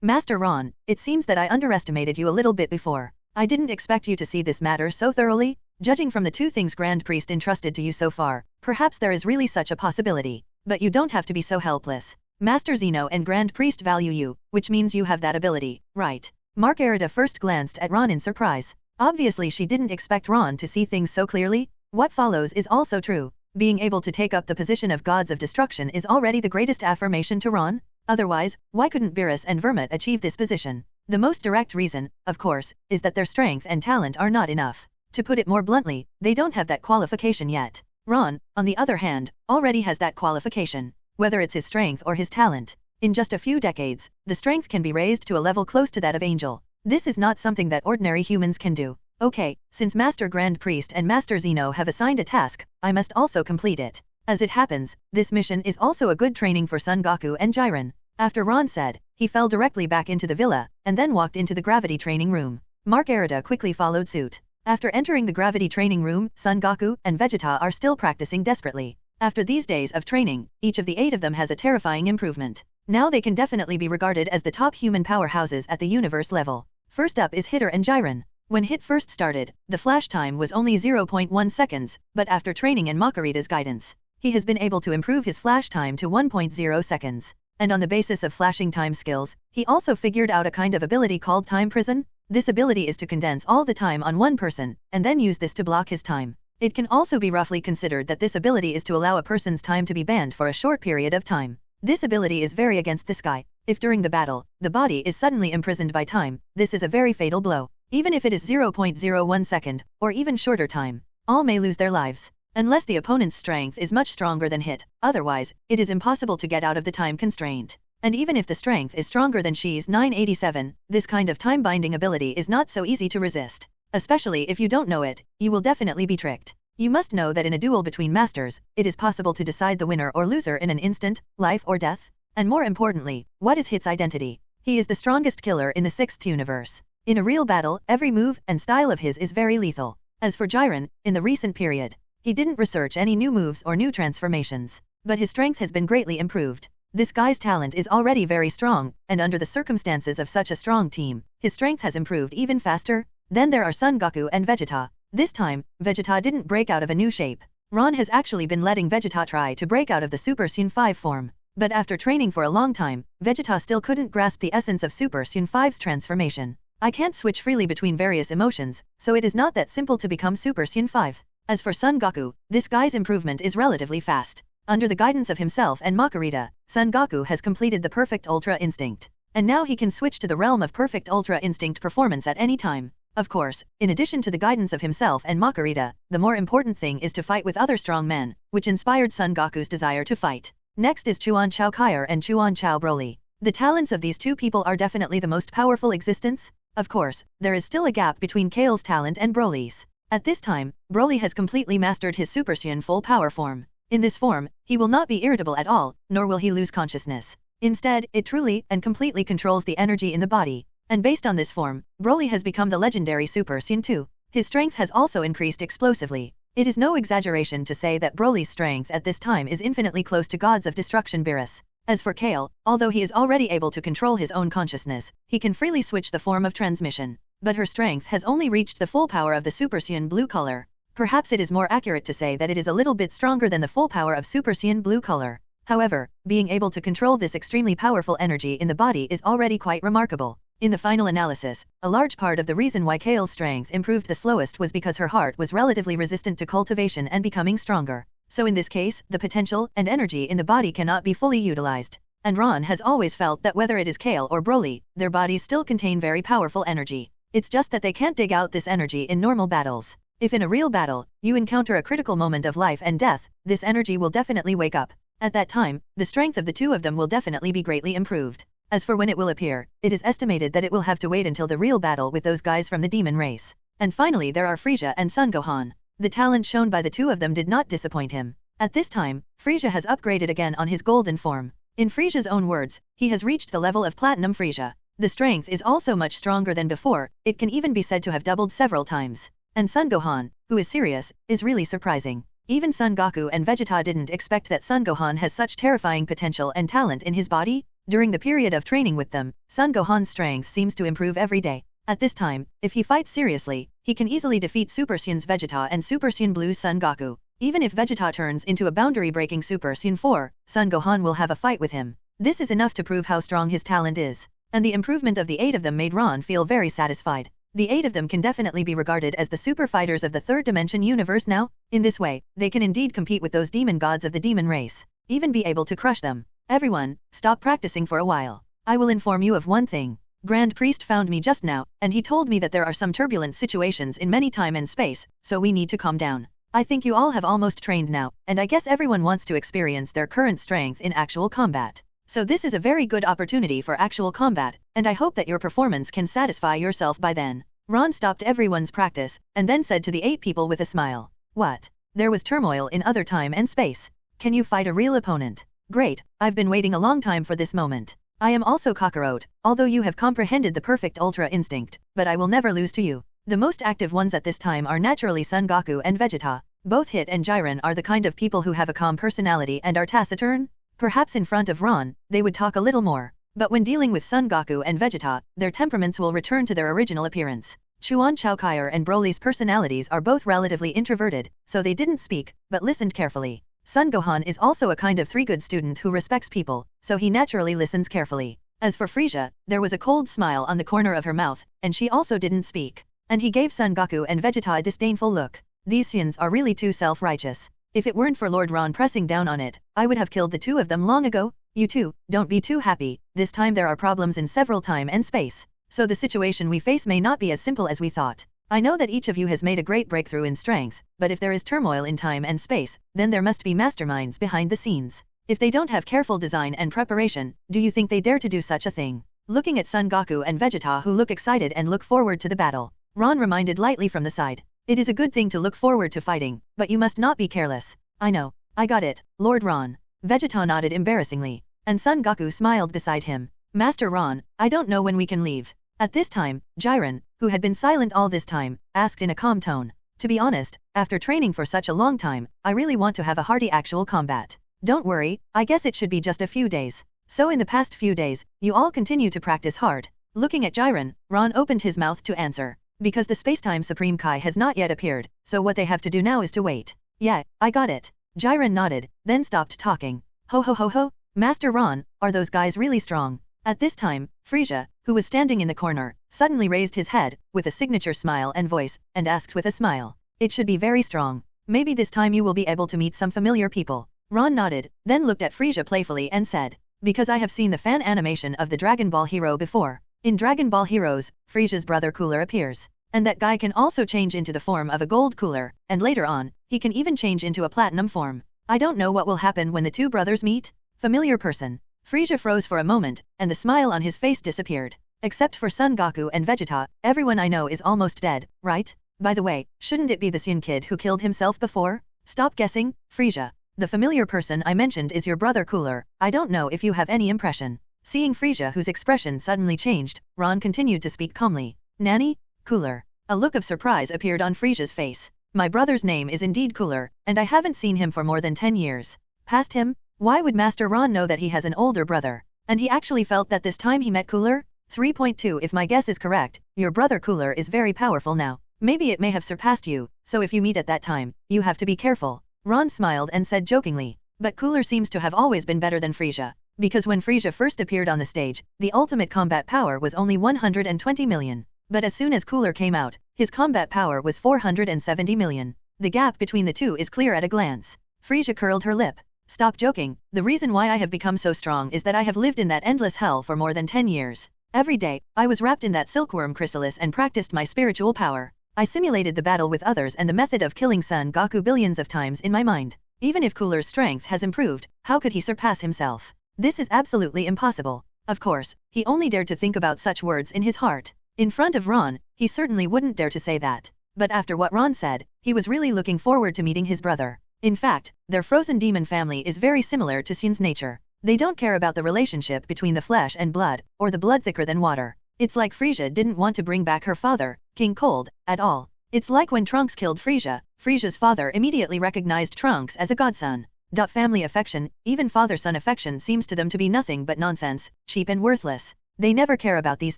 Master Ron, it seems that I underestimated you a little bit before. I didn't expect you to see this matter so thoroughly. Judging from the 2 things Grand Priest entrusted to you so far, perhaps there is really such a possibility. But you don't have to be so helpless. Master Zeno and Grand Priest value you, which means you have that ability, right? Marcarita first glanced at Ron in surprise. Obviously she didn't expect Ron to see things so clearly. What follows is also true. Being able to take up the position of gods of destruction is already the greatest affirmation to Ron. Otherwise, why couldn't Beerus and Vermit achieve this position? The most direct reason, of course, is that their strength and talent are not enough. To put it more bluntly, they don't have that qualification yet. Ron, on the other hand, already has that qualification. Whether it's his strength or his talent. In just a few decades, the strength can be raised to a level close to that of Angel. This is not something that ordinary humans can do. Okay, since Master Grand Priest and Master Zeno have assigned a task, I must also complete it. As it happens, this mission is also a good training for Son Goku and Jiren. After Ron said, he fell directly back into the villa, and then walked into the gravity training room. Marcarita quickly followed suit. After entering the gravity training room, Son Goku and Vegeta are still practicing desperately. After these days of training, each of the 8 of them has a terrifying improvement. Now they can definitely be regarded as the top human powerhouses at the universe level. First up is Hitter and Jiren. When Hit first started, the flash time was only 0.1 seconds, but after training and Marcarita's guidance, he has been able to improve his flash time to 1.0 seconds. And on the basis of flashing time skills, he also figured out a kind of ability called Time Prison. This ability is to condense all the time on one person, and then use this to block his time. It can also be roughly considered that this ability is to allow a person's time to be banned for a short period of time. This ability is very against this guy. If during the battle, the body is suddenly imprisoned by time, this is a very fatal blow. Even if it is 0.01 second, or even shorter time, all may lose their lives. Unless the opponent's strength is much stronger than Hit, otherwise, it is impossible to get out of the time constraint. And even if the strength is stronger than Shi's 987, this kind of time-binding ability is not so easy to resist. Especially if you don't know it, you will definitely be tricked. You must know that in a duel between masters, it is possible to decide the winner or loser in an instant, life or death. And more importantly, what is Hit's identity? He is the strongest killer in the 6th universe. In a real battle, every move and style of his is very lethal. As for Jiren, in the recent period, he didn't research any new moves or new transformations. But his strength has been greatly improved. This guy's talent is already very strong, and under the circumstances of such a strong team, his strength has improved even faster. Then there are Son Goku and Vegeta. This time, Vegeta didn't break out of a new shape. Ron has actually been letting Vegeta try to break out of the Super Saiyan 5 form. But after training for a long time, Vegeta still couldn't grasp the essence of Super Saiyan 5's transformation. I can't switch freely between various emotions, so it is not that simple to become Super Saiyan 5. As for Son Goku, this guy's improvement is relatively fast. Under the guidance of himself and Marcarita, Son Goku has completed the Perfect Ultra Instinct. And now he can switch to the realm of Perfect Ultra Instinct performance at any time. Of course, in addition to the guidance of himself and Marcarita, the more important thing is to fight with other strong men, which inspired Son Goku's desire to fight. Next is Chuan Chao Kyer and Chuan Chao Broly. The talents of these two people are definitely the most powerful existence. Of course, there is still a gap between Kale's talent and Broly's. At this time, Broly has completely mastered his Super Saiyan full power form. In this form, he will not be irritable at all, nor will he lose consciousness. Instead, it truly and completely controls the energy in the body. And based on this form, Broly has become the legendary Super Saiyan 2. His strength has also increased explosively. It is no exaggeration to say that Broly's strength at this time is infinitely close to gods of destruction Beerus. As for Kale, although he is already able to control his own consciousness, he can freely switch the form of transmission. But her strength has only reached the full power of the Super Saiyan blue color. Perhaps it is more accurate to say that it is a little bit stronger than the full power of Super Saiyan blue color. However, being able to control this extremely powerful energy in the body is already quite remarkable. In the final analysis, a large part of the reason why Kale's strength improved the slowest was because her heart was relatively resistant to cultivation and becoming stronger. So in this case, the potential and energy in the body cannot be fully utilized. And Ron has always felt that whether it is Kale or Broly, their bodies still contain very powerful energy. It's just that they can't dig out this energy in normal battles. If in a real battle, you encounter a critical moment of life and death, this energy will definitely wake up. At that time, the strength of the two of them will definitely be greatly improved. As for when it will appear, it is estimated that it will have to wait until the real battle with those guys from the demon race. And finally there are Frieza and Son Gohan. The talent shown by the two of them did not disappoint him. At this time, Frieza has upgraded again on his golden form. In Frieza's own words, he has reached the level of Platinum Frieza. The strength is also much stronger than before, it can even be said to have doubled several times. And Son Gohan, who is serious, is really surprising. Even Son Goku and Vegeta didn't expect that Son Gohan has such terrifying potential and talent in his body. During the period of training with them, Son Gohan's strength seems to improve every day. At this time, if he fights seriously, he can easily defeat Super Saiyan's Vegeta and Super Saiyan Blue's Son Goku. Even if Vegeta turns into a boundary-breaking Super Saiyan 4, Son Gohan will have a fight with him. This is enough to prove how strong his talent is. And the improvement of the 8 of them made Ron feel very satisfied. The 8 of them can definitely be regarded as the super fighters of the third dimension universe now. In this way, they can indeed compete with those demon gods of the demon race. Even be able to crush them. Everyone, stop practicing for a while. I will inform you of one thing. Grand Priest found me just now, and he told me that there are some turbulent situations in many time and space, so we need to calm down. I think you all have almost trained now, and I guess everyone wants to experience their current strength in actual combat. So this is a very good opportunity for actual combat, and I hope that your performance can satisfy yourself by then. Ron stopped everyone's practice, and then said to the 8 people with a smile. What? There was turmoil in other time and space. Can you fight a real opponent? Great, I've been waiting a long time for this moment. I am also Kakarot, although you have comprehended the perfect Ultra Instinct, but I will never lose to you. The most active ones at this time are naturally Son Goku and Vegeta. Both Hit and Jiren are the kind of people who have a calm personality and are taciturn. Perhaps in front of Ron, they would talk a little more. But when dealing with Son Goku and Vegeta, their temperaments will return to their original appearance. Chuan Chaokai and Broly's personalities are both relatively introverted, so they didn't speak, but listened carefully. Son Gohan is also a kind of 3 good student who respects people, so he naturally listens carefully. As for Frieza, there was a cold smile on the corner of her mouth, and she also didn't speak. And he gave Son Goku and Vegeta a disdainful look. These Saiyans are really too self-righteous. If it weren't for Lord Ron pressing down on it, I would have killed the 2 of them long ago. You two, don't be too happy, this time there are problems in several time and space. So the situation we face may not be as simple as we thought. I know that each of you has made a great breakthrough in strength, but if there is turmoil in time and space, then there must be masterminds behind the scenes. If they don't have careful design and preparation, do you think they dare to do such a thing? Looking at Son Goku and Vegeta who look excited and look forward to the battle, Ron reminded lightly from the side. It is a good thing to look forward to fighting, but you must not be careless. I know. I got it, Lord Ron. Vegeta nodded embarrassingly, and Son Goku smiled beside him. Master Ron, I don't know when we can leave. At this time, Jiren, who had been silent all this time, asked in a calm tone. To be honest, after training for such a long time, I really want to have a hearty actual combat. Don't worry, I guess it should be just a few days. So in the past few days, you all continue to practice hard. Looking at Jiren, Ron opened his mouth to answer. Because the Spacetime Supreme Kai has not yet appeared, so what they have to do now is to wait. Yeah, I got it. Jiren nodded, then stopped talking. Ho ho ho ho, Master Ron, are those guys really strong? At this time, Frieza, who was standing in the corner, suddenly raised his head, with a signature smile and voice, and asked with a smile. It should be very strong. Maybe this time you will be able to meet some familiar people. Ron nodded, then looked at Frieza playfully and said, because I have seen the fan animation of the Dragon Ball Hero before. In Dragon Ball Heroes, Frieza's brother Cooler appears. And that guy can also change into the form of a gold Cooler, and later on, he can even change into a platinum form. I don't know what will happen when the 2 brothers meet. Familiar person. Frieza froze for a moment, and the smile on his face disappeared. Except for Son Goku and Vegeta, everyone I know is almost dead, right? By the way, shouldn't it be the Saiyan kid who killed himself before? Stop guessing, Frieza. The familiar person I mentioned is your brother Cooler. I don't know if you have any impression. Seeing Frieza whose expression suddenly changed, Ron continued to speak calmly. Nanny? Cooler. A look of surprise appeared on Frieza's face. My brother's name is indeed Cooler, and I haven't seen him for more than 10 years. Past him? Why would Master Ron know that he has an older brother? And he actually felt that this time he met Cooler? 3.2 If my guess is correct, your brother Cooler is very powerful now. Maybe it may have surpassed you, so if you meet at that time, you have to be careful. Ron smiled and said jokingly. But Cooler seems to have always been better than Frieza. Because when Frieza first appeared on the stage, the ultimate combat power was only 120 million. But as soon as Cooler came out, his combat power was 470 million. The gap between the two is clear at a glance. Frieza curled her lip. Stop joking, the reason why I have become so strong is that I have lived in that endless hell for more than 10 years. Every day, I was wrapped in that silkworm chrysalis and practiced my spiritual power. I simulated the battle with others and the method of killing Son Goku billions of times in my mind. Even if Cooler's strength has improved, how could he surpass himself? This is absolutely impossible. Of course, he only dared to think about such words in his heart. In front of Ron, he certainly wouldn't dare to say that. But after what Ron said, he was really looking forward to meeting his brother. In fact, their frozen demon family is very similar to Saiyan's nature. They don't care about the relationship between the flesh and blood, or the blood thicker than water. It's like Frieza didn't want to bring back her father, King Cold, at all. It's like when Trunks killed Frieza, Frieza's father immediately recognized Trunks as a godson. Family affection, even father-son affection seems to them to be nothing but nonsense, cheap and worthless. They never care about these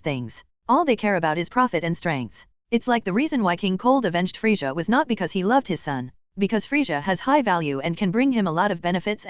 things. All they care about is profit and strength. It's like the reason why King Cold avenged Frieza was not because he loved his son. Because Frieza has high value and can bring him a lot of benefits,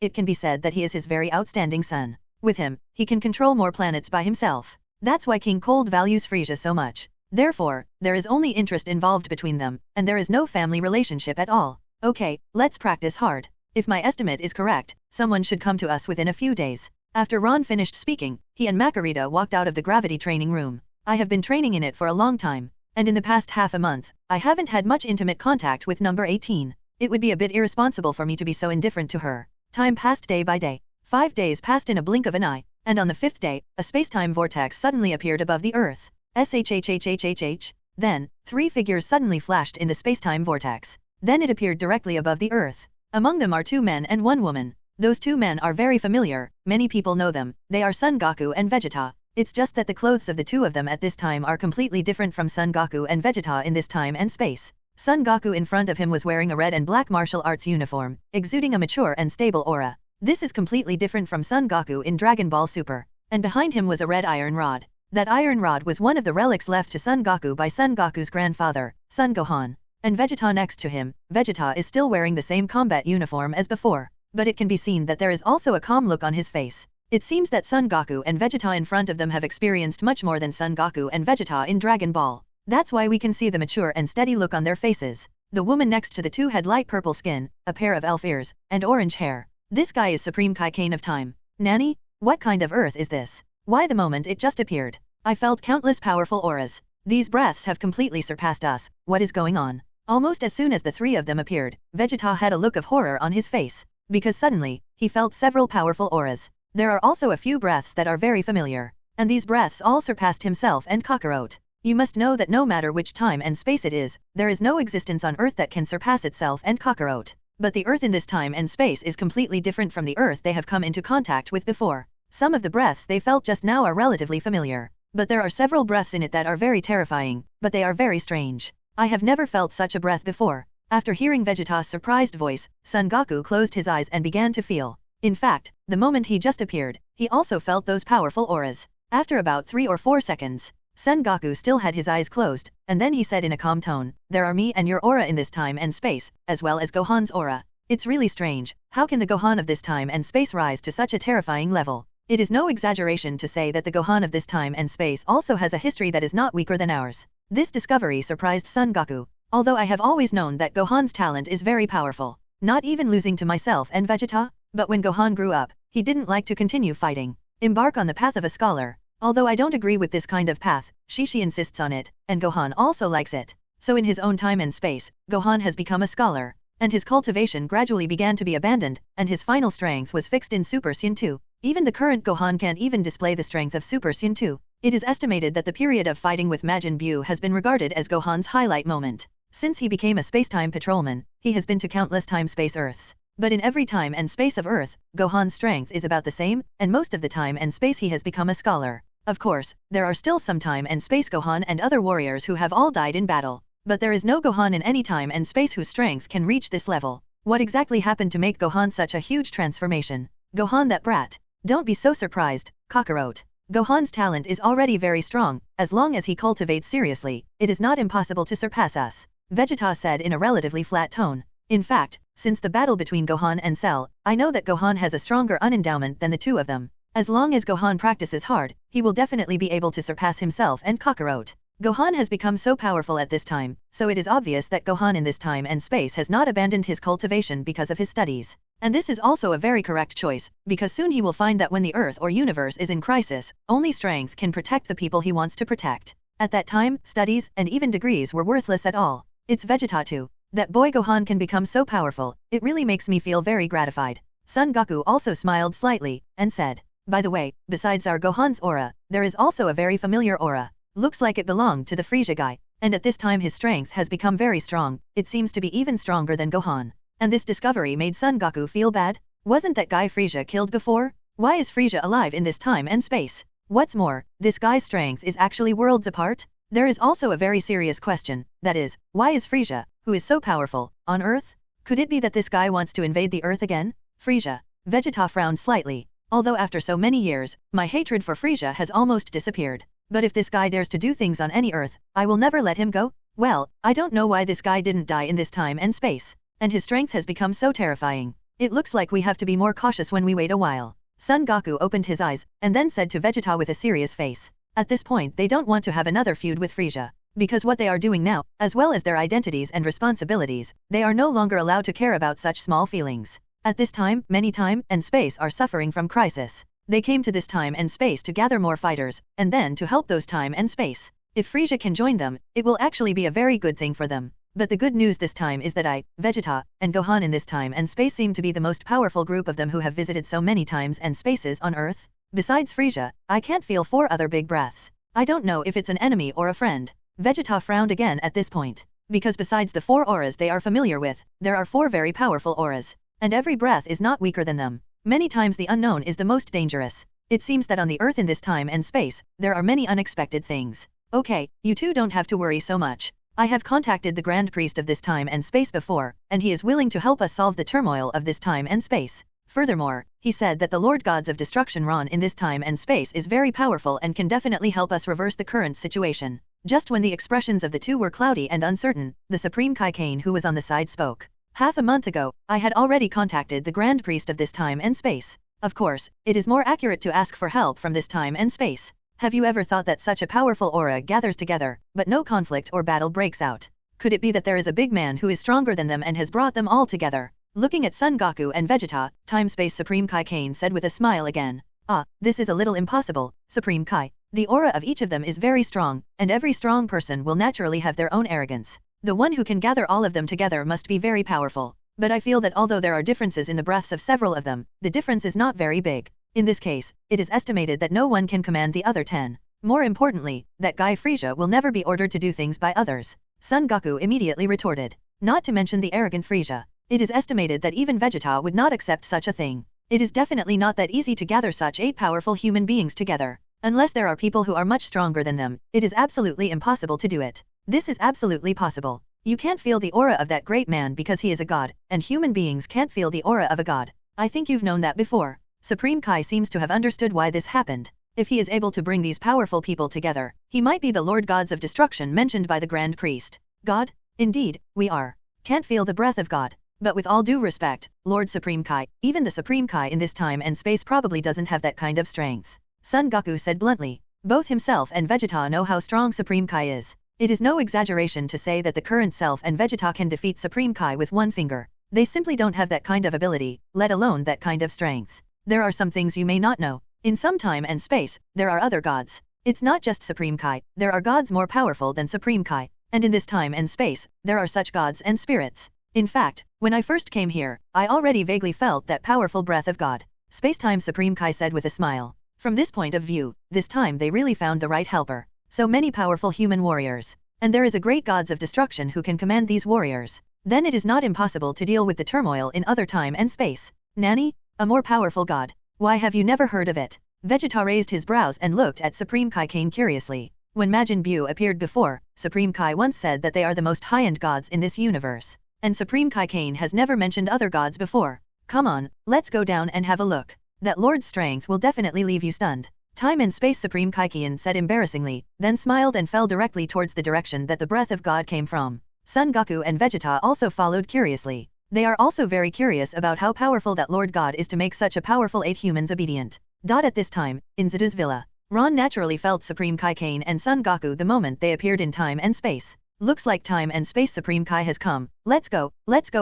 it can be said that he is his very outstanding son. With him, he can control more planets by himself. That's why King Cold values Frieza so much. Therefore, there is only interest involved between them, and there is no family relationship at all. Okay, let's practice hard. If my estimate is correct, someone should come to us within a few days. After Ron finished speaking, he and Marcarita walked out of the gravity training room. I have been training in it for a long time, and in the past half a month, I haven't had much intimate contact with number 18. It would be a bit irresponsible for me to be so indifferent to her. Time passed day by day. 5 days passed in a blink of an eye, and on the 5th day, a space-time vortex suddenly appeared above the Earth. SHHHHHH. Then, 3 figures suddenly flashed in the space-time vortex. Then it appeared directly above the Earth. Among them are 2 men and 1 woman. Those 2 men are very familiar, many people know them. They are Son Goku and Vegeta. It's just that the clothes of the 2 of them at this time are completely different from Son Goku and Vegeta in this time and space. Son Goku in front of him was wearing a red and black martial arts uniform, exuding a mature and stable aura. This is completely different from Son Goku in Dragon Ball Super. And behind him was a red iron rod. That iron rod was one of the relics left to Son Goku by Son Goku's grandfather, Son Gohan. And Vegeta next to him, Vegeta is still wearing the same combat uniform as before. But it can be seen that there is also a calm look on his face. It seems that Son Goku and Vegeta in front of them have experienced much more than Son Goku and Vegeta in Dragon Ball. That's why we can see the mature and steady look on their faces. The woman next to the 2 had light purple skin, a pair of elf ears, and orange hair. This guy is Supreme Kaikain of Time. Nanny? What kind of earth is this? Why the moment it just appeared, I felt countless powerful auras. These breaths have completely surpassed us. What is going on? Almost as soon as the 3 of them appeared, Vegeta had a look of horror on his face. Because suddenly, he felt several powerful auras. There are also a few breaths that are very familiar. And these breaths all surpassed himself and Kakarot. You must know that no matter which time and space it is, there is no existence on Earth that can surpass itself and Kakarot. But the Earth in this time and space is completely different from the Earth they have come into contact with before. Some of the breaths they felt just now are relatively familiar. But there are several breaths in it that are very terrifying, but they are very strange. I have never felt such a breath before. After hearing Vegeta's surprised voice, Son Goku closed his eyes and began to feel. In fact, the moment he just appeared, he also felt those powerful auras. After about 3 or 4 seconds, Son Goku still had his eyes closed, and then he said in a calm tone, "There are me and your aura in this time and space, as well as Gohan's aura. It's really strange, how can the Gohan of this time and space rise to such a terrifying level? It is no exaggeration to say that the Gohan of this time and space also has a history that is not weaker than ours." This discovery surprised Son Goku. Although I have always known that Gohan's talent is very powerful, not even losing to myself and Vegeta, but when Gohan grew up, he didn't like to continue fighting. Embark on the path of a scholar. Although I don't agree with this kind of path, Shishi insists on it, and Gohan also likes it. So in his own time and space, Gohan has become a scholar, and his cultivation gradually began to be abandoned, and his final strength was fixed in Super Saiyan 2. Even the current Gohan can't even display the strength of Super Saiyan 2. It is estimated that the period of fighting with Majin Buu has been regarded as Gohan's highlight moment. Since he became a space-time patrolman, he has been to countless time-space Earths. But in every time and space of Earth, Gohan's strength is about the same, and most of the time and space he has become a scholar. Of course, there are still some time and space Gohan and other warriors who have all died in battle. but there is no Gohan in any time and space whose strength can reach this level. What exactly happened to make Gohan such a huge transformation? Gohan, that brat. Don't be so surprised, Kakarot. Gohan's talent is already very strong. As long as he cultivates seriously, it is not impossible to surpass us, Vegeta said in a relatively flat tone. In fact, since the battle between Gohan and Cell, I know that Gohan has a stronger unendowment than the two of them. As long as Gohan practices hard, he will definitely be able to surpass himself and Kakarot. Gohan has become so powerful at this time, so it is obvious that Gohan in this time and space has not abandoned his cultivation because of his studies. And this is also a very correct choice, because soon he will find that when the Earth or universe is in crisis, only strength can protect the people he wants to protect. At that time, studies and even degrees were worthless at all. It's Vegeta too. That boy Gohan can become so powerful, it really makes me feel very gratified. Son Goku also smiled slightly, and said, by the way, besides our Gohan's aura, there is also a very familiar aura. Looks like it belonged to the Frieza guy, and at this time his strength has become very strong, it seems to be even stronger than Gohan. And this discovery made Son Goku feel bad? Wasn't that guy Frieza killed before? Why is Frieza alive in this time and space? What's more, this guy's strength is actually worlds apart? There is also a very serious question, that is, why is Frieza, who is so powerful, on Earth? Could it be that this guy wants to invade the Earth again? Frieza. Vegeta frowned slightly. Although after so many years, my hatred for Frieza has almost disappeared. But if this guy dares to do things on any Earth, I will never let him go. Well, I don't know why this guy didn't die in this time and space. And his strength has become so terrifying. It looks like we have to be more cautious when we wait a while. Son Goku opened his eyes, and then said to Vegeta with a serious face. At this point they don't want to have another feud with Frieza. Because what they are doing now, as well as their identities and responsibilities, they are no longer allowed to care about such small feelings. At this time, many time and space are suffering from crisis. They came to this time and space to gather more fighters, and then to help those time and space. If Frieza can join them, it will actually be a very good thing for them. But the good news this time is that I, Vegeta, and Gohan in this time and space seem to be the most powerful group of them who have visited so many times and spaces on Earth. Besides Frieza, I can't feel 4 other big breaths. I don't know if it's an enemy or a friend. Vegeta frowned again at this point. Because besides the 4 auras they are familiar with, there are 4 very powerful auras. And every breath is not weaker than them. Many times the unknown is the most dangerous. It seems that on the Earth in this time and space, there are many unexpected things. Okay, you two don't have to worry so much. I have contacted the Grand Priest of this time and space before, and he is willing to help us solve the turmoil of this time and space. Furthermore, he said that the Lord Gods of Destruction Ron in this time and space is very powerful and can definitely help us reverse the current situation. Just when the expressions of the two were cloudy and uncertain, the Supreme Kai Kane who was on the side spoke. Half a month ago, I had already contacted the Grand Priest of this time and space. Of course, it is more accurate to ask for help from this time and space. Have you ever thought that such a powerful aura gathers together, but no conflict or battle breaks out? Could it be that there is a big man who is stronger than them and has brought them all together? Looking at Son Goku and Vegeta, Time-Space Supreme Kai Kane said with a smile again. Ah, this is a little impossible, Supreme Kai. The aura of each of them is very strong, and every strong person will naturally have their own arrogance. The one who can gather all of them together must be very powerful. But I feel that although there are differences in the breaths of several of them, the difference is not very big. In this case, it is estimated that no one can command the other 10. More importantly, that guy Frieza will never be ordered to do things by others. Son Goku immediately retorted. Not to mention the arrogant Frieza. It is estimated that even Vegeta would not accept such a thing. It is definitely not that easy to gather such 8 powerful human beings together. Unless there are people who are much stronger than them, it is absolutely impossible to do it. This is absolutely possible. You can't feel the aura of that great man because he is a god, and human beings can't feel the aura of a god. I think you've known that before. Supreme Kai seems to have understood why this happened. If he is able to bring these powerful people together, he might be the Lord Gods of Destruction mentioned by the Grand Priest. God? Indeed, we are. Can't feel the breath of God. But with all due respect, Lord Supreme Kai, even the Supreme Kai in this time and space probably doesn't have that kind of strength. Son Goku said bluntly. Both himself and Vegeta know how strong Supreme Kai is. It is no exaggeration to say that the current self and Vegeta can defeat Supreme Kai with one finger. They simply don't have that kind of ability, let alone that kind of strength. There are some things you may not know. In some time and space, there are other gods. It's not just Supreme Kai, there are gods more powerful than Supreme Kai. And in this time and space, there are such gods and spirits. In fact, when I first came here, I already vaguely felt that powerful breath of God. Space-time Supreme Kai said with a smile. From this point of view, this time they really found the right helper. So many powerful human warriors. And there is a great gods of destruction who can command these warriors. Then it is not impossible to deal with the turmoil in other time and space. Nani? A more powerful god? Why have you never heard of it? Vegeta raised his brows and looked at Supreme Kai Kane curiously. When Majin Buu appeared before, Supreme Kai once said that they are the most high-end gods in this universe. And Supreme Kai Kane has never mentioned other gods before. Come on, let's go down and have a look. That Lord's strength will definitely leave you stunned. Time and Space Supreme Kai Kane said embarrassingly, then smiled and fell directly towards the direction that the breath of God came from. Son Goku and Vegeta also followed curiously. They are also very curious about how powerful that Lord God is to make such a powerful 8 humans obedient. At this time, in Zeta's villa, Ron naturally felt Supreme Kai Kane and Son Goku the moment they appeared in time and space. Looks like time and space Supreme Kai has come. Let's go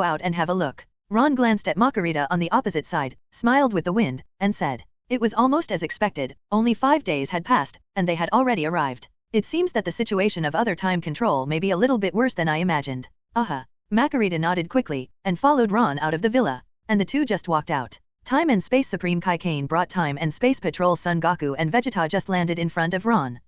out and have a look. Ron glanced at Marcarita on the opposite side, smiled with the wind, and said, it was almost as expected, only 5 days had passed, and they had already arrived. It seems that the situation of other time control may be a little bit worse than I imagined. Marcarita nodded quickly, and followed Ron out of the villa, and the two just walked out. Time and Space Supreme Kai Kane brought Time and Space Patrol Son Goku and Vegeta just landed in front of Ron.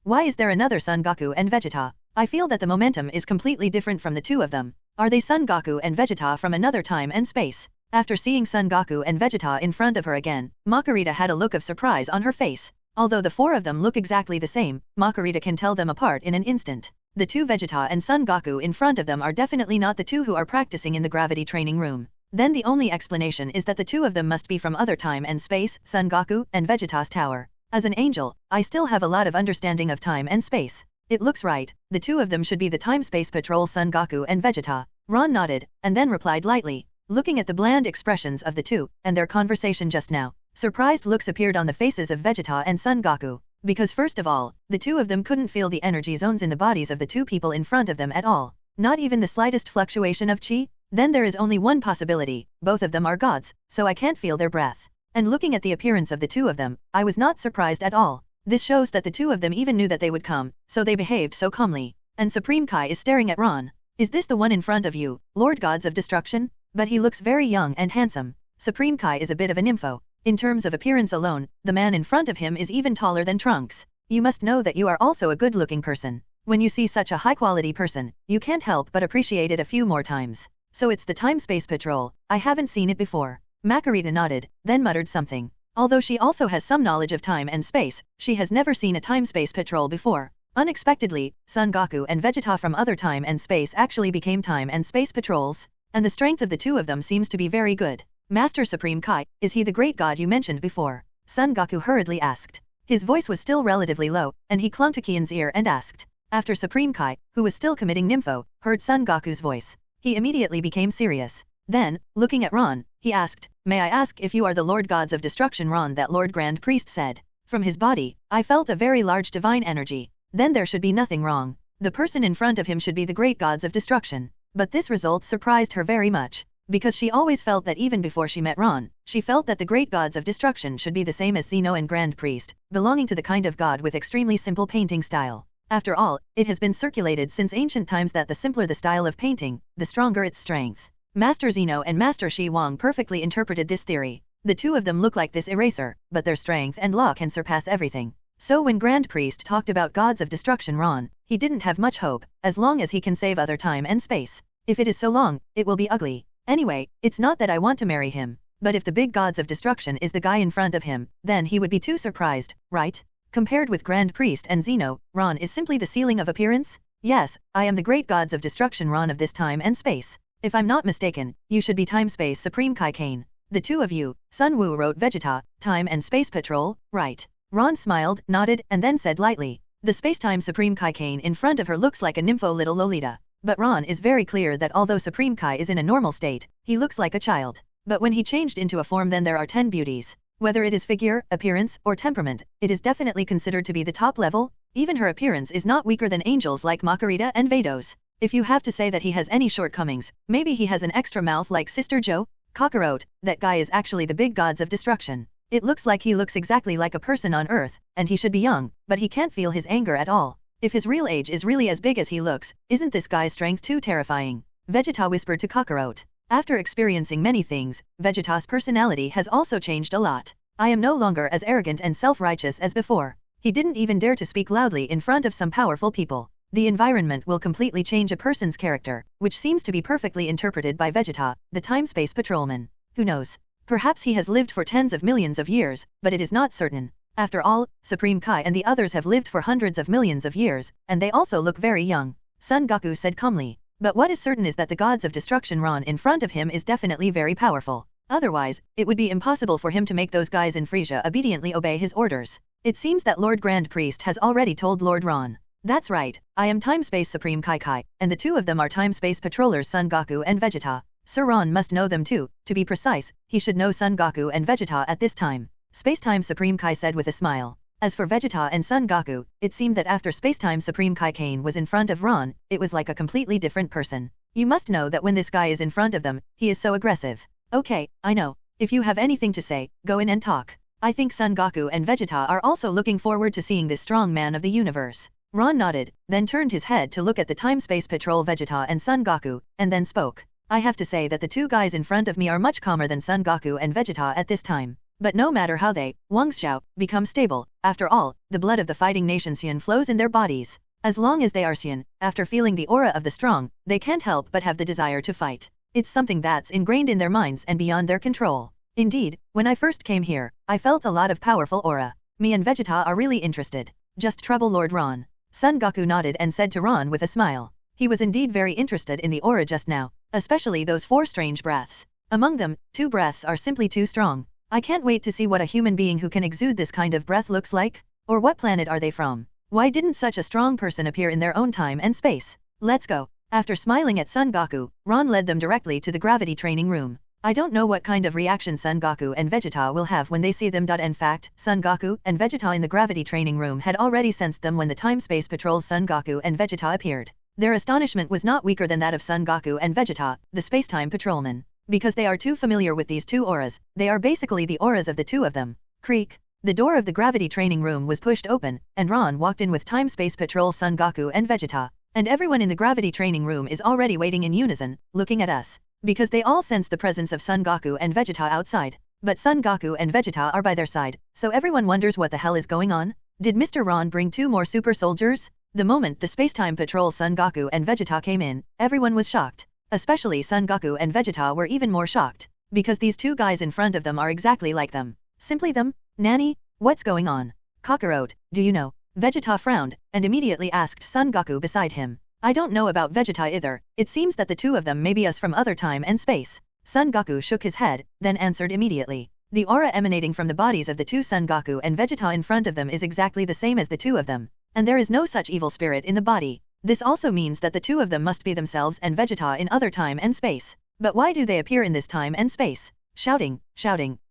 Why is there another Son Goku and Vegeta? I feel that the momentum is completely different from the two of them. Are they Son Goku and Vegeta from another time and space? After seeing Son Goku and Vegeta in front of her again, Marcarita had a look of surprise on her face. Although the four of them look exactly the same, Marcarita can tell them apart in an instant. The two Vegeta and Son Goku in front of them are definitely not the two who are practicing in the gravity training room. Then the only explanation is that the two of them must be from other time and space, Son Goku and Vegeta's tower. As an angel, I still have a lot of understanding of time and space. It looks right, the two of them should be the Time-Space Patrol Son Goku and Vegeta. Ron nodded, and then replied lightly, looking at the bland expressions of the two, and their conversation just now. Surprised looks appeared on the faces of Vegeta and Son Goku, because first of all, the two of them couldn't feel the energy zones in the bodies of the two people in front of them at all. Not even the slightest fluctuation of chi? Then there is only one possibility, both of them are gods, so I can't feel their breath. And looking at the appearance of the two of them, I was not surprised at all. This shows that the two of them even knew that they would come, so they behaved so calmly. And Supreme Kai is staring at Ron. Is this the one in front of you, Lord Gods of Destruction? But he looks very young and handsome. Supreme Kai is a bit of a nympho. In terms of appearance alone, the man in front of him is even taller than Trunks. You must know that you are also a good-looking person. When you see such a high-quality person, you can't help but appreciate it a few more times. So it's the Time-Space Patrol. I haven't seen it before. Marcarita nodded, then muttered something. Although she also has some knowledge of time and space, she has never seen a Time-Space Patrol before. Unexpectedly, Son Goku and Vegeta from other time and space actually became time and space patrols, and the strength of the two of them seems to be very good. Master Supreme Kai, is he the great god you mentioned before? Son Goku hurriedly asked. His voice was still relatively low, and he clung to Kian's ear and asked. After Supreme Kai, who was still committing nympho, heard Son Goku's voice, he immediately became serious. Then, looking at Ron, he asked, may I ask if you are the Lord Gods of Destruction? Ron, that Lord Grand Priest said. From his body, I felt a very large divine energy. Then there should be nothing wrong. The person in front of him should be the great gods of destruction. But this result surprised her very much. Because she always felt that even before she met Ron, she felt that the great gods of destruction should be the same as Zeno and Grand Priest, belonging to the kind of god with extremely simple painting style. After all, it has been circulated since ancient times that the simpler the style of painting, the stronger its strength. Master Zeno and Master Shi Wang perfectly interpreted this theory. The two of them look like this eraser, but their strength and law can surpass everything. So when Grand Priest talked about gods of destruction Ron, he didn't have much hope, as long as he can save other time and space. If it is so long, it will be ugly. Anyway, it's not that I want to marry him. But if the big gods of destruction is the guy in front of him, then he would be too surprised, right? Compared with Grand Priest and Zeno, Ron is simply the ceiling of appearance? Yes, I am the great gods of destruction Ron of this time and space. If I'm not mistaken, you should be Time-Space Supreme Kai Kane. The two of you, Sun Wu wrote Vegeta, Time and Space Patrol, right? Ron smiled, nodded, and then said lightly. The Space-Time Supreme Kai Kane in front of her looks like a nympho little Lolita. But Ron is very clear that although Supreme Kai is in a normal state, he looks like a child. But when he changed into a form then there are 10 beauties. Whether it is figure, appearance, or temperament, it is definitely considered to be the top level. Even her appearance is not weaker than angels like Marcarita and Vados. If you have to say that he has any shortcomings, maybe he has an extra mouth like Sister Joe? Kakarot, that guy is actually the big gods of destruction. It looks like he looks exactly like a person on Earth, and he should be young, but he can't feel his anger at all. If his real age is really as big as he looks, isn't this guy's strength too terrifying? Vegeta whispered to Kakarot. After experiencing many things, Vegeta's personality has also changed a lot. I am no longer as arrogant and self-righteous as before. He didn't even dare to speak loudly in front of some powerful people. The environment will completely change a person's character, which seems to be perfectly interpreted by Vegeta, the time-space patrolman. Who knows? Perhaps he has lived for tens of millions of years, but it is not certain. After all, Supreme Kai and the others have lived for hundreds of millions of years, and they also look very young. Son Goku said calmly. But what is certain is that the gods of destruction Ron in front of him is definitely very powerful. Otherwise, it would be impossible for him to make those guys in Frieza obediently obey his orders. It seems that Lord Grand Priest has already told Lord Ron. That's right, I am Time-Space Supreme Kai, and the two of them are Time-Space Patrollers Son Goku and Vegeta. Sir Ron must know them too. To be precise, he should know Son Goku and Vegeta at this time. Spacetime Supreme Kai said with a smile. As for Vegeta and Son Goku, it seemed that after Spacetime Supreme Kai Kane was in front of Ron, it was like a completely different person. You must know that when this guy is in front of them, he is so aggressive. Okay, I know. If you have anything to say, go in and talk. I think Son Goku and Vegeta are also looking forward to seeing this strong man of the universe. Ron nodded, then turned his head to look at the Time-Space Patrol Vegeta and Son Goku, and then spoke. I have to say that the two guys in front of me are much calmer than Son Goku and Vegeta at this time. But no matter how they, Wangxiao, become stable, after all, the blood of the fighting nation Saiyan flows in their bodies. As long as they are Saiyan, after feeling the aura of the strong, they can't help but have the desire to fight. It's something that's ingrained in their minds and beyond their control. Indeed, when I first came here, I felt a lot of powerful aura. Me and Vegeta are really interested. Just trouble Lord Ron. Son Goku nodded and said to Ron with a smile. He was indeed very interested in the aura just now, especially those 4 strange breaths. Among them, 2 breaths are simply too strong. I can't wait to see what a human being who can exude this kind of breath looks like. Or what planet are they from? Why didn't such a strong person appear in their own time and space? Let's go. After smiling at Son Goku, Ron led them directly to the gravity training room. I don't know what kind of reaction Son Goku and Vegeta will have when they see them. In fact, Son Goku and Vegeta in the gravity training room had already sensed them when the Time-Space Patrol's Son Goku and Vegeta appeared. Their astonishment was not weaker than that of Son Goku and Vegeta, the Spacetime Patrolmen. Because they are too familiar with these 2 auras, they are basically the auras of the 2 of them. Creak. The door of the gravity training room was pushed open, and Ron walked in with Time-Space Patrol Son Goku and Vegeta. And everyone in the gravity training room is already waiting in unison, looking at us. Because they all sense the presence of Son Goku and Vegeta outside. But Son Goku and Vegeta are by their side, so everyone wonders what the hell is going on? Did Mr. Ron bring 2 more super soldiers? The moment the Spacetime Patrol Son Goku and Vegeta came in, everyone was shocked. Especially Son Goku and Vegeta were even more shocked. Because these 2 guys in front of them are exactly like them. Simply them? Nanny? What's going on? Kakarot, do you know? Vegeta frowned, and immediately asked Son Goku beside him. I don't know about Vegeta either. It seems that the 2 of them may be us from other time and space. Son Goku shook his head, then answered immediately. The aura emanating from the bodies of the 2 Son Goku and Vegeta in front of them is exactly the same as the 2 of them. And there is no such evil spirit in the body. This also means that the 2 of them must be themselves and Vegeta in other time and space. But why do they appear in this time and space? Shouting,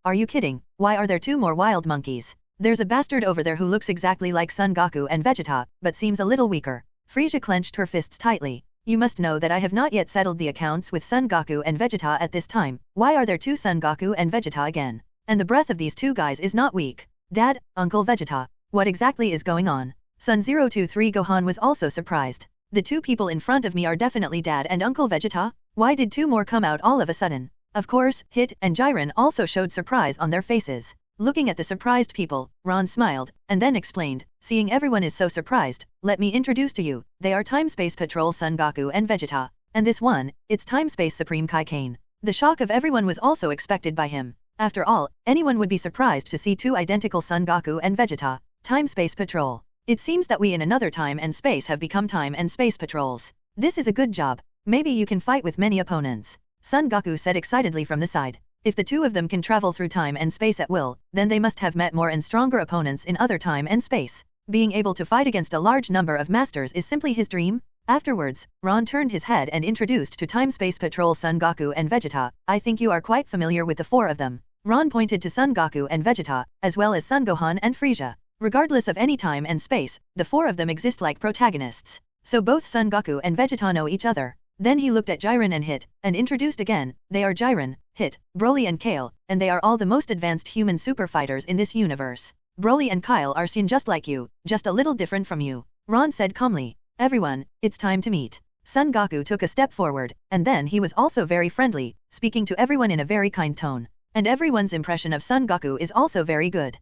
are you kidding? Why are there 2 more wild monkeys? There's a bastard over there who looks exactly like Son Goku and Vegeta, but seems a little weaker. Frieza clenched her fists tightly. You must know that I have not yet settled the accounts with Son Goku and Vegeta at this time. Why are there 2 Son Goku and Vegeta again? And the breath of these 2 guys is not weak. Dad, Uncle Vegeta. What exactly is going on? Son 023 Gohan was also surprised. The 2 people in front of me are definitely Dad and Uncle Vegeta? Why did 2 more come out all of a sudden? Of course, Hit and Jiren also showed surprise on their faces. Looking at the surprised people, Ron smiled, and then explained, seeing everyone is so surprised, let me introduce to you, they are Time-Space Patrol Son Goku and Vegeta. And this one, it's Time-Space Supreme Kai Kane. The shock of everyone was also expected by him. After all, anyone would be surprised to see 2 identical Son Goku and Vegeta. Time-Space Patrol. It seems that we in another time and space have become time and space patrols. This is a good job. Maybe you can fight with many opponents. Son Goku said excitedly from the side. If the 2 of them can travel through time and space at will, then they must have met more and stronger opponents in other time and space. Being able to fight against a large number of masters is simply his dream. Afterwards, Ron turned his head and introduced to Time-Space Patrol Son Goku and Vegeta. I think you are quite familiar with the 4 of them. Ron pointed to Son Goku and Vegeta, as well as Son Gohan and Frieza. Regardless of any time and space, the 4 of them exist like protagonists. So both Son Goku and Vegeta know each other. Then he looked at Jiren and Hit, and introduced again, they are Jiren, Hit, Broly and Kale, and they are all the most advanced human super fighters in this universe. Broly and Kyle are seen just like you, just a little different from you. Ron said calmly. Everyone, it's time to meet. Son Goku took a step forward, and then he was also very friendly, speaking to everyone in a very kind tone. And everyone's impression of Son Goku is also very good.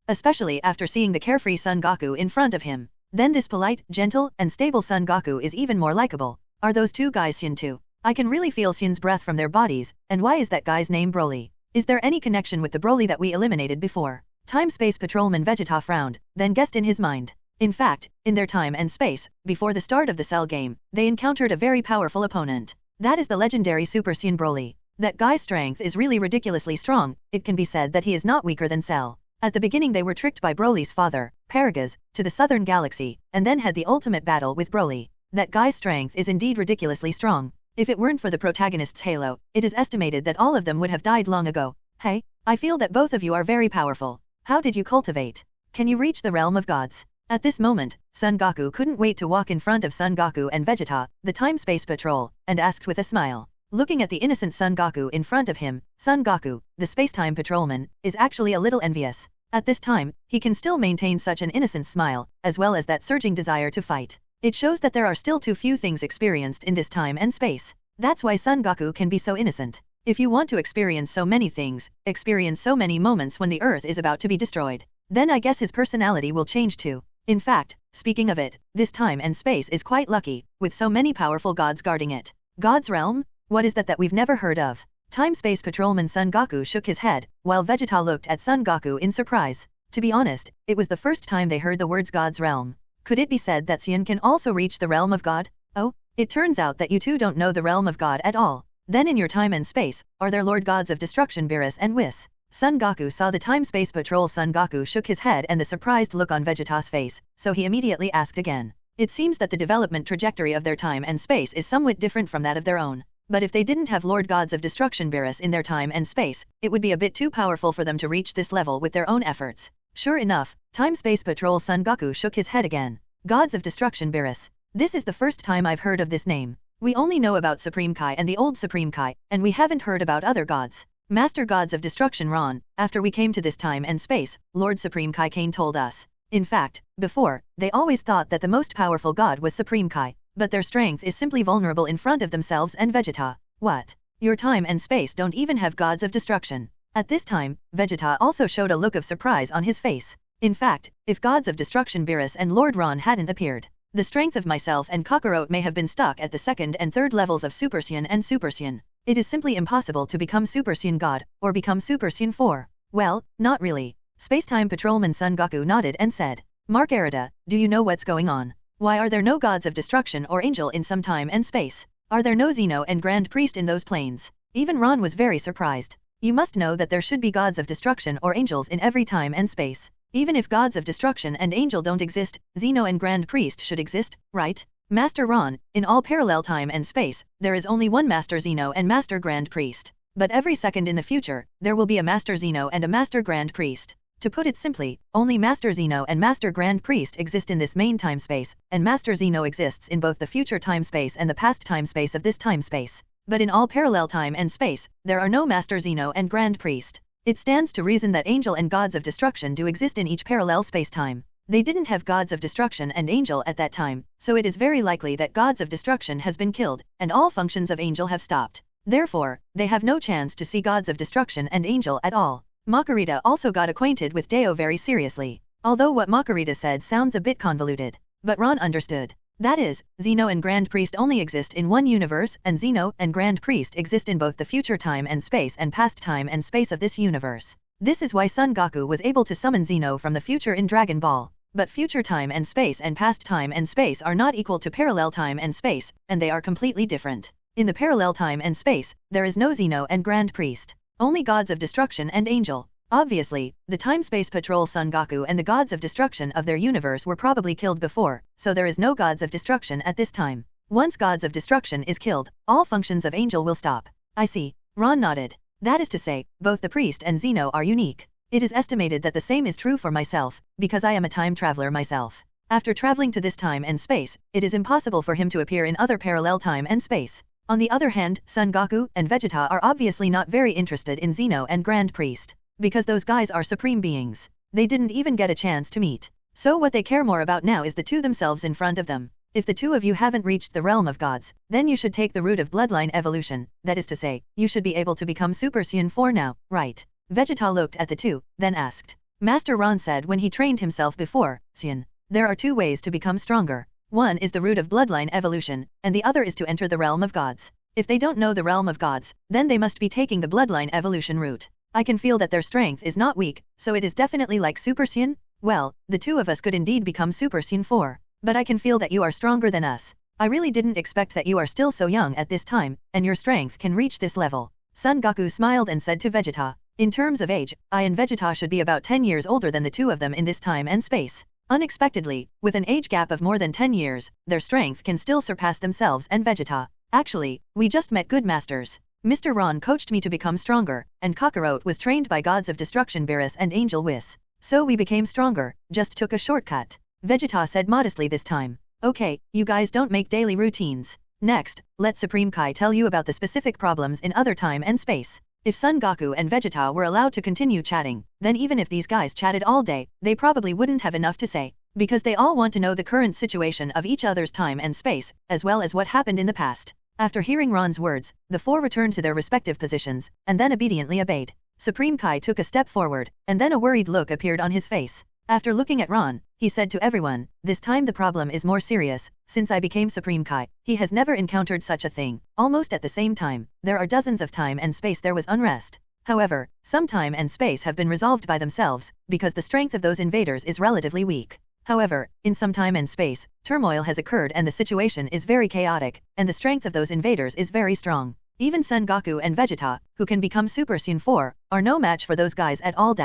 Especially after seeing the carefree Son Goku in front of him. Then this polite, gentle, and stable Son Goku is even more likable. Are those 2 guys Saiyan too? I can really feel Saiyan's breath from their bodies, and why is that guy's name Broly? Is there any connection with the Broly that we eliminated before? Time-space patrolman Vegeta frowned, then guessed in his mind. In fact, in their time and space, before the start of the Cell game, they encountered a very powerful opponent. That is the legendary Super Saiyan Broly. That guy's strength is really ridiculously strong. It can be said that he is not weaker than Cell. At the beginning they were tricked by Broly's father, Paragas, to the Southern Galaxy, and then had the ultimate battle with Broly. That guy's strength is indeed ridiculously strong. If it weren't for the protagonist's halo, it is estimated that all of them would have died long ago. Hey, I feel that both of you are very powerful. How did you cultivate? Can you reach the realm of gods? At this moment, Son Goku couldn't wait to walk in front of Son Goku and Vegeta, the Time-Space Patrol, and asked with a smile. Looking at the innocent Son Goku in front of him, Son Goku, the Space-Time Patrolman, is actually a little envious. At this time, he can still maintain such an innocent smile, as well as that surging desire to fight. It shows that there are still too few things experienced in this time and space. That's why Son Goku can be so innocent. If you want to experience so many things, experience so many moments when the Earth is about to be destroyed, then I guess his personality will change too. In fact, speaking of it, this time and space is quite lucky, with so many powerful gods guarding it. God's realm? What is that we've never heard of? Time-Space Patrolman Son Goku shook his head, while Vegeta looked at Son Goku in surprise. To be honest, it was the first time they heard the words God's realm. Could it be said that Saiyan can also reach the realm of God? Oh, it turns out that you two don't know the realm of God at all. Then in your time and space, are there Lord Gods of Destruction Beerus and Whis? Son Goku saw the Time-Space Patrol. Son Goku shook his head and the surprised look on Vegeta's face, so he immediately asked again. It seems that the development trajectory of their time and space is somewhat different from that of their own. But if they didn't have Lord Gods of Destruction Beerus in their time and space, it would be a bit too powerful for them to reach this level with their own efforts. Sure enough, Time-Space Patrol Son Goku shook his head again. Gods of Destruction Beerus. This is the first time I've heard of this name. We only know about Supreme Kai and the old Supreme Kai, and we haven't heard about other gods. Master Gods of Destruction Ron, after we came to this time and space, Lord Supreme Kai Kane told us. In fact, before, they always thought that the most powerful god was Supreme Kai, but their strength is simply vulnerable in front of themselves and Vegeta. What? Your time and space don't even have gods of destruction. At this time, Vegeta also showed a look of surprise on his face. In fact, if Gods of Destruction Beerus and Lord Ron hadn't appeared, the strength of myself and Kakarot may have been stuck at the second and third levels of Super Saiyan and Super Saiyan. It is simply impossible to become Super Saiyan God, or become Super Saiyan 4. Well, not really. Spacetime Patrolman Son Goku nodded and said, Marcarita, do you know what's going on? Why are there no gods of destruction or angel in some time and space? Are there no Xeno and Grand Priest in those planes? Even Ron was very surprised. You must know that there should be gods of destruction or angels in every time and space. Even if gods of destruction and angel don't exist, Xeno and Grand Priest should exist, right? Master Ron, in all parallel time and space, there is only one Master Xeno and Master Grand Priest. But every second in the future, there will be a Master Xeno and a Master Grand Priest. To put it simply, only Master Xeno and Master Grand Priest exist in this main time-space, and Master Xeno exists in both the future time-space and the past time-space of this time-space. But in all parallel time and space, there are no Master Xeno and Grand Priest. It stands to reason that angel and gods of destruction do exist in each parallel space-time. They didn't have gods of destruction and angel at that time, so it is very likely that gods of destruction has been killed, and all functions of angel have stopped. Therefore, they have no chance to see gods of destruction and angel at all. Marcarita also got acquainted with Deo very seriously. Although what Marcarita said sounds a bit convoluted, but Ron understood. That is, Xeno and Grand Priest only exist in one universe, and Xeno and Grand Priest exist in both the future time and space and past time and space of this universe. This is why Son Goku was able to summon Xeno from the future in Dragon Ball. But future time and space and past time and space are not equal to parallel time and space, and they are completely different. In the parallel time and space, there is no Xeno and Grand Priest. Only gods of destruction and angel. Obviously, the Time-Space Patrol Son Goku and the gods of destruction of their universe were probably killed before, so there is no gods of destruction at this time. Once gods of destruction is killed, all functions of angel will stop. I see. Ron nodded. That is to say, both the priest and Xeno are unique. It is estimated that the same is true for myself, because I am a time traveler myself. After traveling to this time and space, it is impossible for him to appear in other parallel time and space. On the other hand, Son Goku and Vegeta are obviously not very interested in Xeno and Grand Priest, because those guys are supreme beings. They didn't even get a chance to meet. So what they care more about now is the two themselves in front of them. If the two of you haven't reached the realm of gods, then you should take the route of bloodline evolution, that is to say, you should be able to become Super Saiyan 4 now, right? Vegeta looked at the two, then asked. Master Ron said when he trained himself before, Saiyan, there are two ways to become stronger. One is the route of bloodline evolution, and the other is to enter the realm of gods. If they don't know the realm of gods, then they must be taking the bloodline evolution route. I can feel that their strength is not weak, so it is definitely like Super Saiyan? Well, the two of us could indeed become Super Saiyan 4. But I can feel that you are stronger than us. I really didn't expect that you are still so young at this time, and your strength can reach this level. Son Goku smiled and said to Vegeta, in terms of age, I and Vegeta should be about 10 years older than the two of them in this time and space. Unexpectedly, with an age gap of more than 10 years, their strength can still surpass themselves and Vegeta. Actually, we just met good masters. Mr. Ron coached me to become stronger, and Kakarot was trained by gods of destruction Beerus and Angel Whis. So we became stronger, just took a shortcut. Vegeta said modestly this time. Okay, you guys don't make daily routines. Next, let Supreme Kai tell you about the specific problems in other time and space. If Son Goku and Vegeta were allowed to continue chatting, then even if these guys chatted all day, they probably wouldn't have enough to say, because they all want to know the current situation of each other's time and space, as well as what happened in the past. After hearing Ron's words, the four returned to their respective positions, and then obediently obeyed. Supreme Kai took a step forward, and then a worried look appeared on his face. After looking at Ron, he said to everyone, this time the problem is more serious. Since I became Supreme Kai, he has never encountered such a thing. Almost at the same time, there are dozens of time and space there was unrest. However, some time and space have been resolved by themselves, because the strength of those invaders is relatively weak. However, in some time and space, turmoil has occurred and the situation is very chaotic, and the strength of those invaders is very strong. Even Son Goku and Vegeta, who can become Super Saiyan 4, are no match for those guys at all.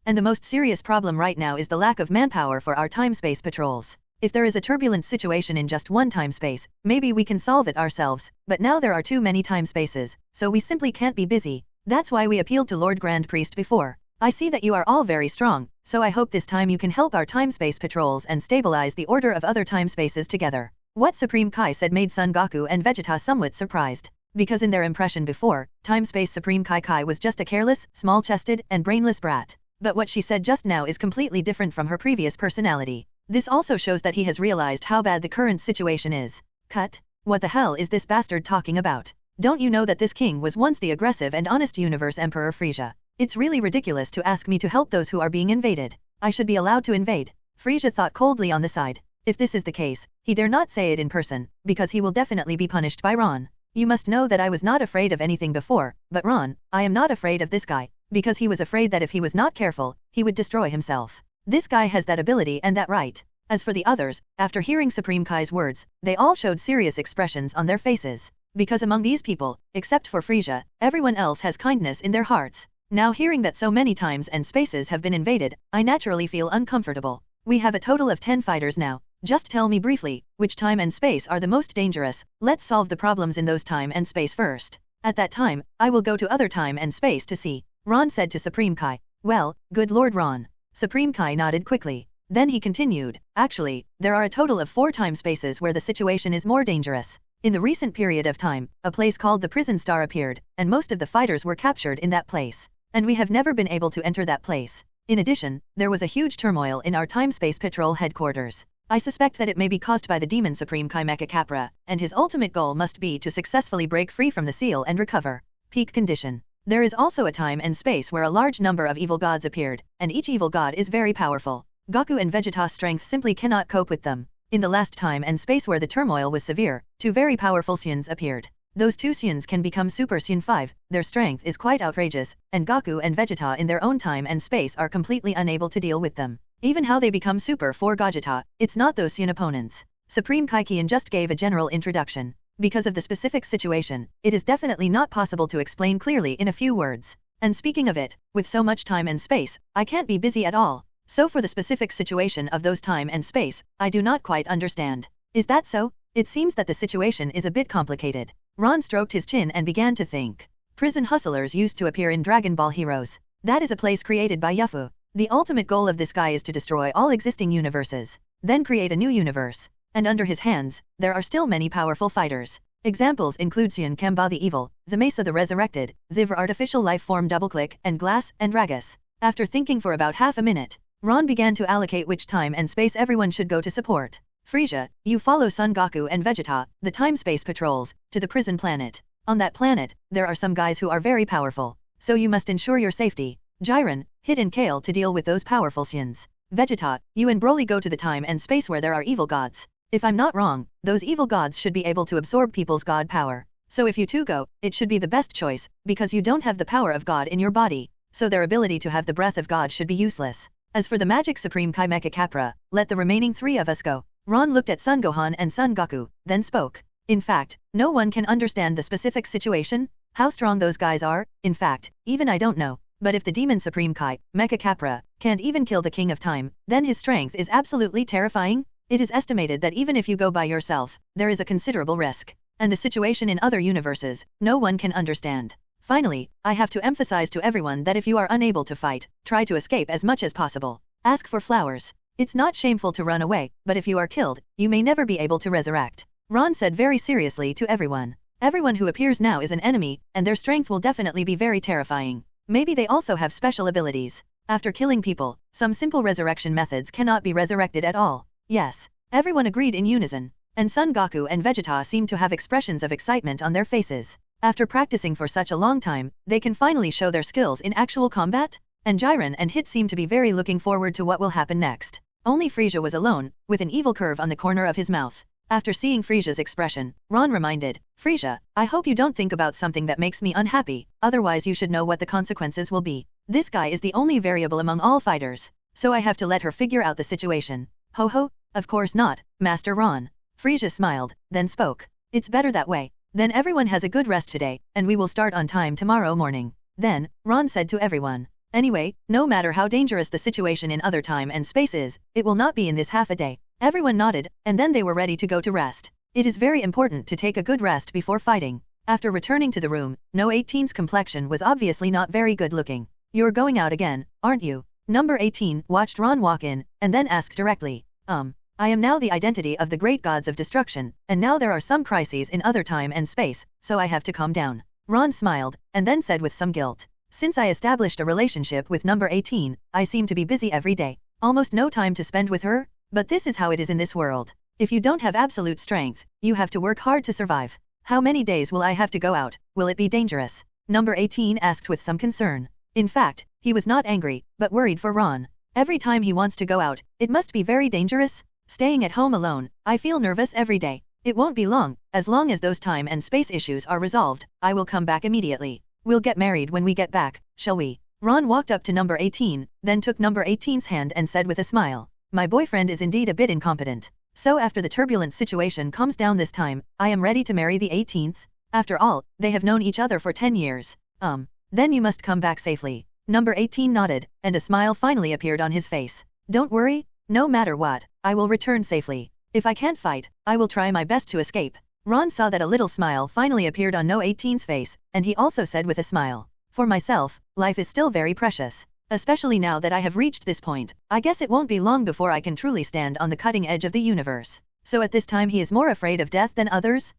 And the most serious problem right now is the lack of manpower for our time-space patrols. If there is a turbulent situation in just one time-space, maybe we can solve it ourselves, but now there are too many time-spaces, so we simply can't be busy. That's why we appealed to Lord Grand Priest before. I see that you are all very strong, so I hope this time you can help our time-space patrols and stabilize the order of other time-spaces together. What Supreme Kai said made Son Goku and Vegeta somewhat surprised. Because in their impression before, time-space Supreme Kai was just a careless, small-chested, and brainless brat. But what she said just now is completely different from her previous personality. This also shows that he has realized how bad the current situation is. Cut. What the hell is this bastard talking about? Don't you know that this king was once the aggressive and honest universe emperor Frieza? It's really ridiculous to ask me to help those who are being invaded. I should be allowed to invade. Frieza thought coldly on the side. If this is the case, he dare not say it in person, because he will definitely be punished by Ron. You must know that I was not afraid of anything before, but Ron, I am not afraid of this guy. Because he was afraid that if he was not careful, he would destroy himself. This guy has that ability and that right. As for the others, after hearing Supreme Kai's words, they all showed serious expressions on their faces. Because among these people, except for Frieza, everyone else has kindness in their hearts. Now hearing that so many times and spaces have been invaded, I naturally feel uncomfortable. We have a total of 10 fighters now. Just tell me briefly, which time and space are the most dangerous. Let's solve the problems in those time and space first. At that time, I will go to other time and space to see. Ron said to Supreme Kai. Well, good Lord Ron. Supreme Kai nodded quickly. Then he continued, actually, there are a total of 4 time spaces where the situation is more dangerous. In the recent period of time, a place called the Prison Star appeared, and most of the fighters were captured in that place. And we have never been able to enter that place. In addition, there was a huge turmoil in our time-space patrol headquarters. I suspect that it may be caused by the demon Supreme Kai Mecha Capra, and his ultimate goal must be to successfully break free from the seal and recover. Peak condition. There is also a time and space where a large number of evil gods appeared, and each evil god is very powerful. Goku and Vegeta's strength simply cannot cope with them. In the last time and space where the turmoil was severe, 2 very powerful Saiyans appeared. Those 2 Saiyans can become Super Saiyan 5, their strength is quite outrageous, and Goku and Vegeta in their own time and space are completely unable to deal with them. Even how they become Super 4 Gogeta, it's not those Saiyan opponents. Supreme Kaikian just gave a general introduction. Because of the specific situation, it is definitely not possible to explain clearly in a few words. And speaking of it, with so much time and space, I can't be busy at all. So for the specific situation of those time and space, I do not quite understand. Is that so? It seems that the situation is a bit complicated. Ron stroked his chin and began to think. Prison hustlers used to appear in Dragon Ball Heroes. That is a place created by Yufu. The ultimate goal of this guy is to destroy all existing universes, then create a new universe. And under his hands, there are still many powerful fighters. Examples include Saiyan Kamba the Evil, Zamesa the Resurrected, Zivr Artificial Life Form Double-Click, and Glass, and Ragus. After thinking for about half a minute, Ron began to allocate which time and space everyone should go to support. Frieza, you follow Son Goku and Vegeta, the time-space patrols, to the prison planet. On that planet, there are some guys who are very powerful, so you must ensure your safety. Jiren, Hit and Kale to deal with those powerful Saiyans. Vegeta, you and Broly go to the time and space where there are evil gods. If I'm not wrong, those evil gods should be able to absorb people's god power. So if you two go, it should be the best choice, because you don't have the power of God in your body. so their ability to have the breath of God should be useless. As for the magic supreme Kai Mecha Capra, let the remaining 3 of us go. Ron looked at Son Gohan and Son Goku, then spoke. In fact, no one can understand the specific situation, how strong those guys are. In fact, even I don't know. But if the demon supreme Kai, Mecha Capra, can't even kill the King of Time, then his strength is absolutely terrifying. It is estimated that even if you go by yourself, there is a considerable risk. And the situation in other universes, no one can understand. Finally, I have to emphasize to everyone that if you are unable to fight, try to escape as much as possible. Ask for flowers. It's not shameful to run away, but if you are killed, you may never be able to resurrect. Ron said very seriously to everyone. Everyone who appears now is an enemy, and their strength will definitely be very terrifying. Maybe they also have special abilities. After killing people, some simple resurrection methods cannot be resurrected at all. Yes. Everyone agreed in unison. And Son Goku and Vegeta seemed to have expressions of excitement on their faces. After practicing for such a long time, they can finally show their skills in actual combat? And Jiren and Hit seem to be very looking forward to what will happen next. Only Frieza was alone, with an evil curve on the corner of his mouth. After seeing Frieza's expression, Ron reminded, Frieza, I hope you don't think about something that makes me unhappy, otherwise you should know what the consequences will be. This guy is the only variable among all fighters, so I have to let her figure out the situation. Ho ho, of course not, Master Ron. Frieza smiled, then spoke. It's better that way. Then everyone has a good rest today, and we will start on time tomorrow morning. Then, Ron said to everyone. Anyway, no matter how dangerous the situation in other time and space is, it will not be in this half a day. Everyone nodded, and then they were ready to go to rest. It is very important to take a good rest before fighting. After returning to the room, No 18's complexion was obviously not very good looking. You're going out again, aren't you? Number 18 watched Ron walk in, and then asked directly. I am now the identity of the great gods of destruction, and now there are some crises in other time and space, so I have to calm down. Ron smiled, and then said with some guilt. Since I established a relationship with number 18, I seem to be busy every day. Almost no time to spend with her, but this is how it is in this world. If you don't have absolute strength, you have to work hard to survive. How many days will I have to go out? Will it be dangerous? Number 18 asked with some concern. In fact, he was not angry, but worried for Ron. Every time he wants to go out, it must be very dangerous. Staying at home alone, I feel nervous every day. It won't be long as those time and space issues are resolved, I will come back immediately. We'll get married when we get back, shall we? Ron walked up to number 18, then took number 18's hand and said with a smile. My boyfriend is indeed a bit incompetent. So after the turbulent situation calms down this time, I am ready to marry the 18th. After all, they have known each other for 10 years. Then you must come back safely. Number 18 nodded, and a smile finally appeared on his face. Don't worry, no matter what, I will return safely. If I can't fight, I will try my best to escape. Ron saw that a little smile finally appeared on No 18's face, and he also said with a smile. For myself, life is still very precious. Especially now that I have reached this point, I guess it won't be long before I can truly stand on the cutting edge of the universe. So at this time he is more afraid of death than others?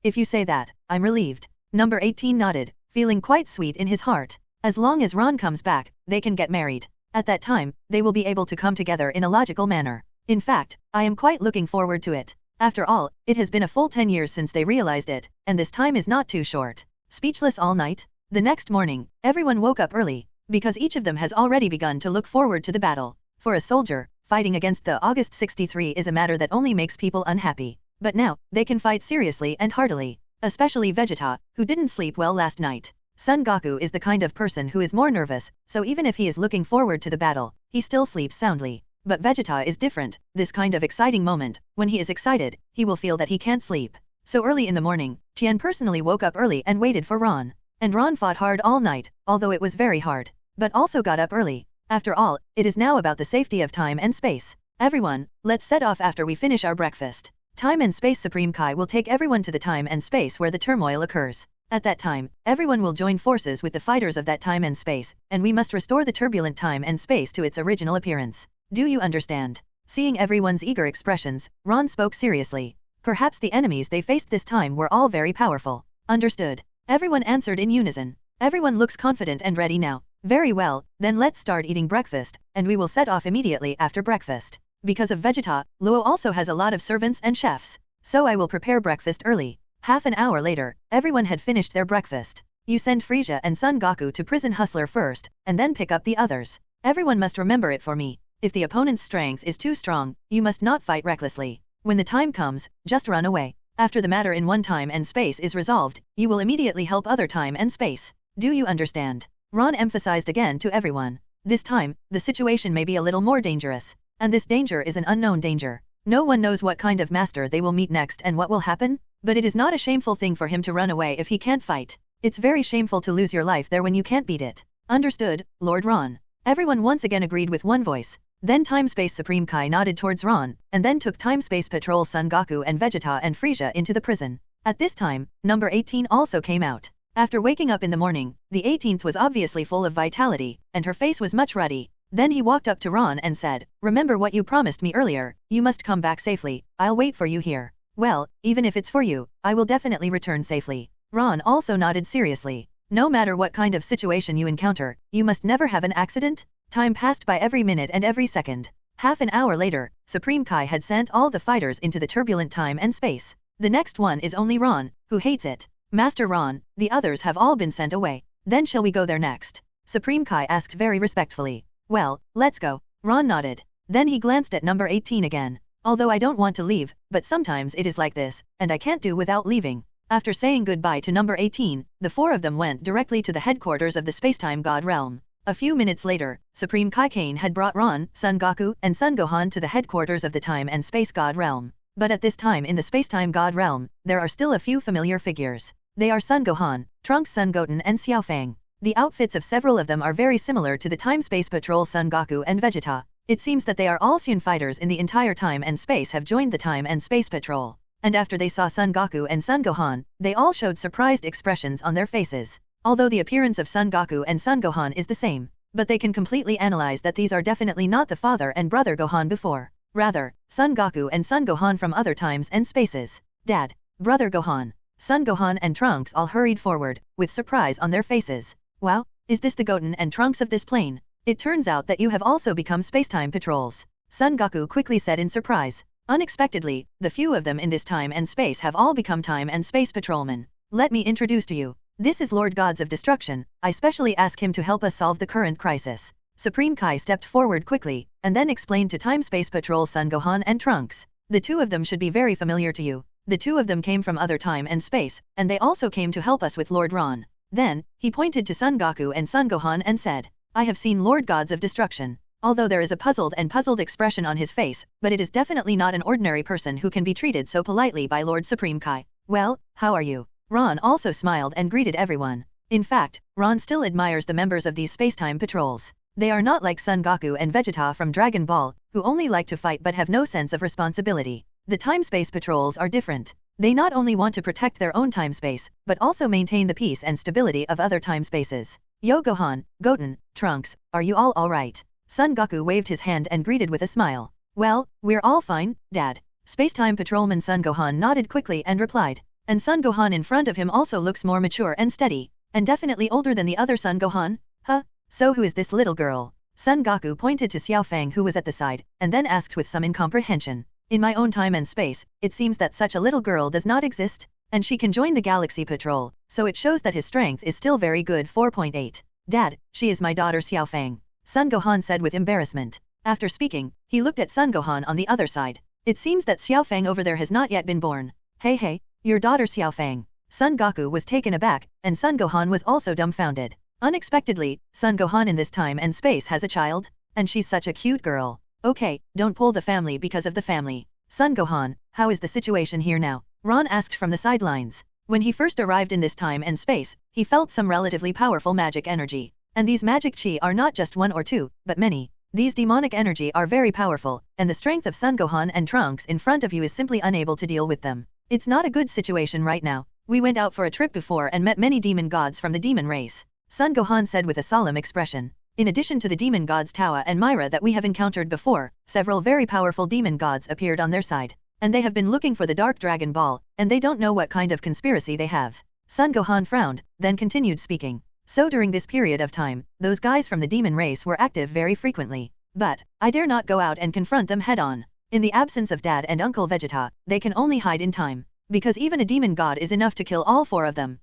If you say that, I'm relieved. Number 18 nodded, feeling quite sweet in his heart. As long as Ron comes back, they can get married. At that time, they will be able to come together in a logical manner. In fact, I am quite looking forward to it. After all, it has been a full 10 years since they realized it, and this time is not too short. Speechless all night? The next morning, everyone woke up early, because each of them has already begun to look forward to the battle. For a soldier, fighting against the August 63 is a matter that only makes people unhappy. But now, they can fight seriously and heartily. Especially Vegeta, who didn't sleep well last night. Son Goku is the kind of person who is more nervous, so even if he is looking forward to the battle, he still sleeps soundly. But Vegeta is different. This kind of exciting moment, when he is excited, he will feel that he can't sleep. So early in the morning, Tien personally woke up early and waited for Ron. And Ron fought hard all night, although it was very hard. But also got up early. After all, it is now about the safety of time and space. Everyone, let's set off after we finish our breakfast. Time and Space Supreme Kai will take everyone to the time and space where the turmoil occurs. At that time, everyone will join forces with the fighters of that time and space, and we must restore the turbulent time and space to its original appearance. Do you understand? Seeing everyone's eager expressions, Ron spoke seriously. Perhaps the enemies they faced this time were all very powerful. Understood. Everyone answered in unison. Everyone looks confident and ready now. Very well, then let's start eating breakfast, and we will set off immediately after breakfast. Because of Vegeta, Luo also has a lot of servants and chefs. So I will prepare breakfast early. Half an hour later, everyone had finished their breakfast. You send Frieza and Son Goku to Prison Hustler first, and then pick up the others. Everyone must remember it for me. If the opponent's strength is too strong, you must not fight recklessly. When the time comes, just run away. After the matter in one time and space is resolved, you will immediately help other time and space. Do you understand? Ron emphasized again to everyone. This time, the situation may be a little more dangerous. And this danger is an unknown danger. No one knows what kind of master they will meet next and what will happen, but it is not a shameful thing for him to run away if he can't fight. It's very shameful to lose your life there when you can't beat it. Understood, Lord Ron. Everyone once again agreed with one voice. Then Time-Space Supreme Kai nodded towards Ron, and then took Time-Space Patrol Son Goku and Vegeta and Frieza into the prison. At this time, number 18 also came out. After waking up in the morning, the 18th was obviously full of vitality, and her face was much ruddy. Then he walked up to Ron and said, "Remember what you promised me earlier, you must come back safely, I'll wait for you here." "Well, even if it's for you, I will definitely return safely." Ron also nodded seriously. "No matter what kind of situation you encounter, you must never have an accident?" Time passed by every minute and every second. Half an hour later, Supreme Kai had sent all the fighters into the turbulent time and space. The next one is only Ron, who hates it. "Master Ron, the others have all been sent away. Then shall we go there next?" Supreme Kai asked very respectfully. "Well, let's go." Ron nodded. Then he glanced at number 18 again. "Although I don't want to leave, but sometimes it is like this, and I can't do without leaving." After saying goodbye to number 18, the four of them went directly to the headquarters of the Spacetime God Realm. A few minutes later, Supreme Kai Kane had brought Ron, Son Goku, and Son Gohan to the headquarters of the Time and Space God Realm. But at this time in the Spacetime God Realm, there are still a few familiar figures. They are Son Gohan, Trunks Son Goten and Xiao Fang. The outfits of several of them are very similar to the Time-Space Patrol Son Goku and Vegeta. It seems that they are all Saiyan fighters in the entire time and space have joined the Time and Space Patrol. And after they saw Son Goku and Son Gohan, they all showed surprised expressions on their faces. Although the appearance of Son Goku and Son Gohan is the same, but they can completely analyze that these are definitely not the father and brother Gohan before. Rather, Son Goku and Son Gohan from other times and spaces. Dad, brother Gohan, Son Gohan and Trunks all hurried forward, with surprise on their faces. "Wow, is this the Goten and Trunks of this plane? It turns out that you have also become Spacetime Patrols," Son Goku quickly said in surprise. Unexpectedly, the few of them in this time and space have all become Time and Space Patrolmen. "Let me introduce to you. This is Lord Gods of Destruction. I specially ask him to help us solve the current crisis." Supreme Kai stepped forward quickly, and then explained to Time Space Patrol Son Gohan and Trunks. "The two of them should be very familiar to you. The two of them came from other time and space, and they also came to help us with Lord Ron." Then, he pointed to Son Goku and Son Gohan and said, "I have seen Lord Gods of Destruction." Although there is a puzzled expression on his face, but it is definitely not an ordinary person who can be treated so politely by Lord Supreme Kai. "Well, how are you?" Ron also smiled and greeted everyone. In fact, Ron still admires the members of these Spacetime Patrols. They are not like Son Goku and Vegeta from Dragon Ball, who only like to fight but have no sense of responsibility. The Time-Space Patrols are different. They not only want to protect their own time-space, but also maintain the peace and stability of other time-spaces. "Yo Gohan, Goten, Trunks, are you all alright?" Son Goku waved his hand and greeted with a smile. "Well, we're all fine, Dad." Spacetime Patrolman Son Gohan nodded quickly and replied. And Son Gohan in front of him also looks more mature and steady, and definitely older than the other Son Gohan. "Huh? So who is this little girl?" Son Goku pointed to Xiao Fang who was at the side, and then asked with some incomprehension. "In my own time and space, it seems that such a little girl does not exist, and she can join the Galaxy Patrol, so it shows that his strength is still very good. 4.8. Dad, she is my daughter Xiao Fang," Son Gohan said with embarrassment. After speaking, he looked at Son Gohan on the other side. "It seems that Xiao Fang over there has not yet been born." Hey, your daughter Xiao Fang." Son Goku was taken aback, and Son Gohan was also dumbfounded. Unexpectedly, Son Gohan in this time and space has a child? And she's such a cute girl. "Okay, don't pull the family because of the family." "Son Gohan, how is the situation here now?" Ron asked from the sidelines. When he first arrived in this time and space, he felt some relatively powerful magic energy. And these magic chi are not just one or two, but many. These demonic energy are very powerful, and the strength of Son Gohan and Trunks in front of you is simply unable to deal with them. It's not a good situation right now. We went out for a trip before and met many demon gods from the demon race, Son Gohan said with a solemn expression. In addition to the demon gods Tawa and Myra that we have encountered before, several very powerful demon gods appeared on their side. And they have been looking for the Dark Dragon Ball, and they don't know what kind of conspiracy they have. Son Gohan frowned, then continued speaking. So during this period of time, those guys from the demon race were active very frequently. But, I dare not go out and confront them head on. In the absence of Dad and Uncle Vegeta, they can only hide in time. Because even a demon god is enough to kill all four of them.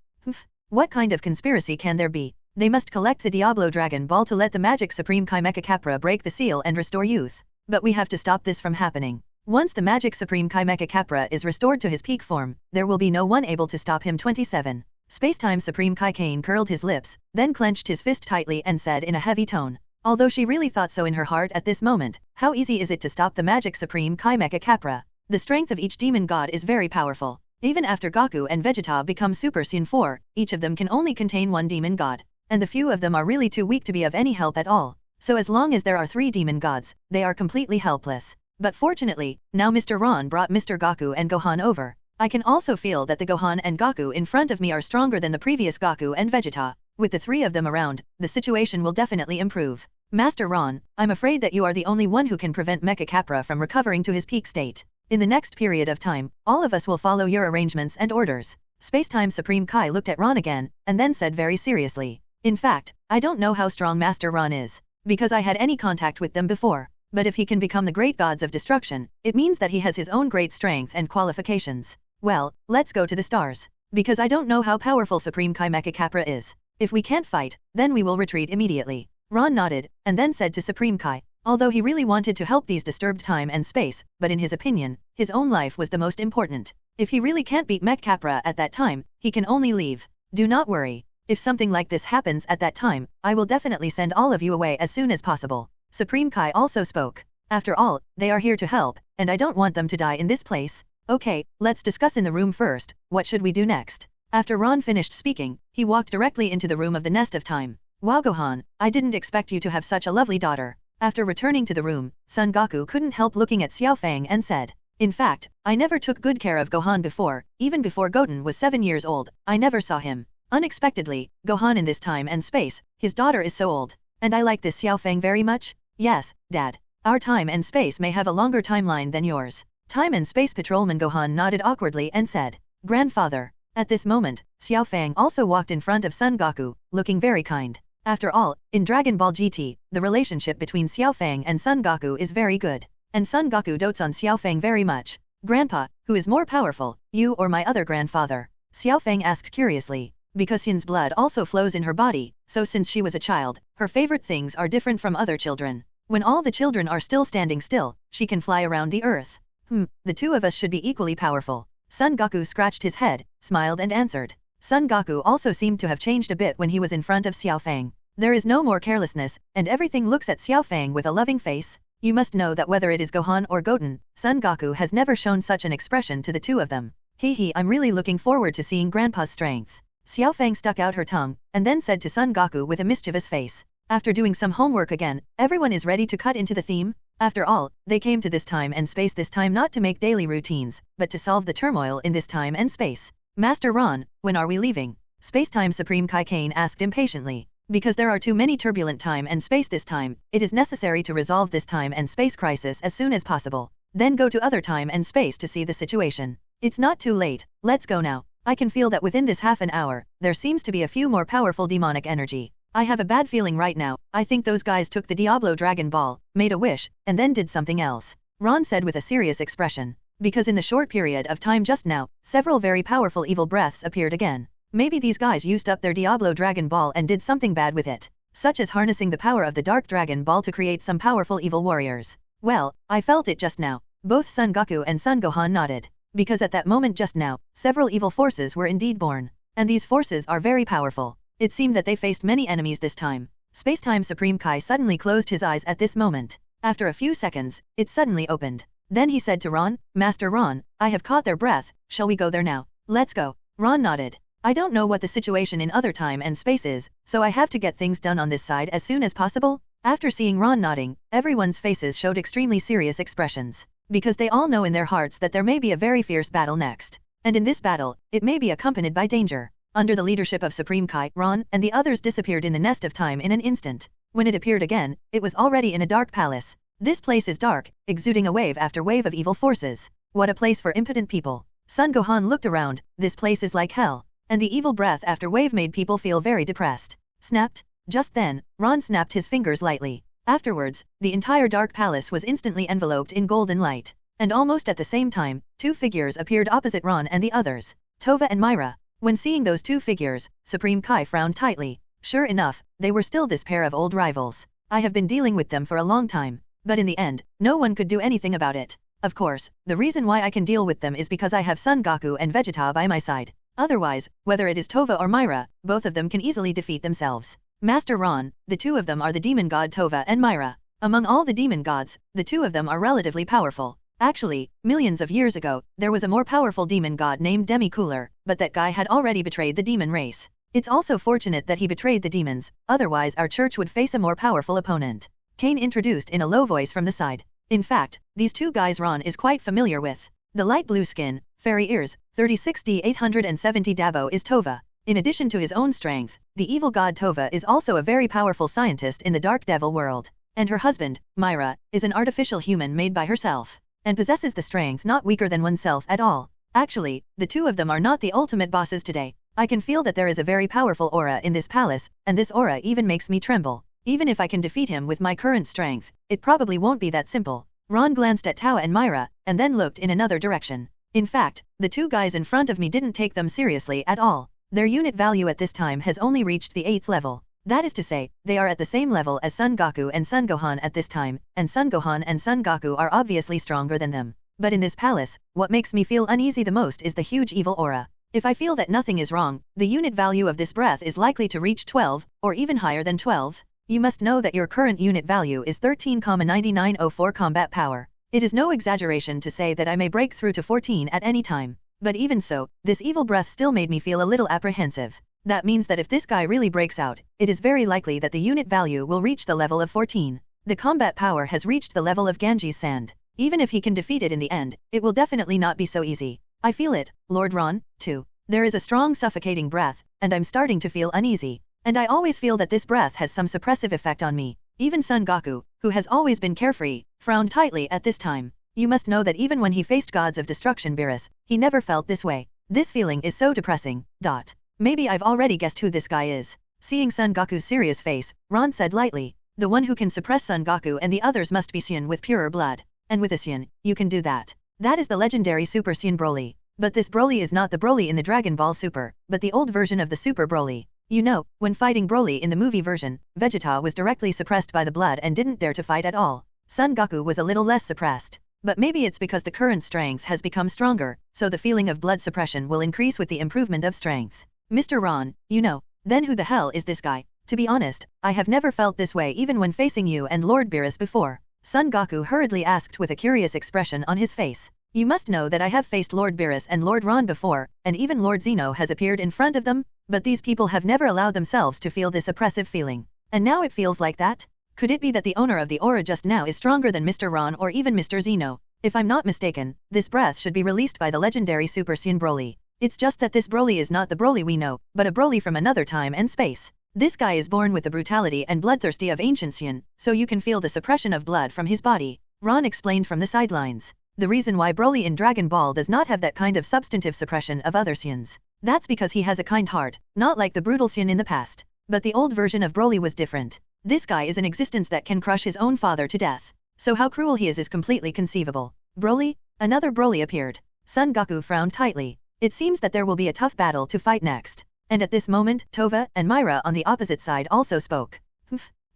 What kind of conspiracy can there be? They must collect the Diablo Dragon Ball to let the Magic Supreme Kai Mecha Capra break the seal and restore youth. But we have to stop this from happening. Once the Magic Supreme Kai Mecha Capra is restored to his peak form, there will be no one able to stop him. 27. Spacetime Supreme Kai Kane curled his lips, then clenched his fist tightly and said in a heavy tone. Although she really thought so in her heart at this moment, how easy is it to stop the magic Supreme Kai Mecha Capra? The strength of each demon god is very powerful. Even after Goku and Vegeta become Super Saiyan 4, each of them can only contain one demon god. And the few of them are really too weak to be of any help at all. So as long as there are 3 demon gods, they are completely helpless. But fortunately, now Mr. Ron brought Mr. Goku and Gohan over. I can also feel that the Gohan and Goku in front of me are stronger than the previous Goku and Vegeta. With the 3 of them around, the situation will definitely improve. Master Ron, I'm afraid that you are the only one who can prevent Mecha Capra from recovering to his peak state. In the next period of time, all of us will follow your arrangements and orders. Spacetime Supreme Kai looked at Ron again, and then said very seriously. In fact, I don't know how strong Master Ron is, because I had any contact with them before. But if he can become the great gods of destruction, it means that he has his own great strength and qualifications. Well, let's go to the stars. Because I don't know how powerful Supreme Kai Mecha Capra is. If we can't fight, then we will retreat immediately. Ron nodded, and then said to Supreme Kai. Although he really wanted to help these disturbed time and space, but in his opinion, his own life was the most important. If he really can't beat Mech Capra at that time, he can only leave. Do not worry. If something like this happens at that time, I will definitely send all of you away as soon as possible. Supreme Kai also spoke. After all, they are here to help, and I don't want them to die in this place. Okay, let's discuss in the room first. What should we do next? After Ron finished speaking, he walked directly into the room of the Nest of Time. Wow Gohan, I didn't expect you to have such a lovely daughter. After returning to the room, Son Goku couldn't help looking at Xiao Fang and said, in fact, I never took good care of Gohan before, even before Goten was 7 years old, I never saw him. Unexpectedly, Gohan in this time and space, his daughter is so old. And I like this Xiao Fang very much? Yes, Dad. Our time and space may have a longer timeline than yours. Time and Space Patrolman Gohan nodded awkwardly and said, Grandfather. At this moment, Xiao Fang also walked in front of Son Goku, looking very kind. After all, in Dragon Ball GT, the relationship between Xiao Fang and Son Goku is very good. And Son Goku dotes on Xiao Fang very much. Grandpa, who is more powerful, you or my other grandfather? Xiao Fang asked curiously. Because Xian's blood also flows in her body, so since she was a child, her favorite things are different from other children. When all the children are still standing still, she can fly around the earth. The 2 of us should be equally powerful. Son Goku scratched his head, smiled and answered. Son Goku also seemed to have changed a bit when he was in front of Xiao Fang. There is no more carelessness, and everything looks at Xiao Fang with a loving face. You must know that whether it is Gohan or Goten, Son Goku has never shown such an expression to the 2 of them. Hee, I'm really looking forward to seeing Grandpa's strength. Xiao Fang stuck out her tongue, and then said to Son Goku with a mischievous face. After doing some homework again, everyone is ready to cut into the theme? After all, they came to this time and space this time not to make daily routines, but to solve the turmoil in this time and space. Master Ron, when are we leaving? Spacetime Supreme Kai Kane asked impatiently. Because there are too many turbulent time and space this time, it is necessary to resolve this time and space crisis as soon as possible. Then go to other time and space to see the situation. It's not too late, let's go now. I can feel that within this half an hour, there seems to be a few more powerful demonic energy. I have a bad feeling right now. I think those guys took the Diablo Dragon Ball, made a wish, and then did something else. Ron said with a serious expression. Because in the short period of time just now, several very powerful evil breaths appeared again. Maybe these guys used up their Diablo Dragon Ball and did something bad with it. Such as harnessing the power of the Dark Dragon Ball to create some powerful evil warriors. Well, I felt it just now. Both Son Goku and Son Gohan nodded. Because at that moment just now, several evil forces were indeed born. And these forces are very powerful. It seemed that they faced many enemies this time. Spacetime Supreme Kai suddenly closed his eyes at this moment. After a few seconds, it suddenly opened. Then he said to Ron, Master Ron, I have caught their breath, shall we go there now? Let's go. Ron nodded. I don't know what the situation in other time and space is, so I have to get things done on this side as soon as possible. After seeing Ron nodding, everyone's faces showed extremely serious expressions. Because they all know in their hearts that there may be a very fierce battle next. And in this battle, it may be accompanied by danger. Under the leadership of Supreme Kai, Ron and the others disappeared in the Nest of Time in an instant. When it appeared again, it was already in a dark palace. This place is dark, exuding a wave after wave of evil forces. What a place for impotent people. Son Gohan looked around, this place is like hell. And the evil breath after wave made people feel very depressed. Snapped. Just then, Ron snapped his fingers lightly. Afterwards, the entire dark palace was instantly enveloped in golden light. And almost at the same time, 2 figures appeared opposite Ron and the others. Tova and Myra. When seeing those 2 figures, Supreme Kai frowned tightly. Sure enough, they were still this pair of old rivals. I have been dealing with them for a long time. But in the end, no one could do anything about it. Of course, the reason why I can deal with them is because I have Son Goku and Vegeta by my side. Otherwise, whether it is Tova or Myra, both of them can easily defeat themselves. Master Ron, the two of them are the demon god Tova and Myra. Among all the demon gods, the two of them are relatively powerful. Actually, millions of years ago, there was a more powerful demon god named Demi-Cooler, but that guy had already betrayed the demon race. It's also fortunate that he betrayed the demons, otherwise our church would face a more powerful opponent. Kane introduced in a low voice from the side. In fact, these two guys Ron is quite familiar with. The light blue skin, fairy ears, 36D 870 Dabo is Tova. In addition to his own strength, the evil god Tova is also a very powerful scientist in the dark devil world. And her husband, Myra, is an artificial human made by herself, and possesses the strength not weaker than oneself at all. Actually, the two of them are not the ultimate bosses today. I can feel that there is a very powerful aura in this palace, and this aura even makes me tremble. Even if I can defeat him with my current strength, it probably won't be that simple. Ron glanced at Tao and Myra, and then looked in another direction. In fact, the two guys in front of me didn't take them seriously at all. Their unit value at this time has only reached the 8th level. That is to say, they are at the same level as Son Goku and Son Gohan at this time, and Son Gohan and Son Goku are obviously stronger than them. But in this palace, what makes me feel uneasy the most is the huge evil aura. If I feel that nothing is wrong, the unit value of this breath is likely to reach 12, or even higher than 12. You must know that your current unit value is 13,9904 combat power. It is no exaggeration to say that I may break through to 14 at any time. But even so, this evil breath still made me feel a little apprehensive. That means that if this guy really breaks out, it is very likely that the unit value will reach the level of 14. The combat power has reached the level of Ganges sand. Even if he can defeat it in the end, it will definitely not be so easy. I feel it, Lord Ron, too. There is a strong suffocating breath, and I'm starting to feel uneasy. And I always feel that this breath has some suppressive effect on me. Even Son Goku, who has always been carefree, frowned tightly at this time. You must know that even when he faced gods of destruction Beerus, he never felt this way. This feeling is so depressing. Maybe I've already guessed who this guy is. Seeing Son Goku's serious face, Ron said lightly, the one who can suppress Son Goku and the others must be Saiyan with purer blood. And with a Saiyan, you can do that. That is the legendary Super Saiyan Broly. But this Broly is not the Broly in the Dragon Ball Super, but the old version of the Super Broly. You know, when fighting Broly in the movie version, Vegeta was directly suppressed by the blood and didn't dare to fight at all. Son Goku was a little less suppressed. But maybe it's because the current strength has become stronger, so the feeling of blood suppression will increase with the improvement of strength. Mr. Ron, you know, then who the hell is this guy? To be honest, I have never felt this way even when facing you and Lord Beerus before. Son Goku hurriedly asked with a curious expression on his face. You must know that I have faced Lord Beerus and Lord Ron before, and even Lord Zeno has appeared in front of them, but these people have never allowed themselves to feel this oppressive feeling. And now it feels like that? Could it be that the owner of the aura just now is stronger than Mr. Ron or even Mr. Zeno? If I'm not mistaken, this breath should be released by the legendary Super Saiyan Broly. It's just that this Broly is not the Broly we know, but a Broly from another time and space. This guy is born with the brutality and bloodthirsty of ancient Saiyan, so you can feel the suppression of blood from his body. Ron explained from the sidelines. The reason why Broly in Dragon Ball does not have that kind of substantive suppression of other Saiyans. That's because he has a kind heart, not like the brutal Saiyan in the past. But the old version of Broly was different. This guy is an existence that can crush his own father to death. So how cruel he is completely conceivable. Broly? Another Broly appeared. Son Goku frowned tightly. It seems that there will be a tough battle to fight next. And at this moment, Tova and Myra on the opposite side also spoke.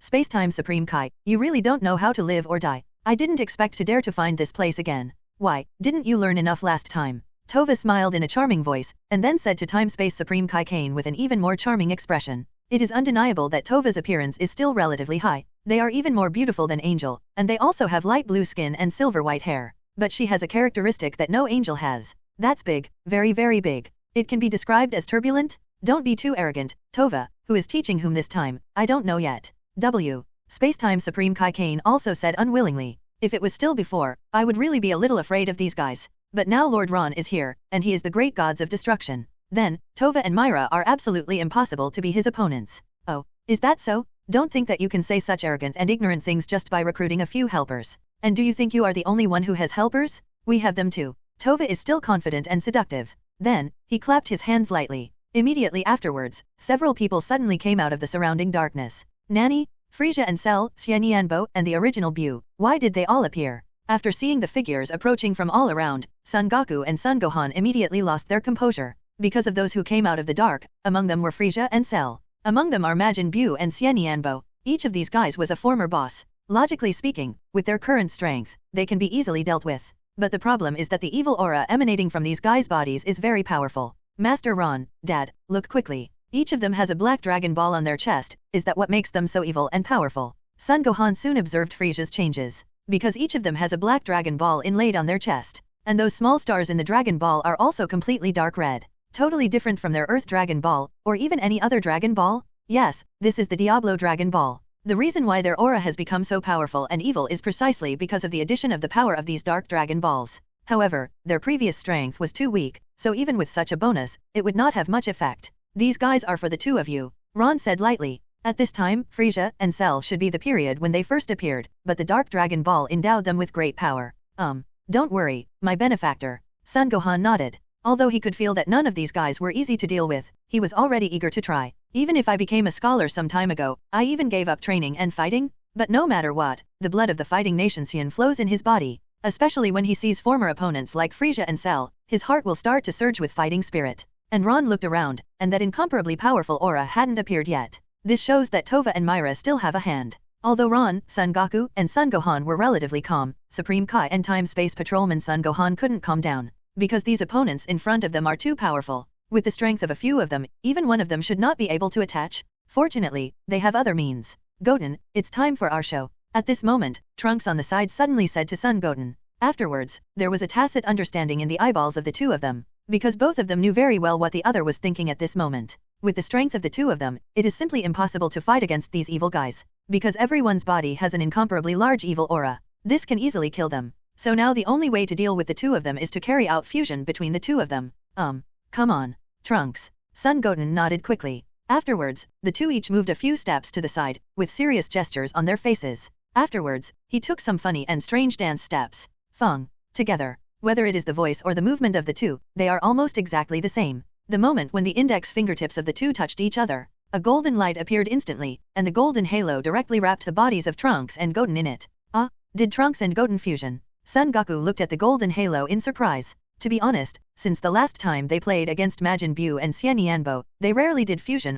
Spacetime Supreme Kai, you really don't know how to live or die. I didn't expect to dare to find this place again. Why, didn't you learn enough last time? Tova smiled in a charming voice, and then said to Time Space Supreme Kai Kane with an even more charming expression. It is undeniable that Tova's appearance is still relatively high. They are even more beautiful than Angel, and they also have light blue skin and silver white hair. But she has a characteristic that no Angel has. That's big, very very big. It can be described as turbulent? Don't be too arrogant, Tova, who is teaching whom this time, I don't know yet. Spacetime Supreme Kai Kane also said unwillingly. If it was still before, I would really be a little afraid of these guys. But now Lord Ron is here, and he is the great gods of destruction. Then, Tova and Myra are absolutely impossible to be his opponents. Oh, is that so? Don't think that you can say such arrogant and ignorant things just by recruiting a few helpers. And do you think you are the only one who has helpers? We have them too. Tova is still confident and seductive. Then, he clapped his hands lightly. Immediately afterwards, several people suddenly came out of the surrounding darkness. Nani, Frieza and Cell, Xianyanbo, and the original Bu, why did they all appear? After seeing the figures approaching from all around, Son Goku and Son Gohan immediately lost their composure. Because of those who came out of the dark, among them were Frieza and Cell. Among them are Majin Bu and Xianyanbo. Each of these guys was a former boss. Logically speaking, with their current strength, they can be easily dealt with. But the problem is that the evil aura emanating from these guys' bodies is very powerful. Master Ron, Dad, look quickly. Each of them has a black dragon ball on their chest. Is that what makes them so evil and powerful? Son Gohan soon observed Frieza's changes. Because each of them has a black dragon ball inlaid on their chest. And those small stars in the dragon ball are also completely dark red. Totally different from their Earth Dragon Ball, or even any other Dragon Ball? Yes, this is the Diablo Dragon Ball. The reason why their aura has become so powerful and evil is precisely because of the addition of the power of these dark Dragon Balls. However, their previous strength was too weak, so even with such a bonus, it would not have much effect. These guys are for the two of you, Ron said lightly. At this time, Frieza and Cell should be the period when they first appeared, but the Dark Dragon Ball endowed them with great power. Don't worry, my benefactor. Son Gohan nodded. Although he could feel that none of these guys were easy to deal with, he was already eager to try. Even if I became a scholar some time ago, I even gave up training and fighting. But no matter what, the blood of the fighting nation Saiyan flows in his body. Especially when he sees former opponents like Frieza and Cell, his heart will start to surge with fighting spirit. And Ron looked around, and that incomparably powerful aura hadn't appeared yet. This shows that Tova and Myra still have a hand. Although Ron, Son Goku, and Son Gohan were relatively calm, Supreme Kai and Time Space Patrolman Son Gohan couldn't calm down. Because these opponents in front of them are too powerful. With the strength of a few of them, even one of them should not be able to attach. Fortunately, they have other means. Goten, it's time for our show. At this moment, Trunks on the side suddenly said to Son Goten. Afterwards, there was a tacit understanding in the eyeballs of the two of them. Because both of them knew very well what the other was thinking at this moment. With the strength of the two of them, it is simply impossible to fight against these evil guys. Because everyone's body has an incomparably large evil aura. This can easily kill them. So now the only way to deal with the two of them is to carry out fusion between the two of them. Come on, Trunks. Son Goten nodded quickly. Afterwards, the two each moved a few steps to the side, with serious gestures on their faces. Afterwards, he took some funny and strange dance steps. Fung. Together. Whether it is the voice or the movement of the two, they are almost exactly the same. The moment when the index fingertips of the two touched each other, a golden light appeared instantly, and the golden halo directly wrapped the bodies of Trunks and Goten in it. Did Trunks and Goten fusion? Son Goku looked at the golden halo in surprise. To be honest, since the last time they played against Majin Buu and Xian Yanbo, they rarely did fusion.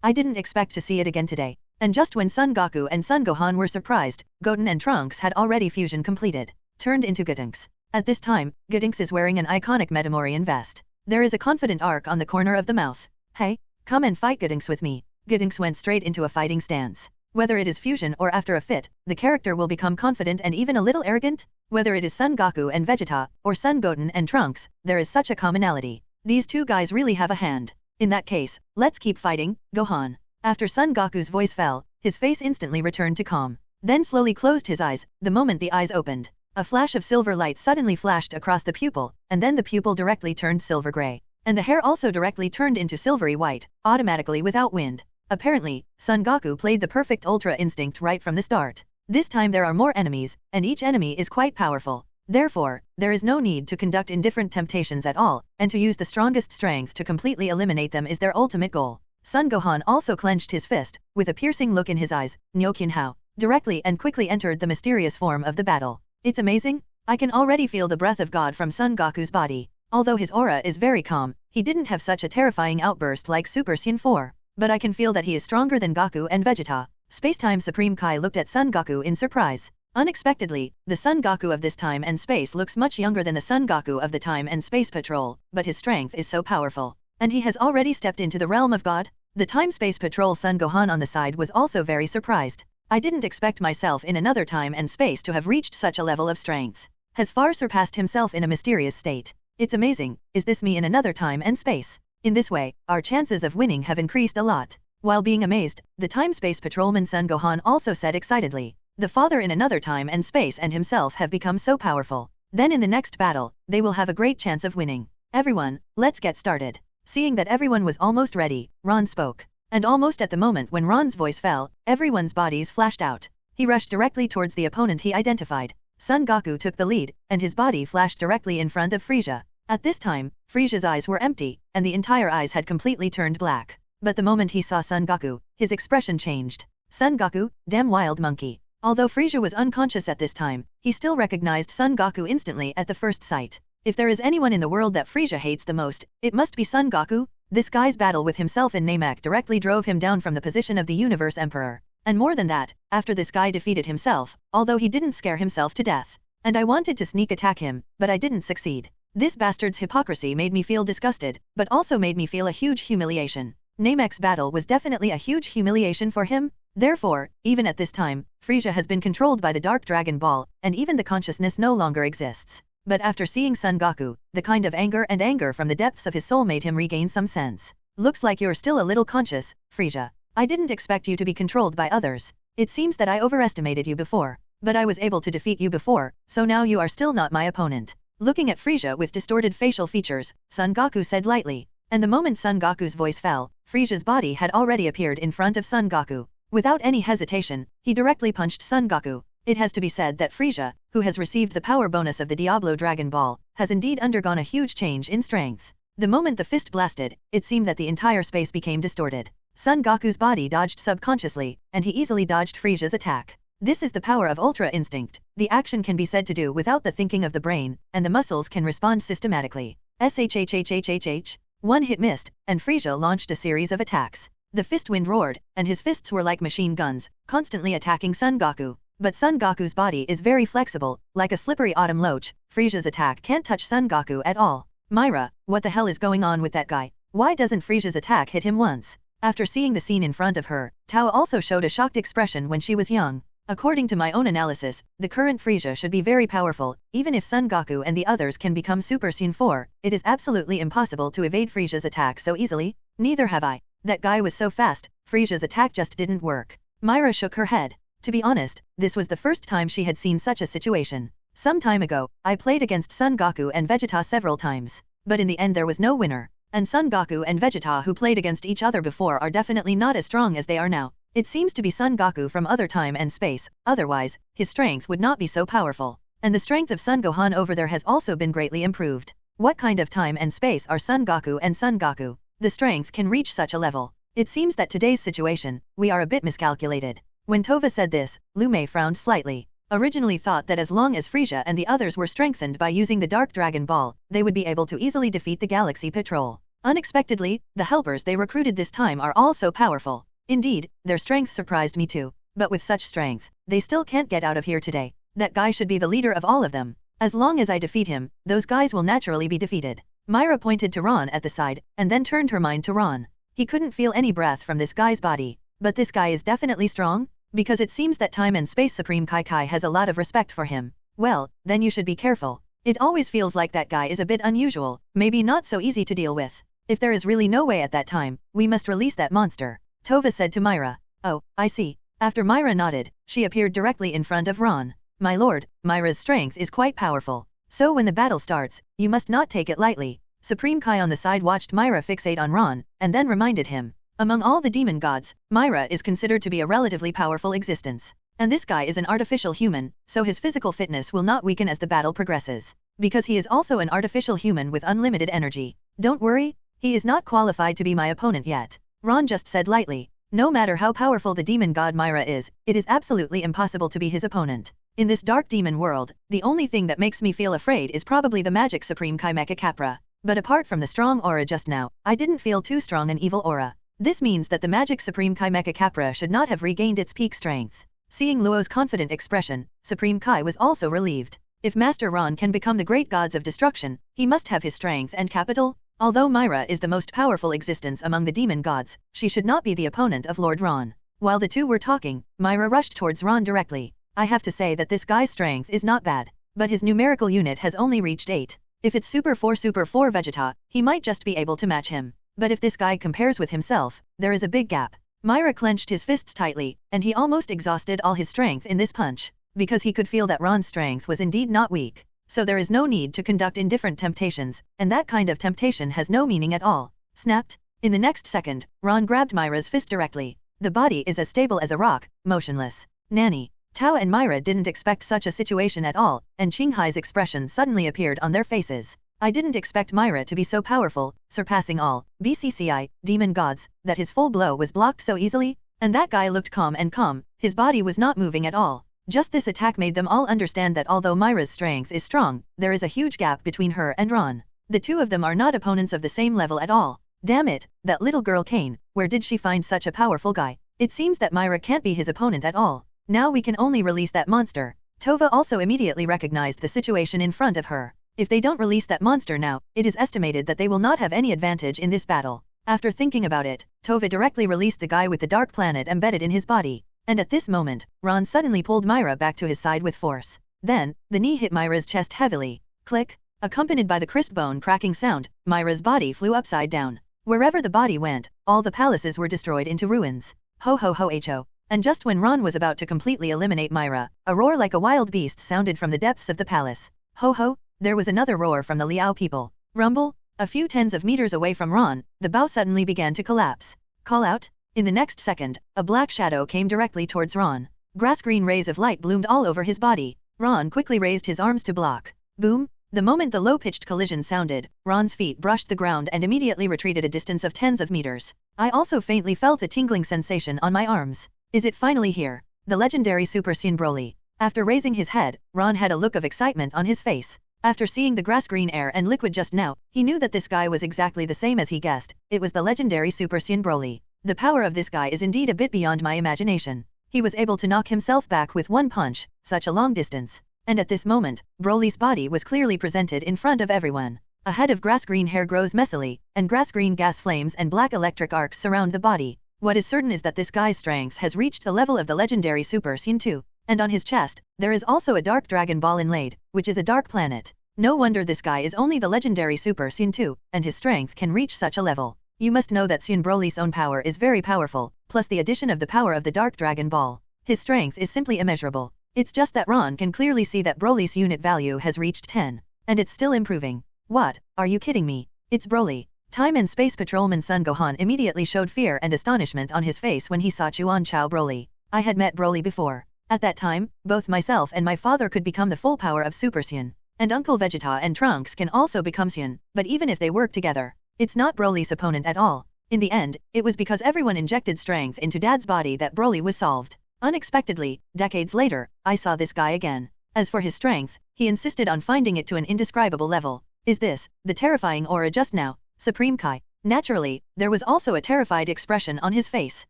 I didn't expect to see it again today. And just when Son Goku and Son Gohan were surprised, Goten and Trunks had already fusion completed. Turned into Gotenks. At this time, Gotenks is wearing an iconic Metamorian vest. There is a confident arc on the corner of the mouth. Hey, come and fight Gotenks with me. Gotenks went straight into a fighting stance. Whether it is fusion or after a fit, the character will become confident and even a little arrogant. Whether it is Son Goku and Vegeta, or Son Goten and Trunks, there is such a commonality. These two guys really have a hand. In that case, let's keep fighting, Gohan. After Son Goku's voice fell, his face instantly returned to calm. Then slowly closed his eyes, the moment the eyes opened. A flash of silver light suddenly flashed across the pupil, and then the pupil directly turned silver gray. And the hair also directly turned into silvery white, automatically without wind. Apparently, Son Goku played the perfect Ultra Instinct right from the start. This time there are more enemies, and each enemy is quite powerful. Therefore, there is no need to conduct indifferent temptations at all, and to use the strongest strength to completely eliminate them is their ultimate goal. Son Gohan also clenched his fist, with a piercing look in his eyes, Nyokinhao, directly and quickly entered the mysterious form of the battle. It's amazing. I can already feel the breath of God from Son Goku's body. Although his aura is very calm, he didn't have such a terrifying outburst like Super Saiyan 4. But I can feel that he is stronger than Goku and Vegeta. Spacetime Supreme Kai looked at Son Goku in surprise. Unexpectedly, the Son Goku of this time and space looks much younger than the Son Goku of the Time and Space Patrol, but his strength is so powerful. And he has already stepped into the realm of God? The Time Space Patrol Son Gohan on the side was also very surprised. I didn't expect myself in another time and space to have reached such a level of strength. Has far surpassed himself in a mysterious state. It's amazing. Is this me in another time and space? In this way, our chances of winning have increased a lot. While being amazed, the Time-Space Patrolman Son Gohan also said excitedly, the father in another time and space and himself have become so powerful. Then in the next battle, they will have a great chance of winning. Everyone, let's get started. Seeing that everyone was almost ready, Ron spoke. And almost at the moment when Ron's voice fell, everyone's bodies flashed out. He rushed directly towards the opponent he identified. Son Goku took the lead, and his body flashed directly in front of Frieza. At this time, Frieza's eyes were empty, and the entire eyes had completely turned black. But the moment he saw Son Goku, his expression changed. Son Goku, damn wild monkey. Although Frieza was unconscious at this time, he still recognized Son Goku instantly at the first sight. If there is anyone in the world that Frieza hates the most, it must be Son Goku. This guy's battle with himself in Namek directly drove him down from the position of the Universe Emperor. And more than that, after this guy defeated himself, although he didn't scare himself to death. And I wanted to sneak attack him, but I didn't succeed. This bastard's hypocrisy made me feel disgusted, but also made me feel a huge humiliation. Namex's battle was definitely a huge humiliation for him. Therefore, even at this time, Frieza has been controlled by the Dark Dragon Ball, and even the consciousness no longer exists. But after seeing Son Goku, the kind of anger from the depths of his soul made him regain some sense. Looks like you're still a little conscious, Frieza. I didn't expect you to be controlled by others. It seems that I overestimated you before. But I was able to defeat you before, so now you are still not my opponent. Looking at Frieza with distorted facial features, Son Goku said lightly. And the moment Son Goku's voice fell, Frieza's body had already appeared in front of Son Goku. Without any hesitation, he directly punched Son Goku. It has to be said that Frieza, who has received the power bonus of the Diablo Dragon Ball, has indeed undergone a huge change in strength. The moment the fist blasted, it seemed that the entire space became distorted. Son Goku's body dodged subconsciously, and he easily dodged Frieza's attack. This is the power of Ultra Instinct. The action can be said to do without the thinking of the brain, and the muscles can respond systematically. SHHHHHH. One hit missed, and Frieza launched a series of attacks. The fist wind roared, and his fists were like machine guns, constantly attacking Son Goku. But Son Goku's body is very flexible, like a slippery autumn loach. Frieza's attack can't touch Son Goku at all. Myra, what the hell is going on with that guy? Why doesn't Frieza's attack hit him once? After seeing the scene in front of her, Tao also showed a shocked expression when she was young. According to my own analysis, the current Frieza should be very powerful. Even if Son Goku and the others can become Super Saiyan 4, it is absolutely impossible to evade Frieza's attack so easily. Neither have I. That guy was so fast, Frieza's attack just didn't work. Myra shook her head. To be honest, this was the first time she had seen such a situation. Some time ago, I played against Son Goku and Vegeta several times. But in the end there was no winner. And Son Goku and Vegeta who played against each other before are definitely not as strong as they are now. It seems to be Son Goku from other time and space, otherwise, his strength would not be so powerful. And the strength of Son Gohan over there has also been greatly improved. What kind of time and space are Son Goku and Son Goku? The strength can reach such a level. It seems that today's situation, we are a bit miscalculated. When Tova said this, Lume frowned slightly. Originally thought that as long as Frieza and the others were strengthened by using the Dark Dragon Ball, they would be able to easily defeat the Galaxy Patrol. Unexpectedly, the helpers they recruited this time are all so powerful. Indeed, their strength surprised me too. But with such strength, they still can't get out of here today. That guy should be the leader of all of them. As long as I defeat him, those guys will naturally be defeated. Myra pointed to Ron at the side, and then turned her mind to Ron. He couldn't feel any breath from this guy's body. But this guy is definitely strong? Because it seems that Time and Space Supreme Kai has a lot of respect for him. Well, then you should be careful. It always feels like that guy is a bit unusual, maybe not so easy to deal with. If there is really no way at that time, we must release that monster. Tova said to Myra. Oh, I see. After Myra nodded, she appeared directly in front of Ron. My lord, Myra's strength is quite powerful. So when the battle starts, you must not take it lightly. Supreme Kai on the side watched Myra fixate on Ron, and then reminded him. Among all the demon gods, Myra is considered to be a relatively powerful existence. And this guy is an artificial human, so his physical fitness will not weaken as the battle progresses. Because he is also an artificial human with unlimited energy. Don't worry, he is not qualified to be my opponent yet. Ron just said lightly. No matter how powerful the demon god Myra is, it is absolutely impossible to be his opponent. In this dark demon world, the only thing that makes me feel afraid is probably the magic Supreme Kai Mecha Capra. But apart from the strong aura just now, I didn't feel too strong an evil aura. This means that the magic Supreme Kai Mecha Capra should not have regained its peak strength. Seeing Luo's confident expression, Supreme Kai was also relieved. If Master Ron can become the great gods of destruction, he must have his strength and capital. Although Myra is the most powerful existence among the demon gods, she should not be the opponent of Lord Ron. While the two were talking, Myra rushed towards Ron directly. I have to say that this guy's strength is not bad. But his numerical unit has only reached 8. If it's Super 4 Vegeta, he might just be able to match him. But if this guy compares with himself, there is a big gap. Myra clenched his fists tightly, and he almost exhausted all his strength in this punch. Because he could feel that Ron's strength was indeed not weak. So there is no need to conduct indifferent temptations, and that kind of temptation has no meaning at all. Snapped. In the next second, Ron grabbed Myra's fist directly. The body is as stable as a rock, motionless. Nanny. Tao and Myra didn't expect such a situation at all, and Qinghai's expression suddenly appeared on their faces. I didn't expect Myra to be so powerful, surpassing all BCCI, demon gods, that his full blow was blocked so easily, and that guy looked calm, his body was not moving at all. Just this attack made them all understand that although Myra's strength is strong, there is a huge gap between her and Ron. The two of them are not opponents of the same level at all. Damn it, that little girl Kane, where did she find such a powerful guy? It seems that Myra can't be his opponent at all. Now we can only release that monster. Tova also immediately recognized the situation in front of her. If they don't release that monster now, it is estimated that they will not have any advantage in this battle. After thinking about it, Tova directly released the guy with the dark planet embedded in his body. And at this moment, Ron suddenly pulled Myra back to his side with force. Then, the knee hit Myra's chest heavily. Click. Accompanied by the crisp bone cracking sound, Myra's body flew upside down. Wherever the body went, all the palaces were destroyed into ruins. Ho ho ho ho. And just when Ron was about to completely eliminate Myra, a roar like a wild beast sounded from the depths of the palace. Ho ho, there was another roar from the Liao people. Rumble. A few tens of meters away from Ron, the bow suddenly began to collapse. Call out. In the next second, a black shadow came directly towards Ron. Grass-green rays of light bloomed all over his body. Ron quickly raised his arms to block. Boom. The moment the low-pitched collision sounded, Ron's feet brushed the ground and immediately retreated a distance of tens of meters. I also faintly felt a tingling sensation on my arms. Is it finally here? The legendary Super Saiyan Broly. After raising his head, Ron had a look of excitement on his face. After seeing the grass-green air and liquid just now, he knew that this guy was exactly the same as he guessed. It was the legendary Super Saiyan Broly. The power of this guy is indeed a bit beyond my imagination. He was able to knock himself back with one punch, such a long distance. And at this moment, Broly's body was clearly presented in front of everyone. A head of grass-green hair grows messily, and grass-green gas flames and black electric arcs surround the body. What is certain is that this guy's strength has reached the level of the legendary Super Saiyan 2. And on his chest, there is also a dark dragon ball inlaid, which is a dark planet. No wonder this guy is only the legendary Super Saiyan 2, and his strength can reach such a level. You must know that Saiyan Broly's own power is very powerful, plus the addition of the power of the dark dragon ball. His strength is simply immeasurable. It's just that Ron can clearly see that Broly's unit value has reached 10. And it's still improving. What? Are you kidding me? It's Broly. Time and Space Patrolman Son Gohan immediately showed fear and astonishment on his face when he saw Chuan Chao Broly. I had met Broly before. At that time, both myself and my father could become the full power of Super Saiyan. And Uncle Vegeta and Trunks can also become Saiyan, but even if they work together, it's not Broly's opponent at all. In the end, it was because everyone injected strength into Dad's body that Broly was solved. Unexpectedly, decades later, I saw this guy again. As for his strength, he insisted on finding it to an indescribable level. Is this the terrifying aura just now? Supreme Kai. Naturally, there was also a terrified expression on his face.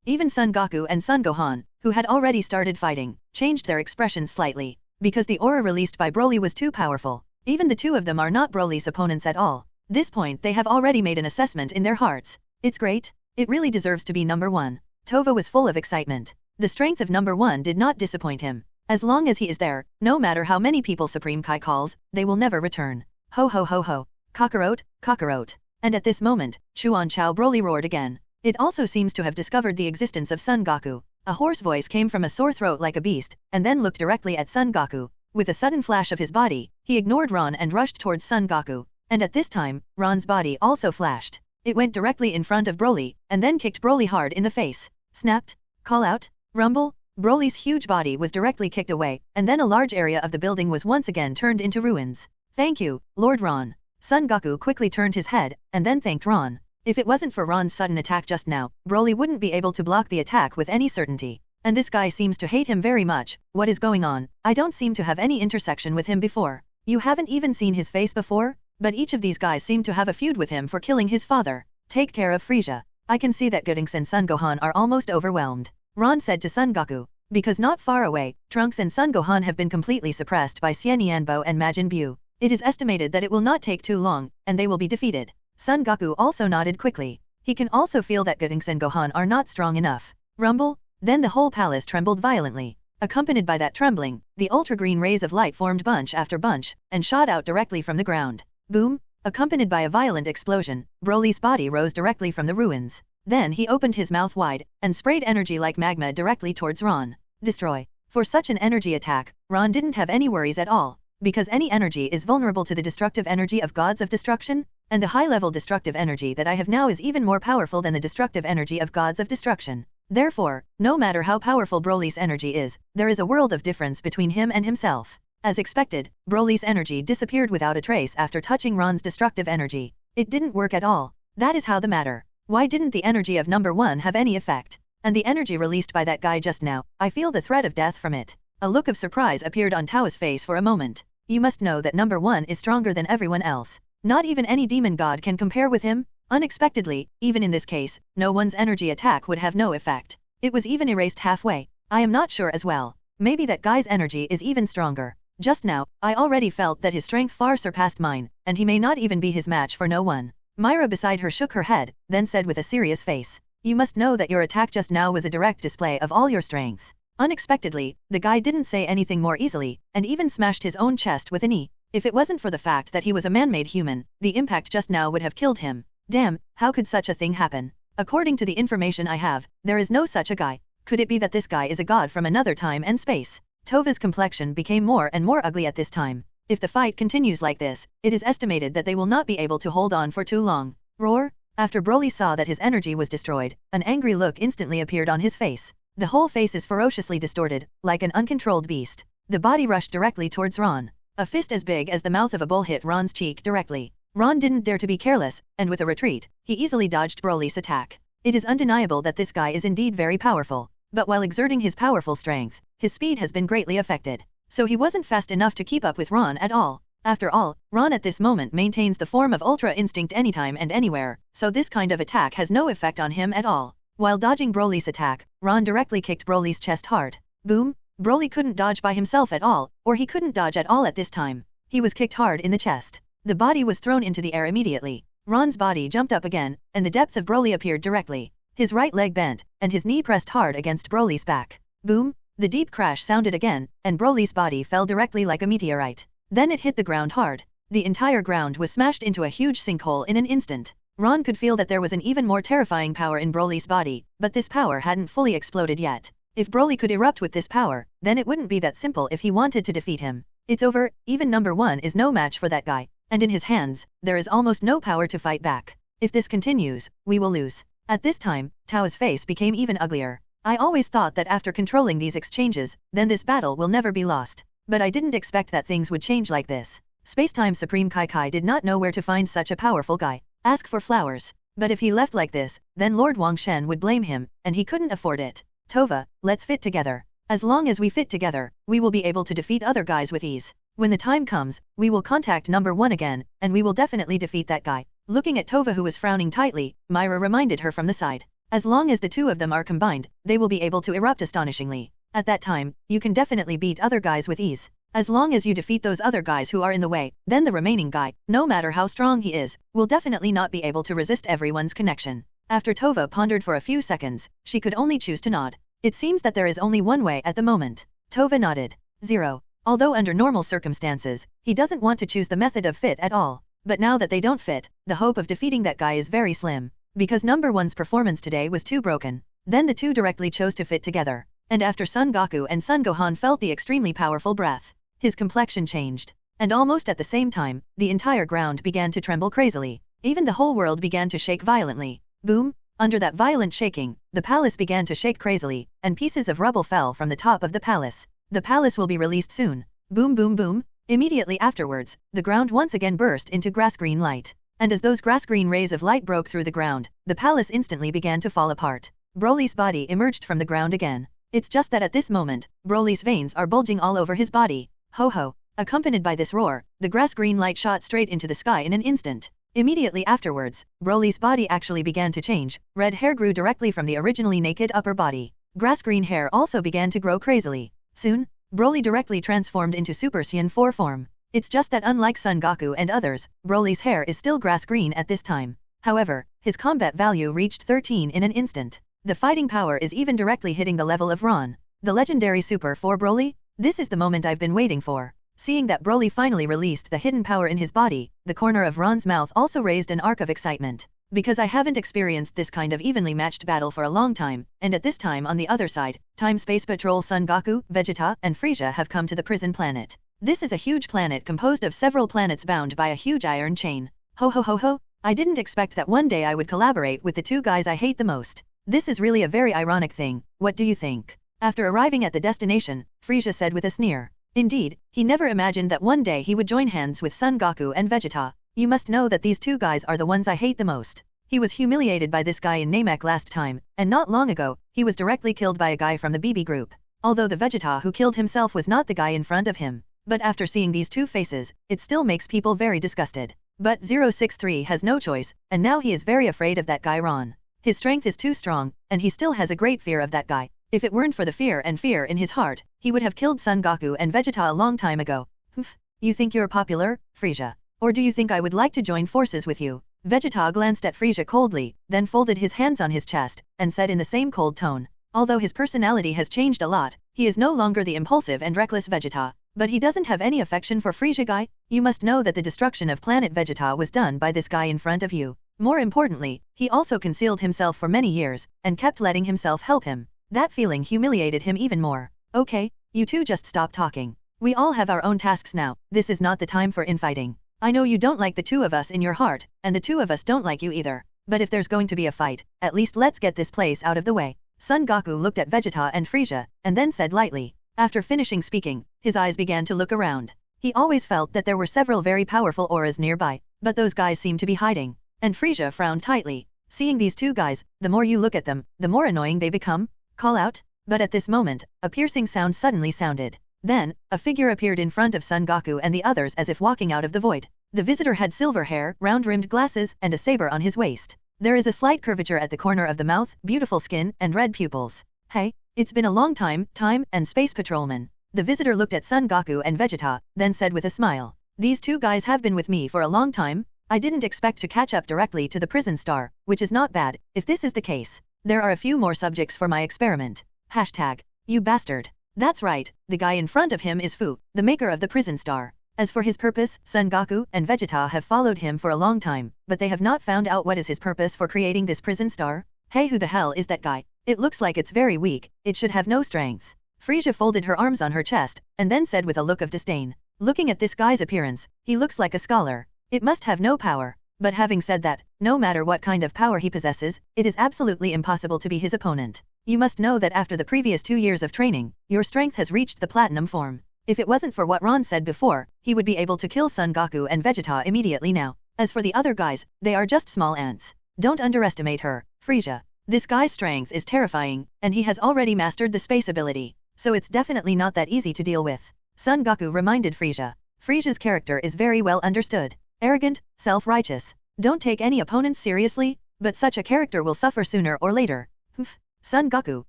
Even Son Goku and Son Gohan, who had already started fighting, changed their expressions slightly. Because the aura released by Broly was too powerful. Even the two of them are not Broly's opponents at all. This point they have already made an assessment in their hearts. It's great. It really deserves to be number 1. Tova was full of excitement. The strength of number 1 did not disappoint him. As long as he is there, no matter how many people Supreme Kai calls, they will never return. Ho ho ho ho. Kakarot, Kakarot. And at this moment, Chuan Chao Broly roared again. It also seems to have discovered the existence of Son Goku. A hoarse voice came from a sore throat like a beast, and then looked directly at Son Goku. With a sudden flash of his body, he ignored Ron and rushed towards Son Goku. And at this time, Ron's body also flashed. It went directly in front of Broly, and then kicked Broly hard in the face. Snapped. Call out. Rumble. Broly's huge body was directly kicked away, and then a large area of the building was once again turned into ruins. Thank you, Lord Ron. Son Goku quickly turned his head, and then thanked Ron. If it wasn't for Ron's sudden attack just now, Broly wouldn't be able to block the attack with any certainty. And this guy seems to hate him very much. What is going on? I don't seem to have any intersection with him before. You haven't even seen his face before? But each of these guys seem to have a feud with him for killing his father. Take care of Frieza. I can see that Gotenks and Son Gohan are almost overwhelmed. Ron said to Son Goku. Because not far away, Trunks and Son Gohan have been completely suppressed by Xian Yanbo and Majin Buu. It is estimated that it will not take too long, and they will be defeated. Son Goku also nodded quickly. He can also feel that Gotenks and Gohan are not strong enough. Rumble. Then the whole palace trembled violently. Accompanied by that trembling, the ultra-green rays of light formed bunch after bunch, and shot out directly from the ground. Boom. Accompanied by a violent explosion, Broly's body rose directly from the ruins. Then he opened his mouth wide, and sprayed energy like magma directly towards Ron. Destroy. For such an energy attack, Ron didn't have any worries at all. Because any energy is vulnerable to the destructive energy of gods of destruction, and the high-level destructive energy that I have now is even more powerful than the destructive energy of gods of destruction. Therefore, no matter how powerful Broly's energy is, there is a world of difference between him and himself. As expected, Broly's energy disappeared without a trace after touching Ron's destructive energy. It didn't work at all. That is how the matter. Why didn't the energy of number 1 have any effect? And the energy released by that guy just now, I feel the threat of death from it. A look of surprise appeared on Tao's face for a moment. You must know that number 1 is stronger than everyone else. Not even any demon god can compare with him. Unexpectedly, even in this case, no one's energy attack would have no effect. It was even erased halfway. I am not sure as well. Maybe that guy's energy is even stronger. Just now, I already felt that his strength far surpassed mine, and he may not even be his match for no one. Myra beside her shook her head, then said with a serious face, "You must know that your attack just now was a direct display of all your strength." Unexpectedly, the guy didn't say anything more easily, and even smashed his own chest with a knee. If it wasn't for the fact that he was a man-made human, the impact just now would have killed him. Damn, how could such a thing happen? According to the information I have, there is no such a guy. Could it be that this guy is a god from another time and space? Tova's complexion became more and more ugly at this time. If the fight continues like this, it is estimated that they will not be able to hold on for too long. Roar! After Broly saw that his energy was destroyed, an angry look instantly appeared on his face. The whole face is ferociously distorted, like an uncontrolled beast. The body rushed directly towards Ron. A fist as big as the mouth of a bull hit Ron's cheek directly. Ron didn't dare to be careless, and with a retreat, he easily dodged Broly's attack. It is undeniable that this guy is indeed very powerful. But while exerting his powerful strength, his speed has been greatly affected. So he wasn't fast enough to keep up with Ron at all. After all, Ron at this moment maintains the form of Ultra Instinct anytime and anywhere, so this kind of attack has no effect on him at all. While dodging Broly's attack, Ron directly kicked Broly's chest hard. Boom! Broly couldn't dodge by himself at all, or he couldn't dodge at all at this time. He was kicked hard in the chest. The body was thrown into the air immediately. Ron's body jumped up again, and the depth of Broly appeared directly. His right leg bent, and his knee pressed hard against Broly's back. Boom! The deep crash sounded again, and Broly's body fell directly like a meteorite. Then it hit the ground hard. The entire ground was smashed into a huge sinkhole in an instant. Ron could feel that there was an even more terrifying power in Broly's body, but this power hadn't fully exploded yet. If Broly could erupt with this power, then it wouldn't be that simple if he wanted to defeat him. It's over, even number 1 is no match for that guy, and in his hands, there is almost no power to fight back. If this continues, we will lose. At this time, Tao's face became even uglier. I always thought that after controlling these exchanges, then this battle will never be lost. But I didn't expect that things would change like this. Spacetime Supreme Kai did not know where to find such a powerful guy. Ask for flowers. But if he left like this, then Lord Wangshen would blame him, and he couldn't afford it. Tova, let's fit together. As long as we fit together, we will be able to defeat other guys with ease. When the time comes, we will contact number 1 again, and we will definitely defeat that guy. Looking at Tova who was frowning tightly, Myra reminded her from the side. As long as the two of them are combined, they will be able to erupt astonishingly. At that time, you can definitely beat other guys with ease. As long as you defeat those other guys who are in the way, then the remaining guy, no matter how strong he is, will definitely not be able to resist everyone's connection. After Tova pondered for a few seconds, she could only choose to nod. It seems that there is only one way at the moment. Tova nodded. 0. Although under normal circumstances, he doesn't want to choose the method of fit at all. But now that they don't fit, the hope of defeating that guy is very slim. Because number 1's performance today was too broken. Then the two directly chose to fit together. And after Son Goku and Son Gohan felt the extremely powerful breath, his complexion changed. And almost at the same time, the entire ground began to tremble crazily. Even the whole world began to shake violently. Boom! Under that violent shaking, the palace began to shake crazily, and pieces of rubble fell from the top of the palace. The palace will be released soon. Boom boom boom! Immediately afterwards, the ground once again burst into grass-green light. And as those grass-green rays of light broke through the ground, the palace instantly began to fall apart. Broly's body emerged from the ground again. It's just that at this moment, Broly's veins are bulging all over his body. Ho ho! Accompanied by this roar, the grass-green light shot straight into the sky in an instant. Immediately afterwards, Broly's body actually began to change. Red hair grew directly from the originally naked upper body. Grass-green hair also began to grow crazily. Soon, Broly directly transformed into Super Saiyan 4 form. It's just that unlike Son Goku and others, Broly's hair is still grass-green at this time. However, his combat value reached 13 in an instant. The fighting power is even directly hitting the level of Ron. The legendary Super 4 Broly? This is the moment I've been waiting for. Seeing that Broly finally released the hidden power in his body, the corner of Ron's mouth also raised an arc of excitement. Because I haven't experienced this kind of evenly matched battle for a long time, and at this time on the other side, Time Space Patrol Son Goku, Vegeta, and Frieza have come to the prison planet. This is a huge planet composed of several planets bound by a huge iron chain. Ho ho ho ho! I didn't expect that one day I would collaborate with the two guys I hate the most. This is really a very ironic thing, what do you think? After arriving at the destination, Frieza said with a sneer. Indeed, he never imagined that one day he would join hands with Son Goku and Vegeta. You must know that these two guys are the ones I hate the most. He was humiliated by this guy in Namek last time, and not long ago, he was directly killed by a guy from the BB group. Although the Vegeta who killed himself was not the guy in front of him. But after seeing these two faces, it still makes people very disgusted. But 063 has no choice, and now he is very afraid of that guy Ron. His strength is too strong, and he still has a great fear of that guy. If it weren't for the fear in his heart, he would have killed Son Goku and Vegeta a long time ago. Humph, you think you're popular, Frieza? Or do you think I would like to join forces with you? Vegeta glanced at Frieza coldly, then folded his hands on his chest, and said in the same cold tone. Although his personality has changed a lot, he is no longer the impulsive and reckless Vegeta. But he doesn't have any affection for Frieza guy? You must know that the destruction of planet Vegeta was done by this guy in front of you. More importantly, he also concealed himself for many years, and kept letting himself help him. That feeling humiliated him even more. Okay, you two just stop talking. We all have our own tasks now, this is not the time for infighting. I know you don't like the two of us in your heart, and the two of us don't like you either. But if there's going to be a fight, at least let's get this place out of the way. Son Goku looked at Vegeta and Frieza, and then said lightly. After finishing speaking, his eyes began to look around. He always felt that there were several very powerful auras nearby, but those guys seemed to be hiding. And Frieza frowned tightly. Seeing these two guys, the more you look at them, the more annoying they become. Call out? But at this moment, a piercing sound suddenly sounded. Then, a figure appeared in front of Son Goku and the others as if walking out of the void. The visitor had silver hair, round-rimmed glasses, and a saber on his waist. There is a slight curvature at the corner of the mouth, beautiful skin, and red pupils. Hey, it's been a long time, and space patrolman. The visitor looked at Son Goku and Vegeta, then said with a smile. These two guys have been with me for a long time. I didn't expect to catch up directly to the prison star, which is not bad, if this is the case. There are a few more subjects for my experiment. Hashtag, you bastard. That's right, the guy in front of him is Fu, the maker of the prison star. As for his purpose, Son Goku and Vegeta have followed him for a long time, but they have not found out what is his purpose for creating this prison star. Hey, who the hell is that guy? It looks like it's very weak, it should have no strength. Frieza folded her arms on her chest, and then said with a look of disdain. Looking at this guy's appearance, he looks like a scholar. It must have no power. But having said that, no matter what kind of power he possesses, it is absolutely impossible to be his opponent. You must know that after the previous 2 years of training, your strength has reached the platinum form. If it wasn't for what Ron said before, he would be able to kill Son Goku and Vegeta immediately now. As for the other guys, they are just small ants. Don't underestimate her, Frieza. This guy's strength is terrifying, and he has already mastered the space ability. So it's definitely not that easy to deal with. Son Goku reminded Frieza. Frieza's character is very well understood. Arrogant, self-righteous. Don't take any opponents seriously, but such a character will suffer sooner or later. Humph. Son Goku,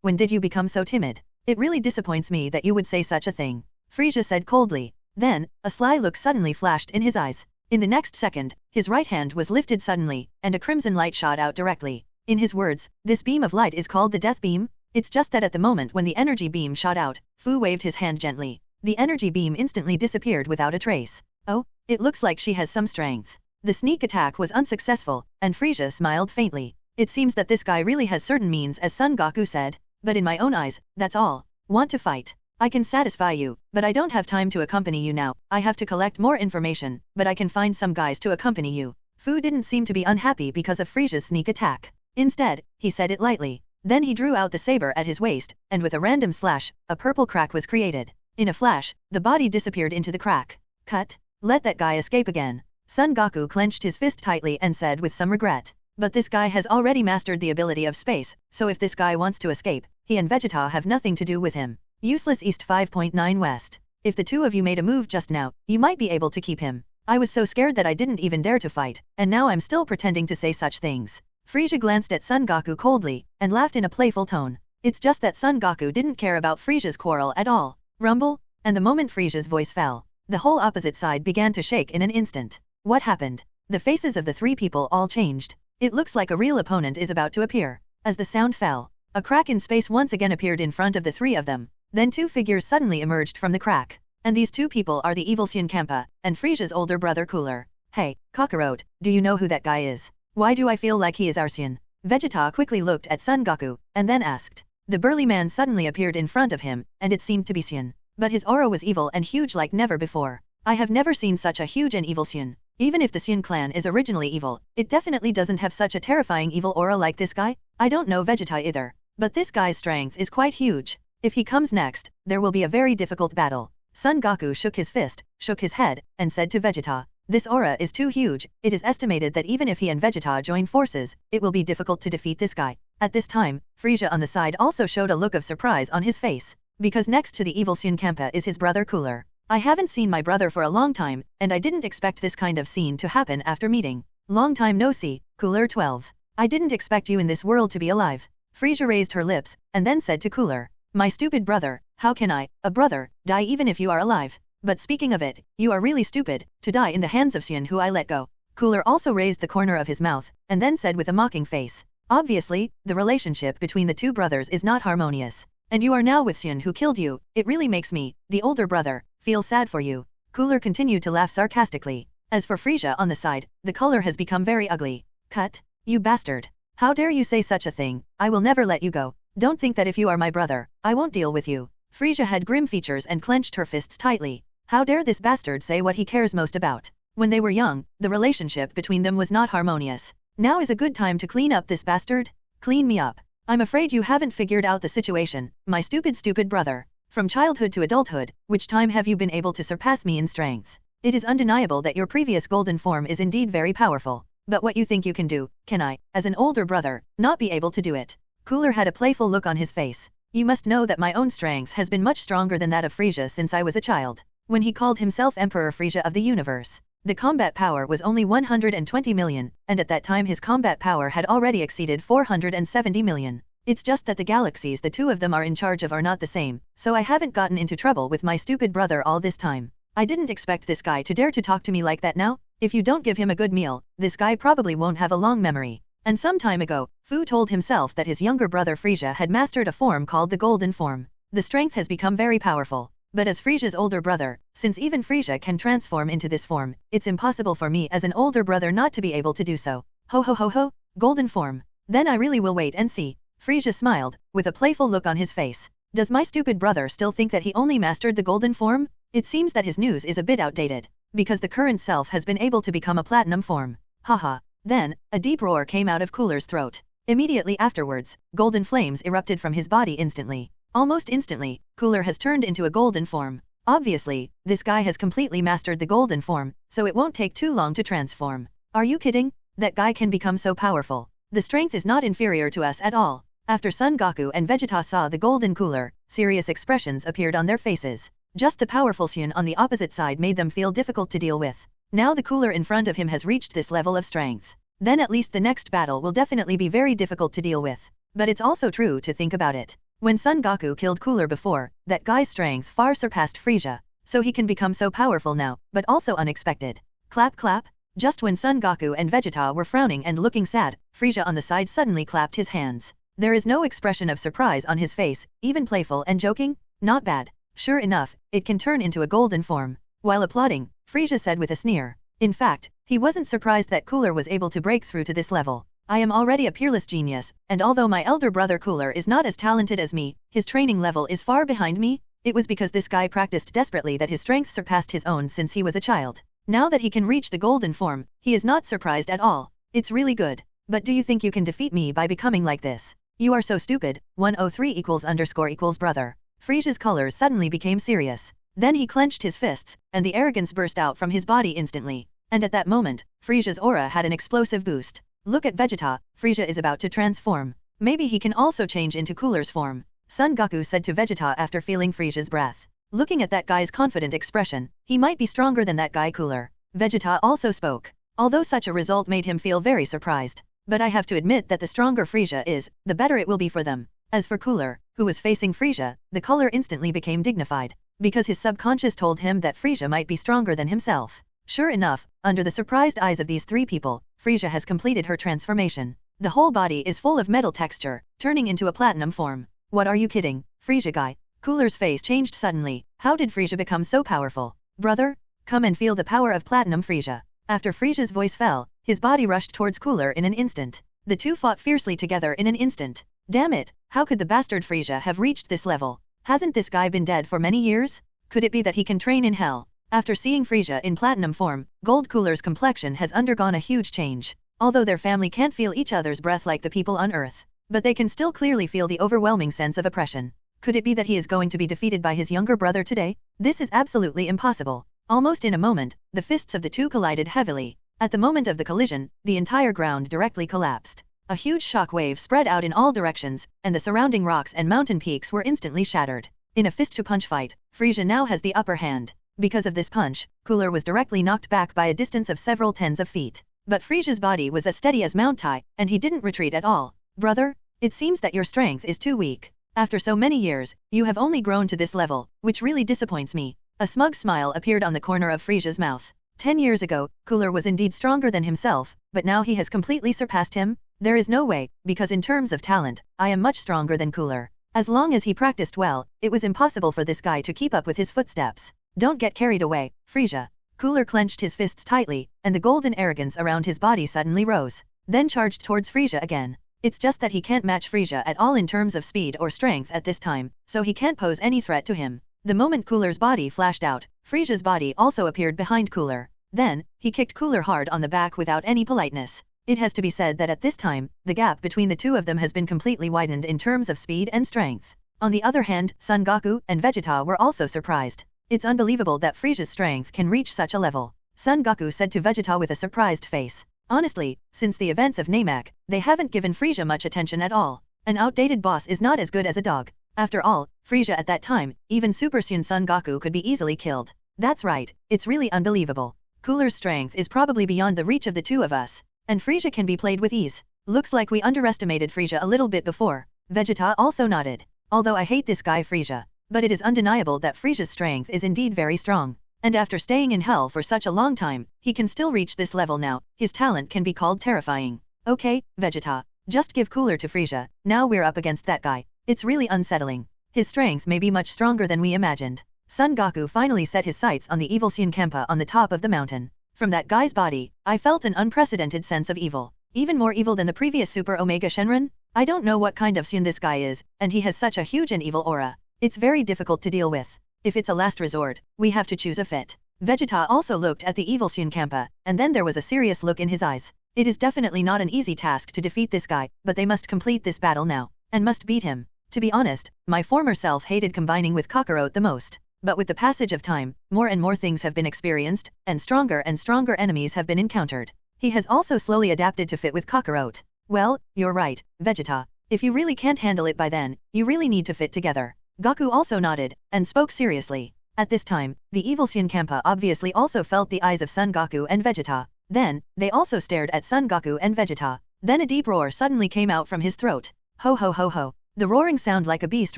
when did you become so timid? It really disappoints me that you would say such a thing. Frieza said coldly. Then, a sly look suddenly flashed in his eyes. In the next second, his right hand was lifted suddenly, and a crimson light shot out directly. In his words, this beam of light is called the death beam. It's just that at the moment when the energy beam shot out, Fu waved his hand gently. The energy beam instantly disappeared without a trace. Oh, it looks like she has some strength. The sneak attack was unsuccessful, and Frieza smiled faintly. It seems that this guy really has certain means, as Son Goku said. But in my own eyes, that's all. Want to fight? I can satisfy you, but I don't have time to accompany you now. I have to collect more information, but I can find some guys to accompany you. Fu didn't seem to be unhappy because of Frieza's sneak attack. Instead, he said it lightly. Then he drew out the saber at his waist, and with a random slash, a purple crack was created. In a flash, the body disappeared into the crack. Cut. Let that guy escape again. Son Goku clenched his fist tightly and said with some regret. But this guy has already mastered the ability of space, so if this guy wants to escape, he and Vegeta have nothing to do with him. Useless East 5.9 West. If the two of you made a move just now, you might be able to keep him. I was so scared that I didn't even dare to fight, and now I'm still pretending to say such things. Frieza glanced at Son Goku coldly, and laughed in a playful tone. It's just that Son Goku didn't care about Frieza's quarrel at all. Rumble? And the moment Frieza's voice fell, the whole opposite side began to shake in an instant. What happened? The faces of the three people all changed. It looks like a real opponent is about to appear. As the sound fell, a crack in space once again appeared in front of the three of them. Then two figures suddenly emerged from the crack. And these two people are the evil Saiyan Champa, and Frieza's older brother Cooler. Hey, Kakarot, do you know who that guy is? Why do I feel like he is our Saiyan? Vegeta quickly looked at Son Goku, and then asked. The burly man suddenly appeared in front of him, and it seemed to be Saiyan. But his aura was evil and huge like never before. I have never seen such a huge and evil Saiyan. Even if the Saiyan clan is originally evil, it definitely doesn't have such a terrifying evil aura like this guy. I don't know Vegeta either. But this guy's strength is quite huge. If he comes next, there will be a very difficult battle. Son Goku shook his fist, shook his head, and said to Vegeta. This aura is too huge. It is estimated that even if he and Vegeta join forces, it will be difficult to defeat this guy. At this time, Frieza on the side also showed a look of surprise on his face. Because next to the evil Saiyan Champa is his brother Cooler. I haven't seen my brother for a long time, and I didn't expect this kind of scene to happen after meeting. Long time no see, Cooler 12. I didn't expect you in this world to be alive. Frieza raised her lips, and then said to Cooler. My stupid brother, how can I, a brother, die even if you are alive? But speaking of it, you are really stupid, to die in the hands of Saiyan who I let go. Cooler also raised the corner of his mouth, and then said with a mocking face. Obviously, the relationship between the two brothers is not harmonious. And you are now with Saiyan who killed you, it really makes me, the older brother, feel sad for you. Cooler continued to laugh sarcastically. As for Frieza on the side, the color has become very ugly. Cut. You bastard. How dare you say such a thing, I will never let you go. Don't think that if you are my brother, I won't deal with you. Frieza had grim features and clenched her fists tightly. How dare this bastard say what he cares most about? When they were young, the relationship between them was not harmonious. Now is a good time to clean up this bastard? Clean me up. I'm afraid you haven't figured out the situation, my stupid brother. From childhood to adulthood, which time have you been able to surpass me in strength? It is undeniable that your previous golden form is indeed very powerful. But what you think you can do, can I, as an older brother, not be able to do it? Cooler had a playful look on his face. You must know that my own strength has been much stronger than that of Frieza since I was a child. When he called himself Emperor Frieza of the universe, the combat power was only 120 million, and at that time his combat power had already exceeded 470 million. It's just that the galaxies the two of them are in charge of are not the same, so I haven't gotten into trouble with my stupid brother all this time. I didn't expect this guy to dare to talk to me like that now. If you don't give him a good meal, this guy probably won't have a long memory. And some time ago, Fu told himself that his younger brother Frieza had mastered a form called the Golden Form. The strength has become very powerful. But as Frieza's older brother, since even Frieza can transform into this form, it's impossible for me as an older brother not to be able to do so. Ho ho ho ho, Golden Form. Then I really will wait and see. Frieza smiled, with a playful look on his face. Does my stupid brother still think that he only mastered the Golden Form? It seems that his news is a bit outdated, because the current self has been able to become a platinum form. Haha. Then, a deep roar came out of Cooler's throat. Immediately afterwards, golden flames erupted from his body instantly. Almost instantly, Cooler has turned into a golden form. Obviously, this guy has completely mastered the golden form, so it won't take too long to transform. Are you kidding? That guy can become so powerful. The strength is not inferior to us at all. After Son Goku and Vegeta saw the golden Cooler, serious expressions appeared on their faces. Just the powerful Saiyan on the opposite side made them feel difficult to deal with. Now the Cooler in front of him has reached this level of strength. Then at least the next battle will definitely be very difficult to deal with. But it's also true to think about it. When Son Goku killed Cooler before, that guy's strength far surpassed Frieza. So he can become so powerful now, but also unexpected. Clap clap. Just when Son Goku and Vegeta were frowning and looking sad, Frieza on the side suddenly clapped his hands. There is no expression of surprise on his face, even playful and joking. Not bad. Sure enough, it can turn into a golden form. While applauding, Frieza said with a sneer. In fact, he wasn't surprised that Cooler was able to break through to this level. I am already a peerless genius, and although my elder brother Cooler is not as talented as me, his training level is far behind me. It was because this guy practiced desperately that his strength surpassed his own since he was a child. Now that he can reach the golden form, he is not surprised at all. It's really good. But do you think you can defeat me by becoming like this? You are so stupid. 103 == brother. Frieza's colors suddenly became serious. Then he clenched his fists, and the arrogance burst out from his body instantly. And at that moment, Frieza's aura had an explosive boost. Look at Vegeta, Frieza is about to transform. Maybe he can also change into Cooler's form. Son Goku said to Vegeta after feeling Frieza's breath. Looking at that guy's confident expression, he might be stronger than that guy Cooler. Vegeta also spoke. Although such a result made him feel very surprised. But I have to admit that the stronger Frieza is, the better it will be for them. As for Cooler, who was facing Frieza, the color instantly became dignified. Because his subconscious told him that Frieza might be stronger than himself. Sure enough, under the surprised eyes of these three people, Frieza has completed her transformation. The whole body is full of metal texture, turning into a platinum form. What are you kidding, Frieza guy? Cooler's face changed suddenly. How did Frieza become so powerful? Brother, come and feel the power of platinum Frieza. After Frieza's voice fell, his body rushed towards Cooler in an instant. The two fought fiercely together in an instant. Damn it, how could the bastard Frieza have reached this level? Hasn't this guy been dead for many years? Could it be that he can train in hell? After seeing Frieza in platinum form, Gold Cooler's complexion has undergone a huge change. Although their family can't feel each other's breath like the people on Earth, but they can still clearly feel the overwhelming sense of oppression. Could it be that he is going to be defeated by his younger brother today? This is absolutely impossible. Almost in a moment, the fists of the two collided heavily. At the moment of the collision, the entire ground directly collapsed. A huge shock wave spread out in all directions, and the surrounding rocks and mountain peaks were instantly shattered. In a fist-to-punch fight, Frieza now has the upper hand. Because of this punch, Cooler was directly knocked back by a distance of several tens of feet. But Frieza's body was as steady as Mount Tai, and he didn't retreat at all. Brother, it seems that your strength is too weak. After so many years, you have only grown to this level, which really disappoints me. A smug smile appeared on the corner of Frieza's mouth. 10 years ago, Cooler was indeed stronger than himself, but now he has completely surpassed him? There is no way, because in terms of talent, I am much stronger than Cooler. As long as he practiced well, it was impossible for this guy to keep up with his footsteps. Don't get carried away, Frieza. Cooler clenched his fists tightly, and the golden arrogance around his body suddenly rose, then charged towards Frieza again. It's just that he can't match Frieza at all in terms of speed or strength at this time, so he can't pose any threat to him. The moment Cooler's body flashed out, Frieza's body also appeared behind Cooler. Then, he kicked Cooler hard on the back without any politeness. It has to be said that at this time, the gap between the two of them has been completely widened in terms of speed and strength. On the other hand, Son Goku and Vegeta were also surprised. It's unbelievable that Frieza's strength can reach such a level, Son Goku said to Vegeta with a surprised face. Honestly, since the events of Namek, they haven't given Frieza much attention at all. An outdated boss is not as good as a dog. After all, Frieza at that time, even Super Saiyan Son Goku could be easily killed. That's right, it's really unbelievable. Cooler's strength is probably beyond the reach of the two of us, and Frieza can be played with ease. Looks like we underestimated Frieza a little bit before. Vegeta also nodded. Although I hate this guy Frieza, but it is undeniable that Frieza's strength is indeed very strong. And after staying in hell for such a long time, he can still reach this level now. His talent can be called terrifying. Okay, Vegeta, just give Cooler to Frieza. Now we're up against that guy. It's really unsettling. His strength may be much stronger than we imagined. Son Goku finally set his sights on the evil Saiyan Champa on the top of the mountain. From that guy's body, I felt an unprecedented sense of evil. Even more evil than the previous Super Omega Shenron? I don't know what kind of Saiyan this guy is, and he has such a huge and evil aura. It's very difficult to deal with. If it's a last resort, we have to choose a fit. Vegeta also looked at the evil Saiyan Champa, and then there was a serious look in his eyes. It is definitely not an easy task to defeat this guy, but they must complete this battle now, and must beat him. To be honest, my former self hated combining with Kakarot the most. But with the passage of time, more and more things have been experienced, and stronger enemies have been encountered. He has also slowly adapted to fit with Kakarot. Well, you're right, Vegeta. If you really can't handle it by then, you really need to fit together. Goku also nodded, and spoke seriously. At this time, the evil Saiyan Champa obviously also felt the eyes of Son Goku and Vegeta. Then, they also stared at Son Goku and Vegeta. Then a deep roar suddenly came out from his throat. Ho ho ho ho. The roaring sound like a beast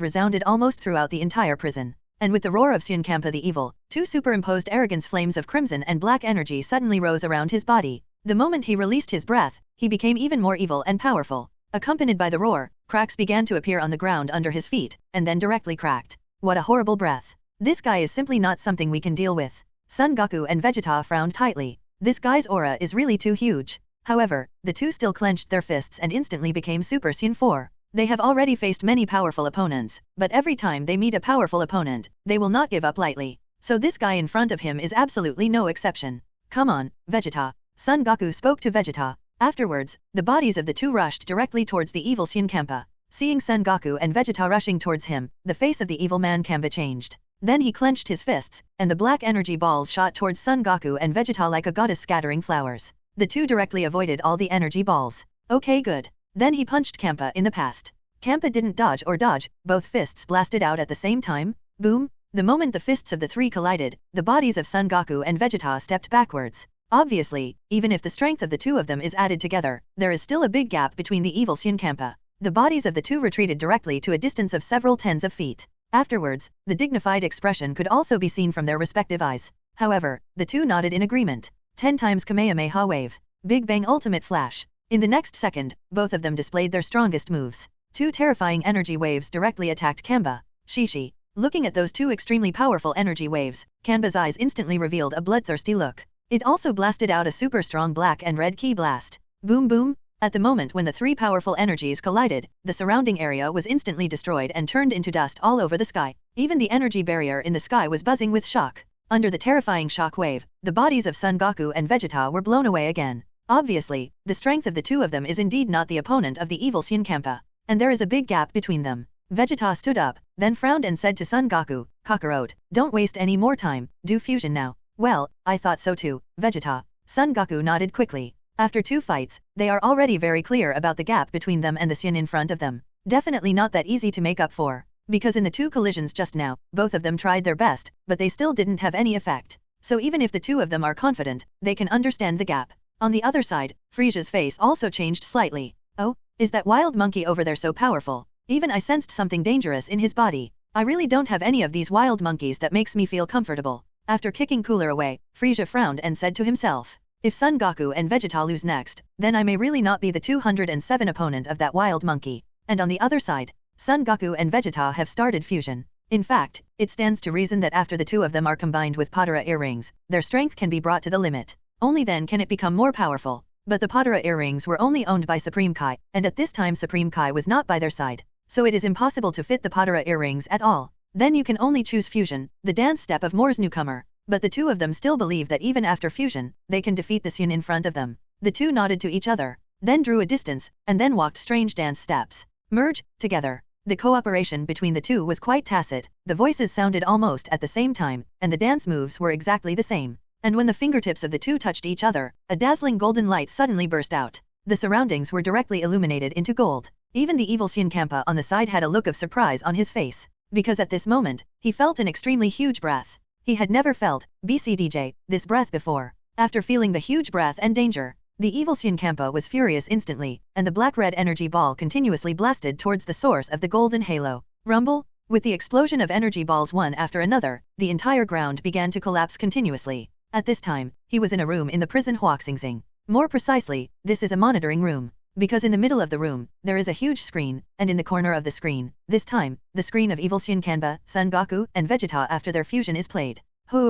resounded almost throughout the entire prison. And with the roar of Saiyan Champa the evil, two superimposed arrogance flames of crimson and black energy suddenly rose around his body. The moment he released his breath, he became even more evil and powerful. Accompanied by the roar, cracks began to appear on the ground under his feet, and then directly cracked. What a horrible breath. This guy is simply not something we can deal with. Son Goku and Vegeta frowned tightly. This guy's aura is really too huge. However, the two still clenched their fists and instantly became Super Saiyan 4. They have already faced many powerful opponents, but every time they meet a powerful opponent, they will not give up lightly. So this guy in front of him is absolutely no exception. Come on, Vegeta. Son Goku spoke to Vegeta. Afterwards, the bodies of the two rushed directly towards the evil Saiyan Champa. Seeing Son Goku and Vegeta rushing towards him, the face of the evil man Champa changed. Then he clenched his fists, and the black energy balls shot towards Son Goku and Vegeta like a goddess scattering flowers. The two directly avoided all the energy balls. Okay, good. Then he punched Champa in the past. Champa didn't dodge or dodge, both fists blasted out at the same time. Boom! The moment the fists of the three collided, the bodies of Son Goku and Vegeta stepped backwards. Obviously, even if the strength of the two of them is added together, there is still a big gap between the evil Saiyan Champa. The bodies of the two retreated directly to a distance of several tens of feet. Afterwards, the dignified expression could also be seen from their respective eyes. However, the two nodded in agreement. 10 times Kamehameha wave. Big Bang ultimate flash. In the next second, both of them displayed their strongest moves. Two terrifying energy waves directly attacked Champa. Shishi. Looking at those two extremely powerful energy waves, Champa's eyes instantly revealed a bloodthirsty look. It also blasted out a super strong black and red ki blast. Boom boom. At the moment when the three powerful energies collided, the surrounding area was instantly destroyed and turned into dust all over the sky. Even the energy barrier in the sky was buzzing with shock. Under the terrifying shock wave, the bodies of Son Goku and Vegeta were blown away again. Obviously, the strength of the two of them is indeed not the opponent of the evil Saiyan Champa, and there is a big gap between them. Vegeta stood up, then frowned and said to Son Goku, Kakarot, don't waste any more time, do fusion now. Well, I thought so too, Vegeta. Son Goku nodded quickly. After two fights, they are already very clear about the gap between them and the Saiyan in front of them. Definitely not that easy to make up for, because in the two collisions just now, both of them tried their best, but they still didn't have any effect. So even if the two of them are confident, they can understand the gap. On the other side, Frieza's face also changed slightly. Oh, is that wild monkey over there so powerful? Even I sensed something dangerous in his body. I really don't have any of these wild monkeys that makes me feel comfortable. After kicking Cooler away, Frieza frowned and said to himself, if Son Goku and Vegeta lose next, then I may really not be the 207 opponent of that wild monkey. And on the other side, Son Goku and Vegeta have started fusion. In fact, it stands to reason that after the two of them are combined with Potara earrings, their strength can be brought to the limit. Only then can it become more powerful. But the Potara earrings were only owned by Supreme Kai, and at this time Supreme Kai was not by their side. So it is impossible to fit the Potara earrings at all. Then you can only choose fusion, the dance step of Moore's newcomer. But the two of them still believe that even after fusion, they can defeat the Saiyan in front of them. The two nodded to each other, then drew a distance, and then walked strange dance steps. Merge, together. The cooperation between the two was quite tacit, the voices sounded almost at the same time, and the dance moves were exactly the same. And when the fingertips of the two touched each other, a dazzling golden light suddenly burst out. The surroundings were directly illuminated into gold. Even the evil Saiyan Champa on the side had a look of surprise on his face, because at this moment, he felt an extremely huge breath. He had never felt, BCDJ, this breath before. After feeling the huge breath and danger, the evil Saiyan Champa was furious instantly, and the black-red energy ball continuously blasted towards the source of the golden halo. Rumble? With the explosion of energy balls one after another, the entire ground began to collapse continuously. At this time, he was in a room in the prison Huaxingxing. More precisely, this is a monitoring room. Because in the middle of the room, there is a huge screen, and in the corner of the screen, this time, the screen of evil Saiyan Champa, Son Goku, and Vegeta after their fusion is played. Whoosh.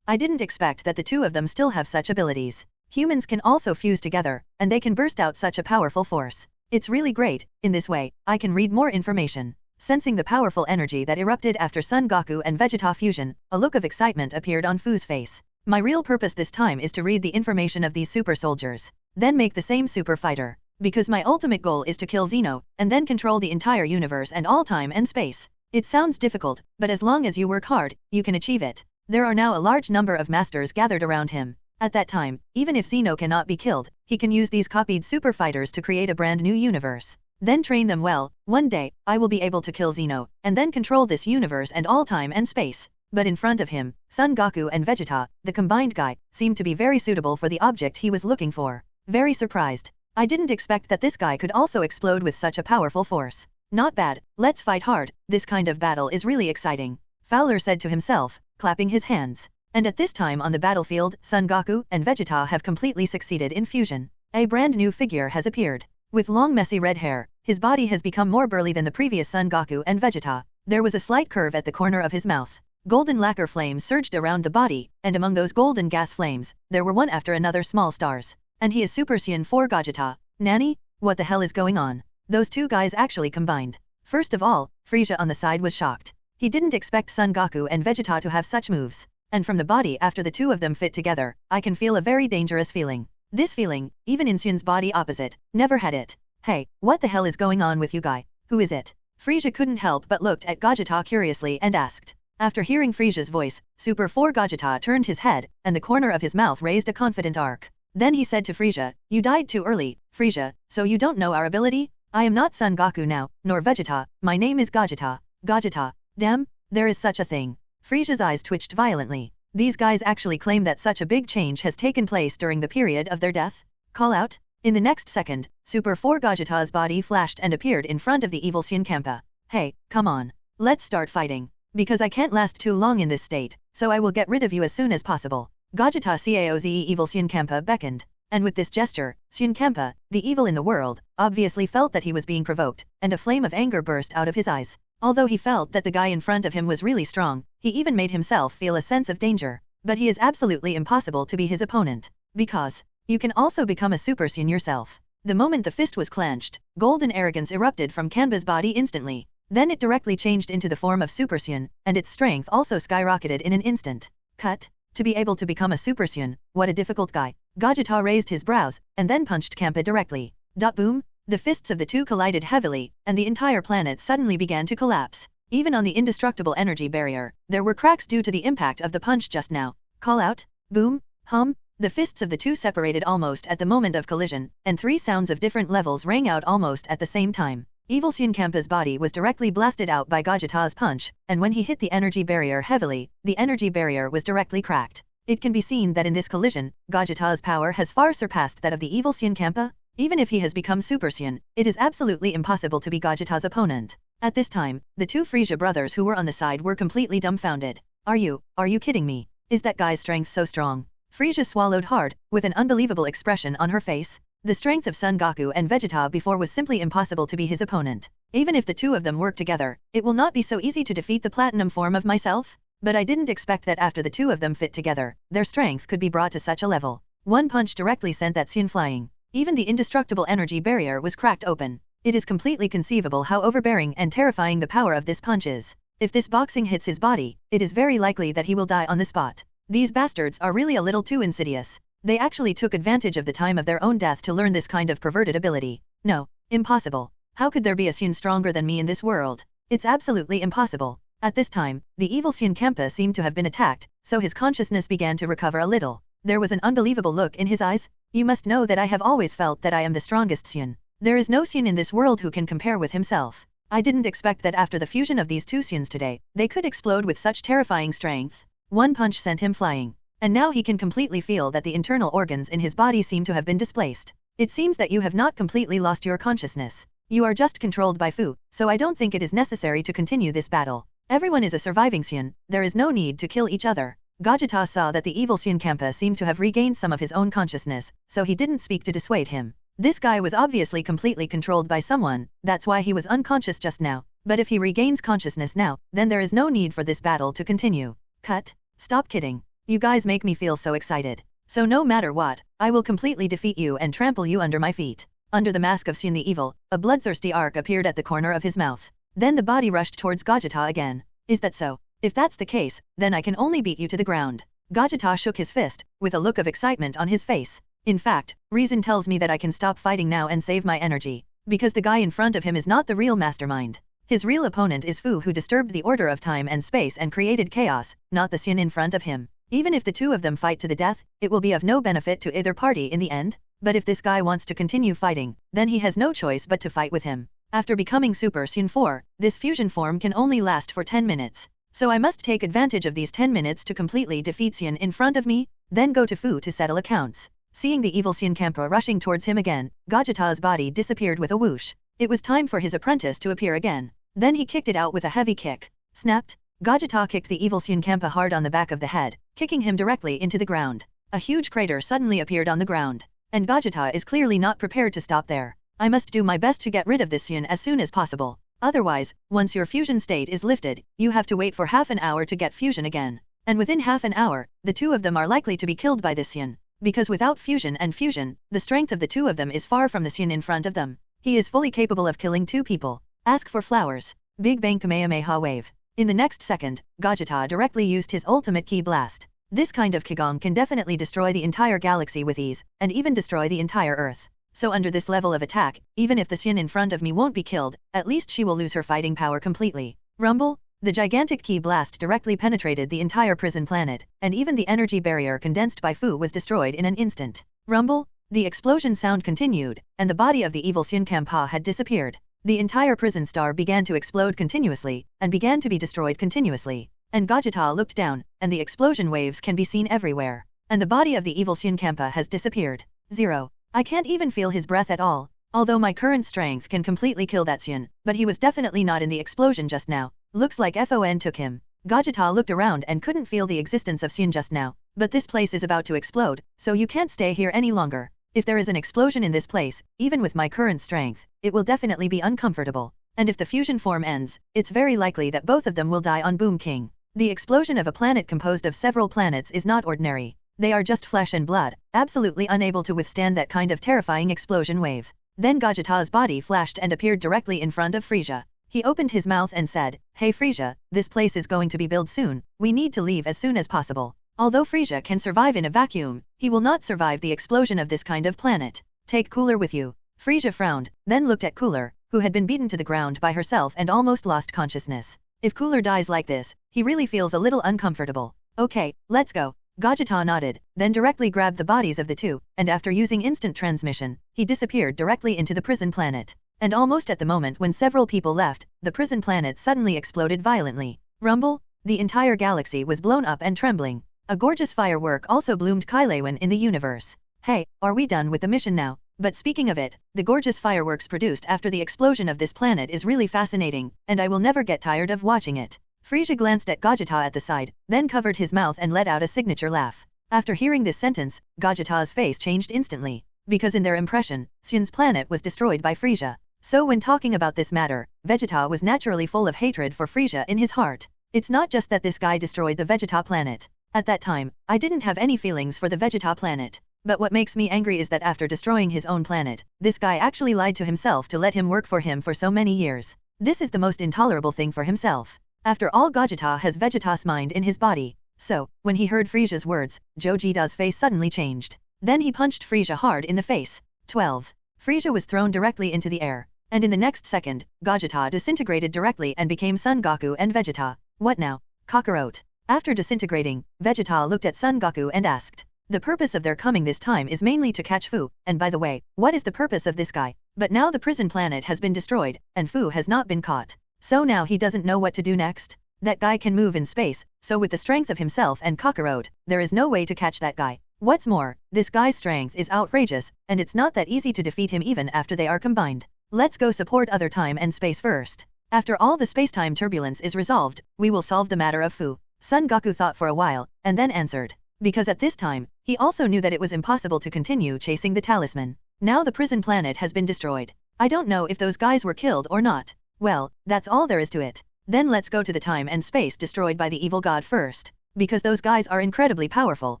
I didn't expect that the two of them still have such abilities. Humans can also fuse together, and they can burst out such a powerful force. It's really great. In this way, I can read more information. Sensing the powerful energy that erupted after Son Goku and Vegeta fusion, a look of excitement appeared on Fu's face. My real purpose this time is to read the information of these super soldiers, then make the same super fighter. Because my ultimate goal is to kill Zeno, and then control the entire universe and all time and space. It sounds difficult, but as long as you work hard, you can achieve it. There are now a large number of masters gathered around him. At that time, even if Zeno cannot be killed, he can use these copied super fighters to create a brand new universe. Then train them well. One day, I will be able to kill Zeno, and then control this universe and all time and space. But in front of him, Son Goku and Vegeta, the combined guy, seemed to be very suitable for the object he was looking for. Very surprised. I didn't expect that this guy could also explode with such a powerful force. Not bad, let's fight hard, this kind of battle is really exciting. Fowler said to himself, clapping his hands. And at this time on the battlefield, Son Goku and Vegeta have completely succeeded in fusion. A brand new figure has appeared. With long messy red hair, his body has become more burly than the previous Son Goku and Vegeta. There was a slight curve at the corner of his mouth. Golden lacquer flames surged around the body, and among those golden gas flames, there were one after another small stars. And he is Super Saiyan 4 Gogeta. Nanny? What the hell is going on? Those two guys actually combined. First of all, Frieza on the side was shocked. He didn't expect Son Goku and Vegeta to have such moves. And from the body after the two of them fit together, I can feel a very dangerous feeling. This feeling, even in Saiyan's body opposite, never had it. Hey, what the hell is going on with you guy? Who is it? Frieza couldn't help but looked at Gogeta curiously and asked. After hearing Frieza's voice, Super 4 Gogeta turned his head, and the corner of his mouth raised a confident arc. Then he said to Frieza, you died too early, Frieza, so you don't know our ability? I am not Son Goku now, nor Vegeta, my name is Gogeta. Gogeta. Damn, there is such a thing. Frieza's eyes twitched violently. These guys actually claim that such a big change has taken place during the period of their death? Call out? In the next second, Super 4 Gogeta's body flashed and appeared in front of the evil Saiyan Champa. Hey, come on. Let's start fighting. Because I can't last too long in this state, so I will get rid of you as soon as possible. Gogeta Caoze evil Saiyan Champa beckoned. And with this gesture, Saiyan Champa, the evil in the world, obviously felt that he was being provoked, and a flame of anger burst out of his eyes. Although he felt that the guy in front of him was really strong, he even made himself feel a sense of danger. But he is absolutely impossible to be his opponent. Because you can also become a Super Saiyan yourself. The moment the fist was clenched, golden arrogance erupted from Kanba's body instantly. Then it directly changed into the form of Super Saiyan, and its strength also skyrocketed in an instant. Cut. To be able to become a Super Saiyan, what a difficult guy. Gogeta raised his brows, and then punched Champa directly. Boom! The fists of the two collided heavily, and the entire planet suddenly began to collapse. Even on the indestructible energy barrier, there were cracks due to the impact of the punch just now. Call out? Boom! Hum! The fists of the two separated almost at the moment of collision, and three sounds of different levels rang out almost at the same time. Evil Saiyan Champa's body was directly blasted out by Gogeta's punch, and when he hit the energy barrier heavily, the energy barrier was directly cracked. It can be seen that in this collision, Gogeta's power has far surpassed that of the evil Saiyan Champa. Even if he has become Super Saiyan, it is absolutely impossible to be Gogeta's opponent. At this time, the two Frieza brothers who were on the side were completely dumbfounded. Are you kidding me? Is that guy's strength so strong? Frieza swallowed hard, with an unbelievable expression on her face. The strength of Son Goku and Vegeta before was simply impossible to be his opponent. Even if the two of them work together, it will not be so easy to defeat the platinum form of myself. But I didn't expect that after the two of them fit together, their strength could be brought to such a level. One punch directly sent that Saiyan flying. Even the indestructible energy barrier was cracked open. It is completely conceivable how overbearing and terrifying the power of this punch is. If this boxing hits his body, it is very likely that he will die on the spot. These bastards are really a little too insidious. They actually took advantage of the time of their own death to learn this kind of perverted ability. No, impossible. How could there be a Saiyan stronger than me in this world? It's absolutely impossible. At this time, the evil Saiyan Champa seemed to have been attacked, so his consciousness began to recover a little. There was an unbelievable look in his eyes. You must know that I have always felt that I am the strongest Saiyan. There is no Saiyan in this world who can compare with himself. I didn't expect that after the fusion of these two Saiyans today, they could explode with such terrifying strength. One punch sent him flying. And now he can completely feel that the internal organs in his body seem to have been displaced. It seems that you have not completely lost your consciousness. You are just controlled by Fu, so I don't think it is necessary to continue this battle. Everyone is a surviving Saiyan, there is no need to kill each other. Gogeta saw that the evil Saiyan Champa seemed to have regained some of his own consciousness, so he didn't speak to dissuade him. This guy was obviously completely controlled by someone, that's why he was unconscious just now. But if he regains consciousness now, then there is no need for this battle to continue. Cut. Stop kidding. You guys make me feel so excited. So no matter what, I will completely defeat you and trample you under my feet. Under the mask of Saiyan the Evil, a bloodthirsty arc appeared at the corner of his mouth. Then the body rushed towards Gogeta again. Is that so? If that's the case, then I can only beat you to the ground. Gogeta shook his fist, with a look of excitement on his face. In fact, reason tells me that I can stop fighting now and save my energy. Because the guy in front of him is not the real mastermind. His real opponent is Fu, who disturbed the order of time and space and created chaos, not the Saiyan in front of him. Even if the two of them fight to the death, it will be of no benefit to either party in the end. But if this guy wants to continue fighting, then he has no choice but to fight with him. After becoming Super Saiyan 4, this fusion form can only last for 10 minutes. So I must take advantage of these 10 minutes to completely defeat Saiyan in front of me, then go to Fu to settle accounts. Seeing the evil Saiyan Champa rushing towards him again, Gogeta's body disappeared with a whoosh. It was time for his apprentice to appear again. Then he kicked it out with a heavy kick. Snapped. Gogeta kicked the evil Saiyan Champa hard on the back of the head, kicking him directly into the ground. A huge crater suddenly appeared on the ground. And Gogeta is clearly not prepared to stop there. I must do my best to get rid of this Saiyan as soon as possible. Otherwise, once your fusion state is lifted, you have to wait for half an hour to get fusion again. And within half an hour, the two of them are likely to be killed by this Saiyan. Because without fusion and fusion, the strength of the two of them is far from the Saiyan in front of them. He is fully capable of killing two people. Ask for flowers. Big Bang Kamehameha Wave. In the next second, Gogeta directly used his ultimate Ki Blast. This kind of Kigong can definitely destroy the entire galaxy with ease, and even destroy the entire Earth. So under this level of attack, even if the Saiyan in front of me won't be killed, at least she will lose her fighting power completely. Rumble? The gigantic Ki Blast directly penetrated the entire prison planet, and even the energy barrier condensed by Fu was destroyed in an instant. Rumble? The explosion sound continued, and the body of the evil Saiyan Champa had disappeared. The entire prison star began to explode continuously, and began to be destroyed continuously. And Gogeta looked down, and the explosion waves can be seen everywhere. And the body of the evil Saiyan Champa has disappeared. 0. I can't even feel his breath at all. Although my current strength can completely kill that Saiyan, but he was definitely not in the explosion just now. Looks like FON took him. Gogeta looked around and couldn't feel the existence of Saiyan just now. But this place is about to explode, so you can't stay here any longer. If there is an explosion in this place, even with my current strength, it will definitely be uncomfortable. And if the fusion form ends, it's very likely that both of them will die on Boom King. The explosion of a planet composed of several planets is not ordinary. They are just flesh and blood, absolutely unable to withstand that kind of terrifying explosion wave. Then Gogeta's body flashed and appeared directly in front of Frieza. He opened his mouth and said, "Hey Frieza, this place is going to be built soon, we need to leave as soon as possible." Although Frieza can survive in a vacuum, he will not survive the explosion of this kind of planet. Take Cooler with you. Frieza frowned, then looked at Cooler, who had been beaten to the ground by herself and almost lost consciousness. If Cooler dies like this, he really feels a little uncomfortable. Okay, let's go. Gogeta nodded, then directly grabbed the bodies of the two, and after using instant transmission, he disappeared directly into the prison planet. And almost at the moment when several people left, the prison planet suddenly exploded violently. Rumble? The entire galaxy was blown up and trembling. A gorgeous firework also bloomed Kailawan in the universe. Hey, are we done with the mission now? But speaking of it, the gorgeous fireworks produced after the explosion of this planet is really fascinating, and I will never get tired of watching it. Frieza glanced at Gogeta at the side, then covered his mouth and let out a signature laugh. After hearing this sentence, Gogeta's face changed instantly, because in their impression, Saiyan's planet was destroyed by Frieza. So when talking about this matter, Vegeta was naturally full of hatred for Frieza in his heart. It's not just that this guy destroyed the Vegeta planet. At that time, I didn't have any feelings for the Vegeta planet. But what makes me angry is that after destroying his own planet, this guy actually lied to himself to let him work for him for so many years. This is the most intolerable thing for himself. After all, Gogeta has Vegeta's mind in his body. So, when he heard Frieza's words, Gogeta's face suddenly changed. Then he punched Frieza hard in the face. 12. Frieza was thrown directly into the air. And in the next second, Gogeta disintegrated directly and became Son Goku and Vegeta. What now? Kakarot. After disintegrating, Vegeta looked at Son Goku and asked. The purpose of their coming this time is mainly to catch Fu, and by the way, what is the purpose of this guy? But now the prison planet has been destroyed, and Fu has not been caught. So now he doesn't know what to do next? That guy can move in space, so with the strength of himself and Kakarot, there is no way to catch that guy. What's more, this guy's strength is outrageous, and it's not that easy to defeat him even after they are combined. Let's go support other time and space first. After all the space-time turbulence is resolved, we will solve the matter of Fu. Son Goku thought for a while, and then answered. Because at this time, he also knew that it was impossible to continue chasing the talisman. Now the prison planet has been destroyed. I don't know if those guys were killed or not. Well, that's all there is to it. Then let's go to the time and space destroyed by the evil god first. Because those guys are incredibly powerful,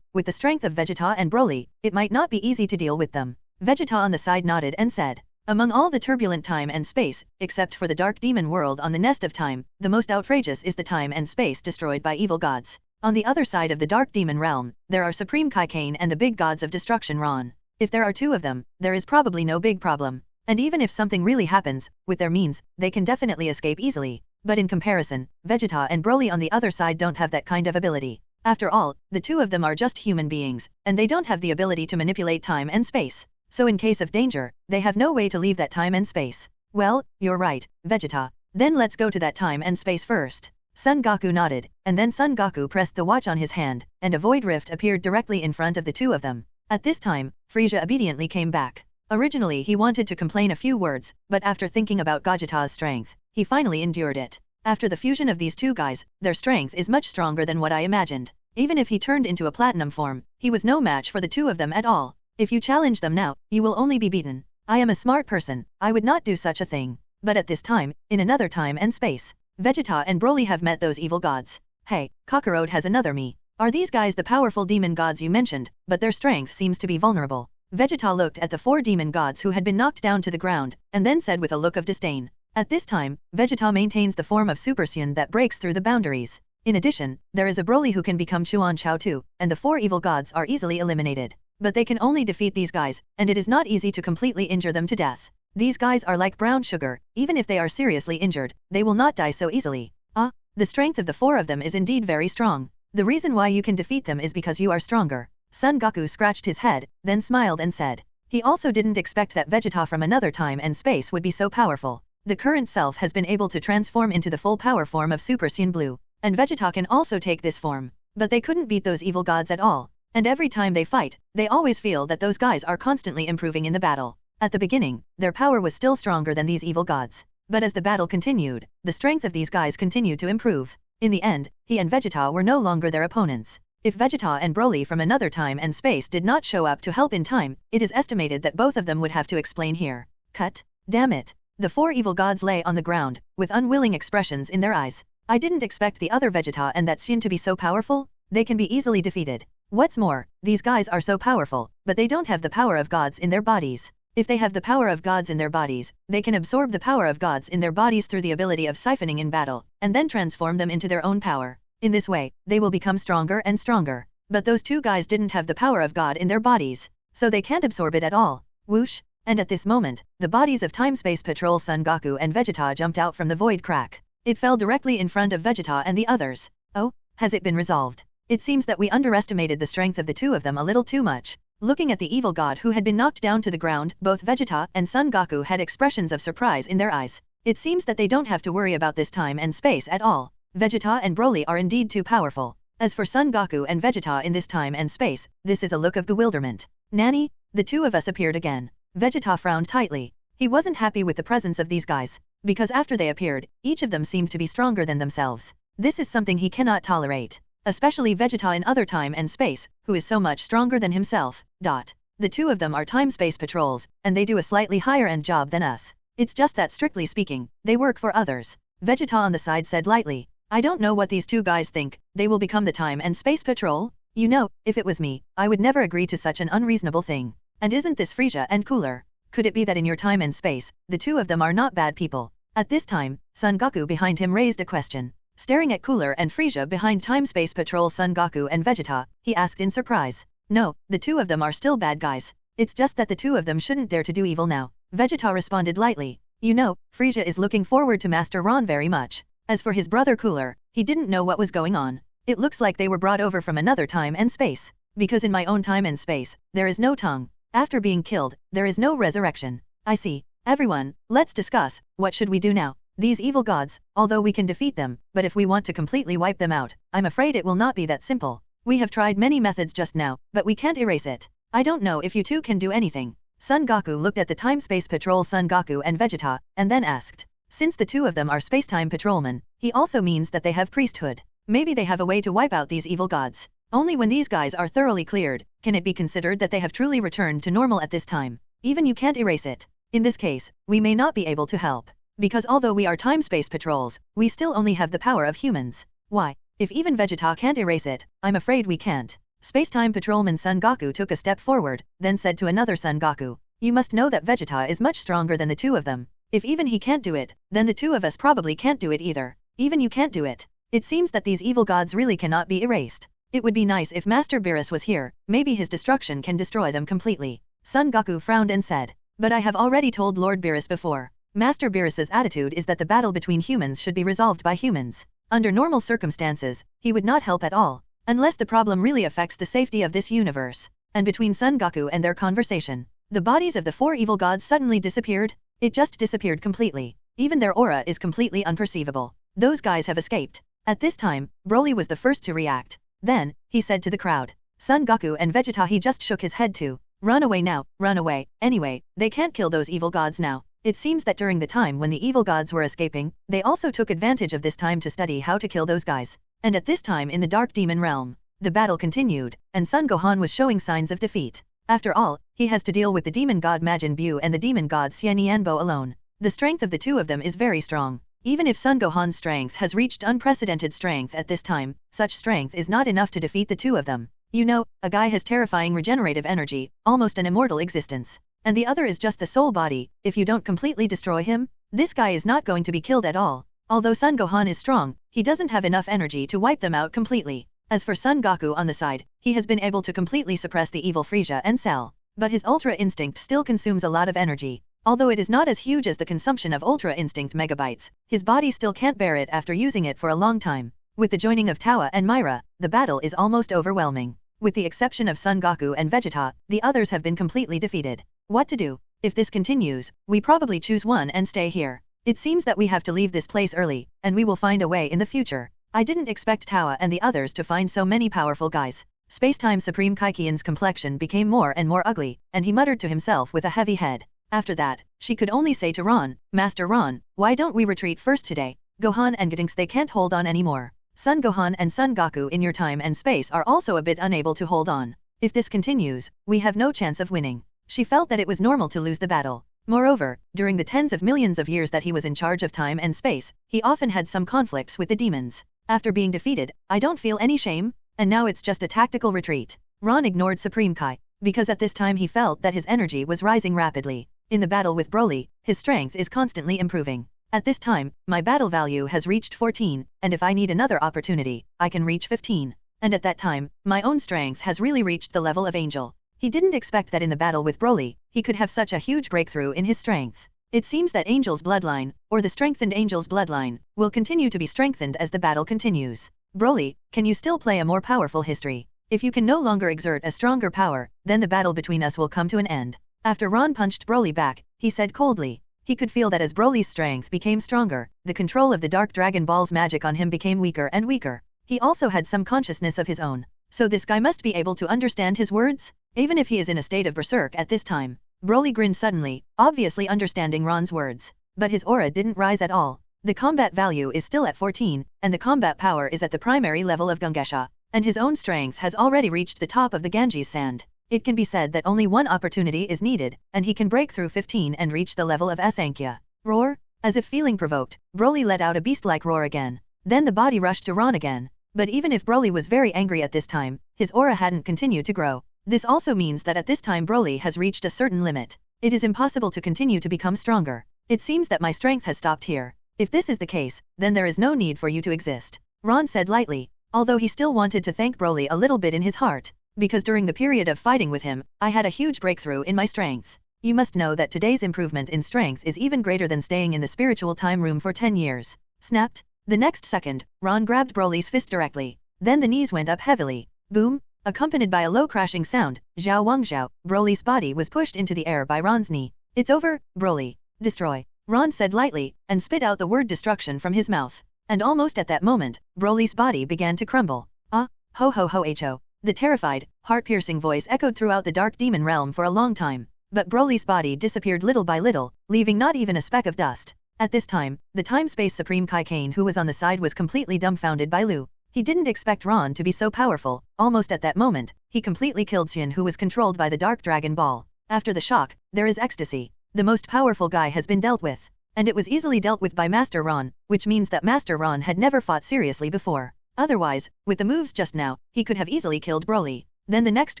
with the strength of Vegeta and Broly, it might not be easy to deal with them. Vegeta on the side nodded and said. Among all the turbulent time and space, except for the dark demon world on the nest of time, the most outrageous is the time and space destroyed by evil gods. On the other side of the dark demon realm, there are Supreme Kai Kane and the big gods of destruction Ron. If there are two of them, there is probably no big problem. And even if something really happens, with their means, they can definitely escape easily. But in comparison, Vegeta and Broly on the other side don't have that kind of ability. After all, the two of them are just human beings, and they don't have the ability to manipulate time and space. So in case of danger, they have no way to leave that time and space. Well, you're right, Vegeta. Then let's go to that time and space first. Son Goku nodded, and then Son Goku pressed the watch on his hand, and a void rift appeared directly in front of the two of them. At this time, Frieza obediently came back. Originally he wanted to complain a few words, but after thinking about Gogeta's strength, he finally endured it. After the fusion of these two guys, their strength is much stronger than what I imagined. Even if he turned into a platinum form, he was no match for the two of them at all. If you challenge them now, you will only be beaten. I am a smart person, I would not do such a thing. But at this time, in another time and space, Vegeta and Broly have met those evil gods. Hey, Kakarot has another me. Are these guys the powerful demon gods you mentioned, but their strength seems to be vulnerable? Vegeta looked at the four demon gods who had been knocked down to the ground, and then said with a look of disdain. At this time, Vegeta maintains the form of Super Saiyan that breaks through the boundaries. In addition, there is a Broly who can become Chuan Chao too, and the four evil gods are easily eliminated. But they can only defeat these guys, and it is not easy to completely injure them to death. These guys are like brown sugar, even if they are seriously injured, they will not die so easily. The strength of the four of them is indeed very strong. The reason why you can defeat them is because you are stronger. Son Goku scratched his head, then smiled and said. He also didn't expect that Vegeta from another time and space would be so powerful. The current self has been able to transform into the full power form of Super Saiyan Blue, and Vegeta can also take this form. But they couldn't beat those evil gods at all. And every time they fight, they always feel that those guys are constantly improving in the battle. At the beginning, their power was still stronger than these evil gods. But as the battle continued, the strength of these guys continued to improve. In the end, he and Vegeta were no longer their opponents. If Vegeta and Broly from another time and space did not show up to help in time, it is estimated that both of them would have to explain here. Cut. Damn it. The four evil gods lay on the ground, with unwilling expressions in their eyes. I didn't expect the other Vegeta and that Saiyan to be so powerful. They can be easily defeated. What's more, these guys are so powerful, but they don't have the power of gods in their bodies. If they have the power of gods in their bodies, they can absorb the power of gods in their bodies through the ability of siphoning in battle, and then transform them into their own power. In this way, they will become stronger and stronger. But those two guys didn't have the power of God in their bodies, so they can't absorb it at all. Whoosh! And at this moment, the bodies of Time-Space Patrol Son Goku and Vegeta jumped out from the void crack. It fell directly in front of Vegeta and the others. Oh, has it been resolved? It seems that we underestimated the strength of the two of them a little too much. Looking at the evil god who had been knocked down to the ground, both Vegeta and Son Goku had expressions of surprise in their eyes. It seems that they don't have to worry about this time and space at all. Vegeta and Broly are indeed too powerful. As for Son Goku and Vegeta in this time and space, this is a look of bewilderment. Nanny? The two of us appeared again. Vegeta frowned tightly. He wasn't happy with the presence of these guys, because after they appeared, each of them seemed to be stronger than themselves. This is something he cannot tolerate. Especially Vegeta in other time and space, who is so much stronger than himself. The two of them are time-space patrols, and they do a slightly higher-end job than us. It's just that strictly speaking, they work for others. Vegeta on the side said lightly. I don't know what these two guys think, they will become the time and space patrol? You know, if it was me, I would never agree to such an unreasonable thing. And isn't this Frieza and Cooler? Could it be that in your time and space, the two of them are not bad people? At this time, Son Goku behind him raised a question. Staring at Cooler and Frieza behind time-space patrol Son Goku and Vegeta, he asked in surprise. No, the two of them are still bad guys. It's just that the two of them shouldn't dare to do evil now. Vegeta responded lightly. You know, Frieza is looking forward to Master Ron very much. As for his brother Cooler, he didn't know what was going on. It looks like they were brought over from another time and space. Because in my own time and space, there is no tongue. After being killed, there is no resurrection. I see. Everyone, let's discuss, what should we do now? These evil gods, although we can defeat them, but if we want to completely wipe them out, I'm afraid it will not be that simple. We have tried many methods just now, but we can't erase it. I don't know if you two can do anything. Son Goku looked at the time-space patrol Son Goku and Vegeta, and then asked. Since the two of them are space-time patrolmen, he also means that they have priesthood. Maybe they have a way to wipe out these evil gods. Only when these guys are thoroughly cleared, can it be considered that they have truly returned to normal at this time. Even you can't erase it. In this case, we may not be able to help. Because although we are time-space patrols, we still only have the power of humans. Why? If even Vegeta can't erase it, I'm afraid we can't. Space-time patrolman Son Goku took a step forward, then said to another Son Goku, you must know that Vegeta is much stronger than the two of them. If even he can't do it, then the two of us probably can't do it either. Even you can't do it. It seems that these evil gods really cannot be erased. It would be nice if Master Beerus was here, maybe his destruction can destroy them completely. Son Goku frowned and said, but I have already told Lord Beerus before. Master Beerus's attitude is that the battle between humans should be resolved by humans. Under normal circumstances, he would not help at all, unless the problem really affects the safety of this universe. And between Son Goku and their conversation, the bodies of the four evil gods suddenly disappeared. It just disappeared completely. Even their aura is completely unperceivable. Those guys have escaped. At this time, Broly was the first to react. Then, he said to the crowd, Son Goku and Vegeta. He just shook his head too. Run away now, run away. Anyway, they can't kill those evil gods now. It seems that during the time when the evil gods were escaping, they also took advantage of this time to study how to kill those guys. And at this time in the Dark Demon Realm, the battle continued, and Son Gohan was showing signs of defeat. After all, he has to deal with the demon god Majin Buu and the demon god Xianyanbo alone. The strength of the two of them is very strong. Even if Son Gohan's strength has reached unprecedented strength at this time, such strength is not enough to defeat the two of them. You know, a guy has terrifying regenerative energy, almost an immortal existence. And the other is just the soul body. If you don't completely destroy him, this guy is not going to be killed at all. Although Son Gohan is strong, he doesn't have enough energy to wipe them out completely. As for Son Goku on the side, he has been able to completely suppress the evil Frieza and Cell. But his Ultra Instinct still consumes a lot of energy. Although it is not as huge as the consumption of Ultra Instinct megabytes, his body still can't bear it after using it for a long time. With the joining of Tawa and Myra, the battle is almost overwhelming. With the exception of Son Goku and Vegeta, the others have been completely defeated. What to do? If this continues, we probably choose one and stay here. It seems that we have to leave this place early, and we will find a way in the future. I didn't expect Tawa and the others to find so many powerful guys. Spacetime Supreme Kaikian's complexion became more and more ugly, and he muttered to himself with a heavy head. After that, she could only say to Ron, Master Ron, why don't we retreat first today? Gohan and Gotenks, they can't hold on anymore. Son Gohan and Son Goku in your time and space are also a bit unable to hold on. If this continues, we have no chance of winning. She felt that it was normal to lose the battle. Moreover, during the tens of millions of years that he was in charge of time and space, he often had some conflicts with the demons. After being defeated, I don't feel any shame, and now it's just a tactical retreat. Ron ignored Supreme Kai, because at this time he felt that his energy was rising rapidly. In the battle with Broly, his strength is constantly improving. At this time, my battle value has reached 14, and if I need another opportunity, I can reach 15. And at that time, my own strength has really reached the level of Angel. He didn't expect that in the battle with Broly, he could have such a huge breakthrough in his strength. It seems that Angel's bloodline, or the strengthened Angel's bloodline, will continue to be strengthened as the battle continues. Broly, can you still play a more powerful history? If you can no longer exert a stronger power, then the battle between us will come to an end. After Ron punched Broly back, he said coldly. He could feel that as Broly's strength became stronger, the control of the Dark Dragon Ball's magic on him became weaker and weaker. He also had some consciousness of his own. So this guy must be able to understand his words? Even if he is in a state of berserk at this time, Broly grinned suddenly, obviously understanding Ron's words. But his aura didn't rise at all. The combat value is still at 14, and the combat power is at the primary level of Gungesha, and his own strength has already reached the top of the Ganges sand. It can be said that only one opportunity is needed, and he can break through 15 and reach the level of Sankhya. Roar! As if feeling provoked, Broly let out a beast-like roar again. Then the body rushed to Ron again. But even if Broly was very angry at this time, his aura hadn't continued to grow. This also means that at this time Broly has reached a certain limit. It is impossible to continue to become stronger. It seems that my strength has stopped here. If this is the case, then there is no need for you to exist, Ron said lightly, although he still wanted to thank Broly a little bit in his heart, because during the period of fighting with him, I had a huge breakthrough in my strength. You must know that today's improvement in strength is even greater than staying in the spiritual time room for 10 years. Snapped. The next second, Ron grabbed Broly's fist directly. Then the knees went up heavily. Boom! Accompanied by a low crashing sound, Zhao Wangzhao, Broly's body was pushed into the air by Ron's knee. It's over, Broly. Destroy. Ron said lightly, and spit out the word destruction from his mouth. And almost at that moment, Broly's body began to crumble. Ah, ho ho ho ho. The terrified, heart-piercing voice echoed throughout the dark demon realm for a long time. But Broly's body disappeared little by little, leaving not even a speck of dust. At this time, the Time-Space Supreme Kai Kane who was on the side was completely dumbfounded by Lu. He didn't expect Ron to be so powerful. Almost at that moment, he completely killed Saiyan who was controlled by the Dark Dragon Ball. After the shock, there is ecstasy. The most powerful guy has been dealt with. And it was easily dealt with by Master Ron, which means that Master Ron had never fought seriously before. Otherwise, with the moves just now, he could have easily killed Broly. Then the next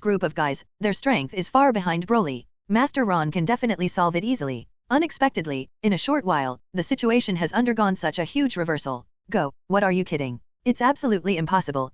group of guys, their strength is far behind Broly. Master Ron can definitely solve it easily. Unexpectedly, in a short while, the situation has undergone such a huge reversal. Go, what are you kidding? It's absolutely impossible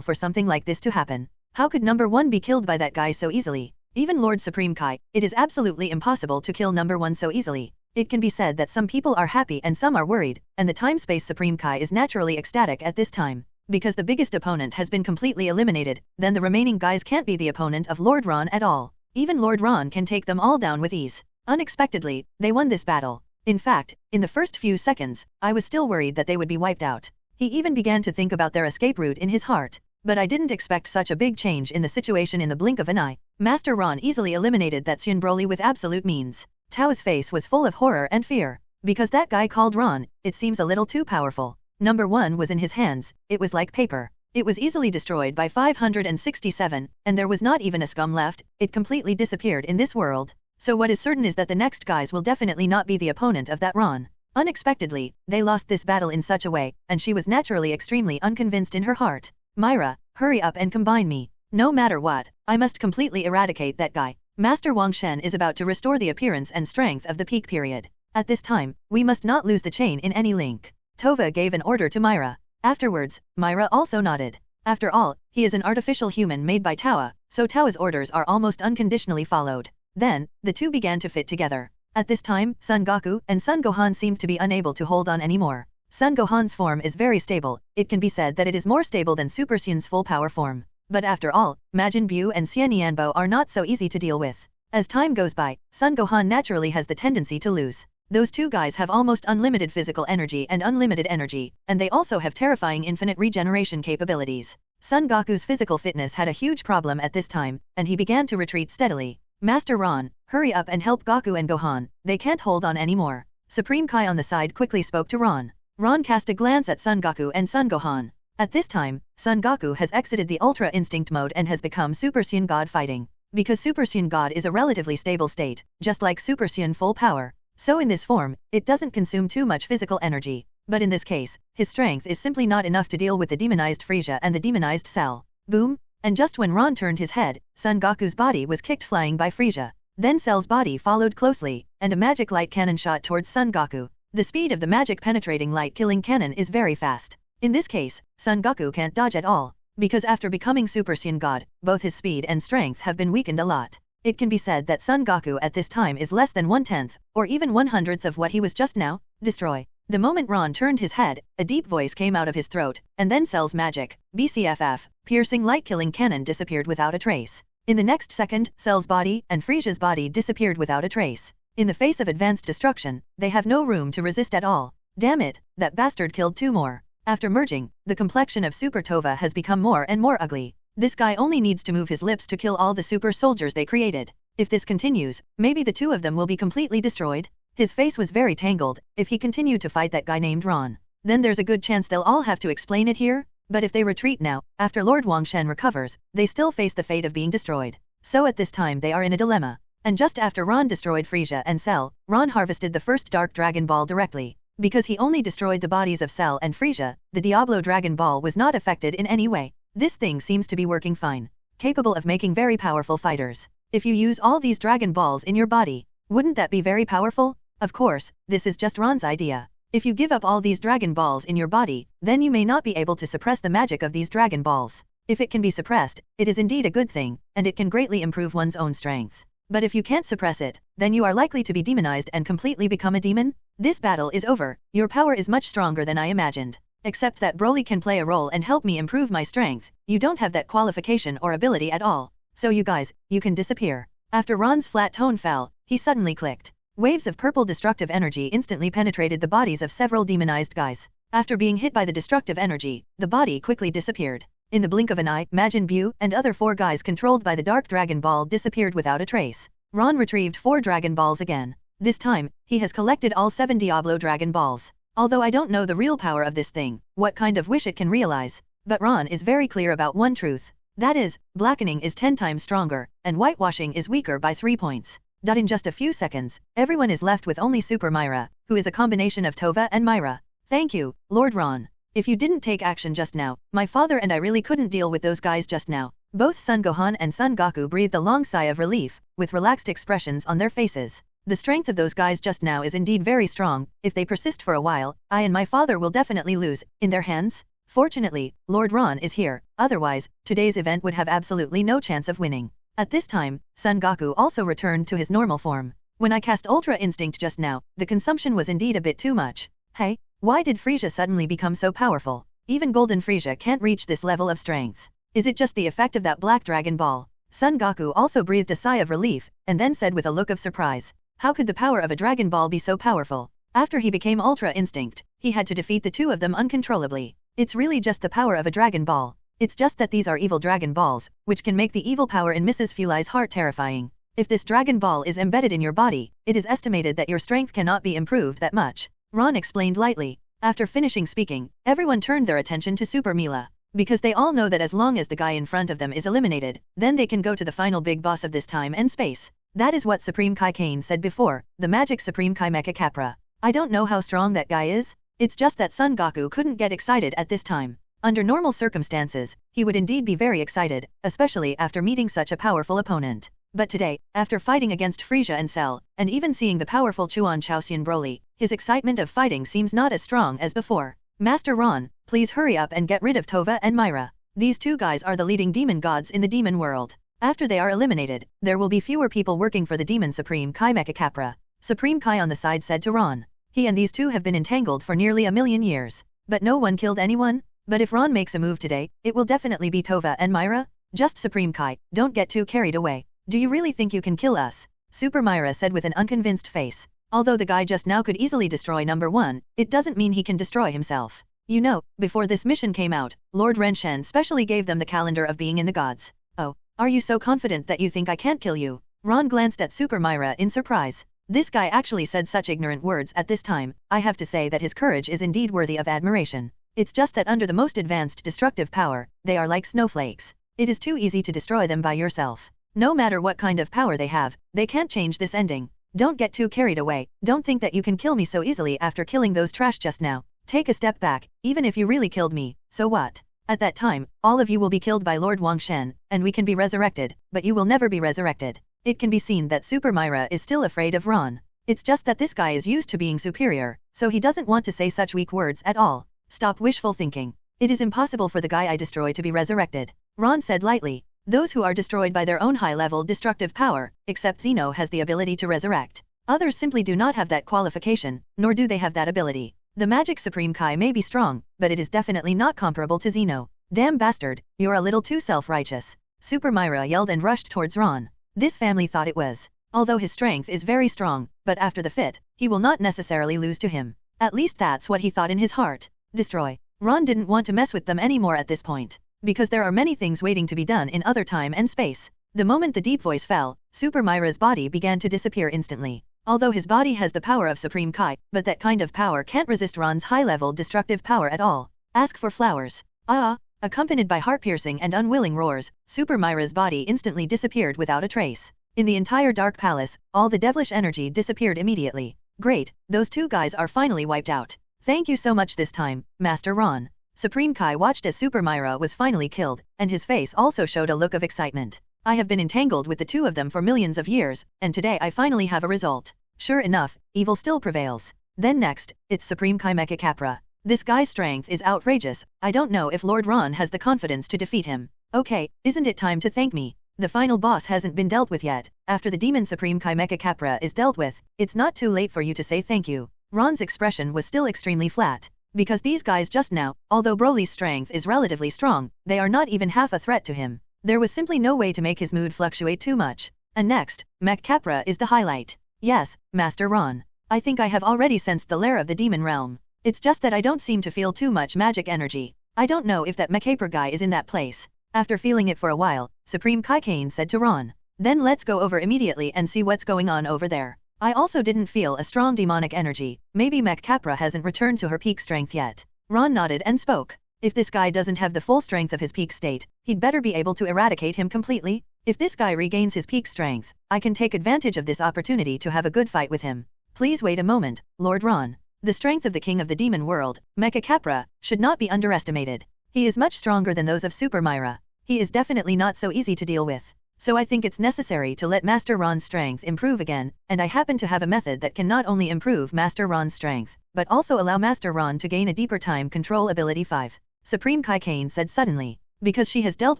for something like this to happen. How could number 1 be killed by that guy so easily? Even Lord Supreme Kai, it is absolutely impossible to kill number 1 so easily. It can be said that some people are happy and some are worried, and the Time-Space Supreme Kai is naturally ecstatic at this time. Because the biggest opponent has been completely eliminated, then the remaining guys can't be the opponent of Lord Ron at all. Even Lord Ron can take them all down with ease. Unexpectedly, they won this battle. In fact, in the first few seconds, I was still worried that they would be wiped out. He even began to think about their escape route in his heart. But I didn't expect such a big change in the situation in the blink of an eye. Master Ron easily eliminated that Saiyan Broly with absolute means. Tao's face was full of horror and fear. Because that guy called Ron, it seems a little too powerful. Number 1 was in his hands, it was like paper. It was easily destroyed by 567, and there was not even a scum left, it completely disappeared in this world. So what is certain is that the next guys will definitely not be the opponent of that Ron. Unexpectedly, they lost this battle in such a way, and she was naturally extremely unconvinced in her heart. Myra, hurry up and combine me. No matter what, I must completely eradicate that guy. Master Wang Shen is about to restore the appearance and strength of the peak period. At this time, we must not lose the chain in any link. Tova gave an order to Myra. Afterwards, Myra also nodded. After all, he is an artificial human made by Taoa, so Taoa's orders are almost unconditionally followed. Then, the two began to fit together. At this time, Son Goku and Son Gohan seemed to be unable to hold on anymore. Son Gohan's form is very stable, it can be said that it is more stable than Super Saiyan's full power form. But after all, Majin Buu and Xian Yanbo are not so easy to deal with. As time goes by, Son Gohan naturally has the tendency to lose. Those two guys have almost unlimited physical energy and unlimited energy, and they also have terrifying infinite regeneration capabilities. Son Goku's physical fitness had a huge problem at this time, and he began to retreat steadily. Master Ron, hurry up and help Goku and Gohan, they can't hold on anymore. Supreme Kai on the side quickly spoke to Ron. Ron cast a glance at Son Goku and Son Gohan. At this time, Son Goku has exited the Ultra Instinct mode and has become Super Saiyan God fighting. Because Super Saiyan God is a relatively stable state, just like Super Saiyan full power. So in this form, it doesn't consume too much physical energy. But in this case, his strength is simply not enough to deal with the demonized Frieza and the demonized Cell. Boom! And just when Ron turned his head, Son Goku's body was kicked flying by Frieza. Then Cell's body followed closely, and a magic light cannon shot towards Son Goku. The speed of the magic penetrating light killing cannon is very fast. In this case, Son Goku can't dodge at all, because after becoming Super Saiyan God, both his speed and strength have been weakened a lot. It can be said that Son Goku at this time is less than 1/10, or even 1/100th of what he was just now. Destroy. The moment Ron turned his head, a deep voice came out of his throat, and then Cell's magic, BCFF, piercing light-killing cannon disappeared without a trace. In the next second, Cell's body and Frieza's body disappeared without a trace. In the face of advanced destruction, they have no room to resist at all. Damn it, that bastard killed two more. After merging, the complexion of Super Tova has become more and more ugly. This guy only needs to move his lips to kill all the super soldiers they created. If this continues, maybe the two of them will be completely destroyed. His face was very tangled. If he continued to fight that guy named Ron, then there's a good chance they'll all have to explain it here. But if they retreat now, after Lord Wangshen recovers, they still face the fate of being destroyed. So at this time they are in a dilemma. And just after Ron destroyed Frieza and Cell, Ron harvested the first Dark Dragon Ball directly. Because he only destroyed the bodies of Cell and Frieza, the Diablo Dragon Ball was not affected in any way. This thing seems to be working fine. Capable of making very powerful fighters. If you use all these Dragon Balls in your body, wouldn't that be very powerful? Of course, this is just Ron's idea. If you give up all these Dragon Balls in your body, then you may not be able to suppress the magic of these Dragon Balls. If it can be suppressed, it is indeed a good thing, and it can greatly improve one's own strength. But if you can't suppress it, then you are likely to be demonized and completely become a demon. This battle is over. Your power is much stronger than I imagined. Except that Broly can play a role and help me improve my strength. You don't have that qualification or ability at all. So you guys, you can disappear. After Ron's flat tone fell, he suddenly clicked. Waves of purple destructive energy instantly penetrated the bodies of several demonized guys. After being hit by the destructive energy, the body quickly disappeared. In the blink of an eye, Majin Buu and other 4 guys controlled by the Dark Dragon Ball disappeared without a trace. Ron retrieved 4 Dragon Balls again. This time, he has collected all 7 Diablo Dragon Balls. Although I don't know the real power of this thing, what kind of wish it can realize. But Ron is very clear about one truth. That is, blackening is 10 times stronger, and whitewashing is weaker by 3 points. In just a few seconds, everyone is left with only Super Myra, who is a combination of Tova and Myra. Thank you, Lord Ron. If you didn't take action just now, my father and I really couldn't deal with those guys just now. Both Son Gohan and Son Goku breathed a long sigh of relief, with relaxed expressions on their faces. The strength of those guys just now is indeed very strong. If they persist for a while, I and my father will definitely lose, in their hands. Fortunately, Lord Ron is here, otherwise, today's event would have absolutely no chance of winning. At this time, Son Goku also returned to his normal form. When I cast Ultra Instinct just now, the consumption was indeed a bit too much. Hey, why did Frieza suddenly become so powerful? Even Golden Frieza can't reach this level of strength. Is it just the effect of that Black Dragon Ball? Son Goku also breathed a sigh of relief, and then said with a look of surprise, how could the power of a Dragon Ball be so powerful? After he became Ultra Instinct, he had to defeat the 2 of them uncontrollably. It's really just the power of a Dragon Ball. It's just that these are evil Dragon Balls, which can make the evil power in Mrs. Fulai's heart terrifying. If this Dragon Ball is embedded in your body, it is estimated that your strength cannot be improved that much. Ron explained lightly. After finishing speaking, everyone turned their attention to Super Mila. Because they all know that as long as the guy in front of them is eliminated, then they can go to the final big boss of this time and space. That is what Supreme Kai Kane said before, the magic Supreme Kai Mecha Capra. I don't know how strong that guy is. It's just that Son Goku couldn't get excited at this time. Under normal circumstances, he would indeed be very excited, especially after meeting such a powerful opponent. But today, after fighting against Frieza and Cell, and even seeing the powerful Chuan Chaosian Broly, his excitement of fighting seems not as strong as before. Master Ron, please hurry up and get rid of Tova and Myra. These 2 guys are the leading demon gods in the demon world. After they are eliminated, there will be fewer people working for the demon Supreme Kai Mecha Capra. Supreme Kai on the side said to Ron. He and these 2 have been entangled for nearly 1,000,000 years. But no one killed anyone? But if Ron makes a move today, it will definitely be Tova and Myra? Just Supreme Kai, don't get too carried away. Do you really think you can kill us? Super Myra said with an unconvinced face. Although the guy just now could easily destroy number 1, it doesn't mean he can destroy himself. You know, before this mission came out, Lord Renshen specially gave them the calendar of being in the gods. Oh, are you so confident that you think I can't kill you? Ron glanced at Super Myra in surprise. This guy actually said such ignorant words at this time. I have to say that his courage is indeed worthy of admiration. It's just that under the most advanced destructive power, they are like snowflakes. It is too easy to destroy them by yourself. No matter what kind of power they have, they can't change this ending. Don't get too carried away. Don't think that you can kill me so easily after killing those trash just now. Take a step back. Even if you really killed me, so what? At that time, all of you will be killed by Lord Wangshen, and we can be resurrected, but you will never be resurrected. It can be seen that Super Myra is still afraid of Ron. It's just that this guy is used to being superior, so he doesn't want to say such weak words at all. Stop wishful thinking. It is impossible for the guy I destroy to be resurrected. Ron said lightly. Those who are destroyed by their own high-level destructive power, except Zeno has the ability to resurrect. Others simply do not have that qualification, nor do they have that ability. The magic Supreme Kai may be strong, but it is definitely not comparable to Zeno. Damn bastard, you're a little too self-righteous. Super Myra yelled and rushed towards Ron. This family thought it was. Although his strength is very strong, but after the fit, he will not necessarily lose to him. At least that's what he thought in his heart. Destroy. Ron didn't want to mess with them anymore at this point, because there are many things waiting to be done in other time and space. The moment the deep voice fell, Super Myra's body began to disappear instantly. Although his body has the power of Supreme Kai, but that kind of power can't resist Ron's high-level destructive power at all. Ask for flowers. Ah! Accompanied by heart-piercing and unwilling roars, Super Myra's body instantly disappeared without a trace. In the entire Dark Palace, all the devilish energy disappeared immediately. Great, those two guys are finally wiped out. Thank you so much this time, Master Ron. Supreme Kai watched as Super Myra was finally killed, and his face also showed a look of excitement. I have been entangled with the two of them for millions of years, and today I finally have a result. Sure enough, evil still prevails. Then next, it's Supreme Kai Mecha Capra. This guy's strength is outrageous. I don't know if Lord Ron has the confidence to defeat him. Okay, isn't it time to thank me? The final boss hasn't been dealt with yet. After the demon Supreme Kai Mecha Capra is dealt with, it's not too late for you to say thank you. Ron's expression was still extremely flat. Because these guys just now, although Broly's strength is relatively strong, they are not even half a threat to him. There was simply no way to make his mood fluctuate too much. And next, Mech Capra is the highlight. Yes, Master Ron. I think I have already sensed the lair of the demon realm. It's just that I don't seem to feel too much magic energy. I don't know if that Mech Capra guy is in that place. After feeling it for a while, Supreme Kai Kane said to Ron. Then let's go over immediately and see what's going on over there. I also didn't feel a strong demonic energy. Maybe Mech Capra hasn't returned to her peak strength yet. Ron nodded and spoke. If this guy doesn't have the full strength of his peak state, he'd better be able to eradicate him completely. If this guy regains his peak strength, I can take advantage of this opportunity to have a good fight with him. Please wait a moment, Lord Ron. The strength of the king of the demon world, Mecha Capra, should not be underestimated. He is much stronger than those of Super Myra. He is definitely not so easy to deal with. So I think it's necessary to let Master Ron's strength improve again, and I happen to have a method that can not only improve Master Ron's strength, but also allow Master Ron to gain a deeper time control ability 5. Supreme Kai Kane said suddenly. Because she has dealt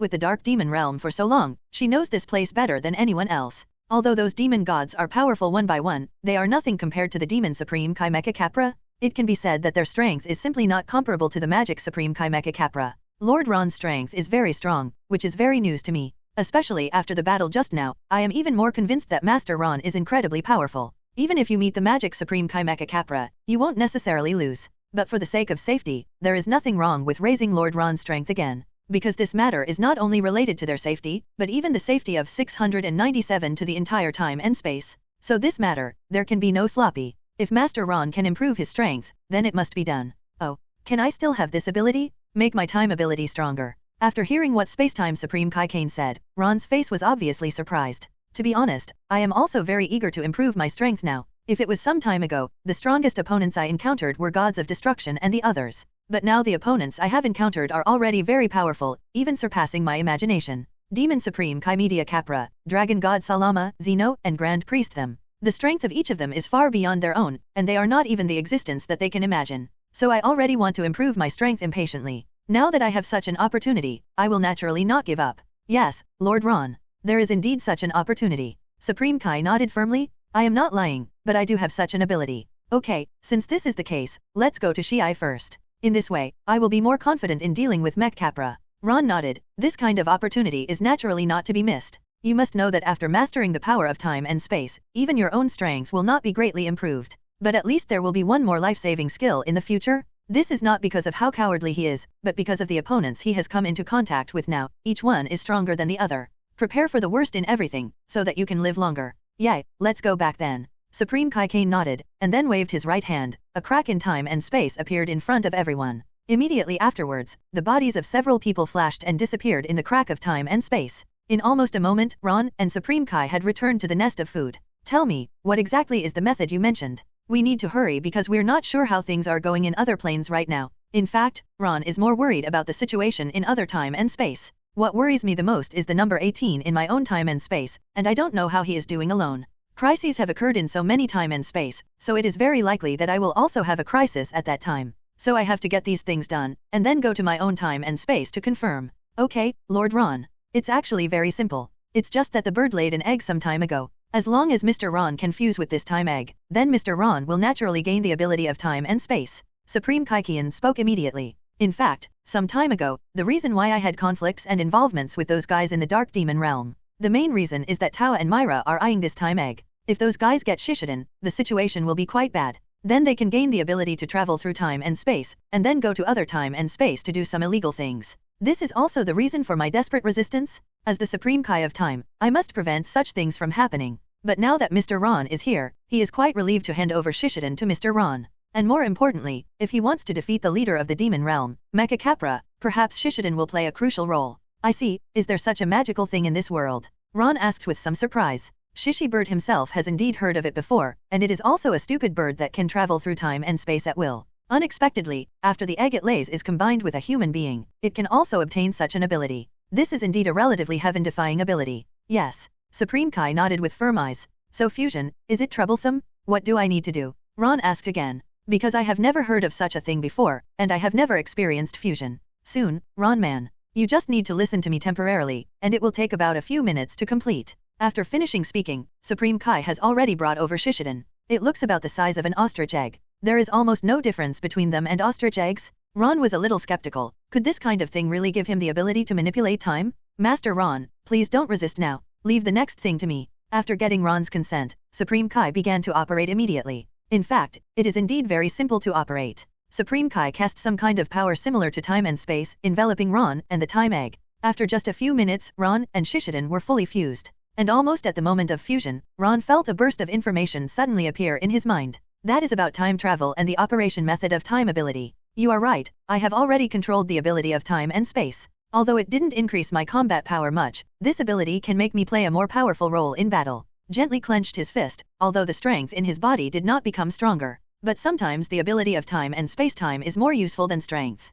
with the dark demon realm for so long, she knows this place better than anyone else. Although those demon gods are powerful one by one, they are nothing compared to the demon Supreme Kai Mecha Capra. It can be said that their strength is simply not comparable to the magic Supreme Kai Mecha Capra. Lord Ron's strength is very strong, which is very news to me. Especially after the battle just now, I am even more convinced that Master Ron is incredibly powerful. Even if you meet the magic Supreme Kai Mecha Capra, you won't necessarily lose. But for the sake of safety, there is nothing wrong with raising Lord Ron's strength again. Because this matter is not only related to their safety, but even the safety of 697 to the entire time and space. So this matter, there can be no sloppy. If Master Ron can improve his strength, then it must be done. Oh, can I still have this ability? Make my time ability stronger. After hearing what Spacetime Supreme Kai Kane said, Ron's face was obviously surprised. To be honest, I am also very eager to improve my strength now. If it was some time ago, the strongest opponents I encountered were gods of destruction and the others. But now the opponents I have encountered are already very powerful, even surpassing my imagination. Demon Supreme Kai Media Capra, Dragon God Salama, Zeno, and Grand Priest them. The strength of each of them is far beyond their own, and they are not even the existence that they can imagine. So I already want to improve my strength impatiently. Now that I have such an opportunity, I will naturally not give up. Yes, Lord Ron. There is indeed such an opportunity. Supreme Kai nodded firmly. I am not lying, but I do have such an ability. Okay, since this is the case, let's go to Shiai first. In this way, I will be more confident in dealing with Mech Capra. Ron nodded. This kind of opportunity is naturally not to be missed. You must know that after mastering the power of time and space, even your own strength will not be greatly improved. But at least there will be one more life-saving skill in the future. This is not because of how cowardly he is, but because of the opponents he has come into contact with now. Each one is stronger than the other. Prepare for the worst in everything, so that you can live longer. Yay, let's go back then. Supreme Kai Kane nodded, and then waved his right hand. A crack in time and space appeared in front of everyone. Immediately afterwards, the bodies of several people flashed and disappeared in the crack of time and space. In almost a moment, Ron and Supreme Kai had returned to the nest of food. Tell me, what exactly is the method you mentioned? We need to hurry because we're not sure how things are going in other planes right now. In fact, Ron is more worried about the situation in other time and space. What worries me the most is the number 18 in my own time and space, and I don't know how he is doing alone. Crises have occurred in so many time and space, so it is very likely that I will also have a crisis at that time. So I have to get these things done, and then go to my own time and space to confirm. Okay, Lord Ron. It's actually very simple. It's just that the bird laid an egg some time ago. As long as Mr. Ron can fuse with this time egg, then Mr. Ron will naturally gain the ability of time and space. Supreme Kaikian spoke immediately. In fact, some time ago, the reason why I had conflicts and involvements with those guys in the Dark Demon Realm, the main reason is that Tao and Myra are eyeing this time egg. If those guys get Shishiden, the situation will be quite bad. Then they can gain the ability to travel through time and space, and then go to other time and space to do some illegal things. This is also the reason for my desperate resistance. As the Supreme Kai of Time, I must prevent such things from happening. But now that Mr. Ron is here, he is quite relieved to hand over Shishiden to Mr. Ron. And more importantly, if he wants to defeat the leader of the demon realm, Mecha Capra, perhaps Shishiden will play a crucial role. I see, is there such a magical thing in this world? Ron asked with some surprise. Shishi Bird himself has indeed heard of it before, and it is also a stupid bird that can travel through time and space at will. Unexpectedly, after the egg it lays is combined with a human being, it can also obtain such an ability. This is indeed a relatively heaven-defying ability. Yes. Supreme Kai nodded with firm eyes. So fusion, is it troublesome? What do I need to do? Ron asked again. Because I have never heard of such a thing before, and I have never experienced fusion. Soon, Ron man. You just need to listen to me temporarily, and it will take about a few minutes to complete. After finishing speaking, Supreme Kai has already brought over Shishiden. It looks about the size of an ostrich egg. There is almost no difference between them and ostrich eggs. Ron was a little skeptical. Could this kind of thing really give him the ability to manipulate time? Master Ron, please don't resist now. Leave the next thing to me. After getting Ron's consent, Supreme Kai began to operate immediately. In fact, it is indeed very simple to operate. Supreme Kai cast some kind of power similar to time and space, enveloping Ron and the time egg. After just a few minutes, Ron and Shishiden were fully fused. And almost at the moment of fusion, Ron felt a burst of information suddenly appear in his mind. That is about time travel and the operation method of time ability. You are right, I have already controlled the ability of time and space. Although it didn't increase my combat power much, this ability can make me play a more powerful role in battle. Gently clenched his fist, although the strength in his body did not become stronger. But sometimes the ability of time and space-time is more useful than strength.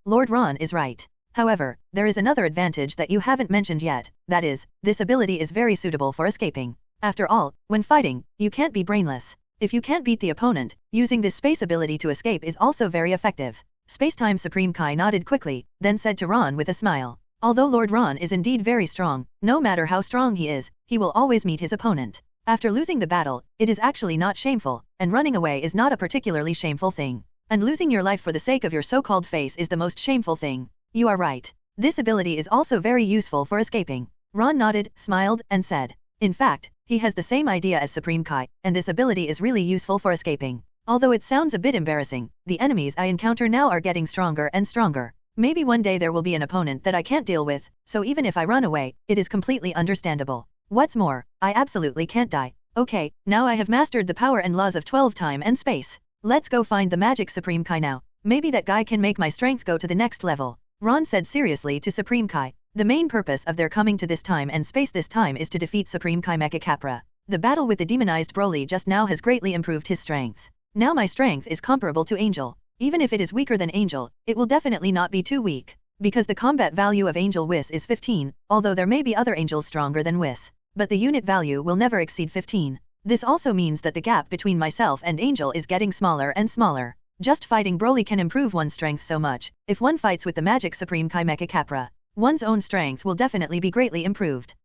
Lord Ron is right. However, there is another advantage that you haven't mentioned yet, that is, this ability is very suitable for escaping. After all, when fighting, you can't be brainless. If you can't beat the opponent, using this space ability to escape is also very effective. Space-time Supreme Kai nodded quickly, then said to Ron with a smile. Although Lord Ron is indeed very strong, no matter how strong he is, he will always meet his opponent. After losing the battle, it is actually not shameful, and running away is not a particularly shameful thing. And losing your life for the sake of your so-called face is the most shameful thing. You are right. This ability is also very useful for escaping. Ron nodded, smiled, and said. In fact, he has the same idea as Supreme Kai, and this ability is really useful for escaping. Although it sounds a bit embarrassing, the enemies I encounter now are getting stronger and stronger. Maybe one day there will be an opponent that I can't deal with, so even if I run away, it is completely understandable. What's more, I absolutely can't die. Okay, now I have mastered the power and laws of 12 time and space. Let's go find the magic Supreme Kai now. Maybe that guy can make my strength go to the next level. Ron said seriously to Supreme Kai. The main purpose of their coming to this time and space this time is to defeat Supreme Kai Mecha Capra. The battle with the demonized Broly just now has greatly improved his strength. Now my strength is comparable to Angel. Even if it is weaker than Angel, it will definitely not be too weak. Because the combat value of Angel Whis is 15, although there may be other angels stronger than Whis. But the unit value will never exceed 15. This also means that the gap between myself and Angel is getting smaller and smaller. Just fighting Broly can improve one's strength so much. If one fights with the magic Supreme Kai Mecha Capra, one's own strength will definitely be greatly improved.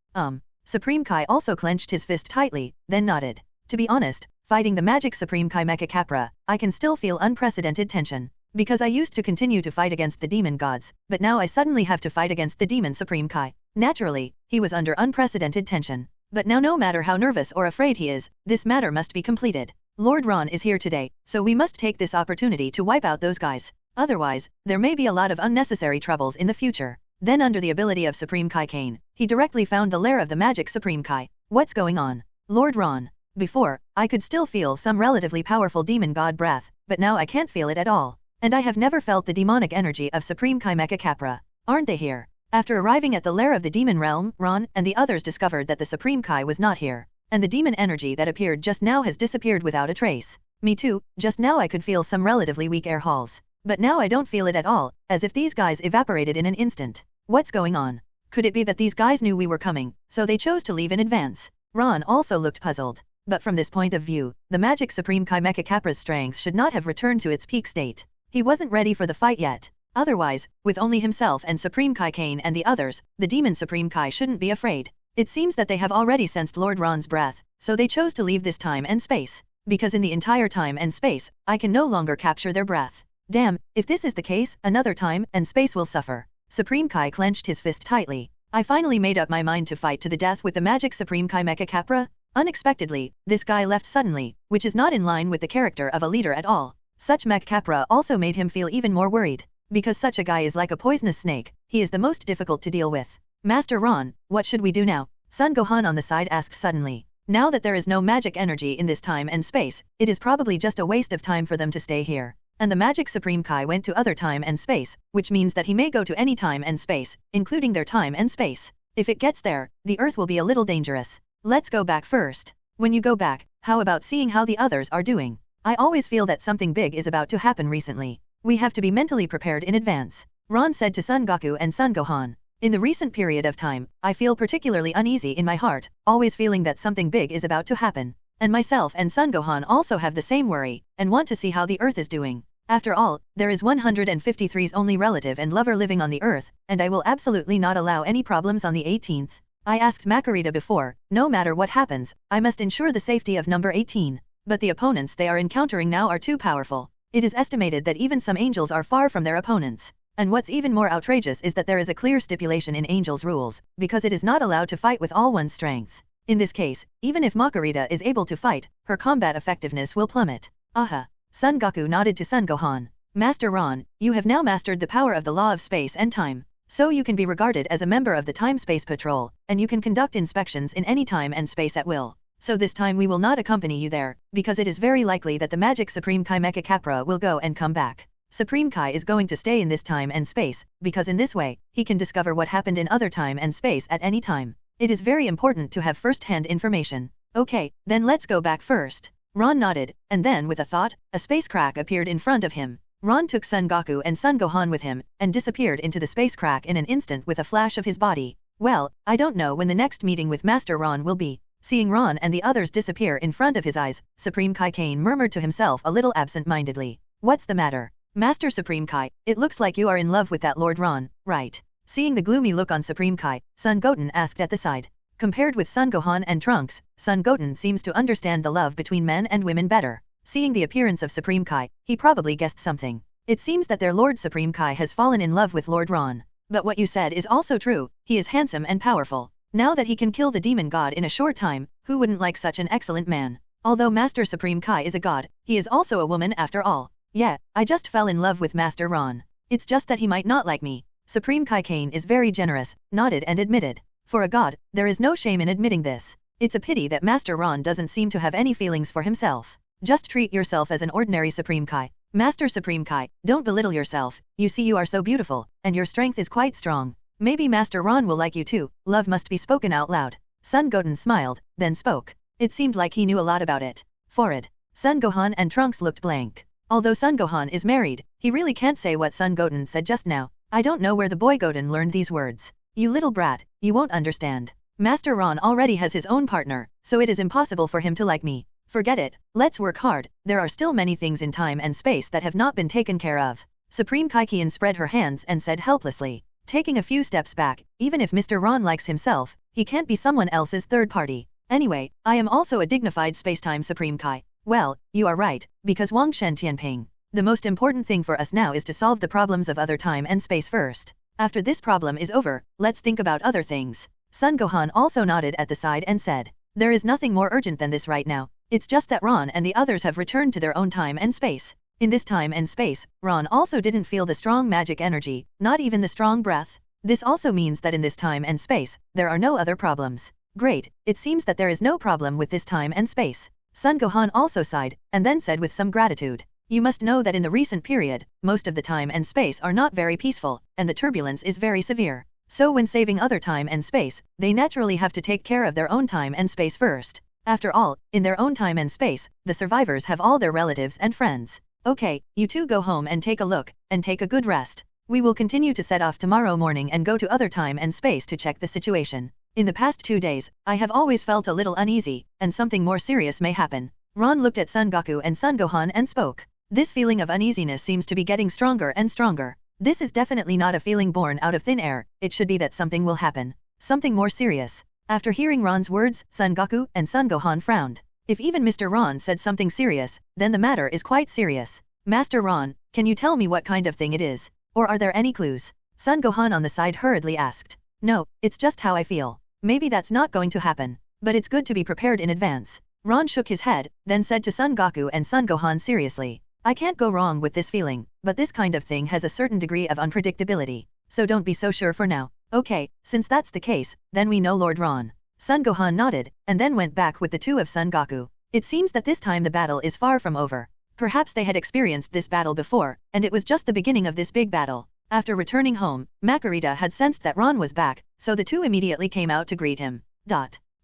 Supreme Kai also clenched his fist tightly, then nodded. To be honest, fighting the magic Supreme Kai Mecha Capra, I can still feel unprecedented tension. Because I used to continue to fight against the demon gods, but now I suddenly have to fight against the demon Supreme Kai. Naturally, he was under unprecedented tension. But now no matter how nervous or afraid he is, this matter must be completed. Lord Ron is here today, so we must take this opportunity to wipe out those guys. Otherwise, there may be a lot of unnecessary troubles in the future. Then under the ability of Supreme Kai Kane, he directly found the lair of the magic Supreme Kai. What's going on? Lord Ron. Before, I could still feel some relatively powerful demon god breath, but now I can't feel it at all. And I have never felt the demonic energy of Supreme Kai Mecha Capra. Aren't they here? After arriving at the lair of the demon realm, Ron and the others discovered that the Supreme Kai was not here. And the demon energy that appeared just now has disappeared without a trace. Me too, just now I could feel some relatively weak air halls. But now I don't feel it at all, as if these guys evaporated in an instant. What's going on? Could it be that these guys knew we were coming, so they chose to leave in advance? Ron also looked puzzled. But from this point of view, the magic Supreme Kai Mecha Capra's strength should not have returned to its peak state. He wasn't ready for the fight yet. Otherwise, with only himself and Supreme Kai Kane and the others, the demon Supreme Kai shouldn't be afraid. It seems that they have already sensed Lord Ron's breath, so they chose to leave this time and space. Because in the entire time and space, I can no longer capture their breath. Damn, if this is the case, another time and space will suffer. Supreme Kai clenched his fist tightly. I finally made up my mind to fight to the death with the magic Supreme Kai Mecha Capra. Unexpectedly, this guy left suddenly, which is not in line with the character of a leader at all. Such Mech Capra also made him feel even more worried. Because such a guy is like a poisonous snake, he is the most difficult to deal with. Master Ron, what should we do now? Son Gohan on the side asked suddenly. Now that there is no magic energy in this time and space, it is probably just a waste of time for them to stay here. And the magic Supreme Kai went to other time and space, which means that he may go to any time and space, including their time and space. If it gets there, the Earth will be a little dangerous. Let's go back first. When you go back, how about seeing how the others are doing? I always feel that something big is about to happen recently. We have to be mentally prepared in advance. Ron said to Son Goku and Son Gohan. In the recent period of time, I feel particularly uneasy in my heart, always feeling that something big is about to happen. And myself and Son Gohan also have the same worry, and want to see how the Earth is doing. After all, there is 153's only relative and lover living on the Earth, and I will absolutely not allow any problems on the 18th. I asked Marcarita before, no matter what happens, I must ensure the safety of number 18. But the opponents they are encountering now are too powerful. It is estimated that even some angels are far from their opponents. And what's even more outrageous is that there is a clear stipulation in Angel's rules, because it is not allowed to fight with all one's strength. In this case, even if Marcarita is able to fight, her combat effectiveness will plummet. Aha! Son Goku nodded to Son Gohan. Master Ron, you have now mastered the power of the law of space and time. So you can be regarded as a member of the Time-Space Patrol, and you can conduct inspections in any time and space at will. So this time we will not accompany you there, because it is very likely that the magic Supreme Kai Mecha Capra will go and come back. Supreme Kai is going to stay in this time and space, because in this way, he can discover what happened in other time and space at any time. It is very important to have first-hand information. Okay, then let's go back first. Ron nodded, and then with a thought, a space crack appeared in front of him. Ron took Son Goku and Son Gohan with him, and disappeared into the space crack in an instant with a flash of his body. Well, I don't know when the next meeting with Master Ron will be. Seeing Ron and the others disappear in front of his eyes, Supreme Kai Kane murmured to himself a little absent-mindedly. What's the matter? Master Supreme Kai, it looks like you are in love with that Lord Ron, right? Seeing the gloomy look on Supreme Kai, Son Goten asked at the side. Compared with Son Gohan and Trunks, Son Goten seems to understand the love between men and women better. Seeing the appearance of Supreme Kai, he probably guessed something. It seems that their Lord Supreme Kai has fallen in love with Lord Ron. But what you said is also true, he is handsome and powerful. Now that he can kill the demon god in a short time, who wouldn't like such an excellent man? Although Master Supreme Kai is a god, he is also a woman after all. Yeah, I just fell in love with Master Ron. It's just that he might not like me. Supreme Kai Kane is very generous, nodded and admitted. For a god, there is no shame in admitting this. It's a pity that Master Ron doesn't seem to have any feelings for himself. Just treat yourself as an ordinary Supreme Kai. Master Supreme Kai, don't belittle yourself. You see you are so beautiful, and your strength is quite strong. Maybe Master Ron will like you too. Love must be spoken out loud. Son Goten smiled, then spoke. It seemed like he knew a lot about it. Forward. Son Gohan and Trunks looked blank. Although Son Gohan is married, he really can't say what Son Goten said just now. I don't know where the boy Goten learned these words. You little brat, you won't understand. Master Ron already has his own partner, so it is impossible for him to like me. Forget it, let's work hard, there are still many things in time and space that have not been taken care of. Supreme Kaikian spread her hands and said helplessly. Taking a few steps back, even if Mr. Ron likes himself, he can't be someone else's third party. Anyway, I am also a dignified spacetime Supreme Kai. Well, you are right, because Wang Shen Tianping. The most important thing for us now is to solve the problems of other time and space first. After this problem is over, let's think about other things. Son Gohan also nodded at the side and said, there is nothing more urgent than this right now. It's just that Ron and the others have returned to their own time and space. In this time and space, Ron also didn't feel the strong magic energy, not even the strong breath. This also means that in this time and space, there are no other problems. Great, it seems that there is no problem with this time and space. Son Gohan also sighed, and then said with some gratitude. You must know that in the recent period, most of the time and space are not very peaceful, and the turbulence is very severe. So when saving other time and space, they naturally have to take care of their own time and space first. After all, in their own time and space, the survivors have all their relatives and friends. Okay, you two go home and take a look, and take a good rest. We will continue to set off tomorrow morning and go to other time and space to check the situation. In the past 2 days, I have always felt a little uneasy, and something more serious may happen. Ron looked at Son Goku and Son Gohan and spoke. This feeling of uneasiness seems to be getting stronger and stronger. This is definitely not a feeling born out of thin air, it should be that something will happen. Something more serious. After hearing Ron's words, Son Goku and Son Gohan frowned. If even Mr. Ron said something serious, then the matter is quite serious. Master Ron, can you tell me what kind of thing it is? Or are there any clues? Son Gohan on the side hurriedly asked. No, it's just how I feel. Maybe that's not going to happen. But it's good to be prepared in advance. Ron shook his head, then said to Son Goku and Son Gohan seriously. I can't go wrong with this feeling, but this kind of thing has a certain degree of unpredictability. So don't be so sure for now. Okay, since that's the case, then we know Lord Ron. Son Gohan nodded, and then went back with the two of Son Goku. It seems that this time the battle is far from over. Perhaps they had experienced this battle before, and it was just the beginning of this big battle. After returning home, Marcarita had sensed that Ron was back, so the two immediately came out to greet him.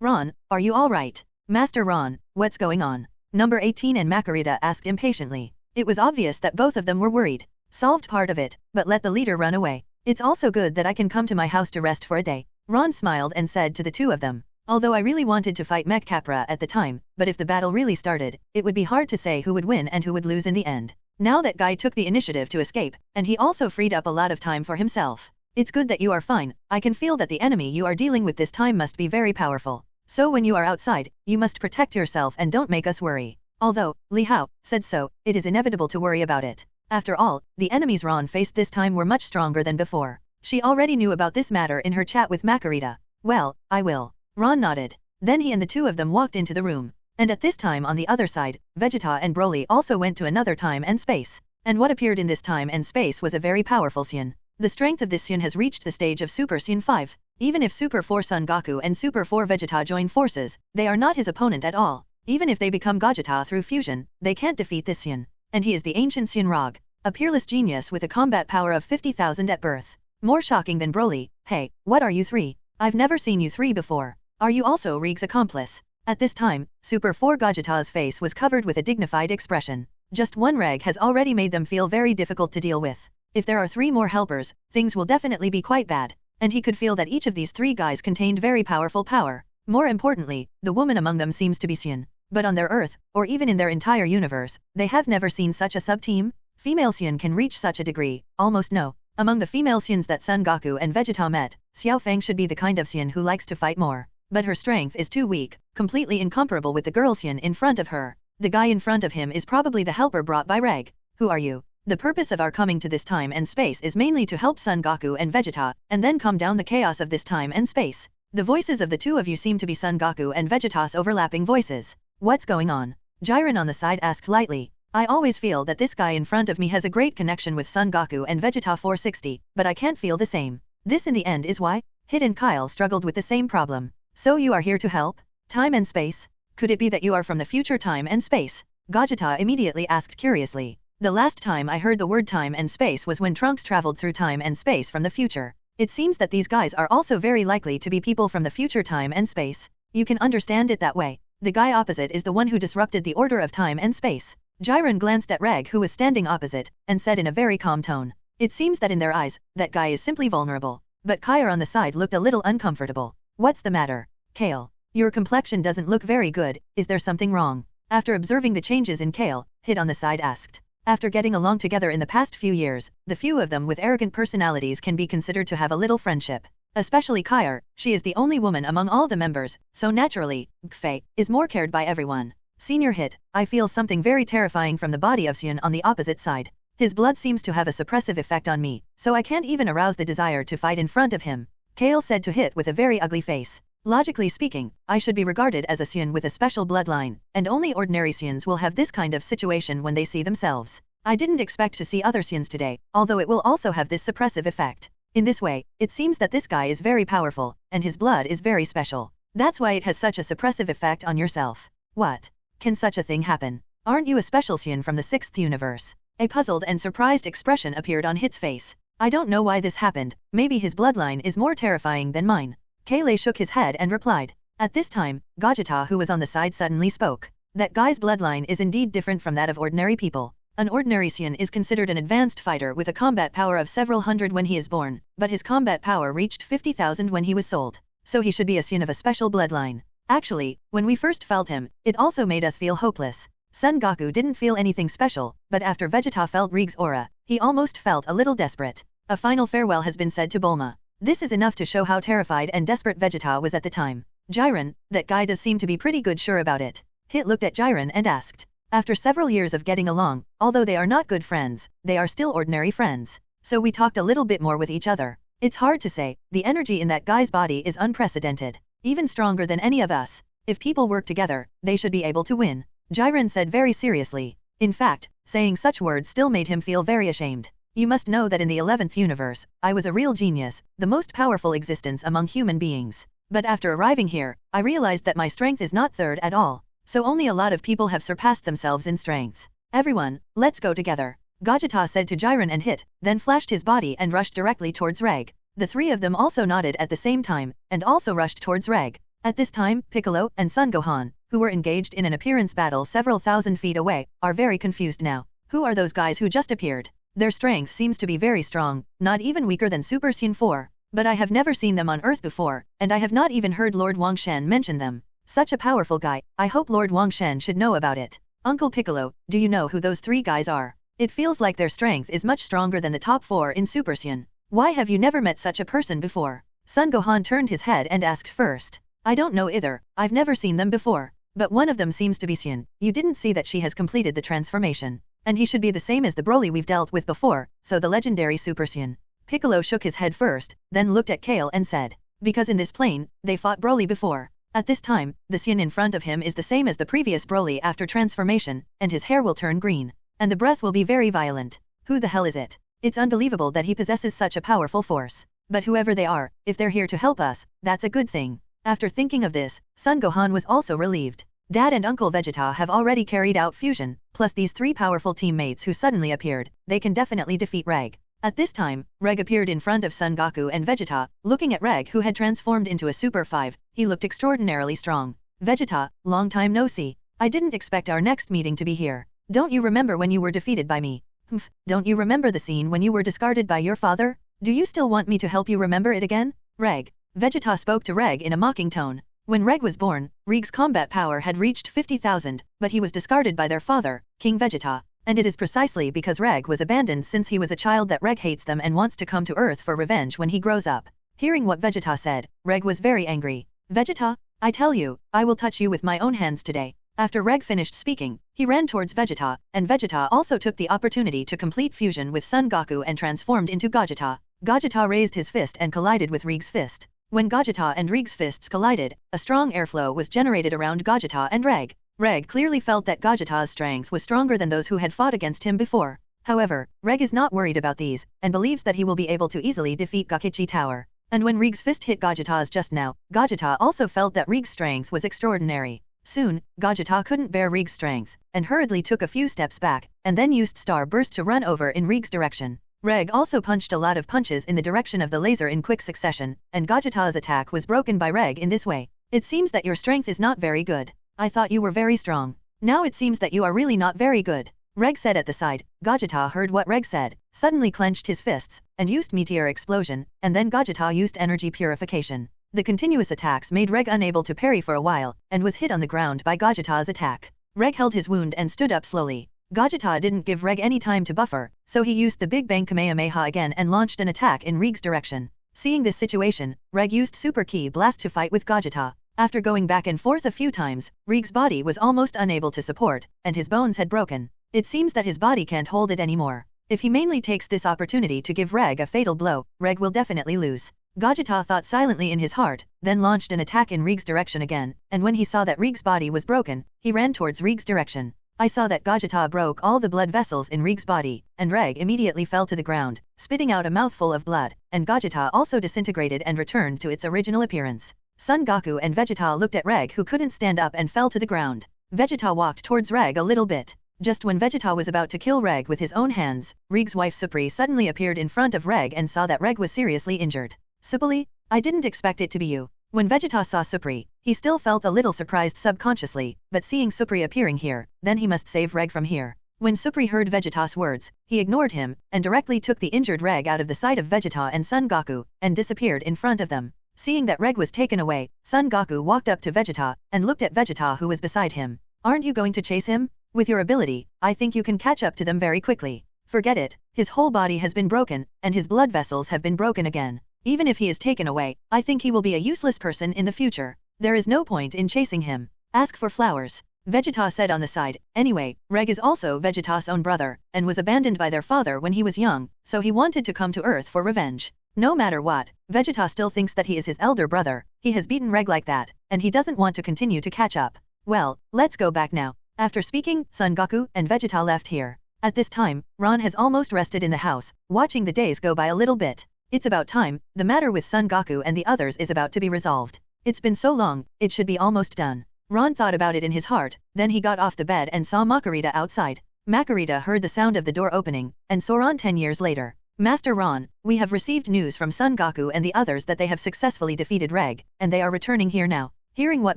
Ron, are you alright? Master Ron, what's going on? Number 18 and Marcarita asked impatiently. It was obvious that both of them were worried. Solved part of it, but let the leader run away. It's also good that I can come to my house to rest for a day. Ron smiled and said to the two of them. Although I really wanted to fight Mech Capra at the time, but if the battle really started, it would be hard to say who would win and who would lose in the end. Now that guy took the initiative to escape, and he also freed up a lot of time for himself. It's good that you are fine. I can feel that the enemy you are dealing with this time must be very powerful. So when you are outside, you must protect yourself and don't make us worry. Although, Li Hao said so, it is inevitable to worry about it. After all, the enemies Ron faced this time were much stronger than before. She already knew about this matter in her chat with Marcarita. Well, I will. Ron nodded. Then he and the two of them walked into the room. And at this time on the other side, Vegeta and Broly also went to another time and space. And what appeared in this time and space was a very powerful Saiyan. The strength of this Saiyan has reached the stage of Super Saiyan 5. Even if Super 4 Son Goku and Super 4 Vegeta join forces, they are not his opponent at all. Even if they become Gogeta through fusion, they can't defeat this Saiyan. And he is the ancient Saiyan Rog. A peerless genius with a combat power of 50,000 at birth. More shocking than Broly. Hey, what are you three? I've never seen you three before. Are you also Rig's accomplice? At this time, Super 4 Gogeta's face was covered with a dignified expression. Just one rag has already made them feel very difficult to deal with. If there are three more helpers, things will definitely be quite bad. And he could feel that each of these three guys contained very powerful power. More importantly, the woman among them seems to be Saiyan. But on their Earth, or even in their entire universe, they have never seen such a sub-team. Female Saiyan can reach such a degree, almost no. Among the female Saiyans that Son Goku and Vegeta met, Xiao Fang should be the kind of Saiyan who likes to fight more. But her strength is too weak, completely incomparable with the girl Saiyan in front of her. The guy in front of him is probably the helper brought by Reg. Who are you? The purpose of our coming to this time and space is mainly to help Son Goku and Vegeta, and then calm down the chaos of this time and space. The voices of the two of you seem to be Son Goku and Vegeta's overlapping voices. What's going on? Jiren on the side asked lightly. I always feel that this guy in front of me has a great connection with Son Goku and Vegeta 460, but I can't feel the same. This in the end is why? Hit and Kyle struggled with the same problem. So you are here to help? Time and space? Could it be that you are from the future time and space? Gogeta immediately asked curiously. The last time I heard the word time and space was when Trunks traveled through time and space from the future. It seems that these guys are also very likely to be people from the future time and space. You can understand it that way. The guy opposite is the one who disrupted the order of time and space. Jiren glanced at Reg who was standing opposite, and said in a very calm tone. It seems that in their eyes, that guy is simply vulnerable. But Kyle on the side looked a little uncomfortable. What's the matter? Kale. Your complexion doesn't look very good, is there something wrong? After observing the changes in Kale, Hit on the side asked. After getting along together in the past few years, the few of them with arrogant personalities can be considered to have a little friendship. Especially Kyle, she is the only woman among all the members, so naturally, Gfei is more cared by everyone. Senior Hit, I feel something very terrifying from the body of Saiyan on the opposite side. His blood seems to have a suppressive effect on me, so I can't even arouse the desire to fight in front of him. Kale said to Hit with a very ugly face. Logically speaking, I should be regarded as a Saiyan with a special bloodline, and only ordinary Saiyans will have this kind of situation when they see themselves. I didn't expect to see other Saiyans today, although it will also have this suppressive effect. In this way, it seems that this guy is very powerful, and his blood is very special. That's why it has such a suppressive effect on yourself. What? Can such a thing happen? Aren't you a special Saiyan from the 6th universe? A puzzled and surprised expression appeared on Hit's face. I don't know why this happened, maybe his bloodline is more terrifying than mine. Kale shook his head and replied. At this time, Gogeta who was on the side suddenly spoke. That guy's bloodline is indeed different from that of ordinary people. An ordinary Saiyan is considered an advanced fighter with a combat power of several hundred when he is born, but his combat power reached 50,000 when he was sold. So he should be a Saiyan of a special bloodline. Actually, when we first felt him, it also made us feel hopeless. Son Goku didn't feel anything special, but after Vegeta felt Rig's aura, he almost felt a little desperate. A final farewell has been said to Bulma. This is enough to show how terrified and desperate Vegeta was at the time. Jiren, that guy does seem to be pretty good sure about it. Hit looked at Jiren and asked. After several years of getting along, although they are not good friends, they are still ordinary friends. So we talked a little bit more with each other. It's hard to say, the energy in that guy's body is unprecedented. Even stronger than any of us. If people work together, they should be able to win. Jiren said very seriously. In fact, saying such words still made him feel very ashamed. You must know that in the 11th universe, I was a real genius, the most powerful existence among human beings. But after arriving here, I realized that my strength is not third at all. So only a lot of people have surpassed themselves in strength. Everyone, let's go together. Gogeta said to Jiren and Hit, then flashed his body and rushed directly towards Reg. The three of them also nodded at the same time, and also rushed towards Reg. At this time, Piccolo and Son Gohan, who were engaged in an appearance battle several thousand feet away, are very confused now. Who are those guys who just appeared? Their strength seems to be very strong, not even weaker than Super Saiyan 4. But I have never seen them on Earth before, and I have not even heard Lord Wangshan mention them. Such a powerful guy, I hope Lord Wangshan should know about it. Uncle Piccolo, do you know who those three guys are? It feels like their strength is much stronger than the top 4 in Super Saiyan. Why have you never met such a person before? Son Gohan turned his head and asked first. I don't know either, I've never seen them before. But one of them seems to be Saiyan. You didn't see that she has completed the transformation. And he should be the same as the Broly we've dealt with before, so the legendary Super Saiyan. Piccolo shook his head first, then looked at Kale and said. Because in this plane, they fought Broly before. At this time, the Saiyan in front of him is the same as the previous Broly after transformation, and his hair will turn green. And the breath will be very violent. Who the hell is it? It's unbelievable that he possesses such a powerful force. But whoever they are, if they're here to help us, that's a good thing. After thinking of this, Son Gohan was also relieved. Dad and Uncle Vegeta have already carried out fusion, plus these three powerful teammates who suddenly appeared, they can definitely defeat Reg. At this time, Reg appeared in front of Son Goku and Vegeta, looking at Reg who had transformed into a Super 5, he looked extraordinarily strong. Vegeta, long time no see. I didn't expect our next meeting to be here. Don't you remember when you were defeated by me? Humph, don't you remember the scene when you were discarded by your father? Do you still want me to help you remember it again? Reg. Vegeta spoke to Reg in a mocking tone. When Reg was born, Reg's combat power had reached 50,000, but he was discarded by their father, King Vegeta. And it is precisely because Reg was abandoned since he was a child that Reg hates them and wants to come to Earth for revenge when he grows up. Hearing what Vegeta said, Reg was very angry. Vegeta, I tell you, I will touch you with my own hands today. After Reg finished speaking, he ran towards Vegeta, and Vegeta also took the opportunity to complete fusion with Son Goku and transformed into Gogeta. Gogeta raised his fist and collided with Reg's fist. When Gogeta and Reg's fists collided, a strong airflow was generated around Gogeta and Reg. Reg clearly felt that Gogeta's strength was stronger than those who had fought against him before. However, Reg is not worried about these, and believes that he will be able to easily defeat Gokichi Tower. And when Reg's fist hit Gogeta's just now, Gogeta also felt that Reg's strength was extraordinary. Soon, Gogeta couldn't bear Reg's strength, and hurriedly took a few steps back, and then used Star Burst to run over in Reg's direction. Reg also punched a lot of punches in the direction of the laser in quick succession, and Gogeta's attack was broken by Reg in this way. It seems that your strength is not very good. I thought you were very strong. Now it seems that you are really not very good. Reg said at the side. Gogeta heard what Reg said, suddenly clenched his fists, and used Meteor Explosion, and then Gogeta used Energy Purification. The continuous attacks made Reg unable to parry for a while, and was hit on the ground by Gogeta's attack. Reg held his wound and stood up slowly. Gogeta didn't give Reg any time to buffer, so he used the Big Bang Kamehameha again and launched an attack in Reg's direction. Seeing this situation, Reg used Super Ki Blast to fight with Gogeta. After going back and forth a few times, Reg's body was almost unable to support, and his bones had broken. It seems that his body can't hold it anymore. If he mainly takes this opportunity to give Reg a fatal blow, Reg will definitely lose. Gogeta thought silently in his heart, then launched an attack in Reg's direction again, and when he saw that Reg's body was broken, he ran towards Reg's direction. I saw that Gogeta broke all the blood vessels in Reg's body, and Reg immediately fell to the ground, spitting out a mouthful of blood, and Gogeta also disintegrated and returned to its original appearance. Son Goku and Vegeta looked at Reg who couldn't stand up and fell to the ground. Vegeta walked towards Reg a little bit. Just when Vegeta was about to kill Reg with his own hands, Reg's wife Supri suddenly appeared in front of Reg and saw that Reg was seriously injured. Supri, I didn't expect it to be you. When Vegeta saw Supri, he still felt a little surprised subconsciously, but seeing Supri appearing here, then he must save Reg from here. When Supri heard Vegeta's words, he ignored him, and directly took the injured Reg out of the sight of Vegeta and Son Goku, and disappeared in front of them. Seeing that Reg was taken away, Son Goku walked up to Vegeta, and looked at Vegeta who was beside him. Aren't you going to chase him? With your ability, I think you can catch up to them very quickly. Forget it, his whole body has been broken, and his blood vessels have been broken again. Even if he is taken away, I think he will be a useless person in the future. There is no point in chasing him. Ask for flowers. Vegeta said on the side. Anyway, Reg is also Vegeta's own brother, and was abandoned by their father when he was young, so he wanted to come to Earth for revenge. No matter what, Vegeta still thinks that he is his elder brother. He has beaten Reg like that, and he doesn't want to continue to catch up. Well, let's go back now. After speaking, Son Goku and Vegeta left here. At this time, Ron has almost rested in the house, watching the days go by a little bit. It's about time, the matter with Son Goku and the others is about to be resolved. It's been so long, it should be almost done. Ron thought about it in his heart, then he got off the bed and saw Marcarita outside. Marcarita heard the sound of the door opening, and saw Ron 10 years later. Master Ron, we have received news from Son Goku and the others that they have successfully defeated Reg, and they are returning here now. Hearing what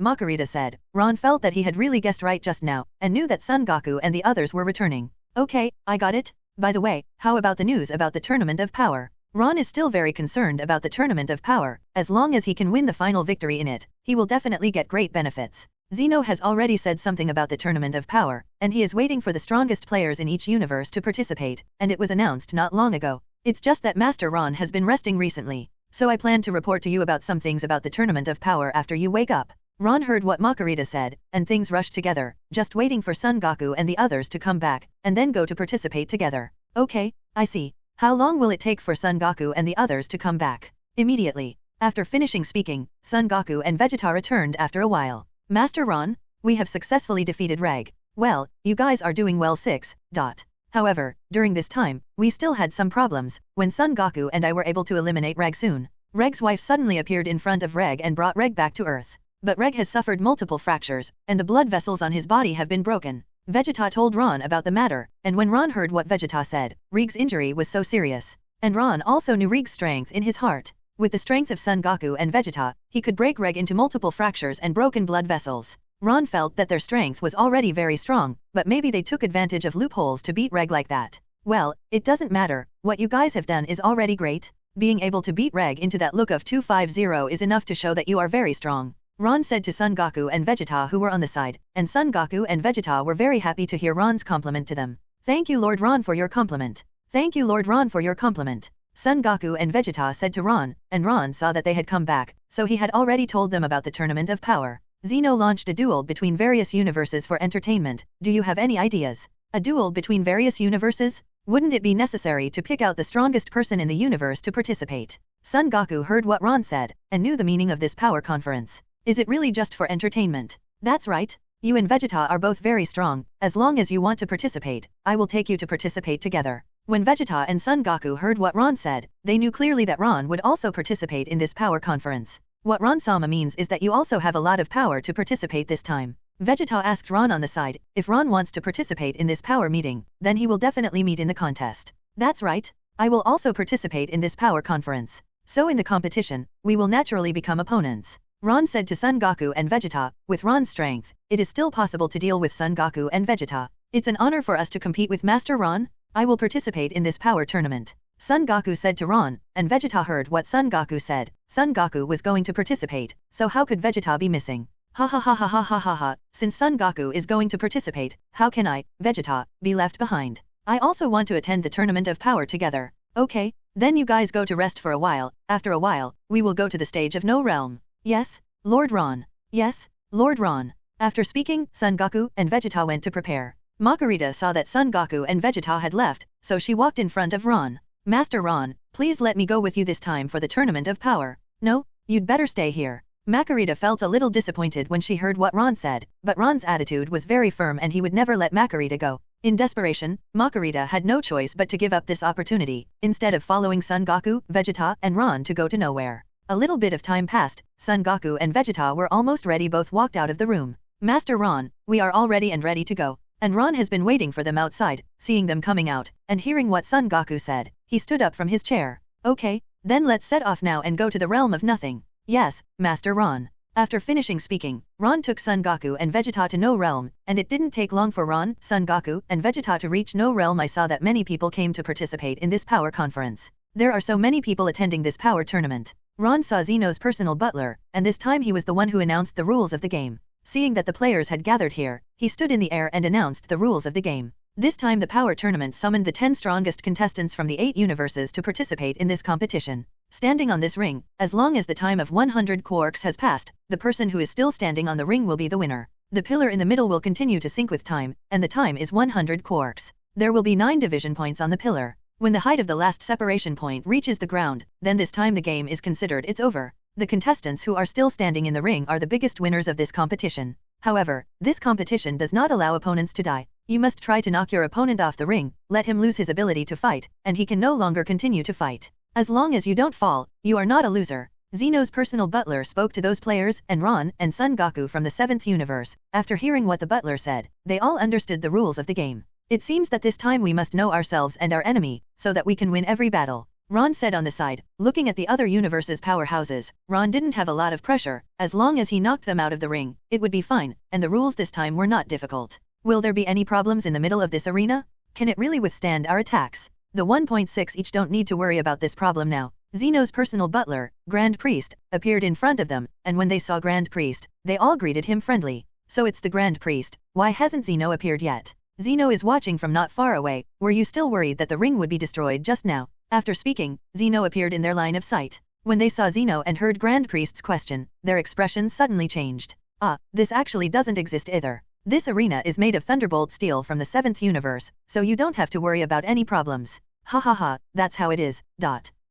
Marcarita said, Ron felt that he had really guessed right just now, and knew that Son Goku and the others were returning. Okay, I got it. By the way, how about the news about the Tournament of Power? Ron is still very concerned about the Tournament of Power. As long as he can win the final victory in it, he will definitely get great benefits. Zeno has already said something about the Tournament of Power, and he is waiting for the strongest players in each universe to participate, and it was announced not long ago. It's just that Master Ron has been resting recently, so I plan to report to you about some things about the Tournament of Power after you wake up. Ron heard what Marcarita said, and things rushed together, just waiting for Son Goku and the others to come back, and then go to participate together. Okay, I see. How long will it take for Son Goku and the others to come back? Immediately. After finishing speaking, Son Goku and Vegeta returned after a while. Master Ron, we have successfully defeated Reg. Well, you guys are doing well 6. However, during this time, we still had some problems, when Son Goku and I were able to eliminate Reg soon. Reg's wife suddenly appeared in front of Reg and brought Reg back to Earth. But Reg has suffered multiple fractures, and the blood vessels on his body have been broken. Vegeta told Ron about the matter, and when Ron heard what Vegeta said, Reg's injury was so serious. And Ron also knew Reg's strength in his heart. With the strength of Son Goku and Vegeta, he could break Reg into multiple fractures and broken blood vessels. Ron felt that their strength was already very strong, but maybe they took advantage of loopholes to beat Reg like that. Well, it doesn't matter, what you guys have done is already great. Being able to beat Reg into that look of 250 is enough to show that you are very strong. Ron said to Son Goku and Vegeta who were on the side, and Son Goku and Vegeta were very happy to hear Ron's compliment to them. Thank you Lord Ron for your compliment. Thank you Lord Ron for your compliment. Son Goku and Vegeta said to Ron, and Ron saw that they had come back, so he had already told them about the Tournament of Power. Zeno launched a duel between various universes for entertainment. Do you have any ideas? A duel between various universes? Wouldn't it be necessary to pick out the strongest person in the universe to participate? Son Goku heard what Ron said, and knew the meaning of this power conference. Is it really just for entertainment? That's right. You and Vegeta are both very strong. As long as you want to participate, I will take you to participate together. When Vegeta and Son Goku heard what Ron said, they knew clearly that Ron would also participate in this power conference. What Ron Sama means is that you also have a lot of power to participate this time. Vegeta asked Ron on the side, if Ron wants to participate in this power meeting, then he will definitely meet in the contest. That's right. I will also participate in this power conference. So in the competition, we will naturally become opponents. Ron said to Son Goku and Vegeta, with Ron's strength, it is still possible to deal with Son Goku and Vegeta. It's an honor for us to compete with Master Ron. I will participate in this power tournament. Son Goku said to Ron, and Vegeta heard what Son Goku said. Son Goku was going to participate, so how could Vegeta be missing? Ha ha ha ha ha ha ha ha, since Son Goku is going to participate, how can I, Vegeta, be left behind? I also want to attend the Tournament of Power together. Okay, then you guys go to rest for a while. After a while, we will go to the stage of No Realm. Yes, Lord Ron. Yes, Lord Ron. After speaking, Son Goku and Vegeta went to prepare. Marcarita saw that Son Goku and Vegeta had left, so she walked in front of Ron. Master Ron, please let me go with you this time for the Tournament of Power. No, you'd better stay here. Marcarita felt a little disappointed when she heard what Ron said, but Ron's attitude was very firm and he would never let Marcarita go. In desperation, Marcarita had no choice but to give up this opportunity, instead of following Son Goku, Vegeta, and Ron to go to nowhere. A little bit of time passed, Son Goku and Vegeta were almost ready, both walked out of the room. Master Ron, we are all ready and ready to go. And Ron has been waiting for them outside. Seeing them coming out, and hearing what Son Goku said, he stood up from his chair. Okay, then let's set off now and go to the realm of nothing. Yes, Master Ron. After finishing speaking, Ron took Son Goku and Vegeta to No Realm, and it didn't take long for Ron, Son Goku, and Vegeta to reach No Realm. I saw that many people came to participate in this power conference. There are so many people attending this power tournament. Ron saw Zeno's personal butler, and this time he was the one who announced the rules of the game. Seeing that the players had gathered here, he stood in the air and announced the rules of the game. This time the power tournament summoned the 10 strongest contestants from the 8 universes to participate in this competition. Standing on this ring, as long as the time of 100 quarks has passed, the person who is still standing on the ring will be the winner. The pillar in the middle will continue to sink with time, and the time is 100 quarks. There will be 9 division points on the pillar. When the height of the last separation point reaches the ground, then this time the game is considered it's over. The contestants who are still standing in the ring are the biggest winners of this competition. However, this competition does not allow opponents to die. You must try to knock your opponent off the ring, let him lose his ability to fight, and he can no longer continue to fight. As long as you don't fall, you are not a loser. Zeno's personal butler spoke to those players, and Ron and Son Goku from the 7th universe. After hearing what the butler said, they all understood the rules of the game. It seems that this time we must know ourselves and our enemy, so that we can win every battle. Ron said on the side, looking at the other universe's powerhouses. Ron didn't have a lot of pressure. As long as he knocked them out of the ring, it would be fine, and the rules this time were not difficult. Will there be any problems in the middle of this arena? Can it really withstand our attacks? The 1.6 each don't need to worry about this problem now. Zeno's personal butler, Grand Priest, appeared in front of them, and when they saw Grand Priest, they all greeted him friendly. So it's the Grand Priest. Why hasn't Zeno appeared yet? Zeno is watching from not far away. Were you still worried that the ring would be destroyed just now? After speaking, Zeno appeared in their line of sight. When they saw Zeno and heard Grand Priest's question, their expressions suddenly changed. Ah, this actually doesn't exist either. This arena is made of thunderbolt steel from the 7th universe, so you don't have to worry about any problems. Ha ha ha, that's how it is.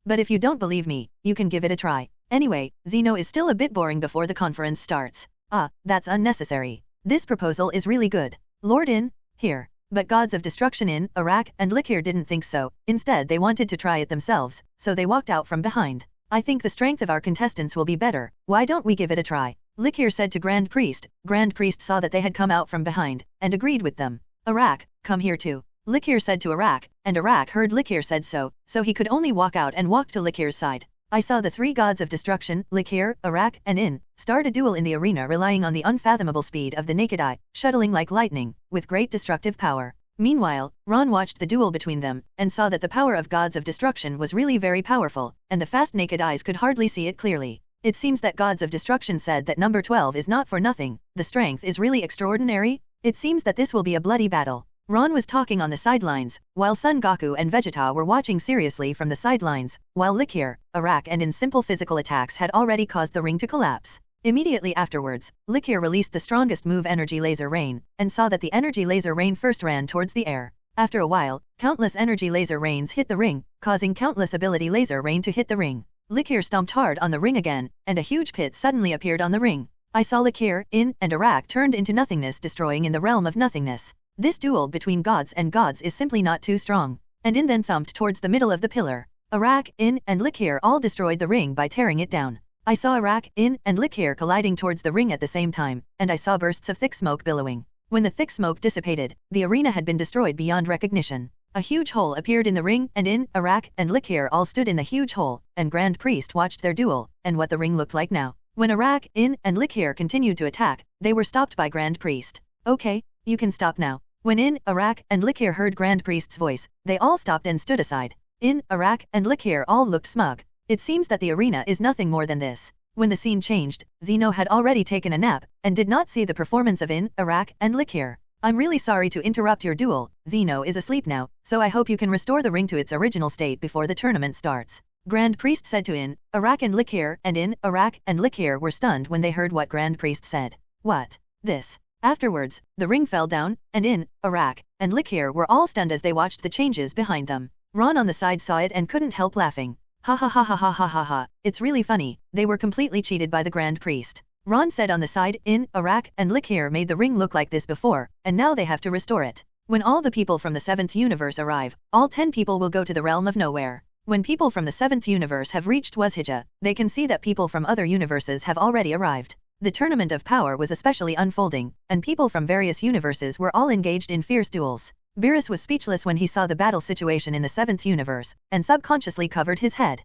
But if you don't believe me, you can give it a try. Anyway, Zeno is still a bit boring before the conference starts. Ah, that's unnecessary. This proposal is really good. Lord in, here. But gods of destruction in, Iraq and Likir didn't think so. Instead they wanted to try it themselves, so they walked out from behind. I think the strength of our contestants will be better. Why don't we give it a try? Likir said to Grand Priest. Grand Priest saw that they had come out from behind, and agreed with them. Iraq, come here too. Likir said to Iraq, and Iraq heard Likir said so he could only walk out and walk to Likir's side. I saw the 3 gods of destruction, Likir, Iraq, and In, start a duel in the arena relying on the unfathomable speed of the naked eye, shuttling like lightning, with great destructive power. Meanwhile, Ron watched the duel between them, and saw that the power of gods of destruction was really very powerful, and the fast naked eyes could hardly see it clearly. It seems that gods of destruction said that number 12 is not for nothing. The strength is really extraordinary. It seems that this will be a bloody battle. Ron was talking on the sidelines, while Son Goku and Vegeta were watching seriously from the sidelines, while Likir, Iraq and In simple physical attacks had already caused the ring to collapse. Immediately afterwards, Likir released the strongest move Energy Laser Rain, and saw that the Energy Laser Rain first ran towards the air. After a while, countless Energy Laser Rains hit the ring, causing countless Ability Laser Rain to hit the ring. Likir stomped hard on the ring again, and a huge pit suddenly appeared on the ring. I saw Likir, In, and Iraq turned into nothingness, destroying in the realm of nothingness. This duel between gods and gods is simply not too strong. And In then thumped towards the middle of the pillar. Iraq, In, and Likir all destroyed the ring by tearing it down. I saw Iraq, In, and Likir colliding towards the ring at the same time, and I saw bursts of thick smoke billowing. When the thick smoke dissipated, the arena had been destroyed beyond recognition. A huge hole appeared in the ring, and In, Iraq, and Likir all stood in the huge hole, and Grand Priest watched their duel, and what the ring looked like now. When Iraq, In, and Likir continued to attack, they were stopped by Grand Priest. Okay, you can stop now. When In, Iraq, and Likir heard Grand Priest's voice, they all stopped and stood aside. In, Iraq, and Likir all looked smug. It seems that the arena is nothing more than this. When the scene changed, Zeno had already taken a nap, and did not see the performance of In, Iraq, and Likir. I'm really sorry to interrupt your duel. Zeno is asleep now, so I hope you can restore the ring to its original state before the tournament starts. Grand Priest said to In, Iraq and Likir, and In, Iraq, and Likir were stunned when they heard what Grand Priest said. What? This? Afterwards, the ring fell down, and In, Iraq, and Likir were all stunned as they watched the changes behind them. Ron on the side saw it and couldn't help laughing. Ha ha ha ha ha ha ha ha, it's really funny, they were completely cheated by the Grand Priest. Ron said on the side, In, Iraq, and Likir made the ring look like this before, and now they have to restore it. When all the people from the 7th universe arrive, all 10 people will go to the realm of nowhere. When people from the 7th universe have reached Washija, they can see that people from other universes have already arrived. The tournament of power was especially unfolding, and people from various universes were all engaged in fierce duels. Beerus was speechless when he saw the battle situation in the 7th universe, and subconsciously covered his head.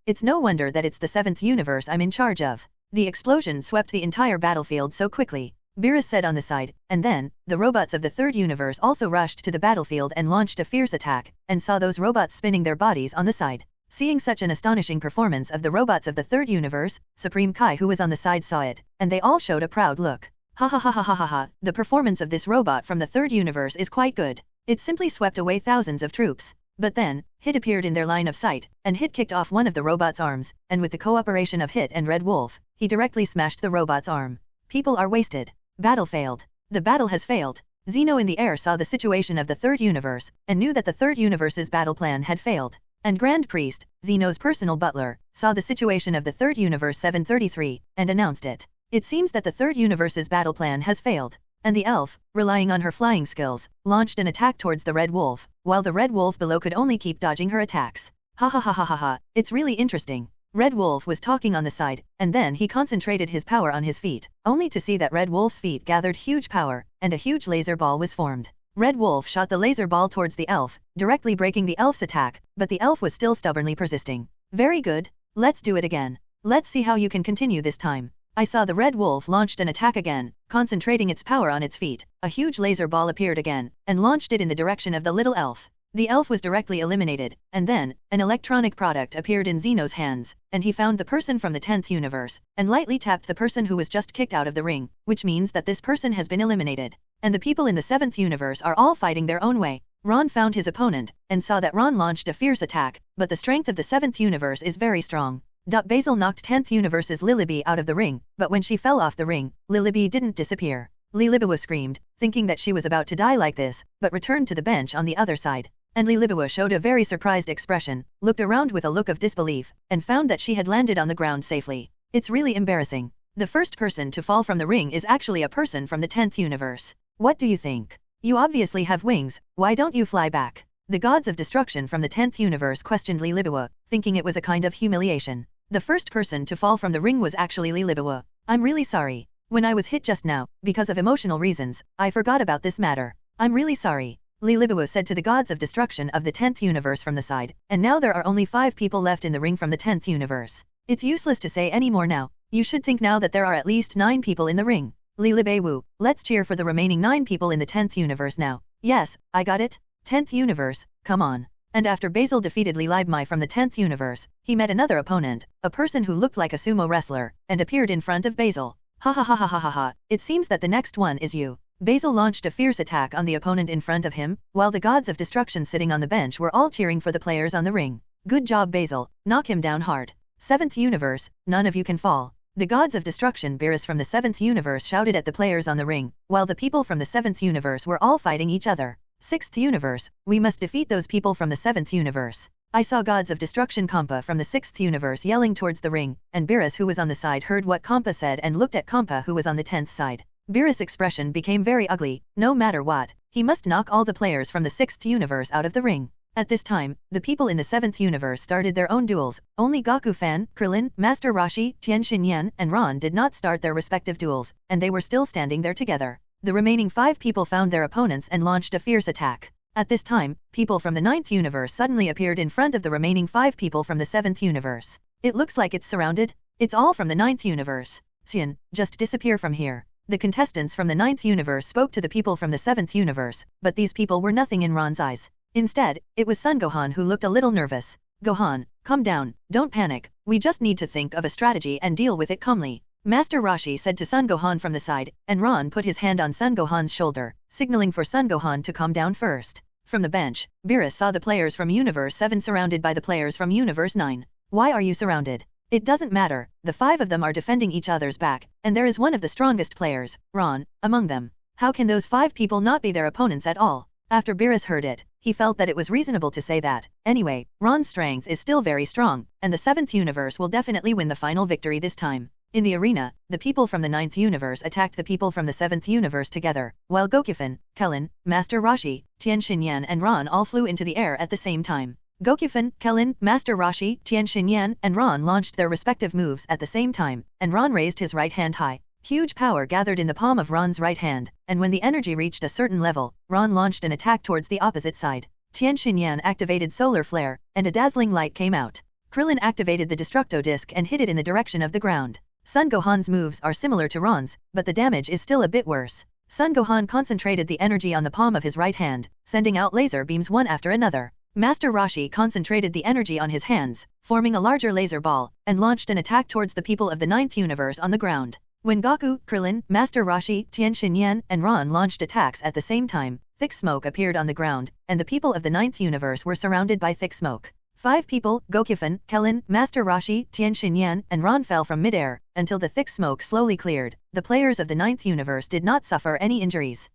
It's no wonder that it's the 7th universe I'm in charge of. The explosion swept the entire battlefield so quickly. Beerus said on the side, and then, the robots of the 3rd universe also rushed to the battlefield and launched a fierce attack, and saw those robots spinning their bodies on the side. Seeing such an astonishing performance of the robots of the 3rd universe, Supreme Kai who was on the side saw it, and they all showed a proud look. Ha ha ha ha ha ha ha, the performance of this robot from the 3rd universe is quite good. It simply swept away thousands of troops. But then, Hit appeared in their line of sight, and Hit kicked off one of the robot's arms, and with the cooperation of Hit and Red Wolf, he directly smashed the robot's arm. People are wasted. Battle failed. The battle has failed. Zeno in the air saw the situation of the 3rd universe, and knew that the 3rd universe's battle plan had failed. And Grand Priest, Zeno's personal butler, saw the situation of the 3rd universe 733, and announced it. It seems that the 3rd universe's battle plan has failed. and the elf, relying on her flying skills, launched an attack towards the red wolf, while the red wolf below could only keep dodging her attacks. Ha ha ha ha ha ha, it's really interesting. Red Wolf was talking on the side, and then he concentrated his power on his feet, only to see that Red Wolf's feet gathered huge power, and a huge laser ball was formed. Red Wolf shot the laser ball towards the elf, directly breaking the elf's attack, but the elf was still stubbornly persisting. Very good, let's do it again. Let's see how you can continue this time. I saw the Red Wolf launched an attack again, concentrating its power on its feet. A huge laser ball appeared again, and launched it in the direction of the little elf. The elf was directly eliminated, and then, an electronic product appeared in Xeno's hands, and he found the person from the 10th universe, and lightly tapped the person who was just kicked out of the ring, which means that this person has been eliminated. And the people in the 7th universe are all fighting their own way. Ron found his opponent, and saw that Ron launched a fierce attack, but the strength of the 7th universe is very strong. Basil knocked 10th universe's Lilibee out of the ring, but when she fell off the ring, Lilibee didn't disappear. Lilibee screamed, thinking that she was about to die like this, but returned to the bench on the other side. And Lilibee showed a very surprised expression, looked around with a look of disbelief, and found that she had landed on the ground safely. It's really embarrassing. The first person to fall from the ring is actually a person from the 10th universe. What do you think? You obviously have wings, why don't you fly back? The gods of destruction from the 10th universe questioned Lilibee, thinking it was a kind of humiliation. The first person to fall from the ring was actually Lilibee. I'm really sorry. When I was hit just now, because of emotional reasons, I forgot about this matter. I'm really sorry. Lilibee said to the gods of destruction of the 10th universe from the side, and now there are only 5 people left in the ring from the 10th universe. It's useless to say any more now. You should think now that there are at least 9 people in the ring. Lilibee, let's cheer for the remaining 9 people in the 10th universe now. Yes, I got it. 10th universe, come on. And after Basil defeated Lilibee from the 10th universe, he met another opponent, a person who looked like a sumo wrestler, and appeared in front of Basil. Ha ha ha ha ha ha ha, it seems that the next one is you. Basil launched a fierce attack on the opponent in front of him, while the gods of destruction sitting on the bench were all cheering for the players on the ring. Good job Basil, knock him down hard. 7th universe, none of you can fall. The gods of destruction Beerus from the 7th universe shouted at the players on the ring, while the people from the 7th universe were all fighting each other. 6th universe, we must defeat those people from the 7th universe. I saw gods of destruction Champa from the 6th universe yelling towards the ring, and Beerus who was on the side heard what Champa said and looked at Champa who was on the 10th side. Beerus' expression became very ugly. No matter what, he must knock all the players from the 6th universe out of the ring. At this time, the people in the 7th universe started their own duels. Only Goku Fan, Krillin, Master Roshi, Tien Shinyan, and Ron did not start their respective duels, and they were still standing there together. The remaining 5 people found their opponents and launched a fierce attack. At this time, people from the 9th universe suddenly appeared in front of the remaining 5 people from the 7th universe. It looks like it's surrounded. It's all from the 9th universe. Saiyan, just disappear from here. The contestants from the 9th universe spoke to the people from the 7th universe, but these people were nothing in Ron's eyes. Instead, it was Son Gohan who looked a little nervous. Gohan, calm down, don't panic, we just need to think of a strategy and deal with it calmly. Master Roshi said to Son Gohan from the side, and Ron put his hand on Son Gohan's shoulder, signaling for Son Gohan to calm down first. From the bench, Beerus saw the players from Universe 7 surrounded by the players from Universe 9. Why are you surrounded? It doesn't matter, the 5 of them are defending each other's back, and there is one of the strongest players, Ron, among them. How can those 5 people not be their opponents at all? After Beerus heard it, he felt that it was reasonable to say that. Anyway, Ron's strength is still very strong, and the 7th universe will definitely win the final victory this time. In the arena, the people from the 9th universe attacked the people from the 7th universe together, while Goku, Kale, Master Roshi, Tien Shinyan and Ron all flew into the air at the same time. Goku, Kale, Master Roshi, Tien Shinyan and Ron launched their respective moves at the same time, and Ron raised his right hand high. Huge power gathered in the palm of Ron's right hand, and when the energy reached a certain level, Ron launched an attack towards the opposite side. Tien Shinyan activated Solar Flare, and a dazzling light came out. Krillin activated the Destructo Disc and hit it in the direction of the ground. Son Gohan's moves are similar to Ron's, but the damage is still a bit worse. Son Gohan concentrated the energy on the palm of his right hand, sending out laser beams one after another. Master Roshi concentrated the energy on his hands, forming a larger laser ball, and launched an attack towards the people of the 9th universe on the ground. When Goku, Krillin, Master Roshi, Tien Shinyan, and Ron launched attacks at the same time, thick smoke appeared on the ground, and the people of the 9th universe were surrounded by thick smoke. 5 people, Goku, Kale, Master Roshi, Tien Shinyan, and Ron fell from midair, until the thick smoke slowly cleared. The players of the 9th universe did not suffer any injuries.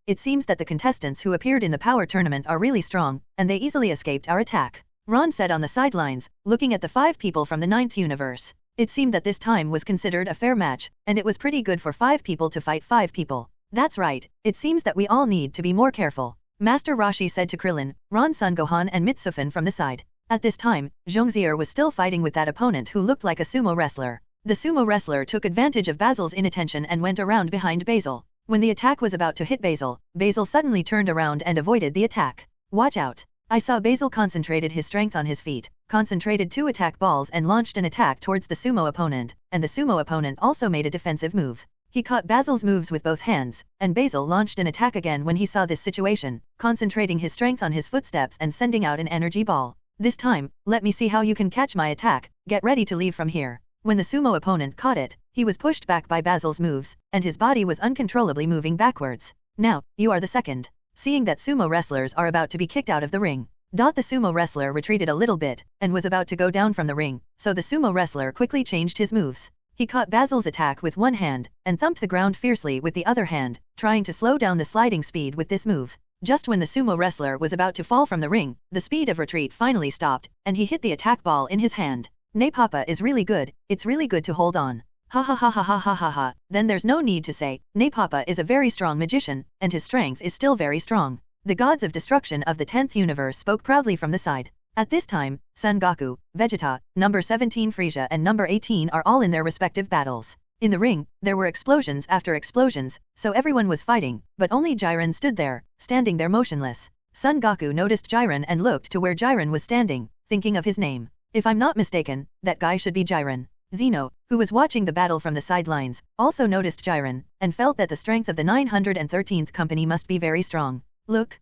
It seems that the contestants who appeared in the power tournament are really strong, and they easily escaped our attack. Ron said on the sidelines, looking at the 5 people from the 9th universe. It seemed that this time was considered a fair match, and it was pretty good for 5 people to fight 5 people. That's right, it seems that we all need to be more careful. Master Roshi said to Krillin, Ron Son Gohan and Mitsufan from the side. At this time, Zhongxier was still fighting with that opponent who looked like a sumo wrestler. The sumo wrestler took advantage of Basil's inattention and went around behind Basil. When the attack was about to hit Basil, Basil suddenly turned around and avoided the attack. Watch out! I saw Basil concentrated his strength on his feet, concentrated 2 attack balls and launched an attack towards the sumo opponent, and the sumo opponent also made a defensive move. He caught Basil's moves with both hands, and Basil launched an attack again when he saw this situation, concentrating his strength on his footsteps and sending out an energy ball. This time, let me see how you can catch my attack, get ready to leave from here. When the sumo opponent caught it, he was pushed back by Basil's moves, and his body was uncontrollably moving backwards. Now, you are the second. Seeing that sumo wrestlers are about to be kicked out of the ring. The sumo wrestler retreated a little bit, and was about to go down from the ring, so the sumo wrestler quickly changed his moves. He caught Basil's attack with one hand, and thumped the ground fiercely with the other hand, trying to slow down the sliding speed with this move. Just when the sumo wrestler was about to fall from the ring, the speed of retreat finally stopped, and he hit the attack ball in his hand. "Nay Papa is really good, it's really good to hold on. Ha ha ha ha ha ha ha ha." Then there's no need to say, Nay Papa is a very strong magician, and his strength is still very strong. The gods of destruction of the 10th universe spoke proudly from the side. At this time, Son Goku, Vegeta, number 17 Frieza and number 18 are all in their respective battles. In the ring, there were explosions after explosions, so everyone was fighting, but only Jiren stood there, standing there motionless. Son Goku noticed Jiren and looked to where Jiren was standing, thinking of his name. If I'm not mistaken, that guy should be Jiren. Zeno, who was watching the battle from the sidelines, also noticed Jiren, and felt that the strength of the 913th company must be very strong. Look,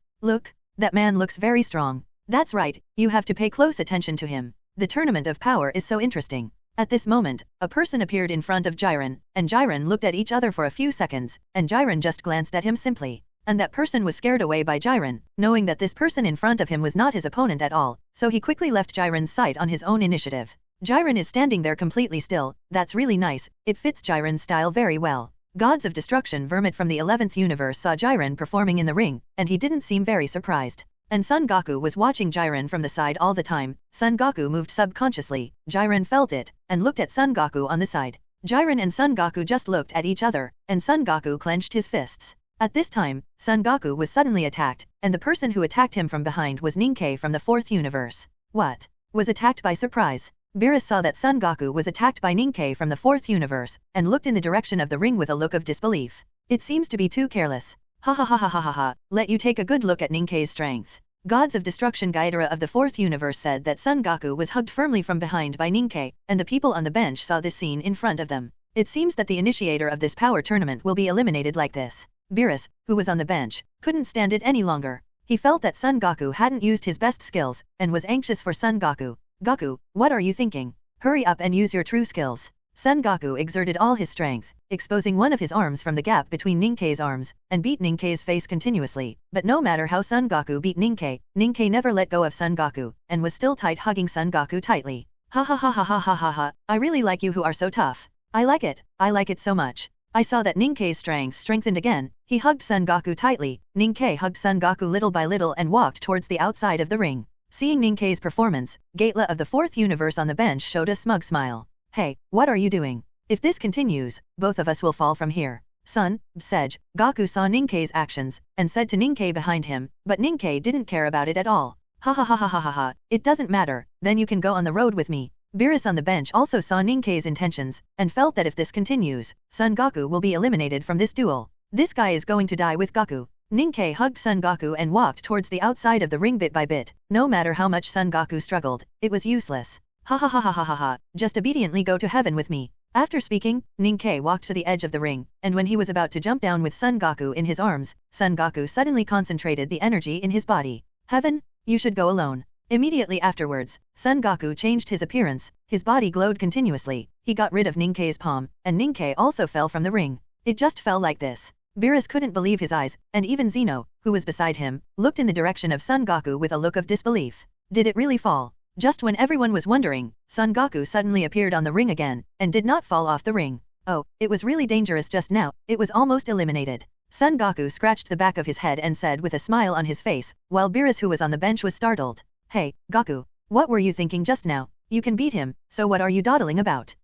that man looks very strong. That's right, you have to pay close attention to him. The tournament of power is so interesting. At this moment, a person appeared in front of Jiren, and Jiren looked at each other for a few seconds, and Jiren just glanced at him simply. And that person was scared away by Jiren, knowing that this person in front of him was not his opponent at all, so he quickly left Jiren's sight on his own initiative. Jiren is standing there completely still. That's really nice, it fits Jiren's style very well. Gods of Destruction Vermit from the 11th universe saw Jiren performing in the ring, and he didn't seem very surprised. And Son Goku was watching Jiren from the side all the time. Son Goku moved subconsciously, Jiren felt it, and looked at Son Goku on the side. Jiren and Son Goku just looked at each other, and Son Goku clenched his fists. At this time, Son Goku was suddenly attacked, and the person who attacked him from behind was Ninkei from the 4th universe. What? Was attacked by surprise? Beerus saw that Son Goku was attacked by Ninkei from the 4th universe, and looked in the direction of the ring with a look of disbelief. It seems to be too careless. Ha ha ha ha ha ha ha, let you take a good look at Ninkei's strength. Gods of Destruction Gaidara of the 4th universe said that Son Goku was hugged firmly from behind by Ninkei, and the people on the bench saw this scene in front of them. It seems that the initiator of this power tournament will be eliminated like this. Beerus, who was on the bench, couldn't stand it any longer. He felt that Son Goku hadn't used his best skills, and was anxious for Son Goku. Goku, what are you thinking? Hurry up and use your true skills. Son Goku exerted all his strength, exposing one of his arms from the gap between Ninkei's arms, and beat Ninkei's face continuously. But no matter how Son Goku beat Ninkei never let go of Son Goku, and was still tight hugging Son Goku tightly. Ha ha ha ha ha ha ha ha, I really like you who are so tough. I like it so much. I saw that Ninkei's strength strengthened again. He hugged Son Goku tightly. Ninkei hugged Son Goku little by little and walked towards the outside of the ring. Seeing Ninkei's performance, Gaitla of the 4th universe on the bench showed a smug smile. Hey, what are you doing? If this continues, both of us will fall from here. Son, Sej, Goku saw Ninkei's actions, and said to Ninkei behind him, but Ninkei didn't care about it at all. Ha ha ha ha ha ha ha, it doesn't matter, then you can go on the road with me. Beerus on the bench also saw Ninkei's intentions, and felt that if this continues, Son Goku will be eliminated from this duel. This guy is going to die with Goku. Ninkei hugged Son Goku and walked towards the outside of the ring bit by bit. No matter how much Son Goku struggled, it was useless. Ha ha ha ha ha ha ha, just obediently go to heaven with me. After speaking, Ninkei walked to the edge of the ring, and when he was about to jump down with Son Goku in his arms, Son Goku suddenly concentrated the energy in his body. Heaven, you should go alone. Immediately afterwards, Son Goku changed his appearance, his body glowed continuously, he got rid of Ninkei's palm, and Ninkei also fell from the ring. It just fell like this. Beerus couldn't believe his eyes, and even Zeno, who was beside him, looked in the direction of Son Goku with a look of disbelief. Did it really fall? Just when everyone was wondering, Son Goku suddenly appeared on the ring again, and did not fall off the ring. Oh, it was really dangerous just now, it was almost eliminated. Son Goku scratched the back of his head and said with a smile on his face, while Beerus who was on the bench was startled. Hey, Goku, what were you thinking just now? You can beat him, so what are you dawdling about?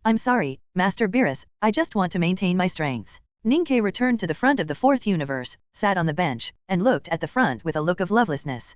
I'm sorry, Master Beerus, I just want to maintain my strength. Ninkei returned to the front of the fourth universe, sat on the bench, and looked at the front with a look of lovelessness.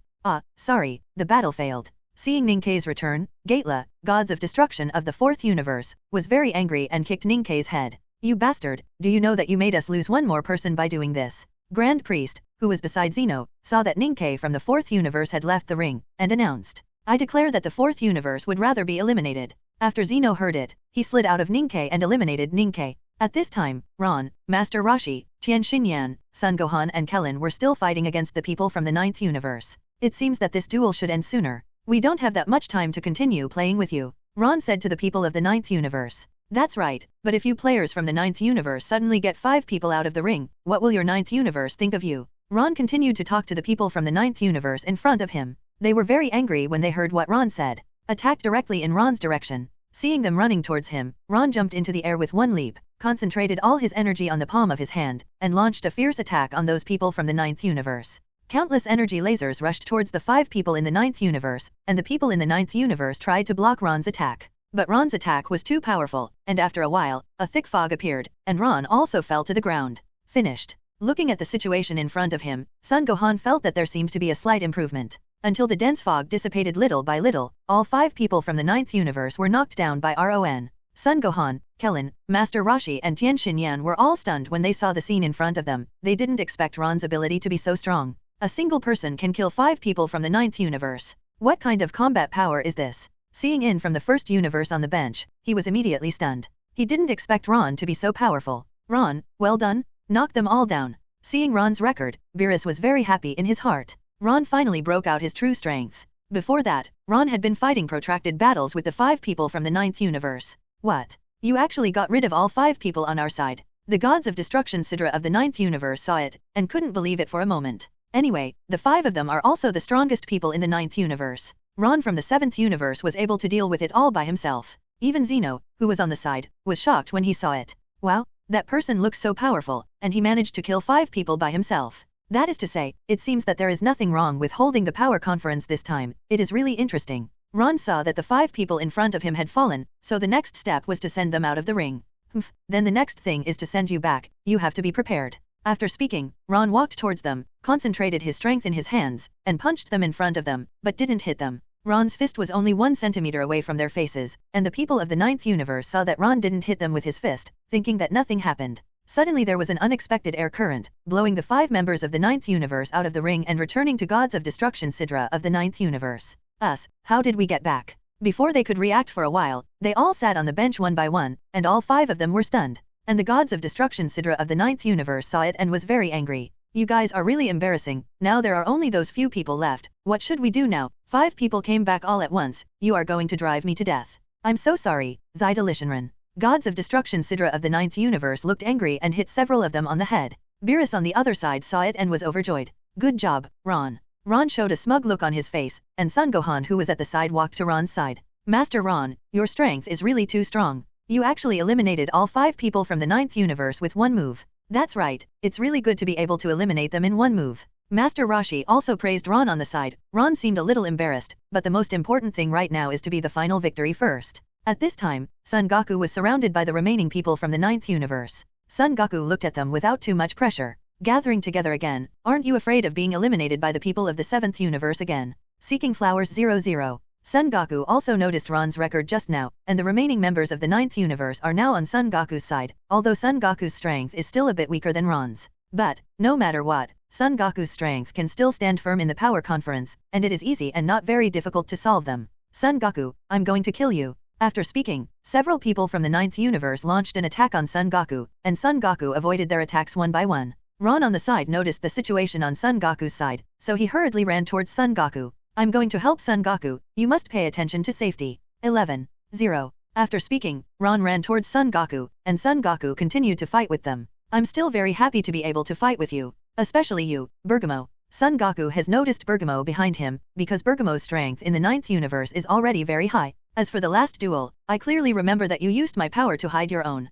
Sorry, the battle failed. Seeing Ninkei's return, Gatela, gods of destruction of the fourth universe, was very angry and kicked Ninkei's head. You bastard, do you know that you made us lose one more person by doing this? Grand Priest, who was beside Zeno, saw that Ninkei from the fourth universe had left the ring, and announced, I declare that the fourth universe would rather be eliminated. After Zeno heard it, he slid out of Ninkei and eliminated Ninkei. At this time, Ron, Master Roshi, Tien Xinyan, Son Gohan and Kellen were still fighting against the people from the ninth universe. It seems that this duel should end sooner. We don't have that much time to continue playing with you, Ron said to the people of the ninth universe. That's right, but if you players from the ninth universe suddenly get 5 people out of the ring, what will your ninth universe think of you? Ron continued to talk to the people from the ninth universe in front of him. They were very angry when they heard what Ron said. Attacked directly in Ron's direction. Seeing them running towards him, Ron jumped into the air with one leap, concentrated all his energy on the palm of his hand, and launched a fierce attack on those people from the ninth universe. Countless energy lasers rushed towards the 5 people in the ninth universe, and the people in the ninth universe tried to block Ron's attack. But Ron's attack was too powerful, and after a while, a thick fog appeared, and Ron also fell to the ground. Finished. Looking at the situation in front of him, Son Gohan felt that there seemed to be a slight improvement. Until the dense fog dissipated little by little, all 5 people from the ninth universe were knocked down by Ron. Son Gohan, Kellen, Master Roshi and Tien Xinyan were all stunned when they saw the scene in front of them. They didn't expect Ron's ability to be so strong. A single person can kill 5 people from the ninth universe. What kind of combat power is this? Seeing in from the first universe on the bench, he was immediately stunned. He didn't expect Ron to be so powerful. Ron, well done. Knock them all down. Seeing Ron's record, Beerus was very happy in his heart. Ron finally broke out his true strength. Before that, Ron had been fighting protracted battles with the 5 people from the ninth universe. What? You actually got rid of all 5 people on our side. The gods of destruction Sidra of the ninth universe saw it, and couldn't believe it for a moment. Anyway, the 5 of them are also the strongest people in the ninth universe. Ron from the 7th universe was able to deal with it all by himself. Even Zeno, who was on the side, was shocked when he saw it. Wow, that person looks so powerful, and he managed to kill 5 people by himself. That is to say, it seems that there is nothing wrong with holding the power conference this time. It is really interesting. Ron saw that the 5 people in front of him had fallen, so the next step was to send them out of the ring. Then the next thing is to send you back. You have to be prepared. After speaking, Ron walked towards them, concentrated his strength in his hands, and punched them in front of them, but didn't hit them. Ron's fist was only 1 centimeter away from their faces, and the people of the ninth universe saw that Ron didn't hit them with his fist, thinking that nothing happened. Suddenly there was an unexpected air current, blowing the 5 members of the ninth universe out of the ring and returning to gods of destruction Sidra of the ninth universe. How did we get back? Before they could react for a while, they all sat on the bench one by one, and all 5 of them were stunned. And the gods of destruction Sidra of the ninth universe saw it and was very angry. You guys are really embarrassing. Now there are only those few people left. What should we do now? 5 people came back all at once. You are going to drive me to death. I'm so sorry, Zida Shenron. Gods of destruction Sidra of the ninth universe looked angry and hit several of them on the head. Beerus on the other side saw it and was overjoyed. Good job, Ron. Ron showed a smug look on his face, and Son Gohan who was at the side walked to Ron's side. Master Ron, your strength is really too strong. You actually eliminated all 5 people from the ninth universe with one move. That's right, it's really good to be able to eliminate them in one move. Master Roshi also praised Ron on the side. Ron seemed a little embarrassed, but the most important thing right now is to be the final victory first. At this time, Son Goku was surrounded by the remaining people from the ninth universe. Son Goku looked at them without too much pressure. Gathering together again, aren't you afraid of being eliminated by the people of the 7th universe again? Seeking Flowers 00. Son Goku also noticed Ron's record just now, and the remaining members of the ninth universe are now on Son Goku's side, although Son Goku's strength is still a bit weaker than Ron's. But, no matter what, Son Goku's strength can still stand firm in the power conference, and it is easy and not very difficult to solve them. Son Goku, I'm going to kill you. After speaking, several people from the ninth universe launched an attack on Son Goku, and Son Goku avoided their attacks one by one. Ron on the side noticed the situation on Son Goku's side, so he hurriedly ran towards Son Goku. I'm going to help Son Goku, you must pay attention to safety. 11-0. After speaking, Ron ran towards Son Goku, and Son Goku continued to fight with them. I'm still very happy to be able to fight with you. Especially you, Bergamo. Son Goku has noticed Bergamo behind him, because Bergamo's strength in the ninth universe is already very high. As for the last duel, I clearly remember that you used my power to hide your own.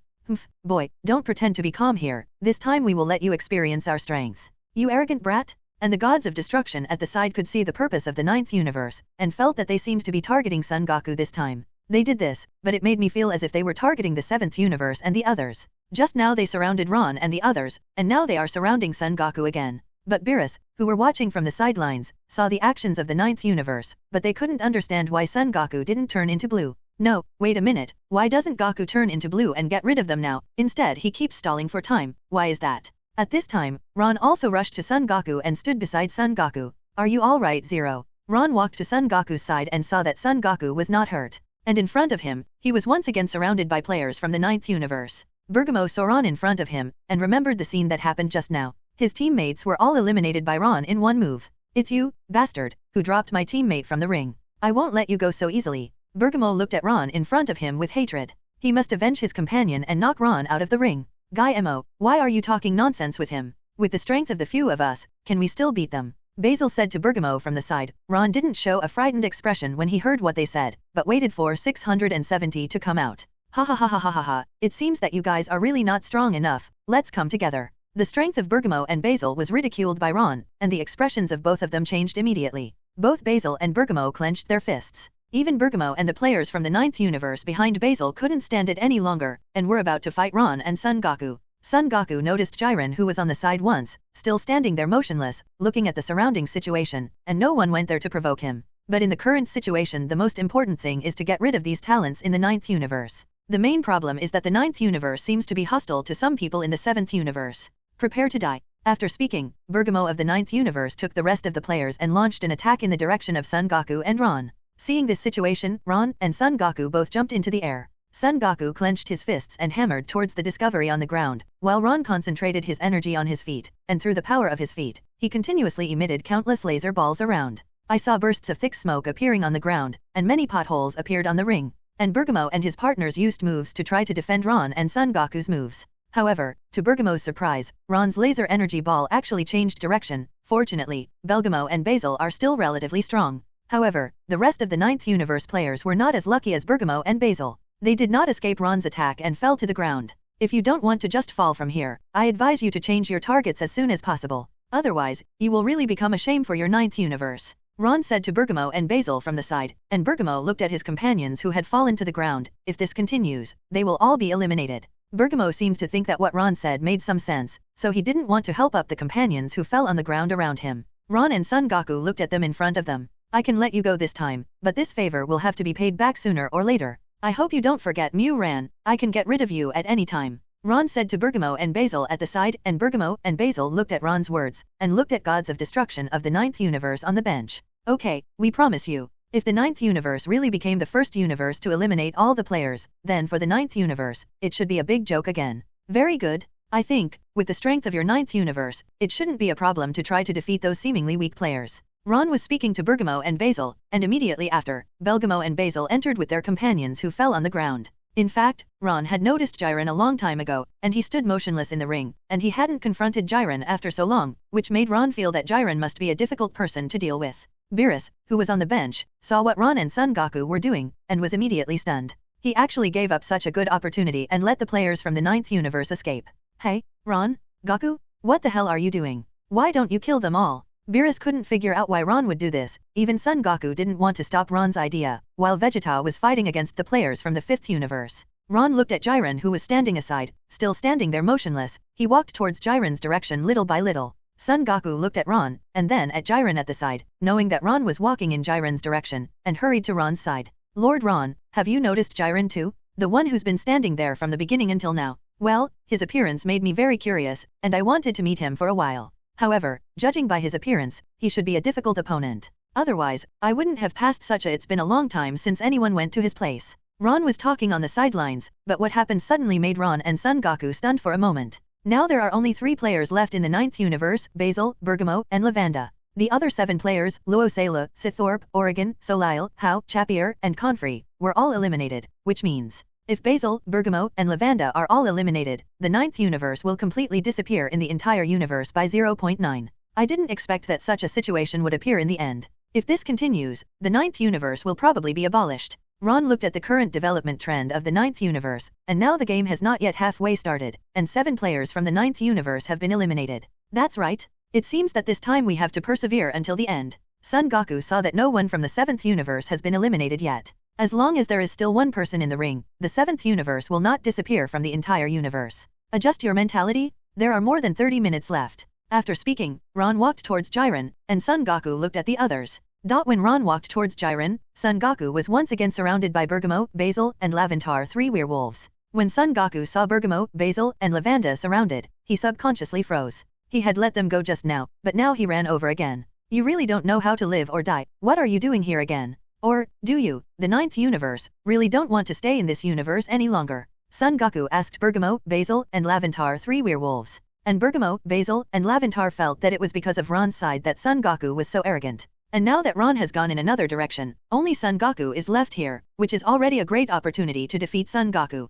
Boy, don't pretend to be calm here. This time we will let you experience our strength. You arrogant brat? And the gods of destruction at the side could see the purpose of the ninth universe, and felt that they seemed to be targeting Son Goku this time. They did this, but it made me feel as if they were targeting the 7th universe and the others. Just now they surrounded Ron and the others, and now they are surrounding Son Goku again. But Beerus, who were watching from the sidelines, saw the actions of the 9th universe, but they couldn't understand why Son Goku didn't turn into blue. No, wait a minute, why doesn't Goku turn into blue and get rid of them now? Instead he keeps stalling for time. Why is that? At this time, Ron also rushed to Son Goku and stood beside Son Goku. Are you alright, Zero? Ron walked to Son Goku's side and saw that Son Goku was not hurt. And in front of him, he was once again surrounded by players from the 9th universe. Bergamo saw Ron in front of him, and remembered the scene that happened just now. His teammates were all eliminated by Ron in one move. It's you, bastard, who dropped my teammate from the ring. I won't let you go so easily. Bergamo looked at Ron in front of him with hatred. He must avenge his companion and knock Ron out of the ring. Guy Mo, why are you talking nonsense with him? With the strength of the few of us, can we still beat them? Basil said to Bergamo from the side. Ron didn't show a frightened expression when he heard what they said, but waited for 670 to come out. Ha ha ha ha ha ha ha, it seems that you guys are really not strong enough, let's come together. The strength of Bergamo and Basil was ridiculed by Ron, and the expressions of both of them changed immediately. Both Basil and Bergamo clenched their fists. Even Bergamo and the players from the 9th universe behind Basil couldn't stand it any longer, and were about to fight Ron and Son Goku. Son Goku noticed Jiren, who was on the side once, still standing there motionless, looking at the surrounding situation, and no one went there to provoke him. But in the current situation the most important thing is to get rid of these talents in the 9th universe. The main problem is that the 9th universe seems to be hostile to some people in the 7th universe. Prepare to die. After speaking, Bergamo of the 9th universe took the rest of the players and launched an attack in the direction of Son Goku and Ron. Seeing this situation, Ron and Son Goku both jumped into the air. Son Goku clenched his fists and hammered towards the discovery on the ground, while Ron concentrated his energy on his feet, and through the power of his feet, he continuously emitted countless laser balls around. I saw bursts of thick smoke appearing on the ground, and many potholes appeared on the ring, and Bergamo and his partners used moves to try to defend Ron and Son Goku's moves. However, to Bergamo's surprise, Ron's laser energy ball actually changed direction. Fortunately, Bergamo and Basil are still relatively strong. However, the rest of the 9th universe players were not as lucky as Bergamo and Basil. They did not escape Ron's attack and fell to the ground. If you don't want to just fall from here, I advise you to change your targets as soon as possible. Otherwise, you will really become a shame for your 9th universe. Ron said to Bergamo and Basil from the side, and Bergamo looked at his companions who had fallen to the ground. If this continues, they will all be eliminated. Bergamo seemed to think that what Ron said made some sense, so he didn't want to help up the companions who fell on the ground around him. Ron and Son Goku looked at them in front of them. I can let you go this time, but this favor will have to be paid back sooner or later. I hope you don't forget Mu Ran, I can get rid of you at any time. Ron said to Bergamo and Basil at the side, and Bergamo and Basil looked at Ron's words, and looked at gods of destruction of the 9th universe on the bench. Okay, we promise you. If the 9th universe really became the first universe to eliminate all the players, then for the 9th universe, it should be a big joke again. Very good. I think, with the strength of your 9th universe, it shouldn't be a problem to try to defeat those seemingly weak players. Ron was speaking to Bergamo and Basil, and immediately after, Bergamo and Basil entered with their companions who fell on the ground. In fact, Ron had noticed Jiren a long time ago, and he stood motionless in the ring, and he hadn't confronted Jiren after so long, which made Ron feel that Jiren must be a difficult person to deal with. Beerus, who was on the bench, saw what Ron and Son Goku were doing, and was immediately stunned. He actually gave up such a good opportunity and let the players from the 9th universe escape. Hey, Ron, Goku, what the hell are you doing? Why don't you kill them all? Beerus couldn't figure out why Ron would do this. Even Son Goku didn't want to stop Ron's idea, while Vegeta was fighting against the players from the 5th universe. Ron looked at Jiren, who was standing aside, still standing there motionless. He walked towards Jiren's direction little by little. Son Goku looked at Ron, and then at Jiren at the side, knowing that Ron was walking in Jiren's direction, and hurried to Ron's side. Lord Ron, have you noticed Jiren too? The one who's been standing there from the beginning until now. Well, his appearance made me very curious, and I wanted to meet him for a while. However, judging by his appearance, he should be a difficult opponent. Otherwise, I wouldn't have passed such a. It's been a long time since anyone went to his place. Ron was talking on the sidelines, but what happened suddenly made Ron and Son Goku stunned for a moment. Now there are only 3 players left in the 9th universe, Basil, Bergamo, and Lavanda. The other 7 players, Luosela, Sithorp, Oregon, Soleil, Hao, Chapier, and Confrey, were all eliminated, which means, if Basil, Bergamo, and Lavanda are all eliminated, the 9th universe will completely disappear in the entire universe by 0.9. I didn't expect that such a situation would appear in the end. If this continues, the 9th universe will probably be abolished. Ron looked at the current development trend of the 9th universe, and now the game has not yet halfway started, and 7 players from the 9th universe have been eliminated. That's right. It seems that this time we have to persevere until the end. Son Goku saw that no one from the 7th universe has been eliminated yet. As long as there is still one person in the ring, the 7th universe will not disappear from the entire universe. Adjust your mentality? There are more than 30 minutes left. After speaking, Ron walked towards Jiren, and Son Goku looked at the others. When Ron walked towards Jiren, Son Goku was once again surrounded by Bergamo, Basil, and Laventar, 3 werewolves. When Son Goku saw Bergamo, Basil, and Lavanda surrounded, he subconsciously froze. He had let them go just now, but now he ran over again. You really don't know how to live or die. What are you doing here again? Or, do you, the 9th universe, really don't want to stay in this universe any longer? Son Goku asked Bergamo, Basil, and Laventar, 3 werewolves. And Bergamo, Basil, and Laventar felt that it was because of Ron's side that Son Goku was so arrogant. And now that Ron has gone in another direction, only Son Goku is left here, which is already a great opportunity to defeat Son Goku.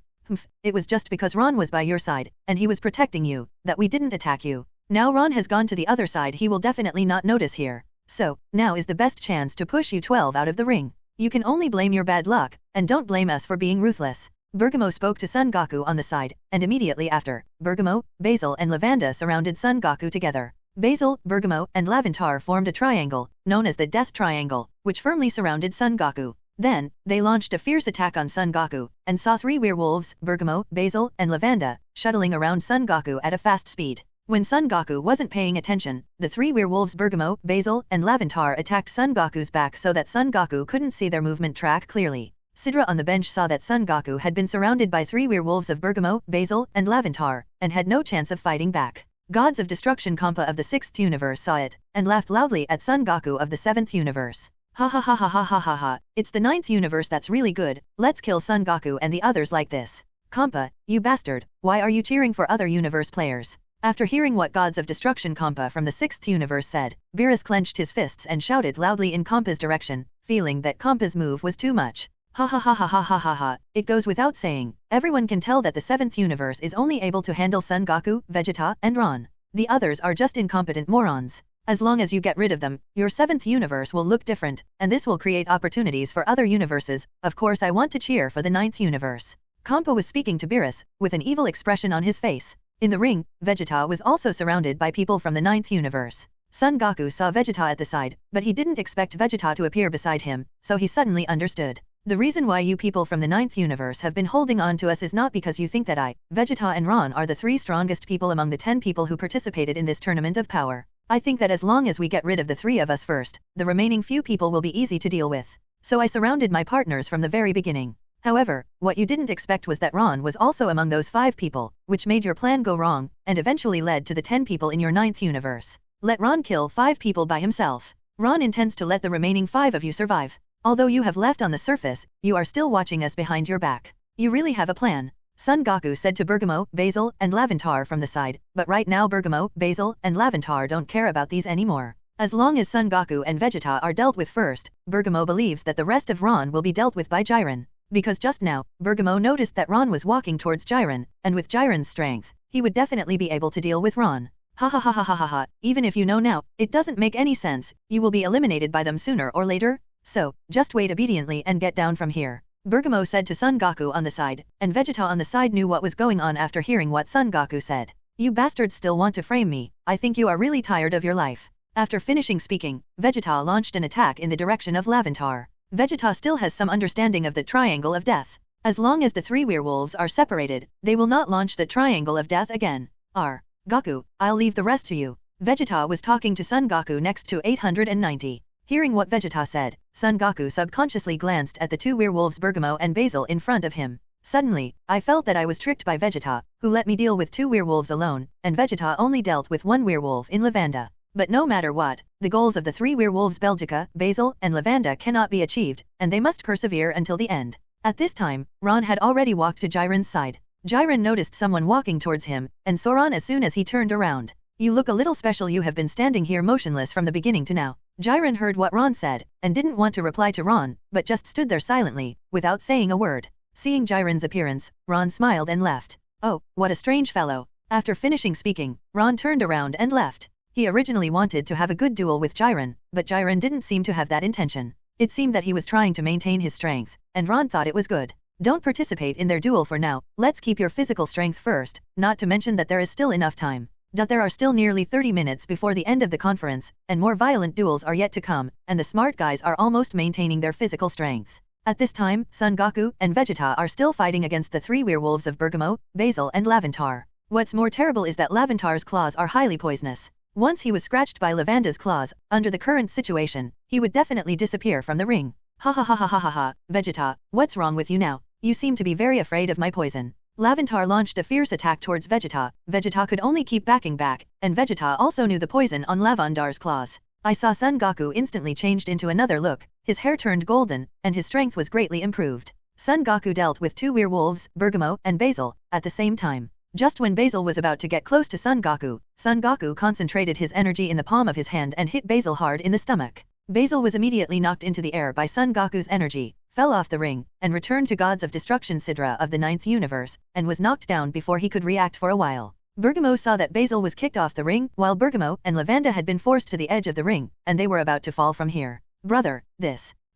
It was just because Ron was by your side, and he was protecting you, that we didn't attack you. Now Ron has gone to the other side, he will definitely not notice here. So, now is the best chance to push you 12 out of the ring. You can only blame your bad luck, and don't blame us for being ruthless. Bergamo spoke to Son Goku on the side, and immediately after, Bergamo, Basil and Lavanda surrounded Son Goku together. Basil, Bergamo, and Laventar formed a triangle, known as the Death Triangle, which firmly surrounded Son Goku. Then, they launched a fierce attack on Son Goku, and saw 3 werewolves, Bergamo, Basil, and Lavanda, shuttling around Son Goku at a fast speed. When Son Goku wasn't paying attention, the 3 werewolves Bergamo, Basil, and Laventar attacked Son Goku's back so that Son Goku couldn't see their movement track clearly. Sidra on the bench saw that Son Goku had been surrounded by 3 werewolves of Bergamo, Basil, and Laventar, and had no chance of fighting back. Gods of Destruction Champa of the 6th universe saw it, and laughed loudly at Son Goku of the 7th universe. Ha ha ha ha ha ha ha ha, it's the 9th universe that's really good, let's kill Son Goku and the others like this. Champa, you bastard, why are you cheering for other universe players? After hearing what Gods of Destruction Champa from the 6th universe said, Beerus clenched his fists and shouted loudly in Champa's direction, feeling that Champa's move was too much. Ha ha ha ha ha ha ha ha, it goes without saying, everyone can tell that the 7th universe is only able to handle Son Goku, Vegeta, and Ron. The others are just incompetent morons. As long as you get rid of them, your 7th universe will look different, and this will create opportunities for other universes. Of course I want to cheer for the 9th universe. Champa was speaking to Beerus, with an evil expression on his face. In the ring, Vegeta was also surrounded by people from the 9th universe. Son Goku saw Vegeta at the side, but he didn't expect Vegeta to appear beside him, so he suddenly understood. The reason why you people from the 9th universe have been holding on to us is not because you think that I, Vegeta and Ron are the 3 strongest people among the 10 people who participated in this tournament of power. I think that as long as we get rid of the 3 of us first, the remaining few people will be easy to deal with. So I surrounded my partners from the very beginning. However, what you didn't expect was that Ron was also among those 5 people, which made your plan go wrong, and eventually led to the 10 people in your 9th universe. Let Ron kill 5 people by himself. Ron intends to let the remaining 5 of you survive. Although you have left on the surface, you are still watching us behind your back. You really have a plan. Son Goku said to Bergamo, Basil, and Laventar from the side, but right now Bergamo, Basil, and Laventar don't care about these anymore. As long as Son Goku and Vegeta are dealt with first, Bergamo believes that the rest of Ron will be dealt with by Jiren. Because just now, Bergamo noticed that Ron was walking towards Jiren, and with Jiren's strength, he would definitely be able to deal with Ron. Ha ha ha ha ha ha ha, even if you know now, it doesn't make any sense, you will be eliminated by them sooner or later. So, just wait obediently and get down from here. Bergamo said to Son Goku on the side, and Vegeta on the side knew what was going on after hearing what Son Goku said. You bastards still want to frame me, I think you are really tired of your life. After finishing speaking, Vegeta launched an attack in the direction of Laventar. Vegeta still has some understanding of the Triangle of Death. As long as the 3 werewolves are separated, they will not launch the Triangle of Death again. Goku, I'll leave the rest to you. Vegeta was talking to Son Goku next to 890. Hearing what Vegeta said, Son Goku subconsciously glanced at the 2 werewolves Bergamo and Basil in front of him. Suddenly, I felt that I was tricked by Vegeta, who let me deal with 2 werewolves alone, and Vegeta only dealt with 1 werewolf in Lavanda. But no matter what, the goals of the 3 werewolves Belgica, Basil, and Lavanda cannot be achieved, and they must persevere until the end. At this time, Ron had already walked to Jiren's side. Jiren noticed someone walking towards him, and saw Ron as soon as he turned around. You look a little special, you have been standing here motionless from the beginning to now. Jiren heard what Ron said, and didn't want to reply to Ron, but just stood there silently, without saying a word. Seeing Jiren's appearance, Ron smiled and left. Oh, what a strange fellow. After finishing speaking, Ron turned around and left. He originally wanted to have a good duel with Jiren, but Jiren didn't seem to have that intention. It seemed that he was trying to maintain his strength, and Ron thought it was good. Don't participate in their duel for now, let's keep your physical strength first, not to mention that there is still enough time. There are still nearly 30 minutes before the end of the conference, and more violent duels are yet to come, and the smart guys are almost maintaining their physical strength. At this time, Son Goku and Vegeta are still fighting against the 3 werewolves of Bergamo, Basil and Laventar. What's more terrible is that Laventar's claws are highly poisonous. Once he was scratched by Lavanda's claws, under the current situation, he would definitely disappear from the ring. Ha ha ha ha ha ha ha, Vegeta, what's wrong with you now? You seem to be very afraid of my poison. Laventar launched a fierce attack towards Vegeta. Vegeta could only keep backing back, and Vegeta also knew the poison on Laventar's claws. I saw Son Goku instantly changed into another look, his hair turned golden, and his strength was greatly improved. Son Goku dealt with two werewolves, Bergamo and Basil, at the same time. Just when Basil was about to get close to Son Goku concentrated his energy in the palm of his hand and hit Basil hard in the stomach. Basil was immediately knocked into the air by Son Goku's energy, fell off the ring, and returned to Gods of Destruction Sidra of the 9th universe, and was knocked down before he could react for a while. Bergamo saw that Basil was kicked off the ring, while Bergamo and Lavanda had been forced to the edge of the ring, and they were about to fall from here. Brother,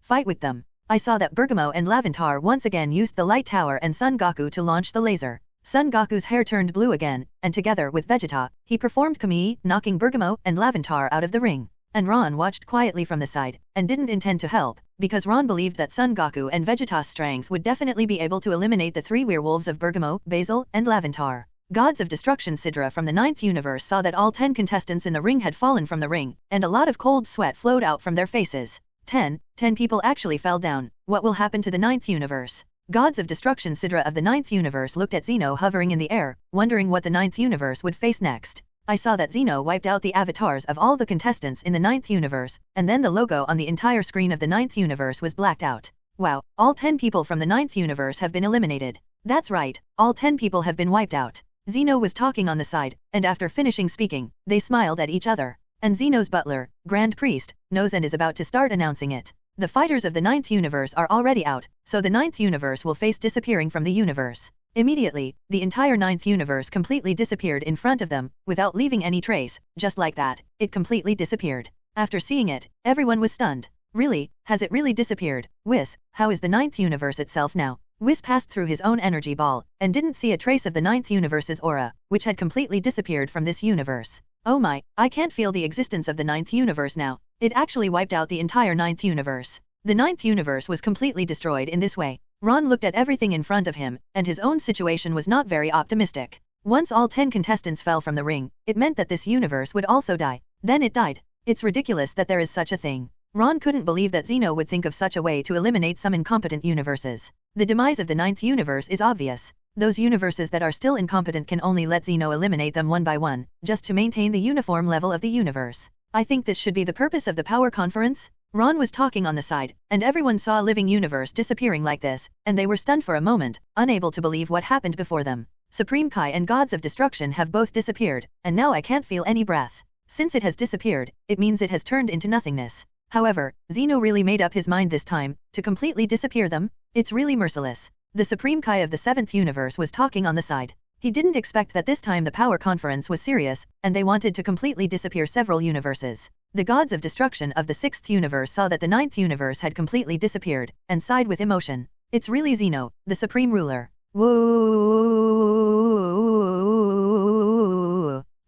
fight with them. I saw that Bergamo and Laventar once again used the light tower and Son Goku to launch the laser. Son Goku's hair turned blue again, and together with Vegeta, he performed Kami, knocking Bergamo and Laventar out of the ring. And Ron watched quietly from the side, and didn't intend to help, because Ron believed that Son Goku and Vegeta's strength would definitely be able to eliminate the three werewolves of Bergamo, Basil, and Laventar. Gods of Destruction Sidra from the 9th universe saw that all 10 contestants in the ring had fallen from the ring, and a lot of cold sweat flowed out from their faces. 10 people actually fell down. What will happen to the 9th universe? Gods of Destruction Sidra of the 9th universe looked at Zeno hovering in the air, wondering what the 9th universe would face next. I saw that Zeno wiped out the avatars of all the contestants in the 9th universe, and then the logo on the entire screen of the 9th universe was blacked out. Wow, all 10 people from the 9th universe have been eliminated. That's right, all 10 people have been wiped out. Zeno was talking on the side, and after finishing speaking, they smiled at each other. And Zeno's butler, Grand Priest, knows and is about to start announcing it. The fighters of the 9th universe are already out, so the 9th universe will face disappearing from the universe. Immediately, the entire 9th universe completely disappeared in front of them, without leaving any trace, just like that, it completely disappeared. After seeing it, everyone was stunned. Really, has it really disappeared? Whis, how is the 9th universe itself now? Whis passed through his own energy ball, and didn't see a trace of the 9th universe's aura, which had completely disappeared from this universe. Oh my, I can't feel the existence of the 9th universe now. It actually wiped out the entire 9th universe. The 9th universe was completely destroyed in this way. Ron looked at everything in front of him, and his own situation was not very optimistic. Once all 10 contestants fell from the ring, it meant that this universe would also die. Then it died. It's ridiculous that there is such a thing. Ron couldn't believe that Zeno would think of such a way to eliminate some incompetent universes. The demise of the 9th universe is obvious. Those universes that are still incompetent can only let Zeno eliminate them one by one, just to maintain the uniform level of the universe. I think this should be the purpose of the power conference. Ron was talking on the side, and everyone saw a living universe disappearing like this, and they were stunned for a moment, unable to believe what happened before them. Supreme Kai and Gods of Destruction have both disappeared, and now I can't feel any breath. Since it has disappeared, it means it has turned into nothingness. However, Zeno really made up his mind this time, to completely disappear them. It's really merciless. The Supreme Kai of the 7th universe was talking on the side. He didn't expect that this time the power conference was serious, and they wanted to completely disappear several universes. The Gods of Destruction of the 6th universe saw that the 9th universe had completely disappeared, and sighed with emotion. It's really Zeno, the supreme ruler. Whoa!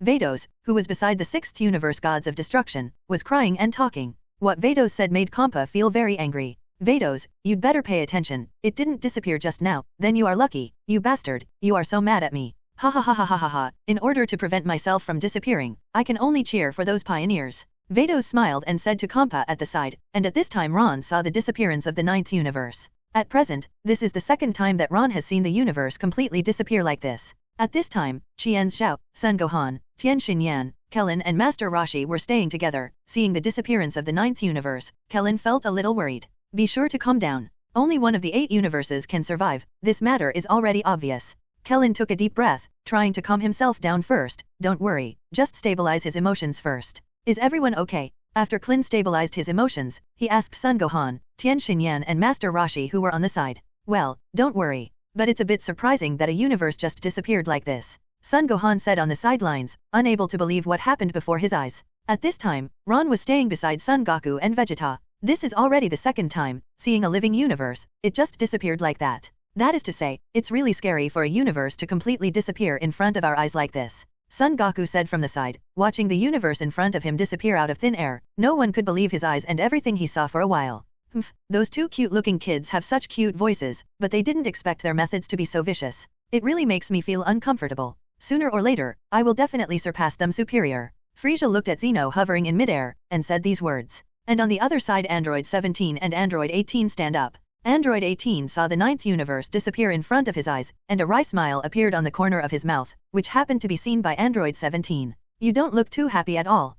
Vados, who was beside the 6th universe Gods of Destruction, was crying and talking. What Vados said made Champa feel very angry. Vados, you'd better pay attention. It didn't disappear just now. Then you are lucky. You bastard, you are so mad at me. Ha ha ha ha ha ha ha. In order to prevent myself from disappearing, I can only cheer for those pioneers. Vados smiled and said to Champa at the side, and at this time Ron saw the disappearance of the 9th universe. At present, this is the second time that Ron has seen the universe completely disappear like this. At this time, Qian Zhao, Sun Gohan, Tian Xinyan, Kellen and Master Roshi were staying together. Seeing the disappearance of the 9th universe, Kellen felt a little worried. Be sure to calm down. Only one of the 8 universes can survive. This matter is already obvious. Kellen took a deep breath, trying to calm himself down first. Don't worry, just stabilize his emotions first. Is everyone okay? After Klin stabilized his emotions, he asked Sun Gohan, Tian Xinyan and Master Roshi who were on the side. Well, don't worry. But it's a bit surprising that a universe just disappeared like this. Sun Gohan said on the sidelines, unable to believe what happened before his eyes. At this time, Ron was staying beside Son Goku and Vegeta. This is already the second time, seeing a living universe, it just disappeared like that. That is to say, it's really scary for a universe to completely disappear in front of our eyes like this. Son Goku said from the side, watching the universe in front of him disappear out of thin air. No one could believe his eyes and everything he saw for a while. Those two cute-looking kids have such cute voices, but they didn't expect their methods to be so vicious. It really makes me feel uncomfortable. Sooner or later, I will definitely surpass them superior. Frieza looked at Zeno hovering in midair, and said these words. And on the other side Android 17 and Android 18 stand up. Android 18 saw the 9th universe disappear in front of his eyes, and a wry smile appeared on the corner of his mouth, which happened to be seen by Android 17. You don't look too happy at all.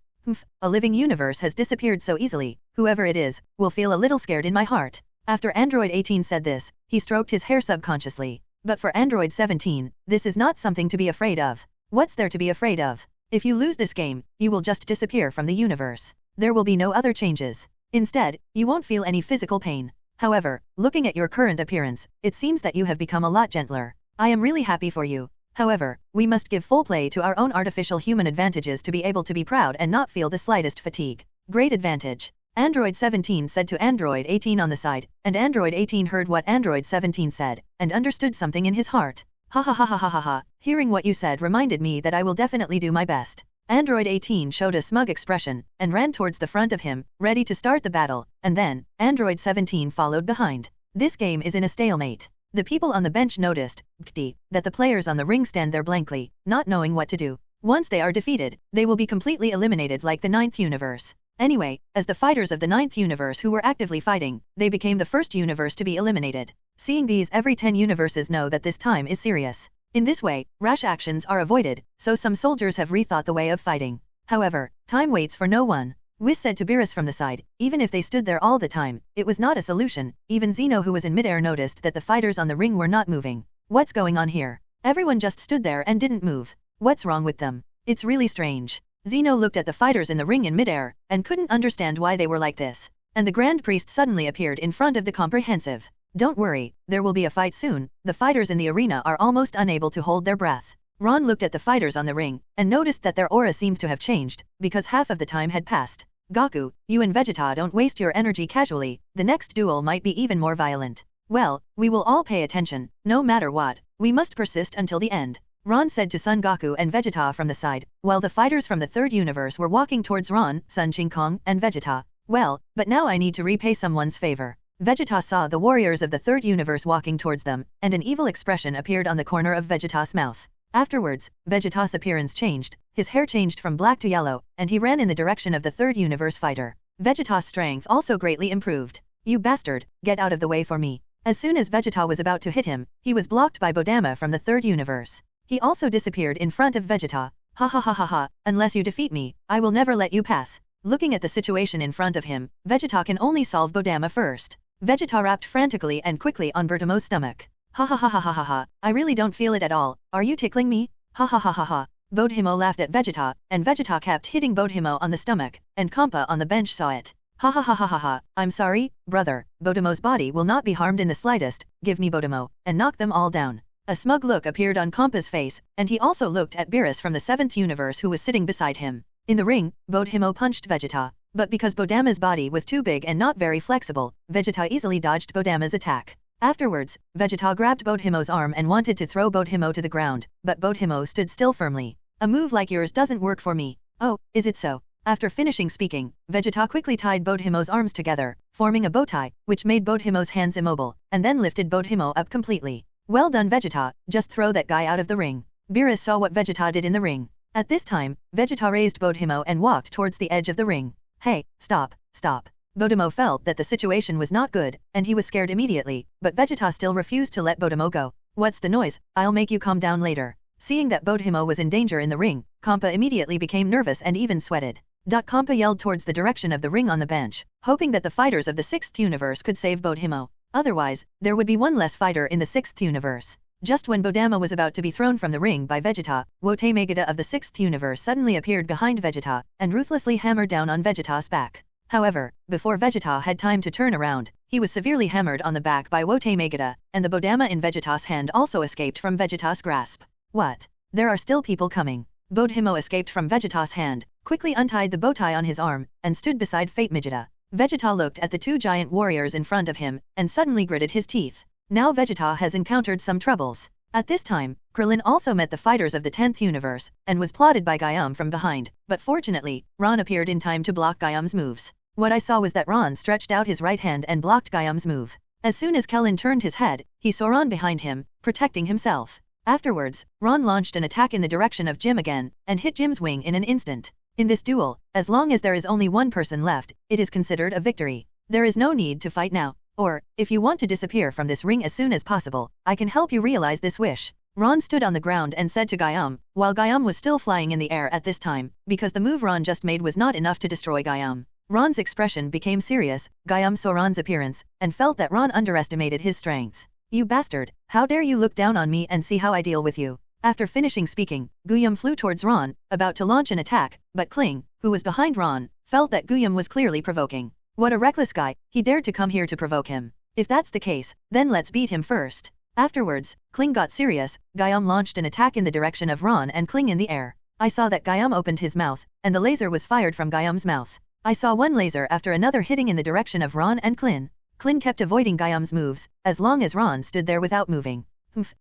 A living universe has disappeared so easily, whoever it is, will feel a little scared in my heart. After Android 18 said this, he stroked his hair subconsciously. But for Android 17, this is not something to be afraid of. What's there to be afraid of? If you lose this game, you will just disappear from the universe. There will be no other changes. Instead, you won't feel any physical pain. However, looking at your current appearance, it seems that you have become a lot gentler. I am really happy for you. However, we must give full play to our own artificial human advantages to be able to be proud and not feel the slightest fatigue. Great advantage. Android 17 said to Android 18 on the side, and Android 18 heard what Android 17 said, and understood something in his heart. Ha ha ha ha ha ha ha, hearing what you said reminded me that I will definitely do my best. Android 18 showed a smug expression, and ran towards the front of him, ready to start the battle, and then, Android 17 followed behind. This game is in a stalemate. The people on the bench noticed, that the players on the ring stand there blankly, not knowing what to do. Once they are defeated, they will be completely eliminated like the 9th universe. Anyway, as the fighters of the 9th universe who were actively fighting, they became the first universe to be eliminated. Seeing these, every 10 universes know that this time is serious. In this way, rash actions are avoided, so some soldiers have rethought the way of fighting. However, time waits for no one. Whis said to Beerus from the side, even if they stood there all the time, it was not a solution. Even Zeno, who was in midair, noticed that the fighters on the ring were not moving. What's going on here? Everyone just stood there and didn't move. What's wrong with them? It's really strange. Zeno looked at the fighters in the ring in midair, and couldn't understand why they were like this. And the Grand Priest suddenly appeared in front of the comprehensive. Don't worry, there will be a fight soon. The fighters in the arena are almost unable to hold their breath. Ron looked at the fighters on the ring, and noticed that their aura seemed to have changed, because half of the time had passed. Goku, you and Vegeta don't waste your energy casually, the next duel might be even more violent. Well, we will all pay attention, no matter what, we must persist until the end. Ron said to Son Goku and Vegeta from the side, while the fighters from the 3rd universe were walking towards Ron, Son Kong, and Vegeta. Well, but now I need to repay someone's favor. Vegeta saw the warriors of the 3rd universe walking towards them, and an evil expression appeared on the corner of Vegeta's mouth. Afterwards, Vegeta's appearance changed, his hair changed from black to yellow, and he ran in the direction of the 3rd universe fighter. Vegeta's strength also greatly improved. You bastard, get out of the way for me. As soon as Vegeta was about to hit him, he was blocked by Bodama from the 3rd universe. He also disappeared in front of Vegeta. Ha ha ha ha ha, unless you defeat me, I will never let you pass. Looking at the situation in front of him, Vegeta can only solve Bodama first. Vegeta rapped frantically and quickly on Bertemo's stomach. Ha ha ha ha ha ha ha, I really don't feel it at all, are you tickling me? Ha ha ha ha ha. Bodhimo laughed at Vegeta, and Vegeta kept hitting Bodhimo on the stomach, and Champa on the bench saw it. Ha ha ha ha ha ha, I'm sorry, brother, Bodhimo's body will not be harmed in the slightest, give me Bodhimo, and knock them all down. A smug look appeared on Champa's face, and he also looked at Beerus from the 7th universe who was sitting beside him. In the ring, Bodhimo punched Vegeta, but because Bodama's body was too big and not very flexible, Vegeta easily dodged Bodama's attack. Afterwards, Vegeta grabbed Bodhimo's arm and wanted to throw Bodhimo to the ground, but Bodhimo stood still firmly. A move like yours doesn't work for me. Oh, is it so? After finishing speaking, Vegeta quickly tied Bodhimo's arms together, forming a bow tie, which made Bodhimo's hands immobile, and then lifted Bodhimo up completely. Well done Vegeta, just throw that guy out of the ring. Beerus saw what Vegeta did in the ring. At this time, Vegeta raised Bodhimo and walked towards the edge of the ring. Hey, stop, stop. Bodhimo felt that the situation was not good, and he was scared immediately, but Vegeta still refused to let Bodhimo go. What's the noise? I'll make you calm down later. Seeing that Bodhimo was in danger in the ring, Champa immediately became nervous and even sweated. Champa yelled towards the direction of the ring on the bench, hoping that the fighters of the 6th universe could save Bodhimo. Otherwise, there would be one less fighter in the 6th universe. Just when Bodama was about to be thrown from the ring by Vegeta, Wotamegata of the 6th universe suddenly appeared behind Vegeta, and ruthlessly hammered down on Vegeta's back. However, before Vegeta had time to turn around, he was severely hammered on the back by Wotamegata, and the Bodama in Vegeta's hand also escaped from Vegeta's grasp. What? There are still people coming. Bodhimo escaped from Vegeta's hand, quickly untied the bowtie on his arm, and stood beside Fate Vegeta. Vegeta looked at the 2 giant warriors in front of him, and suddenly gritted his teeth. Now Vegeta has encountered some troubles. At this time, Krillin also met the fighters of the 10th universe, and was plotted by Gaiam from behind, but fortunately, Ron appeared in time to block Gaiam's moves. What I saw was that Ron stretched out his right hand and blocked Gaiam's move. As soon as Kellen turned his head, he saw Ron behind him, protecting himself. Afterwards, Ron launched an attack in the direction of Jim again, and hit Jim's wing in an instant. In this duel, as long as there is only one person left, it is considered a victory. There is no need to fight now. Or, if you want to disappear from this ring as soon as possible, I can help you realize this wish. Ron stood on the ground and said to Guillaume, while Guillaume was still flying in the air at this time, because the move Ron just made was not enough to destroy Guillaume. Ron's expression became serious. Guillaume saw Ron's appearance, and felt that Ron underestimated his strength. You bastard, how dare you look down on me and see how I deal with you. After finishing speaking, Guillaume flew towards Ron, about to launch an attack, but Kling, who was behind Ron, felt that Guillaume was clearly provoking. What a reckless guy, he dared to come here to provoke him. If that's the case, then let's beat him first. Afterwards, Kling got serious. Guillaume launched an attack in the direction of Ron and Kling in the air. I saw that Guillaume opened his mouth, and the laser was fired from Guillaume's mouth. I saw one laser after another hitting in the direction of Ron and Kling. Kling kept avoiding Guillaume's moves, as long as Ron stood there without moving.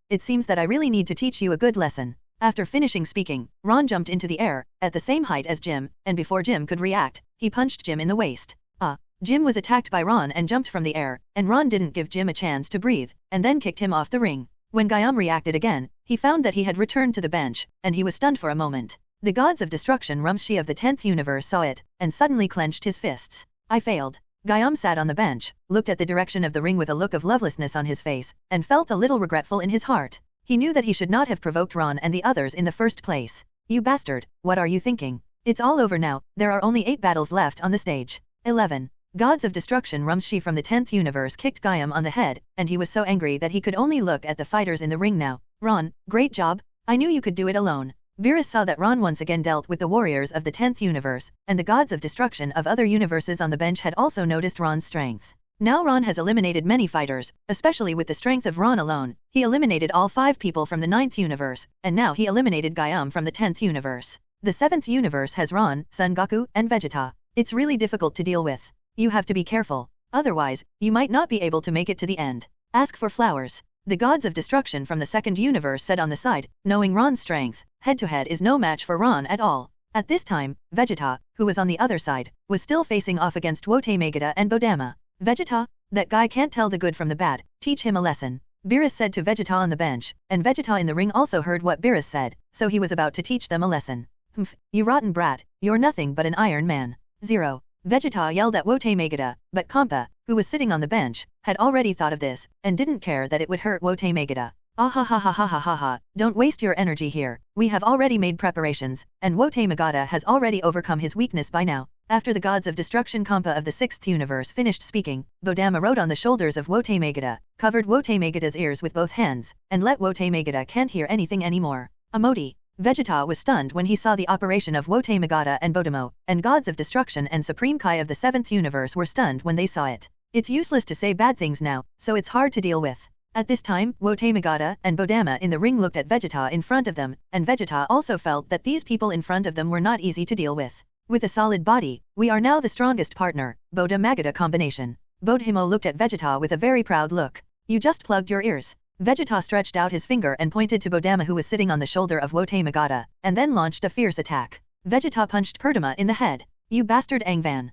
It seems that I really need to teach you a good lesson. After finishing speaking, Ron jumped into the air, at the same height as Jim, and before Jim could react, he punched Jim in the waist. Jim was attacked by Ron and jumped from the air, and Ron didn't give Jim a chance to breathe, and then kicked him off the ring. When Guillaume reacted again, he found that he had returned to the bench, and he was stunned for a moment. The gods of destruction Rumshi of the 10th universe saw it, and suddenly clenched his fists. I failed. Guillaume sat on the bench, looked at the direction of the ring with a look of lovelessness on his face, and felt a little regretful in his heart. He knew that he should not have provoked Ron and the others in the first place. You bastard, what are you thinking? It's all over now, there are only 8 battles left on the stage. 11. Gods of Destruction Rumshi from the 10th universe kicked Guillaume on the head, and he was so angry that he could only look at the fighters in the ring now. Ron, great job. I knew you could do it alone. Beerus saw that Ron once again dealt with the warriors of the 10th universe, and the gods of destruction of other universes on the bench had also noticed Ron's strength. Now Ron has eliminated many fighters, especially with the strength of Ron alone. He eliminated all 5 people from the 9th universe, and now he eliminated Guillaume from the 10th universe. The 7th universe has Ron, Son Goku, and Vegeta. It's really difficult to deal with. You have to be careful. Otherwise, you might not be able to make it to the end. Ask for flowers. The gods of destruction from the 2nd universe said on the side, knowing Ron's strength, head-to-head is no match for Ron at all. At this time, Vegeta, who was on the other side, was still facing off against Wotamegata and Bodama. Vegeta, that guy can't tell the good from the bad, teach him a lesson. Beerus said to Vegeta on the bench, and Vegeta in the ring also heard what Beerus said, so he was about to teach them a lesson. You rotten brat, you're nothing but an Iron Man. 0. Vegeta yelled at Wotamegata, but Champa, who was sitting on the bench, had already thought of this, and didn't care that it would hurt Wotamegata. Ah ha ha ha ha ha ha ha, don't waste your energy here, we have already made preparations, and Wotamegata has already overcome his weakness by now. After the gods of destruction Champa of the 6th universe finished speaking, Bodama rode on the shoulders of Wotamegata, covered Wotamegata's ears with both hands, and let Wotamegata can't hear anything anymore. Emoti. Vegeta was stunned when he saw the operation of Wotamegata and Bodamo, and gods of destruction and Supreme Kai of the 7th universe were stunned when they saw it. It's useless to say bad things now, so it's hard to deal with. At this time, Wotamegata and Bodama in the ring looked at Vegeta in front of them, and Vegeta also felt that these people in front of them were not easy to deal with. With a solid body, we are now the strongest partner, Bodamagata combination. Bodhimo looked at Vegeta with a very proud look. You just plugged your ears. Vegeta stretched out his finger and pointed to Bodama who was sitting on the shoulder of Wotamegata, and then launched a fierce attack. Vegeta punched Perdama in the head. You bastard Angvan.